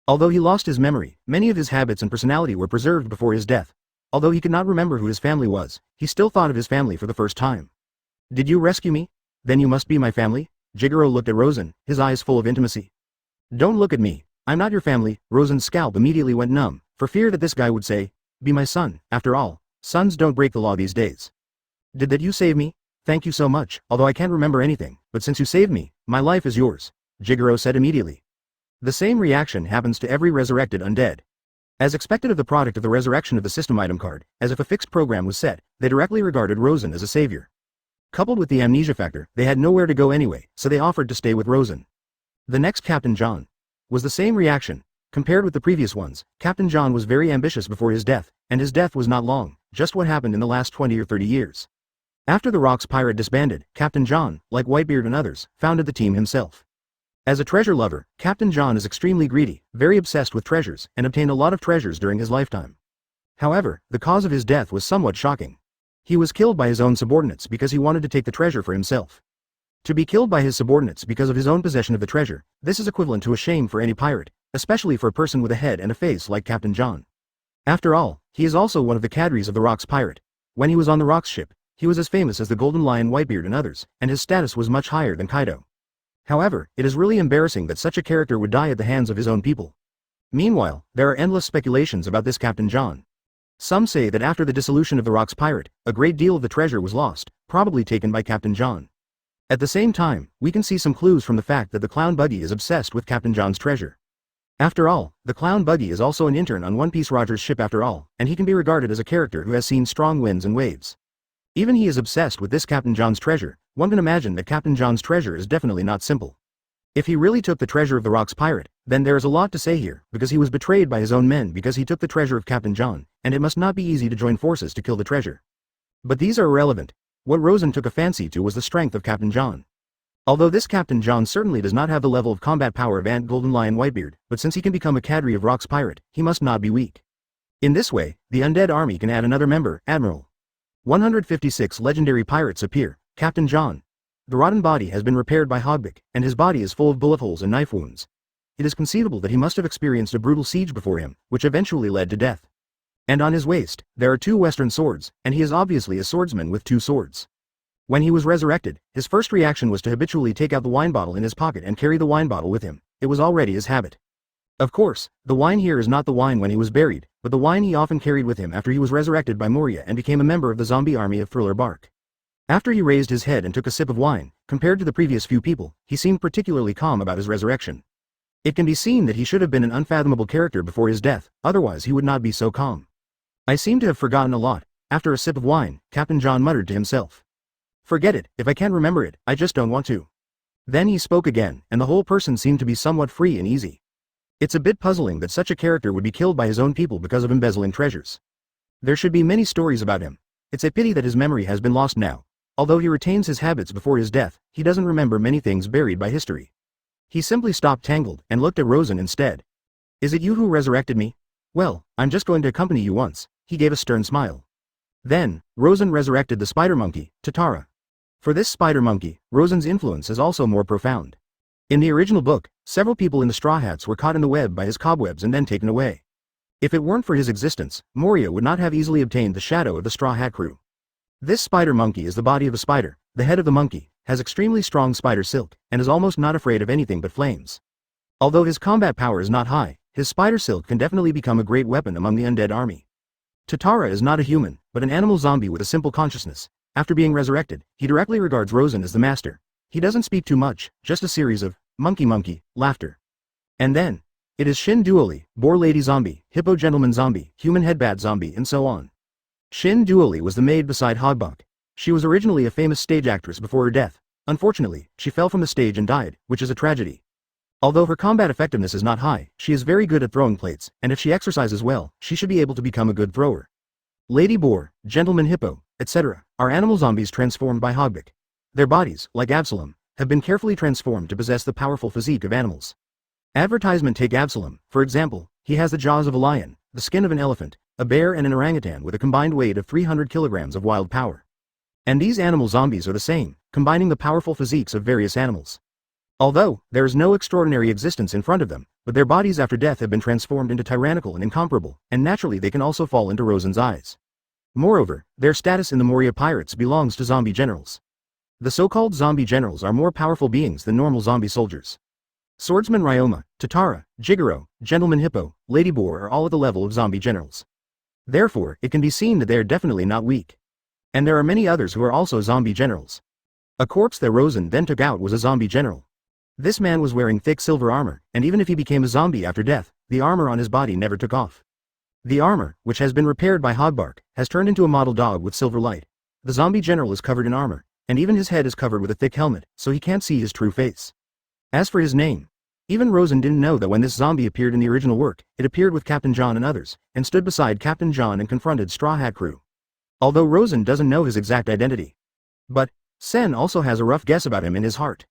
Although he lost his memory, many of his habits and personality were preserved before his death. Although he could not remember who his family was, he still thought of his family for the first time. Did you rescue me? Then you must be my family? Jigoro looked at Rosen, his eyes full of intimacy. Don't look at me. I'm not your family. Rosen's scalp immediately went numb, for fear that this guy would say, be my son. After all, sons don't break the law these days. Did that you save me? Thank you so much, although I can't remember anything, but since you saved me, my life is yours, Jigoro said immediately. The same reaction happens to every resurrected undead. As expected of the product of the resurrection of the system item card, as if a fixed program was set, they directly regarded Rosen as a savior. Coupled with the amnesia factor, they had nowhere to go anyway, so they offered to stay with Rosen. The next Captain John was the same reaction. Compared with the previous ones, Captain John was very ambitious before his death, and his death was not long, just what happened in the last 20 or 30 years. After the Rocks pirate disbanded, Captain John, like Whitebeard and others, founded the team himself. As a treasure lover, Captain John is extremely greedy, very obsessed with treasures, and obtained a lot of treasures during his lifetime. However, the cause of his death was somewhat shocking. He was killed by his own subordinates because he wanted to take the treasure for himself. To be killed by his subordinates because of his own possession of the treasure, this is equivalent to a shame for any pirate, especially for a person with a head and a face like Captain John. After all, he is also one of the cadres of the Rocks pirate. When he was on the Rocks ship, he was as famous as the Golden Lion Whitebeard and others, and his status was much higher than Kaido. However, it is really embarrassing that such a character would die at the hands of his own people. Meanwhile, there are endless speculations about this Captain John. Some say that after the dissolution of the Rock's pirate, a great deal of the treasure was lost, probably taken by Captain John. At the same time, we can see some clues from the fact that the clown buggy is obsessed with Captain John's treasure. After all, the clown buggy is also an intern on One Piece Roger's ship after all, and he can be regarded as a character who has seen strong winds and waves. Even he is obsessed with this Captain John's treasure. One can imagine that Captain John's treasure is definitely not simple. If he really took the treasure of the Rock's pirate, then there is a lot to say here, because he was betrayed by his own men because he took the treasure of Captain John, and it must not be easy to join forces to kill the treasure. But these are irrelevant. What Rosen took a fancy to was the strength of Captain John. Although this Captain John certainly does not have the level of combat power of Ant Golden Lion Whitebeard, but since he can become a cadre of Rock's pirate, he must not be weak. In this way, the undead army can add another member, Admiral. 156 legendary pirates appear. Captain John. The rotten body has been repaired by Hogbeck, and his body is full of bullet holes and knife wounds. It is conceivable that he must have experienced a brutal siege before him, which eventually led to death. And on his waist, there are 2 western swords, and he is obviously a swordsman with 2 swords. When he was resurrected, his first reaction was to habitually take out the wine bottle in his pocket and carry the wine bottle with him. It was already his habit. Of course, the wine here is not the wine when he was buried, but the wine he often carried with him after he was resurrected by Moria and became a member of the zombie army of Thriller Bark. After he raised his head and took a sip of wine, compared to the previous few people, he seemed particularly calm about his resurrection. It can be seen that he should have been an unfathomable character before his death, otherwise he would not be so calm. I seem to have forgotten a lot. After a sip of wine, Captain John muttered to himself. Forget it, if I can't remember it, I just don't want to. Then he spoke again, and the whole person seemed to be somewhat free and easy. It's a bit puzzling that such a character would be killed by his own people because of embezzling treasures. There should be many stories about him. It's a pity that his memory has been lost now. Although he retains his habits before his death, he doesn't remember many things buried by history. He simply stopped Tangled and looked at Rosen instead. Is it you who resurrected me? Well, I'm just going to accompany you once. He gave a stern smile. Then, Rosen resurrected the spider monkey, Tatara. For this spider monkey, Rosen's influence is also more profound. In the original book, several people in the Straw Hats were caught in the web by his cobwebs and then taken away. If it weren't for his existence, Moria would not have easily obtained the shadow of the Straw Hat crew. This spider monkey is the body of a spider, the head of the monkey, has extremely strong spider silk, and is almost not afraid of anything but flames. Although his combat power is not high, his spider silk can definitely become a great weapon among the undead army. Tatara is not a human, but an animal zombie with a simple consciousness. After being resurrected, he directly regards Rosen as the master. He doesn't speak too much, just a series of monkey laughter. And then, it is Shin Duoli, Boar Lady Zombie, Hippo Gentleman Zombie, Human Headbat Zombie, and so on. Shin Duoli was the maid beside Hogbuck. She was originally a famous stage actress before her death. Unfortunately, she fell from the stage and died, which is a tragedy. Although her combat effectiveness is not high, she is very good at throwing plates, and if she exercises well, she should be able to become a good thrower. Lady Boar, Gentleman Hippo, etc., are animal zombies transformed by Hogbuck. Their bodies, like Absalom, have been carefully transformed to possess the powerful physique of animals. Advertisement take Absalom, for example, he has the jaws of a lion, the skin of an elephant, a bear and an orangutan with a combined weight of 300 kilograms of wild power. And these animal zombies are the same, combining the powerful physiques of various animals. Although, there is no extraordinary existence in front of them, but their bodies after death have been transformed into tyrannical and incomparable, and naturally they can also fall into Rosen's eyes. Moreover, their status in the Moria pirates belongs to zombie generals. The so-called zombie generals are more powerful beings than normal zombie soldiers. Swordsman Ryoma, Tatara, Jigoro, Gentleman Hippo, Lady Boar are all at the level of zombie generals. Therefore, it can be seen that they are definitely not weak. And there are many others who are also zombie generals. A corpse that Rosen then took out was a zombie general. This man was wearing thick silver armor, and even if he became a zombie after death, the armor on his body never took off. The armor, which has been repaired by Hogbark, has turned into a model dog with silver light. The zombie general is covered in armor, and even his head is covered with a thick helmet, so he can't see his true face. As for his name, even Rosen didn't know that when this zombie appeared in the original work, it appeared with Captain John and others, and stood beside Captain John and confronted Straw Hat crew. Although Rosen doesn't know his exact identity. But, Sen also has a rough guess about him in his heart.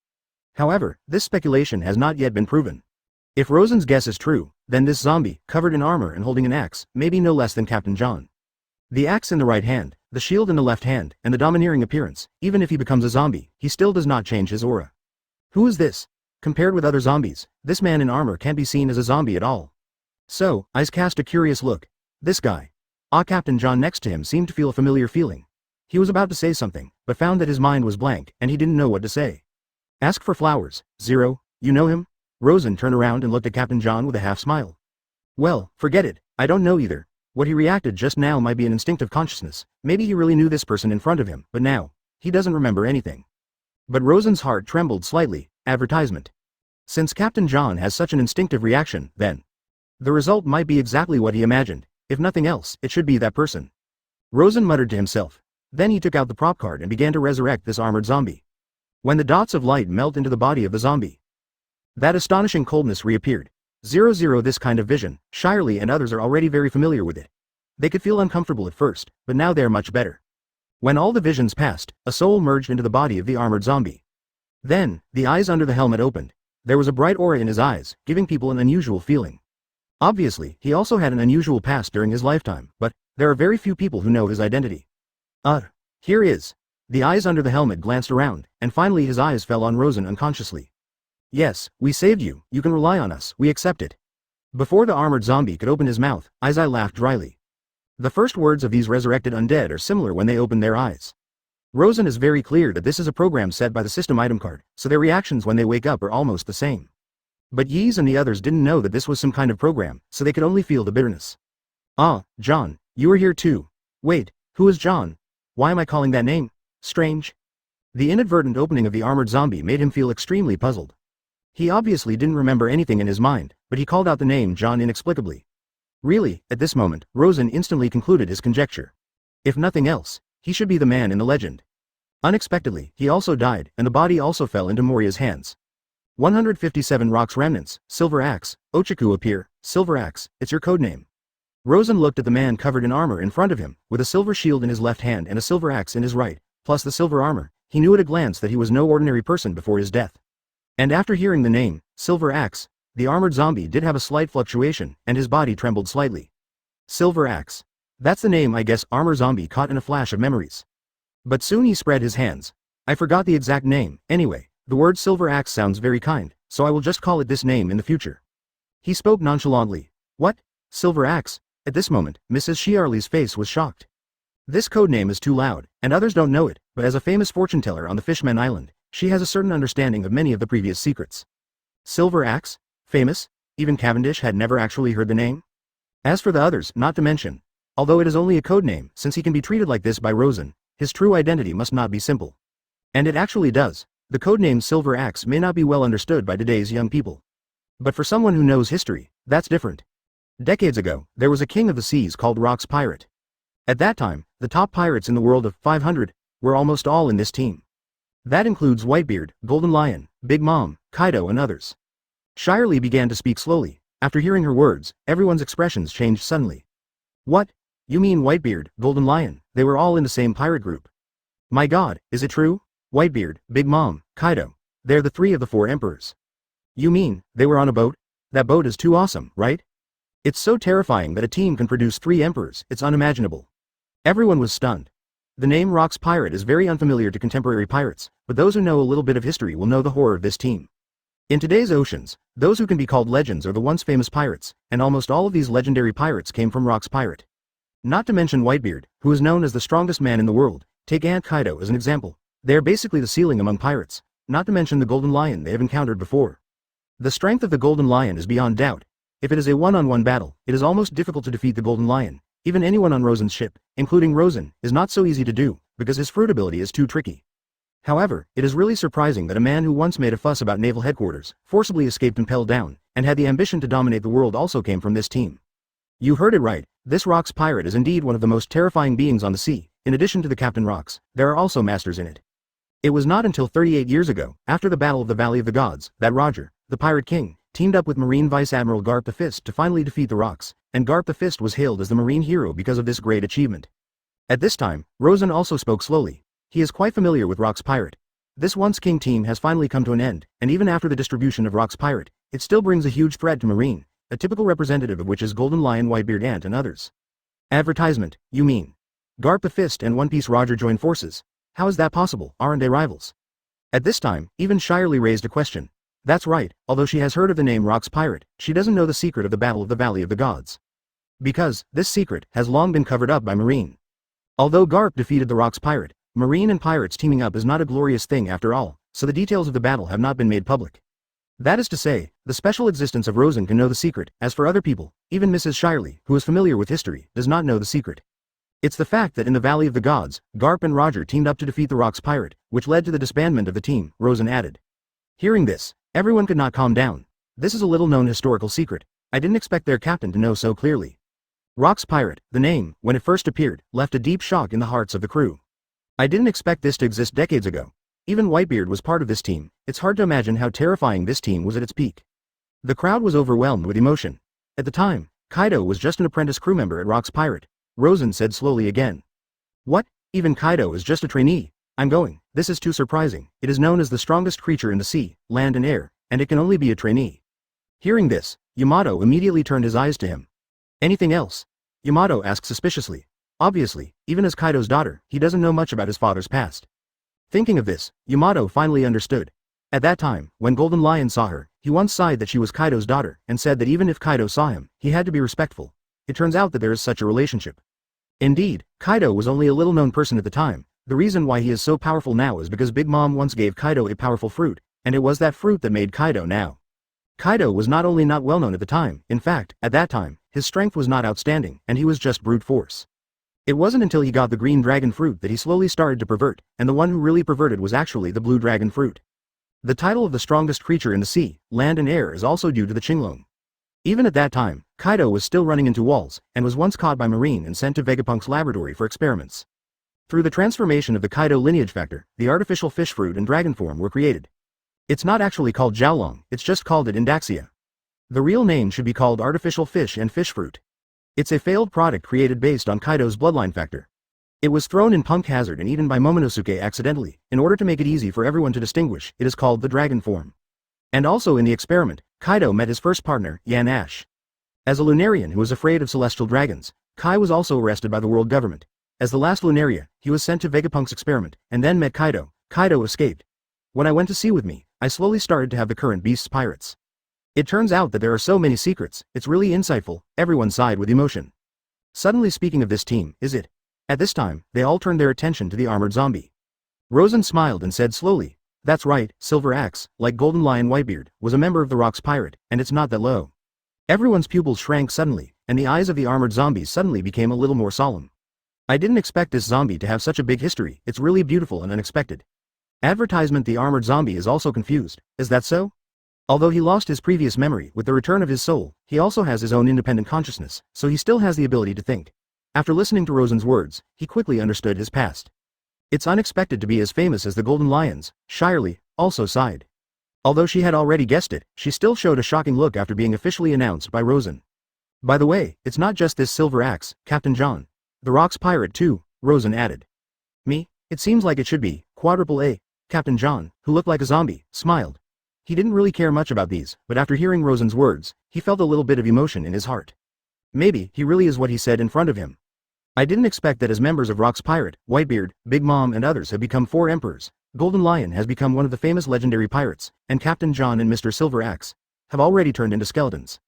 However, this speculation has not yet been proven. If Rosen's guess is true, then this zombie, covered in armor and holding an axe, may be no less than Captain John. The axe in the right hand, the shield in the left hand, and the domineering appearance, even if he becomes a zombie, he still does not change his aura. Who is this? Compared with other zombies, this man in armor can't be seen as a zombie at all. So, eyes cast a curious look. This guy. Captain John next to him seemed to feel a familiar feeling. He was about to say something, but found that his mind was blank, and he didn't know what to say. Ask for flowers, Zero, you know him? Rosen turned around and looked at Captain John with a half smile. Well, forget it, I don't know either. What he reacted just now might be an instinctive consciousness, maybe he really knew this person in front of him, but now, he doesn't remember anything. But Rosen's heart trembled slightly. Advertisement. Since Captain John has such an instinctive reaction, then the result might be exactly what he imagined. If nothing else, it should be that person. Rosen muttered to himself. Then he took out the prop card and began to resurrect this armored zombie. When the dots of light melt into the body of the zombie, that astonishing coldness reappeared. 00 This kind of vision, Shirley and others are already very familiar with it. They could feel uncomfortable at first, but now they're much better. When all the visions passed, a soul merged into the body of the armored zombie. Then, the eyes under the helmet opened. There was a bright aura in his eyes, giving people an unusual feeling. Obviously, he also had an unusual past during his lifetime, but there are very few people who know his identity. Here is. The eyes under the helmet glanced around, and finally his eyes fell on Rosen unconsciously. Yes, we saved you, you can rely on us, we accept it. Before the armored zombie could open his mouth, Izai laughed dryly. The first words of these resurrected undead are similar when they open their eyes. Rosen is very clear that this is a program set by the system item card, so their reactions when they wake up are almost the same. But Yeez and the others didn't know that this was some kind of program, so they could only feel the bitterness. Ah, John, you are here too. Wait, who is John? Why am I calling that name? Strange. The inadvertent opening of the armored zombie made him feel extremely puzzled. He obviously didn't remember anything in his mind, but he called out the name John inexplicably. Really, at this moment, Rosen instantly concluded his conjecture. If nothing else, he should be the man in the legend. Unexpectedly, he also died, and the body also fell into Moria's hands. 157 Rocks Remnants, Silver Axe, Ochaku appear, Silver Axe, it's your codename. Rosen looked at the man covered in armor in front of him, with a silver shield in his left hand and a silver axe in his right, plus the silver armor. He knew at a glance that he was no ordinary person before his death. And after hearing the name, Silver Axe, the armored zombie did have a slight fluctuation, and his body trembled slightly. Silver Axe. That's the name I guess armor zombie caught in a flash of memories. But soon he spread his hands. I forgot the exact name, anyway, the word Silver Axe sounds very kind, so I will just call it this name in the future. He spoke nonchalantly. What? Silver Axe? At this moment, Mrs. Shiarly's face was shocked. This codename is too loud, and others don't know it, but as a famous fortune teller on the Fishman Island, she has a certain understanding of many of the previous secrets. Silver Axe? Famous? Even Cavendish had never actually heard the name? As for the others, not to mention, although it is only a codename, since he can be treated like this by Rosen, his true identity must not be simple. And it actually does. The codename Silver Axe may not be well understood by today's young people. But for someone who knows history, that's different. Decades ago, there was a king of the seas called Rock's Pirate. At that time, the top pirates in the world of 500 were almost all in this team. That includes Whitebeard, Golden Lion, Big Mom, Kaido and others. Shirley began to speak slowly. After hearing her words, everyone's expressions changed suddenly. What? You mean Whitebeard, Golden Lion, they were all in the same pirate group? My god, is it true? Whitebeard, Big Mom, Kaido, they're the 3 of the 4 emperors. You mean, they were on a boat? That boat is too awesome, right? It's so terrifying that a team can produce 3 emperors, it's unimaginable. Everyone was stunned. The name Rock's Pirate is very unfamiliar to contemporary pirates, but those who know a little bit of history will know the horror of this team. In today's oceans, those who can be called legends are the once famous pirates, and almost all of these legendary pirates came from Rock's Pirate. Not to mention Whitebeard, who is known as the strongest man in the world. Take Aunt Kaido as an example. They are basically the ceiling among pirates, not to mention the Golden Lion they have encountered before. The strength of the Golden Lion is beyond doubt. If it is a one-on-one battle, it is almost difficult to defeat the Golden Lion. Even anyone on Rosen's ship, including Rosen, is not so easy to do, because his fruit ability is too tricky. However, it is really surprising that a man who once made a fuss about naval headquarters, forcibly escaped Impelled Down, and had the ambition to dominate the world also came from this team. You heard it right, this Rock's Pirate is indeed one of the most terrifying beings on the sea. In addition to the Captain Rocks, there are also masters in it. It was not until 38 years ago, after the Battle of the Valley of the Gods, that Roger, the Pirate King, teamed up with Marine Vice Admiral Garp the Fist to finally defeat the Rocks, and Garp the Fist was hailed as the Marine hero because of this great achievement. At this time, Rosen also spoke slowly. He is quite familiar with Rock's Pirate. This once king team has finally come to an end, and even after the distribution of Rock's Pirate, it still brings a huge threat to Marine, a typical representative of which is Golden Lion, Whitebeard Ant and others. Advertisement, you mean? Garp the Fist and One Piece Roger join forces? How is that possible, aren't they rivals? At this time, even Shirley raised a question. That's right, although she has heard of the name Rock's Pirate, she doesn't know the secret of the Battle of the Valley of the Gods. Because, this secret, has long been covered up by Marine. Although Garp defeated the Rock's Pirate, Marine and pirates teaming up is not a glorious thing after all, so the details of the battle have not been made public. That is to say, the special existence of Rosen can know the secret. As for other people, even Mrs. Shirley, who is familiar with history, does not know the secret. It's the fact that in the Valley of the Gods, Garp and Roger teamed up to defeat the Rock's pirate, which led to the disbandment of the team, Rosen added. Hearing this, everyone could not calm down. This is a little-known historical secret. I didn't expect their captain to know so clearly. Rock's pirate, the name, when it first appeared, left a deep shock in the hearts of the crew. I didn't expect this to exist decades ago. Even Whitebeard was part of this team. It's hard to imagine how terrifying this team was at its peak. The crowd was overwhelmed with emotion. At the time, Kaido was just an apprentice crew member at Rock's pirate. Rosen said slowly again. What? Even Kaido is just a trainee? I'm going. This is too surprising. It is known as the strongest creature in the sea, land and air, and it can only be a trainee. Hearing this, Yamato immediately turned his eyes to him. Anything else? Yamato asked suspiciously. Obviously, even as Kaido's daughter, he doesn't know much about his father's past. Thinking of this, Yamato finally understood. At that time, when Golden Lion saw her, he once sighed that she was Kaido's daughter, and said that even if Kaido saw him, he had to be respectful. It turns out that there is such a relationship. Indeed, Kaido was only a little-known person at the time. The reason why he is so powerful now is because Big Mom once gave Kaido a powerful fruit, and it was that fruit that made Kaido now. Kaido was not only not well-known at the time, in fact, at that time, his strength was not outstanding, and he was just brute force. It wasn't until he got the green dragon fruit that he slowly started to pervert, and the one who really perverted was actually the blue dragon fruit. The title of the strongest creature in the sea, land and air is also due to the Qinglong. Even at that time, Kaido was still running into walls, and was once caught by Marine and sent to Vegapunk's laboratory for experiments. Through the transformation of the Kaido lineage factor, the artificial fish fruit and dragon form were created. It's not actually called Jiaolong, it's just called it Indaxia. The real name should be called artificial fish and fish fruit. It's a failed product created based on Kaido's bloodline factor. It was thrown in Punk Hazard and eaten by Momonosuke accidentally. In order to make it easy for everyone to distinguish, it is called the dragon form. And also in the experiment, Kaido met his first partner, Yan Ash. As a Lunarian who was afraid of celestial dragons, Kai was also arrested by the world government. As the last Lunaria, he was sent to Vegapunk's experiment, and then met Kaido. Kaido escaped. When I went to sea with me, I slowly started to have the current beast's pirates. It turns out that there are so many secrets, it's really insightful, everyone sighed with emotion. Suddenly speaking of this team, is it? At this time, they all turned their attention to the armored zombie. Rosen smiled and said slowly, that's right, Silver Axe, like Golden Lion Whitebeard, was a member of the Rock's pirate, and it's not that low. Everyone's pupils shrank suddenly, and the eyes of the armored zombies suddenly became a little more solemn. I didn't expect this zombie to have such a big history, it's really beautiful and unexpected. Advertisement. The armored zombie is also confused, is that so? Although he lost his previous memory with the return of his soul, he also has his own independent consciousness, so he still has the ability to think. After listening to Rosen's words, he quickly understood his past. It's unexpected to be as famous as the Golden Lions, Shirley also sighed. Although she had already guessed it, she still showed a shocking look after being officially announced by Rosen. By the way, it's not just this Silver Axe, Captain John. The Rock's pirate too, Rosen added. Me? It seems like it should be, Quadruple A. Captain John, who looked like a zombie, smiled. He didn't really care much about these, but after hearing Rosen's words, he felt a little bit of emotion in his heart. Maybe he really is what he said in front of him. I didn't expect that as members of Rock's pirate, Whitebeard, Big Mom and others have become 4 emperors. Golden Lion has become one of the famous legendary pirates, and Captain John and Mr. Silver Axe have already turned into skeletons.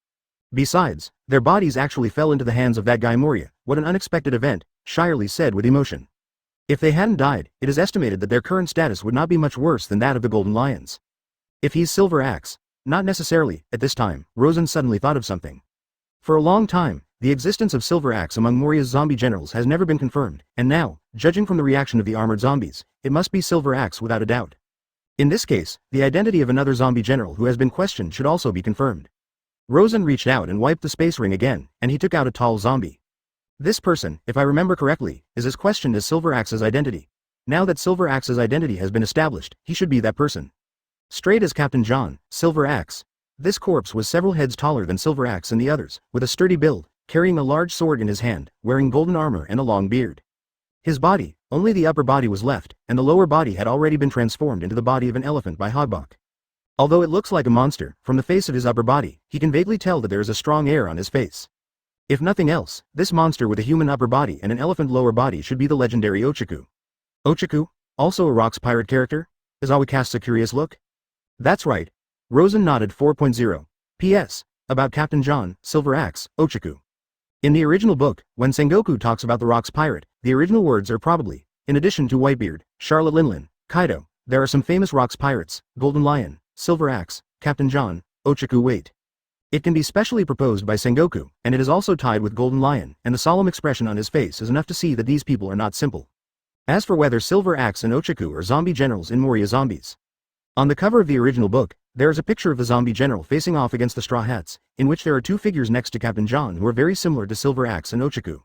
Besides, their bodies actually fell into the hands of that guy Moria. What an unexpected event, Shirley said with emotion. If they hadn't died, it is estimated that their current status would not be much worse than that of the Golden Lions. If he's Silver Axe, not necessarily. At this time, Rosen suddenly thought of something. For a long time, the existence of Silver Axe among Moria's zombie generals has never been confirmed, and now, judging from the reaction of the armored zombies, it must be Silver Axe without a doubt. In this case, the identity of another zombie general who has been questioned should also be confirmed. Rosen reached out and wiped the space ring again, and he took out a tall zombie. This person, if I remember correctly, is as questioned as Silver Axe's identity. Now that Silver Axe's identity has been established, he should be that person. Straight as Captain John, Silver Axe. This corpse was several heads taller than Silver Axe and the others, with a sturdy build, carrying a large sword in his hand, wearing golden armor and a long beard. His body, only the upper body was left, and the lower body had already been transformed into the body of an elephant by Hogbok. Although it looks like a monster, from the face of his upper body, he can vaguely tell that there is a strong air on his face. If nothing else, this monster with a human upper body and an elephant lower body should be the legendary Ochaku. Ochaku? Also a Rock's pirate character? Izawa casts a curious look. That's right. Rosen nodded. 4.0. P.S. About Captain John, Silver Axe, Ochaku. In the original book, when Sengoku talks about the Rock's pirate, the original words are probably, in addition to Whitebeard, Charlotte Linlin, Kaido, there are some famous Rock's pirates, Golden Lion, Silver Axe, Captain John, Ochaku wait. It can be specially proposed by Sengoku, and it is also tied with Golden Lion, and the solemn expression on his face is enough to see that these people are not simple. As for whether Silver Axe and Ochaku are zombie generals in Moria zombies. On the cover of the original book, there is a picture of the zombie general facing off against the Straw Hats, in which there are two figures next to Captain John who are very similar to Silver Axe and Ochaku.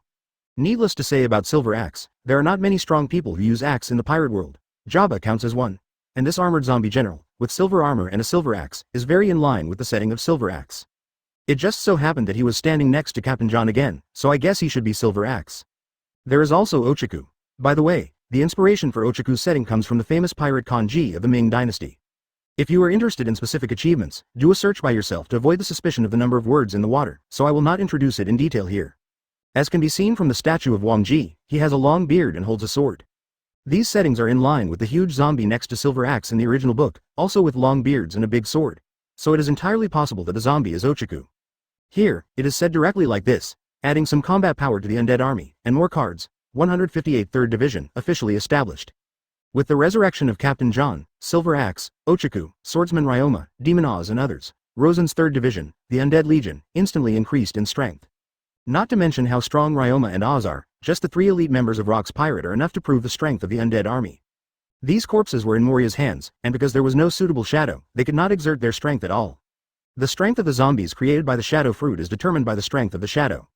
Needless to say about Silver Axe, there are not many strong people who use axe in the pirate world. Jabba counts as one. And this armored zombie general, with silver armor and a silver axe, is very in line with the setting of Silver Axe. It just so happened that he was standing next to Captain John again, so I guess he should be Silver Axe. There is also Ochaku. By the way, the inspiration for Ochaku's setting comes from the famous pirate kanji of the Ming dynasty. If you are interested in specific achievements, do a search by yourself to avoid the suspicion of the number of words in the water, so I will not introduce it in detail here. As can be seen from the statue of Wang Ji, he has a long beard and holds a sword. These settings are in line with the huge zombie next to Silver Axe in the original book, also with long beards and a big sword. So it is entirely possible that the zombie is Ochaku. Here, it is said directly like this, adding some combat power to the undead army, and more cards, 158th 3rd Division, officially established. With the resurrection of Captain John, Silver Axe, Ochaku, Swordsman Ryoma, Demon Oz and others, Rosen's 3rd Division, the Undead Legion, instantly increased in strength. Not to mention how strong Ryoma and Oz are, just the 3 elite members of Rock's Pirate are enough to prove the strength of the undead army. These corpses were in Moria's hands, and because there was no suitable shadow, they could not exert their strength at all. The strength of the zombies created by the shadow fruit is determined by the strength of the shadow.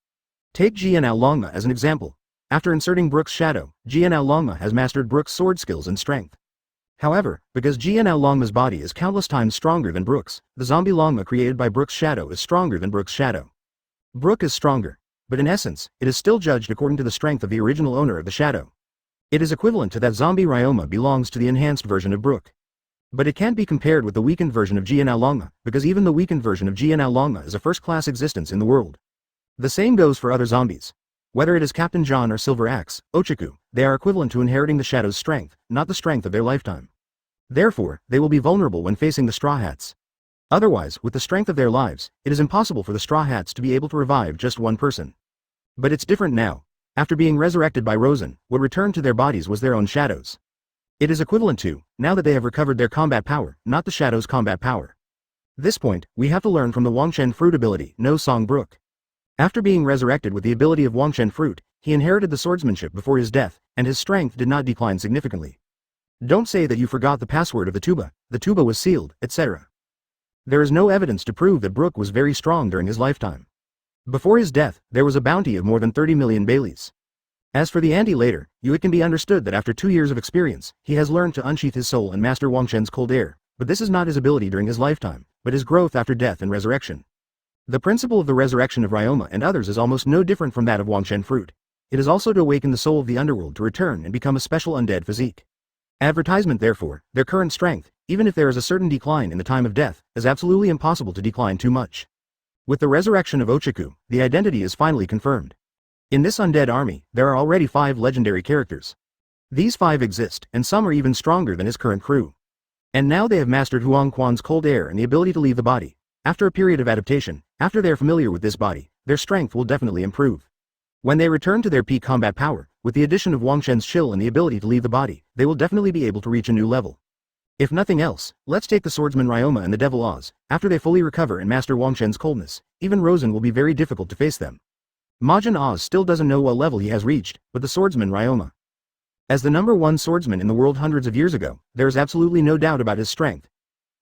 Take Jiuyou Longma as an example. After inserting Brook's shadow, Jiuyou Longma has mastered Brook's sword skills and strength. However, because Jiuyou Longma's body is countless times stronger than Brook's, the zombie Longma created by Brook's shadow is stronger than Brook's shadow. Brook is stronger, but in essence, it is still judged according to the strength of the original owner of the shadow. It is equivalent to that zombie Ryoma belongs to the enhanced version of Brook. But it can't be compared with the weakened version of Jiuyou Longma, because even the weakened version of Jiuyou Longma is a first-class existence in the world. The same goes for other zombies. Whether it is Captain John or Silver Axe, Ochaku, they are equivalent to inheriting the shadow's strength, not the strength of their lifetime. Therefore, they will be vulnerable when facing the Straw Hats. Otherwise, with the strength of their lives, it is impossible for the Straw Hats to be able to revive just one person. But it's different now. After being resurrected by Rosen, what returned to their bodies was their own shadows. It is equivalent to, now that they have recovered their combat power, not the shadow's combat power. This point, we have to learn from the Wangshen fruit ability, No Song Brook. After being resurrected with the ability of Wangshen fruit, he inherited the swordsmanship before his death, and his strength did not decline significantly. Don't say that you forgot the password of the tuba was sealed, etc. There is no evidence to prove that Brook was very strong during his lifetime. Before his death, there was a bounty of more than 30 million Baileys. As for the ante later, it can be understood that after 2 years of experience, he has learned to unsheath his soul and master Wangshen's cold air, but this is not his ability during his lifetime, but his growth after death and resurrection. The principle of the resurrection of Ryoma and others is almost no different from that of Wangshen fruit. It is also to awaken the soul of the underworld to return and become a special undead physique. Advertisement therefore, their current strength, even if there is a certain decline in the time of death, is absolutely impossible to decline too much. With the resurrection of Ochaku, the identity is finally confirmed. In this undead army, there are already 5 legendary characters. These 5 exist, and some are even stronger than his current crew. And now they have mastered Huang Quan's cold air and the ability to leave the body. After a period of adaptation, after they are familiar with this body, their strength will definitely improve. When they return to their peak combat power, with the addition of Wangshen's chill and the ability to leave the body, they will definitely be able to reach a new level. If nothing else, let's take the swordsman Ryoma and the devil Oz. After they fully recover and master Wangshen's coldness, even Rosen will be very difficult to face them. Majin Oz still doesn't know what level he has reached, but the swordsman Ryoma. As the #1 swordsman in the world hundreds of years ago, there is absolutely no doubt about his strength.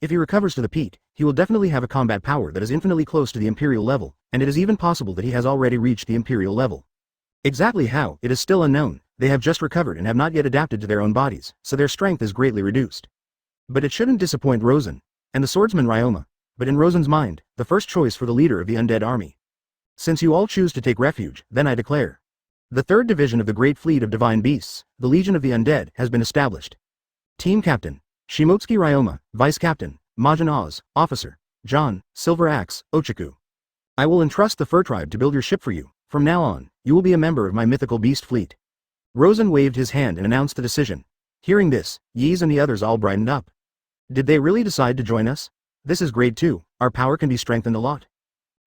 If he recovers to the peak, he will definitely have a combat power that is infinitely close to the Imperial level, and it is even possible that he has already reached the Imperial level. Exactly how, it is still unknown. They have just recovered and have not yet adapted to their own bodies, so their strength is greatly reduced. But it shouldn't disappoint Rosen, and the swordsman Ryoma, but in Rosen's mind, the first choice for the leader of the undead army. Since you all choose to take refuge, then I declare. The 3rd Division of the Great Fleet of Divine Beasts, the Legion of the Undead, has been established. Team Captain, Shimotsuki Ryoma, Vice Captain, Majin Oz, Officer, John, Silver Axe, Ochaku. I will entrust the Fur Tribe to build your ship for you. From now on, you will be a member of my mythical beast fleet. Rosen waved his hand and announced the decision. Hearing this, Yeez and the others all brightened up. Did they really decide to join us? This is great too, our power can be strengthened a lot.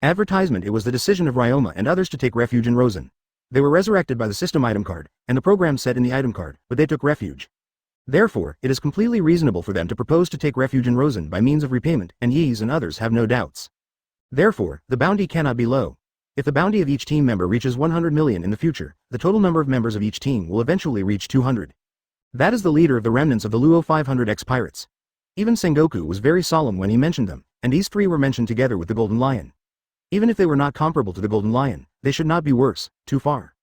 Advertisement. It was the decision of Ryoma and others to take refuge in Rosen. They were resurrected by the system item card, and the program set in the item card, but they took refuge. Therefore, it is completely reasonable for them to propose to take refuge in Rosen by means of repayment, and Ye's and others have no doubts. Therefore, the bounty cannot be low. If the bounty of each team member reaches 100 million in the future, the total number of members of each team will eventually reach 200. That is the leader of the remnants of the Luo 500 ex-pirates. Even Sengoku was very solemn when he mentioned them, and these three were mentioned together with the Golden Lion. Even if they were not comparable to the Golden Lion, they should not be worse, too far.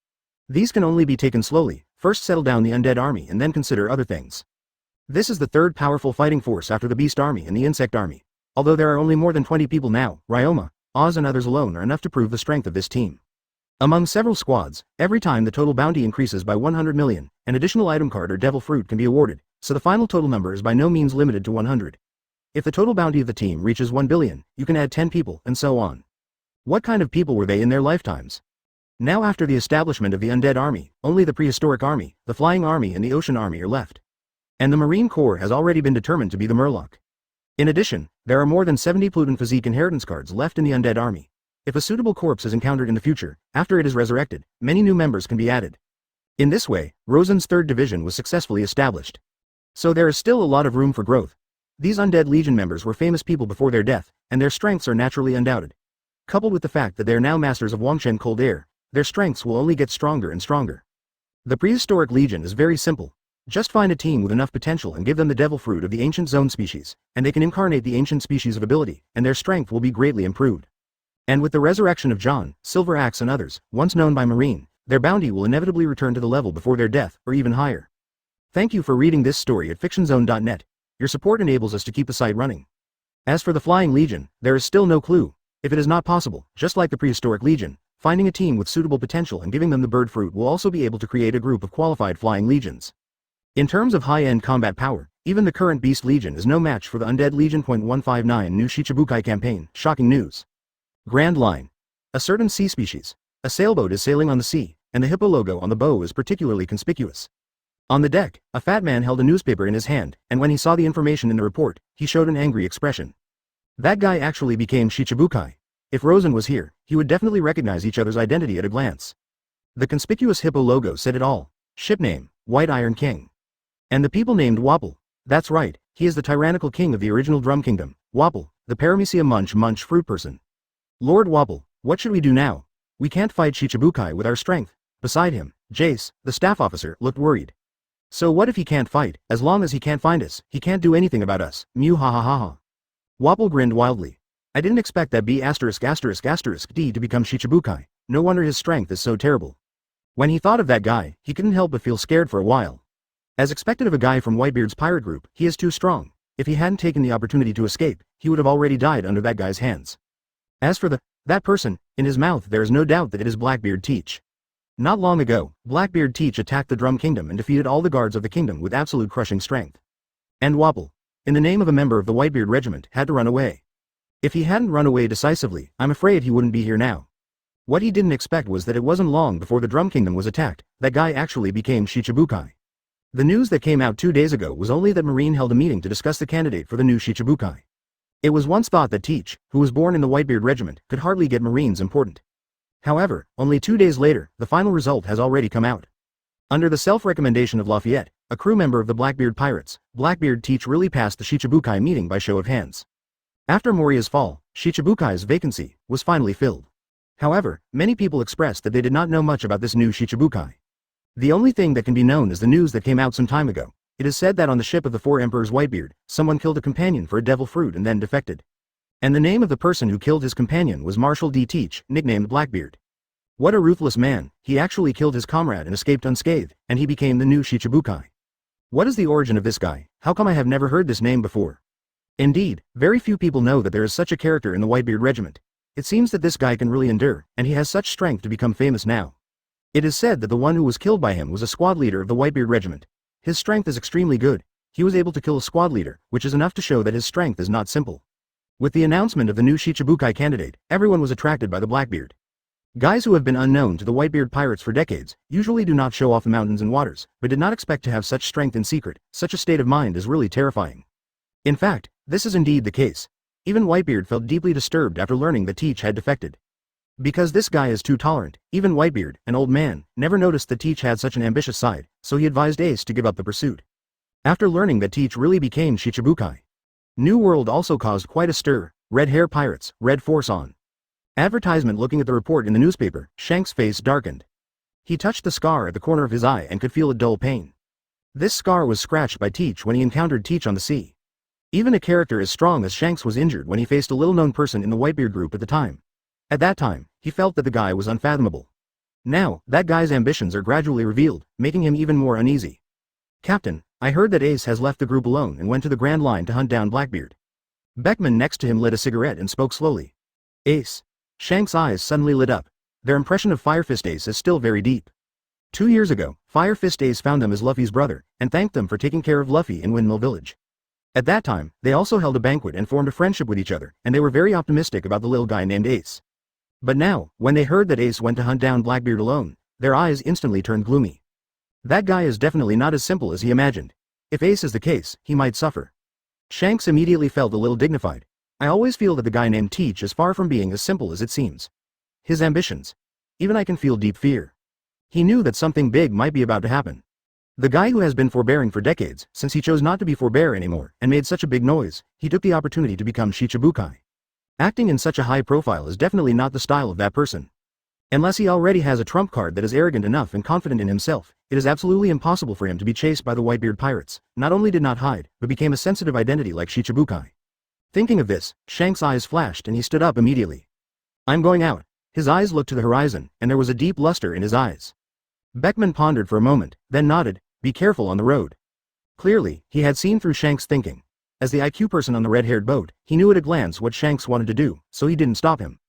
These can only be taken slowly, first settle down the undead army and then consider other things. This is the third powerful fighting force after the Beast Army and the Insect Army. Although there are only more than 20 people now, Ryoma, Oz and others alone are enough to prove the strength of this team. Among several squads, every time the total bounty increases by 100 million, an additional item card or devil fruit can be awarded, so the final total number is by no means limited to 100. If the total bounty of the team reaches 1 billion, you can add 10 people, and so on. What kind of people were they in their lifetimes? Now after the establishment of the undead army, only the prehistoric army, the flying army and the ocean army are left. And the Marine Corps has already been determined to be the Murloc. In addition, there are more than 70 Pluton Physique inheritance cards left in the undead army. If a suitable corpse is encountered in the future, after it is resurrected, many new members can be added. In this way, Rosen's 3rd division was successfully established. So there is still a lot of room for growth. These undead legion members were famous people before their death, and their strengths are naturally undoubted. Coupled with the fact that they are now masters of Wangshen Cold Air, their strengths will only get stronger and stronger. The prehistoric legion is very simple. Just find a team with enough potential and give them the devil fruit of the ancient zone species, and they can incarnate the ancient species of ability, and their strength will be greatly improved. And with the resurrection of John, Silver Axe and others, once known by Marine, their bounty will inevitably return to the level before their death, or even higher. Thank you for reading this story at fictionzone.net. Your support enables us to keep the site running. As for the Flying Legion, there is still no clue. If it is not possible, just like the Prehistoric Legion, finding a team with suitable potential and giving them the bird fruit will also be able to create a group of qualified Flying Legions. In terms of high-end combat power, even the current Beast Legion is no match for the Undead Legion. 159 New Shichibukai Campaign, shocking news. Grand Line. A certain sea species. A sailboat is sailing on the sea, and the hippo logo on the bow is particularly conspicuous. On the deck, a fat man held a newspaper in his hand, and when he saw the information in the report, he showed an angry expression. That guy actually became Shichibukai. If Rosen was here, he would definitely recognize each other's identity at a glance. The conspicuous hippo logo said it all. Ship name, White Iron King. And the people named Wapple. That's right, he is the tyrannical king of the original Drum Kingdom, Wapple, the Paramecia Munch fruit person. Lord Wapple, what should we do now? We can't fight Shichibukai with our strength. Beside him, Jace, the staff officer, looked worried. So what if he can't fight? As long as he can't find us, he can't do anything about us. Mew ha ha ha ha. Wapple grinned wildly. I didn't expect that B***** D to become Shichibukai. No wonder his strength is so terrible. When he thought of that guy, he couldn't help but feel scared for a while. As expected of a guy from Whitebeard's pirate group, he is too strong. If he hadn't taken the opportunity to escape, he would have already died under that guy's hands. As for that person, in his mouth there is no doubt that it is Blackbeard Teach. Not long ago, Blackbeard Teach attacked the Drum Kingdom and defeated all the guards of the kingdom with absolute crushing strength. And Wapple, in the name of a member of the Whitebeard Regiment, had to run away. If he hadn't run away decisively, I'm afraid he wouldn't be here now. What he didn't expect was that it wasn't long before the Drum Kingdom was attacked, that guy actually became Shichibukai. The news that came out 2 days ago was only that Marine held a meeting to discuss the candidate for the new Shichibukai. It was once thought that Teach, who was born in the Whitebeard Regiment, could hardly get Marines important. However, only 2 days later, the final result has already come out. Under the self-recommendation of Lafayette, a crew member of the Blackbeard Pirates, Blackbeard Teach really passed the Shichibukai meeting by show of hands. After Moria's fall, Shichibukai's vacancy was finally filled. However, many people expressed that they did not know much about this new Shichibukai. The only thing that can be known is the news that came out some time ago. It is said that on the ship of the 4 Emperors Whitebeard, someone killed a companion for a devil fruit and then defected. And the name of the person who killed his companion was Marshal D. Teach, nicknamed Blackbeard. What a ruthless man, he actually killed his comrade and escaped unscathed, and he became the new Shichibukai. What is the origin of this guy? How come I have never heard this name before? Indeed, very few people know that there is such a character in the Whitebeard Regiment. It seems that this guy can really endure, and he has such strength to become famous now. It is said that the one who was killed by him was a squad leader of the Whitebeard Regiment. His strength is extremely good. He was able to kill a squad leader, which is enough to show that his strength is not simple. With the announcement of the new Shichibukai candidate, everyone was attracted by the Blackbeard. Guys who have been unknown to the Whitebeard pirates for decades usually do not show off the mountains and waters, but did not expect to have such strength in secret. Such a state of mind is really terrifying. In fact, this is indeed the case. Even Whitebeard felt deeply disturbed after learning that Teach had defected. Because this guy is too tolerant, even Whitebeard, an old man, never noticed that Teach had such an ambitious side, so he advised Ace to give up the pursuit. After learning that Teach really became Shichibukai. New World also caused quite a stir. Red hair pirates, red force on. Advertisement. Looking at the report in the newspaper, Shank's face darkened. He touched the scar at the corner of his eye and could feel a dull pain. This scar was scratched by Teach when he encountered Teach on the sea. Even a character as strong as Shanks was injured when he faced a little-known person in the Whitebeard group at the time. At that time, he felt that the guy was unfathomable. Now, that guy's ambitions are gradually revealed, making him even more uneasy. Captain, I heard that Ace has left the group alone and went to the Grand Line to hunt down Blackbeard. Beckman next to him lit a cigarette and spoke slowly. Ace. Shank's eyes suddenly lit up. Their impression of Fire Fist Ace is still very deep. 2 years ago, Fire Fist Ace found them as Luffy's brother, and thanked them for taking care of Luffy in Windmill Village. At that time, they also held a banquet and formed a friendship with each other, and they were very optimistic about the little guy named Ace. But now, when they heard that Ace went to hunt down Blackbeard alone, their eyes instantly turned gloomy. That guy is definitely not as simple as he imagined. If Ace is the case, he might suffer. Shanks immediately felt a little dignified. I always feel that the guy named Teach is far from being as simple as it seems. His ambitions. Even I can feel deep fear. He knew that something big might be about to happen. The guy who has been forbearing for decades, since he chose not to be forbear anymore, and made such a big noise, he took the opportunity to become Shichibukai. Acting in such a high profile is definitely not the style of that person. Unless he already has a trump card that is arrogant enough and confident in himself, it is absolutely impossible for him to be chased by the Whitebeard pirates, not only did not hide, but became a sensitive identity like Shichibukai. Thinking of this, Shank's eyes flashed and he stood up immediately. I'm going out. His eyes looked to the horizon, and there was a deep luster in his eyes. Beckman pondered for a moment, then nodded, be careful on the road. Clearly, he had seen through Shank's thinking. As the IQ person on the red-haired boat, he knew at a glance what Shanks wanted to do, so he didn't stop him.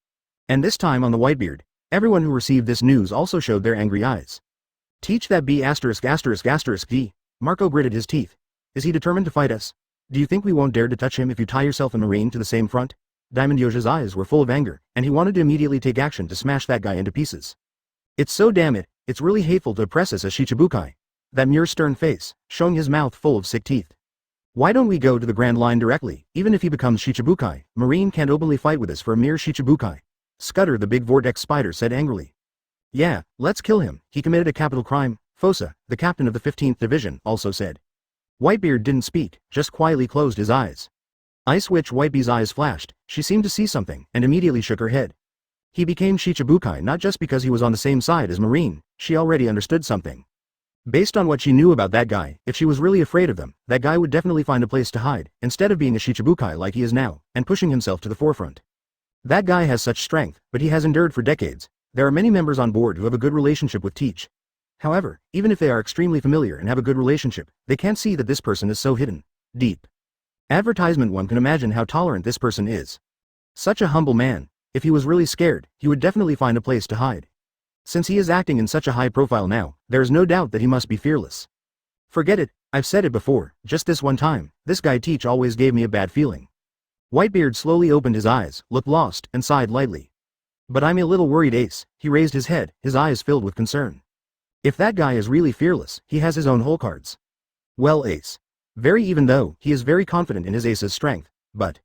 And this time on the Whitebeard, everyone who received this news also showed their angry eyes. Teach that B********. D. Marco gritted his teeth. Is he determined to fight us? Do you think we won't dare to touch him if you tie yourself and Marine to the same front? Diamond Yoja's eyes were full of anger, and he wanted to immediately take action to smash that guy into pieces. It's so damn it, it's really hateful to oppress us as Shichibukai. That Muir's stern face, showing his mouth full of sick teeth. Why don't we go to the Grand Line directly? Even if he becomes Shichibukai, Marine can't openly fight with us for a mere Shichibukai. Scudder the big vortex spider said angrily. Yeah, let's kill him, he committed a capital crime, Fosa, the captain of the 15th Division, also said. Whitebeard didn't speak, just quietly closed his eyes. Ice Witch Whitebeard's eyes flashed, she seemed to see something, and immediately shook her head. He became Shichibukai not just because he was on the same side as Marine, she already understood something. Based on what she knew about that guy, if she was really afraid of them, that guy would definitely find a place to hide, instead of being a Shichibukai like he is now, and pushing himself to the forefront. That guy has such strength, but he has endured for decades. There are many members on board who have a good relationship with Teach. However, even if they are extremely familiar and have a good relationship, they can't see that this person is so hidden, deep. Advertisement. One can imagine how tolerant this person is. Such a humble man. If he was really scared, he would definitely find a place to hide. Since he is acting in such a high profile now, there is no doubt that he must be fearless. Forget it, I've said it before, just this one time, this guy Teach always gave me a bad feeling. Whitebeard slowly opened his eyes, looked lost, and sighed lightly. But I'm a little worried, Ace. He raised his head, his eyes filled with concern. If that guy is really fearless, he has his own hole cards. Well, Ace. Very even though, he is very confident in his Ace's strength, but...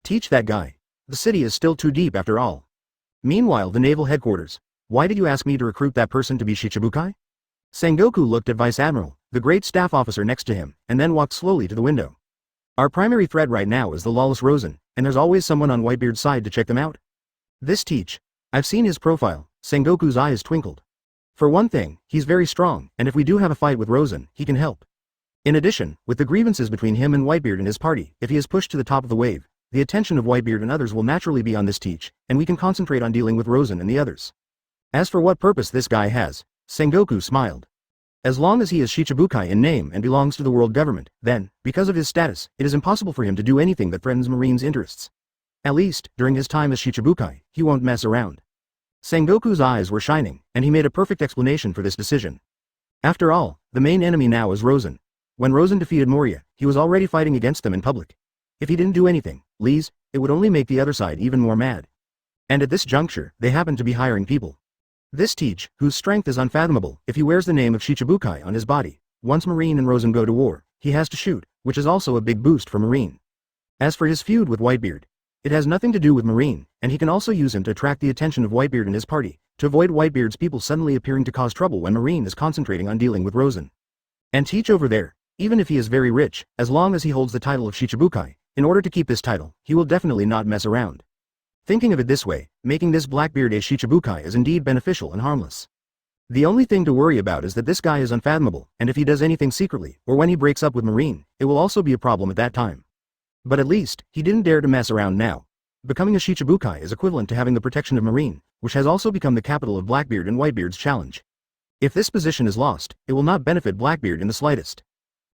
Teach that guy. The city is still too deep after all. Meanwhile, the naval headquarters. Why did you ask me to recruit that person to be Shichibukai? Sengoku looked at Vice Admiral, the great staff officer next to him, and then walked slowly to the window. Our primary threat right now is the lawless Rosen, and there's always someone on Whitebeard's side to check them out. This Teach. I've seen his profile, Sengoku's eyes twinkled. For one thing, he's very strong, and if we do have a fight with Rosen, he can help. In addition, with the grievances between him and Whitebeard and his party, if he is pushed to the top of the wave, the attention of Whitebeard and others will naturally be on this Teach, and we can concentrate on dealing with Rosen and the others. As for what purpose this guy has, Sengoku smiled. As long as he is Shichibukai in name and belongs to the world government, then, because of his status, it is impossible for him to do anything that threatens Marine's interests. At least, during his time as Shichibukai, he won't mess around. Sengoku's eyes were shining, and he made a perfect explanation for this decision. After all, the main enemy now is Rosen. When Rosen defeated Moria, he was already fighting against them in public. If he didn't do anything, it would only make the other side even more mad. And at this juncture, they happen to be hiring people. This Teach, whose strength is unfathomable, if he wears the name of Shichibukai on his body, once Marine and Rosen go to war, he has to shoot, which is also a big boost for Marine. As for his feud with Whitebeard, it has nothing to do with Marine, and he can also use him to attract the attention of Whitebeard and his party, to avoid Whitebeard's people suddenly appearing to cause trouble when Marine is concentrating on dealing with Rosen. And Teach over there, Even if he is very rich, as long as he holds the title of Shichibukai, in order to keep this title, he will definitely not mess around. Thinking of it this way, making this Blackbeard a Shichibukai is indeed beneficial and harmless. The only thing to worry about is that this guy is unfathomable, and if he does anything secretly, or when he breaks up with Marine, it will also be a problem at that time. But at least, he didn't dare to mess around now. Becoming a Shichibukai is equivalent to having the protection of Marine, which has also become the capital of Blackbeard and Whitebeard's challenge. If this position is lost, it will not benefit Blackbeard in the slightest.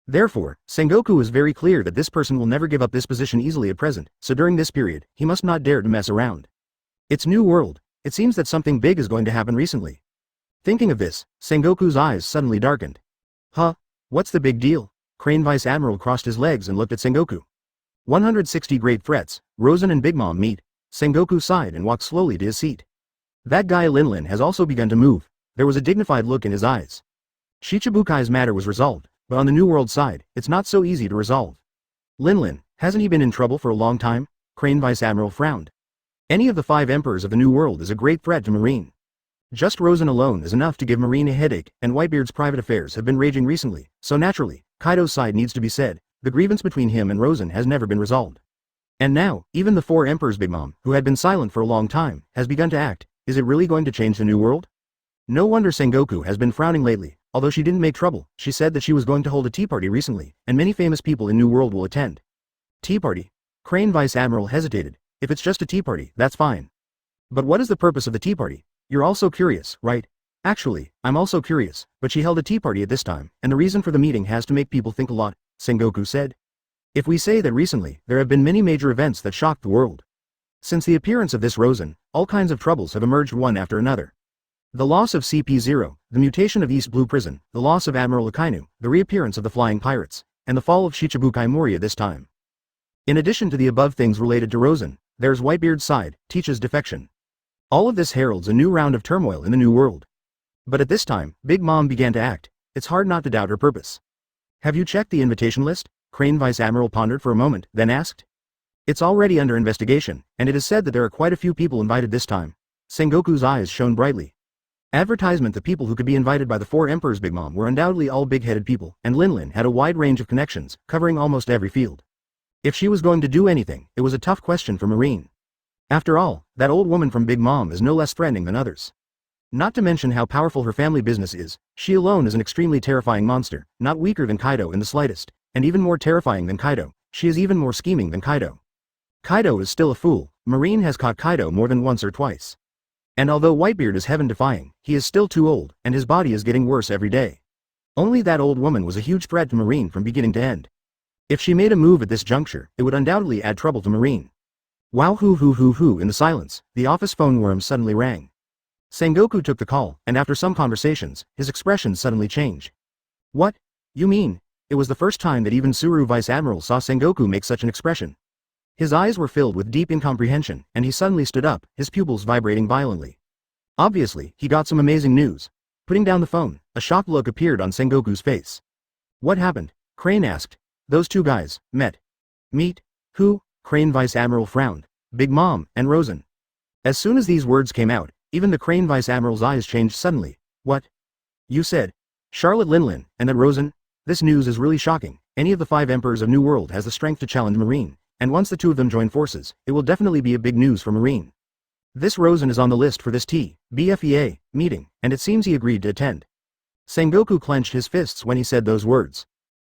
Therefore, Sengoku is very clear that this person will never give up this position easily at present, so during this period, he must not dare to mess around. It's New World. It seems that something big is going to happen recently. Thinking of this, Sengoku's eyes suddenly darkened. Huh? What's the big deal? Crane Vice Admiral crossed his legs and looked at Sengoku. 160 great threats, Rosen and Big Mom meet. Sengoku sighed and walked slowly to his seat. That guy Linlin has also begun to move. There was a dignified look in his eyes. Shichibukai's matter was resolved, but on the New World side, it's not so easy to resolve. Linlin, hasn't he been in trouble for a long time? Crane Vice Admiral frowned. Any of the 5 emperors of the New World is a great threat to Marine. Just Rosen alone is enough to give Marine a headache, and Whitebeard's private affairs have been raging recently, so naturally, Kaido's side needs to be said. The grievance between him and Rosen has never been resolved. And now, even the 4 emperors Big Mom, who had been silent for a long time, has begun to act. Is it really going to change the New World? No wonder Sengoku has been frowning lately. Although she didn't make trouble, she said that she was going to hold a tea party recently, and many famous people in New World will attend. Tea party? Crane Vice Admiral hesitated. If it's just a tea party, that's fine. But what is the purpose of the tea party? You're also curious, right? Actually, I'm also curious, but she held a tea party at this time, and the reason for the meeting has to make people think a lot, Sengoku said. If we say that recently, there have been many major events that shocked the world. Since the appearance of this Rosen, all kinds of troubles have emerged one after another. The loss of CP0, the mutation of East Blue Prison, the loss of Admiral Akainu, the reappearance of the Flying Pirates, and the fall of Shichibukai Moria this time. In addition to the above things related to Rosen, there's Whitebeard's side, Teach's defection. All of this heralds a new round of turmoil in the New World. But at this time, Big Mom began to act. It's hard not to doubt her purpose. Have you checked the invitation list? Crane Vice Admiral pondered for a moment, then asked. It's already under investigation, and it is said that there are quite a few people invited this time. Sengoku's eyes shone brightly. Advertisement: the people who could be invited by the 4 emperors Big Mom were undoubtedly all big-headed people, and Linlin had a wide range of connections, covering almost every field. If she was going to do anything, it was a tough question for Marine. After all, that old woman from Big Mom is no less threatening than others. Not to mention how powerful her family business is, she alone is an extremely terrifying monster, not weaker than Kaido in the slightest, and even more terrifying than Kaido. She is even more scheming than Kaido. Kaido is still a fool. Marine has caught Kaido more than once or twice. And although Whitebeard is heaven-defying, he is still too old, and his body is getting worse every day. Only that old woman was a huge threat to Marine from beginning to end. If she made a move at this juncture, it would undoubtedly add trouble to Marine. Wow, hoo. In the silence, the office phone worm suddenly rang. Sengoku took the call, and after some conversations, his expression suddenly changed. What? You mean? It was the first time that even Suru Vice Admiral saw Sengoku make such an expression. His eyes were filled with deep incomprehension, and he suddenly stood up, his pupils vibrating violently. Obviously, he got some amazing news. Putting down the phone, a shocked look appeared on Sengoku's face. What happened? Crane asked. Those 2 guys met. Meet? Who? Crane Vice Admiral frowned. Big Mom and Rosen. As soon as these words came out, even the Crane Vice Admiral's eyes changed suddenly. What? You said Charlotte Linlin, and that Rosen? This news is really shocking. Any of the 5 emperors of New World has the strength to challenge Marine, and once the 2 of them join forces, it will definitely be a big news for Marine. This Rosen is on the list for this BFEA meeting, and it seems he agreed to attend. Sengoku clenched his fists when he said those words.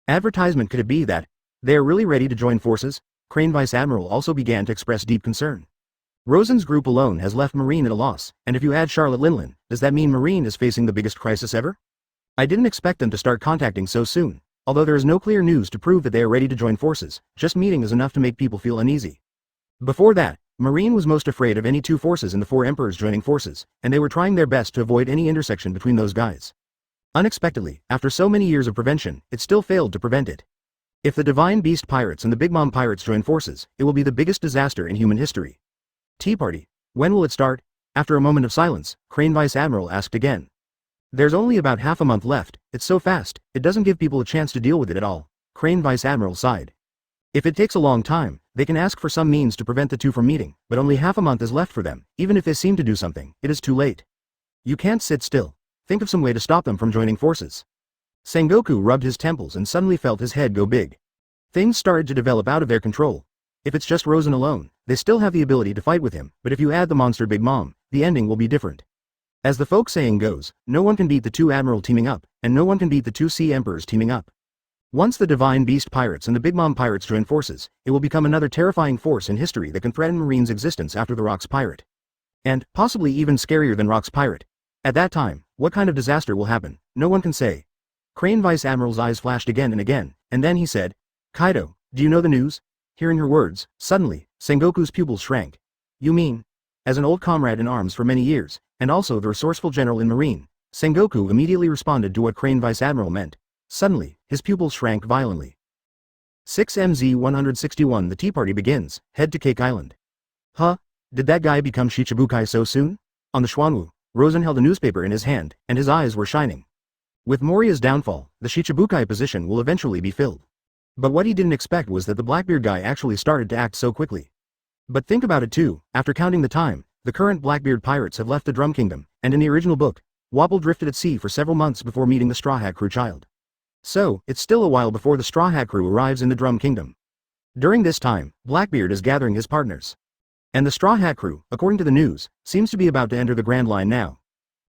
Advertisement: could it be that they are really ready to join forces? Crane Vice Admiral also began to express deep concern. Rosen's group alone has left Marine at a loss, and if you add Charlotte Linlin, does that mean Marine is facing the biggest crisis ever? I didn't expect them to start contacting so soon. Although there is no clear news to prove that they are ready to join forces, just meeting is enough to make people feel uneasy. Before that, Marine was most afraid of any 2 forces in the 4 emperors joining forces, and they were trying their best to avoid any intersection between those guys. Unexpectedly, after so many years of prevention, it still failed to prevent it. If the Divine Beast Pirates and the Big Mom Pirates join forces, it will be the biggest disaster in human history. Tea party. When will it start? After a moment of silence, Crane Vice Admiral asked again. There's only about half a month left. It's so fast, it doesn't give people a chance to deal with it at all. Crane Vice Admiral sighed. If it takes a long time, they can ask for some means to prevent the 2 from meeting, but only half a month is left for them. Even if they seem to do something, it is too late. You can't sit still. Think of some way to stop them from joining forces. Sengoku rubbed his temples and suddenly felt his head go big. Things started to develop out of their control. If it's just Rosen alone, they still have the ability to fight with him, but if you add the monster Big Mom, the ending will be different. As the folk saying goes, no one can beat the two Admiral teaming up, and no one can beat the two Sea Emperors teaming up. Once the Divine Beast Pirates and the Big Mom Pirates join forces, it will become another terrifying force in history that can threaten Marine's existence after the Rocks Pirate. And, possibly even scarier than Rocks Pirate. At that time, what kind of disaster will happen, no one can say. Crane Vice Admiral's eyes flashed again, and then he said, Kaido, do you know the news? Hearing her words, suddenly, Sengoku's pupils shrank. You mean? As an old comrade in arms for many years, and also the resourceful general in Marine, Sengoku immediately responded to what Crane Vice Admiral meant. Suddenly, his pupils shrank violently. 6MZ-161 The tea party begins, head to Cake Island. Huh? Did that guy become Shichibukai so soon? On the Xuanwu, Rosen held a newspaper in his hand, and his eyes were shining. With Moria's downfall, the Shichibukai position will eventually be filled. But what he didn't expect was that the Blackbeard guy actually started to act so quickly. But think about it too, after counting the time, the current Blackbeard pirates have left the Drum Kingdom, and in the original book, Wapple drifted at sea for several months before meeting the Straw Hat Crew child. So, it's still a while before the Straw Hat Crew arrives in the Drum Kingdom. During this time, Blackbeard is gathering his partners. And the Straw Hat Crew, according to the news, seems to be about to enter the Grand Line now.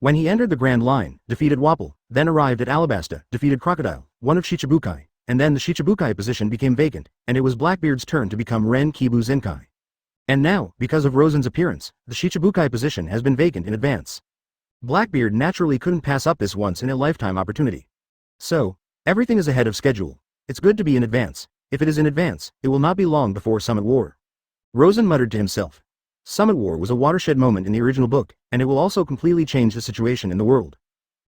When he entered the Grand Line, defeated Wapple, then arrived at Alabasta, defeated Crocodile, one of Shichibukai, and then the Shichibukai position became vacant, and it was Blackbeard's turn to become Ren Kibu Zenkai. And now, because of Rosen's appearance, the Shichibukai position has been vacant in advance. Blackbeard naturally couldn't pass up this once-in-a-lifetime opportunity. So, everything is ahead of schedule. It's good to be in advance. If it is in advance, it will not be long before Summit War. Rosen muttered to himself. Summit War was a watershed moment in the original book, and it will also completely change the situation in the world.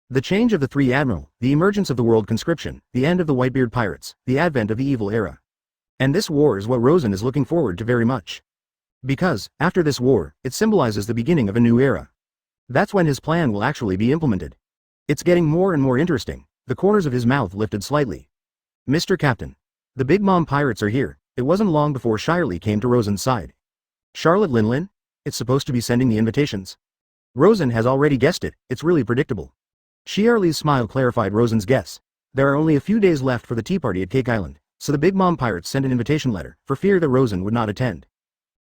The change of the Three Admiral, the emergence of the world conscription, the end of the Whitebeard pirates, the advent of the evil era. And this war is what Rosen is looking forward to very much. Because, after this war, it symbolizes the beginning of a new era. That's when his plan will actually be implemented. It's getting more and more interesting. The corners of his mouth lifted slightly. Mr. Captain. The Big Mom pirates are here. It wasn't long before Shirley came to Rosen's side. Charlotte Linlin? It's supposed to be sending the invitations. Rosen has already guessed it, it's really predictable. Shirley's smile clarified Rosen's guess. There are only a few days left for the tea party at Cake Island, so the Big Mom pirates sent an invitation letter, for fear that Rosen would not attend.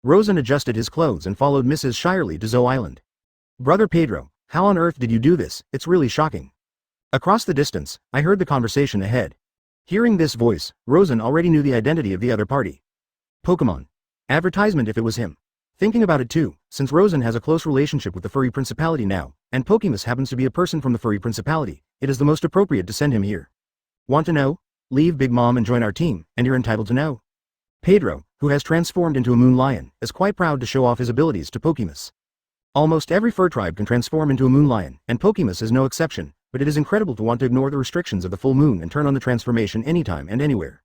Rosen adjusted his clothes and followed Mrs. Shirley to Zoe Island. Brother Pedro, how on earth did you do this? It's really shocking. Across the distance, I heard the conversation ahead. Hearing this voice, Rosen already knew the identity of the other party. Pokemon. Advertisement if it was him. Thinking about it too, since Rosen has a close relationship with the Furry Principality now, and Pokemus happens to be a person from the Furry Principality, it is the most appropriate to send him here. Want to know? Leave Big Mom and join our team, and you're entitled to know. Pedro, who has transformed into a moon lion, is quite proud to show off his abilities to Pokemus. Almost every fur tribe can transform into a moon lion, and Pokemus is no exception, but it is incredible to want to ignore the restrictions of the full moon and turn on the transformation anytime and anywhere.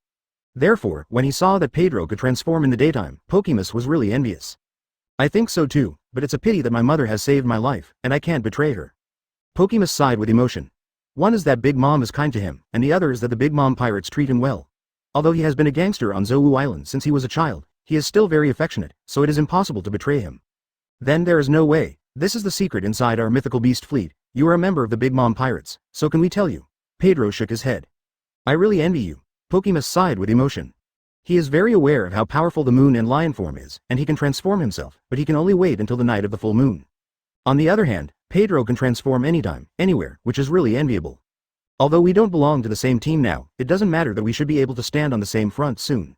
Therefore, when he saw that Pedro could transform in the daytime, Pokemus was really envious. I think so too, but it's a pity that my mother has saved my life, and I can't betray her. Pokemus sighed with emotion. One is that Big Mom is kind to him, and the other is that the Big Mom pirates treat him well. Although he has been a gangster on Xuanwu Island since he was a child, he is still very affectionate, so it is impossible to betray him. Then there is no way. This is the secret inside our mythical beast fleet. You are a member of the Big Mom pirates, so can we tell you? Pedro shook his head. I really envy you. Pokemus sighed with emotion. He is very aware of how powerful the moon and lion form is, and he can transform himself, but he can only wait until the night of the full moon. On the other hand, Pedro can transform anytime, anywhere, which is really enviable. Although we don't belong to the same team now, it doesn't matter that we should be able to stand on the same front soon.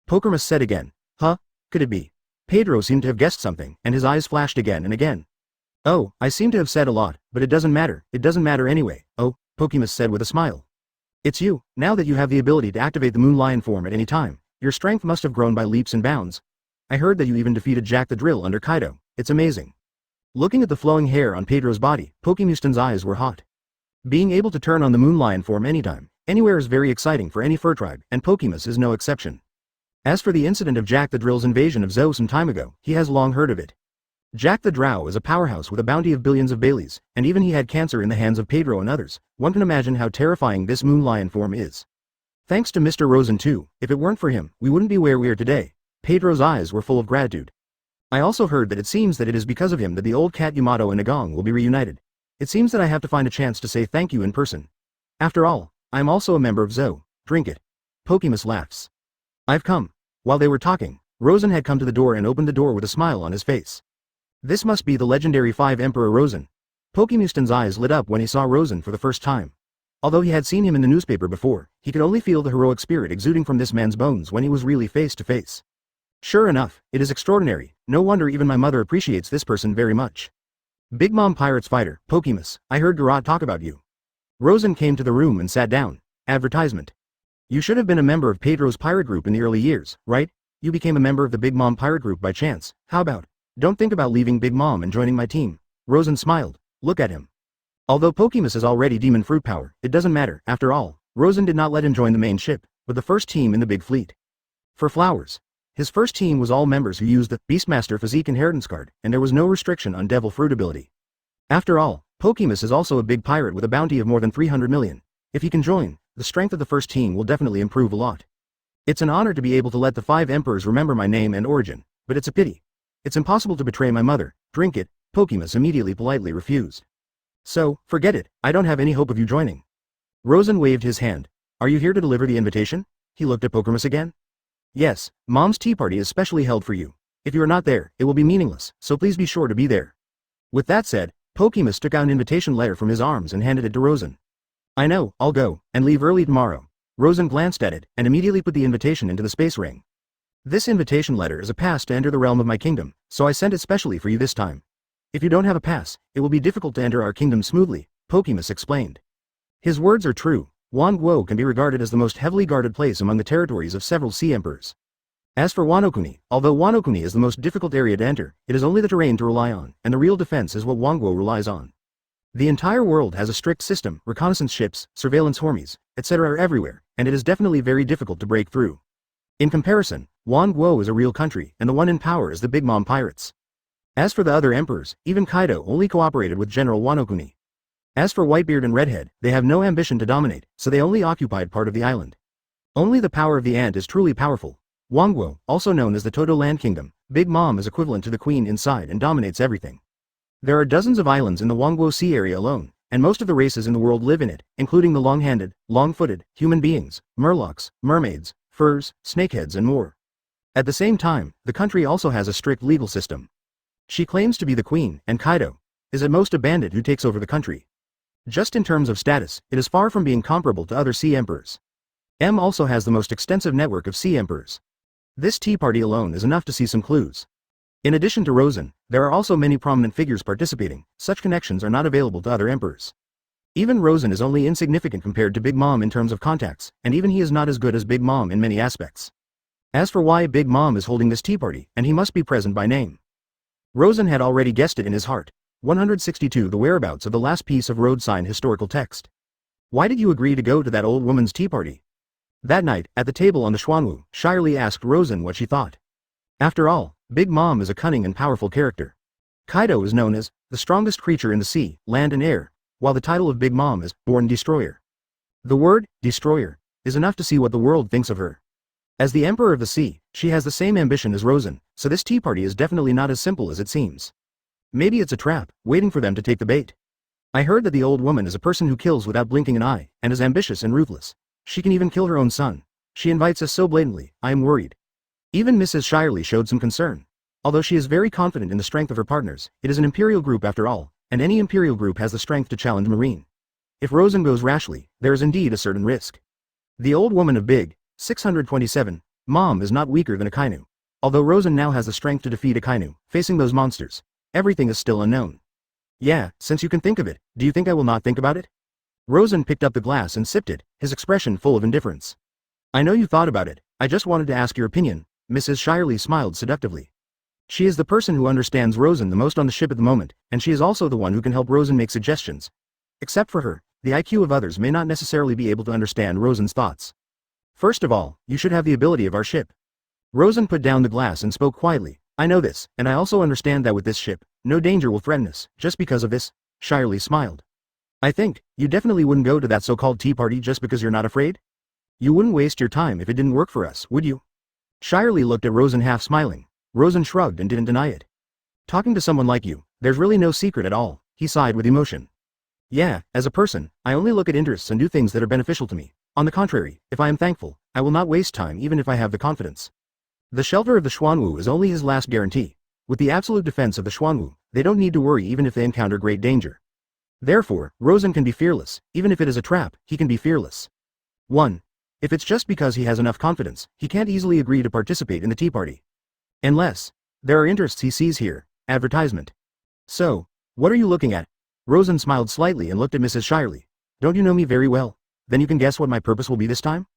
Pokemus said again. Huh? Could it be? Pedro seemed to have guessed something, and his eyes flashed again and again. Oh, I seem to have said a lot, but it doesn't matter anyway. Oh, Pokemus said with a smile. It's you. Now that you have the ability to activate the moon lion form at any time, your strength must have grown by leaps and bounds. I heard that you even defeated Jack the Drill under Kaido. It's amazing. Looking at the flowing hair on Pedro's body, Pokemuston's eyes were hot. Being able to turn on the moon lion form anytime, anywhere is very exciting for any fur tribe, and Pokemus is no exception. As for the incident of Jack the Drill's invasion of Zoe some time ago, he has long heard of it. Jack the Drow is a powerhouse with a bounty of billions of Baileys, and even he had cancer in the hands of Pedro and others. One can imagine how terrifying this moon lion form is. Thanks to Mr. Rosen too, if it weren't for him, we wouldn't be where we are today. Pedro's eyes were full of gratitude. I also heard that it seems that it is because of him that the old cat Yamato and Nagong will be reunited. It seems that I have to find a chance to say thank you in person. After all, I'm also a member of Zo. Drink it. Pokemus laughs. I've come. While they were talking, Rosen had come to the door and opened the door with a smile on his face. This must be the legendary 5 Emperor Rosen. Pokemuston's eyes lit up when he saw Rosen for the first time. Although he had seen him in the newspaper before, he could only feel the heroic spirit exuding from this man's bones when he was really face to face. Sure enough, it is extraordinary. No wonder even my mother appreciates this person very much. Big Mom Pirates Fighter, Pokemus, I heard Garrot talk about you. Rosen came to the room and sat down. Advertisement. You should have been a member of Pedro's pirate group in the early years, right? You became a member of the Big Mom pirate group by chance. How about? Don't think about leaving Big Mom and joining my team. Rosen smiled. Look at him. Although Pokemus is already demon fruit power, it doesn't matter. After all, Rosen did not let him join the main ship, but the first team in the big fleet. For flowers. His first team was all members who used the Beastmaster Physique Inheritance card, and there was no restriction on Devil Fruit ability. After all, Pokemus is also a big pirate with a bounty of more than 300 million. If he can join, the strength of the first team will definitely improve a lot. It's an honor to be able to let the 5 emperors remember my name and origin, but it's a pity. It's impossible to betray my mother. Drink it. Pokemus immediately politely refused. So, forget it, I don't have any hope of you joining. Rosen waved his hand. Are you here to deliver the invitation? He looked at Pokemus again. Yes, Mom's tea party is specially held for you. If you are not there, it will be meaningless, so please be sure to be there. With that said, Pokemus took out an invitation letter from his arms and handed it to Rosen. I know, I'll go, and leave early tomorrow. Rosen glanced at it, and immediately put the invitation into the space ring. This invitation letter is a pass to enter the realm of my kingdom, so I sent it specially for you this time. If you don't have a pass, it will be difficult to enter our kingdom smoothly, Pokemus explained. His words are true. Xuanwu can be regarded as the most heavily guarded place among the territories of several sea emperors. As for Wano-Kuni, although Wano-Kuni is the most difficult area to enter, it is only the terrain to rely on, and the real defense is what Xuanwu relies on. The entire world has a strict system, reconnaissance ships, surveillance hormies, etc. are everywhere, and it is definitely very difficult to break through. In comparison, Xuanwu is a real country, and the one in power is the Big Mom Pirates. As for the other emperors, even Kaido only cooperated with General Wano-Kuni. As for Whitebeard and Redhead, they have no ambition to dominate, so they only occupied part of the island. Only the power of the ant is truly powerful. Xuanwu, also known as the Todo Land Kingdom, Big Mom is equivalent to the queen inside and dominates everything. There are dozens of islands in the Xuanwu Sea area alone, and most of the races in the world live in it, including the long-handed, long-footed, human beings, murlocs, mermaids, furs, snakeheads and more. At the same time, the country also has a strict legal system. She claims to be the queen, and Kaido is at most a bandit who takes over the country. Just in terms of status, it is far from being comparable to other sea emperors. M also has the most extensive network of sea emperors. This tea party alone is enough to see some clues. In addition to Rosen, there are also many prominent figures participating. Such connections are not available to other emperors. Even Rosen is only insignificant compared to Big Mom in terms of contacts, and even he is not as good as Big Mom in many aspects. As for why Big Mom is holding this tea party, and he must be present by name. Rosen had already guessed it in his heart. 162 The whereabouts of the last piece of road sign historical text. Why did you agree to go to that old woman's tea party? That night, at the table on the Xuanwu, Shirley asked Rosen what she thought. After all, Big Mom is a cunning and powerful character. Kaido is known as the strongest creature in the sea, land and air, while the title of Big Mom is Born Destroyer. The word, destroyer, is enough to see what the world thinks of her. As the Emperor of the Sea, she has the same ambition as Rosen, so this tea party is definitely not as simple as it seems. Maybe it's a trap, waiting for them to take the bait. I heard that the old woman is a person who kills without blinking an eye, and is ambitious and ruthless. She can even kill her own son. She invites us so blatantly, I am worried. Even Mrs. Shirley showed some concern. Although she is very confident in the strength of her partners, it is an imperial group after all, and any imperial group has the strength to challenge Marine. If Rosen goes rashly, there is indeed a certain risk. The old woman of Big 627 Mom is not weaker than Akainu. Although Rosen now has the strength to defeat Akainu, facing those monsters, everything is still unknown. Yeah, since you can think of it, do you think I will not think about it? Rosen picked up the glass and sipped it, his expression full of indifference. I know you thought about it, I just wanted to ask your opinion. Mrs. Shirley smiled seductively. She is the person who understands Rosen the most on the ship at the moment, and she is also the one who can help Rosen make suggestions. Except for her, the IQ of others may not necessarily be able to understand Rosen's thoughts. First of all, you should have the ability of our ship. Rosen put down the glass and spoke quietly. I know this, and I also understand that with this ship, no danger will threaten us, just because of this. Shirley smiled. I think, you definitely wouldn't go to that so-called tea party just because you're not afraid? You wouldn't waste your time if it didn't work for us, would you? Shirley looked at Rosen half smiling. Rosen shrugged and didn't deny it. Talking to someone like you, there's really no secret at all, he sighed with emotion. Yeah, as a person, I only look at interests and do things that are beneficial to me. On the contrary, if I am thankful, I will not waste time even if I have the confidence. The shelter of the Xuanwu is only his last guarantee. With the absolute defense of the Xuanwu, they don't need to worry even if they encounter great danger. Therefore, Rosen can be fearless, even if it is a trap, he can be fearless. 1. If it's just because he has enough confidence, he can't easily agree to participate in the tea party. Unless there are interests he sees here. Advertisement. So, what are you looking at? Rosen smiled slightly and looked at Mrs. Shirley. Don't you know me very well? Then you can guess what my purpose will be this time?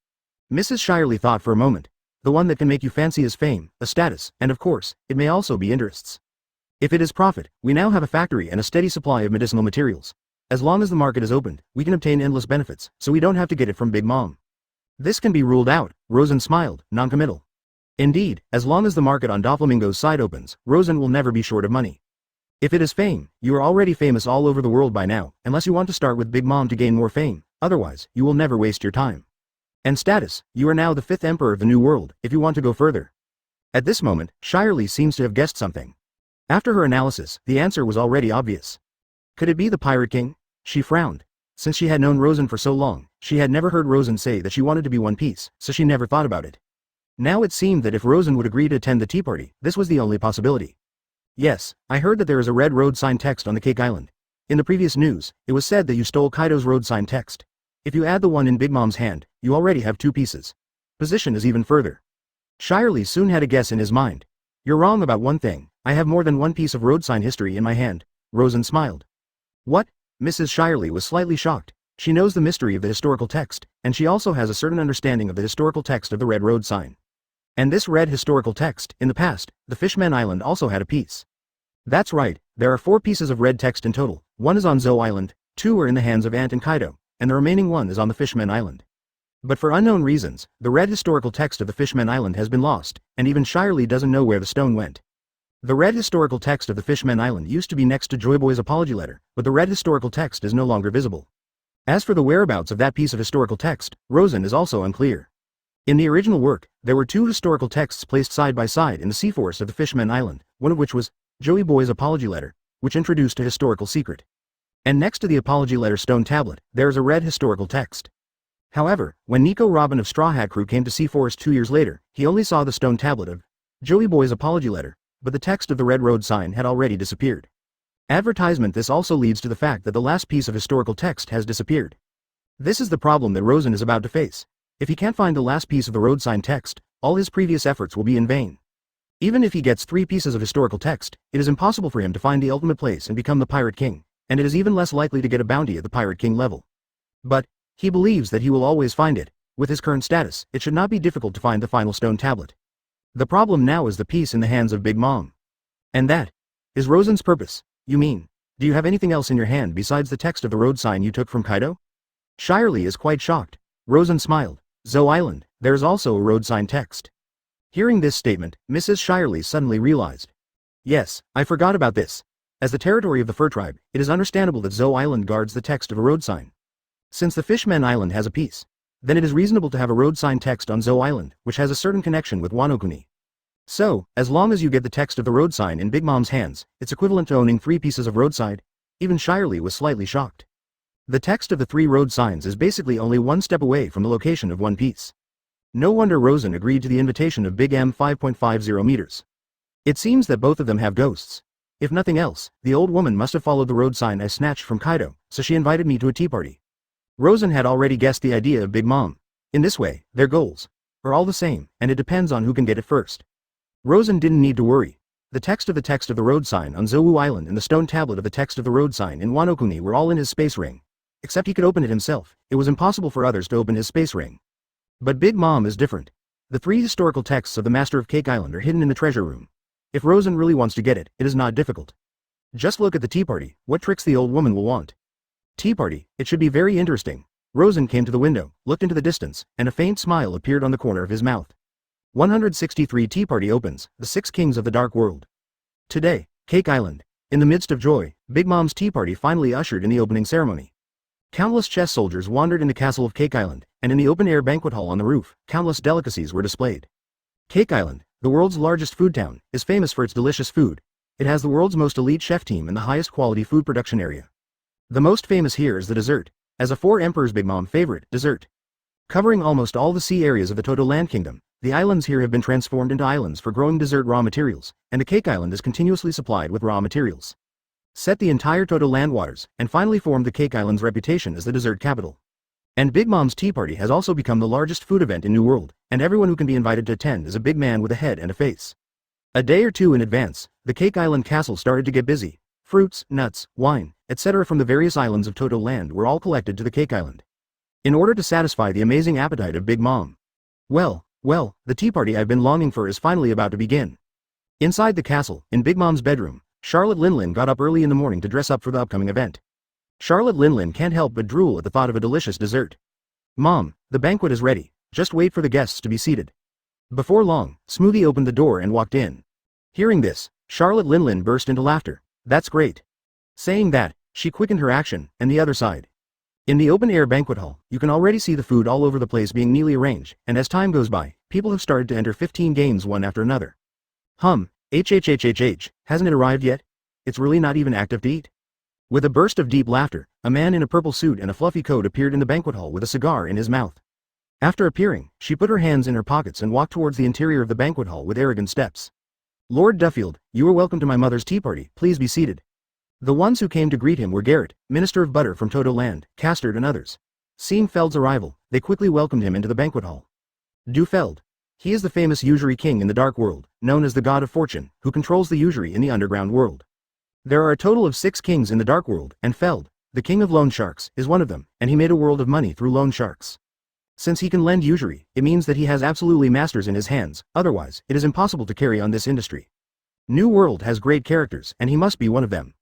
Mrs. Shirley thought for a moment. The one that can make you fancy is fame, a status, and of course, it may also be interests. If it is profit, we now have a factory and a steady supply of medicinal materials. As long as the market is opened, we can obtain endless benefits, so we don't have to get it from Big Mom. This can be ruled out. Rosen smiled, non-committal. Indeed, as long as the market on Doflamingo's side opens, Rosen will never be short of money. If it is fame, you are already famous all over the world by now, unless you want to start with Big Mom to gain more fame, otherwise, you will never waste your time. And status, you are now the 5th emperor of the New World, if you want to go further. At this moment, Shirley seems to have guessed something. After her analysis, the answer was already obvious. Could it be the Pirate King? She frowned. Since she had known Rosen for so long, she had never heard Rosen say that she wanted to be One Piece, so she never thought about it. Now it seemed that if Rosen would agree to attend the tea party, this was the only possibility. Yes, I heard that there is a red road sign text on the Cake Island. In the previous news, it was said that you stole Kaido's road sign text. If you add the one in Big Mom's hand, you already have 2 pieces. Position is even further. Shirley soon had a guess in his mind. You're wrong about one thing, I have more than 1 piece of road sign history in my hand. Rosen smiled. What? Mrs. Shirley was slightly shocked. She knows the mystery of the historical text, and she also has a certain understanding of the historical text of the red road sign. And this red historical text, in the past, the Fishmen Island also had a piece. That's right, there are 4 pieces of red text in total, 1 is on Zou Island, 2 are in the hands of Ant and Kaido, and the remaining 1 is on the Fishmen Island. But for unknown reasons, the red historical text of the Fishmen Island has been lost, and even Shirley doesn't know where the stone went. The red historical text of the Fishmen Island used to be next to Joy Boy's apology letter, but the red historical text is no longer visible. As for the whereabouts of that piece of historical text, Rosen is also unclear. In the original work, there were 2 historical texts placed side by side in the sea forest of the Fishmen Island, one of which was Joey Boy's apology letter, which introduced a historical secret. And next to the apology letter stone tablet, there is a red historical text. However, when Nico Robin of Straw Hat Crew came to Sea Forest 2 years later, he only saw the stone tablet of Joey Boy's apology letter, but the text of the red road sign had already disappeared. Advertisement. This also leads to the fact that the last piece of historical text has disappeared. This is the problem that Rosen is about to face. If he can't find the last piece of the road sign text, all his previous efforts will be in vain. Even if he gets 3 pieces of historical text, it is impossible for him to find the ultimate place and become the Pirate King, and it is even less likely to get a bounty at the Pirate King level. But he believes that he will always find it. With his current status, it should not be difficult to find the final stone tablet. The problem now is the piece in the hands of Big Mom. And that is Rosen's purpose. You mean, do you have anything else in your hand besides the text of the road sign you took from Kaido? Shirley is quite shocked. Rosen smiled. Zou Island, there is also a road sign text. Hearing this statement, Mrs. Shirley suddenly realized. Yes, I forgot about this. As the territory of the Fur Tribe, it is understandable that Zou Island guards the text of a road sign. Since the Fishmen Island has a piece, then it is reasonable to have a road sign text on Zou Island, which has a certain connection with Wano Kuni. So, as long as you get the text of the road sign in Big Mom's hands, it's equivalent to owning 3 pieces of roadside. Even Shirley was slightly shocked. The text of the 3 road signs is basically only 1 step away from the location of One Piece. No wonder Rosen agreed to the invitation of Big M 5.50 meters. It seems that both of them have ghosts. If nothing else, the old woman must have followed the road sign I snatched from Kaido, so she invited me to a tea party. Rosen had already guessed the idea of Big Mom. In this way, their goals are all the same, and it depends on who can get it first. Rosen didn't need to worry. The text of the road sign on Zou Island and the stone tablet of the text of the road sign in Wano Kuni were all in his space ring. Except he could open it himself, it was impossible for others to open his space ring. But Big Mom is different. The 3 historical texts of the Master of Cake Island are hidden in the treasure room. If Rosen really wants to get it, it is not difficult. Just look at the tea party, what tricks the old woman will want. Tea party, it should be very interesting. Rosen came to the window, looked into the distance, and a faint smile appeared on the corner of his mouth. 163 Tea Party opens, the 6 kings of the dark world. Today, Cake Island. In the midst of joy, Big Mom's tea party finally ushered in the opening ceremony. Countless chess soldiers wandered in the castle of Cake Island, and in the open-air banquet hall on the roof, countless delicacies were displayed. Cake Island, the world's largest food town, is famous for its delicious food. It has the world's most elite chef team and the highest quality food production area. The most famous here is the dessert, as a four emperors Big Mom favorite dessert. Covering almost all the sea areas of the total land kingdom, the islands here have been transformed into islands for growing dessert raw materials, and the cake island is continuously supplied with raw materials. Set the entire total land waters, and finally formed the cake island's reputation as the dessert capital. And Big Mom's tea party has also become the largest food event in New World, and everyone who can be invited to attend is a big man with a head and a face. A day or two in advance, the Cake Island castle started to get busy. Fruits, nuts, wine, etc. from the various islands of total land were all collected to the Cake Island, in order to satisfy the amazing appetite of Big Mom. Well, the tea party I've been longing for is finally about to begin. Inside the castle, in Big Mom's bedroom, Charlotte Linlin got up early in the morning to dress up for the upcoming event. Charlotte Linlin can't help but drool at the thought of a delicious dessert. Mom, the banquet is ready, just wait for the guests to be seated. Before long, Smoothie opened the door and walked in. Hearing this, Charlotte Linlin burst into laughter. That's great. Saying that, she quickened her action, and the other side. In the open-air banquet hall, you can already see the food all over the place being neatly arranged, and as time goes by, people have started to enter 15 games one after another. Hasn't it arrived yet? It's really not even active to eat. With a burst of deep laughter, a man in a purple suit and a fluffy coat appeared in the banquet hall with a cigar in his mouth. After appearing, she put her hands in her pockets and walked towards the interior of the banquet hall with arrogant steps. Lord Duffield, you are welcome to my mother's tea party, please be seated. The ones who came to greet him were Garrett, Minister of Butter from Toto Land, Castard and others. Seeing Feld's arrival, they quickly welcomed him into the banquet hall. Feld. He is the famous usury king in the dark world, known as the God of Fortune, who controls the usury in the underground world. There are a total of 6 kings in the dark world, and Feld, the king of loan sharks, is one of them, and he made a world of money through loan sharks. Since he can lend usury, it means that he has absolutely masters in his hands, otherwise, it is impossible to carry on this industry. New World has great characters, and he must be one of them.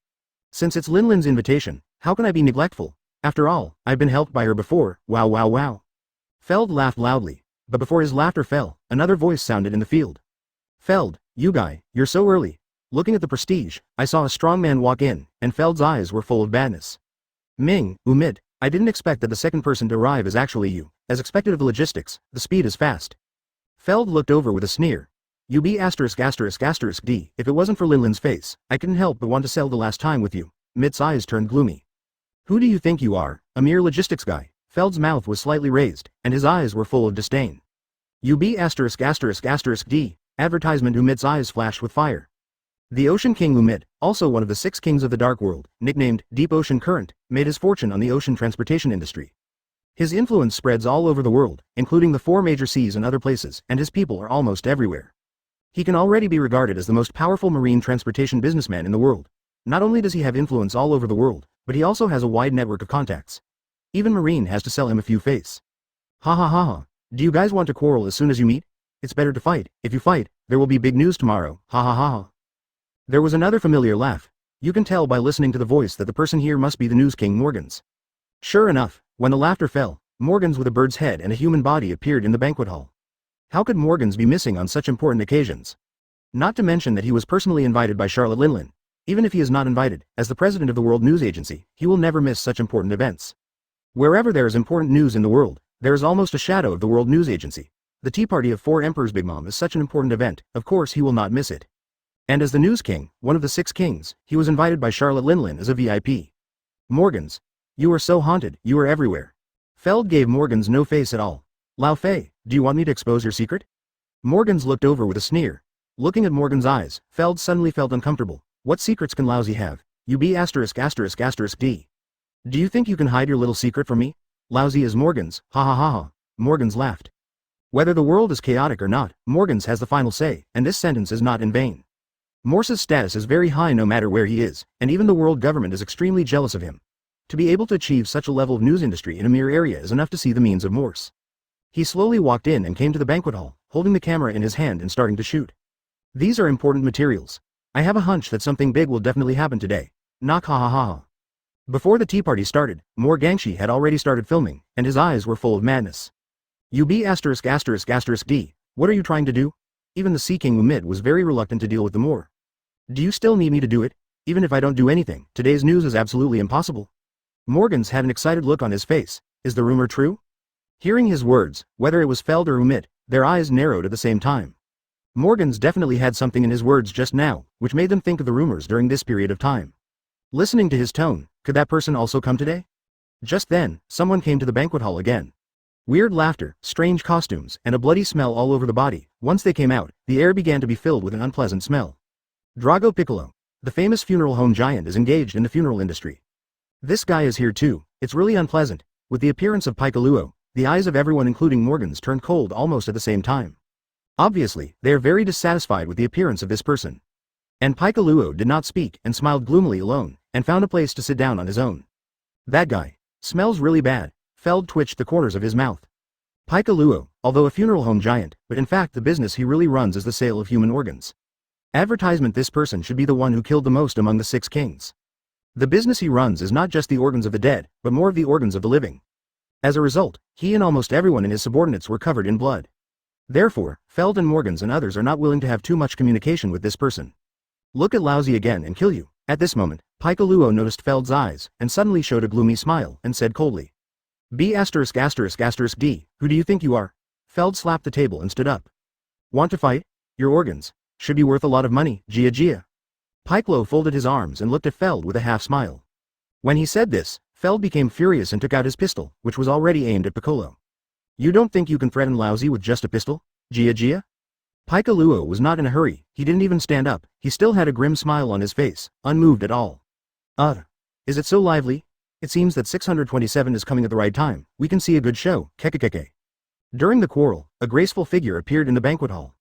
Since it's Linlin's invitation, how can I be neglectful? After all, I've been helped by her before, wow. Feld laughed loudly, but before his laughter fell, another voice sounded in the field. Feld, you guy, you're so early. Looking at the prestige, I saw a strong man walk in, and Feld's eyes were full of badness. Umid, I didn't expect that the second person to arrive is actually you. As expected of the logistics, the speed is fast. Feld looked over with a sneer. D. If it wasn't for Linlin's face, I couldn't help but want to sell the last time with you. Mitt's eyes turned gloomy. Who do you think you are, a mere logistics guy? Feld's mouth was slightly raised, and his eyes were full of disdain. D. Advertisement. Umit's eyes flashed with fire. The Ocean King Umit, also one of the 6 kings of the Dark World, nicknamed Deep Ocean Current, made his fortune on the ocean transportation industry. His influence spreads all over the world, including the 4 major seas and other places, and his people are almost everywhere. He can already be regarded as the most powerful marine transportation businessman in the world. Not only does he have influence all over the world, but he also has a wide network of contacts. Even Marine has to sell him a few face. Ha. Do you guys want to quarrel as soon as you meet? It's better to fight. If you fight, there will be big news tomorrow. Ha. There was another familiar laugh. You can tell by listening to the voice that the person here must be the News King Morgans. Sure enough, when the laughter fell, Morgans with a bird's head and a human body appeared in the banquet hall. How could Morgans be missing on such important occasions? Not to mention that he was personally invited by Charlotte Linlin. Even if he is not invited, as the president of the World News Agency, he will never miss such important events. Wherever there is important news in the world, there is almost a shadow of the World News Agency. The tea party of 4 emperors Big Mom is such an important event, of course he will not miss it. And as the News King, one of the 6 kings, he was invited by Charlotte Linlin as a VIP. Morgans. You are so haunted, you are everywhere. Feld gave Morgans no face at all. Lao Fei, do you want me to expose your secret? Morgans looked over with a sneer. Looking at Morgan's eyes, Feld suddenly felt uncomfortable. What secrets can Lousy have? D. Do you think you can hide your little secret from me? Lousy is Morgans, ha. Morgans laughed. Whether the world is chaotic or not, Morgans has the final say, and this sentence is not in vain. Morse's status is very high no matter where he is, and even the world government is extremely jealous of him. To be able to achieve such a level of news industry in a mere area is enough to see the means of Morse. He slowly walked in and came to the banquet hall, holding the camera in his hand and starting to shoot. These are important materials. I have a hunch that something big will definitely happen today. Knock ha. Before the tea party started, Morgangshi had already started filming, and his eyes were full of madness. D. What are you trying to do? Even the Sea King Umid was very reluctant to deal with the Moor. Do you still need me to do it? Even if I don't do anything, today's news is absolutely impossible. Morgans had an excited look on his face. Is the rumor true? Hearing his words, whether it was Feld or Umid, their eyes narrowed at the same time. Morgans definitely had something in his words just now, which made them think of the rumors during this period of time. Listening to his tone, Could that person also come today? Just then, someone came to the banquet hall again. Weird laughter, strange costumes, and a bloody smell all over the body. Once they came out, the air began to be filled with an unpleasant smell. Drago Piccolo, the famous funeral home giant, is engaged in the funeral industry. This guy is here too. It's really unpleasant. With the appearance of Piccolo, the eyes of everyone including Morgan's turned cold almost at the same time. Obviously, they are very dissatisfied with the appearance of this person. And Piccolo did not speak and smiled gloomily alone, and found a place to sit down on his own. That guy smells really bad. Feld twitched the corners of his mouth. Piccolo, although a funeral home giant, but in fact the business he really runs is the sale of human organs. Advertisement: this person should be the one who killed the most among the 6 kings. The business he runs is not just the organs of the dead, but more of the organs of the living. As a result, he and almost everyone in his subordinates were covered in blood. Therefore, Feld and Morgans and others are not willing to have too much communication with this person. Look at Lousy again and kill you. At this moment, Piccolo noticed Feld's eyes, and suddenly showed a gloomy smile, and said coldly, B*********, D, who do you think you are? Feld slapped the table and stood up. Want to fight? Your organs should be worth a lot of money, Gia. Piccolo folded his arms and looked at Feld with a half smile. When he said this, Feld became furious and took out his pistol, which was already aimed at Piccolo. You don't think you can threaten Lousy with just a pistol, Gia? Piccolo was not in a hurry. He didn't even stand up. He still had a grim smile on his face, unmoved at all. Is it so lively? It seems that 627 is coming at the right time. We can see a good show, kekekeke. During the quarrel, a graceful figure appeared in the banquet hall.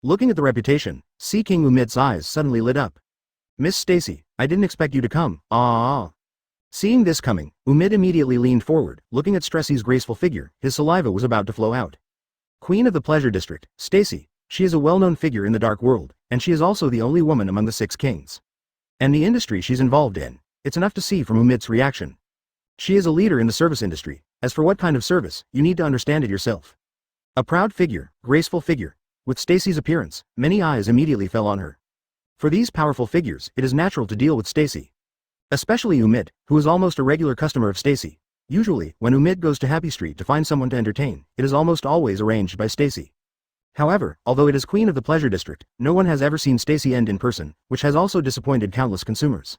Looking at the reputation, Sea King Umit's eyes suddenly lit up. Miss Stacy, I didn't expect you to come. Seeing this coming, Umit immediately leaned forward. Looking at Stressy's graceful figure, his saliva was about to flow out. Queen of the Pleasure District, Stacy. She is a well-known figure in the dark world, and she is also the only woman among the 6 kings. And the industry she's involved in, it's enough to see from Umit's reaction. She is a leader in the service industry. As for what kind of service, you need to understand it yourself. A proud figure, graceful figure. With Stacy's appearance, many eyes immediately fell on her. For these powerful figures, it is natural to deal with Stacy. Especially Umit, who is almost a regular customer of Stacy. Usually, when Umit goes to Happy Street to find someone to entertain, it is almost always arranged by Stacy. However, although it is Queen of the Pleasure District, no one has ever seen Stacy end in person, which has also disappointed countless consumers.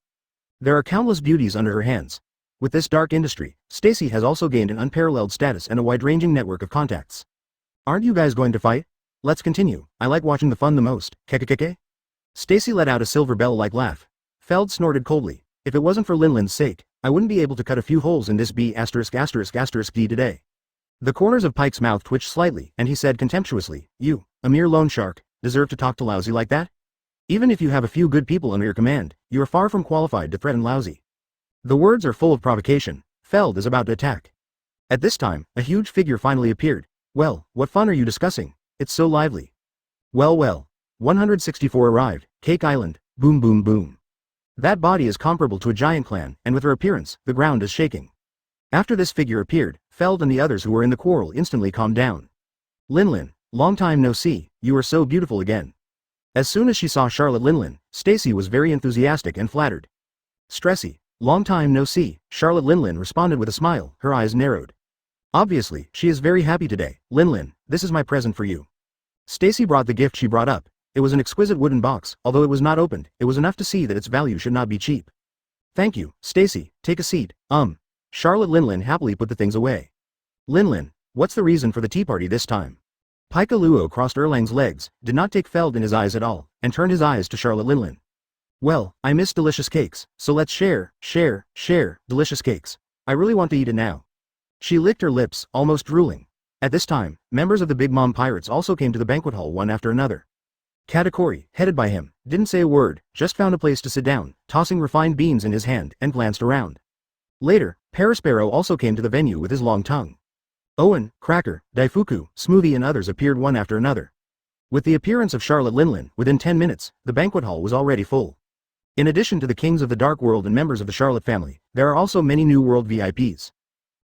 There are countless beauties under her hands. With this dark industry, Stacy has also gained an unparalleled status and a wide-ranging network of contacts. Aren't you guys going to fight? Let's continue. I like watching the fun the most, kekekeke. Stacy let out a silver bell-like laugh. Feld snorted coldly. If it wasn't for Linlin's sake, I wouldn't be able to cut a few holes in this B********** D today. The corners of Pike's mouth twitched slightly, and he said contemptuously, You, a mere loan shark, deserve to talk to Lousy like that? Even if you have a few good people under your command, you are far from qualified to threaten Lousy. The words are full of provocation. Feld is about to attack. At this time, a huge figure finally appeared. Well, what fun are you discussing? It's so lively. Well. 164 arrived, Cake Island, boom boom boom. That body is comparable to a giant clan, and with her appearance, the ground is shaking. After this figure appeared, Feld and the others who were in the quarrel instantly calmed down. Linlin, long time no see, you are so beautiful again. As soon as she saw Charlotte Linlin, Stacy was very enthusiastic and flattered. Stressy, long time no see, Charlotte Linlin responded with a smile, her eyes narrowed. Obviously, she is very happy today. Linlin, this is my present for you. Stacy brought the gift she brought up. It was an exquisite wooden box. Although it was not opened, it was enough to see that its value should not be cheap. Thank you, Stacy, take a seat. Charlotte Linlin happily put the things away. Linlin, what's the reason for the tea party this time? Piccolo crossed Erlang's legs, did not take Feld in his eyes at all, and turned his eyes to Charlotte Linlin. Well, I miss delicious cakes, so let's share, delicious cakes. I really want to eat it now. She licked her lips, almost drooling. At this time, members of the Big Mom Pirates also came to the banquet hall one after another. Katakuri, headed by him, didn't say a word, just found a place to sit down, tossing refined beans in his hand, and glanced around. Later, Parasparrow also came to the venue with his long tongue. Owen, Cracker, Daifuku, Smoothie and others appeared one after another. With the appearance of Charlotte Linlin, within 10 minutes, the banquet hall was already full. In addition to the kings of the Dark World and members of the Charlotte family, there are also many New World VIPs.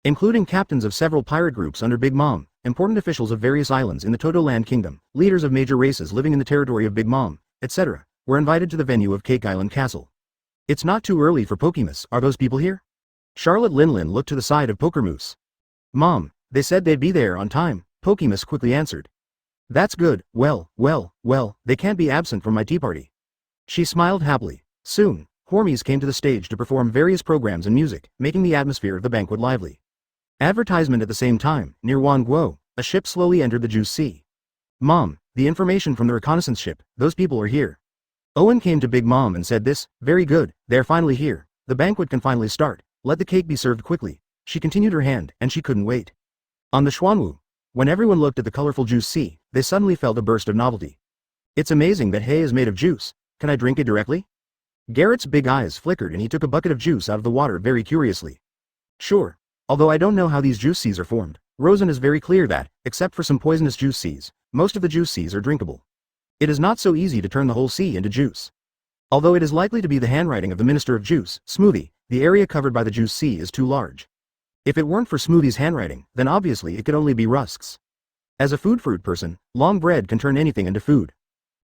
Including captains of several pirate groups under Big Mom, important officials of various islands in the Todo Land Kingdom, leaders of major races living in the territory of Big Mom, etc., were invited to the venue of Cake Island Castle. It's not too early for Pokemus, are those people here? Charlotte Linlin looked to the side of Pokermoose. Mom, they said they'd be there on time, Pokemus quickly answered. That's good, well, they can't be absent from my tea party. She smiled happily. Soon, Hormies came to the stage to perform various programs and music, making the atmosphere of the banquet lively. Advertisement at the same time, near Wanguo, a ship slowly entered the Juice Sea. Mom, the information from the reconnaissance ship, those people are here. Owen came to Big Mom and said this, very good, they're finally here, the banquet can finally start, let the cake be served quickly. She continued her hand, and she couldn't wait. On the Xuanwu, when everyone looked at the colorful Juice Sea, they suddenly felt a burst of novelty. It's amazing that hay is made of juice, can I drink it directly? Garrett's big eyes flickered and he took a bucket of juice out of the water very curiously. Sure. Although I don't know how these juice seas are formed, Rosen is very clear that, except for some poisonous juice seas, most of the juice seas are drinkable. It is not so easy to turn the whole sea into juice. Although it is likely to be the handwriting of the Minister of Juice, Smoothie, the area covered by the juice sea is too large. If it weren't for Smoothie's handwriting, then obviously it could only be Rusk's. As a fruit person, long bread can turn anything into food.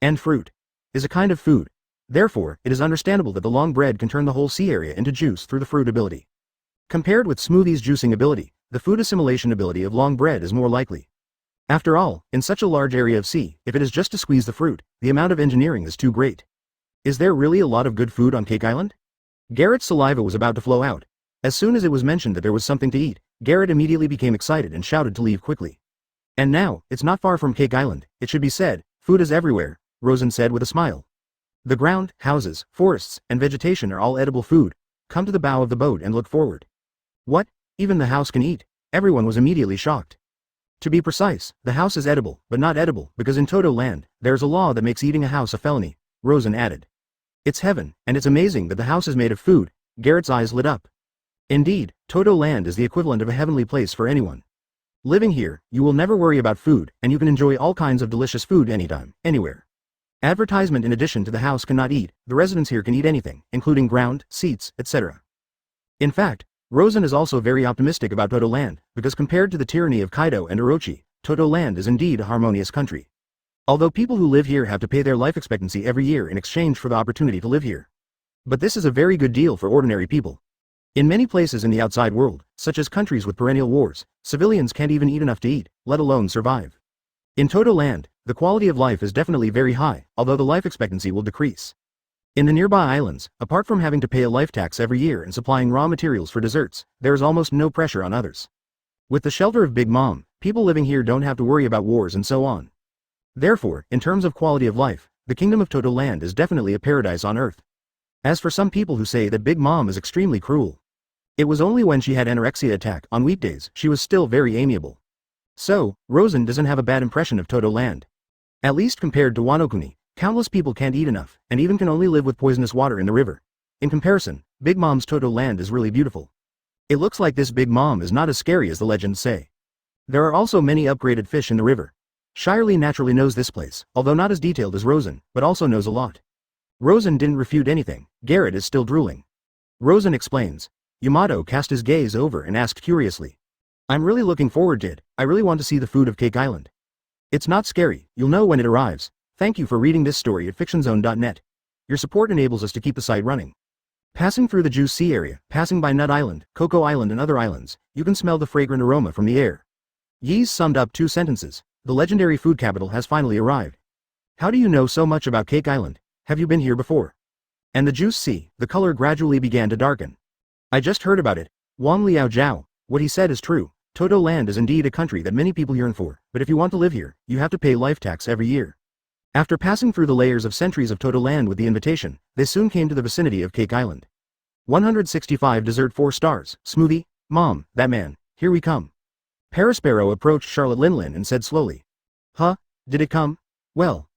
And fruit is a kind of food. Therefore, it is understandable that the long bread can turn the whole sea area into juice through the fruit ability. Compared with Smoothie's juicing ability, the food assimilation ability of long bread is more likely. After all, in such a large area of sea, if it is just to squeeze the fruit, the amount of engineering is too great. Is there really a lot of good food on Cake Island? Garrett's saliva was about to flow out. As soon as it was mentioned that there was something to eat, Garrett immediately became excited and shouted to leave quickly. And now, it's not far from Cake Island, it should be said, food is everywhere, Rosen said with a smile. The ground, houses, forests, and vegetation are all edible food. Come to the bow of the boat and look forward. What? Even the house can eat? Everyone was immediately shocked. To be precise, the house is edible, but not edible, because in Toto Land, there's a law that makes eating a house a felony, Rosen added. It's heaven, and it's amazing that the house is made of food. Garrett's eyes lit up. Indeed, Toto Land is the equivalent of a heavenly place for anyone. Living here, you will never worry about food, and you can enjoy all kinds of delicious food anytime, anywhere. Advertisement in addition to the house cannot eat, the residents here can eat anything, including ground, seats, etc. In fact, Rosen is also very optimistic about Toto Land, because compared to the tyranny of Kaido and Orochi, Toto Land is indeed a harmonious country. Although people who live here have to pay their life expectancy every year in exchange for the opportunity to live here. But this is a very good deal for ordinary people. In many places in the outside world, such as countries with perennial wars, civilians can't even eat enough to eat, let alone survive. In Toto Land, the quality of life is definitely very high, although the life expectancy will decrease. In the nearby islands, apart from having to pay a life tax every year and supplying raw materials for desserts, there is almost no pressure on others. With the shelter of Big Mom, people living here don't have to worry about wars and so on. Therefore, in terms of quality of life, the kingdom of Toto Land is definitely a paradise on earth. As for some people who say that Big Mom is extremely cruel, it was only when she had anorexia attack on weekdays she was still very amiable. So, Rosen doesn't have a bad impression of Toto Land. At least compared to Wano-kuni, countless people can't eat enough, and even can only live with poisonous water in the river. In comparison, Big Mom's Toto Land is really beautiful. It looks like this Big Mom is not as scary as the legends say. There are also many upgraded fish in the river. Shirley naturally knows this place, although not as detailed as Rosen, but also knows a lot. Rosen didn't refute anything, Garrett is still drooling. Rosen explains. Yamato cast his gaze over and asked curiously. I'm really looking forward to it, I really want to see the food of Cake Island. It's not scary, you'll know when it arrives. Thank you for reading this story at fictionzone.net. Your support enables us to keep the site running. Passing through the Juice Sea area, passing by Nut Island, Cocoa Island and other islands, you can smell the fragrant aroma from the air. Yeez summed up 2 sentences. The legendary food capital has finally arrived. How do you know so much about Cake Island? Have you been here before? And the Juice Sea, the color gradually began to darken. I just heard about it. Wang Liao Jiao, what he said is true. Toto Land is indeed a country that many people yearn for, but if you want to live here, you have to pay life tax every year. After passing through the layers of centuries of Toto Land with the invitation, they soon came to the vicinity of Cake Island. 165 dessert 4 stars, Smoothie, Mom, that man, here we come. Parasparrow approached Charlotte Linlin and said slowly. Huh? Did it come? Well,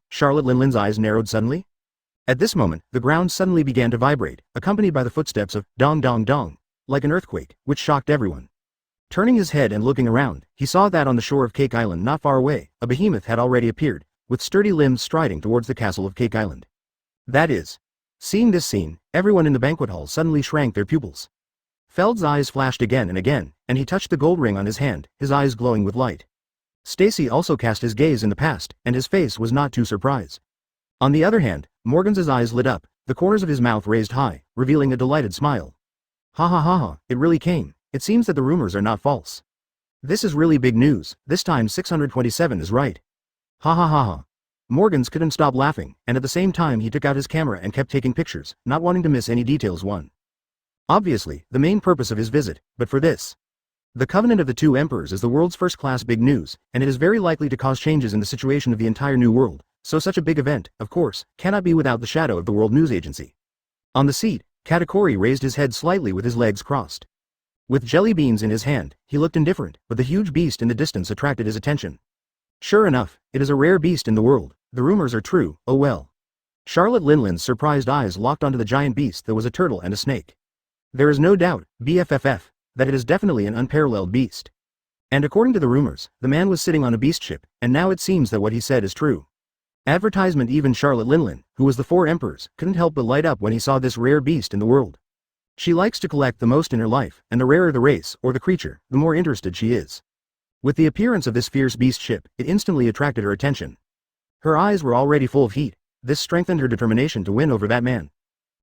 Charlotte Linlin's eyes narrowed suddenly. At this moment, the ground suddenly began to vibrate, accompanied by the footsteps of dong dong dong, like an earthquake, which shocked everyone. Turning his head and looking around, he saw that on the shore of Cake Island not far away, a behemoth had already appeared, with sturdy limbs striding towards the castle of Cake Island. That is. Seeing this scene, everyone in the banquet hall suddenly shrank their pupils. Feld's eyes flashed again, and he touched the gold ring on his hand, his eyes glowing with light. Stacy also cast his gaze in the past, and his face was not too surprised. On the other hand, Morgan's eyes lit up, the corners of his mouth raised high, revealing a delighted smile. Ha ha ha ha, it really came. It seems that the rumors are not false. This is really big news, this time 627 is right. Ha ha ha ha. Morgans couldn't stop laughing, and at the same time he took out his camera and kept taking pictures, not wanting to miss any details. Obviously, the main purpose of his visit, but for this. The covenant of the two emperors is the world's first-class big news, and it is very likely to cause changes in the situation of the entire new world, so such a big event, of course, cannot be without the shadow of the World News Agency. On the seat, Katakuri raised his head slightly with his legs crossed. With jelly beans in his hand, he looked indifferent, but the huge beast in the distance attracted his attention. Sure enough, it is a rare beast in the world, the rumors are true, oh well. Charlotte Linlin's surprised eyes locked onto the giant beast that was a turtle and a snake. There is no doubt, BFFF, that it is definitely an unparalleled beast. And according to the rumors, the man was sitting on a beast ship, and now it seems that what he said is true. Advertisement. Even Charlotte Linlin, who was the four emperors, couldn't help but light up when he saw this rare beast in the world. She likes to collect the most in her life, and the rarer the race, or the creature, the more interested she is. With the appearance of this fierce beast ship, it instantly attracted her attention. Her eyes were already full of heat, this strengthened her determination to win over that man.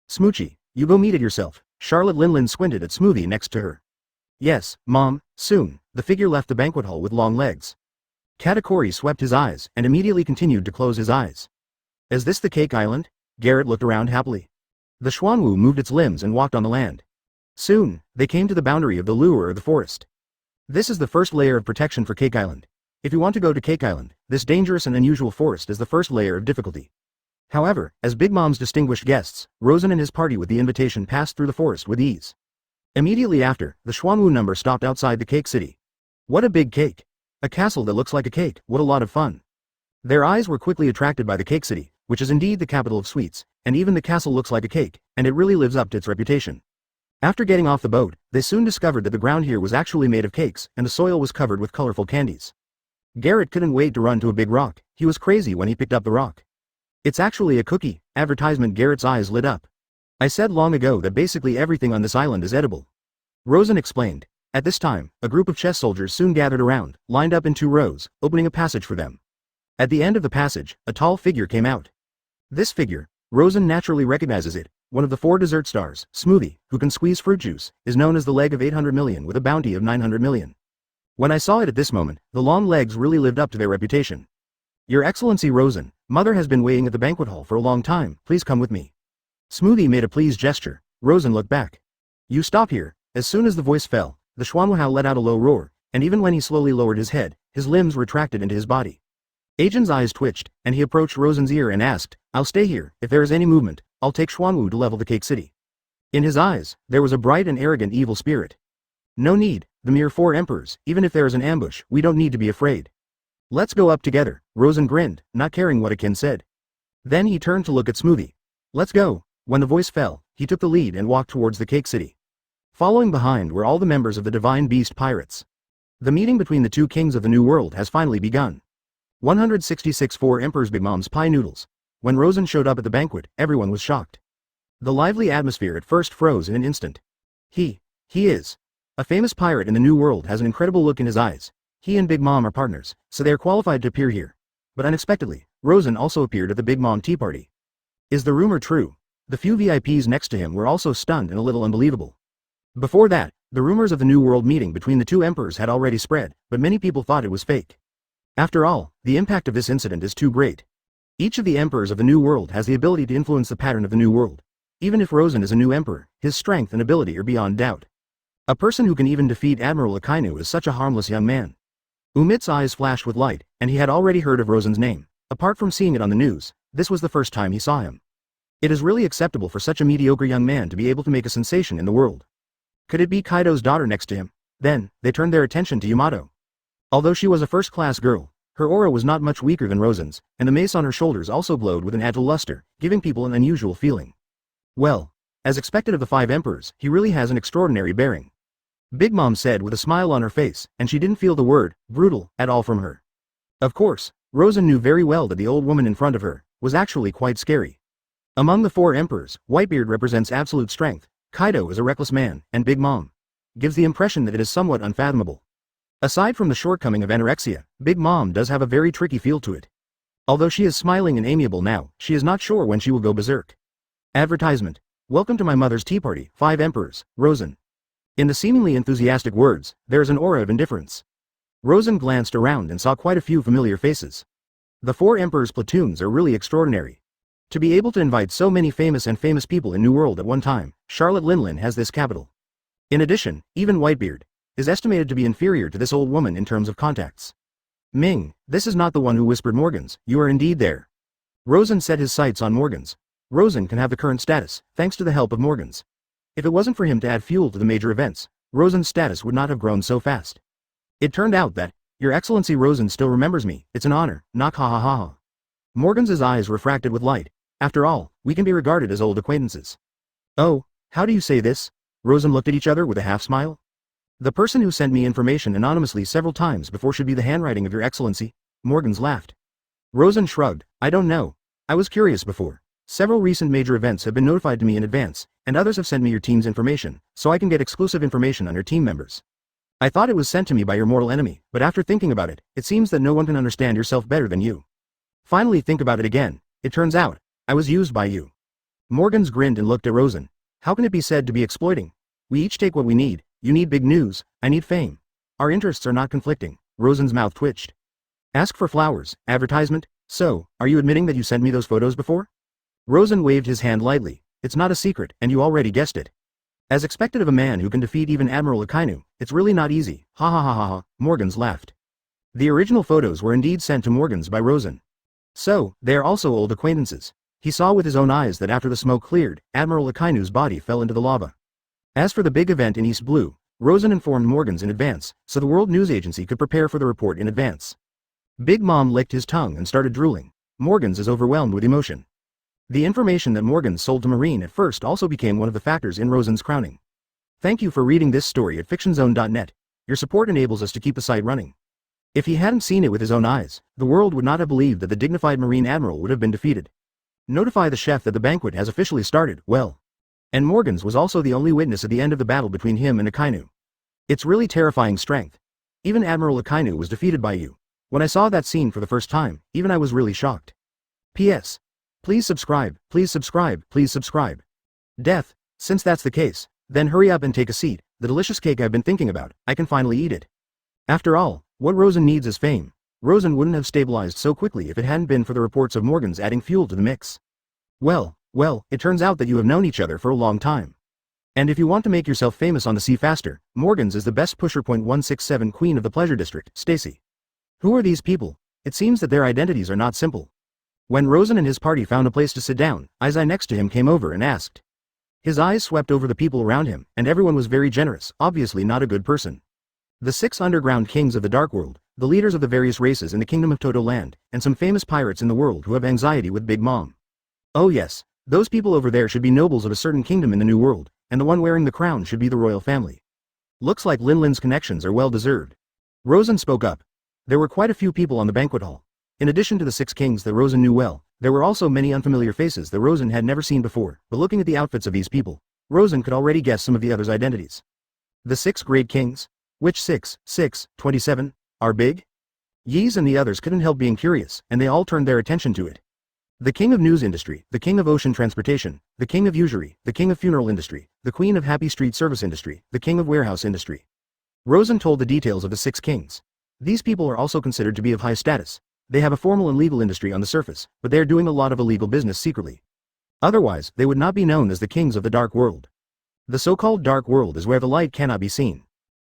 Smoochie, you go meet it yourself. Charlotte Linlin squinted at Smoothie next to her. Yes, Mom, soon. The figure left the banquet hall with long legs. Katakuri swept his eyes, and immediately continued to close his eyes. Is this the Cake Island? Garrett looked around happily. The Xuanwu moved its limbs and walked on the land. Soon, they came to the boundary of the lure or the forest. This is the first layer of protection for Cake Island. If you want to go to Cake Island, this dangerous and unusual forest is the first layer of difficulty. However, as Big Mom's distinguished guests, Rosen and his party with the invitation passed through the forest with ease. Immediately after, the Xuanwu number stopped outside the cake city. What a big cake! A castle that looks like a cake, what a lot of fun. Their eyes were quickly attracted by the cake city, which is indeed the capital of sweets, and even the castle looks like a cake, and it really lives up to its reputation. After getting off the boat, they soon discovered that the ground here was actually made of cakes, and the soil was covered with colorful candies. Garrett couldn't wait to run to a big rock, he was crazy when he picked up the rock. It's actually a cookie, advertisement. Garrett's eyes lit up. I said long ago that basically everything on this island is edible. Rosen explained. At this time, a group of chess soldiers soon gathered around, lined up in 2 rows, opening a passage for them. At the end of the passage, a tall figure came out. This figure, Rosen naturally recognizes it, one of the 4 dessert stars, Smoothie, who can squeeze fruit juice, is known as the leg of 800 million with a bounty of 900 million. When I saw it at this moment, the long legs really lived up to their reputation. Your Excellency Rosen, Mother has been waiting at the banquet hall for a long time, please come with me. Smoothie made a pleased gesture. Rosen looked back. You stop here. As soon as the voice fell, the Xuanwu let out a low roar, and even when he slowly lowered his head, his limbs retracted into his body. Ajin's eyes twitched, and he approached Rosen's ear and asked, I'll stay here, if there is any movement, I'll take Xuanwu to level the cake city. In his eyes, there was a bright and arrogant evil spirit. No need, the mere 4 emperors, even if there is an ambush, we don't need to be afraid. Let's go up together, Rosen grinned, not caring what Akin said. Then he turned to look at Smoothie. Let's go. When the voice fell, he took the lead and walked towards the cake city. Following behind were all the members of the Divine Beast Pirates. The meeting between the 2 kings of the New World has finally begun. 166 4 Emperors. Big Mom's Pie Noodles. When Rosen showed up at the banquet, everyone was shocked. The lively atmosphere at first froze in an instant. He is. A famous pirate in the New World has an incredible look in his eyes. He and Big Mom are partners, so they are qualified to appear here. But unexpectedly, Rosen also appeared at the Big Mom tea party. Is the rumor true? The few VIPs next to him were also stunned and a little unbelievable. Before that, the rumors of the New World meeting between the 2 emperors had already spread, but many people thought it was fake. After all, the impact of this incident is too great. Each of the emperors of the New World has the ability to influence the pattern of the New World. Even if Rosen is a new emperor, his strength and ability are beyond doubt. A person who can even defeat Admiral Akainu is such a harmless young man. Umit's eyes flashed with light, and he had already heard of Rosen's name. Apart from seeing it on the news, this was the first time he saw him. It is really acceptable for such a mediocre young man to be able to make a sensation in the world. Could it be Kaido's daughter next to him? Then, they turned their attention to Yamato. Although she was a first-class girl, her aura was not much weaker than Rosen's, and the mace on her shoulders also glowed with an agile luster, giving people an unusual feeling. Well, as expected of the 5 emperors, he really has an extraordinary bearing. Big Mom said with a smile on her face, and she didn't feel the word, brutal, at all from her. Of course, Rosen knew very well that the old woman in front of her was actually quite scary. Among the 4 emperors, Whitebeard represents absolute strength, Kaido is a reckless man, and Big Mom gives the impression that it is somewhat unfathomable. Aside from the shortcoming of anorexia, Big Mom does have a very tricky feel to it. Although she is smiling and amiable now, she is not sure when she will go berserk. Advertisement. Welcome to my mother's tea party, 5 emperors, Rosen. In the seemingly enthusiastic words, there is an aura of indifference. Rosen glanced around and saw quite a few familiar faces. The 4 Emperor's platoons are really extraordinary. To be able to invite so many famous people in New World at one time, Charlotte Linlin has this capital. In addition, even Whitebeard is estimated to be inferior to this old woman in terms of contacts. Ming, this is not the one who whispered Morgans, you are indeed there. Rosen set his sights on Morgans. Rosen can have the current status, thanks to the help of Morgans. If it wasn't for him to add fuel to the major events, Rosen's status would not have grown so fast. It turned out that, Your Excellency Rosen still remembers me, it's an honor, knock ha ha ha ha. Morgans' eyes refracted with light. After all, we can be regarded as old acquaintances. Oh, how do you say this? Rosen looked at each other with a half-smile. The person who sent me information anonymously several times before should be the handwriting of Your Excellency. Morgans laughed. Rosen shrugged, I don't know. I was curious before. Several recent major events have been notified to me in advance, and others have sent me your team's information, so I can get exclusive information on your team members. I thought it was sent to me by your mortal enemy, but after thinking about it, it seems that no one can understand yourself better than you. Finally think about it again. It turns out, I was used by you. Morgans grinned and looked at Rosen. How can it be said to be exploiting? We each take what we need. You need big news, I need fame. Our interests are not conflicting. Rosen's mouth twitched. Ask for flowers, advertisement. So, are you admitting that you sent me those photos before? Rosen waved his hand lightly. It's not a secret, and you already guessed it. As expected of a man who can defeat even Admiral Akainu, it's really not easy. Ha ha ha ha ha, Morgans laughed. The original photos were indeed sent to Morgans by Rosen. So, they are also old acquaintances. He saw with his own eyes that after the smoke cleared, Admiral Akainu's body fell into the lava. As for the big event in East Blue, Rosen informed Morgans in advance, so the World News Agency could prepare for the report in advance. Big Mom licked his tongue and started drooling. Morgans is overwhelmed with emotion. The information that Morgans sold to Marine at first also became one of the factors in Rosen's crowning. Thank you for reading this story at fictionzone.net. Your support enables us to keep the site running. If he hadn't seen it with his own eyes, the world would not have believed that the dignified Marine Admiral would have been defeated. Notify the chef that the banquet has officially started, well. And Morgans was also the only witness at the end of the battle between him and Akainu. It's really terrifying strength. Even Admiral Akainu was defeated by you. When I saw that scene for the first time, even I was really shocked. P.S. Please subscribe, please subscribe, please subscribe. Death, since that's the case, then hurry up and take a seat, the delicious cake I've been thinking about, I can finally eat it. After all, what Rosen needs is fame. Rosen wouldn't have stabilized so quickly if it hadn't been for the reports of Morgans adding fuel to the mix. Well, it turns out that you have known each other for a long time. And if you want to make yourself famous on the sea faster, Morgans is the best pusher. 167 Queen of the Pleasure District, Stacy. Who are these people? It seems that their identities are not simple. When Rosen and his party found a place to sit down, Izai next to him came over and asked. His eyes swept over the people around him, and everyone was very generous, obviously not a good person. The 6 underground kings of the Dark World, the leaders of the various races in the kingdom of Toto Land, and some famous pirates in the world who have anxiety with Big Mom. Oh yes, those people over there should be nobles of a certain kingdom in the New World, and the one wearing the crown should be the royal family. Looks like Linlin's connections are well deserved. Rosen spoke up. There were quite a few people on the banquet hall. In addition to the 6 kings that Rosen knew well, there were also many unfamiliar faces that Rosen had never seen before, but looking at the outfits of these people, Rosen could already guess some of the others' identities. The 6 great kings? Which 6, 27, are big? Yeez and the others couldn't help being curious, and they all turned their attention to it. The king of news industry, the king of ocean transportation, the king of usury, the king of funeral industry, the queen of happy street service industry, the king of warehouse industry. Rosen told the details of the 6 kings. These people are also considered to be of high status. They have a formal and legal industry on the surface, but they are doing a lot of illegal business secretly. Otherwise, they would not be known as the kings of the Dark World. The so-called Dark World is where the light cannot be seen.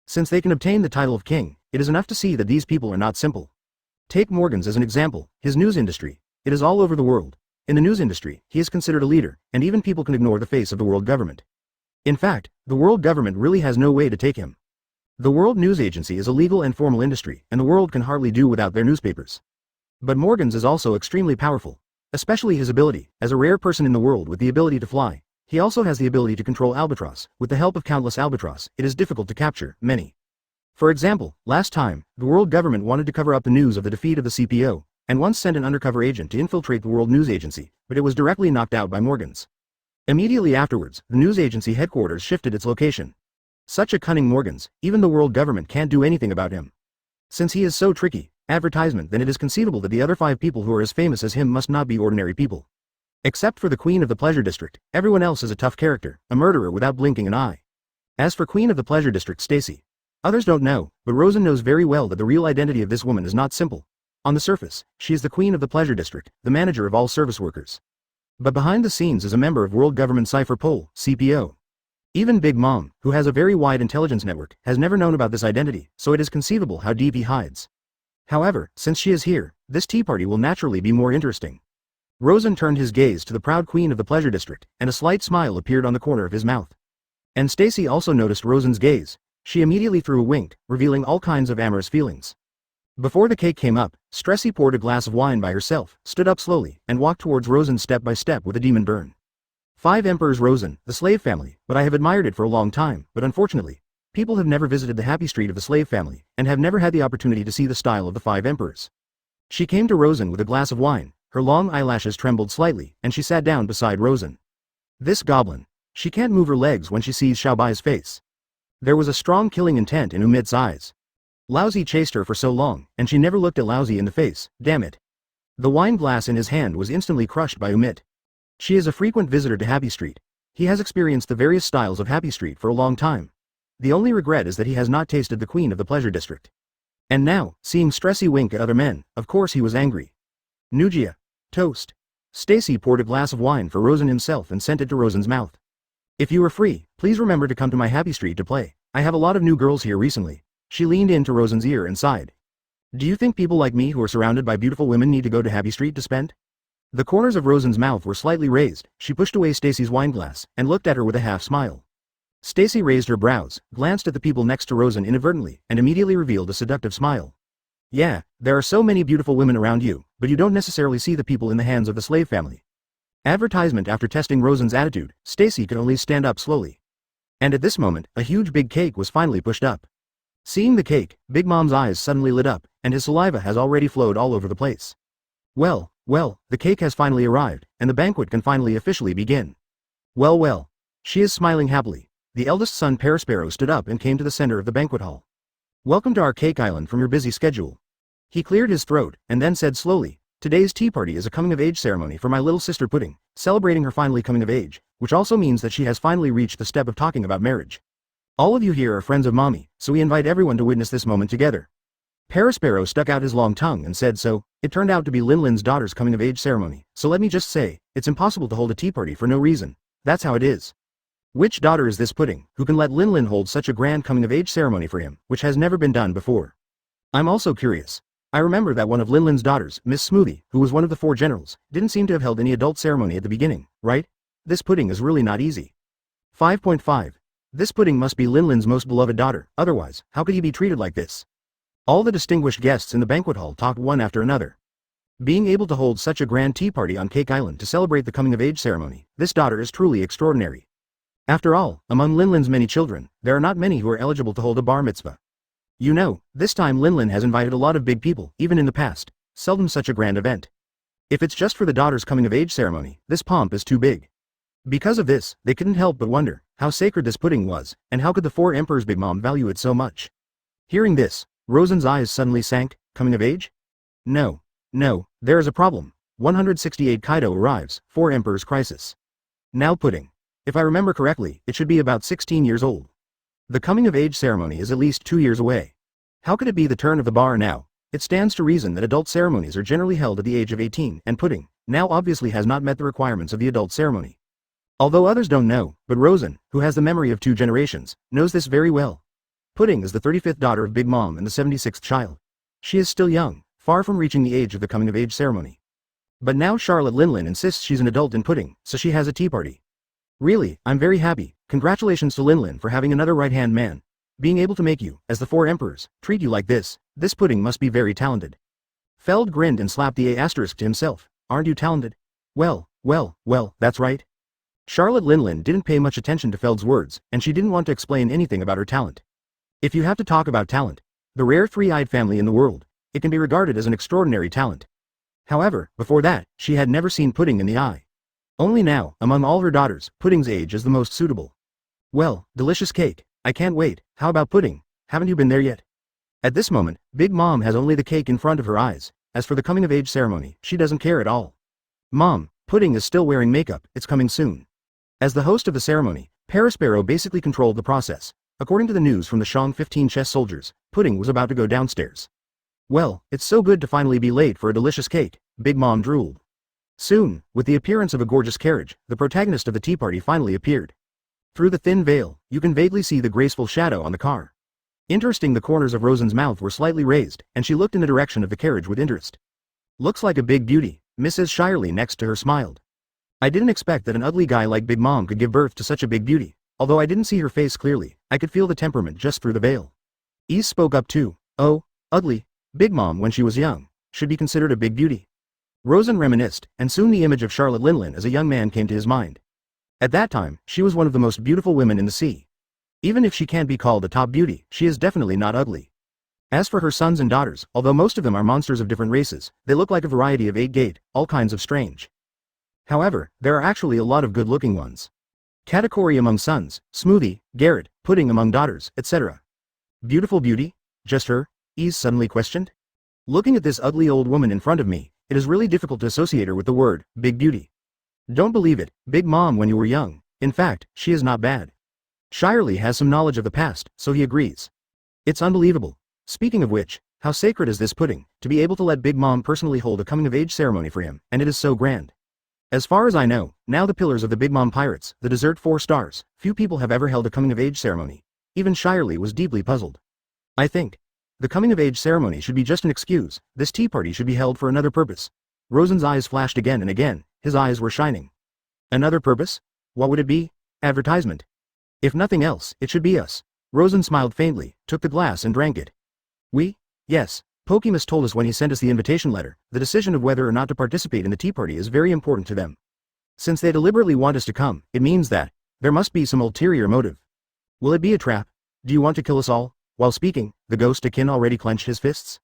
Since they can obtain the title of king, it is enough to see that these people are not simple. Take Morgans as an example, his news industry. It is all over the world. In the news industry, he is considered a leader, and even people can ignore the face of the world government. In fact, the world government really has no way to take him. The World News Agency is a legal and formal industry, and the world can hardly do without their newspapers. But Morgans is also extremely powerful, especially his ability, as a rare person in the world with the ability to fly. He also has the ability to control albatross. With the help of countless albatross, it is difficult to capture many. For example, last time, the world government wanted to cover up the news of the defeat of the CPO, and once sent an undercover agent to infiltrate the World News Agency, but it was directly knocked out by Morgans. Immediately afterwards, the news agency headquarters shifted its location. Such a cunning Morgans, even the world government can't do anything about him. Since he is so tricky, advertisement, then it is conceivable that the other 5 people who are as famous as him must not be ordinary people. Except for the Queen of the Pleasure District, everyone else is a tough character, a murderer without blinking an eye. As for Queen of the Pleasure District Stacy, others don't know, but Rosen knows very well that the real identity of this woman is not simple. On the surface, she is the queen of the pleasure district, the manager of all service workers. But behind the scenes is a member of World Government Cipher Pol, CPO. Even Big Mom, who has a very wide intelligence network, has never known about this identity, so it is conceivable how deep he hides. However, since she is here, this tea party will naturally be more interesting. Rosen turned his gaze to the proud queen of the pleasure district, and a slight smile appeared on the corner of his mouth. And Stacy also noticed Rosen's gaze. She immediately threw a wink, revealing all kinds of amorous feelings. Before the cake came up, Stressy poured a glass of wine by herself, stood up slowly, and walked towards Rosen step by step with a demon burn. 5 Emperors Rosen, the slave family, but I have admired it for a long time, but unfortunately, people have never visited the happy street of the slave family, and have never had the opportunity to see the style of the 5 Emperors. She came to Rosen with a glass of wine, her long eyelashes trembled slightly, and she sat down beside Rosen. This goblin. She can't move her legs when she sees Xiaobai's face. There was a strong killing intent in Umit's eyes. Laozi chased her for so long, and she never looked at Laozi in the face, damn it. The wine glass in his hand was instantly crushed by Umit. She is a frequent visitor to Happy Street. He has experienced the various styles of Happy Street for a long time. The only regret is that he has not tasted the queen of the pleasure district. And now, seeing Stressy wink at other men, of course he was angry. Nujia. Toast. Stacy poured a glass of wine for Rosen himself and sent it to Rosen's mouth. If you are free, please remember to come to my Happy Street to play. I have a lot of new girls here recently. She leaned into Rosen's ear and sighed. Do you think people like me who are surrounded by beautiful women need to go to Happy Street to spend? The corners of Rosen's mouth were slightly raised. She pushed away Stacy's wineglass, and looked at her with a half smile. Stacy raised her brows, glanced at the people next to Rosen inadvertently, and immediately revealed a seductive smile. Yeah, there are so many beautiful women around you, but you don't necessarily see the people in the hands of the slave family. Advertisement. After testing Rosen's attitude, Stacy could only stand up slowly. And at this moment, a huge big cake was finally pushed up. Seeing the cake, Big Mom's eyes suddenly lit up, and his saliva has already flowed all over the place. Well, the cake has finally arrived, and the banquet can finally officially begin. Well. She is smiling happily. The eldest son Perisparrow stood up and came to the center of the banquet hall. Welcome to our cake island from your busy schedule. He cleared his throat, and then said slowly, today's tea party is a coming-of-age ceremony for my little sister Pudding, celebrating her finally coming of age, which also means that she has finally reached the step of talking about marriage. All of you here are friends of Mommy, so we invite everyone to witness this moment together. Perisparrow stuck out his long tongue and said so. It turned out to be Linlin's daughter's coming-of-age ceremony, so let me just say, it's impossible to hold a tea party for no reason. That's how it is. Which daughter is this Pudding, who can let Linlin hold such a grand coming-of-age ceremony for him, which has never been done before? I'm also curious. I remember that one of Linlin's daughters, Miss Smoothie, who was one of the 4 generals, didn't seem to have held any adult ceremony at the beginning, right? This Pudding is really not easy. 5.5. This Pudding must be Linlin's most beloved daughter, otherwise, how could he be treated like this? All the distinguished guests in the banquet hall talked one after another. Being able to hold such a grand tea party on Cake Island to celebrate the coming-of-age ceremony, this daughter is truly extraordinary. After all, among Linlin's many children, there are not many who are eligible to hold a bar mitzvah. You know, this time Linlin has invited a lot of big people, even in the past, seldom such a grand event. If it's just for the daughter's coming-of-age ceremony, this pomp is too big. Because of this, they couldn't help but wonder how sacred this pudding was, and how could the 4 emperors' Big Mom value it so much. Hearing this, Rosen's eyes suddenly sank. Coming of age? No, there is a problem. 168 Kaido arrives, 4 emperors crisis. Now Pudding. If I remember correctly, it should be about 16 years old. The coming of age ceremony is at least 2 years away. How could it be the turn of the bar now? It stands to reason that adult ceremonies are generally held at the age of 18, and Pudding now obviously has not met the requirements of the adult ceremony. Although others don't know, but Rosen, who has the memory of 2 generations, knows this very well. Pudding is the 35th daughter of Big Mom and the 76th child. She is still young, far from reaching the age of the coming of age ceremony. But now Charlotte Linlin insists she's an adult in Pudding, so she has a tea party. Really, I'm very happy. Congratulations to Linlin for having another right-hand man. Being able to make you, as the 4 emperors, treat you like this Pudding must be very talented. Feld grinned and slapped the A* to himself. Aren't you talented? Well, that's right. Charlotte Linlin didn't pay much attention to Feld's words, and she didn't want to explain anything about her talent. If you have to talk about talent, the rare 3-eyed family in the world, it can be regarded as an extraordinary talent. However, before that, she had never seen Pudding in the eye. Only now, among all her daughters, Pudding's age is the most suitable. Well, delicious cake. I can't wait. How about Pudding? Haven't you been there yet? At this moment, Big Mom has only the cake in front of her eyes. As for the coming of age ceremony, she doesn't care at all. Mom, Pudding is still wearing makeup. It's coming soon. As the host of the ceremony, Perisparrow basically controlled the process. According to the news from the Shang 15 chess soldiers, Pudding was about to go downstairs. Well, it's so good to finally be late for a delicious cake, Big Mom drooled. Soon, with the appearance of a gorgeous carriage, the protagonist of the tea party finally appeared. Through the thin veil, you can vaguely see the graceful shadow on the car. Interesting, the corners of Rosen's mouth were slightly raised, and she looked in the direction of the carriage with interest. Looks like a big beauty, Mrs. Shirley next to her smiled. I didn't expect that an ugly guy like Big Mom could give birth to such a big beauty. Although I didn't see her face clearly, I could feel the temperament just through the veil. Ys spoke up too. Oh, ugly. Big Mom when she was young should be considered a big beauty. Rosen reminisced, and soon the image of Charlotte Linlin as a young man came to his mind. At that time, she was one of the most beautiful women in the sea. Even if she can't be called a top beauty, she is definitely not ugly. As for her sons and daughters, although most of them are monsters of different races, they look like a variety of 8-gate, all kinds of strange. However, there are actually a lot of good-looking ones. Category among sons, Smoothie, Garrett, Pudding among daughters, etc. Beautiful beauty? Just her? Ys suddenly questioned. Looking at this ugly old woman in front of me, it is really difficult to associate her with the word, big beauty. Don't believe it, Big Mom when you were young. In fact, she is not bad. Shirley has some knowledge of the past, so he agrees. It's unbelievable. Speaking of which, how sacred is this Pudding, to be able to let Big Mom personally hold a coming-of-age ceremony for him, and it is so grand. As far as I know, now the pillars of the Big Mom Pirates, the dessert 4 stars, few people have ever held a coming-of-age ceremony. Even Shirley was deeply puzzled. I think the coming-of-age ceremony should be just an excuse. This tea party should be held for another purpose. Rosen's eyes flashed again and again, his eyes were shining. Another purpose? What would it be? Advertisement. If nothing else, it should be us. Rosen smiled faintly, took the glass and drank it. We? Yes. Pokemus told us when he sent us the invitation letter, the decision of whether or not to participate in the tea party is very important to them. Since they deliberately want us to come, it means that there must be some ulterior motive. Will it be a trap? Do you want to kill us all? While speaking, the ghost Akin already clenched his fists.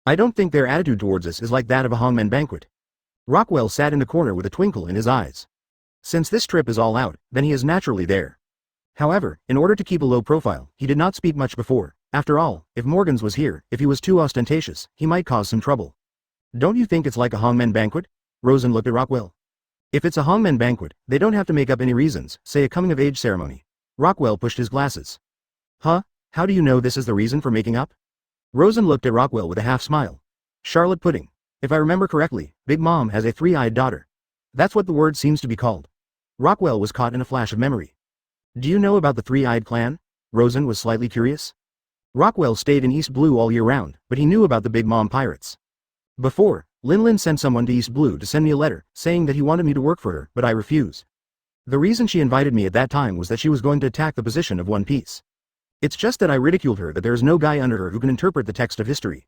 I don't think their attitude towards us is like that of a hangman banquet. Rockwell sat in the corner with a twinkle in his eyes. Since this trip is all out, then he is naturally there. However, in order to keep a low profile, he did not speak much before. After all, if Morgans was here, if he was too ostentatious, he might cause some trouble. Don't you think it's like a hangman banquet? Rosen looked at Rockwell. If it's a hangman banquet, they don't have to make up any reasons, say a coming-of-age ceremony. Rockwell pushed his glasses. Huh? How do you know this is the reason for making up? Rosen looked at Rockwell with a half-smile. Charlotte Pudding. If I remember correctly, Big Mom has a 3-eyed daughter. That's what the word seems to be called. Rockwell was caught in a flash of memory. Do you know about the 3-eyed clan? Rosen was slightly curious. Rockwell stayed in East Blue all year round, but he knew about the Big Mom Pirates. Before, Linlin sent someone to East Blue to send me a letter, saying that he wanted me to work for her, but I refused. The reason she invited me at that time was that she was going to attack the position of One Piece. It's just that I ridiculed her that there is no guy under her who can interpret the text of history.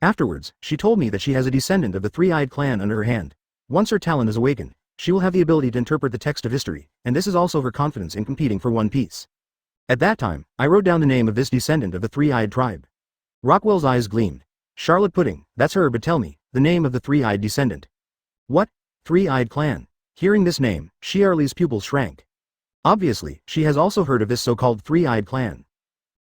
Afterwards, she told me that she has a descendant of the 3-eyed clan under her hand. Once her talent is awakened, she will have the ability to interpret the text of history, and this is also her confidence in competing for One Piece. At that time, I wrote down the name of this descendant of the 3-eyed tribe. Rockwell's eyes gleamed. Charlotte Pudding, that's her, but tell me, the name of the 3-eyed descendant. What? 3-eyed clan? Hearing this name, Shirley's pupils shrank. Obviously, she has also heard of this so-called 3-eyed clan.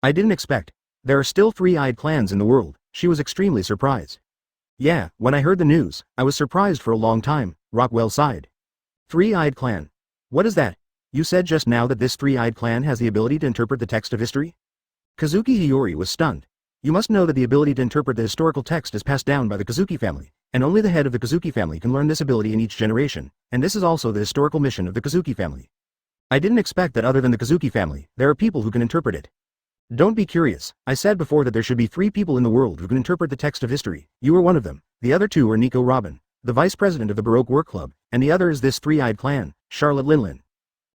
I didn't expect. There are still 3-eyed clans in the world. She was extremely surprised. Yeah, when I heard the news, I was surprised for a long time, Rockwell sighed. 3-eyed clan. What is that? You said just now that this 3-eyed clan has the ability to interpret the text of history? Kazuki Hiyori was stunned. You must know that the ability to interpret the historical text is passed down by the Kazuki family, and only the head of the Kazuki family can learn this ability in each generation, and this is also the historical mission of the Kazuki family. I didn't expect that other than the Kazuki family, there are people who can interpret it. Don't be curious, I said before that there should be 3 people in the world who can interpret the text of history. You are one of them, the other 2 are Nico Robin, the vice president of the Baroque Work Club, and the other is this 3-eyed clan, Charlotte Linlin.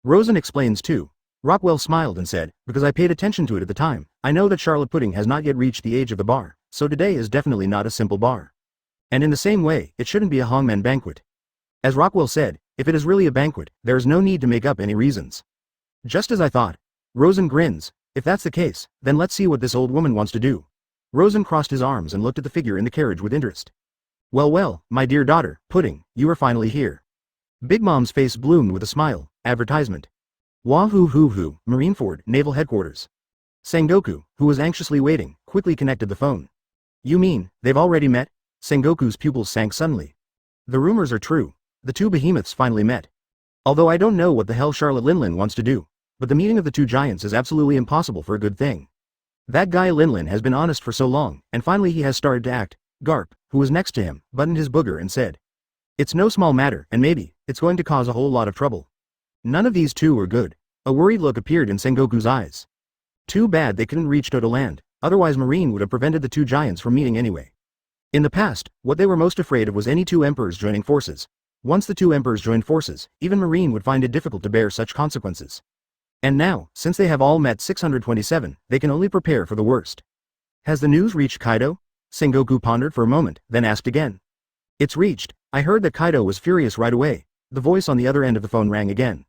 Rosen explains too. Rockwell smiled and said, because I paid attention to it at the time, I know that Charlotte Pudding has not yet reached the age of the bar, so today is definitely not a simple bar. And in the same way, it shouldn't be a hangman banquet. As Rockwell said, if it is really a banquet, there is no need to make up any reasons. Just as I thought. Rosen grins. If that's the case, then let's see what this old woman wants to do. Rosen crossed his arms and looked at the figure in the carriage with interest. Well, my dear daughter, Pudding, you are finally here. Big Mom's face bloomed with a smile. Advertisement. Wahoo, Marineford, Naval Headquarters. Sengoku, who was anxiously waiting, quickly connected the phone. You mean, they've already met? Sengoku's pupils sank suddenly. The rumors are true. The 2 behemoths finally met. Although I don't know what the hell Charlotte Linlin wants to do, but the meeting of the 2 giants is absolutely impossible for a good thing. That guy Linlin has been honest for so long, and finally he has started to act. Garp, who was next to him, buttoned his booger and said. It's no small matter, and maybe, it's going to cause a whole lot of trouble. None of these two were good. A worried look appeared in Sengoku's eyes. Too bad they couldn't reach Toto Land, otherwise Marine would have prevented the two giants from meeting anyway. In the past, what they were most afraid of was any two emperors joining forces. Once the two emperors joined forces, even Marine would find it difficult to bear such consequences. And now, since they have all met 627, they can only prepare for the worst. Has the news reached Kaido? Sengoku pondered for a moment, then asked again. It's reached. I heard that Kaido was furious right away. The voice on the other end of the phone rang again.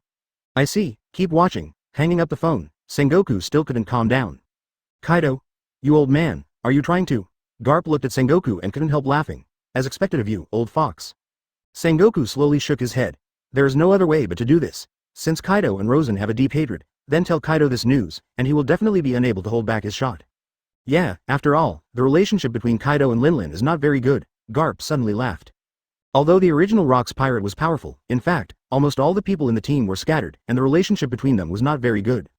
I see, keep watching. Hanging up the phone, Sengoku still couldn't calm down. Kaido? You old man, are you trying to? Garp looked at Sengoku and couldn't help laughing. As expected of you, old fox. Sengoku slowly shook his head. There is no other way but to do this. Since Kaido and Rosen have a deep hatred, then tell Kaido this news, and he will definitely be unable to hold back his shot. Yeah, after all, the relationship between Kaido and Linlin is not very good, Garp suddenly laughed. Although the original Rocks pirate was powerful, in fact, almost all the people in the team were scattered, and the relationship between them was not very good.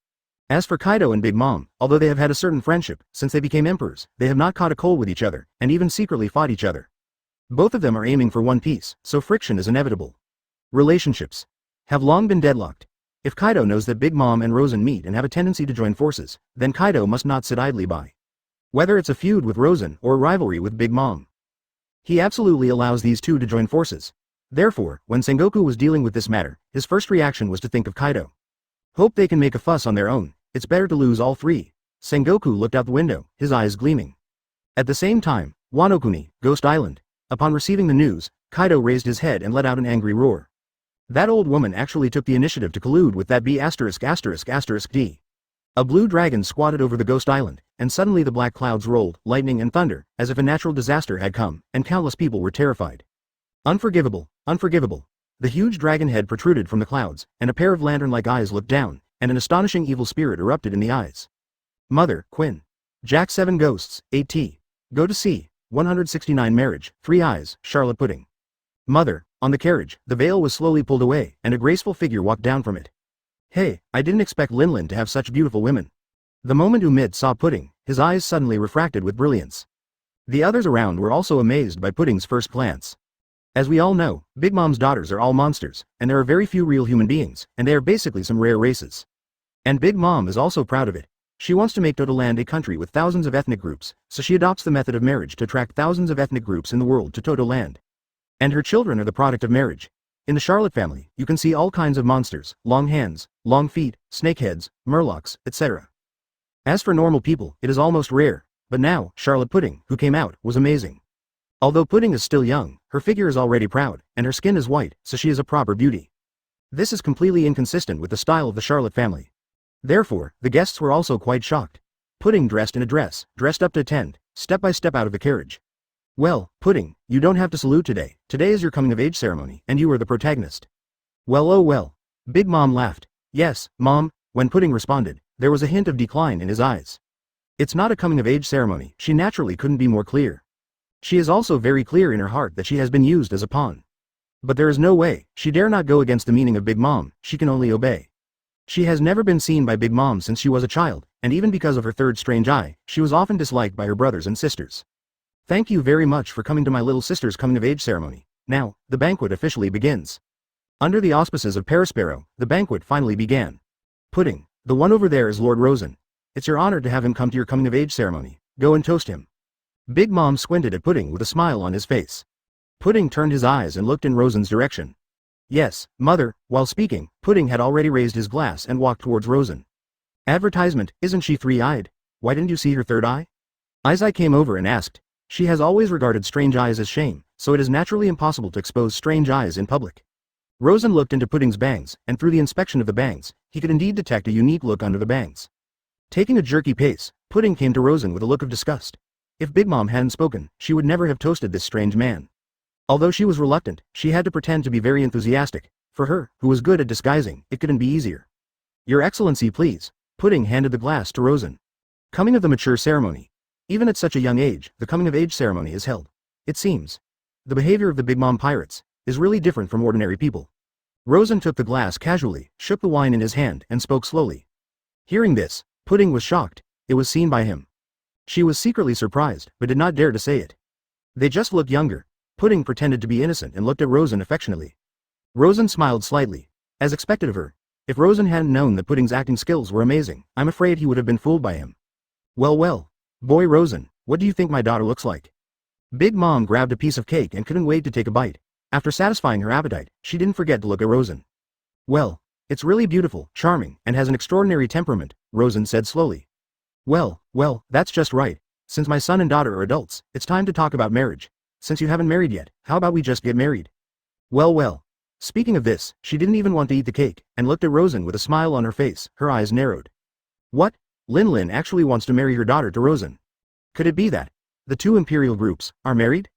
As for Kaido and Big Mom, although they have had a certain friendship, since they became emperors, they have not caught a cold with each other, and even secretly fought each other. Both of them are aiming for One Piece, so friction is inevitable. Relationships have long been deadlocked. If Kaido knows that Big Mom and Rosen meet and have a tendency to join forces, then Kaido must not sit idly by. Whether it's a feud with Rosen or a rivalry with Big Mom, he absolutely allows these two to join forces. Therefore, when Sengoku was dealing with this matter, his first reaction was to think of Kaido. Hope they can make a fuss on their own. It's better to lose all three. Sengoku looked out the window, his eyes gleaming. At the same time, Wano-kuni, Ghost Island. Upon receiving the news, Kaido raised his head and let out an angry roar. That old woman actually took the initiative to collude with that B******D. A blue dragon squatted over the Ghost Island, and suddenly the black clouds rolled, lightning and thunder, as if a natural disaster had come, and countless people were terrified. Unforgivable, unforgivable. The huge dragon head protruded from the clouds, and a pair of lantern-like eyes looked down, and an astonishing evil spirit erupted in the eyes. Mother, Quinn. Jack 7 Ghosts, 8T. Go to sea, 169 Marriage, 3 Eyes, Charlotte Pudding. Mother, on the carriage, the veil was slowly pulled away, and a graceful figure walked down from it. Hey, I didn't expect Linlin to have such beautiful women. The moment Umid saw Pudding, his eyes suddenly refracted with brilliance. The others around were also amazed by Pudding's first glance. As we all know, Big Mom's daughters are all monsters, and there are very few real human beings, and they are basically some rare races. And Big Mom is also proud of it. She wants to make Toto Land a country with thousands of ethnic groups, so she adopts the method of marriage to attract thousands of ethnic groups in the world to Toto Land. And her children are the product of marriage. In the Charlotte family, you can see all kinds of monsters, long hands, long feet, snakeheads, murlocs, etc. As for normal people, it is almost rare, but now, Charlotte Pudding, who came out, was amazing. Although Pudding is still young, her figure is already proud, and her skin is white, so she is a proper beauty. This is completely inconsistent with the style of the Charlotte family. Therefore, the guests were also quite shocked. Pudding dressed in a dress, dressed up to attend, step by step out of the carriage. Well, Pudding, you don't have to salute today. Today is your coming-of-age ceremony, and you are the protagonist. Well, oh well. Big Mom laughed. Yes, Mom. When Pudding responded, there was a hint of decline in his eyes. It's not a coming-of-age ceremony. She naturally couldn't be more clear. She is also very clear in her heart that she has been used as a pawn. But there is no way, she dare not go against the meaning of Big Mom, she can only obey. She has never been seen by Big Mom since she was a child, and even because of her third strange eye, she was often disliked by her brothers and sisters. Thank you very much for coming to my little sister's coming-of-age ceremony. Now, the banquet officially begins. Under the auspices of Perispero, the banquet finally began. Pudding, the one over there is Lord Rosen. It's your honor to have him come to your coming-of-age ceremony. Go and toast him. Big Mom squinted at Pudding with a smile on his face. Pudding turned his eyes and looked in Rosen's direction. Yes, Mother. While speaking, Pudding had already raised his glass and walked towards Rosen. Advertisement, isn't she three-eyed? Why didn't you see her third eye? Izai came over and asked. She has always regarded strange eyes as shame, so it is naturally impossible to expose strange eyes in public. Rosen looked into Pudding's bangs, and through the inspection of the bangs, he could indeed detect a unique look under the bangs. Taking a jerky pace, Pudding came to Rosen with a look of disgust. If Big Mom hadn't spoken, she would never have toasted this strange man. Although she was reluctant, she had to pretend to be very enthusiastic. For her, who was good at disguising, it couldn't be easier. Your Excellency, please. Pudding handed the glass to Rosen. Coming of the mature ceremony. Even at such a young age, the coming-of-age ceremony is held. It seems. The behavior of the Big Mom pirates is really different from ordinary people. Rosen took the glass casually, shook the wine in his hand, and spoke slowly. Hearing this, Pudding was shocked. It was seen by him. She was secretly surprised, but did not dare to say it. They just looked younger. Pudding pretended to be innocent and looked at Rosen affectionately. Rosen smiled slightly. As expected of her. If Rosen hadn't known that Pudding's acting skills were amazing, I'm afraid he would have been fooled by him. Well, boy Rosen, what do you think my daughter looks like? Big Mom grabbed a piece of cake and couldn't wait to take a bite. After satisfying her appetite, she didn't forget to look at Rosen. Well, it's really beautiful, charming, and has an extraordinary temperament, Rosen said slowly. Well, that's just right. Since my son and daughter are adults, it's time to talk about marriage. Since you haven't married yet, how about we just get married? Well. Speaking of this, she didn't even want to eat the cake, and looked at Rosen with a smile on her face, her eyes narrowed. What? Lin actually wants to marry her daughter to Rosen. Could it be that the two imperial groups are married?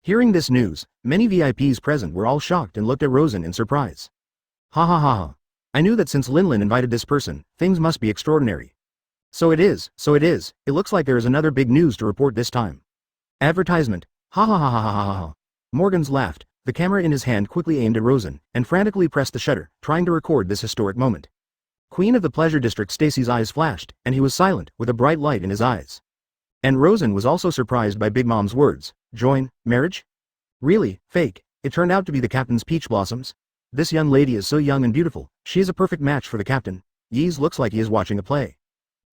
Hearing this news, many VIPs present were all shocked and looked at Rosen in surprise. Ha. I knew that since Lin invited this person, things must be extraordinary. So it is. It looks like there is another big news to report this time. Advertisement. Ha. Morgans laughed. The camera in his hand quickly aimed at Rosen, and frantically pressed the shutter, trying to record this historic moment. Queen of the Pleasure District Stacy's eyes flashed, and he was silent, with a bright light in his eyes. And Rosen was also surprised by Big Mom's words. Join, marriage? Really, fake, it turned out to be the captain's peach blossoms? This young lady is so young and beautiful, she is a perfect match for the captain. Yeez looks like he is watching a play.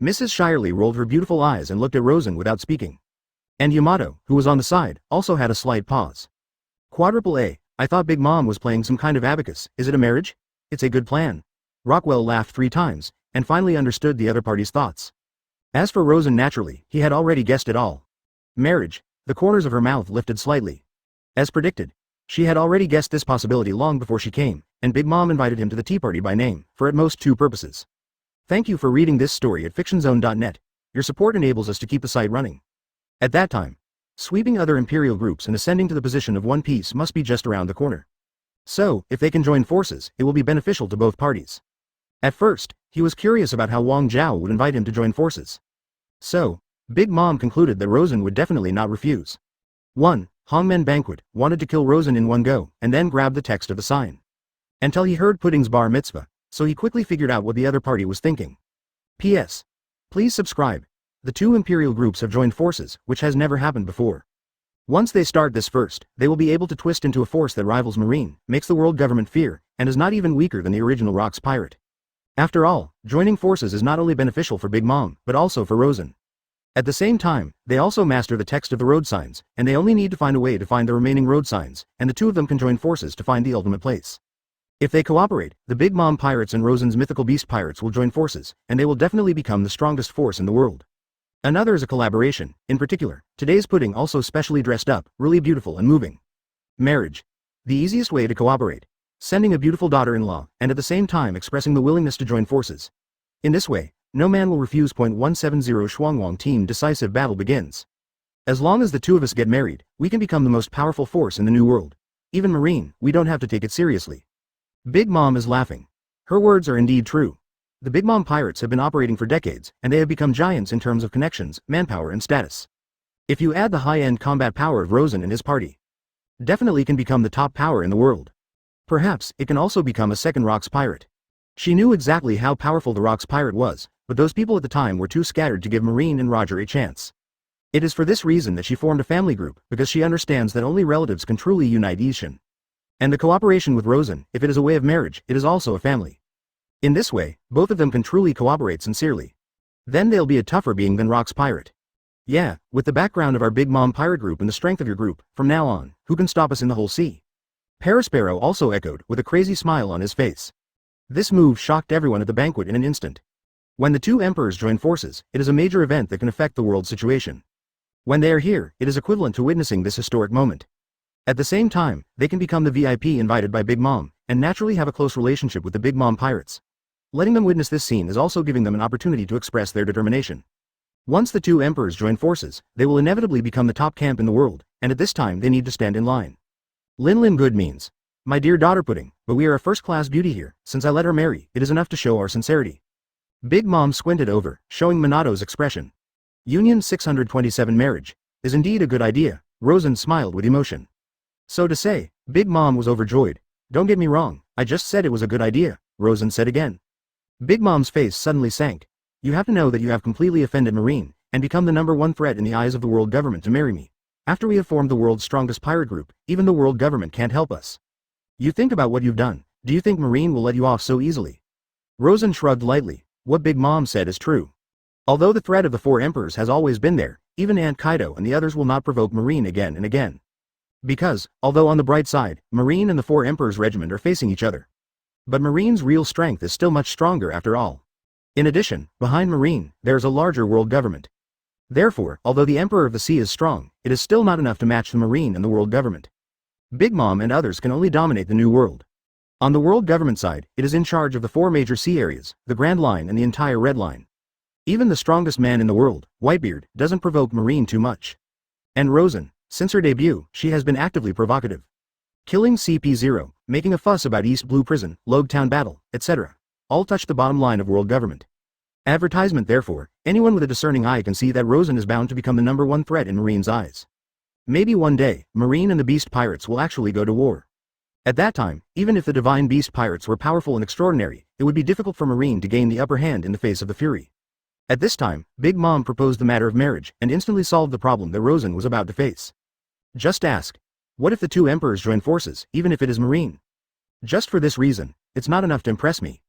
Mrs. Shirley rolled her beautiful eyes and looked at Rosen without speaking. And Yamato, who was on the side, also had a slight pause. Quadruple A, I thought Big Mom was playing some kind of abacus. Is it a marriage? It's a good plan. Rockwell laughed 3 times, and finally understood the other party's thoughts. As for Rosen, naturally, he had already guessed it all. Marriage. The corners of her mouth lifted slightly. As predicted, she had already guessed this possibility long before she came, and Big Mom invited him to the tea party by name, for at most 2 purposes. Thank you for reading this story at fictionzone.net. Your support enables us to keep the site running. At that time, sweeping other imperial groups and ascending to the position of One Piece must be just around the corner. So, if they can join forces, it will be beneficial to both parties. At first, he was curious about how Wang Zhao would invite him to join forces. So, Big Mom concluded that Rosen would definitely not refuse. 1. Hongmen Banquet wanted to kill Rosen in one go, and then grab the text of the sign. Until he heard Pudding's bar mitzvah, so he quickly figured out what the other party was thinking. P.S. Please subscribe. The 2 imperial groups have joined forces, which has never happened before. Once they start this first, they will be able to twist into a force that rivals Marine, makes the world government fear, and is not even weaker than the original Rocks pirate. After all, joining forces is not only beneficial for Big Mom, but also for Rosen. At the same time, they also master the text of the road signs, and they only need to find a way to find the remaining road signs, and the 2 of them can join forces to find the ultimate place. If they cooperate, the Big Mom pirates and Rosen's mythical beast pirates will join forces, and they will definitely become the strongest force in the world. Another is a collaboration. In particular, today's Pudding also specially dressed up, really beautiful and moving. Marriage. The easiest way to cooperate. Sending a beautiful daughter-in-law, and at the same time expressing the willingness to join forces. In this way, no man will refuse. 170 Xuanwu team decisive battle begins. As long as the 2 of us get married, we can become the most powerful force in the new world. Even Marine, we don't have to take it seriously. Big Mom is laughing. Her words are indeed true. The Big Mom pirates have been operating for decades, and they have become giants in terms of connections, manpower and status. If you add the high-end combat power of Rosen and his party, definitely can become the top power in the world. Perhaps, it can also become a second Rocks pirate. She knew exactly how powerful the Rocks pirate was, but those people at the time were too scattered to give Marine and Roger a chance. It is for this reason that she formed a family group, because she understands that only relatives can truly unite Ishin. And the cooperation with Rosen, if it is a way of marriage, it is also a family. In this way, both of them can truly cooperate sincerely. Then they'll be a tougher being than Rocks pirate. Yeah, with the background of our Big Mom pirate group and the strength of your group, from now on, who can stop us in the whole sea? Parasparrow also echoed, with a crazy smile on his face. This move shocked everyone at the banquet in an instant. When the 2 emperors join forces, it is a major event that can affect the world situation. When they are here, it is equivalent to witnessing this historic moment. At the same time, they can become the VIP invited by Big Mom, and naturally have a close relationship with the Big Mom pirates. Letting them witness this scene is also giving them an opportunity to express their determination. Once the 2 emperors join forces, they will inevitably become the top camp in the world, and at this time they need to stand in line. Lin good means, my dear daughter Pudding, but we are a first-class beauty here. Since I let her marry, it is enough to show our sincerity. Big Mom squinted over, showing Minato's expression. Union 627 marriage is indeed a good idea. Rosen smiled with emotion. So to say, Big Mom was overjoyed. Don't get me wrong, I just said it was a good idea, Rosen said again. Big Mom's face suddenly sank. You have to know that you have completely offended Marine, and become the #1 threat in the eyes of the world government to marry me. After we have formed the world's strongest pirate group, even the world government can't help us. You think about what you've done. Do you think Marine will let you off so easily? Rosen shrugged lightly. What Big Mom said is true. Although the threat of the 4 emperors has always been there, even Aunt Kaido and the others will not provoke Marine again and again. Because, although on the bright side, Marine and the 4 emperors' regiment are facing each other. But Marine's real strength is still much stronger after all. In addition, behind Marine, there is a larger world government. Therefore, although the Emperor of the Sea is strong, it is still not enough to match the Marine and the world government. Big Mom and others can only dominate the new world. On the world government side, it is in charge of the 4 major sea areas, the Grand Line and the entire Red Line. Even the strongest man in the world, Whitebeard, doesn't provoke Marine too much. And Rosen, since her debut, she has been actively provocative. Killing CP0, making a fuss about East Blue Prison, Loguetown battle, etc. All touch the bottom line of world government. Advertisement therefore, anyone with a discerning eye can see that Rosen is bound to become the #1 threat in Marine's eyes. Maybe one day, Marine and the Beast Pirates will actually go to war. At that time, even if the Divine Beast Pirates were powerful and extraordinary, it would be difficult for Marine to gain the upper hand in the face of the Fury. At this time, Big Mom proposed the matter of marriage and instantly solved the problem that Rosen was about to face. Just ask. What if the 2 emperors join forces, even if it is Marine? Just for this reason, it's not enough to impress me.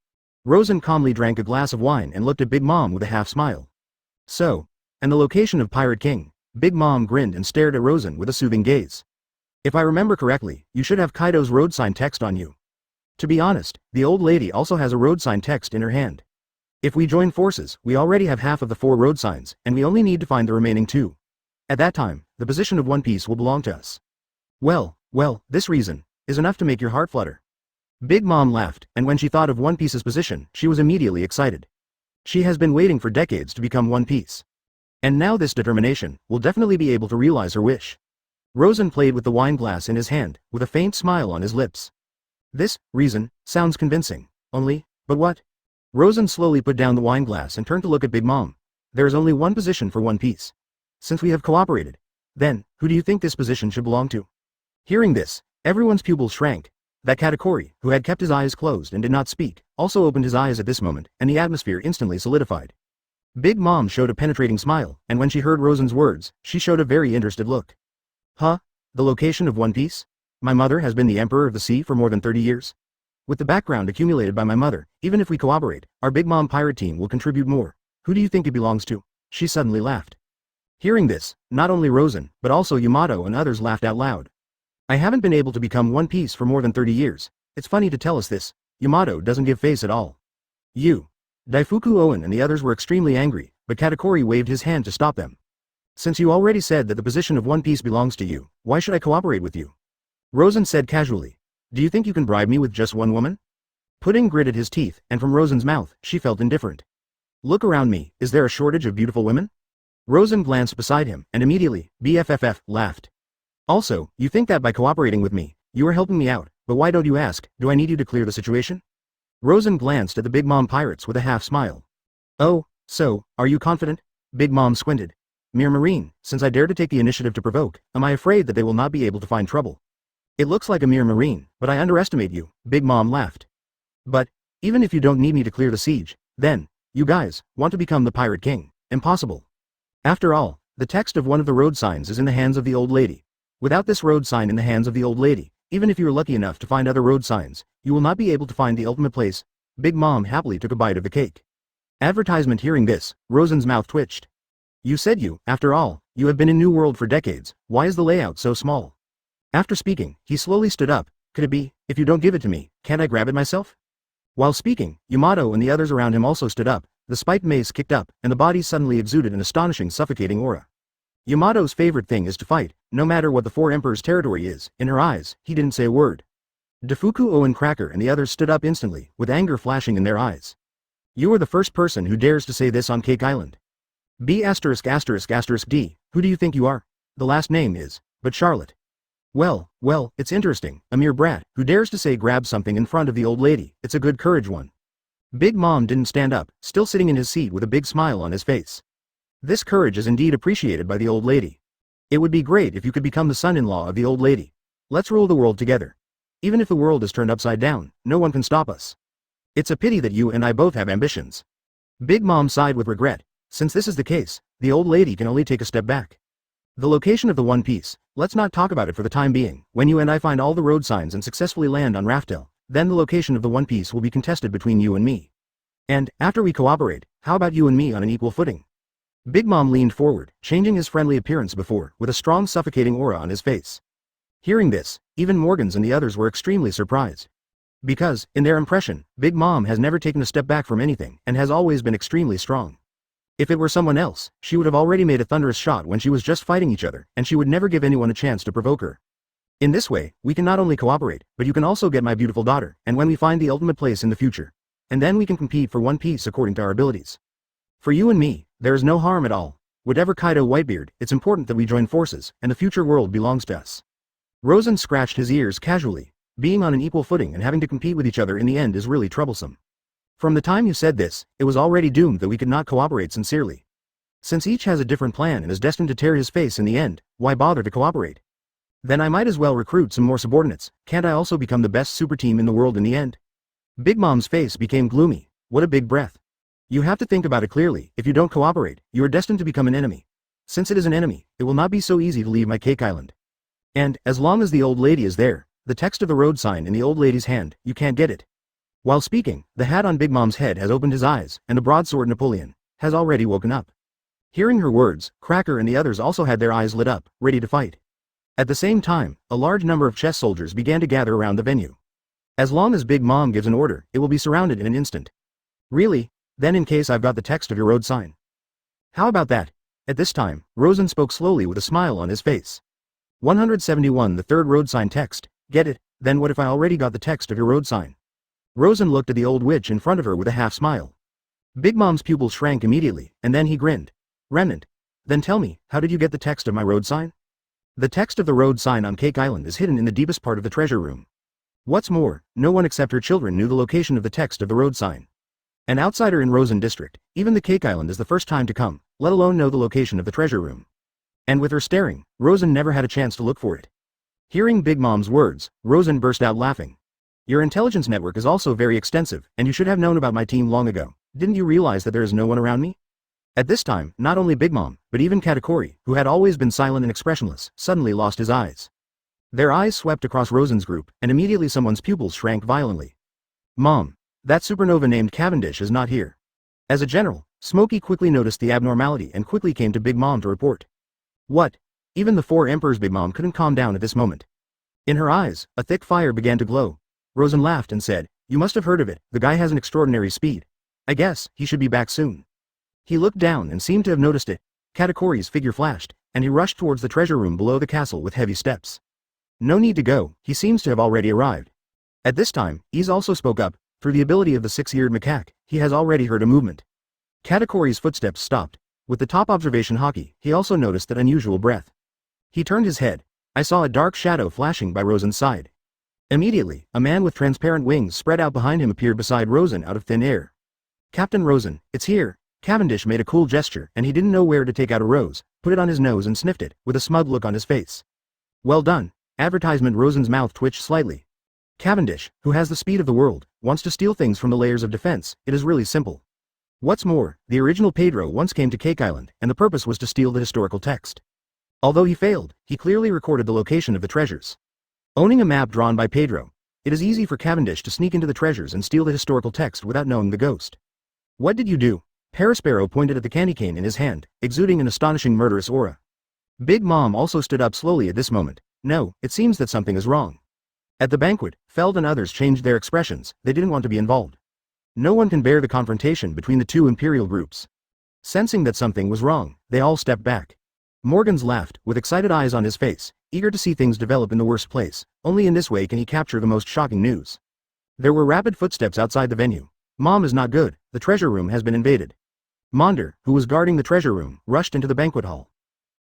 Rosen calmly drank a glass of wine and looked at Big Mom with a half smile. So, and the location of Pirate King? Big Mom grinned and stared at Rosen with a soothing gaze. If I remember correctly, you should have Kaido's road sign text on you. To be honest, the old lady also has a road sign text in her hand. If we join forces, we already have half of the 4 road signs, and we only need to find the remaining 2. At that time, the position of One Piece will belong to us. Well, this reason is enough to make your heart flutter. Big Mom laughed, and when she thought of One Piece's position, she was immediately excited. She has been waiting for decades to become One Piece. And now this determination will definitely be able to realize her wish. Rosen played with the wine glass in his hand, with a faint smile on his lips. This reason sounds convincing. But what? Rosen slowly put down the wine glass and turned to look at Big Mom. There is only one position for One Piece. Since we have cooperated, then, who do you think this position should belong to? Hearing this, everyone's pupils shrank. That Katakuri, who had kept his eyes closed and did not speak, also opened his eyes at this moment, and the atmosphere instantly solidified. Big Mom showed a penetrating smile, and when she heard Rosen's words, she showed a very interested look. Huh? The location of One Piece? My mother has been the Emperor of the Sea for more than 30 years. With the background accumulated by my mother, even if we cooperate, our Big Mom pirate team will contribute more. Who do you think it belongs to? She suddenly laughed. Hearing this, not only Rosen, but also Yamato and others laughed out loud. I haven't been able to become One Piece for more than 30 years. It's funny to tell us this. Yamato doesn't give face at all. Daifuku Owen and the others were extremely angry, but Katakuri waved his hand to stop them. Since you already said that the position of One Piece belongs to you, why should I cooperate with you? Rosen said casually. Do you think you can bribe me with just one woman? Pudding gritted his teeth, and from Rosen's mouth, she felt indifferent. Look around me, is there a shortage of beautiful women? Rosen glanced beside him, and immediately, BFFF, laughed. Also, you think that by cooperating with me, you are helping me out, but why don't you ask, do I need you to clear the situation? Rosen glanced at the Big Mom pirates with a half smile. Oh, so, are you confident? Big Mom squinted. Mere Marine, since I dare to take the initiative to provoke, am I afraid that they will not be able to find trouble? It looks like a mere Marine, but I underestimate you, Big Mom laughed. But, even if you don't need me to clear the siege, then, you guys, want to become the Pirate King, impossible. After all, the text of one of the road signs is in the hands of the old lady. Without this road sign in the hands of the old lady, even if you are lucky enough to find other road signs, you will not be able to find the ultimate place. Big Mom happily took a bite of the cake. Advertisement hearing this, Rosen's mouth twitched. You said after all, you have been in New World for decades, why is the layout so small? After speaking, he slowly stood up. Could it be, if you don't give it to me, can't I grab it myself? While speaking, Yamato and the others around him also stood up, the spiked mace kicked up, and the body suddenly exuded an astonishing suffocating aura. Yamato's favorite thing is to fight, no matter what the 4 emperors' territory is. In her eyes, he didn't say a word. Defuku Owen Cracker and the others stood up instantly, with anger flashing in their eyes. You are the first person who dares to say this on Cake Island. B*******D, who do you think you are? The last name is, but Charlotte. Well, it's interesting, a mere brat, who dares to say grab something in front of the old lady, it's a good courage one. Big Mom didn't stand up, still sitting in his seat with a big smile on his face. This courage is indeed appreciated by the old lady. It would be great if you could become the son-in-law of the old lady. Let's rule the world together. Even if the world is turned upside down, no one can stop us. It's a pity that you and I both have ambitions. Big Mom sighed with regret. Since this is the case, the old lady can only take a step back. The location of the One Piece, let's not talk about it for the time being. When you and I find all the road signs and successfully land on Raftel, then the location of the One Piece will be contested between you and me. And, after we cooperate, how about you and me on an equal footing? Big Mom leaned forward, changing his friendly appearance before, with a strong suffocating aura on his face. Hearing this, even Morgans and the others were extremely surprised. Because, in their impression, Big Mom has never taken a step back from anything and has always been extremely strong. If it were someone else, she would have already made a thunderous shot when she was just fighting each other, and she would never give anyone a chance to provoke her. In this way, we can not only cooperate, but you can also get my beautiful daughter, and when we find the ultimate place in the future. And then we can compete for One Piece according to our abilities. For you and me, there is no harm at all. Whatever Kaido Whitebeard, it's important that we join forces, and the future world belongs to us. Rosen scratched his ears casually. Being on an equal footing and having to compete with each other in the end is really troublesome. From the time you said this, it was already doomed that we could not cooperate sincerely. Since each has a different plan and is destined to tear his face in the end, why bother to cooperate? Then I might as well recruit some more subordinates. Can't I also become the best super team in the world in the end? Big Mom's face became gloomy. What a big breath. You have to think about it clearly. If you don't cooperate, you are destined to become an enemy. Since it is an enemy, it will not be so easy to leave my cake island. And, as long as the old lady is there, the text of the road sign in the old lady's hand, you can't get it. While speaking, the hat on Big Mom's head has opened his eyes, and the broadsword Napoleon has already woken up. Hearing her words, Cracker and the others also had their eyes lit up, ready to fight. At the same time, a large number of chess soldiers began to gather around the venue. As long as Big Mom gives an order, it will be surrounded in an instant. Really? Then in case I've got the text of your road sign. How about that? At this time, Rosen spoke slowly with a smile on his face. 171 The third road sign text. Get it? Then what if I already got the text of your road sign? Rosen looked at the old witch in front of her with a half smile. Big Mom's pupils shrank immediately, and then he grinned. Remnant. Then tell me, how did you get the text of my road sign? The text of the road sign on Cake Island is hidden in the deepest part of the treasure room. What's more, no one except her children knew the location of the text of the road sign. An outsider in Rosen district, even the Cake Island is the first time to come, let alone know the location of the treasure room. And with her staring, Rosen never had a chance to look for it. Hearing Big Mom's words, Rosen burst out laughing. Your intelligence network is also very extensive, and you should have known about my team long ago. Didn't you realize that there is no one around me? At this time, not only Big Mom, but even Katakuri, who had always been silent and expressionless, suddenly lost his eyes. Their eyes swept across Rosen's group, and immediately someone's pupils shrank violently. Mom, that supernova named Cavendish is not here. As a general, Smokey quickly noticed the abnormality and quickly came to Big Mom to report. What? Even the four emperors. Big Mom couldn't calm down at this moment. In her eyes, a thick fire began to glow. Rosen laughed and said, you must have heard of it, the guy has an extraordinary speed. I guess, he should be back soon. He looked down and seemed to have noticed it. Katakuri's figure flashed, and he rushed towards the treasure room below the castle with heavy steps. No need to go, he seems to have already arrived. At this time, Ys also spoke up. Through the ability of the six-eared macaque, he has already heard a movement. Katakuri's footsteps stopped. With the top observation Haki, he also noticed that unusual breath. He turned his head. I saw a dark shadow flashing by Rosen's side. Immediately, a man with transparent wings spread out behind him appeared beside Rosen out of thin air. Captain Rosen, it's here. Cavendish made a cool gesture, and he didn't know where to take out a rose, put it on his nose and sniffed it, with a smug look on his face. Well done. Advertisement. Rosen's mouth twitched slightly. Cavendish, who has the speed of the world, wants to steal things from the layers of defense. It is really simple. What's more, the original Pedro once came to Cake Island, and the purpose was to steal the historical text. Although he failed, he clearly recorded the location of the treasures. Owning a map drawn by Pedro, it is easy for Cavendish to sneak into the treasures and steal the historical text without knowing the ghost. What did you do? Parasparrow pointed at the candy cane in his hand, exuding an astonishing murderous aura. Big Mom also stood up slowly at this moment. No, it seems that something is wrong. At the banquet, Feld and others changed their expressions. They didn't want to be involved. No one can bear the confrontation between the two imperial groups. Sensing that something was wrong, they all stepped back. Morgans laughed, with excited eyes on his face, eager to see things develop in the worst place. Only in this way can he capture the most shocking news. There were rapid footsteps outside the venue. Mom is not good, the treasure room has been invaded. Monder, who was guarding the treasure room, rushed into the banquet hall.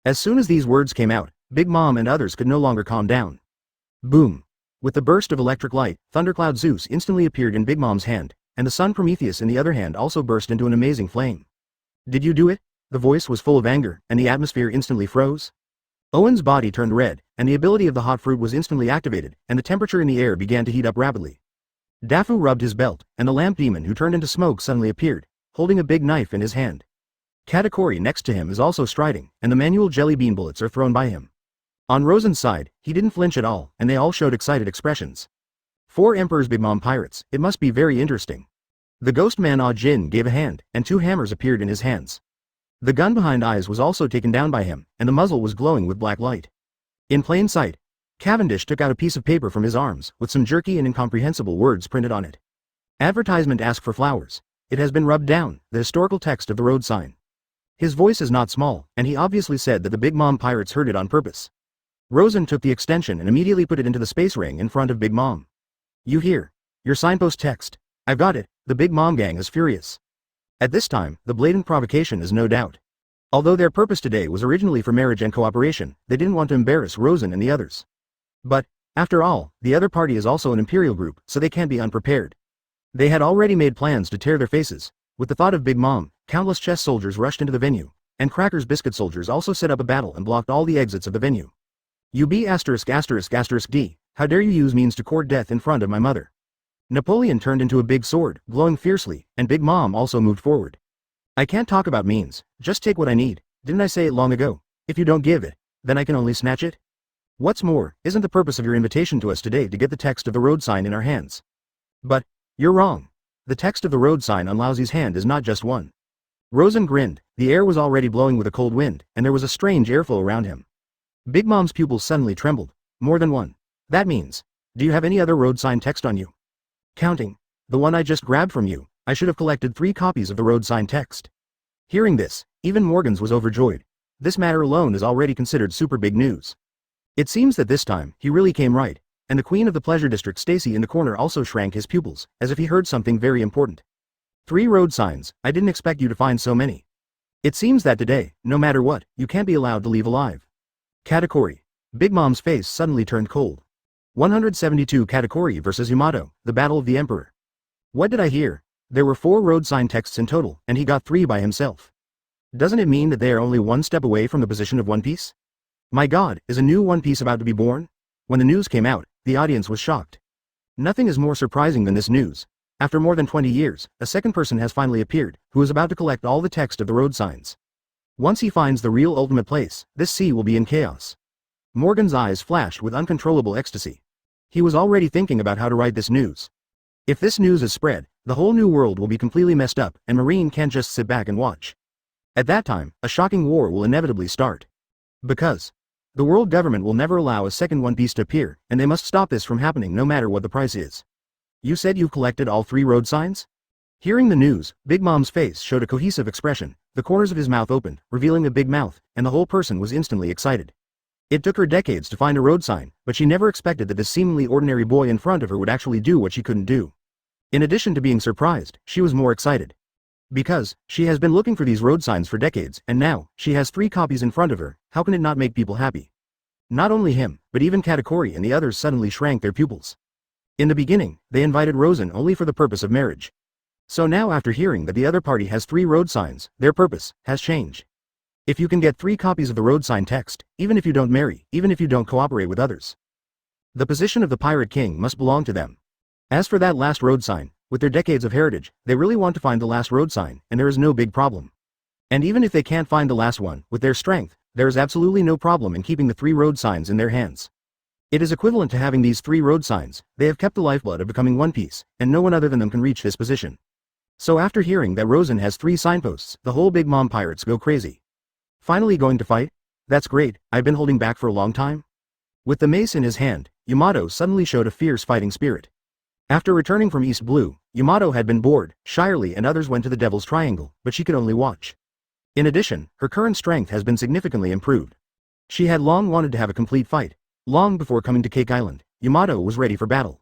As soon as these words came out, Big Mom and others could no longer calm down. Boom! With the burst of electric light, Thundercloud Zeus instantly appeared in Big Mom's hand, and the sun Prometheus in the other hand also burst into an amazing flame. Did you do it? The voice was full of anger, and the atmosphere instantly froze. Owen's body turned red, and the ability of the hot fruit was instantly activated, and the temperature in the air began to heat up rapidly. Dafu rubbed his belt, and the lamp demon who turned into smoke suddenly appeared, holding a big knife in his hand. Katakuri next to him is also striding, and the manual jelly bean bullets are thrown by him. On Rosen's side, he didn't flinch at all, and they all showed excited expressions. 4 Emperor's Big Mom pirates, it must be very interesting. The ghost man Jin gave a hand, and 2 hammers appeared in his hands. The gun behind eyes was also taken down by him, and the muzzle was glowing with black light. In plain sight, Cavendish took out a piece of paper from his arms, with some jerky and incomprehensible words printed on it. Advertisement ask for flowers. It has been rubbed down, the historical text of the road sign. His voice is not small, and he obviously said that the Big Mom pirates heard it on purpose. Rosen took the extension and immediately put it into the space ring in front of Big Mom. You hear? Your signpost text. I've got it, the Big Mom gang is furious. At this time, the blatant provocation is no doubt. Although their purpose today was originally for marriage and cooperation, they didn't want to embarrass Rosen and the others. But, after all, the other party is also an imperial group, so they can't be unprepared. They had already made plans to tear their faces. With the thought of Big Mom, countless chess soldiers rushed into the venue, and Cracker's biscuit soldiers also set up a battle and blocked all the exits of the venue. You be *****D, how dare you use means to court death in front of my mother. Napoleon turned into a big sword, glowing fiercely, and Big Mom also moved forward. I can't talk about means, just take what I need, didn't I say it long ago? If you don't give it, then I can only snatch it? What's more, isn't the purpose of your invitation to us today to get the text of the road sign in our hands? But, you're wrong. The text of the road sign on Laozi's hand is not just one. Rosen grinned, the air was already blowing with a cold wind, and there was a strange airflow around him. Big Mom's pupils suddenly trembled. More than one. That means, do you have any other road sign text on you? Counting. The one I just grabbed from you, I should have collected 3 copies of the road sign text. Hearing this, even Morgans was overjoyed. This matter alone is already considered super big news. It seems that this time, he really came right, and the Queen of the Pleasure District Stacy in the corner also shrank his pupils, as if he heard something very important. 3 road signs, I didn't expect you to find so many. It seems that today, no matter what, you can't be allowed to leave alive. Katakuri. Big Mom's face suddenly turned cold. 172 Katakuri versus Yamato, the Battle of the Emperor. What did I hear? There were 4 road sign texts in total, and he got 3 by himself. Doesn't it mean that they are only one step away from the position of One Piece? My god, is a new One Piece about to be born? When the news came out, the audience was shocked. Nothing is more surprising than this news. After more than 20 years, a second person has finally appeared, who is about to collect all the text of the road signs. Once he finds the real ultimate place, this sea will be in chaos. Morgan's eyes flashed with uncontrollable ecstasy. He was already thinking about how to write this news. If this news is spread, the whole new world will be completely messed up, and Marine can't just sit back and watch. At that time, a shocking war will inevitably start. Because the world government will never allow a second One Piece to appear, and they must stop this from happening no matter what the price is. You said you've collected all 3 road signs? Hearing the news, Big Mom's face showed a cohesive expression, the corners of his mouth opened, revealing a big mouth, and the whole person was instantly excited. It took her decades to find a road sign, but she never expected that this seemingly ordinary boy in front of her would actually do what she couldn't do. In addition to being surprised, she was more excited. Because, she has been looking for these road signs for decades, and now, she has 3 copies in front of her, how can it not make people happy? Not only him, but even Katakuri and the others suddenly shrank their pupils. In the beginning, they invited Rosen only for the purpose of marriage. So now after hearing that the other party has 3 road signs, their purpose has changed. If you can get 3 copies of the road sign text, even if you don't marry, even if you don't cooperate with others, the position of the Pirate King must belong to them. As for that last road sign, with their decades of heritage, they really want to find the last road sign, and there is no big problem. And even if they can't find the last one, with their strength, there is absolutely no problem in keeping the 3 road signs in their hands. It is equivalent to having these 3 road signs. They have kept the lifeblood of becoming One Piece, and no one other than them can reach this position. So after hearing that Rosen has 3 signposts, the whole Big Mom pirates go crazy. Finally going to fight? That's great, I've been holding back for a long time. With the mace in his hand, Yamato suddenly showed a fierce fighting spirit. After returning from East Blue, Yamato had been bored, Shirley and others went to the Devil's Triangle, but she could only watch. In addition, her current strength has been significantly improved. She had long wanted to have a complete fight. Long before coming to Cake Island, Yamato was ready for battle.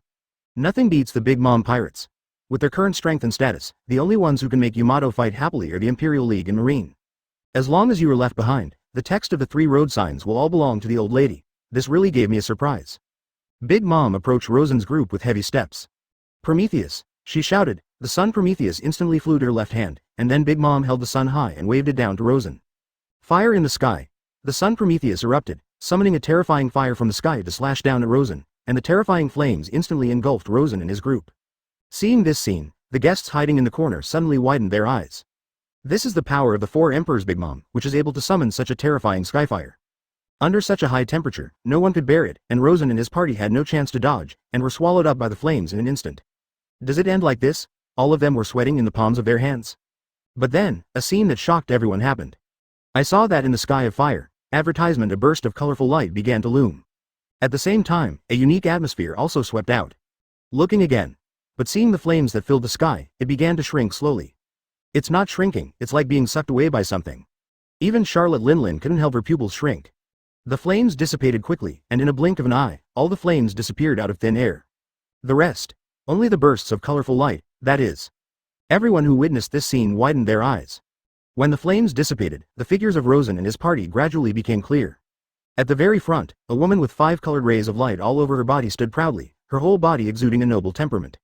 Nothing beats the Big Mom pirates. With their current strength and status, the only ones who can make Yamato fight happily are the Imperial League and Marine. As long as you are left behind, the text of the 3 road signs will all belong to the old lady. This really gave me a surprise. Big Mom approached Rosen's group with heavy steps. Prometheus, she shouted. The sun Prometheus instantly flew to her left hand, and then Big Mom held the sun high and waved it down to Rosen. Fire in the sky. The sun Prometheus erupted, summoning a terrifying fire from the sky to slash down at Rosen, and the terrifying flames instantly engulfed Rosen and his group. Seeing this scene, the guests hiding in the corner suddenly widened their eyes. This is the power of the four emperors Big Mom, which is able to summon such a terrifying skyfire. Under such a high temperature, no one could bear it, and Rosen and his party had no chance to dodge, and were swallowed up by the flames in an instant. Does it end like this? All of them were sweating in the palms of their hands. But then, a scene that shocked everyone happened. I saw that in the sky of fire, advertisement a burst of colorful light began to loom. At the same time, a unique atmosphere also swept out. Looking again. But seeing the flames that filled the sky, it began to shrink slowly. It's not shrinking, it's like being sucked away by something. Even Charlotte Linlin couldn't help her pupils shrink. The flames dissipated quickly, and in a blink of an eye, all the flames disappeared out of thin air. The rest. Only the bursts of colorful light, that is. Everyone who witnessed this scene widened their eyes. When the flames dissipated, the figures of Rosen and his party gradually became clear. At the very front, a woman with 5 colored rays of light all over her body stood proudly, her whole body exuding a noble temperament.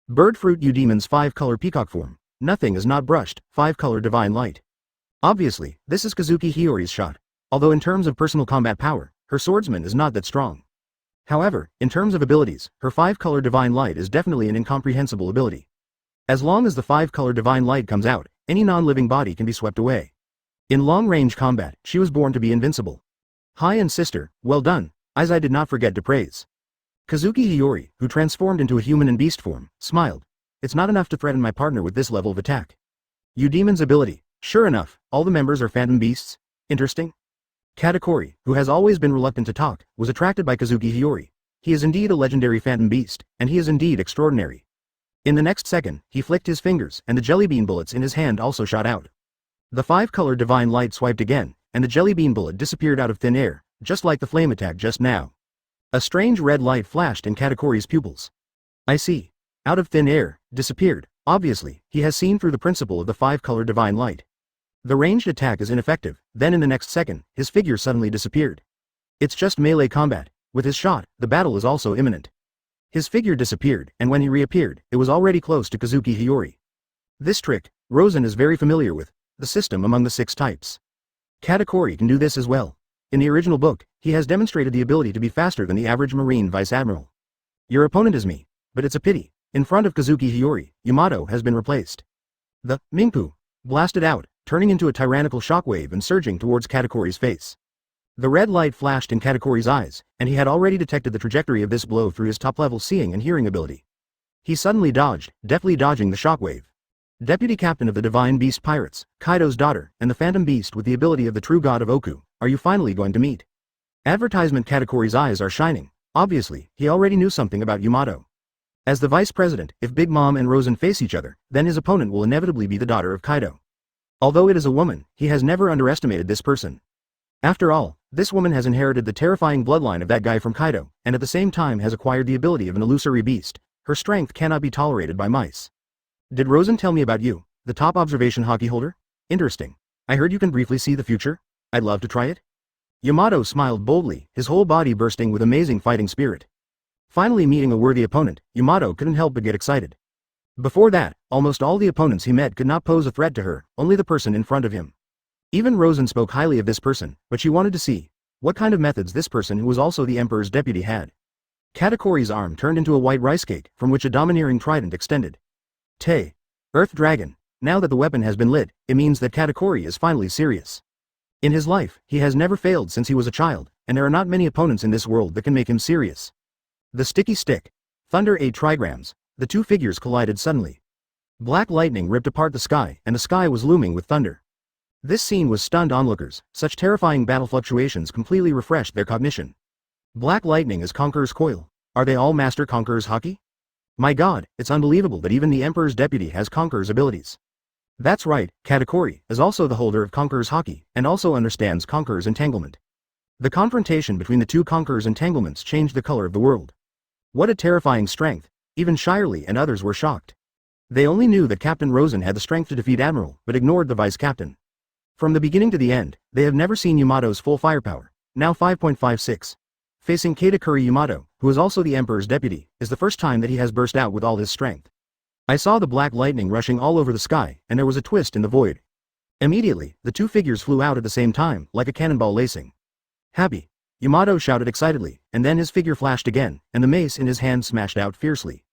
Bird fruit Eudemon's 5-color peacock form. Nothing is not brushed, 5-color divine light. Obviously, this is Kazuki Hiyori's shot, although in terms of personal combat power, her swordsman is not that strong. However, in terms of abilities, her 5-color divine light is definitely an incomprehensible ability. As long as the 5-color divine light comes out, any non-living body can be swept away. In long-range combat, she was born to be invincible. Hi and sister, well done, as I did not forget to praise. Kazuki Hiyori, who transformed into a human and beast form, smiled. It's not enough to threaten my partner with this level of attack. Eudemon's ability. Sure enough, all the members are phantom beasts. Interesting. Katakuri, who has always been reluctant to talk, was attracted by Kazuki Hiyori. He is indeed a legendary phantom beast, and he is indeed extraordinary. In the next second, he flicked his fingers, and the jelly bean bullets in his hand also shot out. The 5-color divine light swiped again, and the jelly bean bullet disappeared out of thin air, just like the flame attack just now. A strange red light flashed in Katakuri's pupils. I see. Out of thin air, disappeared. Obviously, he has seen through the principle of the 5-color divine light. The ranged attack is ineffective, then in the next second, his figure suddenly disappeared. It's just melee combat. With his shot, the battle is also imminent. His figure disappeared, and when he reappeared, it was already close to Kazuki Hiyori. This trick, Rosen is very familiar with, the system among the 6 types. Katakuri can do this as well. In the original book, he has demonstrated the ability to be faster than the average Marine Vice Admiral. Your opponent is me, but it's a pity. In front of Kazuki Hiyori, Yamato has been replaced. The Mingpu blasted out, turning into a tyrannical shockwave and surging towards Katakuri's face. The red light flashed in Katakuri's eyes, and he had already detected the trajectory of this blow through his top-level seeing and hearing ability. He suddenly dodged, deftly dodging the shockwave. Deputy Captain of the Divine Beast Pirates, Kaido's daughter, and the Phantom Beast with the ability of the true god of Oku, are you finally going to meet? Advertisement Katakuri's eyes are shining. Obviously, he already knew something about Yamato. As the Vice President, if Big Mom and Rosen face each other, then his opponent will inevitably be the daughter of Kaido. Although it is a woman, he has never underestimated this person. After all, this woman has inherited the terrifying bloodline of that guy from Kaido, and at the same time has acquired the ability of an illusory beast. Her strength cannot be tolerated by mice. Did Rosen tell me about you, the top observation hockey holder? Interesting. I heard you can briefly see the future. I'd love to try it. Yamato smiled boldly, his whole body bursting with amazing fighting spirit. Finally meeting a worthy opponent, Yamato couldn't help but get excited. Before that, almost all the opponents he met could not pose a threat to her, only the person in front of him. Even Rosen spoke highly of this person, but she wanted to see what kind of methods this person who was also the Emperor's deputy had. Katakuri's arm turned into a white rice cake, from which a domineering trident extended. Te. Earth Dragon. Now that the weapon has been lit, it means that Katakuri is finally serious. In his life, he has never failed since he was a child, and there are not many opponents in this world that can make him serious. The sticky stick. Thunder 8 trigrams. The two figures collided suddenly. Black lightning ripped apart the sky, and the sky was looming with thunder. This scene was stunned onlookers. Such terrifying battle fluctuations completely refreshed their cognition. Black lightning is Conqueror's coil. Are they all Master Conqueror's Haki? My god, it's unbelievable that even the Emperor's deputy has Conqueror's abilities. That's right, Katakuri is also the holder of Conqueror's Haki, and also understands Conqueror's entanglement. The confrontation between the two Conqueror's entanglements changed the color of the world. What a terrifying strength. Even Shirley and others were shocked. They only knew that Captain Rosen had the strength to defeat Admiral, but ignored the vice captain. From the beginning to the end, they have never seen Yamato's full firepower. Now 5.56. Facing Katakuri, Yamato, who is also the Emperor's deputy, is the first time that he has burst out with all his strength. I saw the black lightning rushing all over the sky, and there was a twist in the void. Immediately, the two figures flew out at the same time, like a cannonball lacing. Happy. Yamato shouted excitedly, and then his figure flashed again, and the mace in his hand smashed out fiercely.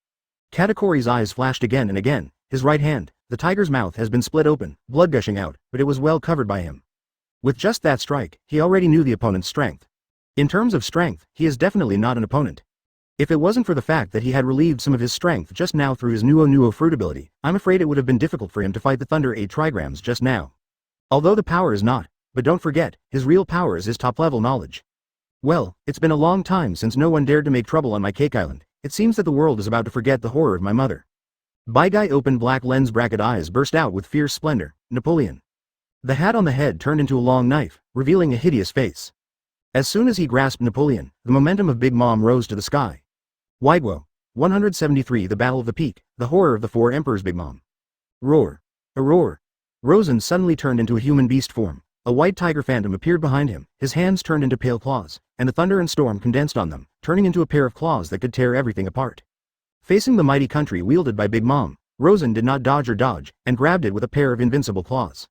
Katakuri's eyes flashed again and again, his right hand, the tiger's mouth has been split open, blood gushing out, but it was well covered by him. With just that strike, he already knew the opponent's strength. In terms of strength, he is definitely not an opponent. If it wasn't for the fact that he had relieved some of his strength just now through his Nuo fruit ability, I'm afraid it would have been difficult for him to fight the Thunder 8 trigrams just now. Although the power is not, but don't forget, his real power is his top-level knowledge. Well, it's been a long time since no one dared to make trouble on my cake island. It seems that the world is about to forget the horror of my mother. Guy open black lens bracket eyes burst out with fierce splendor. Napoleon. The hat on the head turned into a long knife, revealing a hideous face. As soon as he grasped Napoleon, the momentum of Big Mom rose to the sky. Guo. 173 The Battle of the Peak, the horror of the four emperors. Big Mom. Roar. A roar. Rosen suddenly turned into a human beast form. A white tiger phantom appeared behind him, his hands turned into pale claws, and the thunder and storm condensed on them, turning into a pair of claws that could tear everything apart. Facing the mighty country wielded by Big Mom, Rosen did not dodge or dodge, and grabbed it with a pair of invincible claws.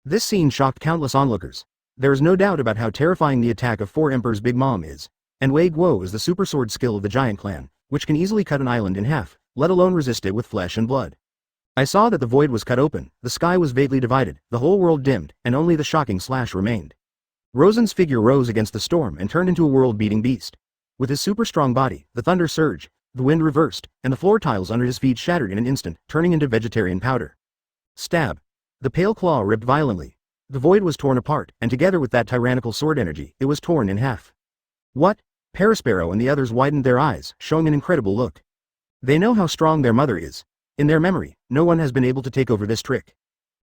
This scene shocked countless onlookers. There is no doubt about how terrifying the attack of four emperors Big Mom is, and Wei Guo is the super sword skill of the giant clan, which can easily cut an island in half, let alone resist it with flesh and blood. I saw that the void was cut open, the sky was vaguely divided, the whole world dimmed, and only the shocking slash remained. Rosen's figure rose against the storm and turned into a world-beating beast. With his super-strong body, the thunder surged, the wind reversed, and the floor tiles under his feet shattered in an instant, turning into vegetarian powder. Stab. The pale claw ripped violently. The void was torn apart, and together with that tyrannical sword energy, it was torn in half. What? Parasparrow and the others widened their eyes, showing an incredible look. They know how strong their mother is. In their memory, no one has been able to take over this trick.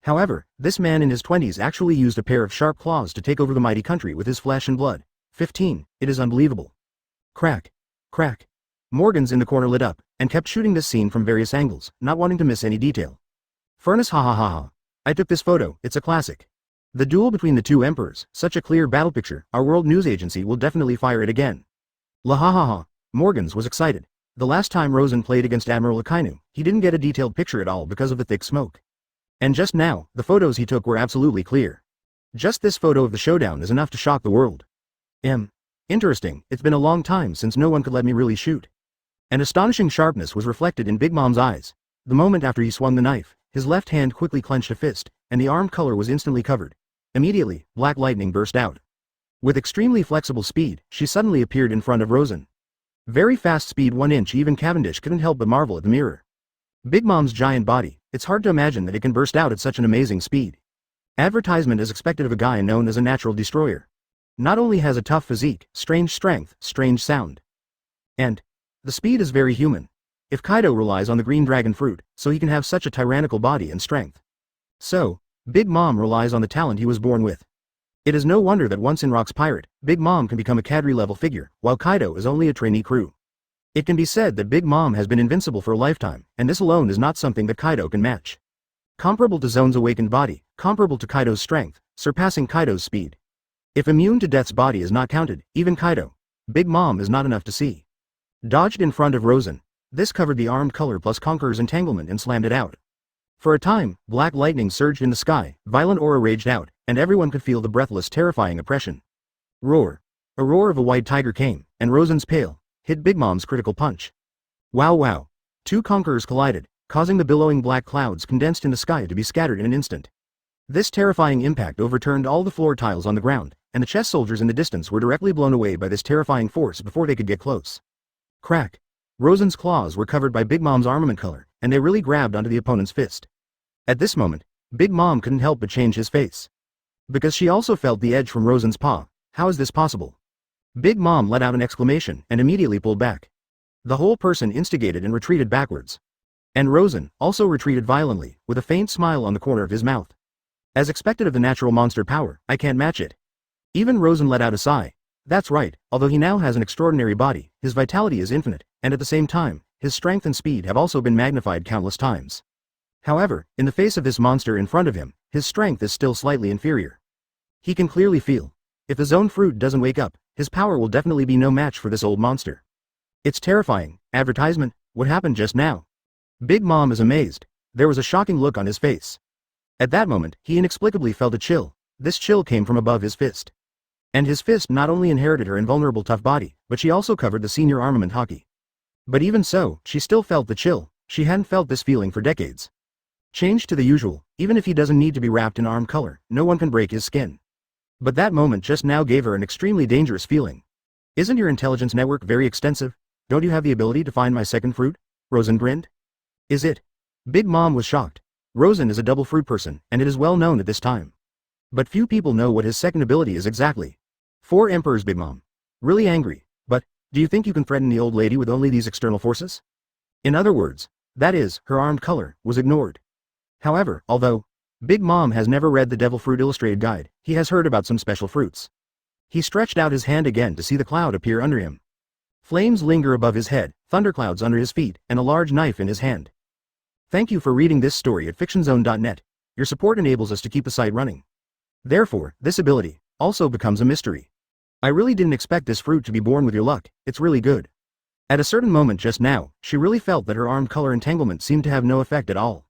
However, this man in his 20s actually used a pair of sharp claws to take over the mighty country with his flesh and blood. 15. It is unbelievable. Crack. Crack. Morgans in the corner lit up, and kept shooting this scene from various angles, not wanting to miss any detail. Furnace ha ha ha ha. I took this photo, it's a classic. The duel between the two emperors, such a clear battle picture, our world news agency will definitely fire it again. La ha ha ha. Morgans was excited. The last time Rosen played against Admiral Akainu, he didn't get a detailed picture at all because of the thick smoke. And just now, the photos he took were absolutely clear. Just this photo of the showdown is enough to shock the world. Interesting, it's been a long time since no one could let me really shoot. An astonishing sharpness was reflected in Big Mom's eyes. The moment after he swung the knife, his left hand quickly clenched a fist, and the arm color was instantly covered. Immediately, black lightning burst out. With extremely flexible speed, she suddenly appeared in front of Rosen. Very fast speed 1 inch, even Cavendish couldn't help but marvel at the mirror. Big Mom's giant body, it's hard to imagine that it can burst out at such an amazing speed. Advertisement is expected of a guy known as a natural destroyer. Not only has a tough physique, strange strength, strange sound. And the speed is very human. If Kaido relies on the green dragon fruit, so he can have such a tyrannical body and strength. So, Big Mom relies on the talent he was born with. It is no wonder that once in Rock's pirate, Big Mom can become a cadre-level figure, while Kaido is only a trainee crew. It can be said that Big Mom has been invincible for a lifetime, and this alone is not something that Kaido can match. Comparable to Zoan's awakened body, comparable to Kaido's strength, surpassing Kaido's speed. If immune to death's body is not counted, even Kaido, Big Mom is not enough to see. Dodged in front of Rosen, this covered the armed color plus Conqueror's entanglement and slammed it out. For a time, black lightning surged in the sky, violent aura raged out, and everyone could feel the breathless, terrifying oppression. Roar. A roar of a white tiger came, and Rosen's pale, hit Big Mom's critical punch. Wow wow. Two Conquerors collided, causing the billowing black clouds condensed in the sky to be scattered in an instant. This terrifying impact overturned all the floor tiles on the ground, and the chess soldiers in the distance were directly blown away by this terrifying force before they could get close. Crack. Rosen's claws were covered by Big Mom's armament color, and they really grabbed onto the opponent's fist. At this moment, Big Mom couldn't help but change his face. Because she also felt the edge from Rosen's paw. How is this possible? Big Mom let out an exclamation and immediately pulled back. The whole person instigated and retreated backwards. And Rosen also retreated violently, with a faint smile on the corner of his mouth. As expected of the natural monster power, I can't match it. Even Rosen let out a sigh. That's right, although he now has an extraordinary body, his vitality is infinite, and at the same time, his strength and speed have also been magnified countless times. However, in the face of this monster in front of him, his strength is still slightly inferior. He can clearly feel. If the Zoan fruit doesn't wake up, his power will definitely be no match for this old monster. It's terrifying. Advertisement, what happened just now? Big Mom is amazed. There was a shocking look on his face. At that moment, he inexplicably felt a chill. This chill came from above his fist. And his fist not only inherited her invulnerable tough body, but she also covered the senior armament Haki. But even so, she still felt the chill. She hadn't felt this feeling for decades. Changed to the usual, even if he doesn't need to be wrapped in arm color, no one can break his skin. But that moment just now gave her an extremely dangerous feeling. Isn't your intelligence network very extensive? Don't you have the ability to find my second fruit? Rosen grinned. Is it? Big Mom was shocked. Rosen is a double fruit person, and it is well known at this time. But few people know what his second ability is exactly. 4 Emperors. Big Mom. Really angry. But, do you think you can threaten the old lady with only these external forces? In other words, that is, her armed color, was ignored. However, although Big Mom has never read the Devil Fruit Illustrated Guide, he has heard about some special fruits. He stretched out his hand again to see the cloud appear under him. Flames linger above his head, thunderclouds under his feet, and a large knife in his hand. Thank you for reading this story at fictionzone.net. Your support enables us to keep the site running. Therefore, this ability also becomes a mystery. I really didn't expect this fruit to be born with your luck. It's really good. At a certain moment just now, she really felt that her armed color entanglement seemed to have no effect at all.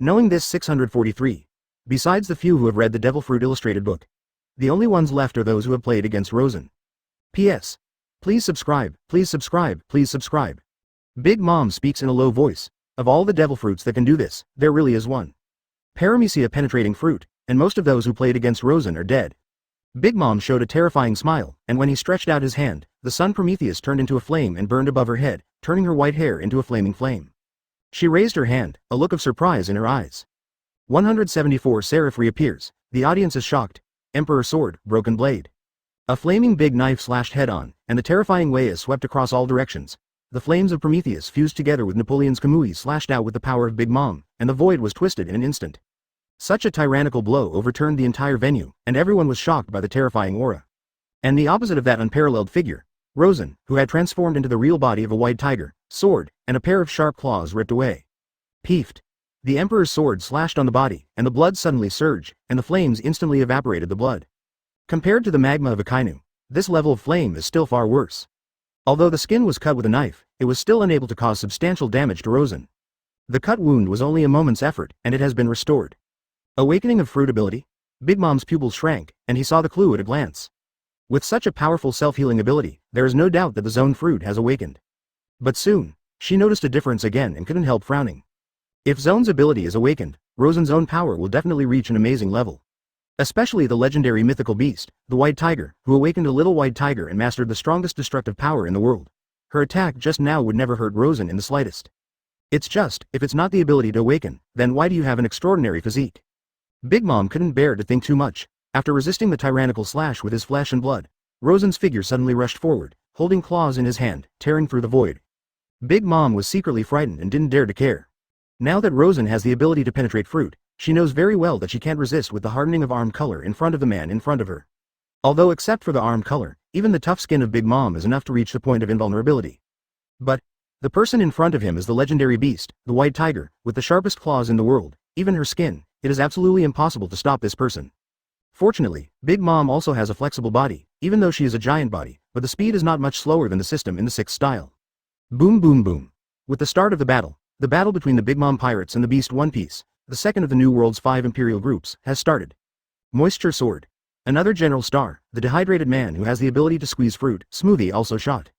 Knowing this 643. Besides the few who have read the Devil Fruit Illustrated book, the only ones left are those who have played against Rosen. P.S. Please subscribe, please subscribe, please subscribe. Big Mom speaks in a low voice. Of all the devil fruits that can do this, there really is one. Paramecia penetrating fruit, and most of those who played against Rosen are dead. Big Mom showed a terrifying smile, and when he stretched out his hand, the sun Prometheus turned into a flame and burned above her head, turning her white hair into a flaming flame. She raised her hand, a look of surprise in her eyes. 174 Seraph reappears. The audience is shocked. Emperor Sword, Broken Blade. A flaming big knife slashed head-on, and the terrifying way is swept across all directions. The flames of Prometheus fused together with Napoleon's Kamui slashed out with the power of Big Mom, and the void was twisted in an instant. Such a tyrannical blow overturned the entire venue, and everyone was shocked by the terrifying aura. And the opposite of that unparalleled figure, Rosen, who had transformed into the real body of a white tiger, sword, and a pair of sharp claws ripped away. Peefed. The Emperor's sword slashed on the body, and the blood suddenly surged, and the flames instantly evaporated the blood. Compared to the magma of Akainu, this level of flame is still far worse. Although the skin was cut with a knife, it was still unable to cause substantial damage to Rosen. The cut wound was only a moment's effort, and it has been restored. Awakening of fruit ability? Big Mom's pupils shrank, and he saw the clue at a glance. With such a powerful self-healing ability, there is no doubt that the Zoan fruit has awakened. But soon, she noticed a difference again and couldn't help frowning. If Zoan's ability is awakened, Rosen's own power will definitely reach an amazing level. Especially the legendary mythical beast, the White Tiger, who awakened a little white tiger and mastered the strongest destructive power in the world. Her attack just now would never hurt Rosen in the slightest. It's just, if it's not the ability to awaken, then why do you have an extraordinary physique? Big Mom couldn't bear to think too much. After resisting the tyrannical slash with his flesh and blood, Rosen's figure suddenly rushed forward, holding claws in his hand, tearing through the void. Big Mom was secretly frightened and didn't dare to care. Now that Rosen has the ability to penetrate fruit, she knows very well that she can't resist with the hardening of arm color in front of the man in front of her. Although except for the arm color, even the tough skin of Big Mom is enough to reach the point of invulnerability. But the person in front of him is the legendary beast, the White Tiger, with the sharpest claws in the world. Even her skin, it is absolutely impossible to stop this person. Fortunately, Big Mom also has a flexible body, even though she is a giant body, but the speed is not much slower than the system in the 6th style. Boom boom boom. With the start of the battle between the Big Mom pirates and the Beast One Piece, the second of the New World's 5 imperial groups, has started. Moisture Sword. Another General Star, the dehydrated man who has the ability to squeeze fruit, Smoothie also shot.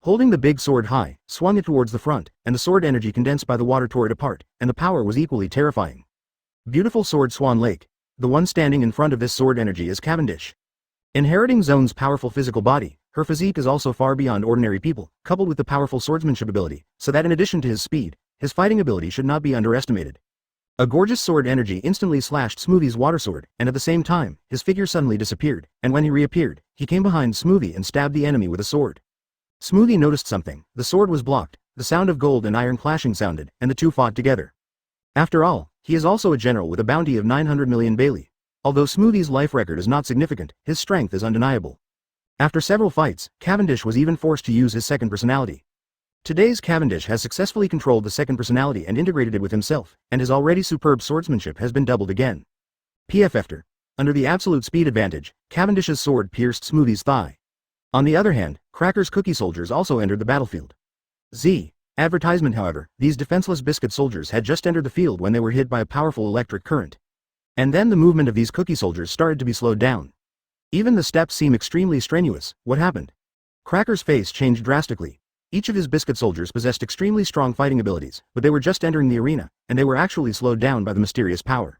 Holding the big sword high, swung it towards the front, and the sword energy condensed by the water tore it apart, and the power was equally terrifying. Beautiful Sword Swan Lake. The one standing in front of this sword energy is Cavendish. Inheriting Zoan's powerful physical body, her physique is also far beyond ordinary people, coupled with the powerful swordsmanship ability, so that in addition to his speed, his fighting ability should not be underestimated. A gorgeous sword energy instantly slashed Smoothie's water sword, and at the same time, his figure suddenly disappeared, and when he reappeared, he came behind Smoothie and stabbed the enemy with a sword. Smoothie noticed something. The sword was blocked, the sound of gold and iron clashing sounded, and the two fought together. After all, he is also a general with a bounty of 900 million Bailey. Although Smoothie's life record is not significant, his strength is undeniable. After several fights, Cavendish was even forced to use his second personality. Today's Cavendish has successfully controlled the second personality and integrated it with himself, and his already superb swordsmanship has been doubled again. PFFter. Under the absolute speed advantage, Cavendish's sword pierced Smoothie's thigh. On the other hand, Cracker's cookie soldiers also entered the battlefield. Advertisement. However, these defenseless biscuit soldiers had just entered the field when they were hit by a powerful electric current. And then the movement of these cookie soldiers started to be slowed down. Even the steps seem extremely strenuous. What happened? Cracker's face changed drastically. Each of his biscuit soldiers possessed extremely strong fighting abilities, but they were just entering the arena, and they were actually slowed down by the mysterious power.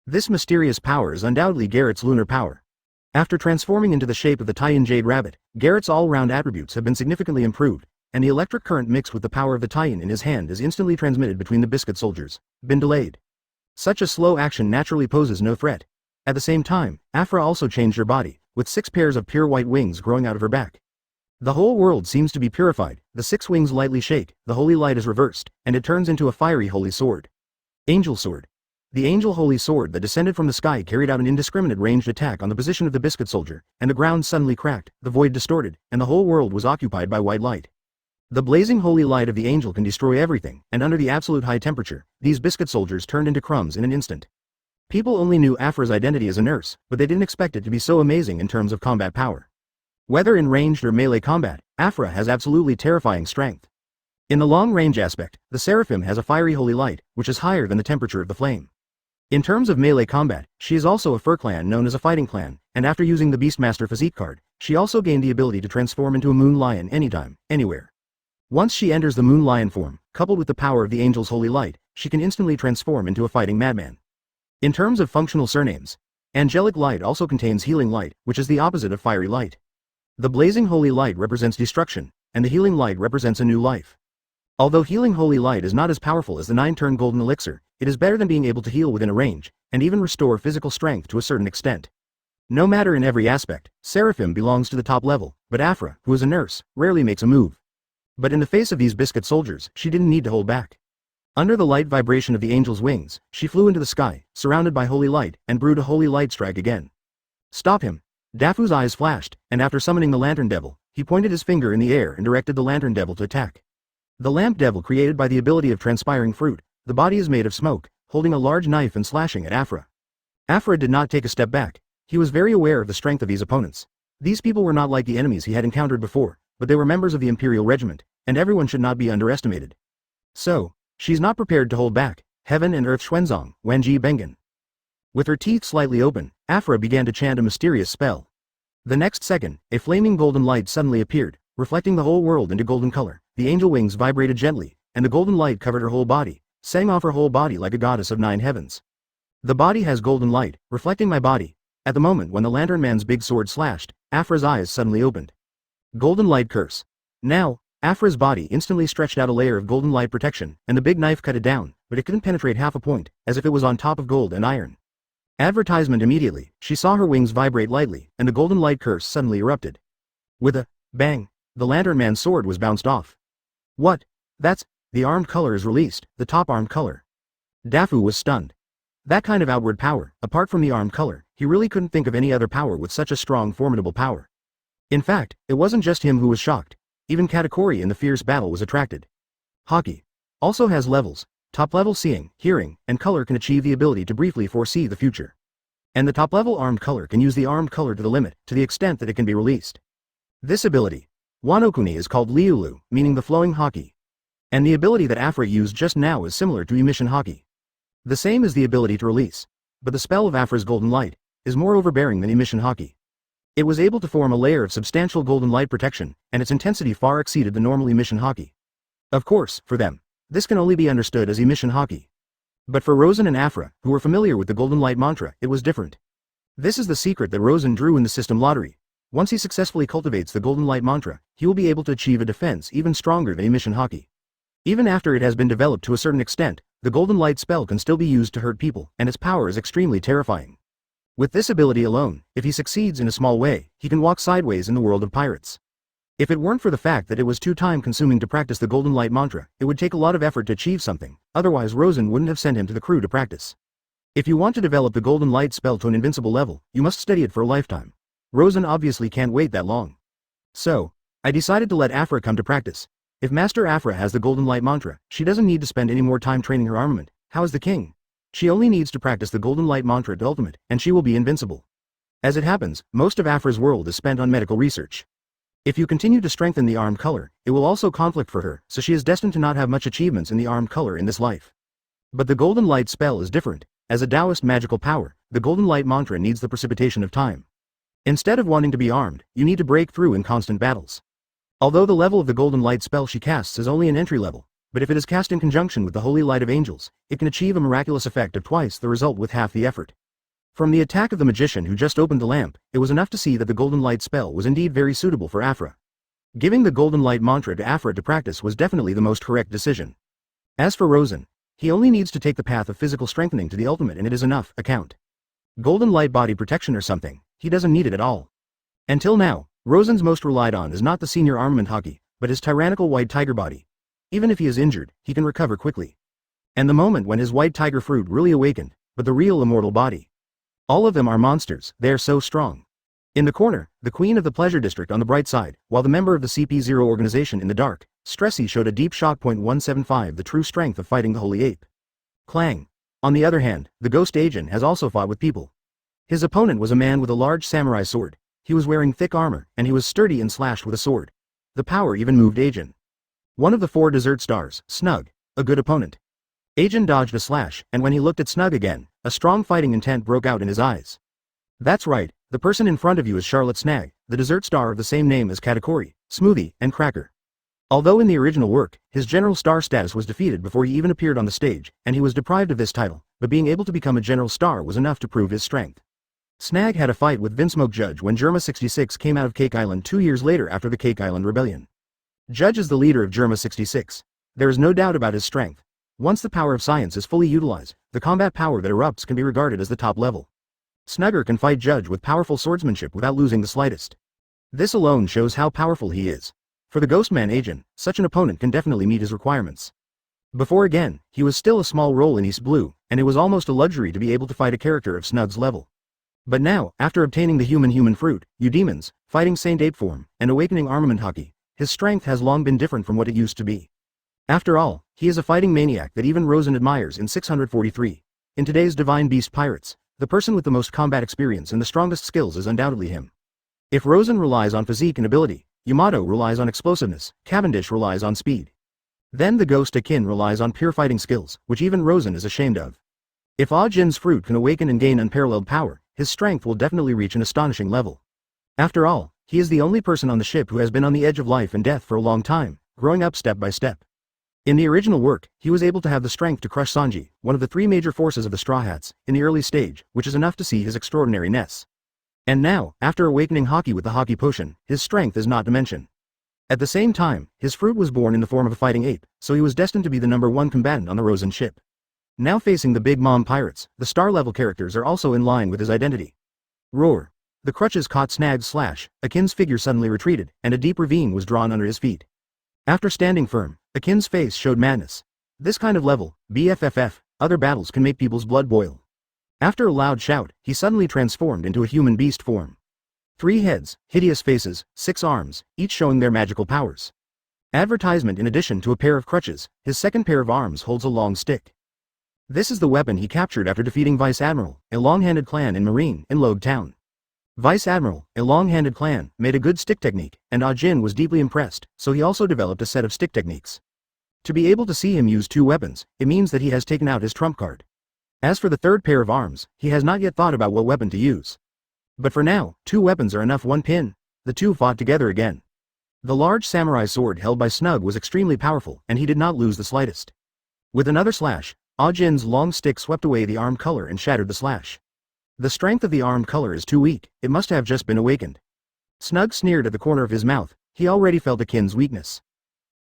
This mysterious power is undoubtedly Garrett's lunar power. After transforming into the shape of the Taiyin Jade Rabbit, Garrett's all-round attributes have been significantly improved, and the electric current mixed with the power of the Taiyin in his hand is instantly transmitted between the biscuit soldiers. Been delayed. Such a slow action naturally poses no threat. At the same time, Aphra also changed her body, with 6 pairs of pure white wings growing out of her back. The whole world seems to be purified, the 6 wings lightly shake, the holy light is reversed, and it turns into a fiery holy sword. Angel Sword. The angel holy sword that descended from the sky carried out an indiscriminate ranged attack on the position of the biscuit soldier, and the ground suddenly cracked, the void distorted, and the whole world was occupied by white light. The blazing holy light of the angel can destroy everything, and under the absolute high temperature, these biscuit soldiers turned into crumbs in an instant. People only knew Aphra's identity as a nurse, but they didn't expect it to be so amazing in terms of combat power. Whether in ranged or melee combat, Aphra has absolutely terrifying strength. In the long-range aspect, the Seraphim has a fiery holy light, which is higher than the temperature of the flame. In terms of melee combat, she is also a fur clan known as a fighting clan, and after using the Beastmaster Physique card, she also gained the ability to transform into a moon lion anytime, anywhere. Once she enters the moon lion form, coupled with the power of the angel's holy light, she can instantly transform into a fighting madman. In terms of functional surnames, angelic light also contains healing light, which is the opposite of fiery light. The blazing holy light represents destruction, and the healing light represents a new life. Although healing holy light is not as powerful as the 9-turn golden elixir, it is better than being able to heal within a range, and even restore physical strength to a certain extent. No matter in every aspect, Seraphim belongs to the top level, but Aphra, who is a nurse, rarely makes a move. But in the face of these biscuit soldiers, she didn't need to hold back. Under the light vibration of the angel's wings, she flew into the sky, surrounded by holy light, and brewed a holy light strike again. Stop him! Dafu's eyes flashed, and after summoning the Lantern Devil, he pointed his finger in the air and directed the Lantern Devil to attack. The Lamp Devil created by the ability of transpiring fruit, the body is made of smoke, holding a large knife and slashing at Aphra. Aphra did not take a step back. He was very aware of the strength of his opponents. These people were not like the enemies he had encountered before, but they were members of the Imperial Regiment, and everyone should not be underestimated. So, she's not prepared to hold back. Heaven and Earth Xuanzong, Wanji Bengen. With her teeth slightly open, Aphra began to chant a mysterious spell. The next second, a flaming golden light suddenly appeared, reflecting the whole world into golden color. The angel wings vibrated gently, and the golden light covered her whole body, setting off her whole body like a goddess of 9 heavens. The body has golden light, reflecting my body. At the moment when the Lantern Man's big sword slashed, Aphra's eyes suddenly opened. Golden light curse. Now, Aphra's body instantly stretched out a layer of golden light protection, and the big knife cut it down, but it couldn't penetrate half a point, as if it was on top of gold and iron. Advertisement immediately, she saw her wings vibrate lightly, and the golden light curse suddenly erupted. With a bang, the Lantern Man's sword was bounced off. What? That's, the armed color is released, the top armed color. Dafu was stunned. That kind of outward power, apart from the armed color, he really couldn't think of any other power with such a strong formidable power. In fact, it wasn't just him who was shocked. Even Katakuri in the fierce battle was attracted. Haki also has levels. Top-level seeing, hearing, and color can achieve the ability to briefly foresee the future. And the top-level armed color can use the armed color to the limit, to the extent that it can be released. This ability, Wanokuni, is called Liulu, meaning the flowing Haki. And the ability that Aphra used just now is similar to emission Haki. The same as the ability to release. But the spell of Aphra's golden light is more overbearing than emission Haki. It was able to form a layer of substantial golden light protection, and its intensity far exceeded the normal emission Haki. Of course, for them, this can only be understood as emission Haki. But for Rosen and Aphra, who were familiar with the golden light mantra, it was different. This is the secret that Rosen drew in the system lottery. Once he successfully cultivates the golden light mantra, he will be able to achieve a defense even stronger than emission Haki. Even after it has been developed to a certain extent, the golden light spell can still be used to hurt people, and its power is extremely terrifying. With this ability alone, if he succeeds in a small way, he can walk sideways in the world of pirates. If it weren't for the fact that it was too time-consuming to practice the golden light mantra, it would take a lot of effort to achieve something, otherwise Rosen wouldn't have sent him to the crew to practice. If you want to develop the golden light spell to an invincible level, you must study it for a lifetime. Rosen obviously can't wait that long. So, I decided to let Aphra come to practice. If Master Aphra has the golden light mantra, she doesn't need to spend any more time training her armament. How is the king? She only needs to practice the golden light mantra to ultimate, and she will be invincible. As it happens, most of Aphra's world is spent on medical research. If you continue to strengthen the armed color, it will also conflict for her, so she is destined to not have much achievements in the armed color in this life. But the golden light spell is different. As a Taoist magical power, the golden light mantra needs the precipitation of time. Instead of wanting to be armed, you need to break through in constant battles. Although the level of the golden light spell she casts is only an entry level, but if it is cast in conjunction with the holy light of angels, it can achieve a miraculous effect of twice the result with half the effort. From the attack of the magician who just opened the lamp, it was enough to see that the golden light spell was indeed very suitable for Afra. Giving the golden light mantra to Afra to practice was definitely the most correct decision. As for Rosen, he only needs to take the path of physical strengthening to the ultimate and it is enough, account. Golden light body protection or something, he doesn't need it at all. Until now, Rosen's most relied on is not the senior armament Haki, but his tyrannical white tiger body. Even if he is injured, he can recover quickly. And the moment when his white tiger fruit really awakened, but the real immortal body. All of them are monsters, they are so strong. In the corner, the queen of the pleasure district on the bright side, while the member of the CP0 organization in the dark, Stressy showed a deep shock. 175 the true strength of fighting the holy ape. Clang. On the other hand, the ghost agent has also fought with people. His opponent was a man with a large samurai sword. He was wearing thick armor, and he was sturdy and slashed with a sword. The power even moved Agent. One of the 4 desert stars, Snug, a good opponent. Agent dodged a slash, and when he looked at Snug again, a strong fighting intent broke out in his eyes. That's right, the person in front of you is Charlotte Snag, the desert star of the same name as Katakuri, Smoothie, and Cracker. Although in the original work, his general star status was defeated before he even appeared on the stage, and he was deprived of this title, but being able to become a general star was enough to prove his strength. Snag had a fight with Vinsmoke Judge when Germa 66 came out of Cake Island 2 years later after the Cake Island Rebellion. Judge is the leader of Germa 66. There is no doubt about his strength. Once the power of science is fully utilized, the combat power that erupts can be regarded as the top level. Snugger can fight Judge with powerful swordsmanship without losing the slightest. This alone shows how powerful he is. For the Ghostman agent, such an opponent can definitely meet his requirements. Before again, he was still a small role in East Blue, and it was almost a luxury to be able to fight a character of Snug's level. But now, after obtaining the human fruit, Eudemons, fighting Saint Ape form, and awakening armament Haki, his strength has long been different from what it used to be. After all, he is a fighting maniac that even Rosen admires in 643. In today's Divine Beast Pirates, the person with the most combat experience and the strongest skills is undoubtedly him. If Rosen relies on physique and ability, Yamato relies on explosiveness, Cavendish relies on speed. Then the ghost Akin relies on pure fighting skills, which even Rosen is ashamed of. If Ah Jin's fruit can awaken and gain unparalleled power, his strength will definitely reach an astonishing level. After all, he is the only person on the ship who has been on the edge of life and death for a long time, growing up step by step. In the original work, he was able to have the strength to crush Sanji, one of the 3 major forces of the Straw Hats, in the early stage, which is enough to see his extraordinariness. And now, after awakening Haki with the Haki potion, his strength is not to mention. At the same time, his fruit was born in the form of a fighting ape, so he was destined to be the #1 combatant on the Rosen ship. Now facing the Big Mom pirates, the star-level characters are also in line with his identity. Roar. The crutches caught Snag's slash, Akin's figure suddenly retreated, and a deep ravine was drawn under his feet. After standing firm, Akin's face showed madness. This kind of level, BFFF, other battles can make people's blood boil. After a loud shout, he suddenly transformed into a human beast form. 3 heads, hideous faces, 6 arms, each showing their magical powers. Advertisement. In addition to a pair of crutches, his second pair of arms holds a long stick. This is the weapon he captured after defeating Vice Admiral, a long-handed clan in Marine, in Loguetown. Vice Admiral, a long-handed clan, made a good stick technique, and Ah Jin was deeply impressed, so he also developed a set of stick techniques. To be able to see him use 2 weapons, it means that he has taken out his trump card. As for the third pair of arms, he has not yet thought about what weapon to use. But for now, 2 weapons are enough. 1 pin. The 2 fought together again. The large samurai sword held by Snug was extremely powerful, and he did not lose the slightest. With another slash, Ah Jin's long stick swept away the arm color and shattered the slash. The strength of the arm color is too weak, it must have just been awakened. Snug sneered at the corner of his mouth, he already felt Akin's weakness.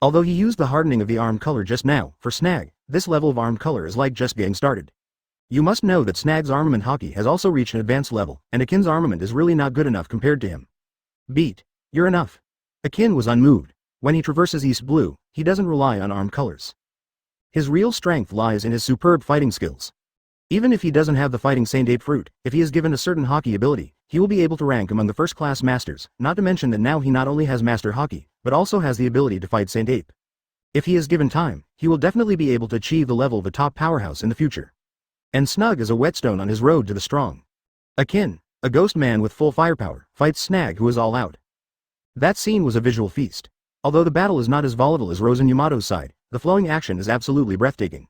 Although he used the hardening of the arm color just now, for Snag, this level of arm color is like just getting started. You must know that Snag's armament Haki has also reached an advanced level, and Akin's armament is really not good enough compared to him. Beat. You're enough. Akin was unmoved. When he traverses East Blue, he doesn't rely on arm colors. His real strength lies in his superb fighting skills. Even if he doesn't have the fighting Saint Ape fruit, if he is given a certain Haki ability, he will be able to rank among the first-class masters, not to mention that now he not only has Master Haki, but also has the ability to fight Saint Ape. If he is given time, he will definitely be able to achieve the level of a top powerhouse in the future. And Snug is a whetstone on his road to the strong. Akin, a ghost man with full firepower, fights Snag who is all out. That scene was a visual feast. Although the battle is not as volatile as Rosen Yamato's side, the flowing action is absolutely breathtaking.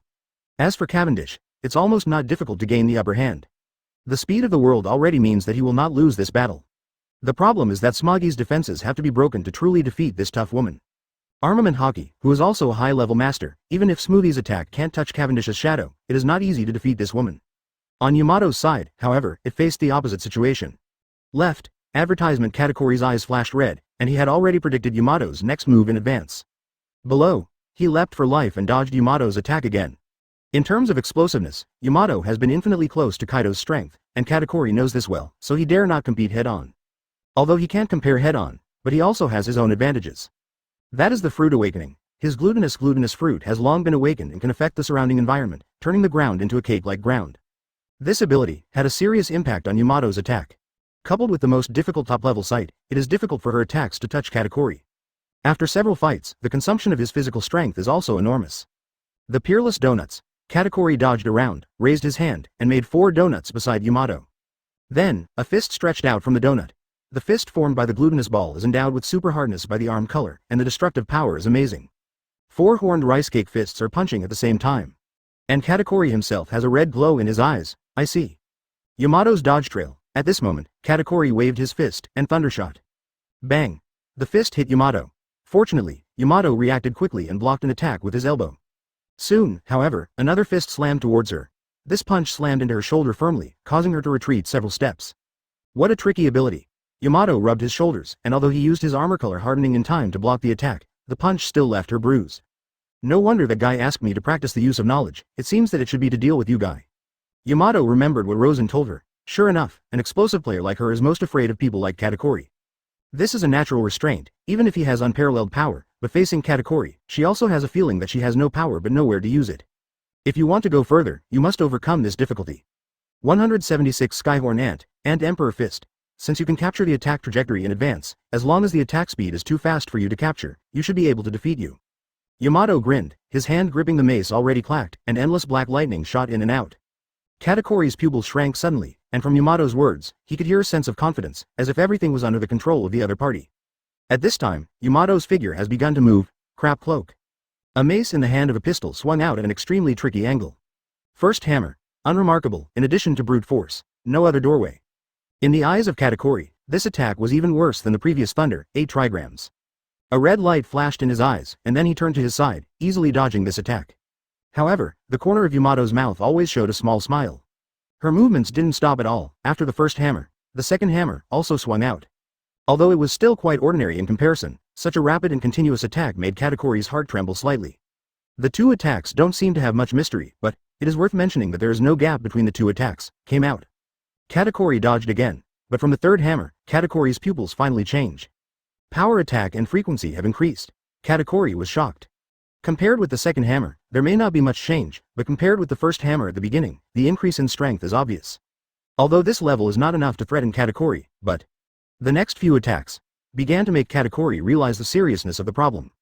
As for Cavendish, it's almost not difficult to gain the upper hand. The speed of the world already means that he will not lose this battle. The problem is that Smogy's defenses have to be broken to truly defeat this tough woman. Armament Haki, who is also a high-level master, even if Smoothie's attack can't touch Cavendish's shadow, it is not easy to defeat this woman. On Yamato's side, however, it faced the opposite situation. Left, advertisement Katakuri's eyes flashed red, and he had already predicted Yamato's next move in advance. Below, he leapt for life and dodged Yamato's attack again. In terms of explosiveness, Yamato has been infinitely close to Kaido's strength, and Katakuri knows this well, so he dare not compete head-on. Although he can't compare head-on, but he also has his own advantages. That is the fruit awakening. His glutinous fruit has long been awakened and can affect the surrounding environment, turning the ground into a cake-like ground. This ability had a serious impact on Yamato's attack. Coupled with the most difficult top-level sight, it is difficult for her attacks to touch Katakuri. After several fights, the consumption of his physical strength is also enormous. The peerless donuts. Katakuri dodged around, raised his hand, and made 4 donuts beside Yamato. Then, a fist stretched out from the donut. The fist formed by the glutinous ball is endowed with super hardness by the arm color, and the destructive power is amazing. 4 horned rice cake fists are punching at the same time. And Katakuri himself has a red glow in his eyes, I see. Yamato's dodge trail. At this moment, Katakuri waved his fist, and thundershot. Bang! The fist hit Yamato. Fortunately, Yamato reacted quickly and blocked an attack with his elbow. Soon, however, another fist slammed towards her. This punch slammed into her shoulder firmly, causing her to retreat several steps. What a tricky ability. Yamato rubbed his shoulders, and although he used his armor color hardening in time to block the attack, the punch still left her bruised. No wonder that guy asked me to practice the use of knowledge, it seems that it should be to deal with you guy. Yamato remembered what Rosen told her. Sure enough, an explosive player like her is most afraid of people like Katakuri. This is a natural restraint, even if he has unparalleled power, but facing Katakuri, she also has a feeling that she has no power but nowhere to use it. If you want to go further, you must overcome this difficulty. 176 Skyhorn Ant Emperor Fist. Since you can capture the attack trajectory in advance, as long as the attack speed is too fast for you to capture, you should be able to defeat you. Yamato grinned, his hand gripping the mace already clacked, and endless black lightning shot in and out. Katakuri's pupils shrank suddenly, and from Yamato's words, he could hear a sense of confidence, as if everything was under the control of the other party. At this time, Yamato's figure has begun to move. Crap cloak. A mace in the hand of a pistol swung out at an extremely tricky angle. First hammer. Unremarkable, in addition to brute force. No other doorway. In the eyes of Katakuri, this attack was even worse than the previous thunder, 8 trigrams. A red light flashed in his eyes, and then he turned to his side, easily dodging this attack. However, the corner of Yamato's mouth always showed a small smile. Her movements didn't stop at all. After the first hammer, the second hammer also swung out. Although it was still quite ordinary in comparison, such a rapid and continuous attack made Katakuri's heart tremble slightly. The 2 attacks don't seem to have much mystery, but it is worth mentioning that there is no gap between the 2 attacks, came out. Katakuri dodged again, but from the third hammer, Katakuri's pupils finally changed. Power attack and frequency have increased. Katakuri was shocked. Compared with the second hammer, there may not be much change, but compared with the first hammer at the beginning, the increase in strength is obvious. Although this level is not enough to threaten Katakuri, but the next few attacks began to make Katakuri realize the seriousness of the problem.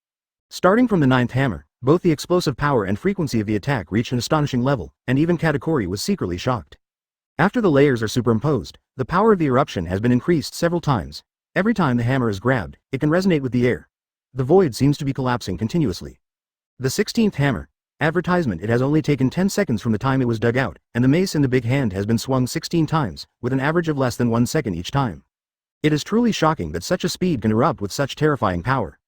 Starting from the 9th hammer, both the explosive power and frequency of the attack reached an astonishing level, and even Katakuri was secretly shocked. After the layers are superimposed, the power of the eruption has been increased several times. Every time the hammer is grabbed, it can resonate with the air. The void seems to be collapsing continuously. The 16th hammer. Advertisement. It has only taken 10 seconds from the time it was dug out, and the mace in the big hand has been swung 16 times, with an average of less than 1 second each time. It is truly shocking that such a speed can erupt with such terrifying power.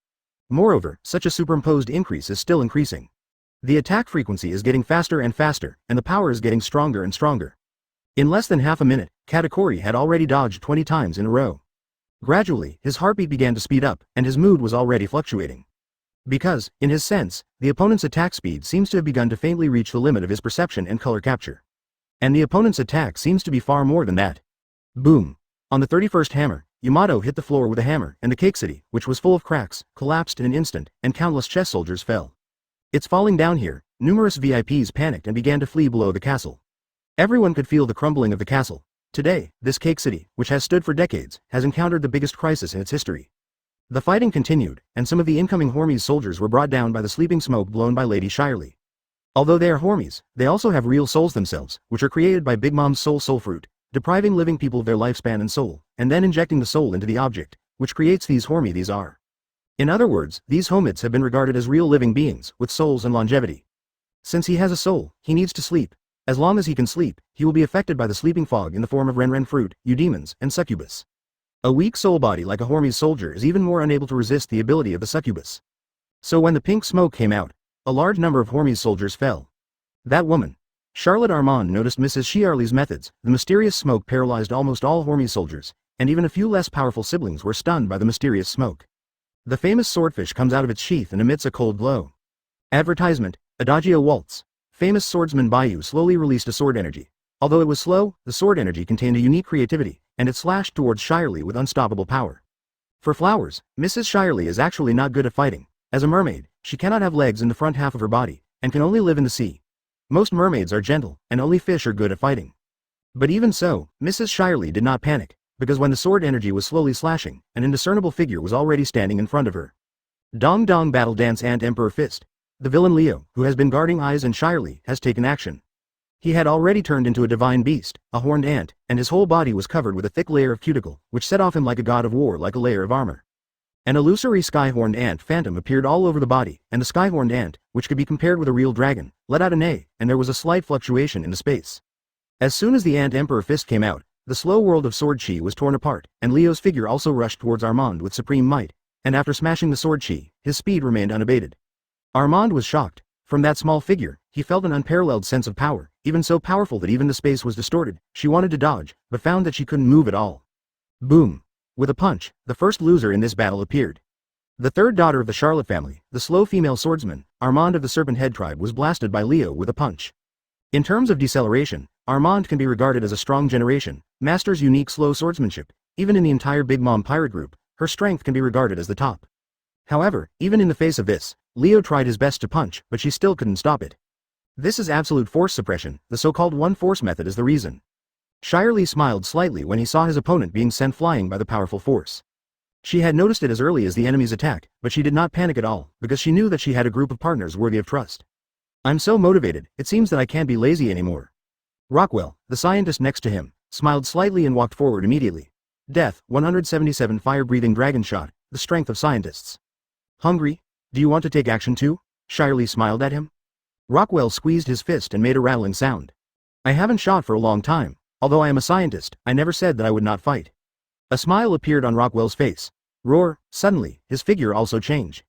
Moreover, such a superimposed increase is still increasing. The attack frequency is getting faster and faster, and the power is getting stronger and stronger. In less than half a minute, Katakuri had already dodged 20 times in a row. Gradually, his heartbeat began to speed up, and his mood was already fluctuating. Because, in his sense, the opponent's attack speed seems to have begun to faintly reach the limit of his perception and color capture. And the opponent's attack seems to be far more than that. Boom. On the 31st hammer, Yamato hit the floor with a hammer, and the cake city, which was full of cracks, collapsed in an instant, and countless chess soldiers fell. It's falling down here. Numerous VIPs panicked and began to flee below the castle. Everyone could feel the crumbling of the castle. Today, this cake city, which has stood for decades, has encountered the biggest crisis in its history. The fighting continued, and some of the incoming Hormies soldiers were brought down by the sleeping smoke blown by Lady Shirley. Although they are Hormies, they also have real souls themselves, which are created by Big Mom's soul fruit, depriving living people of their lifespan and soul, and then injecting the soul into the object, which creates these Hormy these are. In other words, these Homids have been regarded as real living beings, with souls and longevity. Since he has a soul, he needs to sleep. As long as he can sleep, he will be affected by the sleeping fog in the form of Renren fruit, Eudemons, and succubus. A weak soul body like a Hormes soldier is even more unable to resist the ability of the succubus. So when the pink smoke came out, a large number of Hormes soldiers fell. That woman. Charlotte Armand noticed Mrs. Chiarly's methods. The mysterious smoke paralyzed almost all Hormes soldiers, and even a few less powerful siblings were stunned by the mysterious smoke. The famous swordfish comes out of its sheath and emits a cold glow. Advertisement, Adagio Waltz. Famous swordsman Bayou slowly released a sword energy. Although it was slow, the sword energy contained a unique creativity, and it slashed towards Chiarly with unstoppable power. For flowers, Mrs. Chiarly is actually not good at fighting. As a mermaid, she cannot have legs in the front half of her body, and can only live in the sea. Most mermaids are gentle, and only fish are good at fighting. But even so, Mrs. Chiarly did not panic, because when the sword energy was slowly slashing, an indiscernible figure was already standing in front of her. Dong Dong Battle Dance and Emperor Fist. The villain Leo, who has been guarding eyes and Chiarly, has taken action. He had already turned into a divine beast, a horned ant, and his whole body was covered with a thick layer of cuticle, which set off him like a god of war like a layer of armor. An illusory sky-horned ant phantom appeared all over the body, and the sky-horned ant, which could be compared with a real dragon, let out a neigh, and there was a slight fluctuation in the space. As soon as the ant Emperor Fist came out, the slow world of sword chi was torn apart, and Leo's figure also rushed towards Armand with supreme might, and after smashing the sword chi, his speed remained unabated. Armand was shocked. From that small figure, he felt an unparalleled sense of power, even so powerful that even the space was distorted. She wanted to dodge, but found that she couldn't move at all. Boom! With a punch, the first loser in this battle appeared. The third daughter of the Charlotte family, the slow female swordsman, Armand of the Serpent Head tribe, was blasted by Leo with a punch. In terms of deceleration, Armand can be regarded as a strong generation, masters unique slow swordsmanship. Even in the entire Big Mom pirate group, her strength can be regarded as the top. However, even in the face of this, Leo tried his best to punch, but she still couldn't stop it. This is absolute force suppression. The so-called one-force method is the reason. Chiarly smiled slightly when he saw his opponent being sent flying by the powerful force. She had noticed it as early as the enemy's attack, but she did not panic at all, because she knew that she had a group of partners worthy of trust. I'm so motivated, it seems that I can't be lazy anymore. Rockwell, the scientist next to him, smiled slightly and walked forward immediately. Death, 177 fire-breathing dragon shot, the strength of scientists. Hungry? Do you want to take action too? Chiarly smiled at him. Rockwell squeezed his fist and made a rattling sound. I haven't shot for a long time. Although I am a scientist, I never said that I would not fight. A smile appeared on Rockwell's face. Roar! Suddenly, his figure also changed.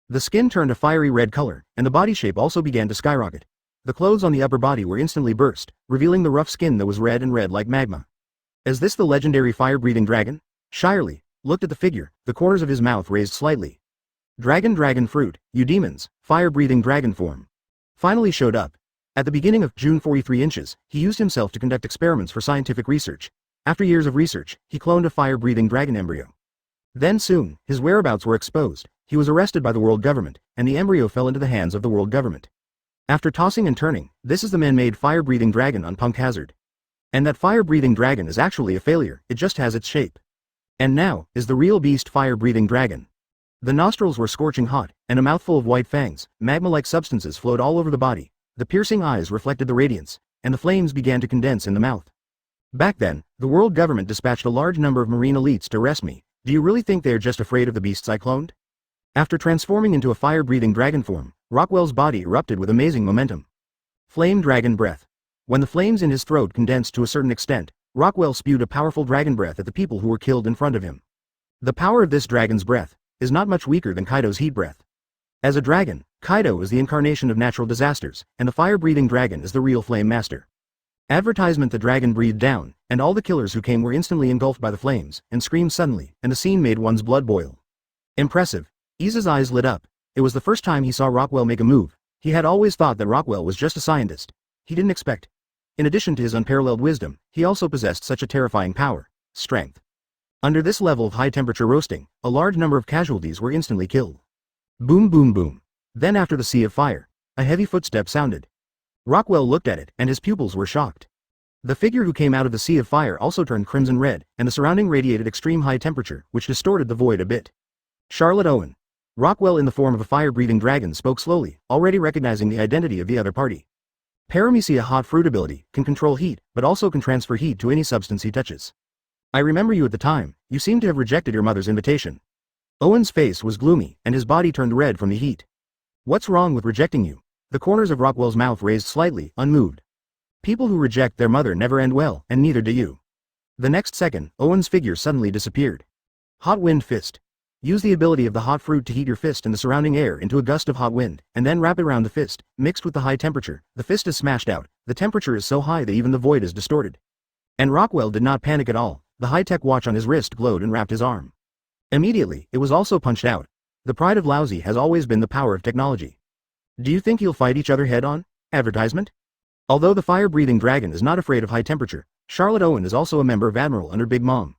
The skin turned a fiery red color, and the body shape also began to skyrocket. The clothes on the upper body were instantly burst, revealing the rough skin that was red and red like magma. Is this the legendary fire-breathing dragon? Chiarly looked at the figure, the corners of his mouth raised slightly. Dragon fruit, you demons, fire-breathing dragon form. Finally showed up. At the beginning of June 43 inches, he used himself to conduct experiments for scientific research. After years of research, he cloned a fire-breathing dragon embryo. Then soon, his whereabouts were exposed. He was arrested by the world government, and the embryo fell into the hands of the world government. After tossing and turning, this is the man-made fire-breathing dragon on Punk Hazard. And that fire-breathing dragon is actually a failure, it just has its shape. And now, is the real beast fire-breathing dragon. The nostrils were scorching hot, and a mouthful of white fangs, magma-like substances flowed all over the body. The piercing eyes reflected the radiance, and the flames began to condense in the mouth. Back then, the world government dispatched a large number of marine elites to arrest me. Do you really think they are just afraid of the beasts I cloned? After transforming into a fire-breathing dragon form, Rockwell's body erupted with amazing momentum. Flame dragon breath. When the flames in his throat condensed to a certain extent, Rockwell spewed a powerful dragon breath at the people who were killed in front of him. The power of this dragon's breath is not much weaker than Kaido's heat breath. As a dragon, Kaido is the incarnation of natural disasters, and the fire-breathing dragon is the real flame master. Advertisement: the dragon breathed down, and all the killers who came were instantly engulfed by the flames, and screamed suddenly, and the scene made one's blood boil. Impressive. Iza's eyes lit up. It was the first time he saw Rockwell make a move. He had always thought that Rockwell was just a scientist. He didn't expect. In addition to his unparalleled wisdom, he also possessed such a terrifying power, strength. Under this level of high-temperature roasting, a large number of casualties were instantly killed. Boom boom boom. Then after the sea of fire, a heavy footstep sounded. Rockwell looked at it, and his pupils were shocked. The figure who came out of the sea of fire also turned crimson red, and the surrounding radiated extreme high temperature, which distorted the void a bit. Charlotte Owen. Rockwell, in the form of a fire-breathing dragon, spoke slowly, already recognizing the identity of the other party. Paramecia hot fruit ability can control heat, but also can transfer heat to any substance he touches. I remember you at the time. You seem to have rejected your mother's invitation. Owen's face was gloomy, and his body turned red from the heat. What's wrong with rejecting you? The corners of Rockwell's mouth raised slightly, unmoved. People who reject their mother never end well, and neither do you. The next second, Owen's figure suddenly disappeared. Hot Wind Fist. Use the ability of the hot fruit to heat your fist and the surrounding air into a gust of hot wind, and then wrap it around the fist. Mixed with the high temperature, the fist is smashed out. The temperature is so high that even the void is distorted. And Rockwell did not panic at all. The high-tech watch on his wrist glowed and wrapped his arm. Immediately, it was also punched out. The pride of Lousy has always been the power of technology. Do you think you'll fight each other head-on? Advertisement? Although the fire-breathing dragon is not afraid of high temperature, Charlotte Owen is also a member of Admiral under Big Mom.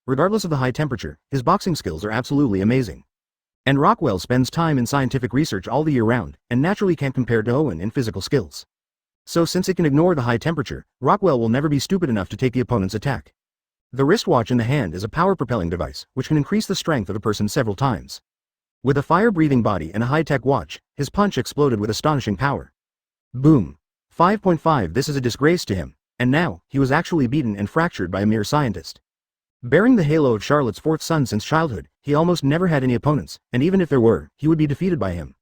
Regardless of the high temperature, his boxing skills are absolutely amazing. And Rockwell spends time in scientific research all the year round, and naturally can't compare to Owen in physical skills. So since it can ignore the high temperature, Rockwell will never be stupid enough to take the opponent's attack. The wristwatch in the hand is a power-propelling device, which can increase the strength of a person several times. With a fire-breathing body and a high-tech watch, his punch exploded with astonishing power. Boom. 5.5 This is a disgrace to him, and now, he was actually beaten and fractured by a mere scientist. Bearing the halo of Charlotte's fourth son since childhood, he almost never had any opponents, and even if there were, he would be defeated by him.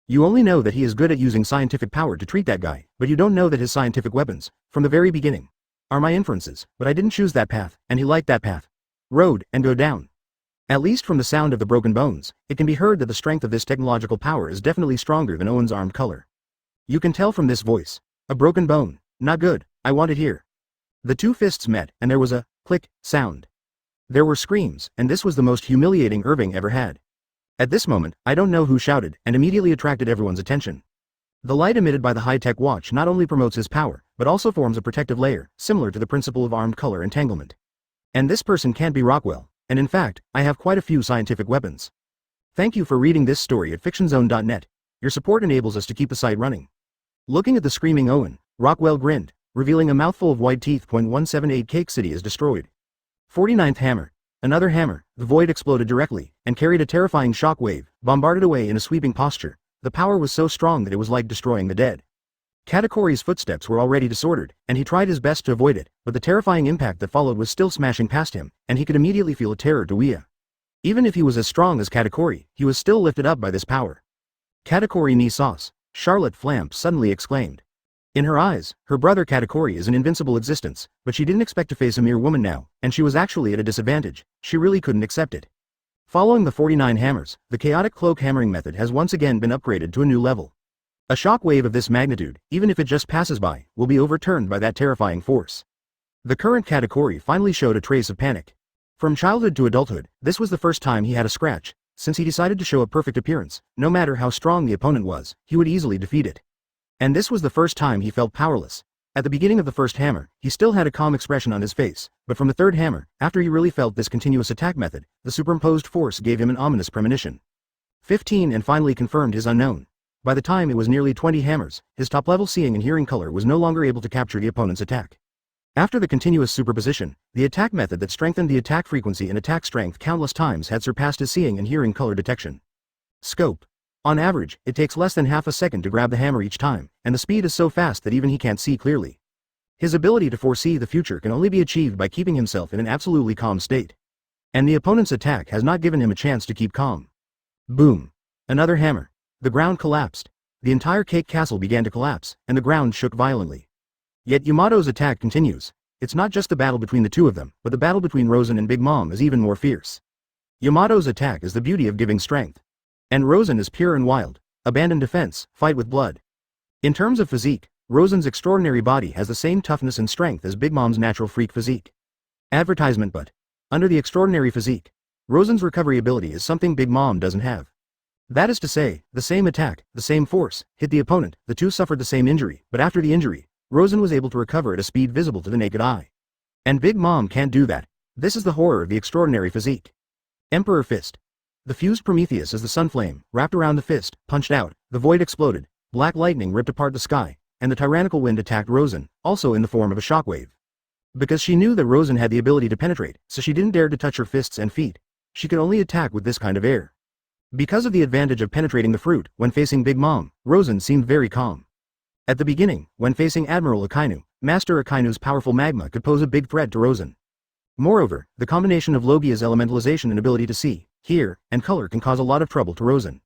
You only know that he is good at using scientific power to treat that guy, but you don't know that his scientific weapons, from the very beginning, are my inferences, but I didn't choose that path, and he liked that path. Road, and go down. At least from the sound of the broken bones, it can be heard that the strength of this technological power is definitely stronger than Owen's armed color. You can tell from this voice. A broken bone. Not good, I want it here. The two fists met, and there was a click sound. There were screams, and this was the most humiliating Irving ever had. At this moment, I don't know who shouted, and immediately attracted everyone's attention. The light emitted by the high-tech watch not only promotes his power, but also forms a protective layer, similar to the principle of armed color entanglement. And this person can't be Rockwell, and in fact, I have quite a few scientific weapons. Thank you for reading this story at fictionzone.net. Your support enables us to keep the site running. Looking at the screaming Owen, Rockwell grinned, revealing a mouthful of white teeth. 178 Cake City is destroyed. 49th Hammer. Another hammer, the void exploded directly, and carried a terrifying shock wave, bombarded away in a sweeping posture. The power was so strong that it was like destroying the dead. Katakori's footsteps were already disordered, and he tried his best to avoid it, but the terrifying impact that followed was still smashing past him, and he could immediately feel a terror to Wea. Even if he was as strong as Katakori, he was still lifted up by this power. Katakori ni sauce, Charlotte Flamp suddenly exclaimed. In her eyes, her brother Katakori is an invincible existence, but she didn't expect to face a mere woman now, and she was actually at a disadvantage. She really couldn't accept it. Following the 49 hammers, the chaotic cloak hammering method has once again been upgraded to a new level. A shock wave of this magnitude, even if it just passes by, will be overturned by that terrifying force. The current Katakori finally showed a trace of panic. From childhood to adulthood, this was the first time he had a scratch. Since he decided to show a perfect appearance, no matter how strong the opponent was, he would easily defeat it. And this was the first time he felt powerless. At the beginning of the first hammer, he still had a calm expression on his face, but from the third hammer, after he really felt this continuous attack method, the superimposed force gave him an ominous premonition. 15 and finally confirmed his unknown. By the time it was nearly 20 hammers, his top-level seeing and hearing color was no longer able to capture the opponent's attack. After the continuous superposition, the attack method that strengthened the attack frequency and attack strength countless times had surpassed his seeing and hearing color detection. Scope. On average, it takes less than half a second to grab the hammer each time, and the speed is so fast that even he can't see clearly. His ability to foresee the future can only be achieved by keeping himself in an absolutely calm state. And the opponent's attack has not given him a chance to keep calm. Boom. Another hammer. The ground collapsed. The entire cake castle began to collapse, and the ground shook violently. Yet Yamato's attack continues. It's not just the battle between the two of them, but the battle between Rosen and Big Mom is even more fierce. Yamato's attack is the beauty of giving strength. And Rosen is pure and wild. Abandon defense, fight with blood. In terms of physique, Rosen's extraordinary body has the same toughness and strength as Big Mom's natural freak physique. Advertisement but. Under the extraordinary physique, Rosen's recovery ability is something Big Mom doesn't have. That is to say, the same attack, the same force, hit the opponent, the two suffered the same injury, but after the injury, Rosen was able to recover at a speed visible to the naked eye. And Big Mom can't do that. This is the horror of the extraordinary physique. Emperor Fist. The fused Prometheus as the sunflame, wrapped around the fist, punched out, the void exploded, black lightning ripped apart the sky, and the tyrannical wind attacked Rosen, also in the form of a shockwave. Because she knew that Rosen had the ability to penetrate, so she didn't dare to touch her fists and feet. She could only attack with this kind of air. Because of the advantage of penetrating the fruit, when facing Big Mom, Rosen seemed very calm. At the beginning, when facing Admiral Akainu, Master Akainu's powerful magma could pose a big threat to Rosen. Moreover, the combination of Logia's elementalization and ability to see, hear, and color can cause a lot of trouble to Rosen.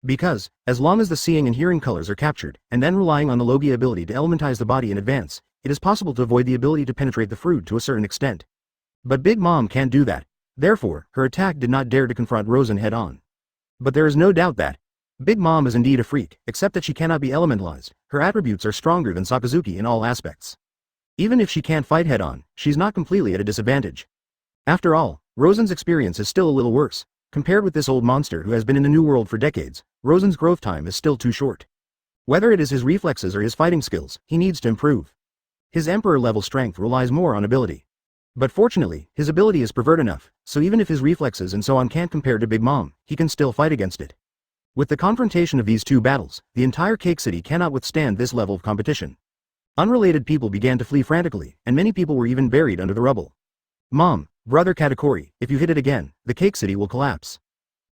Because, as long as the seeing and hearing colors are captured, and then relying on the Logia ability to elementize the body in advance, it is possible to avoid the ability to penetrate the fruit to a certain extent. But Big Mom can't do that. Therefore, her attack did not dare to confront Rosen head-on. But there is no doubt that Big Mom is indeed a freak, except that she cannot be elementalized. Her attributes are stronger than Sakazuki in all aspects. Even if she can't fight head-on, she's not completely at a disadvantage. After all, Rosen's experience is still a little worse. Compared with this old monster who has been in the New World for decades, Rosen's growth time is still too short. Whether it is his reflexes or his fighting skills, he needs to improve. His Emperor-level strength relies more on ability. But fortunately, his ability is pervert enough, so even if his reflexes and so on can't compare to Big Mom, he can still fight against it. With the confrontation of these two battles, the entire Cake City cannot withstand this level of competition. Unrelated people began to flee frantically, and many people were even buried under the rubble. Mom, brother Katakuri, if you hit it again, the Cake City will collapse.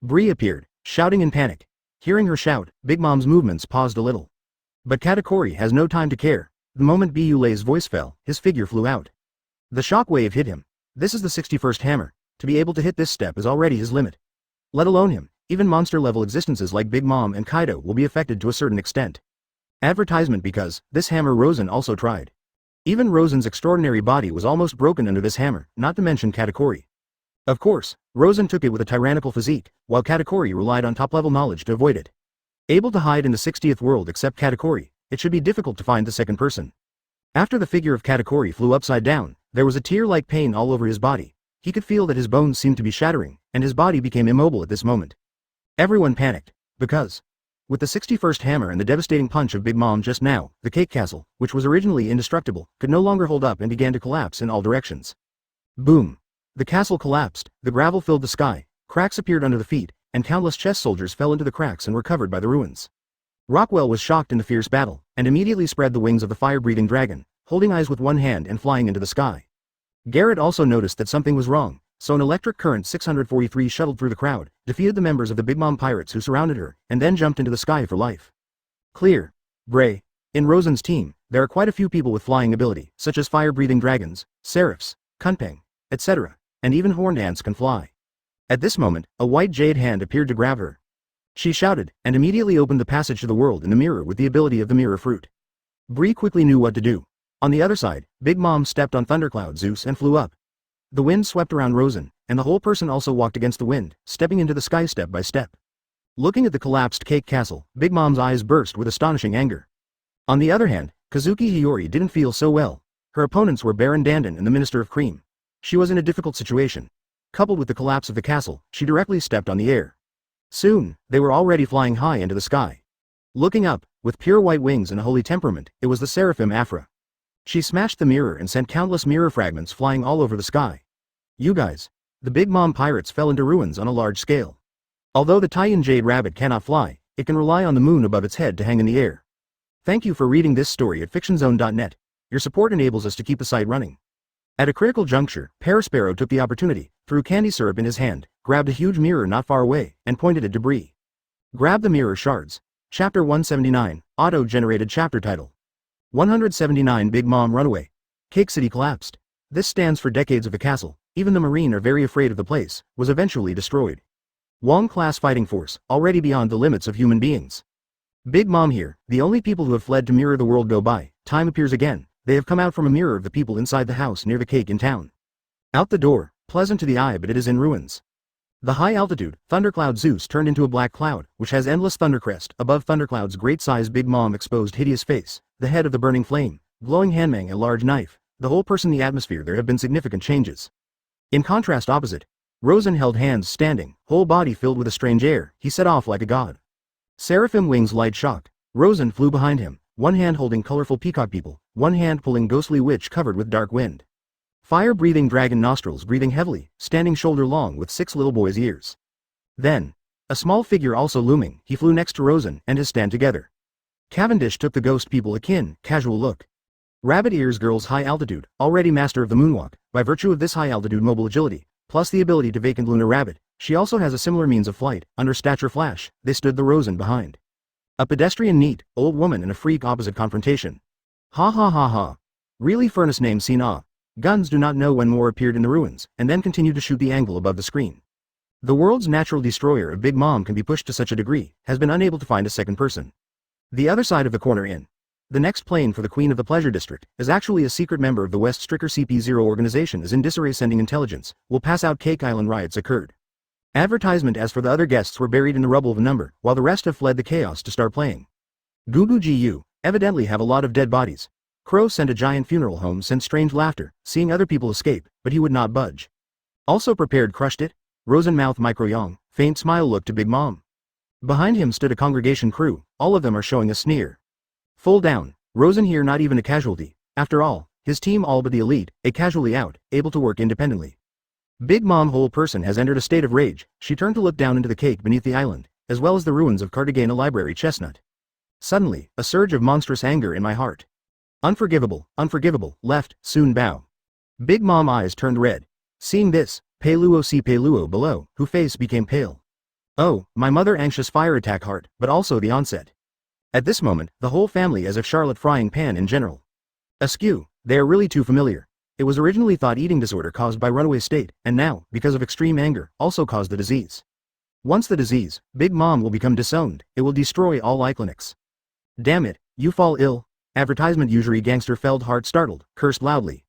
Bree appeared, shouting in panic. Hearing her shout, Big Mom's movements paused a little. But Katakuri has no time to care. The moment Biyulei's voice fell, his figure flew out. The shockwave hit him. This is the 61st hammer. To be able to hit this step is already his limit. Let alone him, even monster-level existences like Big Mom and Kaido will be affected to a certain extent. Advertisement because, this hammer Rosen also tried. Even Rosen's extraordinary body was almost broken under this hammer, not to mention Katakuri. Of course, Rosen took it with a tyrannical physique, while Katakuri relied on top-level knowledge to avoid it. Able to hide in the 60th world except Katakuri, it should be difficult to find the second person. After the figure of Katakuri flew upside down, there was a tear-like pain all over his body. He could feel that his bones seemed to be shattering, and his body became immobile at this moment. Everyone panicked, because, with the 61st hammer and the devastating punch of Big Mom just now, the Cake Castle, which was originally indestructible, could no longer hold up and began to collapse in all directions. Boom! The castle collapsed, the gravel filled the sky, cracks appeared under the feet, and countless chess soldiers fell into the cracks and were covered by the ruins. Rockwell was shocked in the fierce battle, and immediately spread the wings of the fire-breathing dragon, holding eyes with one hand and flying into the sky. Garrett also noticed that something was wrong, so an electric current 643 shuttled through the crowd, defeated the members of the Big Mom pirates who surrounded her, and then jumped into the sky for life. Clear. Bray. In Rosen's team, there are quite a few people with flying ability, such as fire-breathing dragons, seraphs, Kunpeng, etc., and even horned ants can fly. At this moment, a white jade hand appeared to grab her. She shouted, and immediately opened the passage to the world in the mirror with the ability of the mirror fruit. Bree quickly knew what to do. On the other side, Big Mom stepped on Thundercloud Zeus and flew up. The wind swept around Rosen, and the whole person also walked against the wind, stepping into the sky step by step. Looking at the collapsed Cake Castle, Big Mom's eyes burst with astonishing anger. On the other hand, Kazuki Hiyori didn't feel so well. Her opponents were Baron Dandan and the Minister of Cream. She was in a difficult situation. Coupled with the collapse of the castle, she directly stepped on the air. Soon, they were already flying high into the sky. Looking up, with pure white wings and a holy temperament, it was the Seraphim Afra. She smashed the mirror and sent countless mirror fragments flying all over the sky. You guys. The Big Mom pirates fell into ruins on a large scale. Although the Taiyin Jade Rabbit cannot fly, it can rely on the moon above its head to hang in the air. Thank you for reading this story at fictionzone.net. Your support enables us to keep the site running. At a critical juncture, Parasparrow took the opportunity, threw candy syrup in his hand, grabbed a huge mirror not far away, and pointed at debris. Grab the mirror shards. Chapter 179, Auto-generated chapter title. 179 Big Mom Runaway. Cake City collapsed. This stands for decades of the castle, even the Marine are very afraid of the place, was eventually destroyed. Wong-class fighting force, already beyond the limits of human beings. Big Mom here, the only people who have fled to mirror the world go by, time appears again. They have come out from a mirror of the people inside the house near the cake in town. Out the door, pleasant to the eye but it is in ruins. The high-altitude, Thundercloud Zeus turned into a black cloud, which has endless thundercrest. Above Thundercloud's great-sized Big Mom exposed hideous face, the head of the burning flame, glowing handmang a large knife, the whole person the atmosphere there have been significant changes. In contrast opposite, Rosen held hands standing, whole body filled with a strange air, he set off like a god. Seraphim wings light shock. Rosen flew behind him, one hand holding colorful peacock people, one hand pulling ghostly witch covered with dark wind. Fire-breathing dragon nostrils breathing heavily, standing shoulder-long with 6 little boys' ears. Then, a small figure also looming, he flew next to Rosen and his stand together. Cavendish took the ghost people Akin, casual look. Rabbit Ears Girl's high altitude, already master of the moonwalk, by virtue of this high altitude mobile agility, plus the ability to vacant lunar rabbit, she also has a similar means of flight, under stature flash, they stood the Rosen behind. A pedestrian neat, old woman and a freak opposite confrontation. Ha ha ha ha. Really furnace name Sina. Guns do not know when more appeared in the ruins, and then continued to shoot the angle above the screen. The world's natural destroyer of Big Mom can be pushed to such a degree, has been unable to find a second person. The other side of the corner in. The next plane for the Queen of the Pleasure District is actually a secret member of the West Stricker CP0 organization is in disarray sending intelligence, will pass out Cake Island riots occurred. Advertisement as for the other guests were buried in the rubble of a number, while the rest have fled the chaos to start playing. Jiuyou, evidently have a lot of dead bodies. Crow sent a giant funeral home sent strange laughter, seeing other people escape, but he would not budge. Also prepared crushed it. Rosen mouth micro Yang, faint smile look to Big Mom. Behind him stood a congregation crew, all of them are showing a sneer. Full down, Rosen here not even a casualty, after all, his team all but the elite, a casualty out, able to work independently. Big Mom whole person has entered a state of rage, she turned to look down into the cake beneath the island, as well as the ruins of Cartagena Library Chestnut. Suddenly, a surge of monstrous anger in my heart. Unforgivable, unforgivable, left, soon bow. Big Mom eyes turned red. Seeing this, Peiluo see Peiluo below, who face became pale. Oh, my mother anxious fire attack heart, but also the onset. At this moment, the whole family as if Charlotte frying pan in general. Askew, they are really too familiar. It was originally thought eating disorder caused by runaway state, and now, because of extreme anger, also caused the disease. Once the disease, Big Mom will become disowned, it will destroy all Iclinics. Damn it, you fall ill. Advertisement usury gangster felt heart startled, cursed loudly.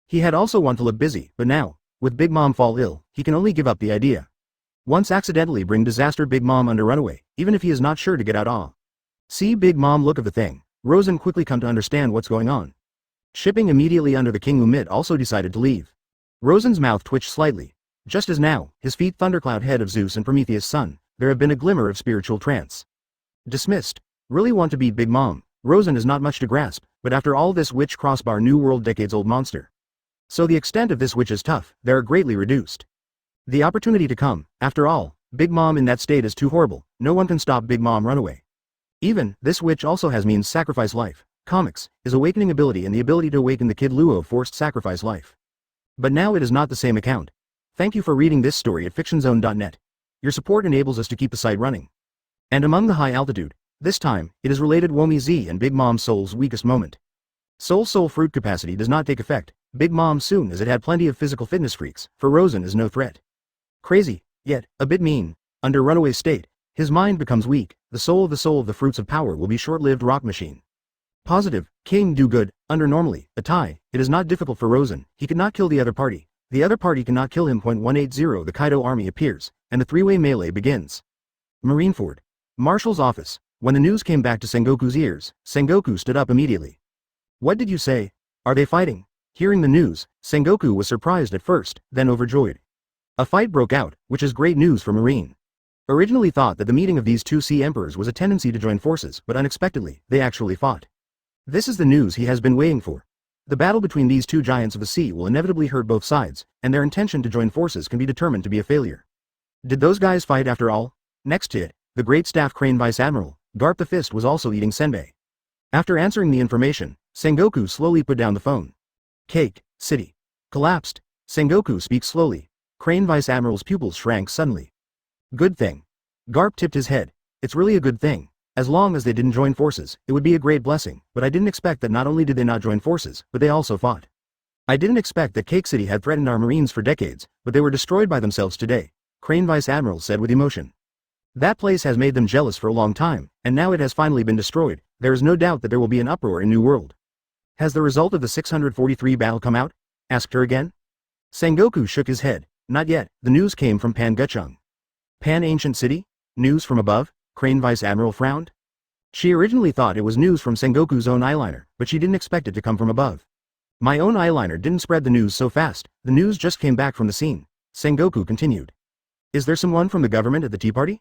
He had also want to look busy, but now, with Big Mom fall ill, he can only give up the idea. Once accidentally bring disaster Big Mom under runaway, even if he is not sure to get out See Big Mom look of the thing, Rosen quickly come to understand what's going on. Shipping immediately under the King Umid also decided to leave. Rosen's mouth twitched slightly. Just as now, his feet thundercloud head of Zeus and Prometheus' son, there have been a glimmer of spiritual trance. Dismissed. Really want to beat Big Mom. Rosen is not much to grasp, but after all this witch crossbar new world decades-old monster. So the extent of this witch is tough, they are greatly reduced. The opportunity to come, after all, Big Mom in that state is too horrible, no one can stop Big Mom runaway. Even, this witch also has means sacrifice life, comics, is awakening ability and the ability to awaken the Kid Luo forced sacrifice life. But now it is not the same account. Thank you for reading this story at fictionzone.net. Your support enables us to keep the site running. And among the high altitude, this time, it is related Womi Z and Big Mom Soul's weakest moment. Soul fruit capacity does not take effect, Big Mom soon as it had plenty of physical fitness freaks, for Rosen is no threat. Crazy, yet, a bit mean, under runaway state, his mind becomes weak, the soul of the fruits of power will be short-lived rock machine. Positive, King do good, under normally, a tie, it is not difficult for Rosen, he could not kill the other party cannot kill him. 180 The Kaido army appears, and the three-way melee begins. Marineford. Marshal's office. When the news came back to Sengoku's ears, Sengoku stood up immediately. What did you say? Are they fighting? Hearing the news, Sengoku was surprised at first, then overjoyed. A fight broke out, which is great news for Marine. Originally thought that the meeting of these two sea emperors was a tendency to join forces, but unexpectedly, they actually fought. This is the news he has been waiting for. The battle between these two giants of the sea will inevitably hurt both sides, and their intention to join forces can be determined to be a failure. Did those guys fight after all? Next to it, the great staff Crane Vice Admiral, Garp the Fist was also eating senbei. After answering the information, Sengoku slowly put down the phone. Cake, city. Collapsed. Sengoku speaks slowly. Crane Vice Admiral's pupils shrank suddenly. Good thing. Garp tipped his head. It's really a good thing. As long as they didn't join forces, it would be a great blessing, but I didn't expect that not only did they not join forces, but they also fought. I didn't expect that Cake City had threatened our Marines for decades, but they were destroyed by themselves today, Crane Vice Admiral said with emotion. That place has made them jealous for a long time, and now it has finally been destroyed, there is no doubt that there will be an uproar in New World. Has the result of the 643 battle come out? Asked her again. Sengoku shook his head. Not yet, the news came from Pan Gucheng. Pan Ancient City? News from above? Crane Vice Admiral frowned. She originally thought it was news from Sengoku's own eyeliner, but she didn't expect it to come from above. My own eyeliner didn't spread the news so fast, the news just came back from the scene. Sengoku continued. Is there someone from the government at the tea party?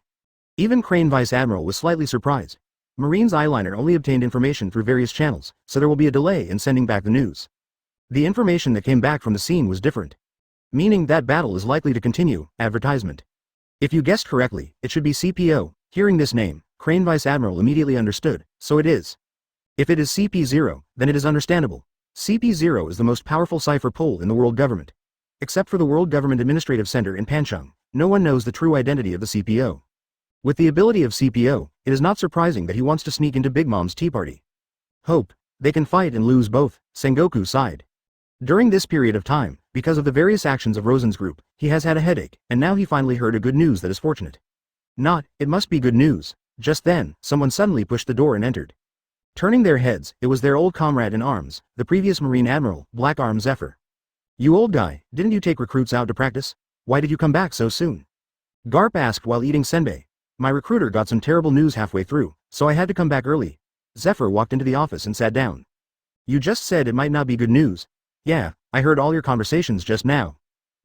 Even Crane Vice Admiral was slightly surprised. Marine's eyeliner only obtained information through various channels, so there will be a delay in sending back the news. The information that came back from the scene was different. Meaning that battle is likely to continue, advertisement. If you guessed correctly, it should be CPO. Hearing this name, Crane Vice Admiral immediately understood, so it is. If it is CP0, then it is understandable. CP0 is the most powerful cipher pole in the world government. Except for the World Government Administrative Center in Pancheng, no one knows the true identity of the CPO. With the ability of CPO, it is not surprising that he wants to sneak into Big Mom's tea party. Hope. They can fight and lose both, Sengoku sighed. During this period of time, because of the various actions of Rosen's group, he has had a headache, and now he finally heard a good news that is fortunate. Not, it must be good news. Just then, someone suddenly pushed the door and entered. Turning their heads, it was their old comrade in arms, the previous Marine Admiral, Black Arm Zephyr. "You old guy, didn't you take recruits out to practice? Why did you come back so soon?" Garp asked while eating senbei. "My recruiter got some terrible news halfway through, so I had to come back early." Zephyr walked into the office and sat down. "You just said it might not be good news." "Yeah, I heard all your conversations just now.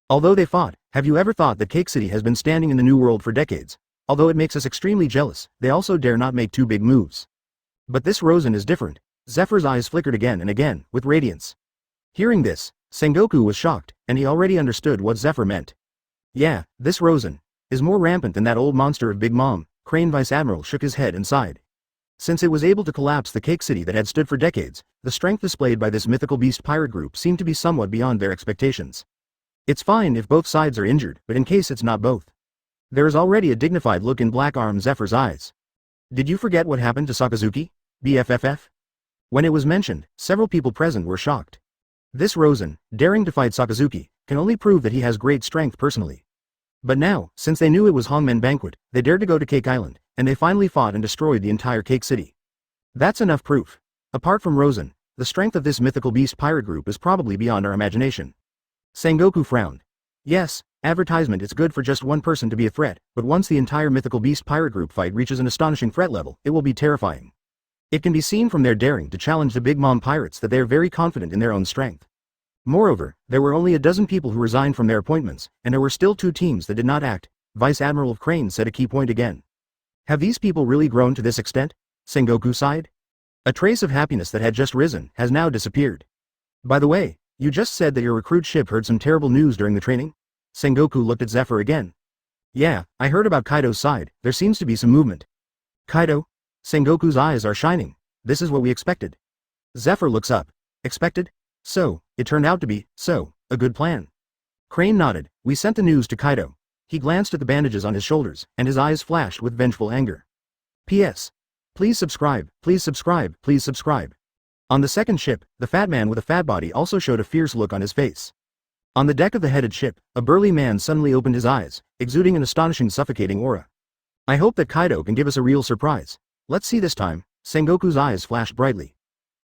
Although they fought, have you ever thought that Cake City has been standing in the New World for decades? Although it makes us extremely jealous, they also dare not make too big moves. But this Rosen is different." Zephyr's eyes flickered again and again, with radiance. Hearing this, Sengoku was shocked, and he already understood what Zephyr meant. "Yeah, this Rosen is more rampant than that old monster of Big Mom." Crane Vice Admiral shook his head and sighed. Since it was able to collapse the Cake City that had stood for decades, the strength displayed by this mythical beast pirate group seemed to be somewhat beyond their expectations. "It's fine if both sides are injured, but in case it's not both." There is already a dignified look in Black Arm Zephyr's eyes. "Did you forget what happened to Sakazuki? BFFF?" When it was mentioned, several people present were shocked. This Rosen, daring to fight Sakazuki, can only prove that he has great strength personally. But now, since they knew it was Hongmen Banquet, they dared to go to Cake Island, and they finally fought and destroyed the entire Cake City. That's enough proof. Apart from Rosen, the strength of this mythical beast pirate group is probably beyond our imagination. Sengoku frowned. Yes, advertisement is good for just one person to be a threat, but once the entire mythical beast pirate group fight reaches an astonishing threat level, it will be terrifying. It can be seen from their daring to challenge the Big Mom pirates that they are very confident in their own strength. Moreover, there were only a dozen people who resigned from their appointments, and there were still 2 teams that did not act. Vice Admiral of Crane said a key point again. Have these people really grown to this extent? Sengoku sighed. A trace of happiness that had just risen has now disappeared. By the way, you just said that your recruit ship heard some terrible news during the training? Sengoku looked at Zephyr again. Yeah, I heard about Kaido's side. There seems to be some movement. Kaido? Sengoku's eyes are shining. This is what we expected. Zephyr looks up. Expected? So, it turned out to be, a good plan. Crane nodded. We sent the news to Kaido. He glanced at the bandages on his shoulders, and his eyes flashed with vengeful anger. P.S. Please subscribe, please subscribe, please subscribe. On the second ship, the fat man with a fat body also showed a fierce look on his face. On the deck of the headed ship, a burly man suddenly opened his eyes, exuding an astonishing suffocating aura. I hope that Kaido can give us a real surprise. Let's see this time. Sengoku's eyes flashed brightly.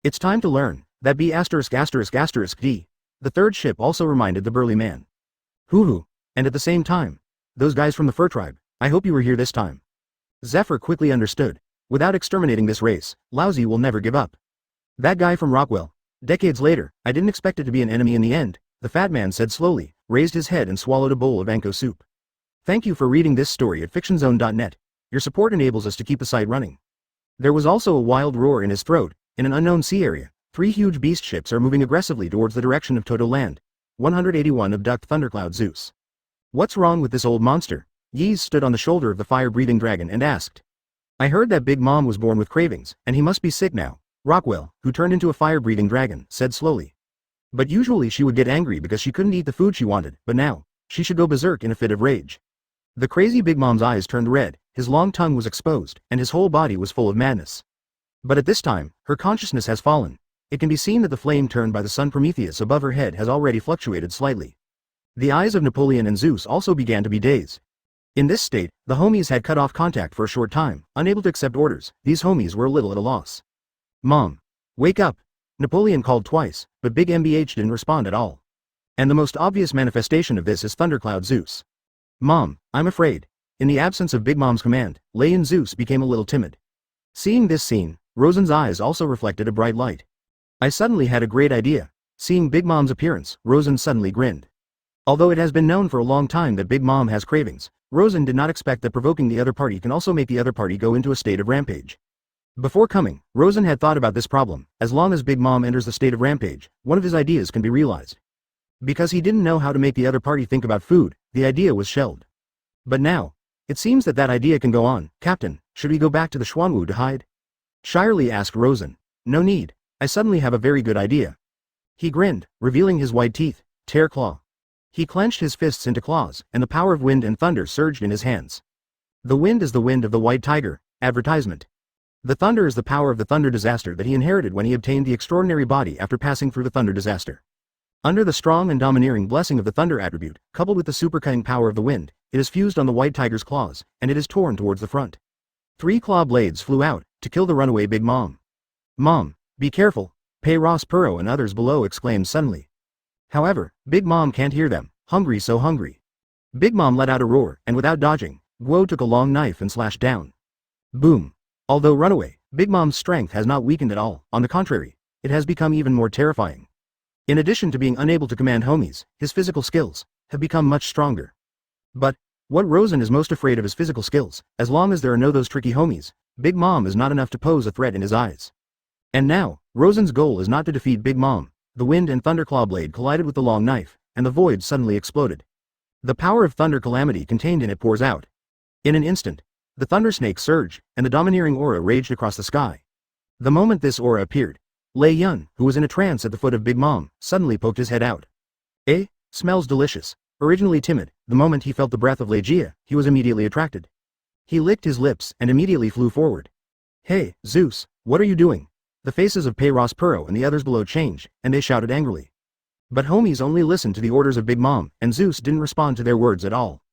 It's time to learn. That B********D. The third ship also reminded the burly man. Hoo-hoo. And at the same time. Those guys from the fur tribe. I hope you were here this time. Zephyr quickly understood. Without exterminating this race, Lousy will never give up. That guy from Rockwell. Decades later, I didn't expect it to be an enemy in the end, the fat man said slowly, raised his head and swallowed a bowl of Anko soup. Thank you for reading this story at fictionzone.net. Your support enables us to keep the site running. There was also a wild roar in his throat. In an unknown sea area, 3 huge beast ships are moving aggressively towards the direction of Toto Land. 181 abduct Thundercloud Zeus. What's wrong with this old monster? Yeez stood on the shoulder of the fire-breathing dragon and asked. I heard that Big Mom was born with cravings, and he must be sick now. Rockwell, who turned into a fire-breathing dragon, said slowly. But usually she would get angry because she couldn't eat the food she wanted, but now, she should go berserk in a fit of rage. The crazy Big Mom's eyes turned red, his long tongue was exposed, and his whole body was full of madness. But at this time, her consciousness has fallen. It can be seen that the flame turned by the sun Prometheus above her head has already fluctuated slightly. The eyes of Napoleon and Zeus also began to be dazed. In this state, the homies had cut off contact for a short time, unable to accept orders. These homies were a little at a loss. Mom. Wake up. Napoleon called twice, but Big MBH didn't respond at all. And the most obvious manifestation of this is Thundercloud Zeus. Mom, I'm afraid. In the absence of Big Mom's command, Lion Zeus became a little timid. Seeing this scene, Rosen's eyes also reflected a bright light. I suddenly had a great idea. Seeing Big Mom's appearance, Rosen suddenly grinned. Although it has been known for a long time that Big Mom has cravings, Rosen did not expect that provoking the other party can also make the other party go into a state of rampage. Before coming, Rosen had thought about this problem. As long as Big Mom enters the state of rampage, one of his ideas can be realized. Because he didn't know how to make the other party think about food, the idea was shelved. But now, it seems that idea can go on. Captain, should we go back to the Xuanwu to hide? Shyly asked Rosen. No need. I suddenly have a very good idea. He grinned, revealing his white teeth. Tear claw. He clenched his fists into claws, and the power of wind and thunder surged in his hands. The wind is the wind of the white tiger. Advertisement. The thunder is the power of the thunder disaster that he inherited when he obtained the extraordinary body after passing through the thunder disaster. Under the strong and domineering blessing of the thunder attribute, coupled with the super-cutting power of the wind, it is fused on the white tiger's claws, and it is torn towards the front. 3 claw blades flew out, to kill the runaway Big Mom. Mom, be careful, Pei Ross Puro and others below exclaimed suddenly. However, Big Mom can't hear them, hungry so hungry. Big Mom let out a roar, and without dodging, Guo took a long knife and slashed down. Boom. Although runaway, Big Mom's strength has not weakened at all, on the contrary, it has become even more terrifying. In addition to being unable to command homies, his physical skills have become much stronger. But what Rosen is most afraid of is physical skills. As long as there are no those tricky homies, Big Mom is not enough to pose a threat in his eyes. And now, Rosen's goal is not to defeat Big Mom. The wind and thunderclaw blade collided with the long knife, and the void suddenly exploded. The power of thunder calamity contained in it pours out. In an instant, the thunder snake surged, and the domineering aura raged across the sky. The moment this aura appeared, Lei Yun, who was in a trance at the foot of Big Mom, suddenly poked his head out. Smells delicious. Originally timid, the moment he felt the breath of Lei Jia, he was immediately attracted. He licked his lips and immediately flew forward. Hey, Zeus, what are you doing? The faces of Pei Ross Puro and the others below changed, and they shouted angrily. But homies only listened to the orders of Big Mom, and Zeus didn't respond to their words at all.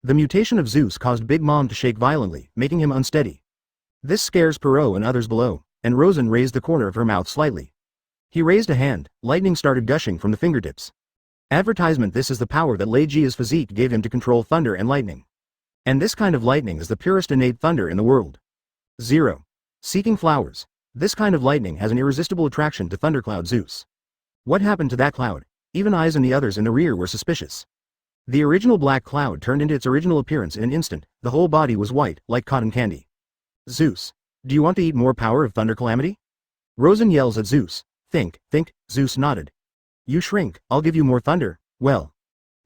The mutation of Zeus caused Big Mom to shake violently, making him unsteady. This scares Puro and others below, and Rosen raised the corner of her mouth slightly. He raised a hand, lightning started gushing from the fingertips. Advertisement: this is the power that Lei Jia's physique gave him to control thunder and lightning. And this kind of lightning is the purest innate thunder in the world. 0. Seeking flowers. This kind of lightning has an irresistible attraction to thundercloud Zeus. What happened to that cloud? Even Eyes and the others in the rear were suspicious. The original black cloud turned into its original appearance in an instant. The whole body was white, like cotton candy. Zeus, do you want to eat more power of thunder calamity? Rosen yells at Zeus. Think, Zeus nodded. You shrink, I'll give you more thunder. Well.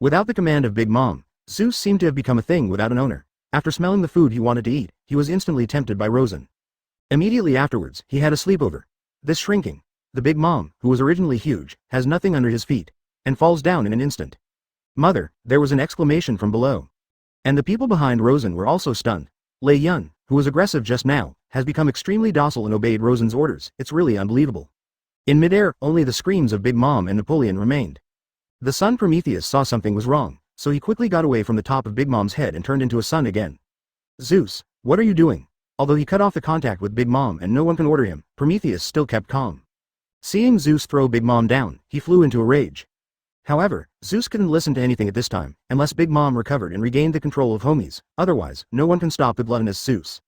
Without the command of Big Mom, Zeus seemed to have become a thing without an owner. After smelling the food he wanted to eat, he was instantly tempted by Rosen. Immediately afterwards, he had a sleepover. This shrinking, the Big Mom, who was originally huge, has nothing under his feet, and falls down in an instant. Mother, there was an exclamation from below. And the people behind Rosen were also stunned. Lei Yun, who was aggressive just now, has become extremely docile and obeyed Rosen's orders. It's really unbelievable. In midair, only the screams of Big Mom and Napoleon remained. The son Prometheus saw something was wrong, so he quickly got away from the top of Big Mom's head and turned into a sun again. Zeus, what are you doing? Although he cut off the contact with Big Mom and no one can order him, Prometheus still kept calm. Seeing Zeus throw Big Mom down, he flew into a rage. However, Zeus couldn't listen to anything at this time, unless Big Mom recovered and regained the control of homies. Otherwise, no one can stop the gluttonous Zeus.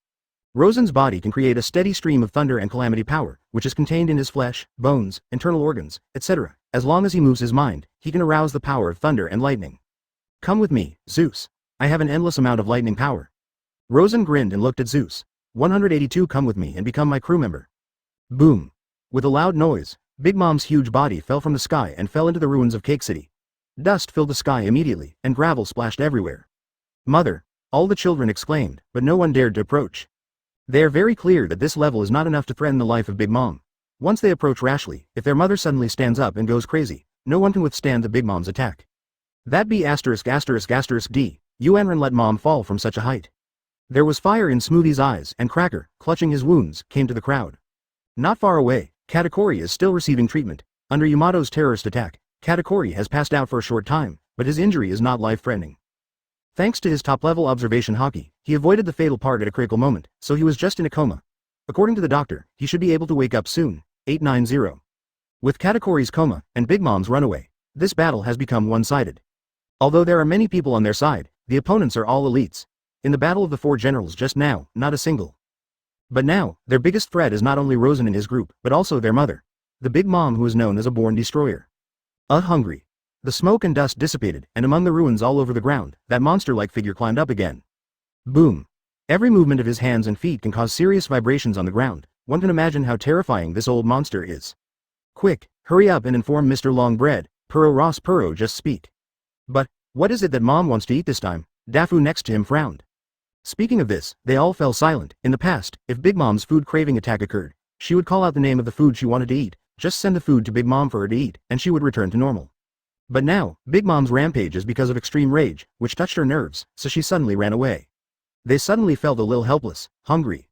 Rosen's body can create a steady stream of thunder and calamity power, which is contained in his flesh, bones, internal organs, etc. As long as he moves his mind, he can arouse the power of thunder and lightning. Come with me, Zeus. I have an endless amount of lightning power. Rosen grinned and looked at Zeus. 182. Come with me and become my crew member. Boom. With a loud noise, Big Mom's huge body fell from the sky and fell into the ruins of Cake City. Dust filled the sky immediately, and gravel splashed everywhere. Mother, all the children exclaimed, but no one dared to approach. They are very clear that this level is not enough to threaten the life of Big Mom. Once they approach rashly, if their mother suddenly stands up and goes crazy, no one can withstand the Big Mom's attack. That be *****D, Yuanren let Mom fall from such a height. There was fire in Smoothie's eyes, and Cracker, clutching his wounds, came to the crowd. Not far away, Katakuri is still receiving treatment. Under Yamato's terrorist attack, Katakuri has passed out for a short time, but his injury is not life-threatening. Thanks to his top-level observation Haki, he avoided the fatal part at a critical moment, so he was just in a coma. According to the doctor, he should be able to wake up soon. 890. With Katakuri's coma, and Big Mom's runaway, this battle has become one-sided. Although there are many people on their side, the opponents are all elites. In the battle of the four generals just now, not a single. But now, their biggest threat is not only Rosen and his group, but also their mother. The Big Mom, who is known as a born destroyer. Hungry. The smoke and dust dissipated, and among the ruins all over the ground, that monster-like figure climbed up again. Boom. Every movement of his hands and feet can cause serious vibrations on the ground. One can imagine how terrifying this old monster is. Quick, hurry up and inform Mr. Longbread, Puro Ross Puro just speak. But, what is it that Mom wants to eat this time? Dafu next to him frowned. Speaking of this, they all fell silent. In the past, if Big Mom's food craving attack occurred, she would call out the name of the food she wanted to eat, just send the food to Big Mom for her to eat, and she would return to normal. But now, Big Mom's rampage is because of extreme rage, which touched her nerves, so she suddenly ran away. They suddenly felt a little helpless, hungry.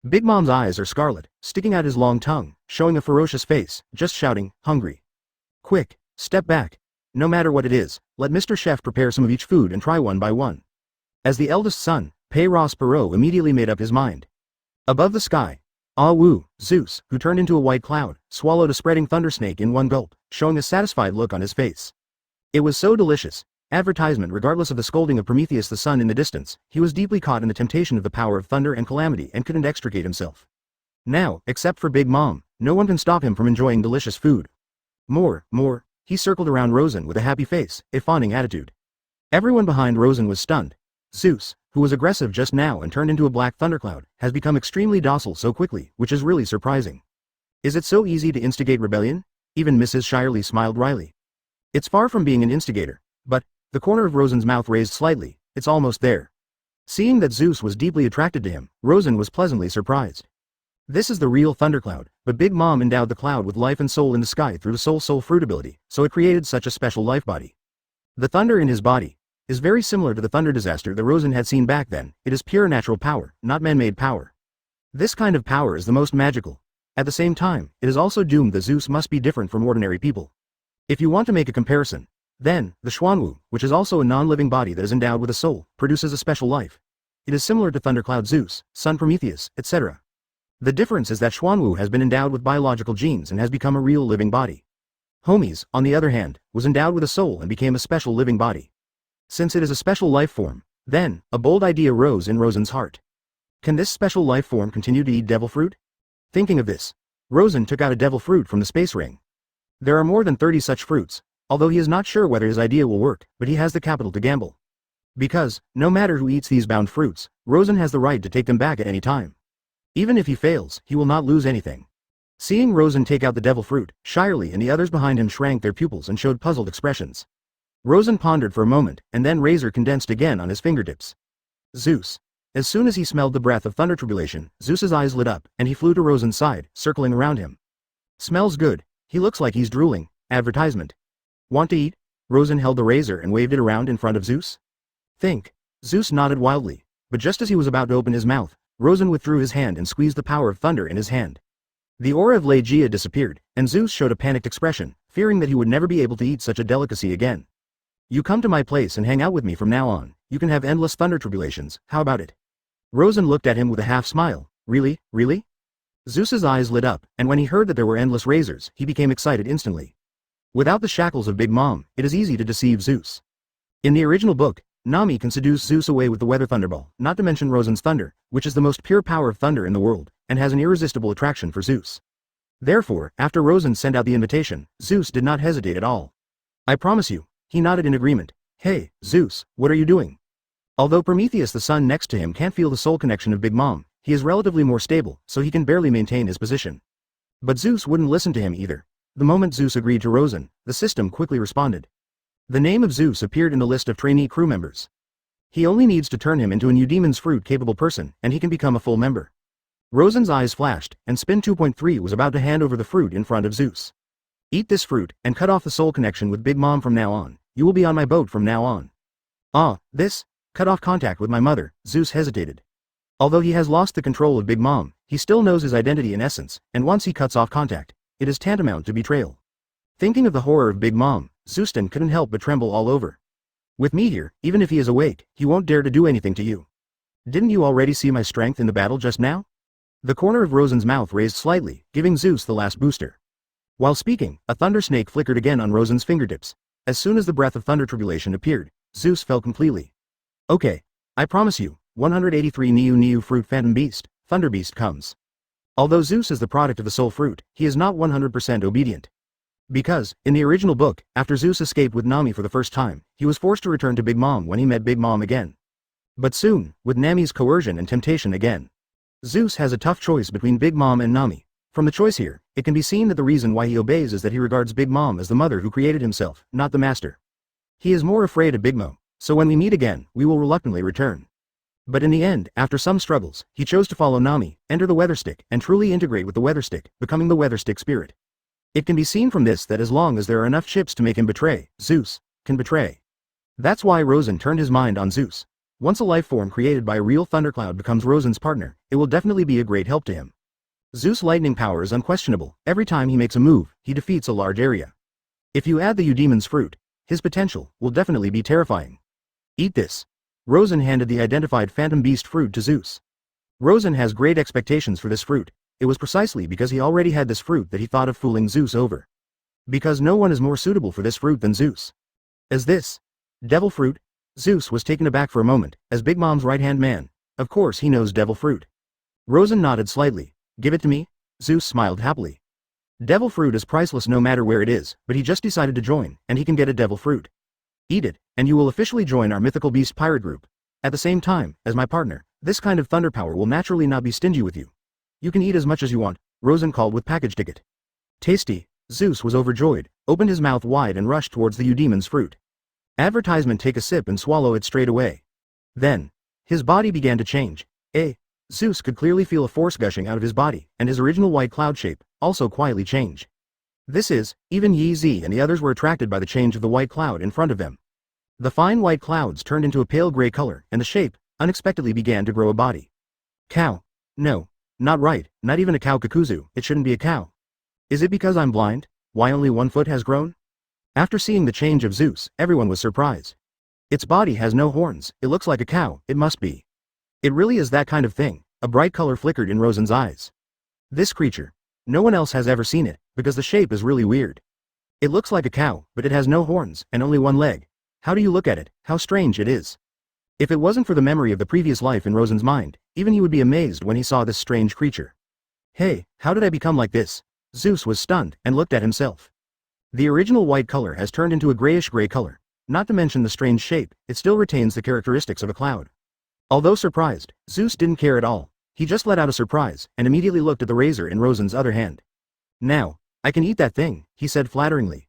Big Mom's eyes are scarlet, sticking out his long tongue, showing a ferocious face, just shouting, hungry. Quick, step back. No matter what it is, let Mr. Chef prepare some of each food and try one by one. As the eldest son, Pei Ross Perot immediately made up his mind. Above the sky, Ah woo, Zeus, who turned into a white cloud, swallowed a spreading thunder snake in one gulp, showing a satisfied look on his face. It was so delicious. Advertisement. Regardless of the scolding of Prometheus the sun in the distance, he was deeply caught in the temptation of the power of thunder and calamity and couldn't extricate himself. Now, except for Big Mom, no one can stop him from enjoying delicious food. More. He circled around Rosen with a happy face, a fawning attitude. Everyone behind Rosen was stunned. Zeus, who was aggressive just now and turned into a black thundercloud, has become extremely docile so quickly, which is really surprising. Is it so easy to instigate rebellion? Even Mrs. Shirley smiled wryly. It's far from being an instigator, but, the corner of Rosen's mouth raised slightly, it's almost there. Seeing that Zeus was deeply attracted to him, Rosen was pleasantly surprised. This is the real thundercloud, but Big Mom endowed the cloud with life and soul in the sky through the soul fruit ability, so it created such a special life body. The thunder in his body is very similar to the thunder disaster that Rosen had seen back then. It is pure natural power, not man-made power. This kind of power is the most magical. At the same time, it is also doomed that Zeus must be different from ordinary people. If you want to make a comparison, then, the Xuanwu, which is also a non-living body that is endowed with a soul, produces a special life. It is similar to Thundercloud Zeus, Sun Prometheus, etc. The difference is that Xuanwu has been endowed with biological genes and has become a real living body. Homies, on the other hand, was endowed with a soul and became a special living body. Since it is a special life form, then, a bold idea rose in Rosen's heart. Can this special life form continue to eat devil fruit? Thinking of this, Rosen took out a devil fruit from the space ring. There are more than 30 such fruits, although he is not sure whether his idea will work, but he has the capital to gamble. Because, no matter who eats these bound fruits, Rosen has the right to take them back at any time. Even if he fails, he will not lose anything. Seeing Rosen take out the devil fruit, Shirley and the others behind him shrank their pupils and showed puzzled expressions. Rosen pondered for a moment, and then razor condensed again on his fingertips. Zeus. As soon as he smelled the breath of thunder tribulation, Zeus's eyes lit up, and he flew to Rosen's side, circling around him. Smells good. He looks like he's drooling. Advertisement. Want to eat? Rosen held the razor and waved it around in front of Zeus. Think. Zeus nodded wildly, but just as he was about to open his mouth, Rosen withdrew his hand and squeezed the power of thunder in his hand. The aura of Legia disappeared, and Zeus showed a panicked expression, fearing that he would never be able to eat such a delicacy again. You come to my place and hang out with me from now on. You can have endless thunder tribulations, how about it? Rosen looked at him with a half smile. Really? Really? Zeus's eyes lit up, and when he heard that there were endless razors, he became excited instantly. Without the shackles of Big Mom, it is easy to deceive Zeus. In the original book, Nami can seduce Zeus away with the weather thunderball, not to mention Rosen's thunder, which is the most pure power of thunder in the world, and has an irresistible attraction for Zeus. Therefore, after Rosen sent out the invitation, Zeus did not hesitate at all. I promise you. He nodded in agreement. Hey, Zeus, what are you doing? Although Prometheus the sun next to him can't feel the soul connection of Big Mom, he is relatively more stable, so he can barely maintain his position. But Zeus wouldn't listen to him either. The moment Zeus agreed to Rosen, the system quickly responded. The name of Zeus appeared in the list of trainee crew members. He only needs to turn him into a new demon's fruit capable person, and he can become a full member. Rosen's eyes flashed, and Spin 2.3 was about to hand over the fruit in front of Zeus. Eat this fruit, and cut off the soul connection with Big Mom from now on. You will be on my boat from now on. This? Cut off contact with my mother, Zeus hesitated. Although he has lost the control of Big Mom, he still knows his identity in essence, and once he cuts off contact, it is tantamount to betrayal. Thinking of the horror of Big Mom, Zeuston couldn't help but tremble all over. With me here, even if he is awake, he won't dare to do anything to you. Didn't you already see my strength in the battle just now? The corner of Rosen's mouth raised slightly, giving Zeus the last booster. While speaking, a thunder snake flickered again on Rosen's fingertips. As soon as the breath of thunder tribulation appeared, Zeus fell completely. Okay. I promise you, 183 Niu fruit phantom beast, thunder beast comes. Although Zeus is the product of the soul fruit, he is not 100% obedient. Because, in the original book, after Zeus escaped with Nami for the first time, he was forced to return to Big Mom when he met Big Mom again. But soon, with Nami's coercion and temptation again, Zeus has a tough choice between Big Mom and Nami. From the choice here, it can be seen that the reason why he obeys is that he regards Big Mom as the mother who created himself, not the master. He is more afraid of Big Mom, so when we meet again, we will reluctantly return. But in the end, after some struggles, he chose to follow Nami, enter the weather stick, and truly integrate with the weather stick, becoming the weather stick spirit. It can be seen from this that as long as there are enough ships to make him betray, Zeus can betray. That's why Rosen turned his mind on Zeus. Once a life form created by a real thundercloud becomes Rosen's partner, it will definitely be a great help to him. Zeus' lightning power is unquestionable. Every time he makes a move, he defeats a large area. If you add the Eudemon's fruit, his potential will definitely be terrifying. Eat this. Rosen handed the identified phantom beast fruit to Zeus. Rosen has great expectations for this fruit. it was precisely because he already had this fruit that he thought of fooling Zeus over. Because no one is more suitable for this fruit than Zeus. As this devil fruit? Zeus was taken aback for a moment, as Big Mom's right-hand man. Of course he knows devil fruit. Rosen nodded slightly. Give it to me? Zeus smiled happily. Devil fruit is priceless no matter where it is, but he just decided to join, and he can get a devil fruit. Eat it, and you will officially join our mythical beast pirate group. At the same time, as my partner, this kind of thunder power will naturally not be stingy with you. You can eat as much as you want, Rosen called with package ticket. Tasty. Zeus was overjoyed, opened his mouth wide and rushed towards the eudemon's fruit. Advertisement: take a sip and swallow it straight away. Then, his body began to change. Zeus could clearly feel a force gushing out of his body, and his original white cloud shape also quietly change. Even Yi Zi and the others were attracted by the change of the white cloud in front of them. The fine white clouds turned into a pale gray color, and the shape, unexpectedly began to grow a body. Cow. No. Not right, not even a cow Kakuzu, it shouldn't be a cow. Is it because I'm blind? Why only 1 foot has grown? After seeing the change of Zeus, everyone was surprised. Its body has no horns, it looks like a cow, it must be. It really is that kind of thing. A bright color flickered in Rosen's eyes. This creature. No one else has ever seen it, because the shape is really weird. It looks like a cow, but it has no horns, and only 1 leg. How do you look at it? How strange it is. If it wasn't for the memory of the previous life in Rosen's mind, even he would be amazed when he saw this strange creature. Hey, how did I become like this? Zeus was stunned, and looked at himself. The original white color has turned into a grayish-gray color. Not to mention the strange shape, it still retains the characteristics of a cloud. Although surprised, Zeus didn't care at all. He just let out a surprise, and immediately looked at the razor in Rosen's other hand. Now, I can eat that thing, he said flatteringly.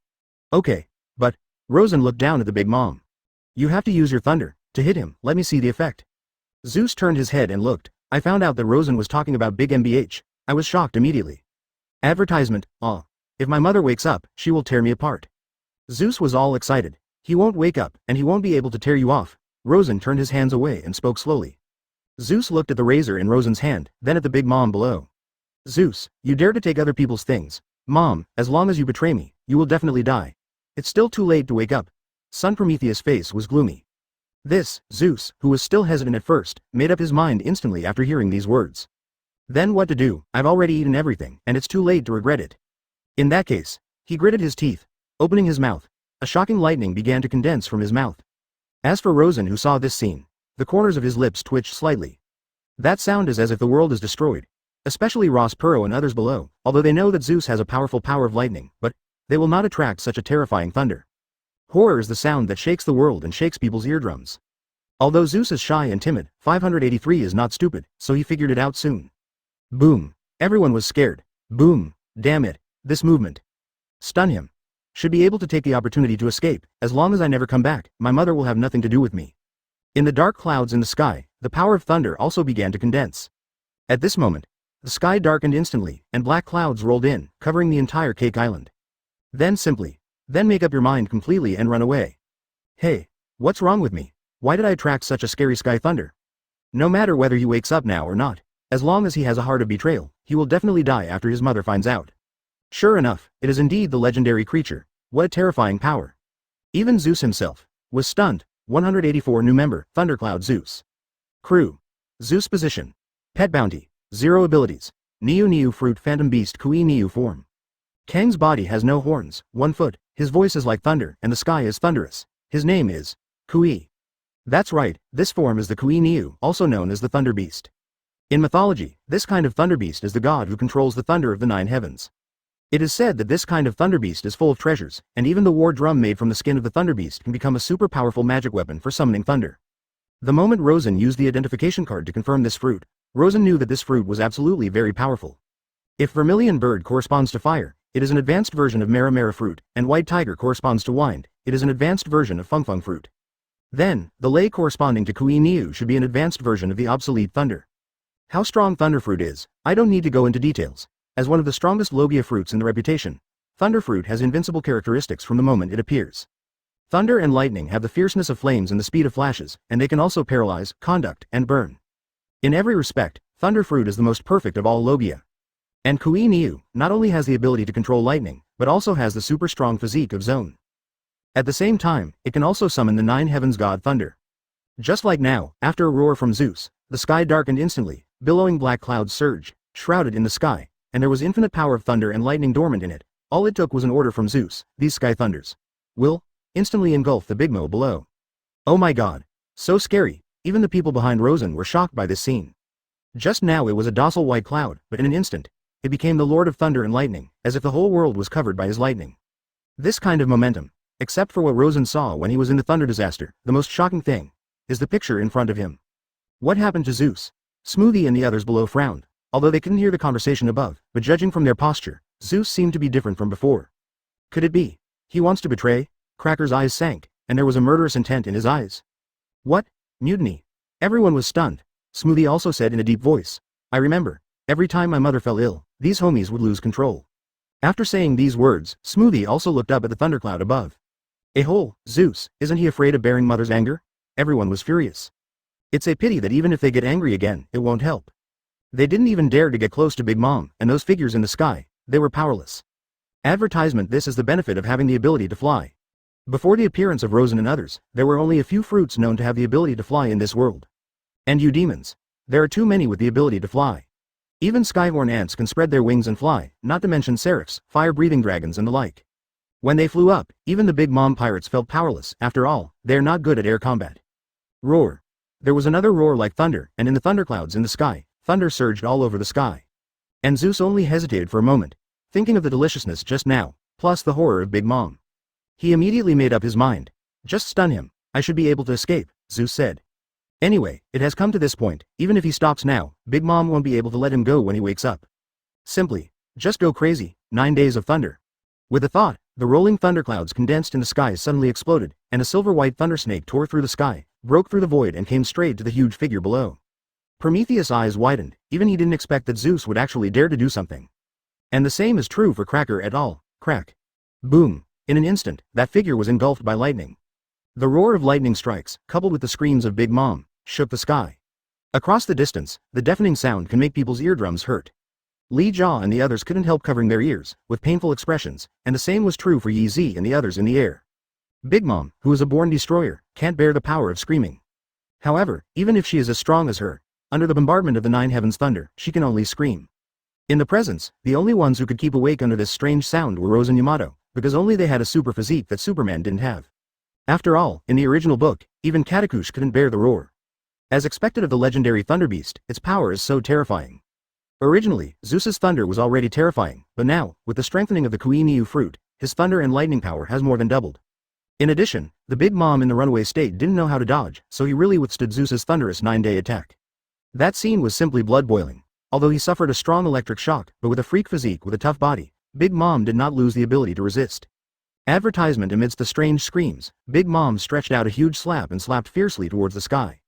Okay, but, Rosen looked down at the Big Mom. You have to use your thunder, to hit him, let me see the effect. Zeus turned his head and looked. I found out that Rosen was talking about Big MBH. I was shocked immediately. Advertisement, if my mother wakes up, she will tear me apart. Zeus was all excited. He won't wake up, and he won't be able to tear you off. Rosen turned his hands away and spoke slowly. Zeus looked at the razor in Rosen's hand, then at the Big Mom below. Zeus, you dare to take other people's things. Mom, as long as you betray me, you will definitely die. It's still too late to wake up. Son Prometheus' face was gloomy. Zeus, who was still hesitant at first, made up his mind instantly after hearing these words. Then what to do? I've already eaten everything, and it's too late to regret it. In that case, he gritted his teeth, opening his mouth. A shocking lightning began to condense from his mouth. As for Rosen, who saw this scene, the corners of his lips twitched slightly. That sound is as if the world is destroyed. Especially Ross Perot and others below, although they know that Zeus has a powerful power of lightning, but they will not attract such a terrifying thunder. Horror is the sound that shakes the world and shakes people's eardrums. Although Zeus is shy and timid, 583 is not stupid, so he figured it out soon. Boom. Everyone was scared. Boom. Damn it. This movement. Stun him. Should be able to take the opportunity to escape. As long as I never come back, my mother will have nothing to do with me. In the dark clouds in the sky, the power of thunder also began to condense. At this moment, the sky darkened instantly, and black clouds rolled in, covering the entire Cake Island. Then make up your mind completely and run away. Hey, what's wrong with me? Why did I attract such a scary sky thunder? No matter whether he wakes up now or not, as long as he has a heart of betrayal, he will definitely die after his mother finds out. Sure enough, it is indeed the legendary creature. What a terrifying power. Even Zeus himself was stunned. 184 new member, Thundercloud Zeus. Crew. Zeus position. Pet bounty. 0 abilities. Niu fruit phantom beast Kui Niu form. Kang's body has no horns, 1 foot, his voice is like thunder, and the sky is thunderous. His name is Kui. That's right, this form is the Kui Niu, also known as the Thunder Beast. In mythology, this kind of thunder beast is the god who controls the thunder of the 9 heavens. It is said that this kind of thunder beast is full of treasures, and even the war drum made from the skin of the thunder beast can become a super powerful magic weapon for summoning thunder. The moment Rosen used the identification card to confirm this fruit, Rosen knew that this fruit was absolutely very powerful. If Vermilion Bird corresponds to fire, it is an advanced version of Mara fruit, and White Tiger corresponds to wind, it is an advanced version of Feng fruit. Then, the lei corresponding to Kui Niu should be an advanced version of the obsolete thunder. How strong thunder fruit is, I don't need to go into details. As one of the strongest Logia fruits in the reputation, thunder fruit has invincible characteristics from the moment it appears. Thunder and lightning have the fierceness of flames and the speed of flashes, and they can also paralyze, conduct, and burn. In every respect, thunder fruit is the most perfect of all Logia. And Kui Niu not only has the ability to control lightning, but also has the super strong physique of Zoan. At the same time, it can also summon the 9 heavens god Thunder. Just like now, after a roar from Zeus, the sky darkened instantly, billowing black clouds surged, shrouded in the sky, and there was infinite power of thunder and lightning dormant in it. All it took was an order from Zeus. These sky thunders will instantly engulf the Big Mo below. Oh my god. So scary. Even the people behind Rosen were shocked by this scene. Just now it was a docile white cloud, but in an instant, it became the Lord of Thunder and Lightning, as if the whole world was covered by his lightning. This kind of momentum, except for what Rosen saw when he was in the thunder disaster, the most shocking thing is the picture in front of him. What happened to Zeus? Smoothie and the others below frowned, although they couldn't hear the conversation above, but judging from their posture, Zeus seemed to be different from before. Could it be he wants to betray? Cracker's eyes sank, and there was a murderous intent in his eyes. What? Mutiny. Everyone was stunned. Smoothie also said in a deep voice, I remember, every time my mother fell ill, these homies would lose control. After saying these words, Smoothie also looked up at the thundercloud above. Zeus, isn't he afraid of bearing mother's anger? Everyone was furious. It's a pity that even if they get angry again, it won't help. They didn't even dare to get close to Big Mom, and those figures in the sky, they were powerless. Advertisement. This is the benefit of having the ability to fly. Before the appearance of Rosen and others, there were only a few fruits known to have the ability to fly in this world. And you demons. There are too many with the ability to fly. Even skyhorn ants can spread their wings and fly, not to mention seraphs, fire-breathing dragons and the like. When they flew up, even the Big Mom pirates felt powerless. After all, they are not good at air combat. Roar. There was another roar like thunder, and in the thunderclouds in the sky, thunder surged all over the sky. And Zeus only hesitated for a moment, thinking of the deliciousness just now, plus the horror of Big Mom. He immediately made up his mind. Just stun him. I should be able to escape, Zeus said. Anyway, it has come to this point, even if he stops now, Big Mom won't be able to let him go when he wakes up. Simply, just go crazy, 9 days of thunder. With a thought, the rolling thunderclouds condensed in the sky suddenly exploded, and a silver-white thundersnake tore through the sky, broke through the void and came straight to the huge figure below. Prometheus' eyes widened, even he didn't expect that Zeus would actually dare to do something. And the same is true for Cracker et al. Crack. Boom. In an instant, that figure was engulfed by lightning. The roar of lightning strikes, coupled with the screams of Big Mom, shook the sky. Across the distance, the deafening sound can make people's eardrums hurt. Li Jia and the others couldn't help covering their ears, with painful expressions, and the same was true for Yi Zi and the others in the air. Big Mom, who is a born destroyer, can't bear the power of screaming. However, even if she is as strong as her, under the bombardment of the nine heavens thunder, she can only scream. In the presence, the only ones who could keep awake under this strange sound were Rosen and Yamato, because only they had a super physique that Superman didn't have. After all, in the original book, even Katakush couldn't bear the roar. As expected of the legendary Thunder Beast, its power is so terrifying. Originally, Zeus's thunder was already terrifying, but now, with the strengthening of the Xuanwu fruit, his thunder and lightning power has more than doubled. In addition, the Big Mom in the runaway state didn't know how to dodge, so he really withstood Zeus's thunderous 9-day attack. That scene was simply blood-boiling. Although he suffered a strong electric shock, but with a freak physique with a tough body, Big Mom did not lose the ability to resist. Advertisement. Amidst the strange screams, Big Mom stretched out a huge slap and slapped fiercely towards the sky.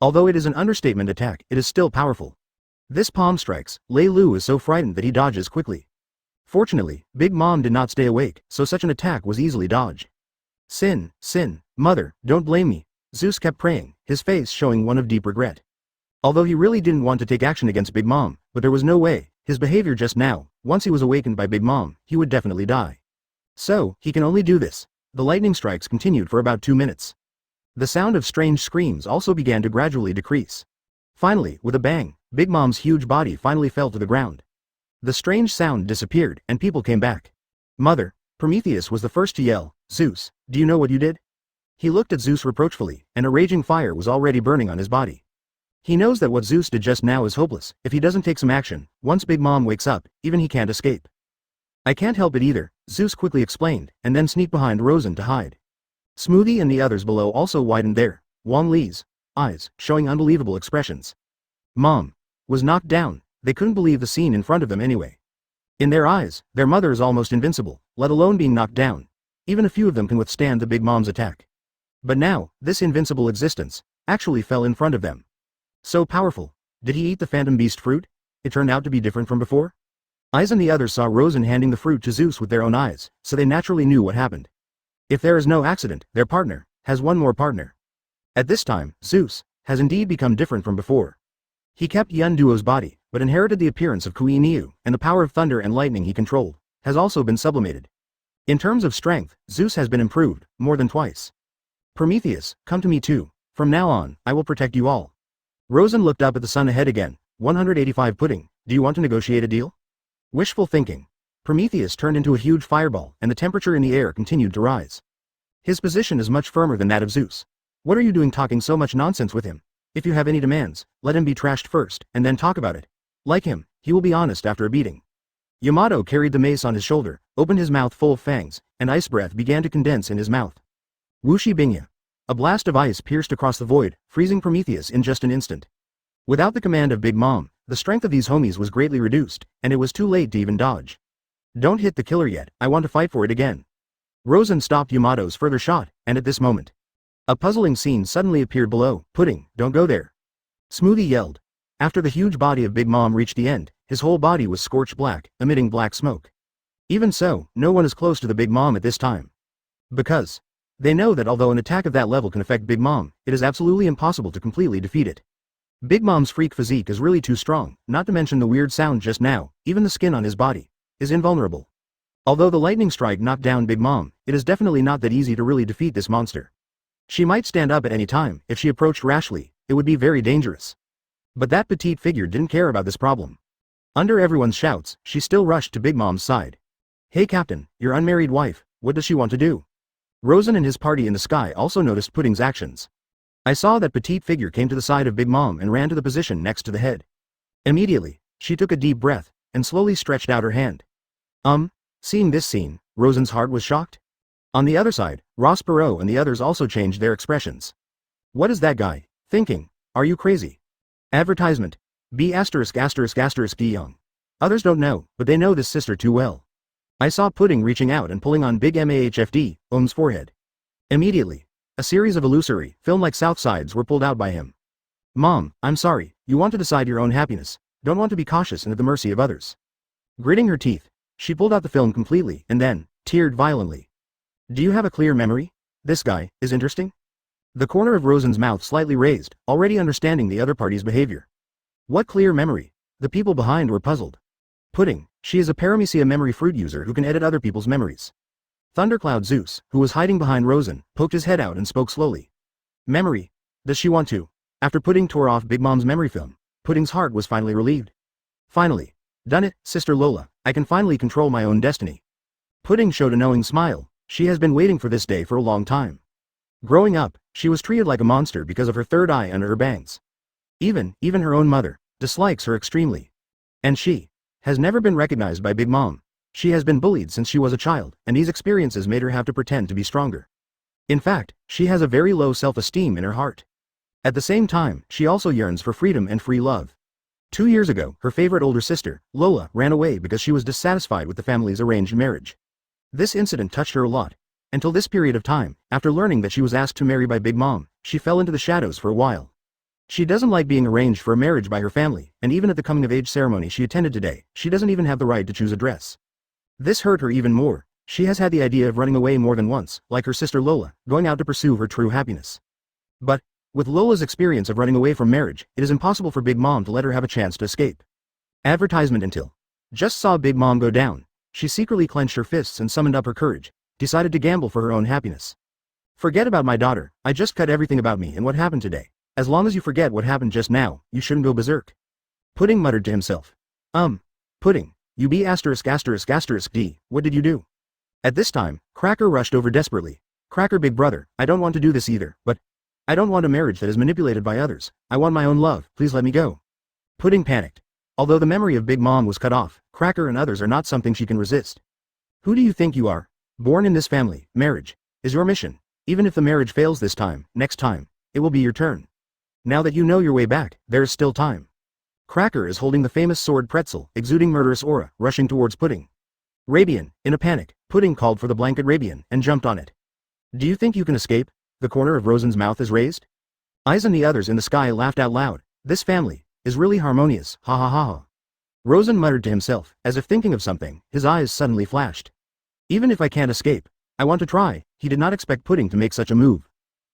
Although it is an understatement attack, it is still powerful. This palm strikes, Lei Lu is so frightened that he dodges quickly. Fortunately, Big Mom did not stay awake, so such an attack was easily dodged. Sin, mother, don't blame me, Zeus kept praying, his face showing one of deep regret. Although he really didn't want to take action against Big Mom, but there was no way, his behavior just now, once he was awakened by Big Mom, he would definitely die. So, he can only do this. The lightning strikes continued for about 2 minutes. The sound of strange screams also began to gradually decrease. Finally, with a bang, Big Mom's huge body finally fell to the ground. The strange sound disappeared, and people came back. Mother, Prometheus was the first to yell, Zeus, do you know what you did? He looked at Zeus reproachfully, and a raging fire was already burning on his body. He knows that what Zeus did just now is hopeless. If he doesn't take some action, once Big Mom wakes up, even he can't escape. I can't help it either, Zeus quickly explained, and then sneaked behind Rosen to hide. Smoothie and the others below also widened their, Wang Li's, eyes, showing unbelievable expressions. Mom was knocked down. They couldn't believe the scene in front of them anyway. In their eyes, their mother is almost invincible, let alone being knocked down. Even a few of them can withstand the Big Mom's attack. But now, this invincible existence actually fell in front of them. So powerful. Did he eat the Phantom Beast fruit? It turned out to be different from before? Eyes and the others saw Rosen handing the fruit to Zeus with their own eyes, so they naturally knew what happened. If there is no accident, their partner has one more partner. At this time, Zeus has indeed become different from before. He kept Yun Duo's body, but inherited the appearance of Qilin, and the power of thunder and lightning he controlled has also been sublimated. In terms of strength, Zeus has been improved, more than twice. Prometheus, come to me too. From now on, I will protect you all. Rosen looked up at the sun ahead again, 185 Pudding, do you want to negotiate a deal? Wishful thinking. Prometheus turned into a huge fireball and the temperature in the air continued to rise. His position is much firmer than that of Zeus. What are you doing talking so much nonsense with him? If you have any demands, let him be trashed first, and then talk about it. Like him, he will be honest after a beating. Yamato carried the mace on his shoulder, opened his mouth full of fangs, and ice breath began to condense in his mouth. Wuxi Bingya. A blast of ice pierced across the void, freezing Prometheus in just an instant. Without the command of Big Mom, the strength of these homies was greatly reduced, and it was too late to even dodge. Don't hit the killer yet, I want to fight for it again. Rosen stopped Yamato's further shot, and at this moment, a puzzling scene suddenly appeared below. Pudding, don't go there. Smoothie yelled. After the huge body of Big Mom reached the end, his whole body was scorched black, emitting black smoke. Even so, no one is close to the Big Mom at this time. Because they know that although an attack of that level can affect Big Mom, it is absolutely impossible to completely defeat it. Big Mom's freak physique is really too strong, not to mention the weird sound just now, even the skin on his body is invulnerable. Although the lightning strike knocked down Big Mom, it is definitely not that easy to really defeat this monster. She might stand up at any time. If she approached rashly, it would be very dangerous. But that petite figure didn't care about this problem. Under everyone's shouts, she still rushed to Big Mom's side. Hey Captain, your unmarried wife, what does she want to do? Rosen and his party in the sky also noticed Pudding's actions. I saw that petite figure came to the side of Big Mom and ran to the position next to the head. Immediately, she took a deep breath, and slowly stretched out her hand. Seeing this scene, Rosen's heart was shocked. On the other side, Ross Perot and the others also changed their expressions. What is that guy thinking? Are you crazy? Advertisement. B******** Young. Others don't know, but they know this sister too well. I saw Pudding reaching out and pulling on Big Mahfd, Om's forehead. Immediately, a series of illusory, film-like Southsides were pulled out by him. Mom, I'm sorry, you want to decide your own happiness, don't want to be cautious and at the mercy of others. Gritting her teeth, she pulled out the film completely and then teared violently. Do you have a clear memory? This guy is interesting? The corner of Rosen's mouth slightly raised, already understanding the other party's behavior. What clear memory? The people behind were puzzled. Pudding, she is a paramecia memory fruit user who can edit other people's memories. Thundercloud Zeus, who was hiding behind Rosen, poked his head out and spoke slowly. Memory? Does she want to? After Pudding tore off Big Mom's memory film, Pudding's heart was finally relieved. Finally. Done it, Sister Lola, I can finally control my own destiny. Pudding showed a knowing smile. She has been waiting for this day for a long time. Growing up, she was treated like a monster because of her third eye under her bangs. Even her own mother dislikes her extremely. And she has never been recognized by Big Mom. She has been bullied since she was a child, and these experiences made her have to pretend to be stronger. In fact, she has a very low self-esteem in her heart. At the same time, she also yearns for freedom and free love. 2 years ago, her favorite older sister, Lola, ran away because she was dissatisfied with the family's arranged marriage. This incident touched her a lot. Until this period of time, after learning that she was asked to marry by Big Mom, she fell into the shadows for a while. She doesn't like being arranged for a marriage by her family, and even at the coming-of-age ceremony she attended today, she doesn't even have the right to choose a dress. This hurt her even more. She has had the idea of running away more than once, like her sister Lola, going out to pursue her true happiness. But with Lola's experience of running away from marriage, it is impossible for Big Mom to let her have a chance to escape. Advertisement until just saw Big Mom go down. She secretly clenched her fists and summoned up her courage, decided to gamble for her own happiness. Forget about my daughter, I just cut everything about me and what happened today. As long as you forget what happened just now, you shouldn't go berserk. Pudding muttered to himself. Pudding, you B*******, D, what did you do? At this time, Cracker rushed over desperately. Cracker big brother, I don't want to do this either, but I don't want a marriage that is manipulated by others. I want my own love, please let me go. Pudding panicked. Although the memory of Big Mom was cut off, Cracker and others are not something she can resist. Who do you think you are? Born in this family, marriage is your mission. Even if the marriage fails this time, next time, it will be your turn. Now that you know your way back, there is still time. Cracker is holding the famous sword Pretzel, exuding murderous aura, rushing towards Pudding. Rabian, in a panic, Pudding called for the blanket Rabian and jumped on it. Do you think you can escape? The corner of Rosen's mouth is raised. Eyes and the others in the sky laughed out loud. This family is really harmonious, ha ha ha ha. Rosen muttered to himself, as if thinking of something, his eyes suddenly flashed. Even if I can't escape, I want to try. He did not expect Pudding to make such a move.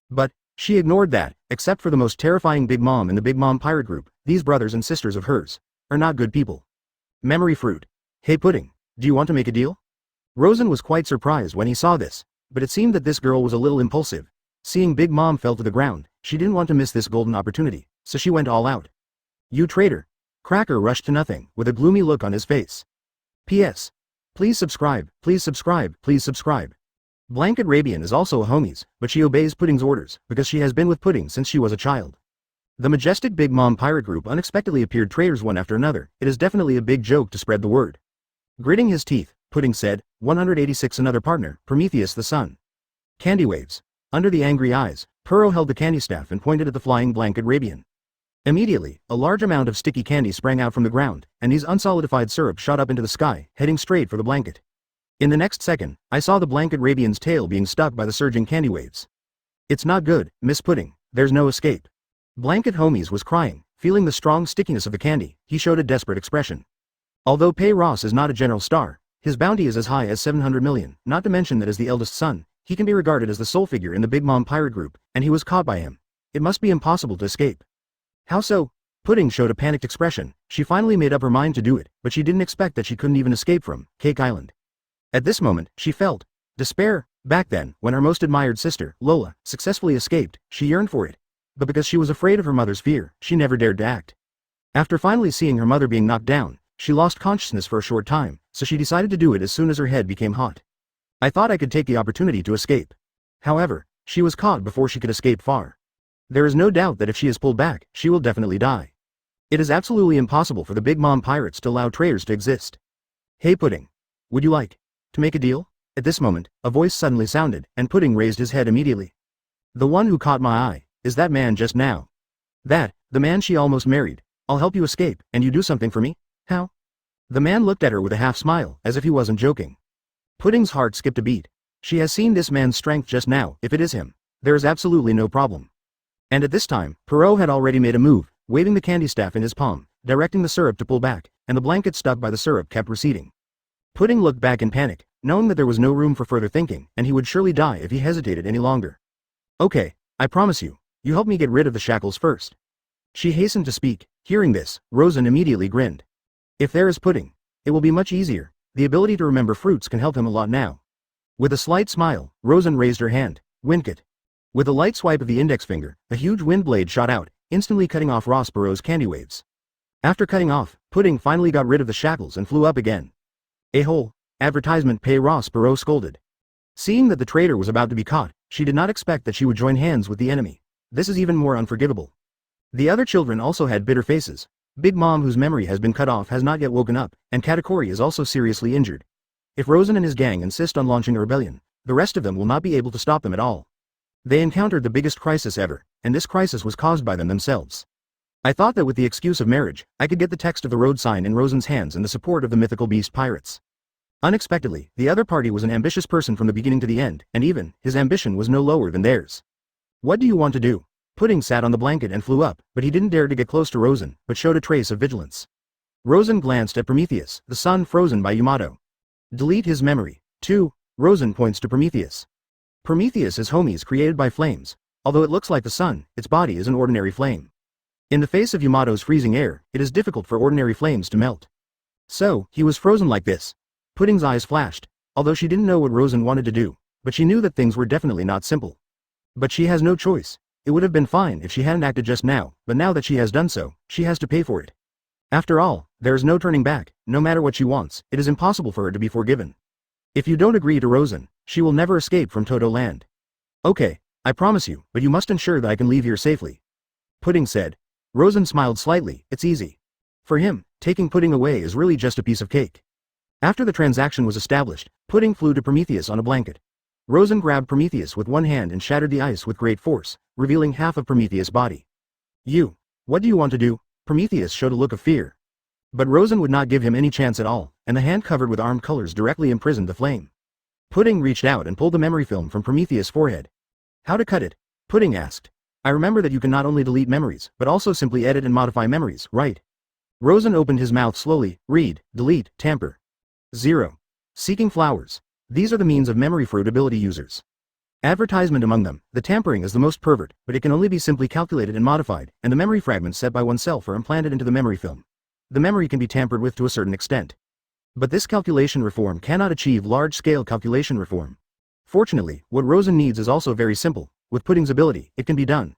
But she ignored that. Except for the most terrifying Big Mom in the Big Mom pirate group, these brothers and sisters of hers are not good people. Memory fruit. Hey Pudding, do you want to make a deal? Rosen was quite surprised when he saw this, but it seemed that this girl was a little impulsive. Seeing Big Mom fell to the ground, she didn't want to miss this golden opportunity, so she went all out. You traitor. Cracker rushed to nothing, with a gloomy look on his face. P.S. Please subscribe, please subscribe, please subscribe. Blanket Rabian is also a homies, but she obeys Pudding's orders, because she has been with Pudding since she was a child. The majestic Big Mom pirate group unexpectedly appeared traitors one after another. It is definitely a big joke to spread the word. Gritting his teeth, Pudding said, 186 another partner, Prometheus the sun. Candy waves. Under the angry eyes, Puro held the candy staff and pointed at the flying Blanket Rabian. Immediately, a large amount of sticky candy sprang out from the ground, and these unsolidified syrup shot up into the sky, heading straight for the blanket. In the next second, I saw the Blanket Rabian's tail being stuck by the surging candy waves. It's not good, Miss Pudding, there's no escape. Blanket Homies was crying, feeling the strong stickiness of the candy. He showed a desperate expression. Although Pei Ross is not a general star, his bounty is as high as 700 million, not to mention that as the eldest son, he can be regarded as the sole figure in the Big Mom pirate group, and he was caught by him. It must be impossible to escape. How so? Pudding showed a panicked expression. She finally made up her mind to do it, but she didn't expect that she couldn't even escape from Cake Island. At this moment, she felt despair. Back then, when her most admired sister, Lola, successfully escaped, she yearned for it. But because she was afraid of her mother's fear, she never dared to act. After finally seeing her mother being knocked down, she lost consciousness for a short time, so she decided to do it as soon as her head became hot. I thought I could take the opportunity to escape. However, she was caught before she could escape far. There is no doubt that if she is pulled back, she will definitely die. It is absolutely impossible for the Big Mom pirates to allow traitors to exist. Hey Pudding. Would you like to make a deal? At this moment, a voice suddenly sounded, and Pudding raised his head immediately. The one who caught my eye. Is that man just now? That, the man she almost married. I'll help you escape, and you do something for me? How? The man looked at her with a half smile, as if he wasn't joking. Pudding's heart skipped a beat. She has seen this man's strength just now. If it is him, there is absolutely no problem. And at this time, Perot had already made a move, waving the candy staff in his palm, directing the syrup to pull back, and the blanket stuck by the syrup kept receding. Pudding looked back in panic, knowing that there was no room for further thinking, and he would surely die if he hesitated any longer. Okay, I promise you. You help me get rid of the shackles first. She hastened to speak. Hearing this, Rosen immediately grinned. If there is Pudding, it will be much easier. The ability to remember fruits can help him a lot now. With a slight smile, Rosen raised her hand. Winkit. With a light swipe of the index finger, a huge wind blade shot out, instantly cutting off Ross Perot's candy waves. After cutting off, Pudding finally got rid of the shackles and flew up again. A whole advertisement Pei Ross Perot scolded. Seeing that the traitor was about to be caught, she did not expect that she would join hands with the enemy. This is even more unforgivable. The other children also had bitter faces. Big Mom, whose memory has been cut off, has not yet woken up, and Katakuri is also seriously injured. If Rosen and his gang insist on launching a rebellion, the rest of them will not be able to stop them at all. They encountered the biggest crisis ever, and this crisis was caused by them themselves. I thought that with the excuse of marriage, I could get the text of the road sign in Rosen's hands and the support of the mythical beast pirates. Unexpectedly, the other party was an ambitious person from the beginning to the end, and even, his ambition was no lower than theirs. What do you want to do? Pudding sat on the blanket and flew up, but he didn't dare to get close to Rosen, but showed a trace of vigilance. Rosen glanced at Prometheus, the sun frozen by Yamato. Delete his memory. 2. Rosen points to Prometheus. Prometheus is homies created by flames. Although it looks like the sun, its body is an ordinary flame. In the face of Yamato's freezing air, it is difficult for ordinary flames to melt. So, he was frozen like this. Pudding's eyes flashed, although she didn't know what Rosen wanted to do, but she knew that things were definitely not simple. But she has no choice. It would have been fine if she hadn't acted just now, but now that she has done so, she has to pay for it. After all, there is no turning back. No matter what she wants, it is impossible for her to be forgiven. If you don't agree to Rosen, she will never escape from Toto Land. Okay, I promise you, but you must ensure that I can leave here safely. Pudding said. Rosen smiled slightly. It's easy. For him, taking Pudding away is really just a piece of cake. After the transaction was established, Pudding flew to Prometheus on a blanket. Rosen grabbed Prometheus with one hand and shattered the ice with great force, revealing half of Prometheus' body. You. What do you want to do? Prometheus showed a look of fear. But Rosen would not give him any chance at all, and the hand covered with armed colors directly imprisoned the flame. Pudding reached out and pulled the memory film from Prometheus' forehead. How to cut it? Pudding asked. I remember that you can not only delete memories, but also simply edit and modify memories, right? Rosen opened his mouth slowly. Read, delete, tamper. 0. Seeking flowers. These are the means of memory fruit ability users. Advertisement among them, the tampering is the most pervert, but it can only be simply calculated and modified, and the memory fragments set by oneself are implanted into the memory film. The memory can be tampered with to a certain extent. But this calculation reform cannot achieve large-scale calculation reform. Fortunately, what Rosen needs is also very simple. With Pudding's ability, it can be done.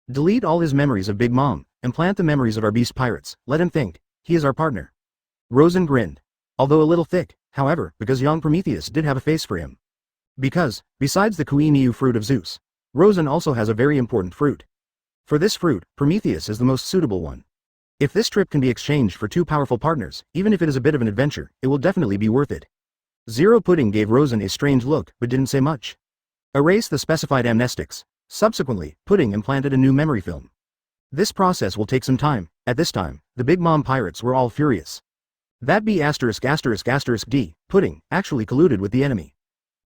Delete all his memories of Big Mom, implant the memories of our beast pirates, let him think, he is our partner. Rosen grinned. Although a little thick, however, because young Prometheus did have a face for him. Because, besides the Xuanwu fruit of Zeus, Rosen also has a very important fruit. For this fruit, Prometheus is the most suitable one. If this trip can be exchanged for two powerful partners, even if it is a bit of an adventure, it will definitely be worth it. Zero Pudding gave Rosen a strange look, but didn't say much. Erase the specified amnestics. Subsequently, Pudding implanted a new memory film. This process will take some time. At this time, the Big Mom pirates were all furious. That B********D, Pudding, actually colluded with the enemy.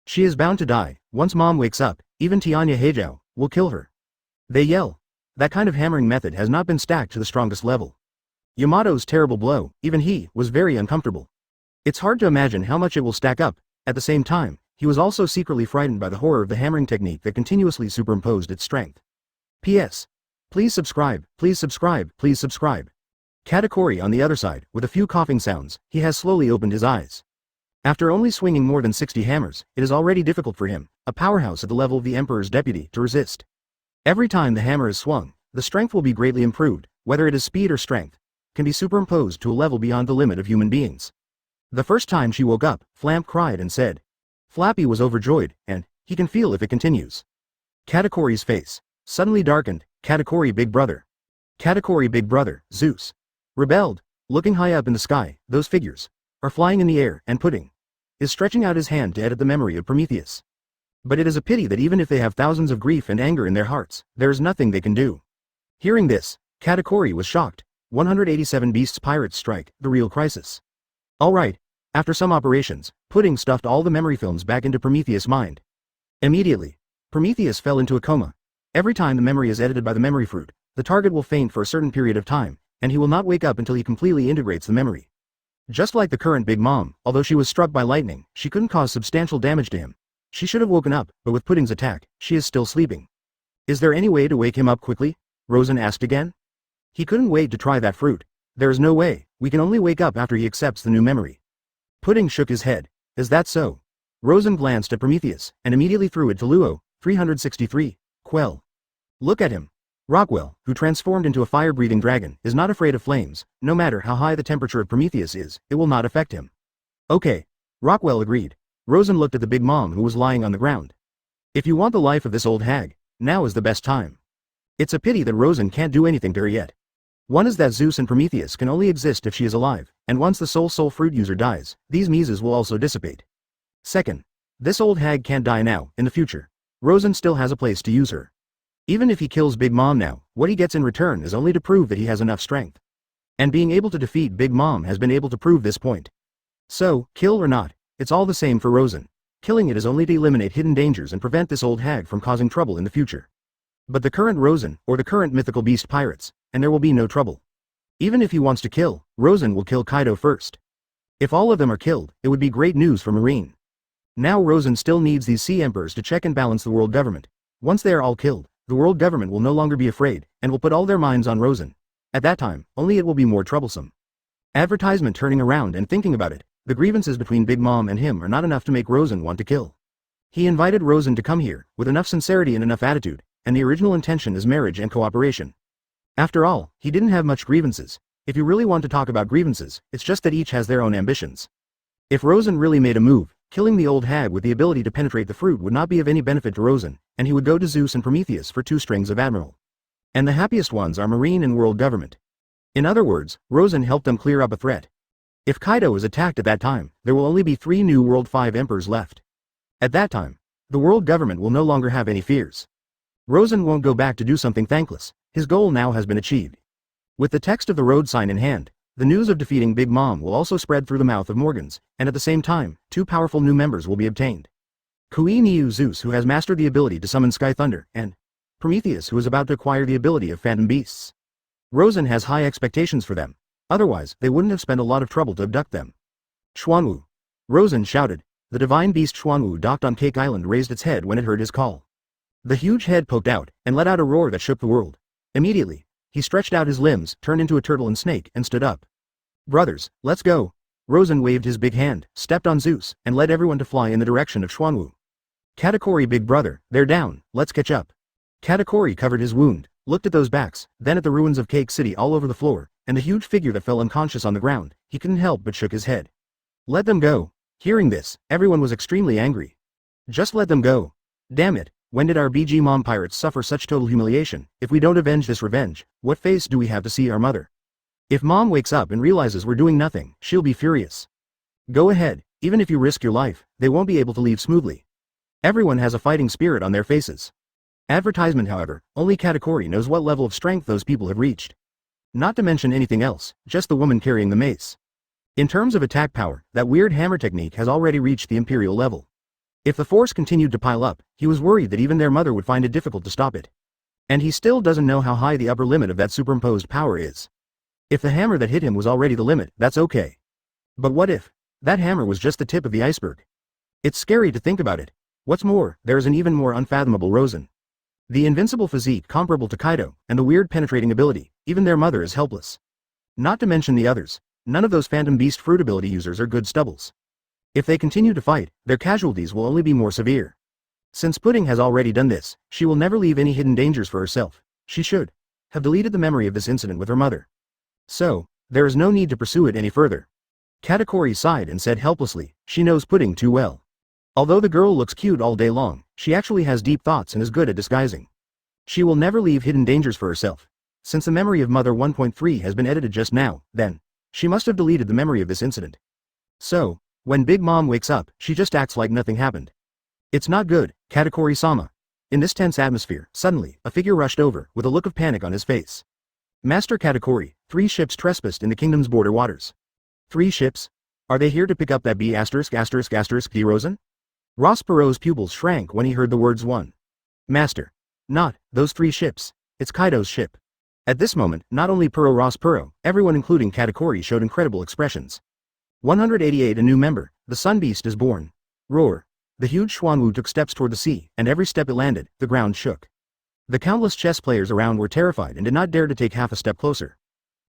She is bound to die. Once Mom wakes up, even Tianjiao will kill her. They yell. That kind of hammering method has not been stacked to the strongest level. Yamato's terrible blow, even he, was very uncomfortable. It's hard to imagine how much it will stack up. At the same time, he was also secretly frightened by the horror of the hammering technique that continuously superimposed its strength. P.S. Please subscribe, please subscribe, please subscribe. Katakuri on the other side, with a few coughing sounds, he has slowly opened his eyes. After only swinging more than 60 hammers, it is already difficult for him, a powerhouse at the level of the Emperor's deputy, to resist. Every time the hammer is swung, the strength will be greatly improved, whether it is speed or strength, can be superimposed to a level beyond the limit of human beings. The first time she woke up, Flamp cried and said. Flappy was overjoyed, and, he can feel if it continues. Katakuri's face suddenly darkened. Katakuri Big Brother. Katakuri Big Brother, Zeus. Rebelled, looking high up in the sky, those figures are flying in the air, and Pudding is stretching out his hand to edit the memory of Prometheus. But it is a pity that even if they have thousands of grief and anger in their hearts, there is nothing they can do. Hearing this, Katakuri was shocked. 187 Beasts Pirates Strike, the real crisis. Alright, after some operations, Pudding stuffed all the memory films back into Prometheus' mind. Immediately, Prometheus fell into a coma. Every time the memory is edited by the memory fruit, the target will faint for a certain period of time, and he will not wake up until he completely integrates the memory. Just like the current Big Mom, although she was struck by lightning, she couldn't cause substantial damage to him. She should have woken up, but with Pudding's attack, she is still sleeping. Is there any way to wake him up quickly? Rosen asked again. He couldn't wait to try that fruit. There is no way, we can only wake up after he accepts the new memory. Pudding shook his head. Is that so? Rosen glanced at Prometheus, and immediately threw it to Luo, 363, Quell. Look at him. Rockwell, who transformed into a fire-breathing dragon, is not afraid of flames. No matter how high the temperature of Prometheus is, it will not affect him. Okay. Rockwell agreed. Rosen looked at the Big Mom who was lying on the ground. If you want the life of this old hag, now is the best time. It's a pity that Rosen can't do anything to her yet. One is that Zeus and Prometheus can only exist if she is alive, and once the soul fruit user dies, these mises will also dissipate. Second, this old hag can't die now. In the future, Rosen still has a place to use her. Even if he kills Big Mom now, what he gets in return is only to prove that he has enough strength. And being able to defeat Big Mom has been able to prove this point. So, kill or not, it's all the same for Rosen. Killing it is only to eliminate hidden dangers and prevent this old hag from causing trouble in the future. But the current Rosen, or the current mythical beast pirates, and there will be no trouble. Even if he wants to kill, Rosen will kill Kaido first. If all of them are killed, it would be great news for Marine. Now Rosen still needs these sea emperors to check and balance the world government. Once they are all killed, the world government will no longer be afraid, and will put all their minds on Rosen. At that time, only it will be more troublesome. Advertisement turning around and thinking about it, the grievances between Big Mom and him are not enough to make Rosen want to kill. He invited Rosen to come here, with enough sincerity and enough attitude, and the original intention is marriage and cooperation. After all, he didn't have much grievances. If you really want to talk about grievances, it's just that each has their own ambitions. If Rosen really made a move, killing the old hag with the ability to penetrate the fruit would not be of any benefit to Rosen, and he would go to Zeus and Prometheus for 2 strings of Admiral. And the happiest ones are Marine and world government. In other words, Rosen helped them clear up a threat. If Kaido is attacked at that time, there will only be 3 new World 5 Emperors left. At that time, the world government will no longer have any fears. Rosen won't go back to do something thankless. His goal now has been achieved. With the text of the road sign in hand, the news of defeating Big Mom will also spread through the mouth of Morgans, and at the same time, 2 powerful new members will be obtained. Xuanwu Zeus, who has mastered the ability to summon Sky Thunder, and Prometheus, who is about to acquire the ability of Phantom Beasts. Rosen has high expectations for them. Otherwise, they wouldn't have spent a lot of trouble to abduct them. Xuanwu. Rosen shouted. The divine beast Xuanwu docked on Cake Island raised its head when it heard his call. The huge head poked out, and let out a roar that shook the world. Immediately, he stretched out his limbs, turned into a turtle and snake, and stood up. Brothers, let's go. Rosen waved his big hand, stepped on Zeus, and led everyone to fly in the direction of Xuanwu. Katakuri Big Brother, they're down, let's catch up. Katakuri covered his wound, looked at those backs, then at the ruins of Cake City all over the floor, and the huge figure that fell unconscious on the ground. He couldn't help but shook his head. Let them go. Hearing this, everyone was extremely angry. Just let them go. Damn it, when did our BG mom pirates suffer such total humiliation? If we don't avenge this revenge, what face do we have to see our mother? If mom wakes up and realizes we're doing nothing, she'll be furious. Go ahead, even if you risk your life, they won't be able to leave smoothly. Everyone has a fighting spirit on their faces. Advertisement, however, only Katakuri knows what level of strength those people have reached. Not to mention anything else, just the woman carrying the mace. In terms of attack power, that weird hammer technique has already reached the imperial level. If the force continued to pile up, he was worried that even their mother would find it difficult to stop it. And he still doesn't know how high the upper limit of that superimposed power is. If the hammer that hit him was already the limit, that's okay. But what if that hammer was just the tip of the iceberg? It's scary to think about it. What's more, there is an even more unfathomable Rosen. The invincible physique comparable to Kaido, and the weird penetrating ability, even their mother is helpless. Not to mention the others, none of those Phantom Beast fruit ability users are good stubbles. If they continue to fight, their casualties will only be more severe. Since Pudding has already done this, she will never leave any hidden dangers for herself. She should have deleted the memory of this incident with her mother. So, there is no need to pursue it any further. Katakuri sighed and said helplessly, she knows Pudding too well. Although the girl looks cute all day long, she actually has deep thoughts and is good at disguising. She will never leave hidden dangers for herself. Since the memory of Mother 1.3 has been edited just now, then, she must have deleted the memory of this incident. So, when Big Mom wakes up, she just acts like nothing happened. It's not good, Katakuri-sama. In this tense atmosphere, suddenly, a figure rushed over, with a look of panic on his face. Master Katakuri, 3 ships trespassed in the kingdom's border waters. 3 ships? Are they here to pick up that B******** D Rosen? Ross Perot's pupils shrank when he heard the words 1. Master. Not those 3 ships. It's Kaido's ship. At this moment, not only Ross Perot, everyone including Katakuri showed incredible expressions. 188 A new member, the Sun Beast is born. Roar. The huge Xuanwu took steps toward the sea, and every step it landed, the ground shook. The countless chess players around were terrified and did not dare to take half a step closer.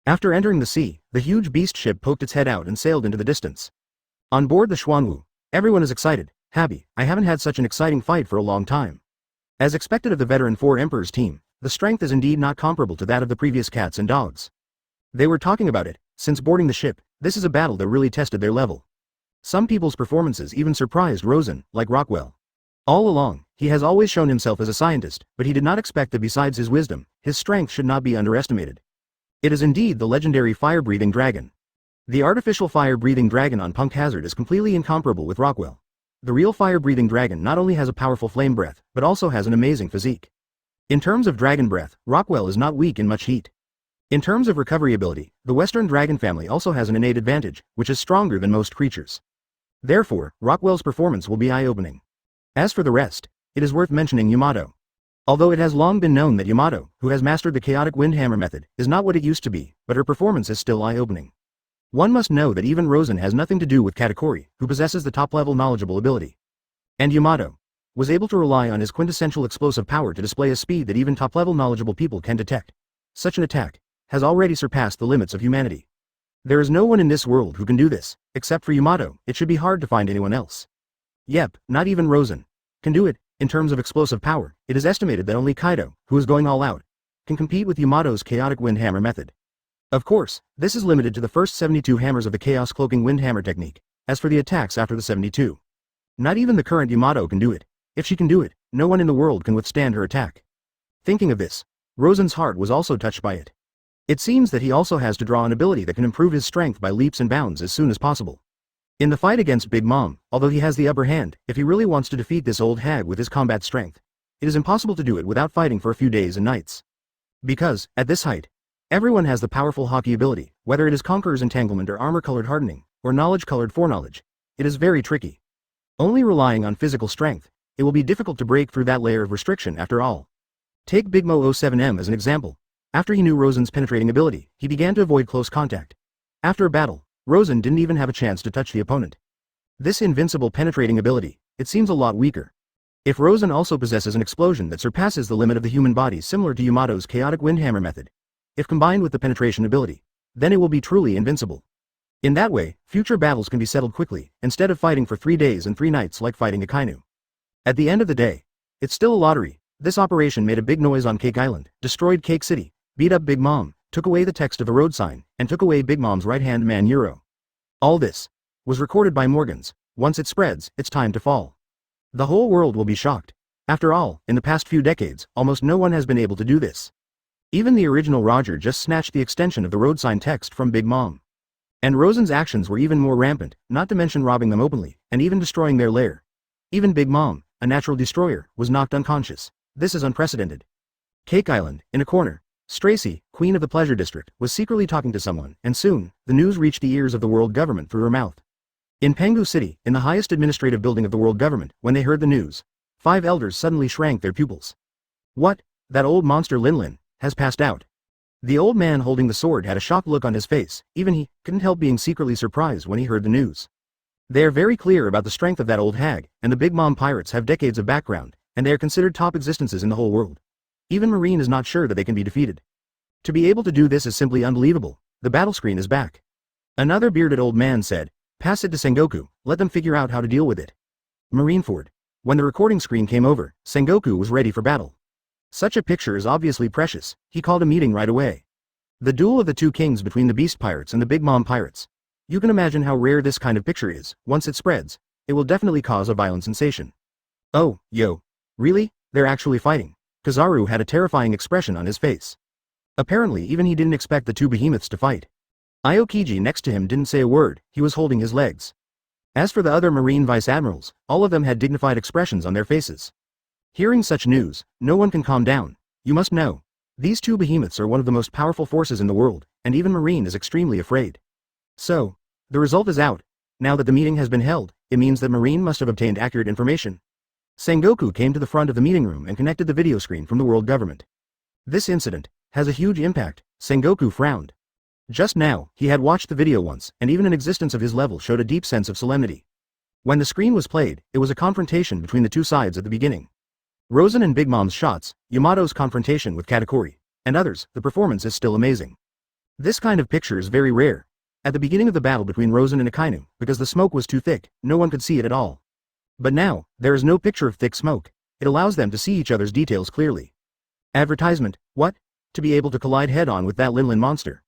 After entering the sea, the huge beast ship poked its head out and sailed into the distance. On board the Xuanwu, everyone is excited, happy. I haven't had such an exciting fight for a long time. As expected of the veteran 4 Emperors team, the strength is indeed not comparable to that of the previous cats and dogs. They were talking about it, since boarding the ship, this is a battle that really tested their level. Some people's performances even surprised Rosen, like Rockwell. All along, he has always shown himself as a scientist, but he did not expect that besides his wisdom, his strength should not be underestimated. It is indeed the legendary fire-breathing dragon. The artificial fire-breathing dragon on Punk Hazard is completely incomparable with Rockwell. The real fire-breathing dragon not only has a powerful flame breath, but also has an amazing physique. In terms of dragon breath, Rockwell is not weak in much heat. In terms of recovery ability, the Western dragon family also has an innate advantage, which is stronger than most creatures. Therefore, Rockwell's performance will be eye-opening. As for the rest, it is worth mentioning Yamato. Although it has long been known that Yamato, who has mastered the chaotic windhammer method, is not what it used to be, but her performance is still eye-opening. One must know that even Rosen has nothing to do with Katakuri, who possesses the top-level knowledgeable ability. And Yamato was able to rely on his quintessential explosive power to display a speed that even top-level knowledgeable people can detect. Such an attack has already surpassed the limits of humanity. There is no one in this world who can do this, except for Yamato. It should be hard to find anyone else. Yep, not even Rosen can do it. In terms of explosive power, it is estimated that only Kaido, who is going all out, can compete with Yamato's chaotic windhammer method. Of course, this is limited to the first 72 hammers of the chaos cloaking windhammer technique. As for the attacks after the 72, not even the current Yamato can do it. If she can do it, no one in the world can withstand her attack. Thinking of this, Rosen's heart was also touched by it. It seems that he also has to draw an ability that can improve his strength by leaps and bounds as soon as possible. In the fight against Big Mom, although he has the upper hand, if he really wants to defeat this old hag with his combat strength, it is impossible to do it without fighting for a few days and nights. Because, at this height, everyone has the powerful Haki ability, whether it is Conqueror's Entanglement or Armor-colored Hardening, or Knowledge-colored Foreknowledge. It is very tricky. Only relying on physical strength, it will be difficult to break through that layer of restriction after all. Take Big Mo 07M as an example. After he knew Rosen's penetrating ability, he began to avoid close contact. After a battle, Rosen didn't even have a chance to touch the opponent. This invincible penetrating ability, it seems a lot weaker. If Rosen also possesses an explosion that surpasses the limit of the human body similar to Yamato's chaotic windhammer method, if combined with the penetration ability, then it will be truly invincible. In that way, future battles can be settled quickly, instead of fighting for 3 days and 3 nights like fighting Akainu. At the end of the day, it's still a lottery, This operation made a big noise on Cake Island, destroyed Cake City, beat up Big Mom, took away the text of the road sign, and took away Big Mom's right-hand man Euro. All this was recorded by Morgans. Once it spreads, it's time to fall. The whole world will be shocked. After all, in the past few decades, almost no one has been able to do this. Even the original Roger just snatched the extension of the road sign text from Big Mom. And Rosen's actions were even more rampant, not to mention robbing them openly, and even destroying their lair. Even Big Mom, a natural destroyer, was knocked unconscious. This is unprecedented. Cake Island, in a corner, Stracy, queen of the Pleasure District, was secretly talking to someone, and soon, the news reached the ears of the world government through her mouth. In Pengu City, in the highest administrative building of the world government, when they heard the news, 5 elders suddenly shrank their pupils. What? That old monster Linlin has passed out. The old man holding the sword had a shocked look on his face. Even he couldn't help being secretly surprised when he heard the news. They are very clear about the strength of that old hag, and the Big Mom pirates have decades of background, and they are considered top existences in the whole world. Even Marine is not sure that they can be defeated. To be able to do this is simply unbelievable. The battle screen is back. Another bearded old man said, "Pass it to Sengoku, let them figure out how to deal with it." Marineford. When the recording screen came over, Sengoku was ready for battle. Such a picture is obviously precious. He called a meeting right away. The duel of the two kings between the Beast Pirates and the Big Mom Pirates. You can imagine how rare this kind of picture is. Once it spreads, it will definitely cause a violent sensation. Oh, yo. Really? They're actually fighting. Kizaru had a terrifying expression on his face. Apparently even he didn't expect the two behemoths to fight. Aokiji next to him didn't say a word, he was holding his legs. As for the other Marine Vice Admirals, all of them had dignified expressions on their faces. Hearing such news, no one can calm down. You must know. These two behemoths are one of the most powerful forces in the world, and even Marine is extremely afraid. So, the result is out. Now that the meeting has been held, it means that Marine must have obtained accurate information. Sengoku came to the front of the meeting room and connected the video screen from the world government. This incident has a huge impact. Sengoku frowned. Just now, he had watched the video once, and even an existence of his level showed a deep sense of solemnity. When the screen was played, it was a confrontation between the two sides at the beginning. Rosen and Big Mom's shots, Yamato's confrontation with Katakuri, and others. The performance is still amazing. This kind of picture is very rare. At the beginning of the battle between Rosen and Akainu, because the smoke was too thick, no one could see it at all. But now, there is no picture of thick smoke. It allows them to see each other's details clearly. Advertisement, what? To be able to collide head-on with that Linlin monster.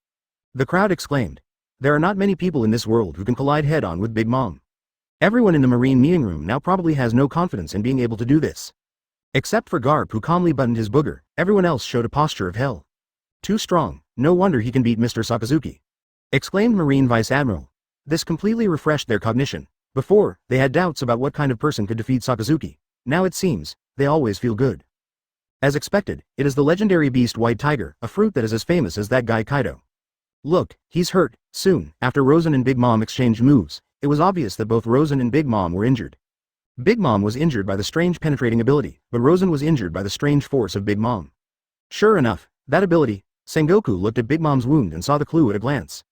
The crowd exclaimed. There are not many people in this world who can collide head-on with Big Mom. Everyone in the Marine meeting room now probably has no confidence in being able to do this. Except for Garp, who calmly buttoned his booger, everyone else showed a posture of hell. Too strong, no wonder he can beat Mr. Sakazuki. Exclaimed Marine Vice Admiral. This completely refreshed their cognition. Before, they had doubts about what kind of person could defeat Sakazuki. Now it seems, they always feel good. As expected, it is the legendary beast White Tiger, a fruit that is as famous as that guy Kaido. Look, he's hurt. Soon, after Rosen and Big Mom exchanged moves, it was obvious that both Rosen and Big Mom were injured. Big Mom was injured by the strange penetrating ability, but Rosen was injured by the strange force of Big Mom. Sure enough, that ability. Sengoku looked at Big Mom's wound and saw the clue at a glance.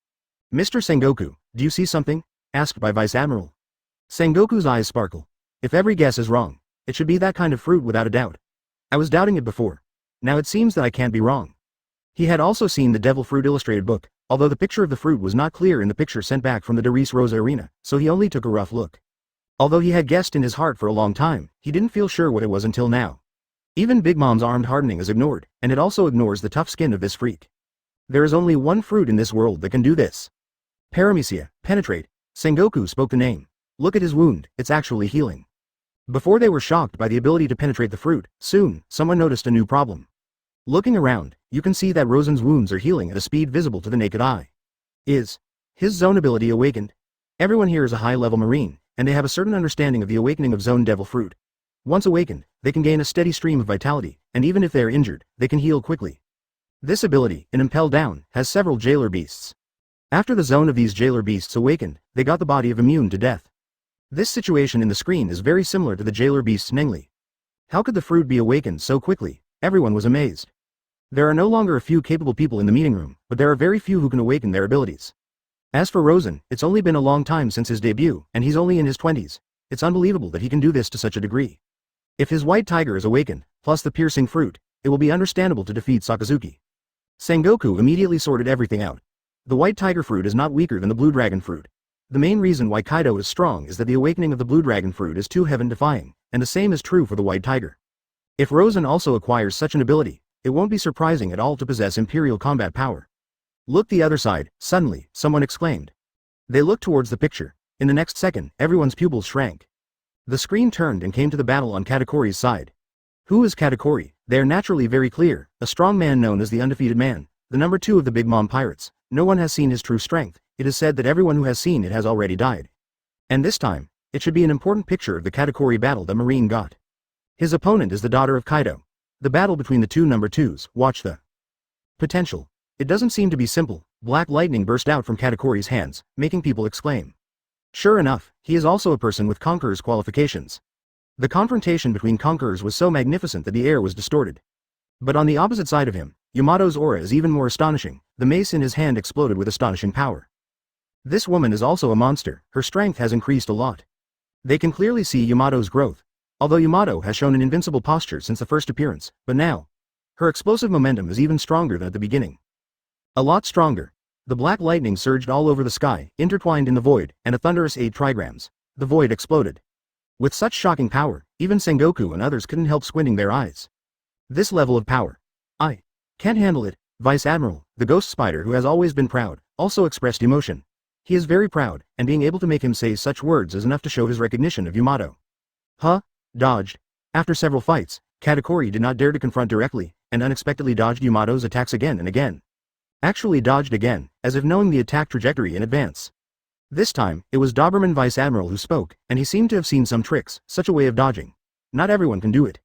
Mr. Sengoku, do you see something? Asked by Vice Admiral. Sengoku's eyes sparkle. If every guess is wrong, it should be that kind of fruit without a doubt. I was doubting it before. Now it seems that I can't be wrong. He had also seen the Devil Fruit illustrated book, although the picture of the fruit was not clear in the picture sent back from the Darius Rosa arena, so he only took a rough look. Although he had guessed in his heart for a long time, he didn't feel sure what it was until now. Even Big Mom's armed hardening is ignored, and it also ignores the tough skin of this freak. There is only one fruit in this world that can do this. Paramecia, penetrate. Sengoku spoke the name. Look at his wound, it's actually healing. Before they were shocked by the ability to penetrate the fruit, soon, someone noticed a new problem. Looking around, you can see that Rosen's wounds are healing at a speed visible to the naked eye. Is his zone ability awakened? Everyone here is a high-level Marine, and they have a certain understanding of the awakening of Zone Devil Fruit. Once awakened, they can gain a steady stream of vitality, and even if they are injured, they can heal quickly. This ability, in Impel Down, has several jailer beasts. After the zone of these jailer beasts awakened, they got the body of immune to death. This situation in the screen is very similar to the jailer beast's Nengli. How could the fruit be awakened so quickly? Everyone was amazed. There are no longer a few capable people in the meeting room, but there are very few who can awaken their abilities. As for Rosen, it's only been a long time since his debut, and he's only in his 20s. It's unbelievable that he can do this to such a degree. If his White Tiger is awakened, plus the piercing fruit, it will be understandable to defeat Sakazuki. Sengoku immediately sorted everything out. The White Tiger fruit is not weaker than the Blue Dragon fruit. The main reason why Kaido is strong is that the awakening of the Blue Dragon fruit is too heaven-defying, and the same is true for the White Tiger. If Rosen also acquires such an ability, it won't be surprising at all to possess imperial combat power. Look the other side, suddenly, someone exclaimed. They looked towards the picture. In the next second, everyone's pupils shrank. The screen turned and came to the battle on Katakori's side. Who is Katakori? They are naturally very clear, a strong man known as the Undefeated Man, the number 2 of the Big Mom Pirates. No one has seen his true strength. It is said that everyone who has seen it has already died. And this time, it should be an important picture of the Katakori battle that Marine got. His opponent is the daughter of Kaido. The battle between the two number 2s, watch the potential. It doesn't seem to be simple. Black lightning burst out from Katakori's hands, making people exclaim. Sure enough, he is also a person with Conqueror's qualifications. The confrontation between Conquerors was so magnificent that the air was distorted. But on the opposite side of him, Yamato's aura is even more astonishing. The mace in his hand exploded with astonishing power. This woman is also a monster. Her strength has increased a lot. They can clearly see Yamato's growth. Although Yamato has shown an invincible posture since the first appearance, but now, her explosive momentum is even stronger than at the beginning. A lot stronger. The black lightning surged all over the sky, intertwined in the void, and a thunderous 8 trigrams. The void exploded. With such shocking power, even Sengoku and others couldn't help squinting their eyes. This level of power. I can't handle it. Vice Admiral, the ghost spider who has always been proud, also expressed emotion. He is very proud, and being able to make him say such words is enough to show his recognition of Yamato. Dodged. After several fights, Katakori did not dare to confront directly, and unexpectedly dodged Yamato's attacks again and again. Actually dodged again, as if knowing the attack trajectory in advance. This time, it was Doberman Vice Admiral who spoke, and he seemed to have seen some tricks, such a way of dodging. Not everyone can do it.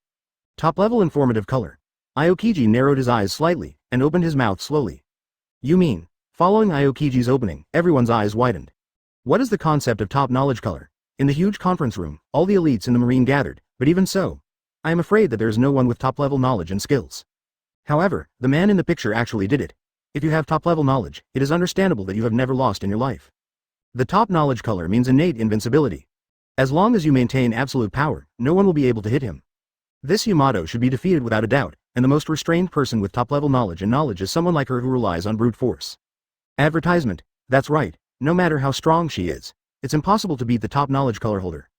Top-level informative color. Aokiji narrowed his eyes slightly, and opened his mouth slowly. You mean, following Aokiji's opening, everyone's eyes widened. What is the concept of top knowledge color? In the huge conference room, all the elites in the Marine gathered, but even so, I am afraid that there is no one with top-level knowledge and skills. However, the man in the picture actually did it. If you have top-level knowledge, it is understandable that you have never lost in your life. The top knowledge color means innate invincibility. As long as you maintain absolute power, no one will be able to hit him. This Yamato should be defeated without a doubt, and the most restrained person with top-level knowledge is someone like her who relies on brute force. Advertisement. That's right, no matter how strong she is, it's impossible to beat the top knowledge color holder.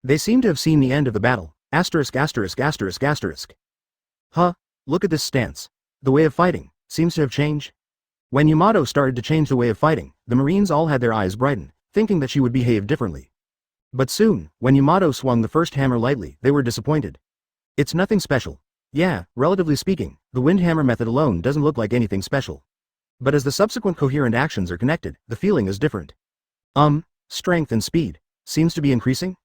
They seem to have seen the end of the battle. Asterisk asterisk asterisk asterisk. Look at this stance. The way of fighting seems to have changed. When Yamato started to change the way of fighting, the Marines all had their eyes brighten, thinking that she would behave differently. But soon, when Yamato swung the first hammer lightly, they were disappointed. It's nothing special. Yeah, relatively speaking, the wind hammer method alone doesn't look like anything special. But as the subsequent coherent actions are connected, the feeling is different. Strength and speed seems to be increasing.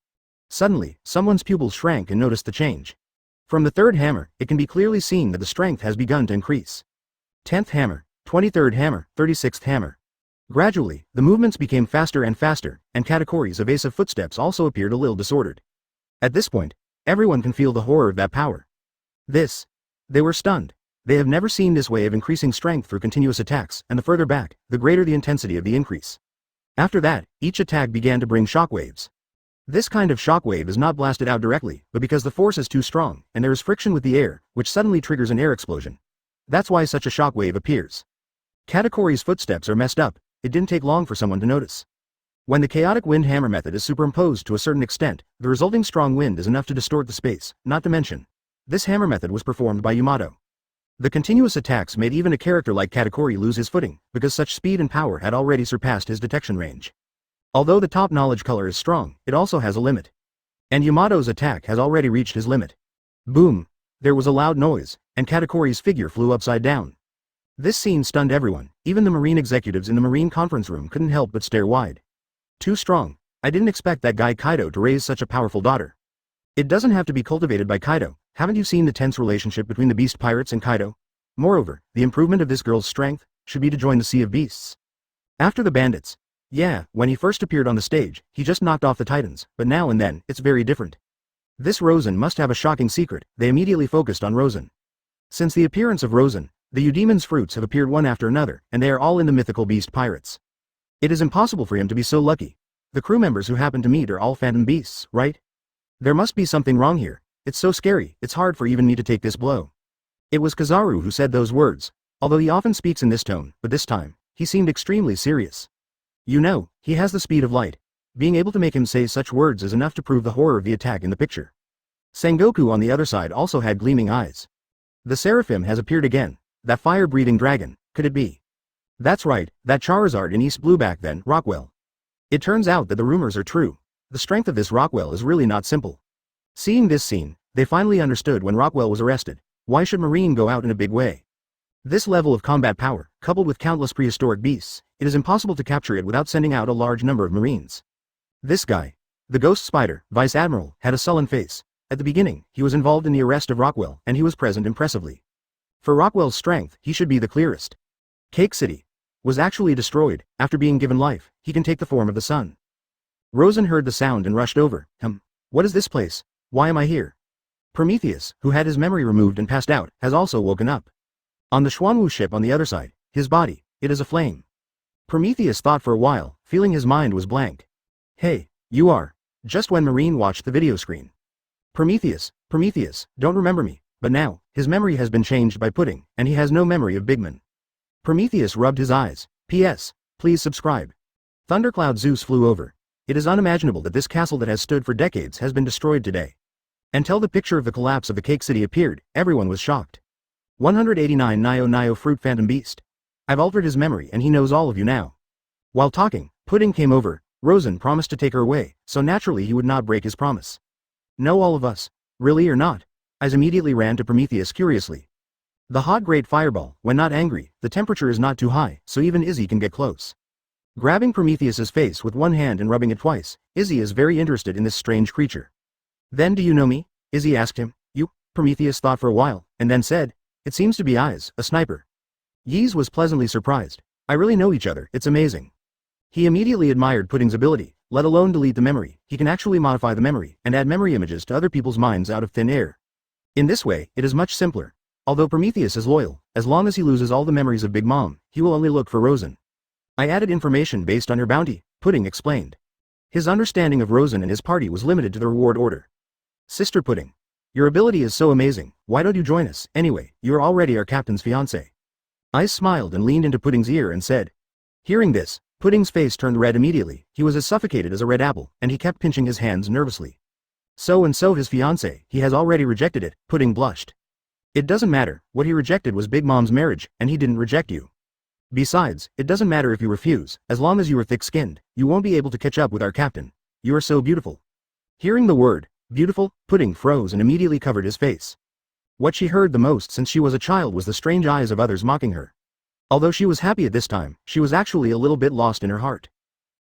Suddenly, someone's pupils shrank and noticed the change. From the third hammer, it can be clearly seen that the strength has begun to increase. 10th hammer, 23rd hammer, 36th hammer. Gradually, the movements became faster and faster, and Katakori's evasive footsteps also appeared a little disordered. At this point, everyone can feel the horror of that power. They were stunned. They have never seen this way of increasing strength through continuous attacks, and the further back, the greater the intensity of the increase. After that, each attack began to bring shockwaves. This kind of shockwave is not blasted out directly, but because the force is too strong, and there is friction with the air, which suddenly triggers an air explosion. That's why such a shockwave appears. Katakori's footsteps are messed up. It didn't take long for someone to notice. When the chaotic wind hammer method is superimposed to a certain extent, the resulting strong wind is enough to distort the space, not to mention. This hammer method was performed by Yamato. The continuous attacks made even a character like Katakori lose his footing, because such speed and power had already surpassed his detection range. Although the top knowledge color is strong, it also has a limit. And Yamato's attack has already reached his limit. Boom! There was a loud noise, and Katakori's figure flew upside down. This scene stunned everyone. Even the Marine executives in the Marine conference room couldn't help but stare wide. Too strong. I didn't expect that guy Kaido to raise such a powerful daughter. It doesn't have to be cultivated by Kaido. Haven't you seen the tense relationship between the Beast Pirates and Kaido? Moreover, the improvement of this girl's strength should be to join the Sea of Beasts. After the bandits. Yeah, when he first appeared on the stage, he just knocked off the Titans, but now and then, it's very different. This Rosen must have a shocking secret. They immediately focused on Rosen. Since the appearance of Rosen, the Eudemon's fruits have appeared one after another, and they are all in the mythical beast pirates. It is impossible for him to be so lucky. The crew members who happen to meet are all phantom beasts, right? There must be something wrong here. It's so scary, it's hard for even me to take this blow. It was Kizaru who said those words, although he often speaks in this tone, but this time, he seemed extremely serious. You know, he has the speed of light. Being able to make him say such words is enough to prove the horror of the attack in the picture. Sengoku on the other side also had gleaming eyes. The Seraphim has appeared again. That fire-breathing dragon, could it be? That's right, that Charizard in East Blue back then, Rockwell. It turns out that the rumors are true. The strength of this Rockwell is really not simple. Seeing this scene, they finally understood when Rockwell was arrested. Why should Marine go out in a big way? This level of combat power, coupled with countless prehistoric beasts, it is impossible to capture it without sending out a large number of Marines. This guy, the Ghost Spider, Vice Admiral, had a sullen face. At the beginning, he was involved in the arrest of Rockwell, and he was present impressively. For Rockwell's strength, he should be the clearest. Cake City was actually destroyed. After being given life, he can take the form of the sun. Rosen heard the sound and rushed over. What is this place? Why am I here? Prometheus, who had his memory removed and passed out, has also woken up. On the Xuanwu ship on the other side, his body, it is aflame. Prometheus thought for a while, feeling his mind was blank. Hey, you are. Just when Marine watched the video screen. Prometheus, don't remember me, but now, his memory has been changed by Pudding, and he has no memory of Bigman. Prometheus rubbed his eyes. P.S. Please subscribe. Thundercloud Zeus flew over. It is unimaginable that this castle that has stood for decades has been destroyed today. Until the picture of the collapse of the Cake City appeared, everyone was shocked. 189 Nio Fruit Phantom Beast. I've altered his memory and he knows all of you now. While talking, Pudding came over. Rosen promised to take her away, so naturally he would not break his promise. Know all of us? Really or not? Eyes immediately ran to Prometheus curiously. The hot great fireball, when not angry, the temperature is not too high, so even Izzy can get close. Grabbing Prometheus's face with one hand and rubbing it twice, Izzy is very interested in this strange creature. Then do you know me? Izzy asked him. You? Prometheus thought for a while, and then said, it seems to be Eyes, a sniper. Yeez was pleasantly surprised. I really know each other, it's amazing. He immediately admired Pudding's ability, let alone delete the memory. He can actually modify the memory and add memory images to other people's minds out of thin air. In this way, it is much simpler. Although Prometheus is loyal, as long as he loses all the memories of Big Mom, he will only look for Rosen. I added information based on her bounty, Pudding explained. His understanding of Rosen and his party was limited to the reward order. Sister Pudding. Your ability is so amazing, why don't you join us? Anyway, you are already our captain's fiancé. Ice smiled and leaned into Pudding's ear and said. Hearing this, Pudding's face turned red immediately. He was as suffocated as a red apple, and he kept pinching his hands nervously. So his fiancé, he has already rejected it, Pudding blushed. It doesn't matter, what he rejected was Big Mom's marriage, and he didn't reject you. Besides, it doesn't matter if you refuse, as long as you are thick-skinned, you won't be able to catch up with our captain. You are so beautiful. Hearing the word, beautiful, Pudding froze and immediately covered his face. What she heard the most since she was a child was the strange eyes of others mocking her. Although she was happy at this time, she was actually a little bit lost in her heart.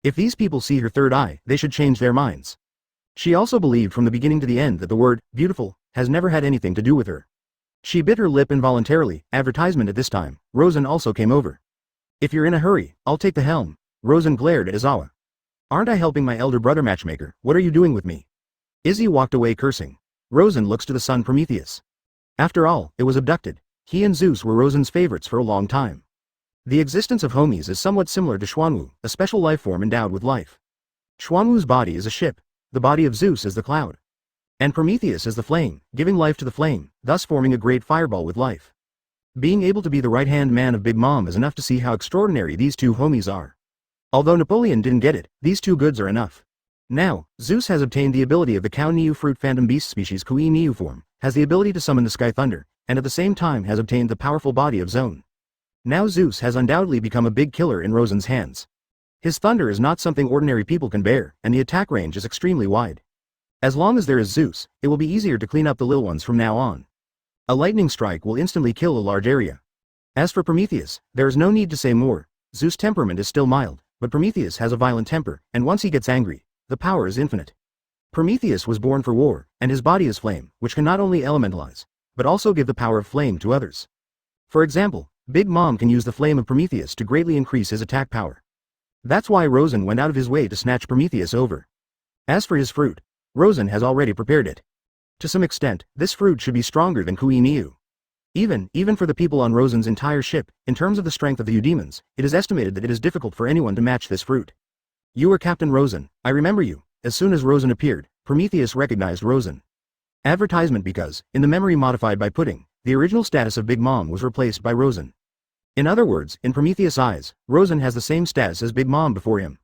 If these people see her third eye, they should change their minds. She also believed from the beginning to the end that the word, beautiful, has never had anything to do with her. She bit her lip involuntarily. Advertisement at this time. Rosen also came over. If you're in a hurry, I'll take the helm. Rosen glared at Izawa. Aren't I helping my elder brother matchmaker? What are you doing with me? Izzy walked away cursing. Rosen looks to the son Prometheus. After all, it was abducted. He and Zeus were Rosen's favorites for a long time. The existence of homies is somewhat similar to Xuanwu, a special life form endowed with life. Xuanwu's body is a ship. The body of Zeus is the cloud. And Prometheus is the flame, giving life to the flame, thus forming a great fireball with life. Being able to be the right-hand man of Big Mom is enough to see how extraordinary these two homies are. Although Napoleon didn't get it, these two goods are enough. Now, Zeus has obtained the ability of the Cow Niu Fruit Phantom Beast species Kui Niu form, has the ability to summon the Sky Thunder, and at the same time has obtained the powerful body of Zoan. Now Zeus has undoubtedly become a big killer in Rosen's hands. His thunder is not something ordinary people can bear, and the attack range is extremely wide. As long as there is Zeus, it will be easier to clean up the little ones from now on. A lightning strike will instantly kill a large area. As for Prometheus, there is no need to say more. Zeus' temperament is still mild, but Prometheus has a violent temper, and once he gets angry, the power is infinite. Prometheus was born for war, and his body is flame, which can not only elementalize, but also give the power of flame to others. For example, Big Mom can use the flame of Prometheus to greatly increase his attack power. That's why Rosen went out of his way to snatch Prometheus over. As for his fruit, Rosen has already prepared it. To some extent, this fruit should be stronger than Kui Niu. Even for the people on Rosen's entire ship, in terms of the strength of the Eudemons, it is estimated that it is difficult for anyone to match this fruit. You are Captain Rosen, I remember you. As soon as Rosen appeared, Prometheus recognized Rosen. Advertisement because, in the memory modified by Pudding, the original status of Big Mom was replaced by Rosen. In other words, in Prometheus' eyes, Rosen has the same status as Big Mom before him.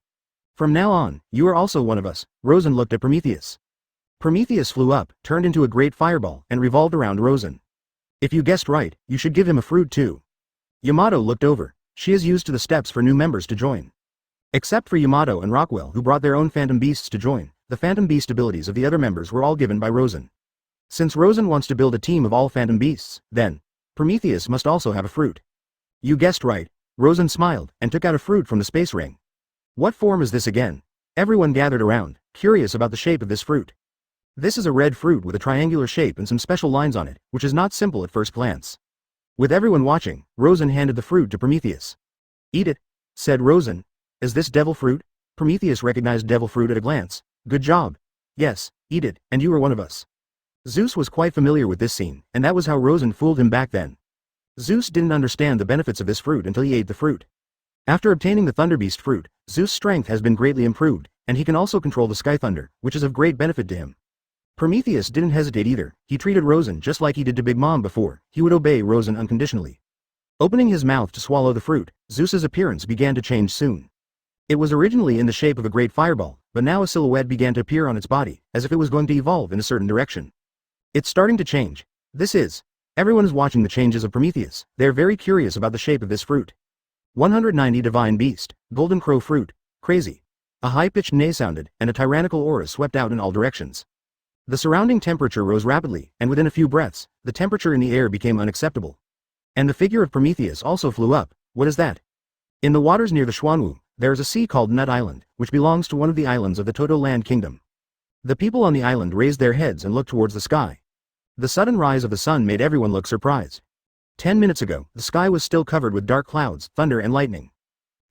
From now on, you are also one of us. Rosen looked at Prometheus. Prometheus flew up, turned into a great fireball, and revolved around Rosen. If you guessed right, you should give him a fruit too. Yamato looked over. She is used to the steps for new members to join. Except for Yamato and Rockwell, who brought their own phantom beasts to join, the phantom beast abilities of the other members were all given by Rosen. Since Rosen wants to build a team of all phantom beasts, then Prometheus must also have a fruit. You guessed right. Rosen smiled and took out a fruit from the space ring. What form is this again? Everyone gathered around, curious about the shape of this fruit. This is a red fruit with a triangular shape and some special lines on it, which is not simple at first glance. With everyone watching, Rosen handed the fruit to Prometheus. Eat it, said Rosen. Is this devil fruit? Prometheus recognized devil fruit at a glance. Good job. Yes, eat it, and you are one of us. Zeus was quite familiar with this scene, and that was how Rosen fooled him back then. Zeus didn't understand the benefits of this fruit until he ate the fruit. After obtaining the Thunderbeast fruit, Zeus' strength has been greatly improved, and he can also control the Sky Thunder, which is of great benefit to him. Prometheus didn't hesitate either. He treated Rosen just like he did to Big Mom before. He would obey Rosen unconditionally. Opening his mouth to swallow the fruit, Zeus's appearance began to change soon. It was originally in the shape of a great fireball, but now a silhouette began to appear on its body, as if it was going to evolve in a certain direction. It's starting to change. Everyone is watching the changes of Prometheus. They are very curious about the shape of this fruit. 190 Divine Beast, Golden Crow Fruit, Crazy. A high-pitched neigh sounded, and a tyrannical aura swept out in all directions. The surrounding temperature rose rapidly, and within a few breaths, the temperature in the air became unacceptable. And the figure of Prometheus also flew up. What is that? In the waters near the Xuanwu, there is a sea called Nut Island, which belongs to one of the islands of the Toto Land Kingdom. The people on the island raised their heads and looked towards the sky. The sudden rise of the sun made everyone look surprised. 10 minutes ago, the sky was still covered with dark clouds, thunder and lightning.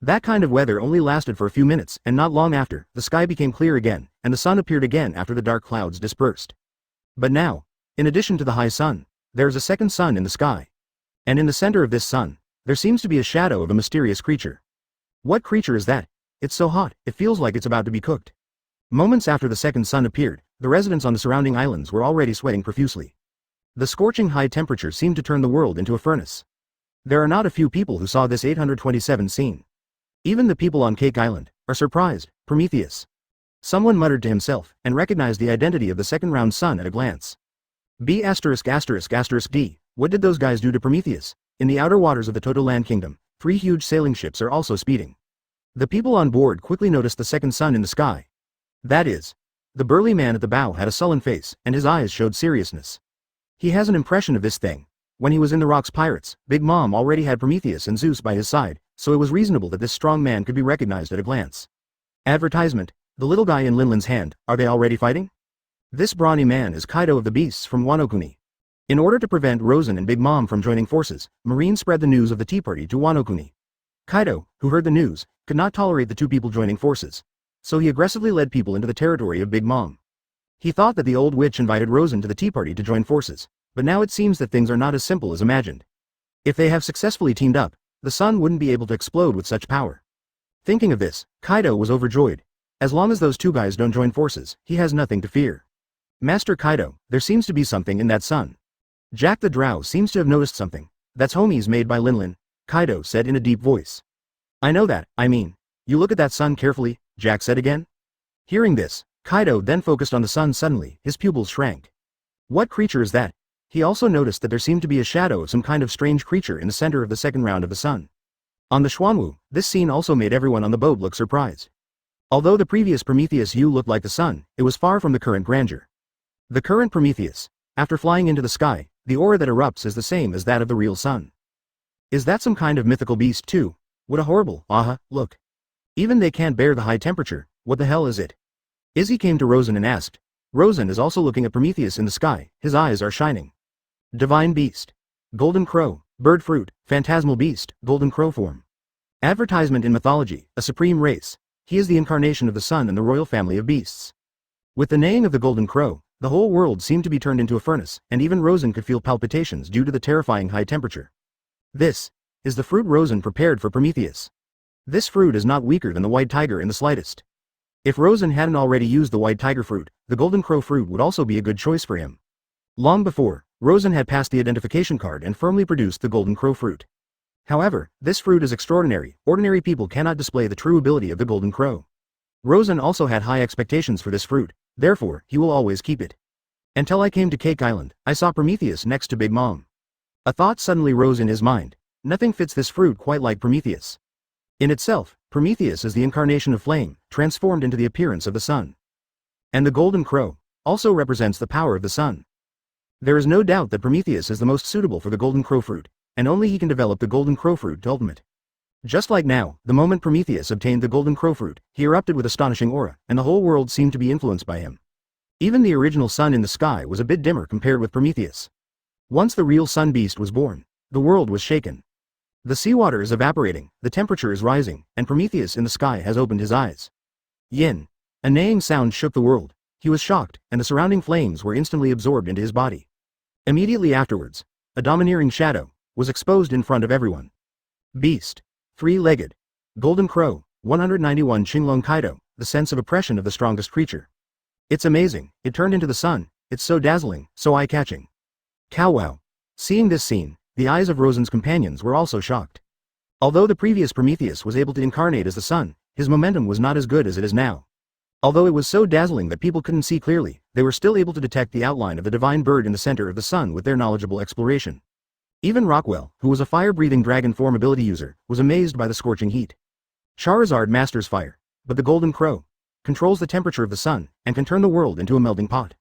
That kind of weather only lasted for a few minutes, and not long after, the sky became clear again, and the sun appeared again after the dark clouds dispersed. But now, in addition to the high sun, there is a second sun in the sky. And in the center of this sun, there seems to be a shadow of a mysterious creature. What creature is that? It's so hot, it feels like it's about to be cooked. Moments after the second sun appeared, the residents on the surrounding islands were already sweating profusely. The scorching high temperature seemed to turn the world into a furnace. There are not a few people who saw this 827 scene. Even the people on Cake Island are surprised. Prometheus. Someone muttered to himself, and recognized the identity of the second-round sun at a glance. B********D. What did those guys do to Prometheus? In the outer waters of the Toto Land Kingdom, 3 huge sailing ships are also speeding. The people on board quickly noticed the second sun in the sky. That is, the burly man at the bow had a sullen face, and his eyes showed seriousness. He has an impression of this thing. When he was in the Rocks Pirates, Big Mom already had Prometheus and Zeus by his side, so it was reasonable that this strong man could be recognized at a glance. Advertisement. The little guy in Linlin's hand, are they already fighting? This brawny man is Kaido of the Beasts from Wano Kuni. In order to prevent Rosen and Big Mom from joining forces, Marine spread the news of the Tea Party to Wano Kuni. Kaido, who heard the news, could not tolerate the two people joining forces. So he aggressively led people into the territory of Big Mom. He thought that the old witch invited Rosen to the Tea Party to join forces, but now it seems that things are not as simple as imagined. If they have successfully teamed up, the sun wouldn't be able to explode with such power. Thinking of this, Kaido was overjoyed. As long as those two guys don't join forces, he has nothing to fear. Master Kaido, there seems to be something in that sun. Jack the Drow seems to have noticed something. That's homies made by Linlin, Kaido said in a deep voice. I know that, you look at that sun carefully, Jack said again. Hearing this, Kaido then focused on the sun suddenly, his pupils shrank. What creature is that? He also noticed that there seemed to be a shadow of some kind of strange creature in the center of the second round of the sun. On the Xuanwu, this scene also made everyone on the boat look surprised. Although the previous Prometheus looked like the sun, it was far from the current grandeur. The current Prometheus, after flying into the sky, the aura that erupts is the same as that of the real sun. Is that some kind of mythical beast too? What a horrible, look. Even they can't bear the high temperature, what the hell is it? Izzy came to Rosen and asked. Rosen is also looking at Prometheus in the sky, his eyes are shining. Divine Beast. Golden Crow, Bird Fruit, Phantasmal Beast, Golden Crow form. Advertisement in mythology, a supreme race. He is the incarnation of the sun and the royal family of beasts. With the neighing of the Golden Crow, the whole world seemed to be turned into a furnace, and even Rosen could feel palpitations due to the terrifying high temperature. This is the fruit Rosen prepared for Prometheus. This fruit is not weaker than the white tiger in the slightest. If Rosen hadn't already used the white tiger fruit, the Golden Crow fruit would also be a good choice for him. Long before, Rosen had passed the identification card and firmly produced the Golden Crow fruit. However, this fruit is extraordinary. Ordinary people cannot display the true ability of the Golden Crow. Rosen also had high expectations for this fruit. Therefore, he will always keep it. Until I came to Cake Island, I saw Prometheus next to Big Mom. A thought suddenly rose in his mind. Nothing fits this fruit quite like Prometheus. In itself, Prometheus is the incarnation of flame, transformed into the appearance of the sun. And the golden crow also represents the power of the sun. There is no doubt that Prometheus is the most suitable for the golden crow fruit, and only he can develop the golden crow fruit to ultimate. Just like now, the moment Prometheus obtained the golden crow fruit, he erupted with astonishing aura, and the whole world seemed to be influenced by him. Even the original sun in the sky was a bit dimmer compared with Prometheus. Once the real sun beast was born, the world was shaken. The seawater is evaporating, the temperature is rising, and Prometheus in the sky has opened his eyes. Yin. A neighing sound shook the world. He was shocked, and the surrounding flames were instantly absorbed into his body. Immediately afterwards, a domineering shadow was exposed in front of everyone. Beast. Three-legged. Golden Crow, 191 Qinglong Kaido, the sense of oppression of the strongest creature. It's amazing, it turned into the sun, it's so dazzling, so eye-catching. Kowwow. Seeing this scene, the eyes of Rosen's companions were also shocked. Although the previous Prometheus was able to incarnate as the sun, his momentum was not as good as it is now. Although it was so dazzling that people couldn't see clearly, they were still able to detect the outline of the divine bird in the center of the sun with their knowledgeable exploration. Even Rockwell, who was a fire-breathing dragon form ability user, was amazed by the scorching heat. Charizard masters fire, but the Golden Crow controls the temperature of the sun and can turn the world into a melting pot.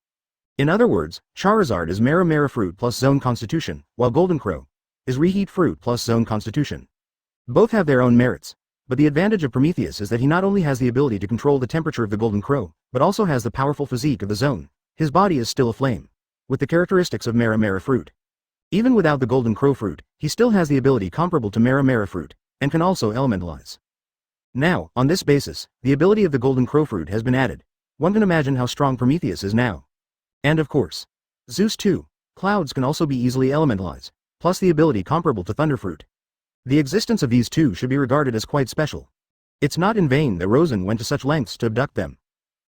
In other words, Charizard is Mera fruit plus zone constitution, while Golden Crow is reheat fruit plus zone constitution. Both have their own merits, but the advantage of Prometheus is that he not only has the ability to control the temperature of the Golden Crow, but also has the powerful physique of the zone. His body is still aflame, with the characteristics of Mera fruit. Even without the Golden Crow fruit, he still has the ability comparable to Mera fruit, and can also elementalize. Now, on this basis, the ability of the Golden Crow fruit has been added. One can imagine how strong Prometheus is now. And of course, Zeus too. Clouds can also be easily elementalized, plus the ability comparable to Thunder fruit. The existence of these two should be regarded as quite special. It's not in vain that Rosen went to such lengths to abduct them.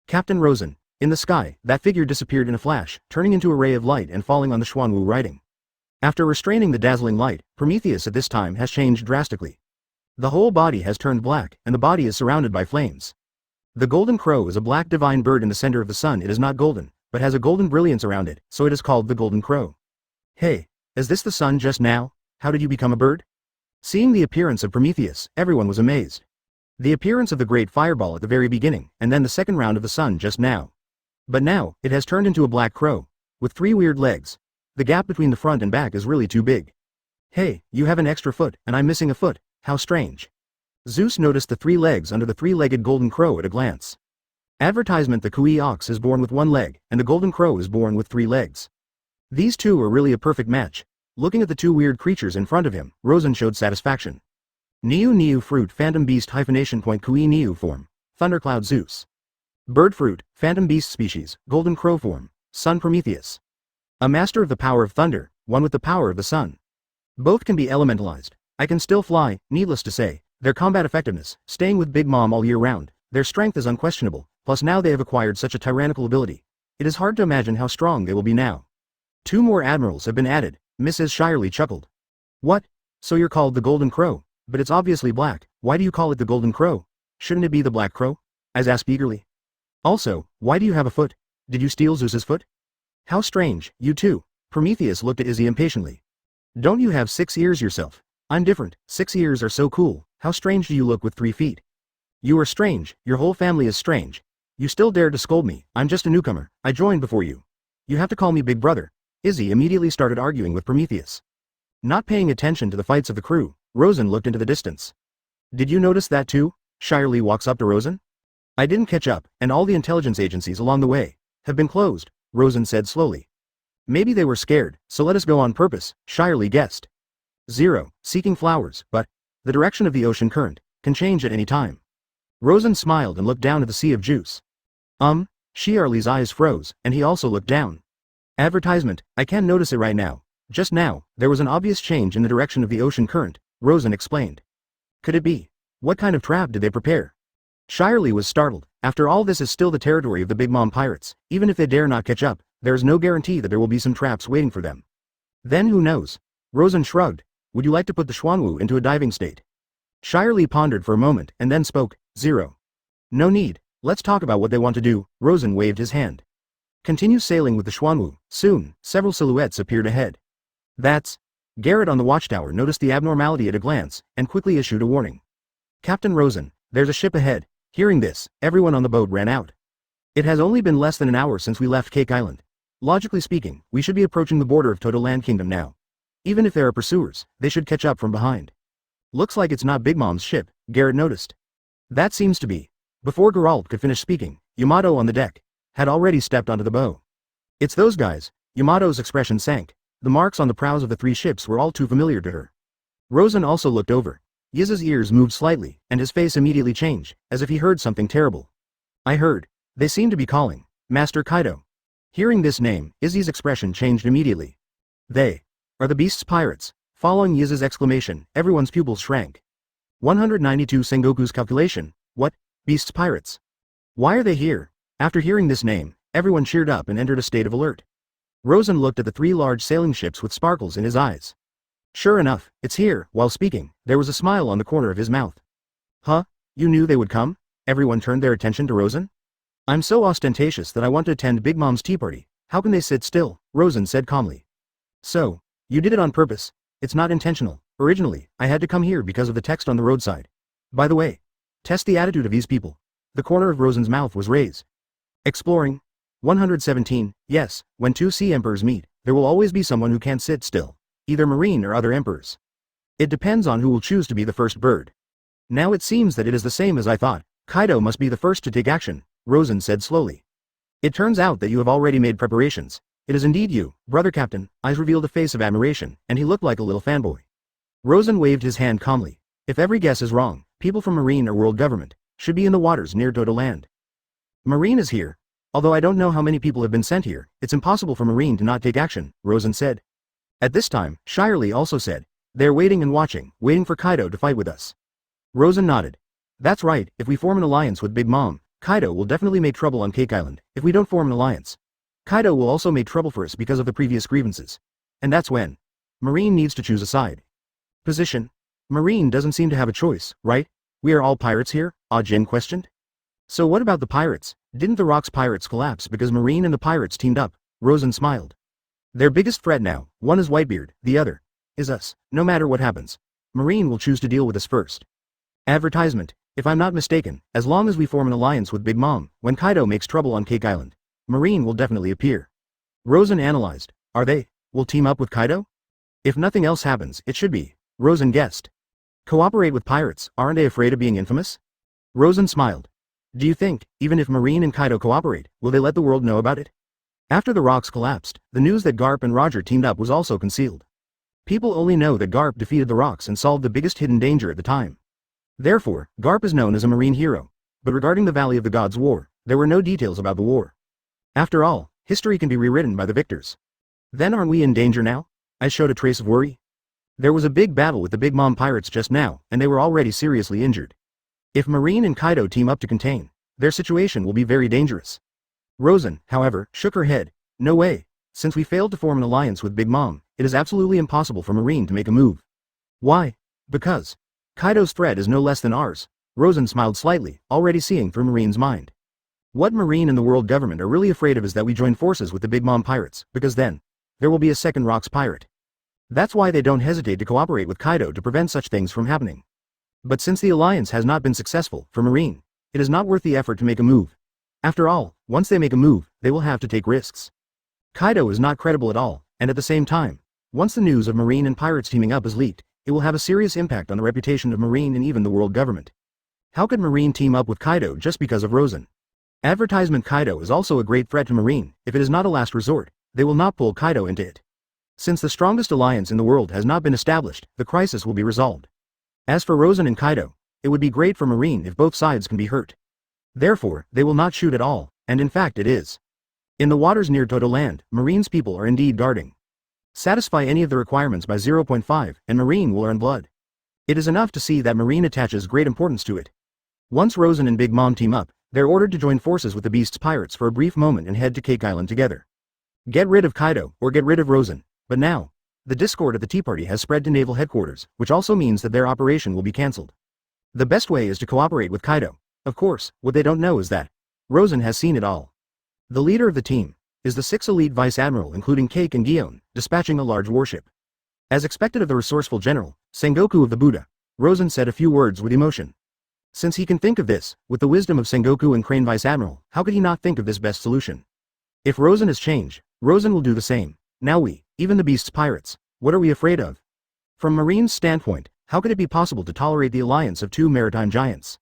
Captain Rosen. In the sky, that figure disappeared in a flash, turning into a ray of light and falling on the Xuanwu writing. After restraining the dazzling light, Prometheus at this time has changed drastically. The whole body has turned black, and the body is surrounded by flames. The Golden Crow is a black divine bird in the center of the sun. It is not golden, but has a golden brilliance around it, so it is called the Golden Crow. Hey, is this the sun just now? How did you become a bird? Seeing the appearance of Prometheus, everyone was amazed. The appearance of the great fireball at the very beginning, and then the second round of the sun just now. But now, it has turned into a black crow, with 3 weird legs. The gap between the front and back is really too big. Hey, you have an extra foot, and I'm missing a foot, how strange. Zeus noticed the 3 legs under the 3-legged Golden Crow at a glance. Advertisement: the Kui ox is born with 1 leg, and the Golden Crow is born with 3 legs. These two are really a perfect match. Looking at the 2 weird creatures in front of him, Rosen showed satisfaction. Niu fruit phantom beast hyphenation point Kui Niu form, Thundercloud Zeus. Bird fruit, phantom beast species, Golden Crow form, Sun Prometheus. A master of the power of thunder, one with the power of the sun. Both can be elementalized. I can still fly, needless to say. Their combat effectiveness, staying with Big Mom all year round, their strength is unquestionable, plus now they have acquired such a tyrannical ability. It is hard to imagine how strong they will be now. 2 more admirals have been added, Mrs. Shirley chuckled. What? So you're called the Golden Crow, but it's obviously black. Why do you call it the Golden Crow? Shouldn't it be the Black Crow? As asked eagerly. Also, why do you have a foot? Did you steal Zeus's foot? How strange, you too. Prometheus looked at Izzy impatiently. Don't you have 6 ears yourself? I'm different, 6 ears are so cool. How strange do you look with 3 feet? You are strange, your whole family is strange. You still dare to scold me, I'm just a newcomer, I joined before you. You have to call me Big Brother. Izzy immediately started arguing with Prometheus. Not paying attention to the fights of the crew, Rosen looked into the distance. Did you notice that too? Shirley walks up to Rosen. I didn't catch up, and all the intelligence agencies along the way have been closed, Rosen said slowly. Maybe they were scared, so let us go on purpose, Shirley guessed. 0, seeking flowers, but the direction of the ocean current can change at any time. Rosen smiled and looked down at the sea of juice. Shirley's eyes froze, and he also looked down. Advertisement, I can't notice it right now. Just now, there was an obvious change in the direction of the ocean current, Rosen explained. Could it be? What kind of trap did they prepare? Shirley was startled. After all, this is still the territory of the Big Mom pirates. Even if they dare not catch up, there is no guarantee that there will be some traps waiting for them. Then who knows? Rosen shrugged. Would you like to put the Xuanwu into a diving state? Shirley pondered for a moment and then spoke. 0. No need. Let's talk about what they want to do. Rosen waved his hand. Continue sailing with the Xuanwu. Soon, several silhouettes appeared ahead. That's... Garrett on the watchtower noticed the abnormality at a glance, and quickly issued a warning. Captain Rosen, there's a ship ahead. Hearing this, everyone on the boat ran out. It has only been less than an hour since we left Cake Island. Logically speaking, we should be approaching the border of Toto Land Kingdom now. Even if there are pursuers, they should catch up from behind. Looks like it's not Big Mom's ship, Garrett noticed. That seems to be. Before Geralt could finish speaking, Yamato on the deck had already stepped onto the bow. It's those guys. Yamato's expression sank. The marks on the prows of the three ships were all too familiar to her. Rosen also looked over. Yiz's ears moved slightly, and his face immediately changed, as if he heard something terrible. I heard. They seem to be calling Master Kaido. Hearing this name, Izzy's expression changed immediately. They are the beast's pirates. Following Yiz's exclamation, everyone's pupils shrank. 192 Sengoku's calculation. What? Beast's pirates? Why are they here? After hearing this name, everyone cheered up and entered a state of alert. Rosen looked at the three large sailing ships with sparkles in his eyes. Sure enough, it's here. While speaking, there was a smile on the corner of his mouth. Huh? You knew they would come? Everyone turned their attention to Rosen. I'm so ostentatious that I want to attend Big Mom's tea party. How can they sit still? Rosen said calmly. So, you did it on purpose. It's not intentional. Originally, I had to come here because of the text on the roadside. By the way, test the attitude of these people. The corner of Rosen's mouth was raised. Exploring. 117. Yes, when two sea emperors meet, there will always be someone who can't sit still. Either Marine or other emperors. It depends on who will choose to be the first bird. Now it seems that it is the same as I thought. Kaido must be the first to take action, Rosen said slowly. It turns out that you have already made preparations. It is indeed you, brother captain. Eyes revealed a face of admiration, and he looked like a little fanboy. Rosen waved his hand calmly. If every guess is wrong, people from Marine or world government should be in the waters near Toto Land. Marine is here. Although I don't know how many people have been sent here, it's impossible for Marine to not take action, Rosen said. At this time, Shirley also said, they're waiting and watching, waiting for Kaido to fight with us. Rosen nodded. That's right, if we form an alliance with Big Mom, Kaido will definitely make trouble on Cake Island. If we don't form an alliance, Kaido will also make trouble for us because of the previous grievances. And that's when Marine needs to choose a side. Position. Marine doesn't seem to have a choice, right? We are all pirates here? Jin questioned. So what about the pirates? Didn't the Rock's pirates collapse because Marine and the pirates teamed up? Rosen smiled. Their biggest threat now, one is Whitebeard, the other is us. No matter what happens, Marine will choose to deal with us first. Advertisement. If I'm not mistaken, as long as we form an alliance with Big Mom, when Kaido makes trouble on Cake Island, Marine will definitely appear. Rosen analyzed. Are they? Will team up with Kaido? If nothing else happens, it should be. Rosen guessed. Cooperate with pirates, aren't they afraid of being infamous? Rosen smiled. Do you think, even if Marine and Kaido cooperate, will they let the world know about it? After the rocks collapsed, the news that Garp and Roger teamed up was also concealed. People only know that Garp defeated the rocks and solved the biggest hidden danger at the time. Therefore, Garp is known as a Marine hero. But regarding the Valley of the Gods War, there were no details about the war. After all, history can be rewritten by the victors. Then aren't we in danger now? I showed a trace of worry. There was a big battle with the Big Mom pirates just now, and they were already seriously injured. If Marine and Kaido team up to contain, their situation will be very dangerous. Rosen, however, shook her head. No way. Since we failed to form an alliance with Big Mom, it is absolutely impossible for Marine to make a move. Why? Because Kaido's threat is no less than ours. Rosen smiled slightly, already seeing through Marine's mind. What Marine and the world government are really afraid of is that we join forces with the Big Mom pirates, because then there will be a second Rocks pirate. That's why they don't hesitate to cooperate with Kaido to prevent such things from happening. But since the alliance has not been successful for Marine, it is not worth the effort to make a move. After all, once they make a move, they will have to take risks. Kaido is not credible at all, and at the same time, once the news of Marine and pirates teaming up is leaked, it will have a serious impact on the reputation of Marine and even the world government. How could Marine team up with Kaido just because of Rosen? Advertisement. Kaido is also a great threat to Marine. If it is not a last resort, they will not pull Kaido into it. Since the strongest alliance in the world has not been established, the crisis will be resolved. As for Rosen and Kaido, it would be great for Marine if both sides can be hurt. Therefore, they will not shoot at all, and in fact it is. In the waters near Toto Land, Marine's people are indeed guarding. Satisfy any of the requirements by 0.5, and Marine will earn blood. It is enough to see that Marine attaches great importance to it. Once Rosen and Big Mom team up, they're ordered to join forces with the Beast's pirates for a brief moment and head to Cake Island together. Get rid of Kaido, or get rid of Rosen. But now, the discord at the tea party has spread to naval headquarters, which also means that their operation will be cancelled. The best way is to cooperate with Kaido. Of course, what they don't know is that Rosen has seen it all. The leader of the team is the 6 elite vice admiral including Cake and Gion, dispatching a large warship. As expected of the resourceful general, Sengoku of the Buddha, Rosen said a few words with emotion. Since he can think of this, with the wisdom of Sengoku and Crane vice admiral, how could he not think of this best solution? If Rosen has changed, Rosen will do the same. Now we, even the beast's pirates, what are we afraid of? From Marine's standpoint, how could it be possible to tolerate the alliance of 2 maritime giants?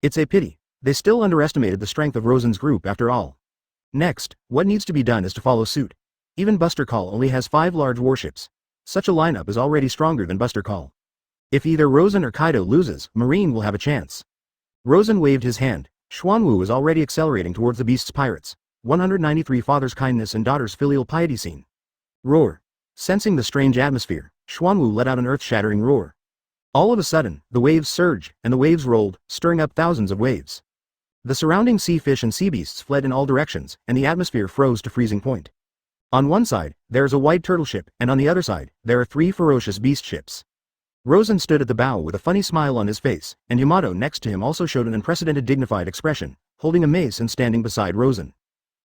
It's a pity. They still underestimated the strength of Rosen's group after all. Next, what needs to be done is to follow suit. Even Buster Call only has 5 large warships. Such a lineup is already stronger than Buster Call. If either Rosen or Kaido loses, Marine will have a chance. Rosen waved his hand. Xuanwu is already accelerating towards the beast's pirates. 193 Father's kindness and daughter's filial piety scene. Roar. Sensing the strange atmosphere, Xuanwu let out an earth-shattering roar. All of a sudden, the waves surged, and the waves rolled, stirring up thousands of waves. The surrounding sea fish and sea beasts fled in all directions, and the atmosphere froze to freezing point. On one side, there is a white turtle ship, and on the other side, there are 3 ferocious beast ships. Rosen stood at the bow with a funny smile on his face, and Yamato next to him also showed an unprecedented dignified expression, holding a mace and standing beside Rosen.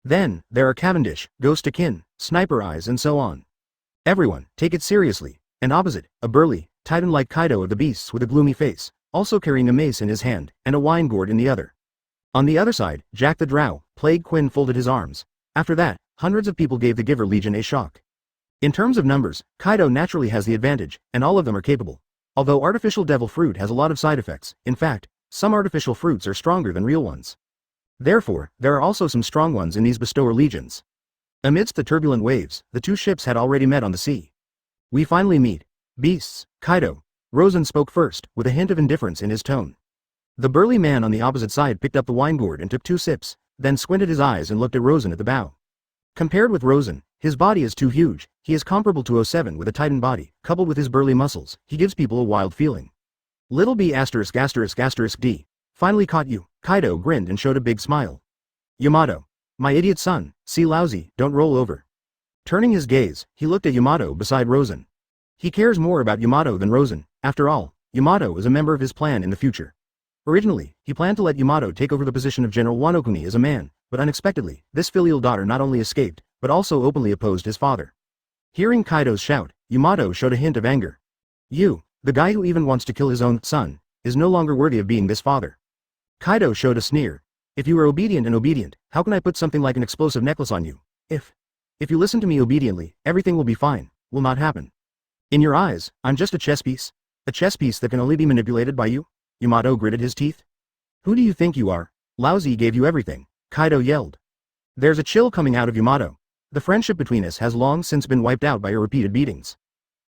Then, there are Cavendish, Ghost Akin, Sniper Eyes and so on. Everyone, take it seriously, and opposite, a burly, titan-like Kaido of the beasts with a gloomy face, also carrying a mace in his hand, and a wine gourd in the other. On the other side, Jack the Drow, Plague Quinn folded his arms. After that, hundreds of people gave the Giver Legion a shock. In terms of numbers, Kaido naturally has the advantage, and all of them are capable. Although artificial devil fruit has a lot of side effects, in fact, some artificial fruits are stronger than real ones. Therefore, there are also some strong ones in these bestower legions. Amidst the turbulent waves, the 2 ships had already met on the sea. We finally meet. Beasts, Kaido. Rosen spoke first, with a hint of indifference in his tone. The burly man on the opposite side picked up the wine gourd and took 2 sips, then squinted his eyes and looked at Rosen at the bow. Compared with Rosen, his body is too huge. He is comparable to 07 with a titan body, coupled with his burly muscles, he gives people a wild feeling. Little b*************. D. Finally caught you. Kaido grinned and showed a big smile. Yamato. My idiot son, see lousy, don't roll over. Turning his gaze, he looked at Yamato beside Rosen. He cares more about Yamato than Rosen. After all, Yamato is a member of his plan in the future. Originally, he planned to let Yamato take over the position of General Wanokuni as a man, but unexpectedly, this filial daughter not only escaped, but also openly opposed his father. Hearing Kaido's shout, Yamato showed a hint of anger. You, the guy who even wants to kill his own son, is no longer worthy of being this father. Kaido showed a sneer. If you are obedient and obedient, how can I put something like an explosive necklace on you? If you listen to me obediently, everything will be fine, will not happen. In your eyes, I'm just a chess piece? A chess piece that can only be manipulated by you? Yamato gritted his teeth. Who do you think you are? Lousy gave you everything, Kaido yelled. There's a chill coming out of Yamato. The friendship between us has long since been wiped out by your repeated beatings.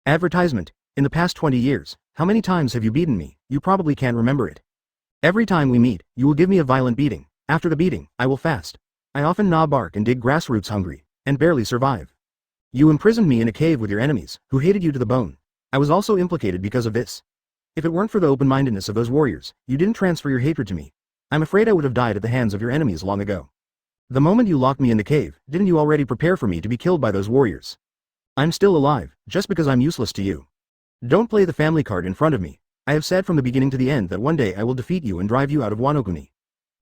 Advertisement. In the past 20 years, how many times have you beaten me? You probably can't remember it. Every time we meet, you will give me a violent beating. After the beating, I will fast. I often gnaw bark and dig grassroots hungry, and barely survive. You imprisoned me in a cave with your enemies, who hated you to the bone. I was also implicated because of this. If it weren't for the open-mindedness of those warriors, you didn't transfer your hatred to me. I'm afraid I would have died at the hands of your enemies long ago. The moment you locked me in the cave, didn't you already prepare for me to be killed by those warriors? I'm still alive, just because I'm useless to you. Don't play the family card in front of me. I have said from the beginning to the end that one day I will defeat you and drive you out of Wanokuni.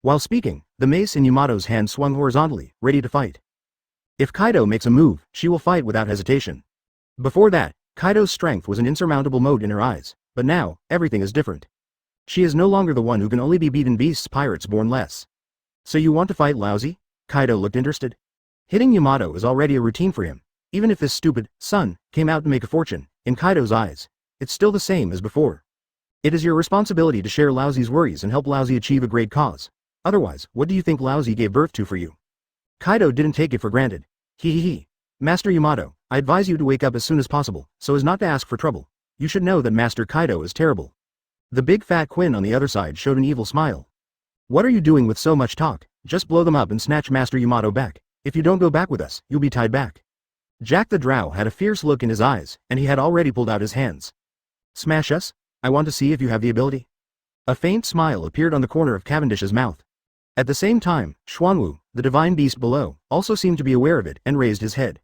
While speaking, the mace in Yamato's hand swung horizontally, ready to fight. If Kaido makes a move, she will fight without hesitation. Before that, Kaido's strength was an insurmountable moat in her eyes, but now, everything is different. She is no longer the one who can only be beaten beasts pirates born less. So you want to fight lousy? Kaido looked interested. Hitting Yamato is already a routine for him. Even if this stupid son came out to make a fortune, in Kaido's eyes, it's still the same as before. It is your responsibility to share Lousy's worries and help Lousy achieve a great cause. Otherwise, what do you think Lousy gave birth to for you? Kaido didn't take it for granted. He. Master Yamato, I advise you to wake up as soon as possible, so as not to ask for trouble. You should know that Master Kaido is terrible. The big fat Quinn on the other side showed an evil smile. What are you doing with so much talk? Just blow them up and snatch Master Yamato back. If you don't go back with us, you'll be tied back. Jack the Drow had a fierce look in his eyes, and he had already pulled out his hands. Smash us? I want to see if you have the ability. A faint smile appeared on the corner of Cavendish's mouth. At the same time, Xuanwu, the divine beast below, also seemed to be aware of it and raised his head.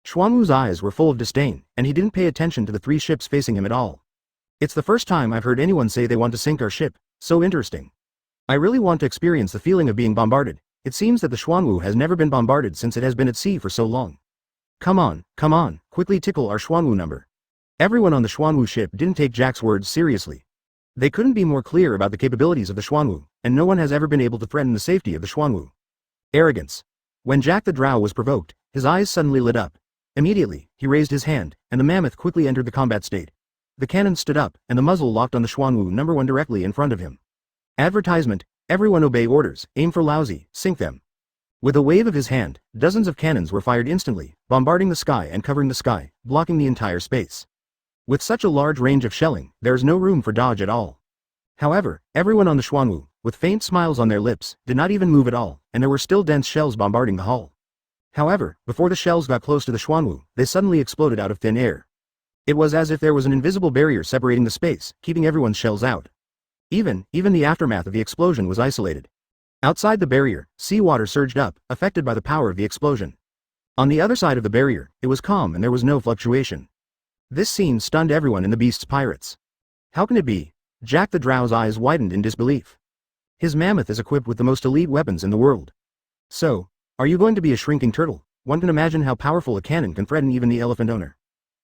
Xuanwu's eyes were full of disdain, and he didn't pay attention to the 3 ships facing him at all. It's the first time I've heard anyone say they want to sink our ship. So interesting. I really want to experience the feeling of being bombarded. It seems that the Xuanwu has never been bombarded since it has been at sea for so long. Come on, quickly tickle our Xuanwu number. Everyone on the Xuanwu ship didn't take Jack's words seriously. They couldn't be more clear about the capabilities of the Xuanwu, and no one has ever been able to threaten the safety of the Xuanwu. Arrogance. When Jack the Drow was provoked, his eyes suddenly lit up. Immediately, he raised his hand, and the mammoth quickly entered the combat state. The cannon stood up, and the muzzle locked on the Xuanwu number 1 directly in front of him. Advertisement: everyone obey orders, aim for lousy, sink them. With a wave of his hand, dozens of cannons were fired instantly, bombarding the sky and covering the sky, blocking the entire space. With such a large range of shelling, there is no room for dodge at all. However, everyone on the Xuanwu, with faint smiles on their lips, did not even move at all, and there were still dense shells bombarding the hull. However, before the shells got close to the Xuanwu, they suddenly exploded out of thin air. It was as if there was an invisible barrier separating the space, keeping everyone's shells out. Even the aftermath of the explosion was isolated. Outside the barrier, seawater surged up, affected by the power of the explosion. On the other side of the barrier, it was calm and there was no fluctuation. This scene stunned everyone in the Beast's pirates. How can it be? Jack the Drow's eyes widened in disbelief. His mammoth is equipped with the most elite weapons in the world. So, are you going to be a shrinking turtle? One can imagine how powerful a cannon can threaten even the elephant owner.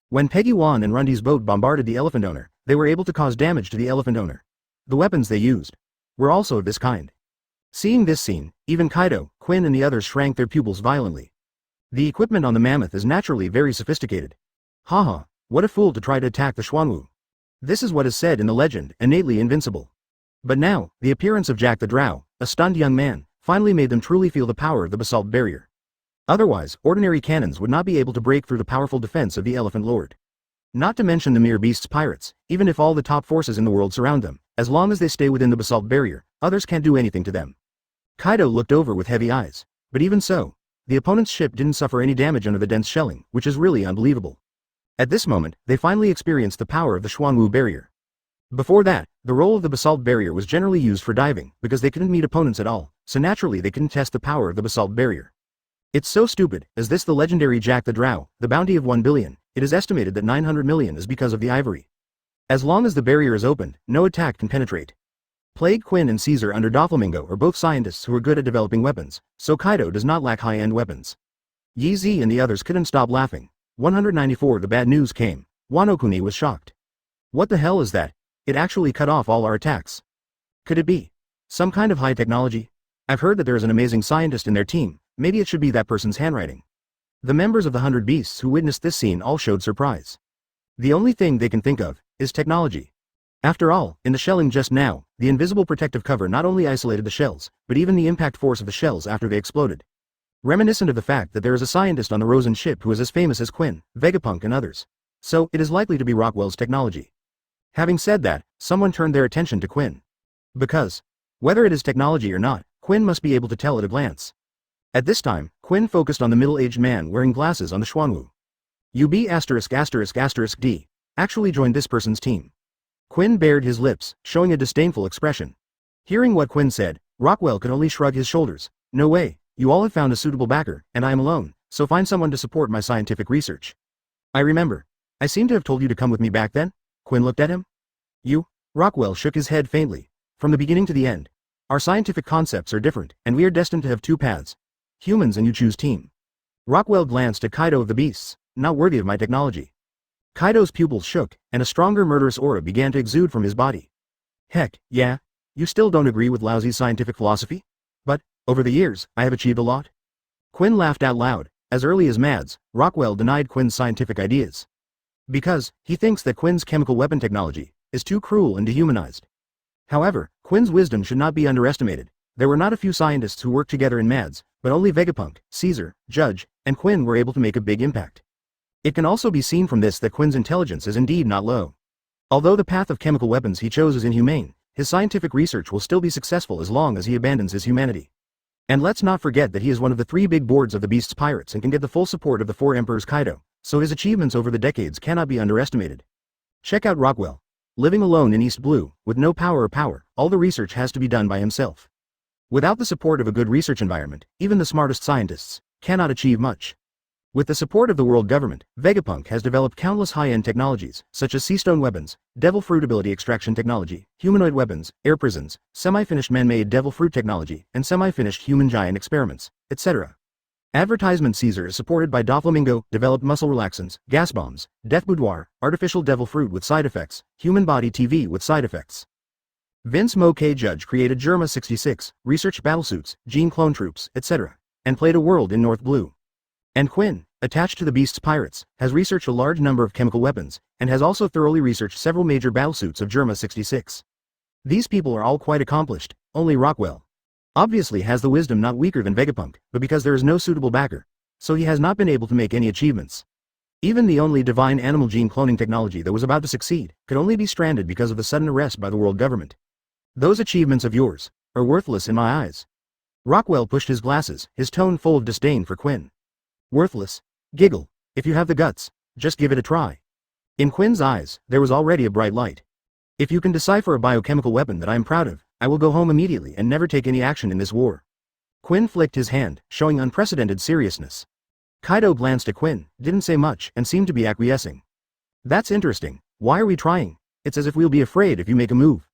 When Peggy Wan and Rundy's boat bombarded the elephant owner, they were able to cause damage to the elephant owner. The weapons they used were also of this kind. Seeing this scene, even Kaido, Quinn and the others shrank their pupils violently. The equipment on the mammoth is naturally very sophisticated. Haha, what a fool to try to attack the Xuanwu. This is what is said in the legend, innately invincible. But now, the appearance of Jack the Drow, a stunned young man, finally made them truly feel the power of the basalt barrier. Otherwise, ordinary cannons would not be able to break through the powerful defense of the Elephant Lord. Not to mention the mere Beast's pirates, even if all the top forces in the world surround them, as long as they stay within the basalt barrier, others can't do anything to them. Kaido looked over with heavy eyes. But even so, the opponent's ship didn't suffer any damage under the dense shelling, which is really unbelievable. At this moment, they finally experienced the power of the Xuanwu barrier. Before that, the role of the basalt barrier was generally used for diving, because they couldn't meet opponents at all, so naturally they couldn't test the power of the basalt barrier. It's so stupid, as this the legendary Jack the Drow, the bounty of 1 billion, it is estimated that 900 million is because of the ivory. As long as the barrier is opened, no attack can penetrate. Plague Quinn and Caesar under Doflamingo are both scientists who are good at developing weapons, so Kaido does not lack high-end weapons. Yi Zi and the others couldn't stop laughing. 194 The bad news came. Wano Kuni was shocked. What the hell is that? It actually cut off all our attacks. Could it be some kind of high technology? I've heard that there is an amazing scientist in their team, maybe it should be that person's handwriting. The members of the 100 Beasts who witnessed this scene all showed surprise. The only thing they can think of is technology. After all, in the shelling just now, the invisible protective cover not only isolated the shells, but even the impact force of the shells after they exploded. Reminiscent of the fact that there is a scientist on the Rosen ship who is as famous as Quinn, Vegapunk and others. So, it is likely to be Rockwell's technology. Having said that, someone turned their attention to Quinn. Because, whether it is technology or not, Quinn must be able to tell at a glance. At this time, Quinn focused on the middle-aged man wearing glasses on the Xuanwu. UB*****D actually joined this person's team. Quinn bared his lips, showing a disdainful expression. Hearing what Quinn said, Rockwell could only shrug his shoulders. No way, you all have found a suitable backer, and I am alone, so find someone to support my scientific research. I remember. I seem to have told you to come with me back then? Quinn looked at him. You? Rockwell shook his head faintly. From the beginning to the end. Our scientific concepts are different, and we are destined to have two paths. Humans and you choose team. Rockwell glanced at Kaido of the Beasts, not worthy of my technology. Kaido's pupils shook, and a stronger murderous aura began to exude from his body. Heck, yeah? You still don't agree with Laozi's scientific philosophy? But, over the years, I have achieved a lot. Quinn laughed out loud. As early as Mads, Rockwell denied Quinn's scientific ideas. Because, he thinks that Quinn's chemical weapon technology is too cruel and dehumanized. However, Quinn's wisdom should not be underestimated. There were not a few scientists who worked together in Mads, but only Vegapunk, Caesar, Judge, and Quinn were able to make a big impact. It can also be seen from this that Quinn's intelligence is indeed not low. Although the path of chemical weapons he chose is inhumane, his scientific research will still be successful as long as he abandons his humanity. And let's not forget that he is one of the 3 big boards of the Beast's pirates and can get the full support of the 4 emperors Kaido, so his achievements over the decades cannot be underestimated. Check out Rockwell. Living alone in East Blue, with no power, all the research has to be done by himself. Without the support of a good research environment, even the smartest scientists cannot achieve much. With the support of the world government, Vegapunk has developed countless high-end technologies, such as sea-stone weapons, devil fruit ability extraction technology, humanoid weapons, air prisons, semi-finished man-made devil fruit technology, and semi-finished human giant experiments, etc. Advertisement Caesar is supported by Doflamingo, developed muscle relaxants, gas bombs, death boudoir, artificial devil fruit with side effects, human body TV with side effects. Vince Mo K. Judge created Germa 66, researched battlesuits, gene clone troops, etc., and played a world in North Blue. And Quinn, attached to the Beast's pirates, has researched a large number of chemical weapons, and has also thoroughly researched several major battlesuits of Germa 66. These people are all quite accomplished, only Rockwell obviously has the wisdom not weaker than Vegapunk, but because there is no suitable backer, so he has not been able to make any achievements. Even the only divine animal gene cloning technology that was about to succeed, could only be stranded because of the sudden arrest by the world government. Those achievements of yours are worthless in my eyes. Rockwell pushed his glasses, his tone full of disdain for Quinn. Worthless? Giggle. If you have the guts, just give it a try. In Quinn's eyes, there was already a bright light. If you can decipher a biochemical weapon that I am proud of, I will go home immediately and never take any action in this war. Quinn flicked his hand, showing unprecedented seriousness. Kaido glanced at Quinn, didn't say much, and seemed to be acquiescing. That's interesting. Why are we trying? It's as if we'll be afraid if you make a move.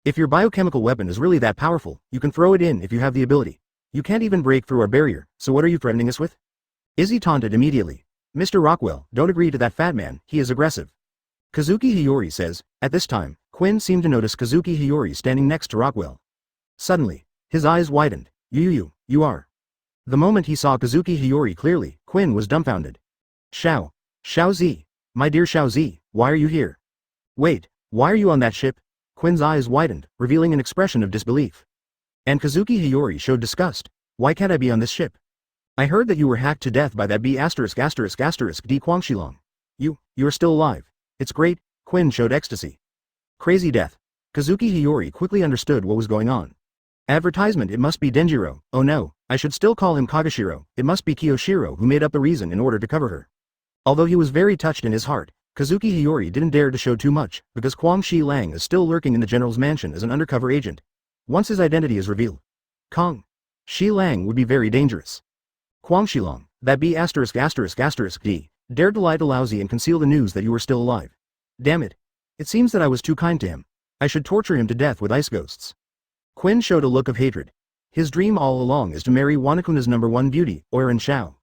If your biochemical weapon is really that powerful, you can throw it in if you have the ability. You can't even break through our barrier, so what are you threatening us with? Izzy taunted immediately. Mr. Rockwell, don't agree to that fat man, he is aggressive. Kazuki Hiyori says. At this time, Quinn seemed to notice Kazuki Hiyori standing next to Rockwell. Suddenly, his eyes widened. Jiuyou, you are. The moment he saw Kazuki Hiyori clearly, Quinn was dumbfounded. Xiao Zi. My dear Xiao Zi, why are you here? Wait, why are you on that ship? Quinn's eyes widened, revealing an expression of disbelief. And Kazuki Hiyori showed disgust. Why can't I be on this ship? I heard that you were hacked to death by that B********* D Quangshilong. You're still alive. It's great. Quinn showed ecstasy. Crazy death. Kazuki Hiyori quickly understood what was going on. Advertisement. It must be Denjiro. Oh no, I should still call him Kagashiro. It must be Kiyoshiro who made up the reason in order to cover her. Although he was very touched in his heart, Kazuki Hiyori didn't dare to show too much, because Kwang Shi Lang is still lurking in the general's mansion as an undercover agent. Once his identity is revealed, Kong Shi Lang would be very dangerous. Kwang Shilong, that B******** D, dared to lie to Laozi and conceal the news that you were still alive. Damn it. It seems that I was too kind to him. I should torture him to death with ice ghosts. Quinn showed a look of hatred. His dream all along is to marry Wanakuna's #1 beauty, Oiran Xiao.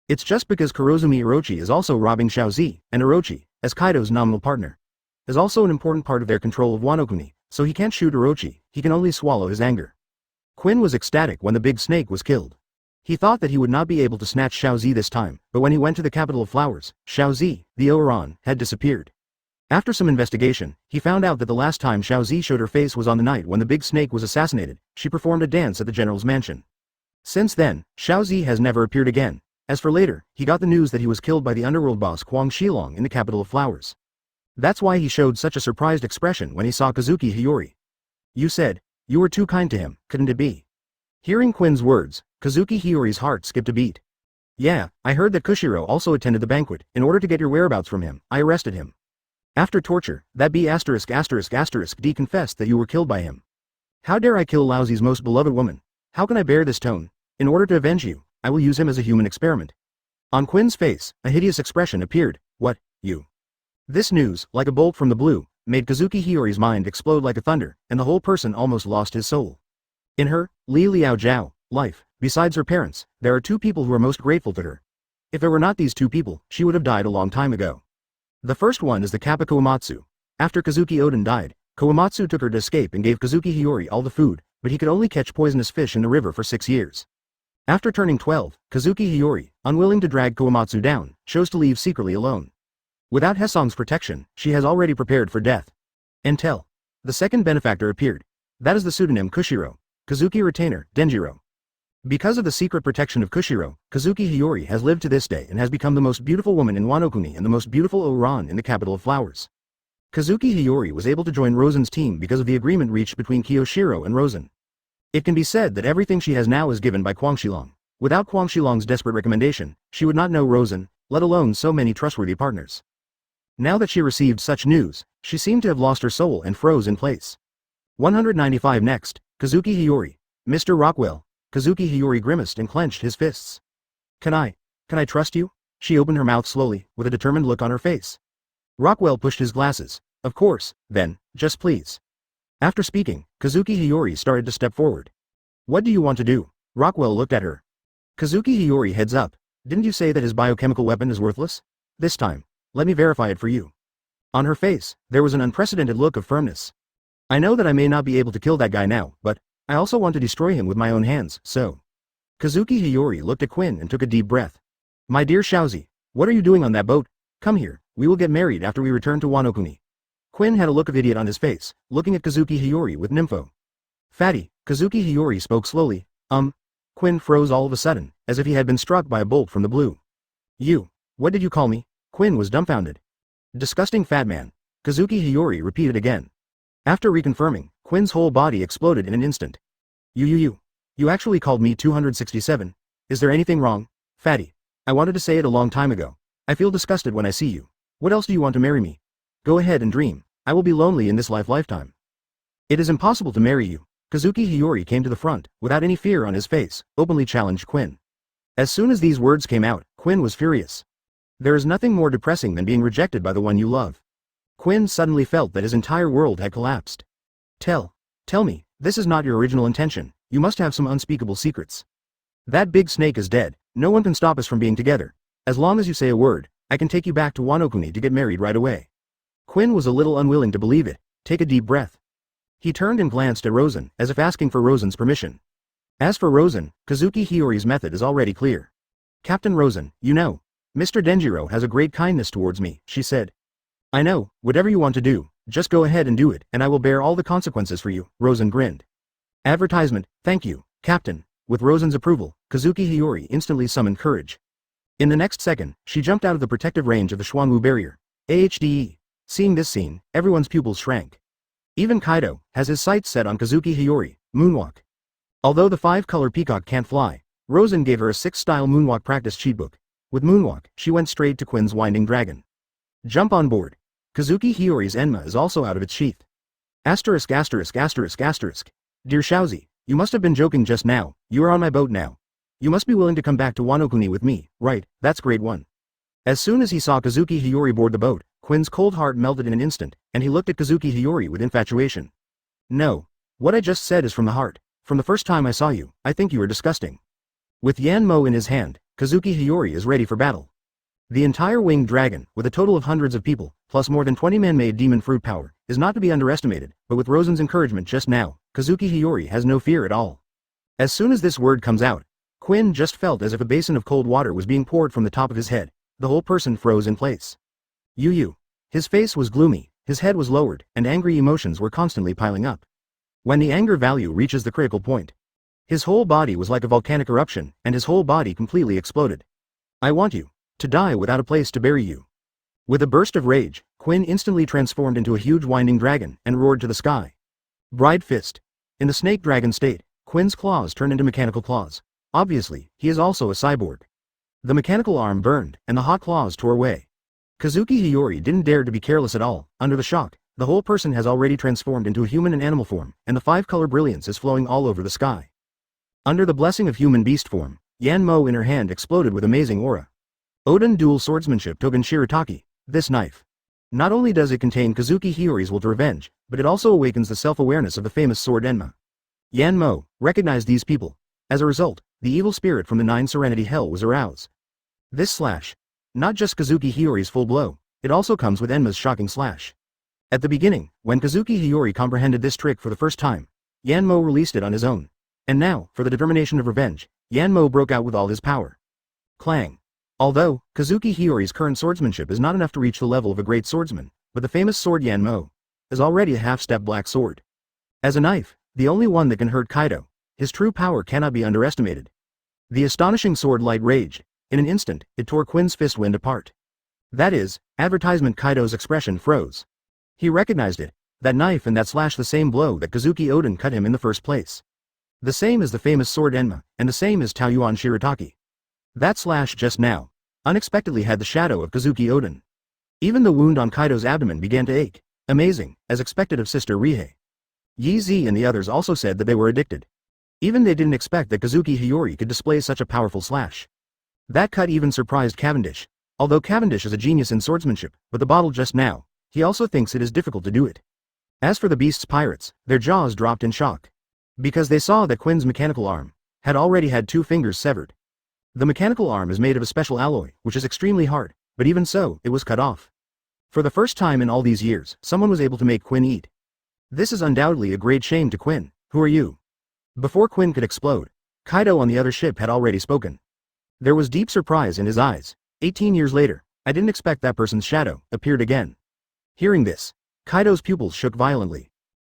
It's just because Kurozumi Orochi is also robbing Xiao Zi, and Orochi, as Kaido's nominal partner, is also an important part of their control of Wanokuni, so he can't shoot Orochi, he can only swallow his anger. Quinn was ecstatic when the big snake was killed. He thought that he would not be able to snatch Xiao Zi this time, but when he went to the capital of flowers, Xiao Zi, the Oiran, had disappeared. After some investigation, he found out that the last time Xiao Zi showed her face was on the night when the big snake was assassinated. She performed a dance at the general's mansion. Since then, Xiao Zi has never appeared again. As for later, he got the news that he was killed by the underworld boss Kwang Shilong in the capital of flowers. That's why he showed such a surprised expression when he saw Kazuki Hiyori. You said, you were too kind to him, couldn't it be? Hearing Quinn's words, Kazuki Hiyori's heart skipped a beat. Yeah, I heard that Kushiro also attended the banquet. In order to get your whereabouts from him, I arrested him. After torture, that B******* D confessed that you were killed by him. How dare I kill Laozi's most beloved woman? How can I bear this tone? In order to avenge you, I will use him as a human experiment. On Quinn's face, a hideous expression appeared. What, you? This news, like a bolt from the blue, made Kazuki Hiyori's mind explode like a thunder, and the whole person almost lost his soul. In her, Li Liao Zhao, life, besides her parents, there are two people who are most grateful to her. If there were not these two people, she would have died a long time ago. The first one is the Kappa Kowamatsu. After Kazuki Oden died, Kowamatsu took her to escape and gave Kazuki Hiyori all the food, but he could only catch poisonous fish in the river for 6 years. After turning 12, Kazuki Hiyori, unwilling to drag Kowamatsu down, chose to leave secretly alone. Without Hesong's protection, she has already prepared for death. Until the second benefactor appeared. That is the pseudonym Kushiro. Kazuki retainer, Denjiro. Because of the secret protection of Kushiro, Kazuki Hiyori has lived to this day and has become the most beautiful woman in Wanokuni and the most beautiful Oiran in the capital of flowers. Kazuki Hiyori was able to join Rosen's team because of the agreement reached between Kiyoshiro and Rosen. It can be said that everything she has now is given by Kwang Shilong. Without Kwang Shilong's desperate recommendation, she would not know Rosen, let alone so many trustworthy partners. Now that she received such news, she seemed to have lost her soul and froze in place. 195 Next, Kazuki Hiyori. Mr. Rockwell. Kazuki Hiyori grimaced and clenched his fists. Can I trust you? She opened her mouth slowly, with a determined look on her face. Rockwell pushed his glasses. Of course, then, just please. After speaking, Kazuki Hiyori started to step forward. What do you want to do? Rockwell looked at her. Kazuki Hiyori heads up. Didn't you say that his biochemical weapon is worthless? This time, let me verify it for you. On her face, there was an unprecedented look of firmness. I know that I may not be able to kill that guy now, but I also want to destroy him with my own hands, so. Kazuki Hiyori looked at Quinn and took a deep breath. My dear Xiaozi, what are you doing on that boat? Come here, we will get married after we return to Wano-kuni. Quinn had a look of idiot on his face, looking at Kazuki Hiyori with nympho. Fatty, Kazuki Hiyori spoke slowly. Quinn froze all of a sudden, as if he had been struck by a bolt from the blue. You, what did you call me? Quinn was dumbfounded. Disgusting fat man, Kazuki Hiyori repeated again. After reconfirming, Quinn's whole body exploded in an instant. You actually called me 267. Is there anything wrong? Fatty, I wanted to say it a long time ago. I feel disgusted when I see you. What else do you want to marry me? Go ahead and dream. I will be lonely in this lifetime. It is impossible to marry you. Kazuki Hiyori came to the front, without any fear on his face, openly challenged Quinn. As soon as these words came out, Quinn was furious. There is nothing more depressing than being rejected by the one you love. Quinn suddenly felt that his entire world had collapsed. Tell me, this is not your original intention, you must have some unspeakable secrets. That big snake is dead, no one can stop us from being together. As long as you say a word, I can take you back to Wano-kuni to get married right away. Quinn was a little unwilling to believe it. Take a deep breath. He turned and glanced at Rosen, as if asking for Rosen's permission. As for Rosen, Kazuki Hiyori's method is already clear. Captain Rosen, you know, Mr. Denjiro has a great kindness towards me, she said. I know, whatever you want to do, just go ahead and do it, and I will bear all the consequences for you, Rosen grinned. Advertisement, thank you, Captain. With Rosen's approval, Kazuki Hiyori instantly summoned courage. In the next second, she jumped out of the protective range of the Xuanwu barrier. AHDE. Seeing this scene, everyone's pupils shrank. Even Kaido has his sights set on Kazuki Hiyori, moonwalk. Although the 5-color Peacock can't fly, Rosen gave her a 6-style moonwalk practice cheatbook. With moonwalk, she went straight to Quinn's winding dragon. Jump on board. Kazuki Hiyori's Enma is also out of its sheath. Asterisk. Dear Xiaozi, you must have been joking just now, you are on my boat now. You must be willing to come back to Wano-kuni with me, right, that's great one. As soon as he saw Kazuki Hiyori board the boat, Quinn's cold heart melted in an instant, and he looked at Kazuki Hiyori with infatuation. No. What I just said is from the heart. From the first time I saw you, I think you are disgusting. With Yanmo in his hand, Kazuki Hiyori is ready for battle. The entire winged dragon, with a total of hundreds of people, plus more than 20 man-made demon fruit power, is not to be underestimated, but with Rosen's encouragement just now, Kazuki Hiyori has no fear at all. As soon as this word comes out, Quinn just felt as if a basin of cold water was being poured from the top of his head. The whole person froze in place. His face was gloomy, his head was lowered, and angry emotions were constantly piling up. When the anger value reaches the critical point, his whole body was like a volcanic eruption, and his whole body completely exploded. I want you to die without a place to bury you. With a burst of rage, Quinn instantly transformed into a huge winding dragon and roared to the sky. Bride fist. In the snake dragon state, Quinn's claws turned into mechanical claws. Obviously, he is also a cyborg. The mechanical arm burned, and the hot claws tore away. Kazuki Hiyori didn't dare to be careless at all. Under the shock, the whole person has already transformed into a human and animal form, and the 5-color brilliance is flowing all over the sky. Under the blessing of human beast form, Yanmo in her hand exploded with amazing aura. Oden Dual Swordsmanship Togen Shirataki. This knife. Not only does it contain Kazuki Hiyori's will to revenge, but it also awakens the self-awareness of the famous sword Enma. Yanmo recognized these people. As a result, the evil spirit from the 9 Serenity Hell was aroused. This slash. Not just Kazuki Hiyori's full blow, it also comes with Enma's shocking slash. At the beginning, when Kazuki Hiyori comprehended this trick for the first time, Yanmo released it on his own. And now, for the determination of revenge, Yanmo broke out with all his power. Clang. Although, Kazuki Hiyori's current swordsmanship is not enough to reach the level of a great swordsman, but the famous sword Yanmo is already a half-step black sword. As a knife, the only one that can hurt Kaido, his true power cannot be underestimated. The astonishing sword light raged. In an instant, it tore Quinn's fist wind apart. That is, advertisement Kaido's expression froze. He recognized it, that knife and that slash the same blow that Kazuki Oden cut him in the first place. The same as the famous sword Enma, and the same as Taiyuan Shirataki. That slash just now, unexpectedly had the shadow of Kazuki Oden. Even the wound on Kaido's abdomen began to ache. Amazing, as expected of Sister Rihei. Yi Zi and the others also said that they were addicted. Even they didn't expect that Kazuki Hiyori could display such a powerful slash. That cut even surprised Cavendish, Although Cavendish is a genius in swordsmanship, but the bottle just now, he also thinks it is difficult to do it. As for the beast's pirates, their jaws dropped in shock. Because they saw that Quinn's mechanical arm had already had 2 fingers severed. The mechanical arm is made of a special alloy, which is extremely hard, but even so, it was cut off. For the first time in all these years, someone was able to make Quinn eat. This is undoubtedly a great shame to Quinn. Who are you? Before Quinn could explode, Kaido on the other ship had already spoken. There was deep surprise in his eyes. 18 years later, I didn't expect that person's shadow appeared again. Hearing this, Kaido's pupils shook violently.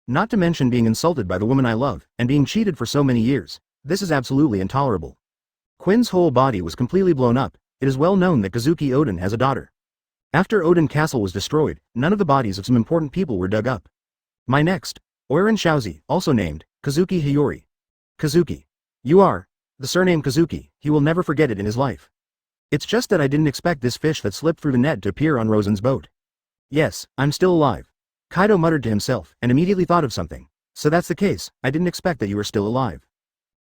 Not to mention being insulted by the woman I love, and being cheated for so many years. This is absolutely intolerable. Quinn's whole body was completely blown up. It is well known that Kazuki Oden has a daughter. After Oden Castle was destroyed, none of the bodies of some important people were dug up. My next, Oiran Shaozi, also named Kazuki Hiyori. Kazuki. You are the surname Kazuki, he will never forget it in his life. It's just that I didn't expect this fish that slipped through the net to appear on Rosen's boat. Yes, I'm still alive. Kaido muttered to himself and immediately thought of something. So that's the case, I didn't expect that you were still alive.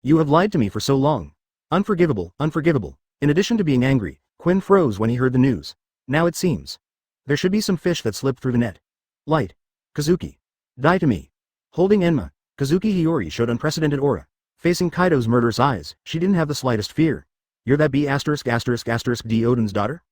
You have lied to me for so long. Unforgivable, unforgivable. In addition to being angry, Quinn froze when he heard the news. Now it seems. There should be some fish that slipped through the net. Light. Kazuki. Die to me. Holding Enma, Kazuki Hiyori showed unprecedented aura. Facing Kaido's murderous eyes, she didn't have the slightest fear. You're that B******D Oden's daughter?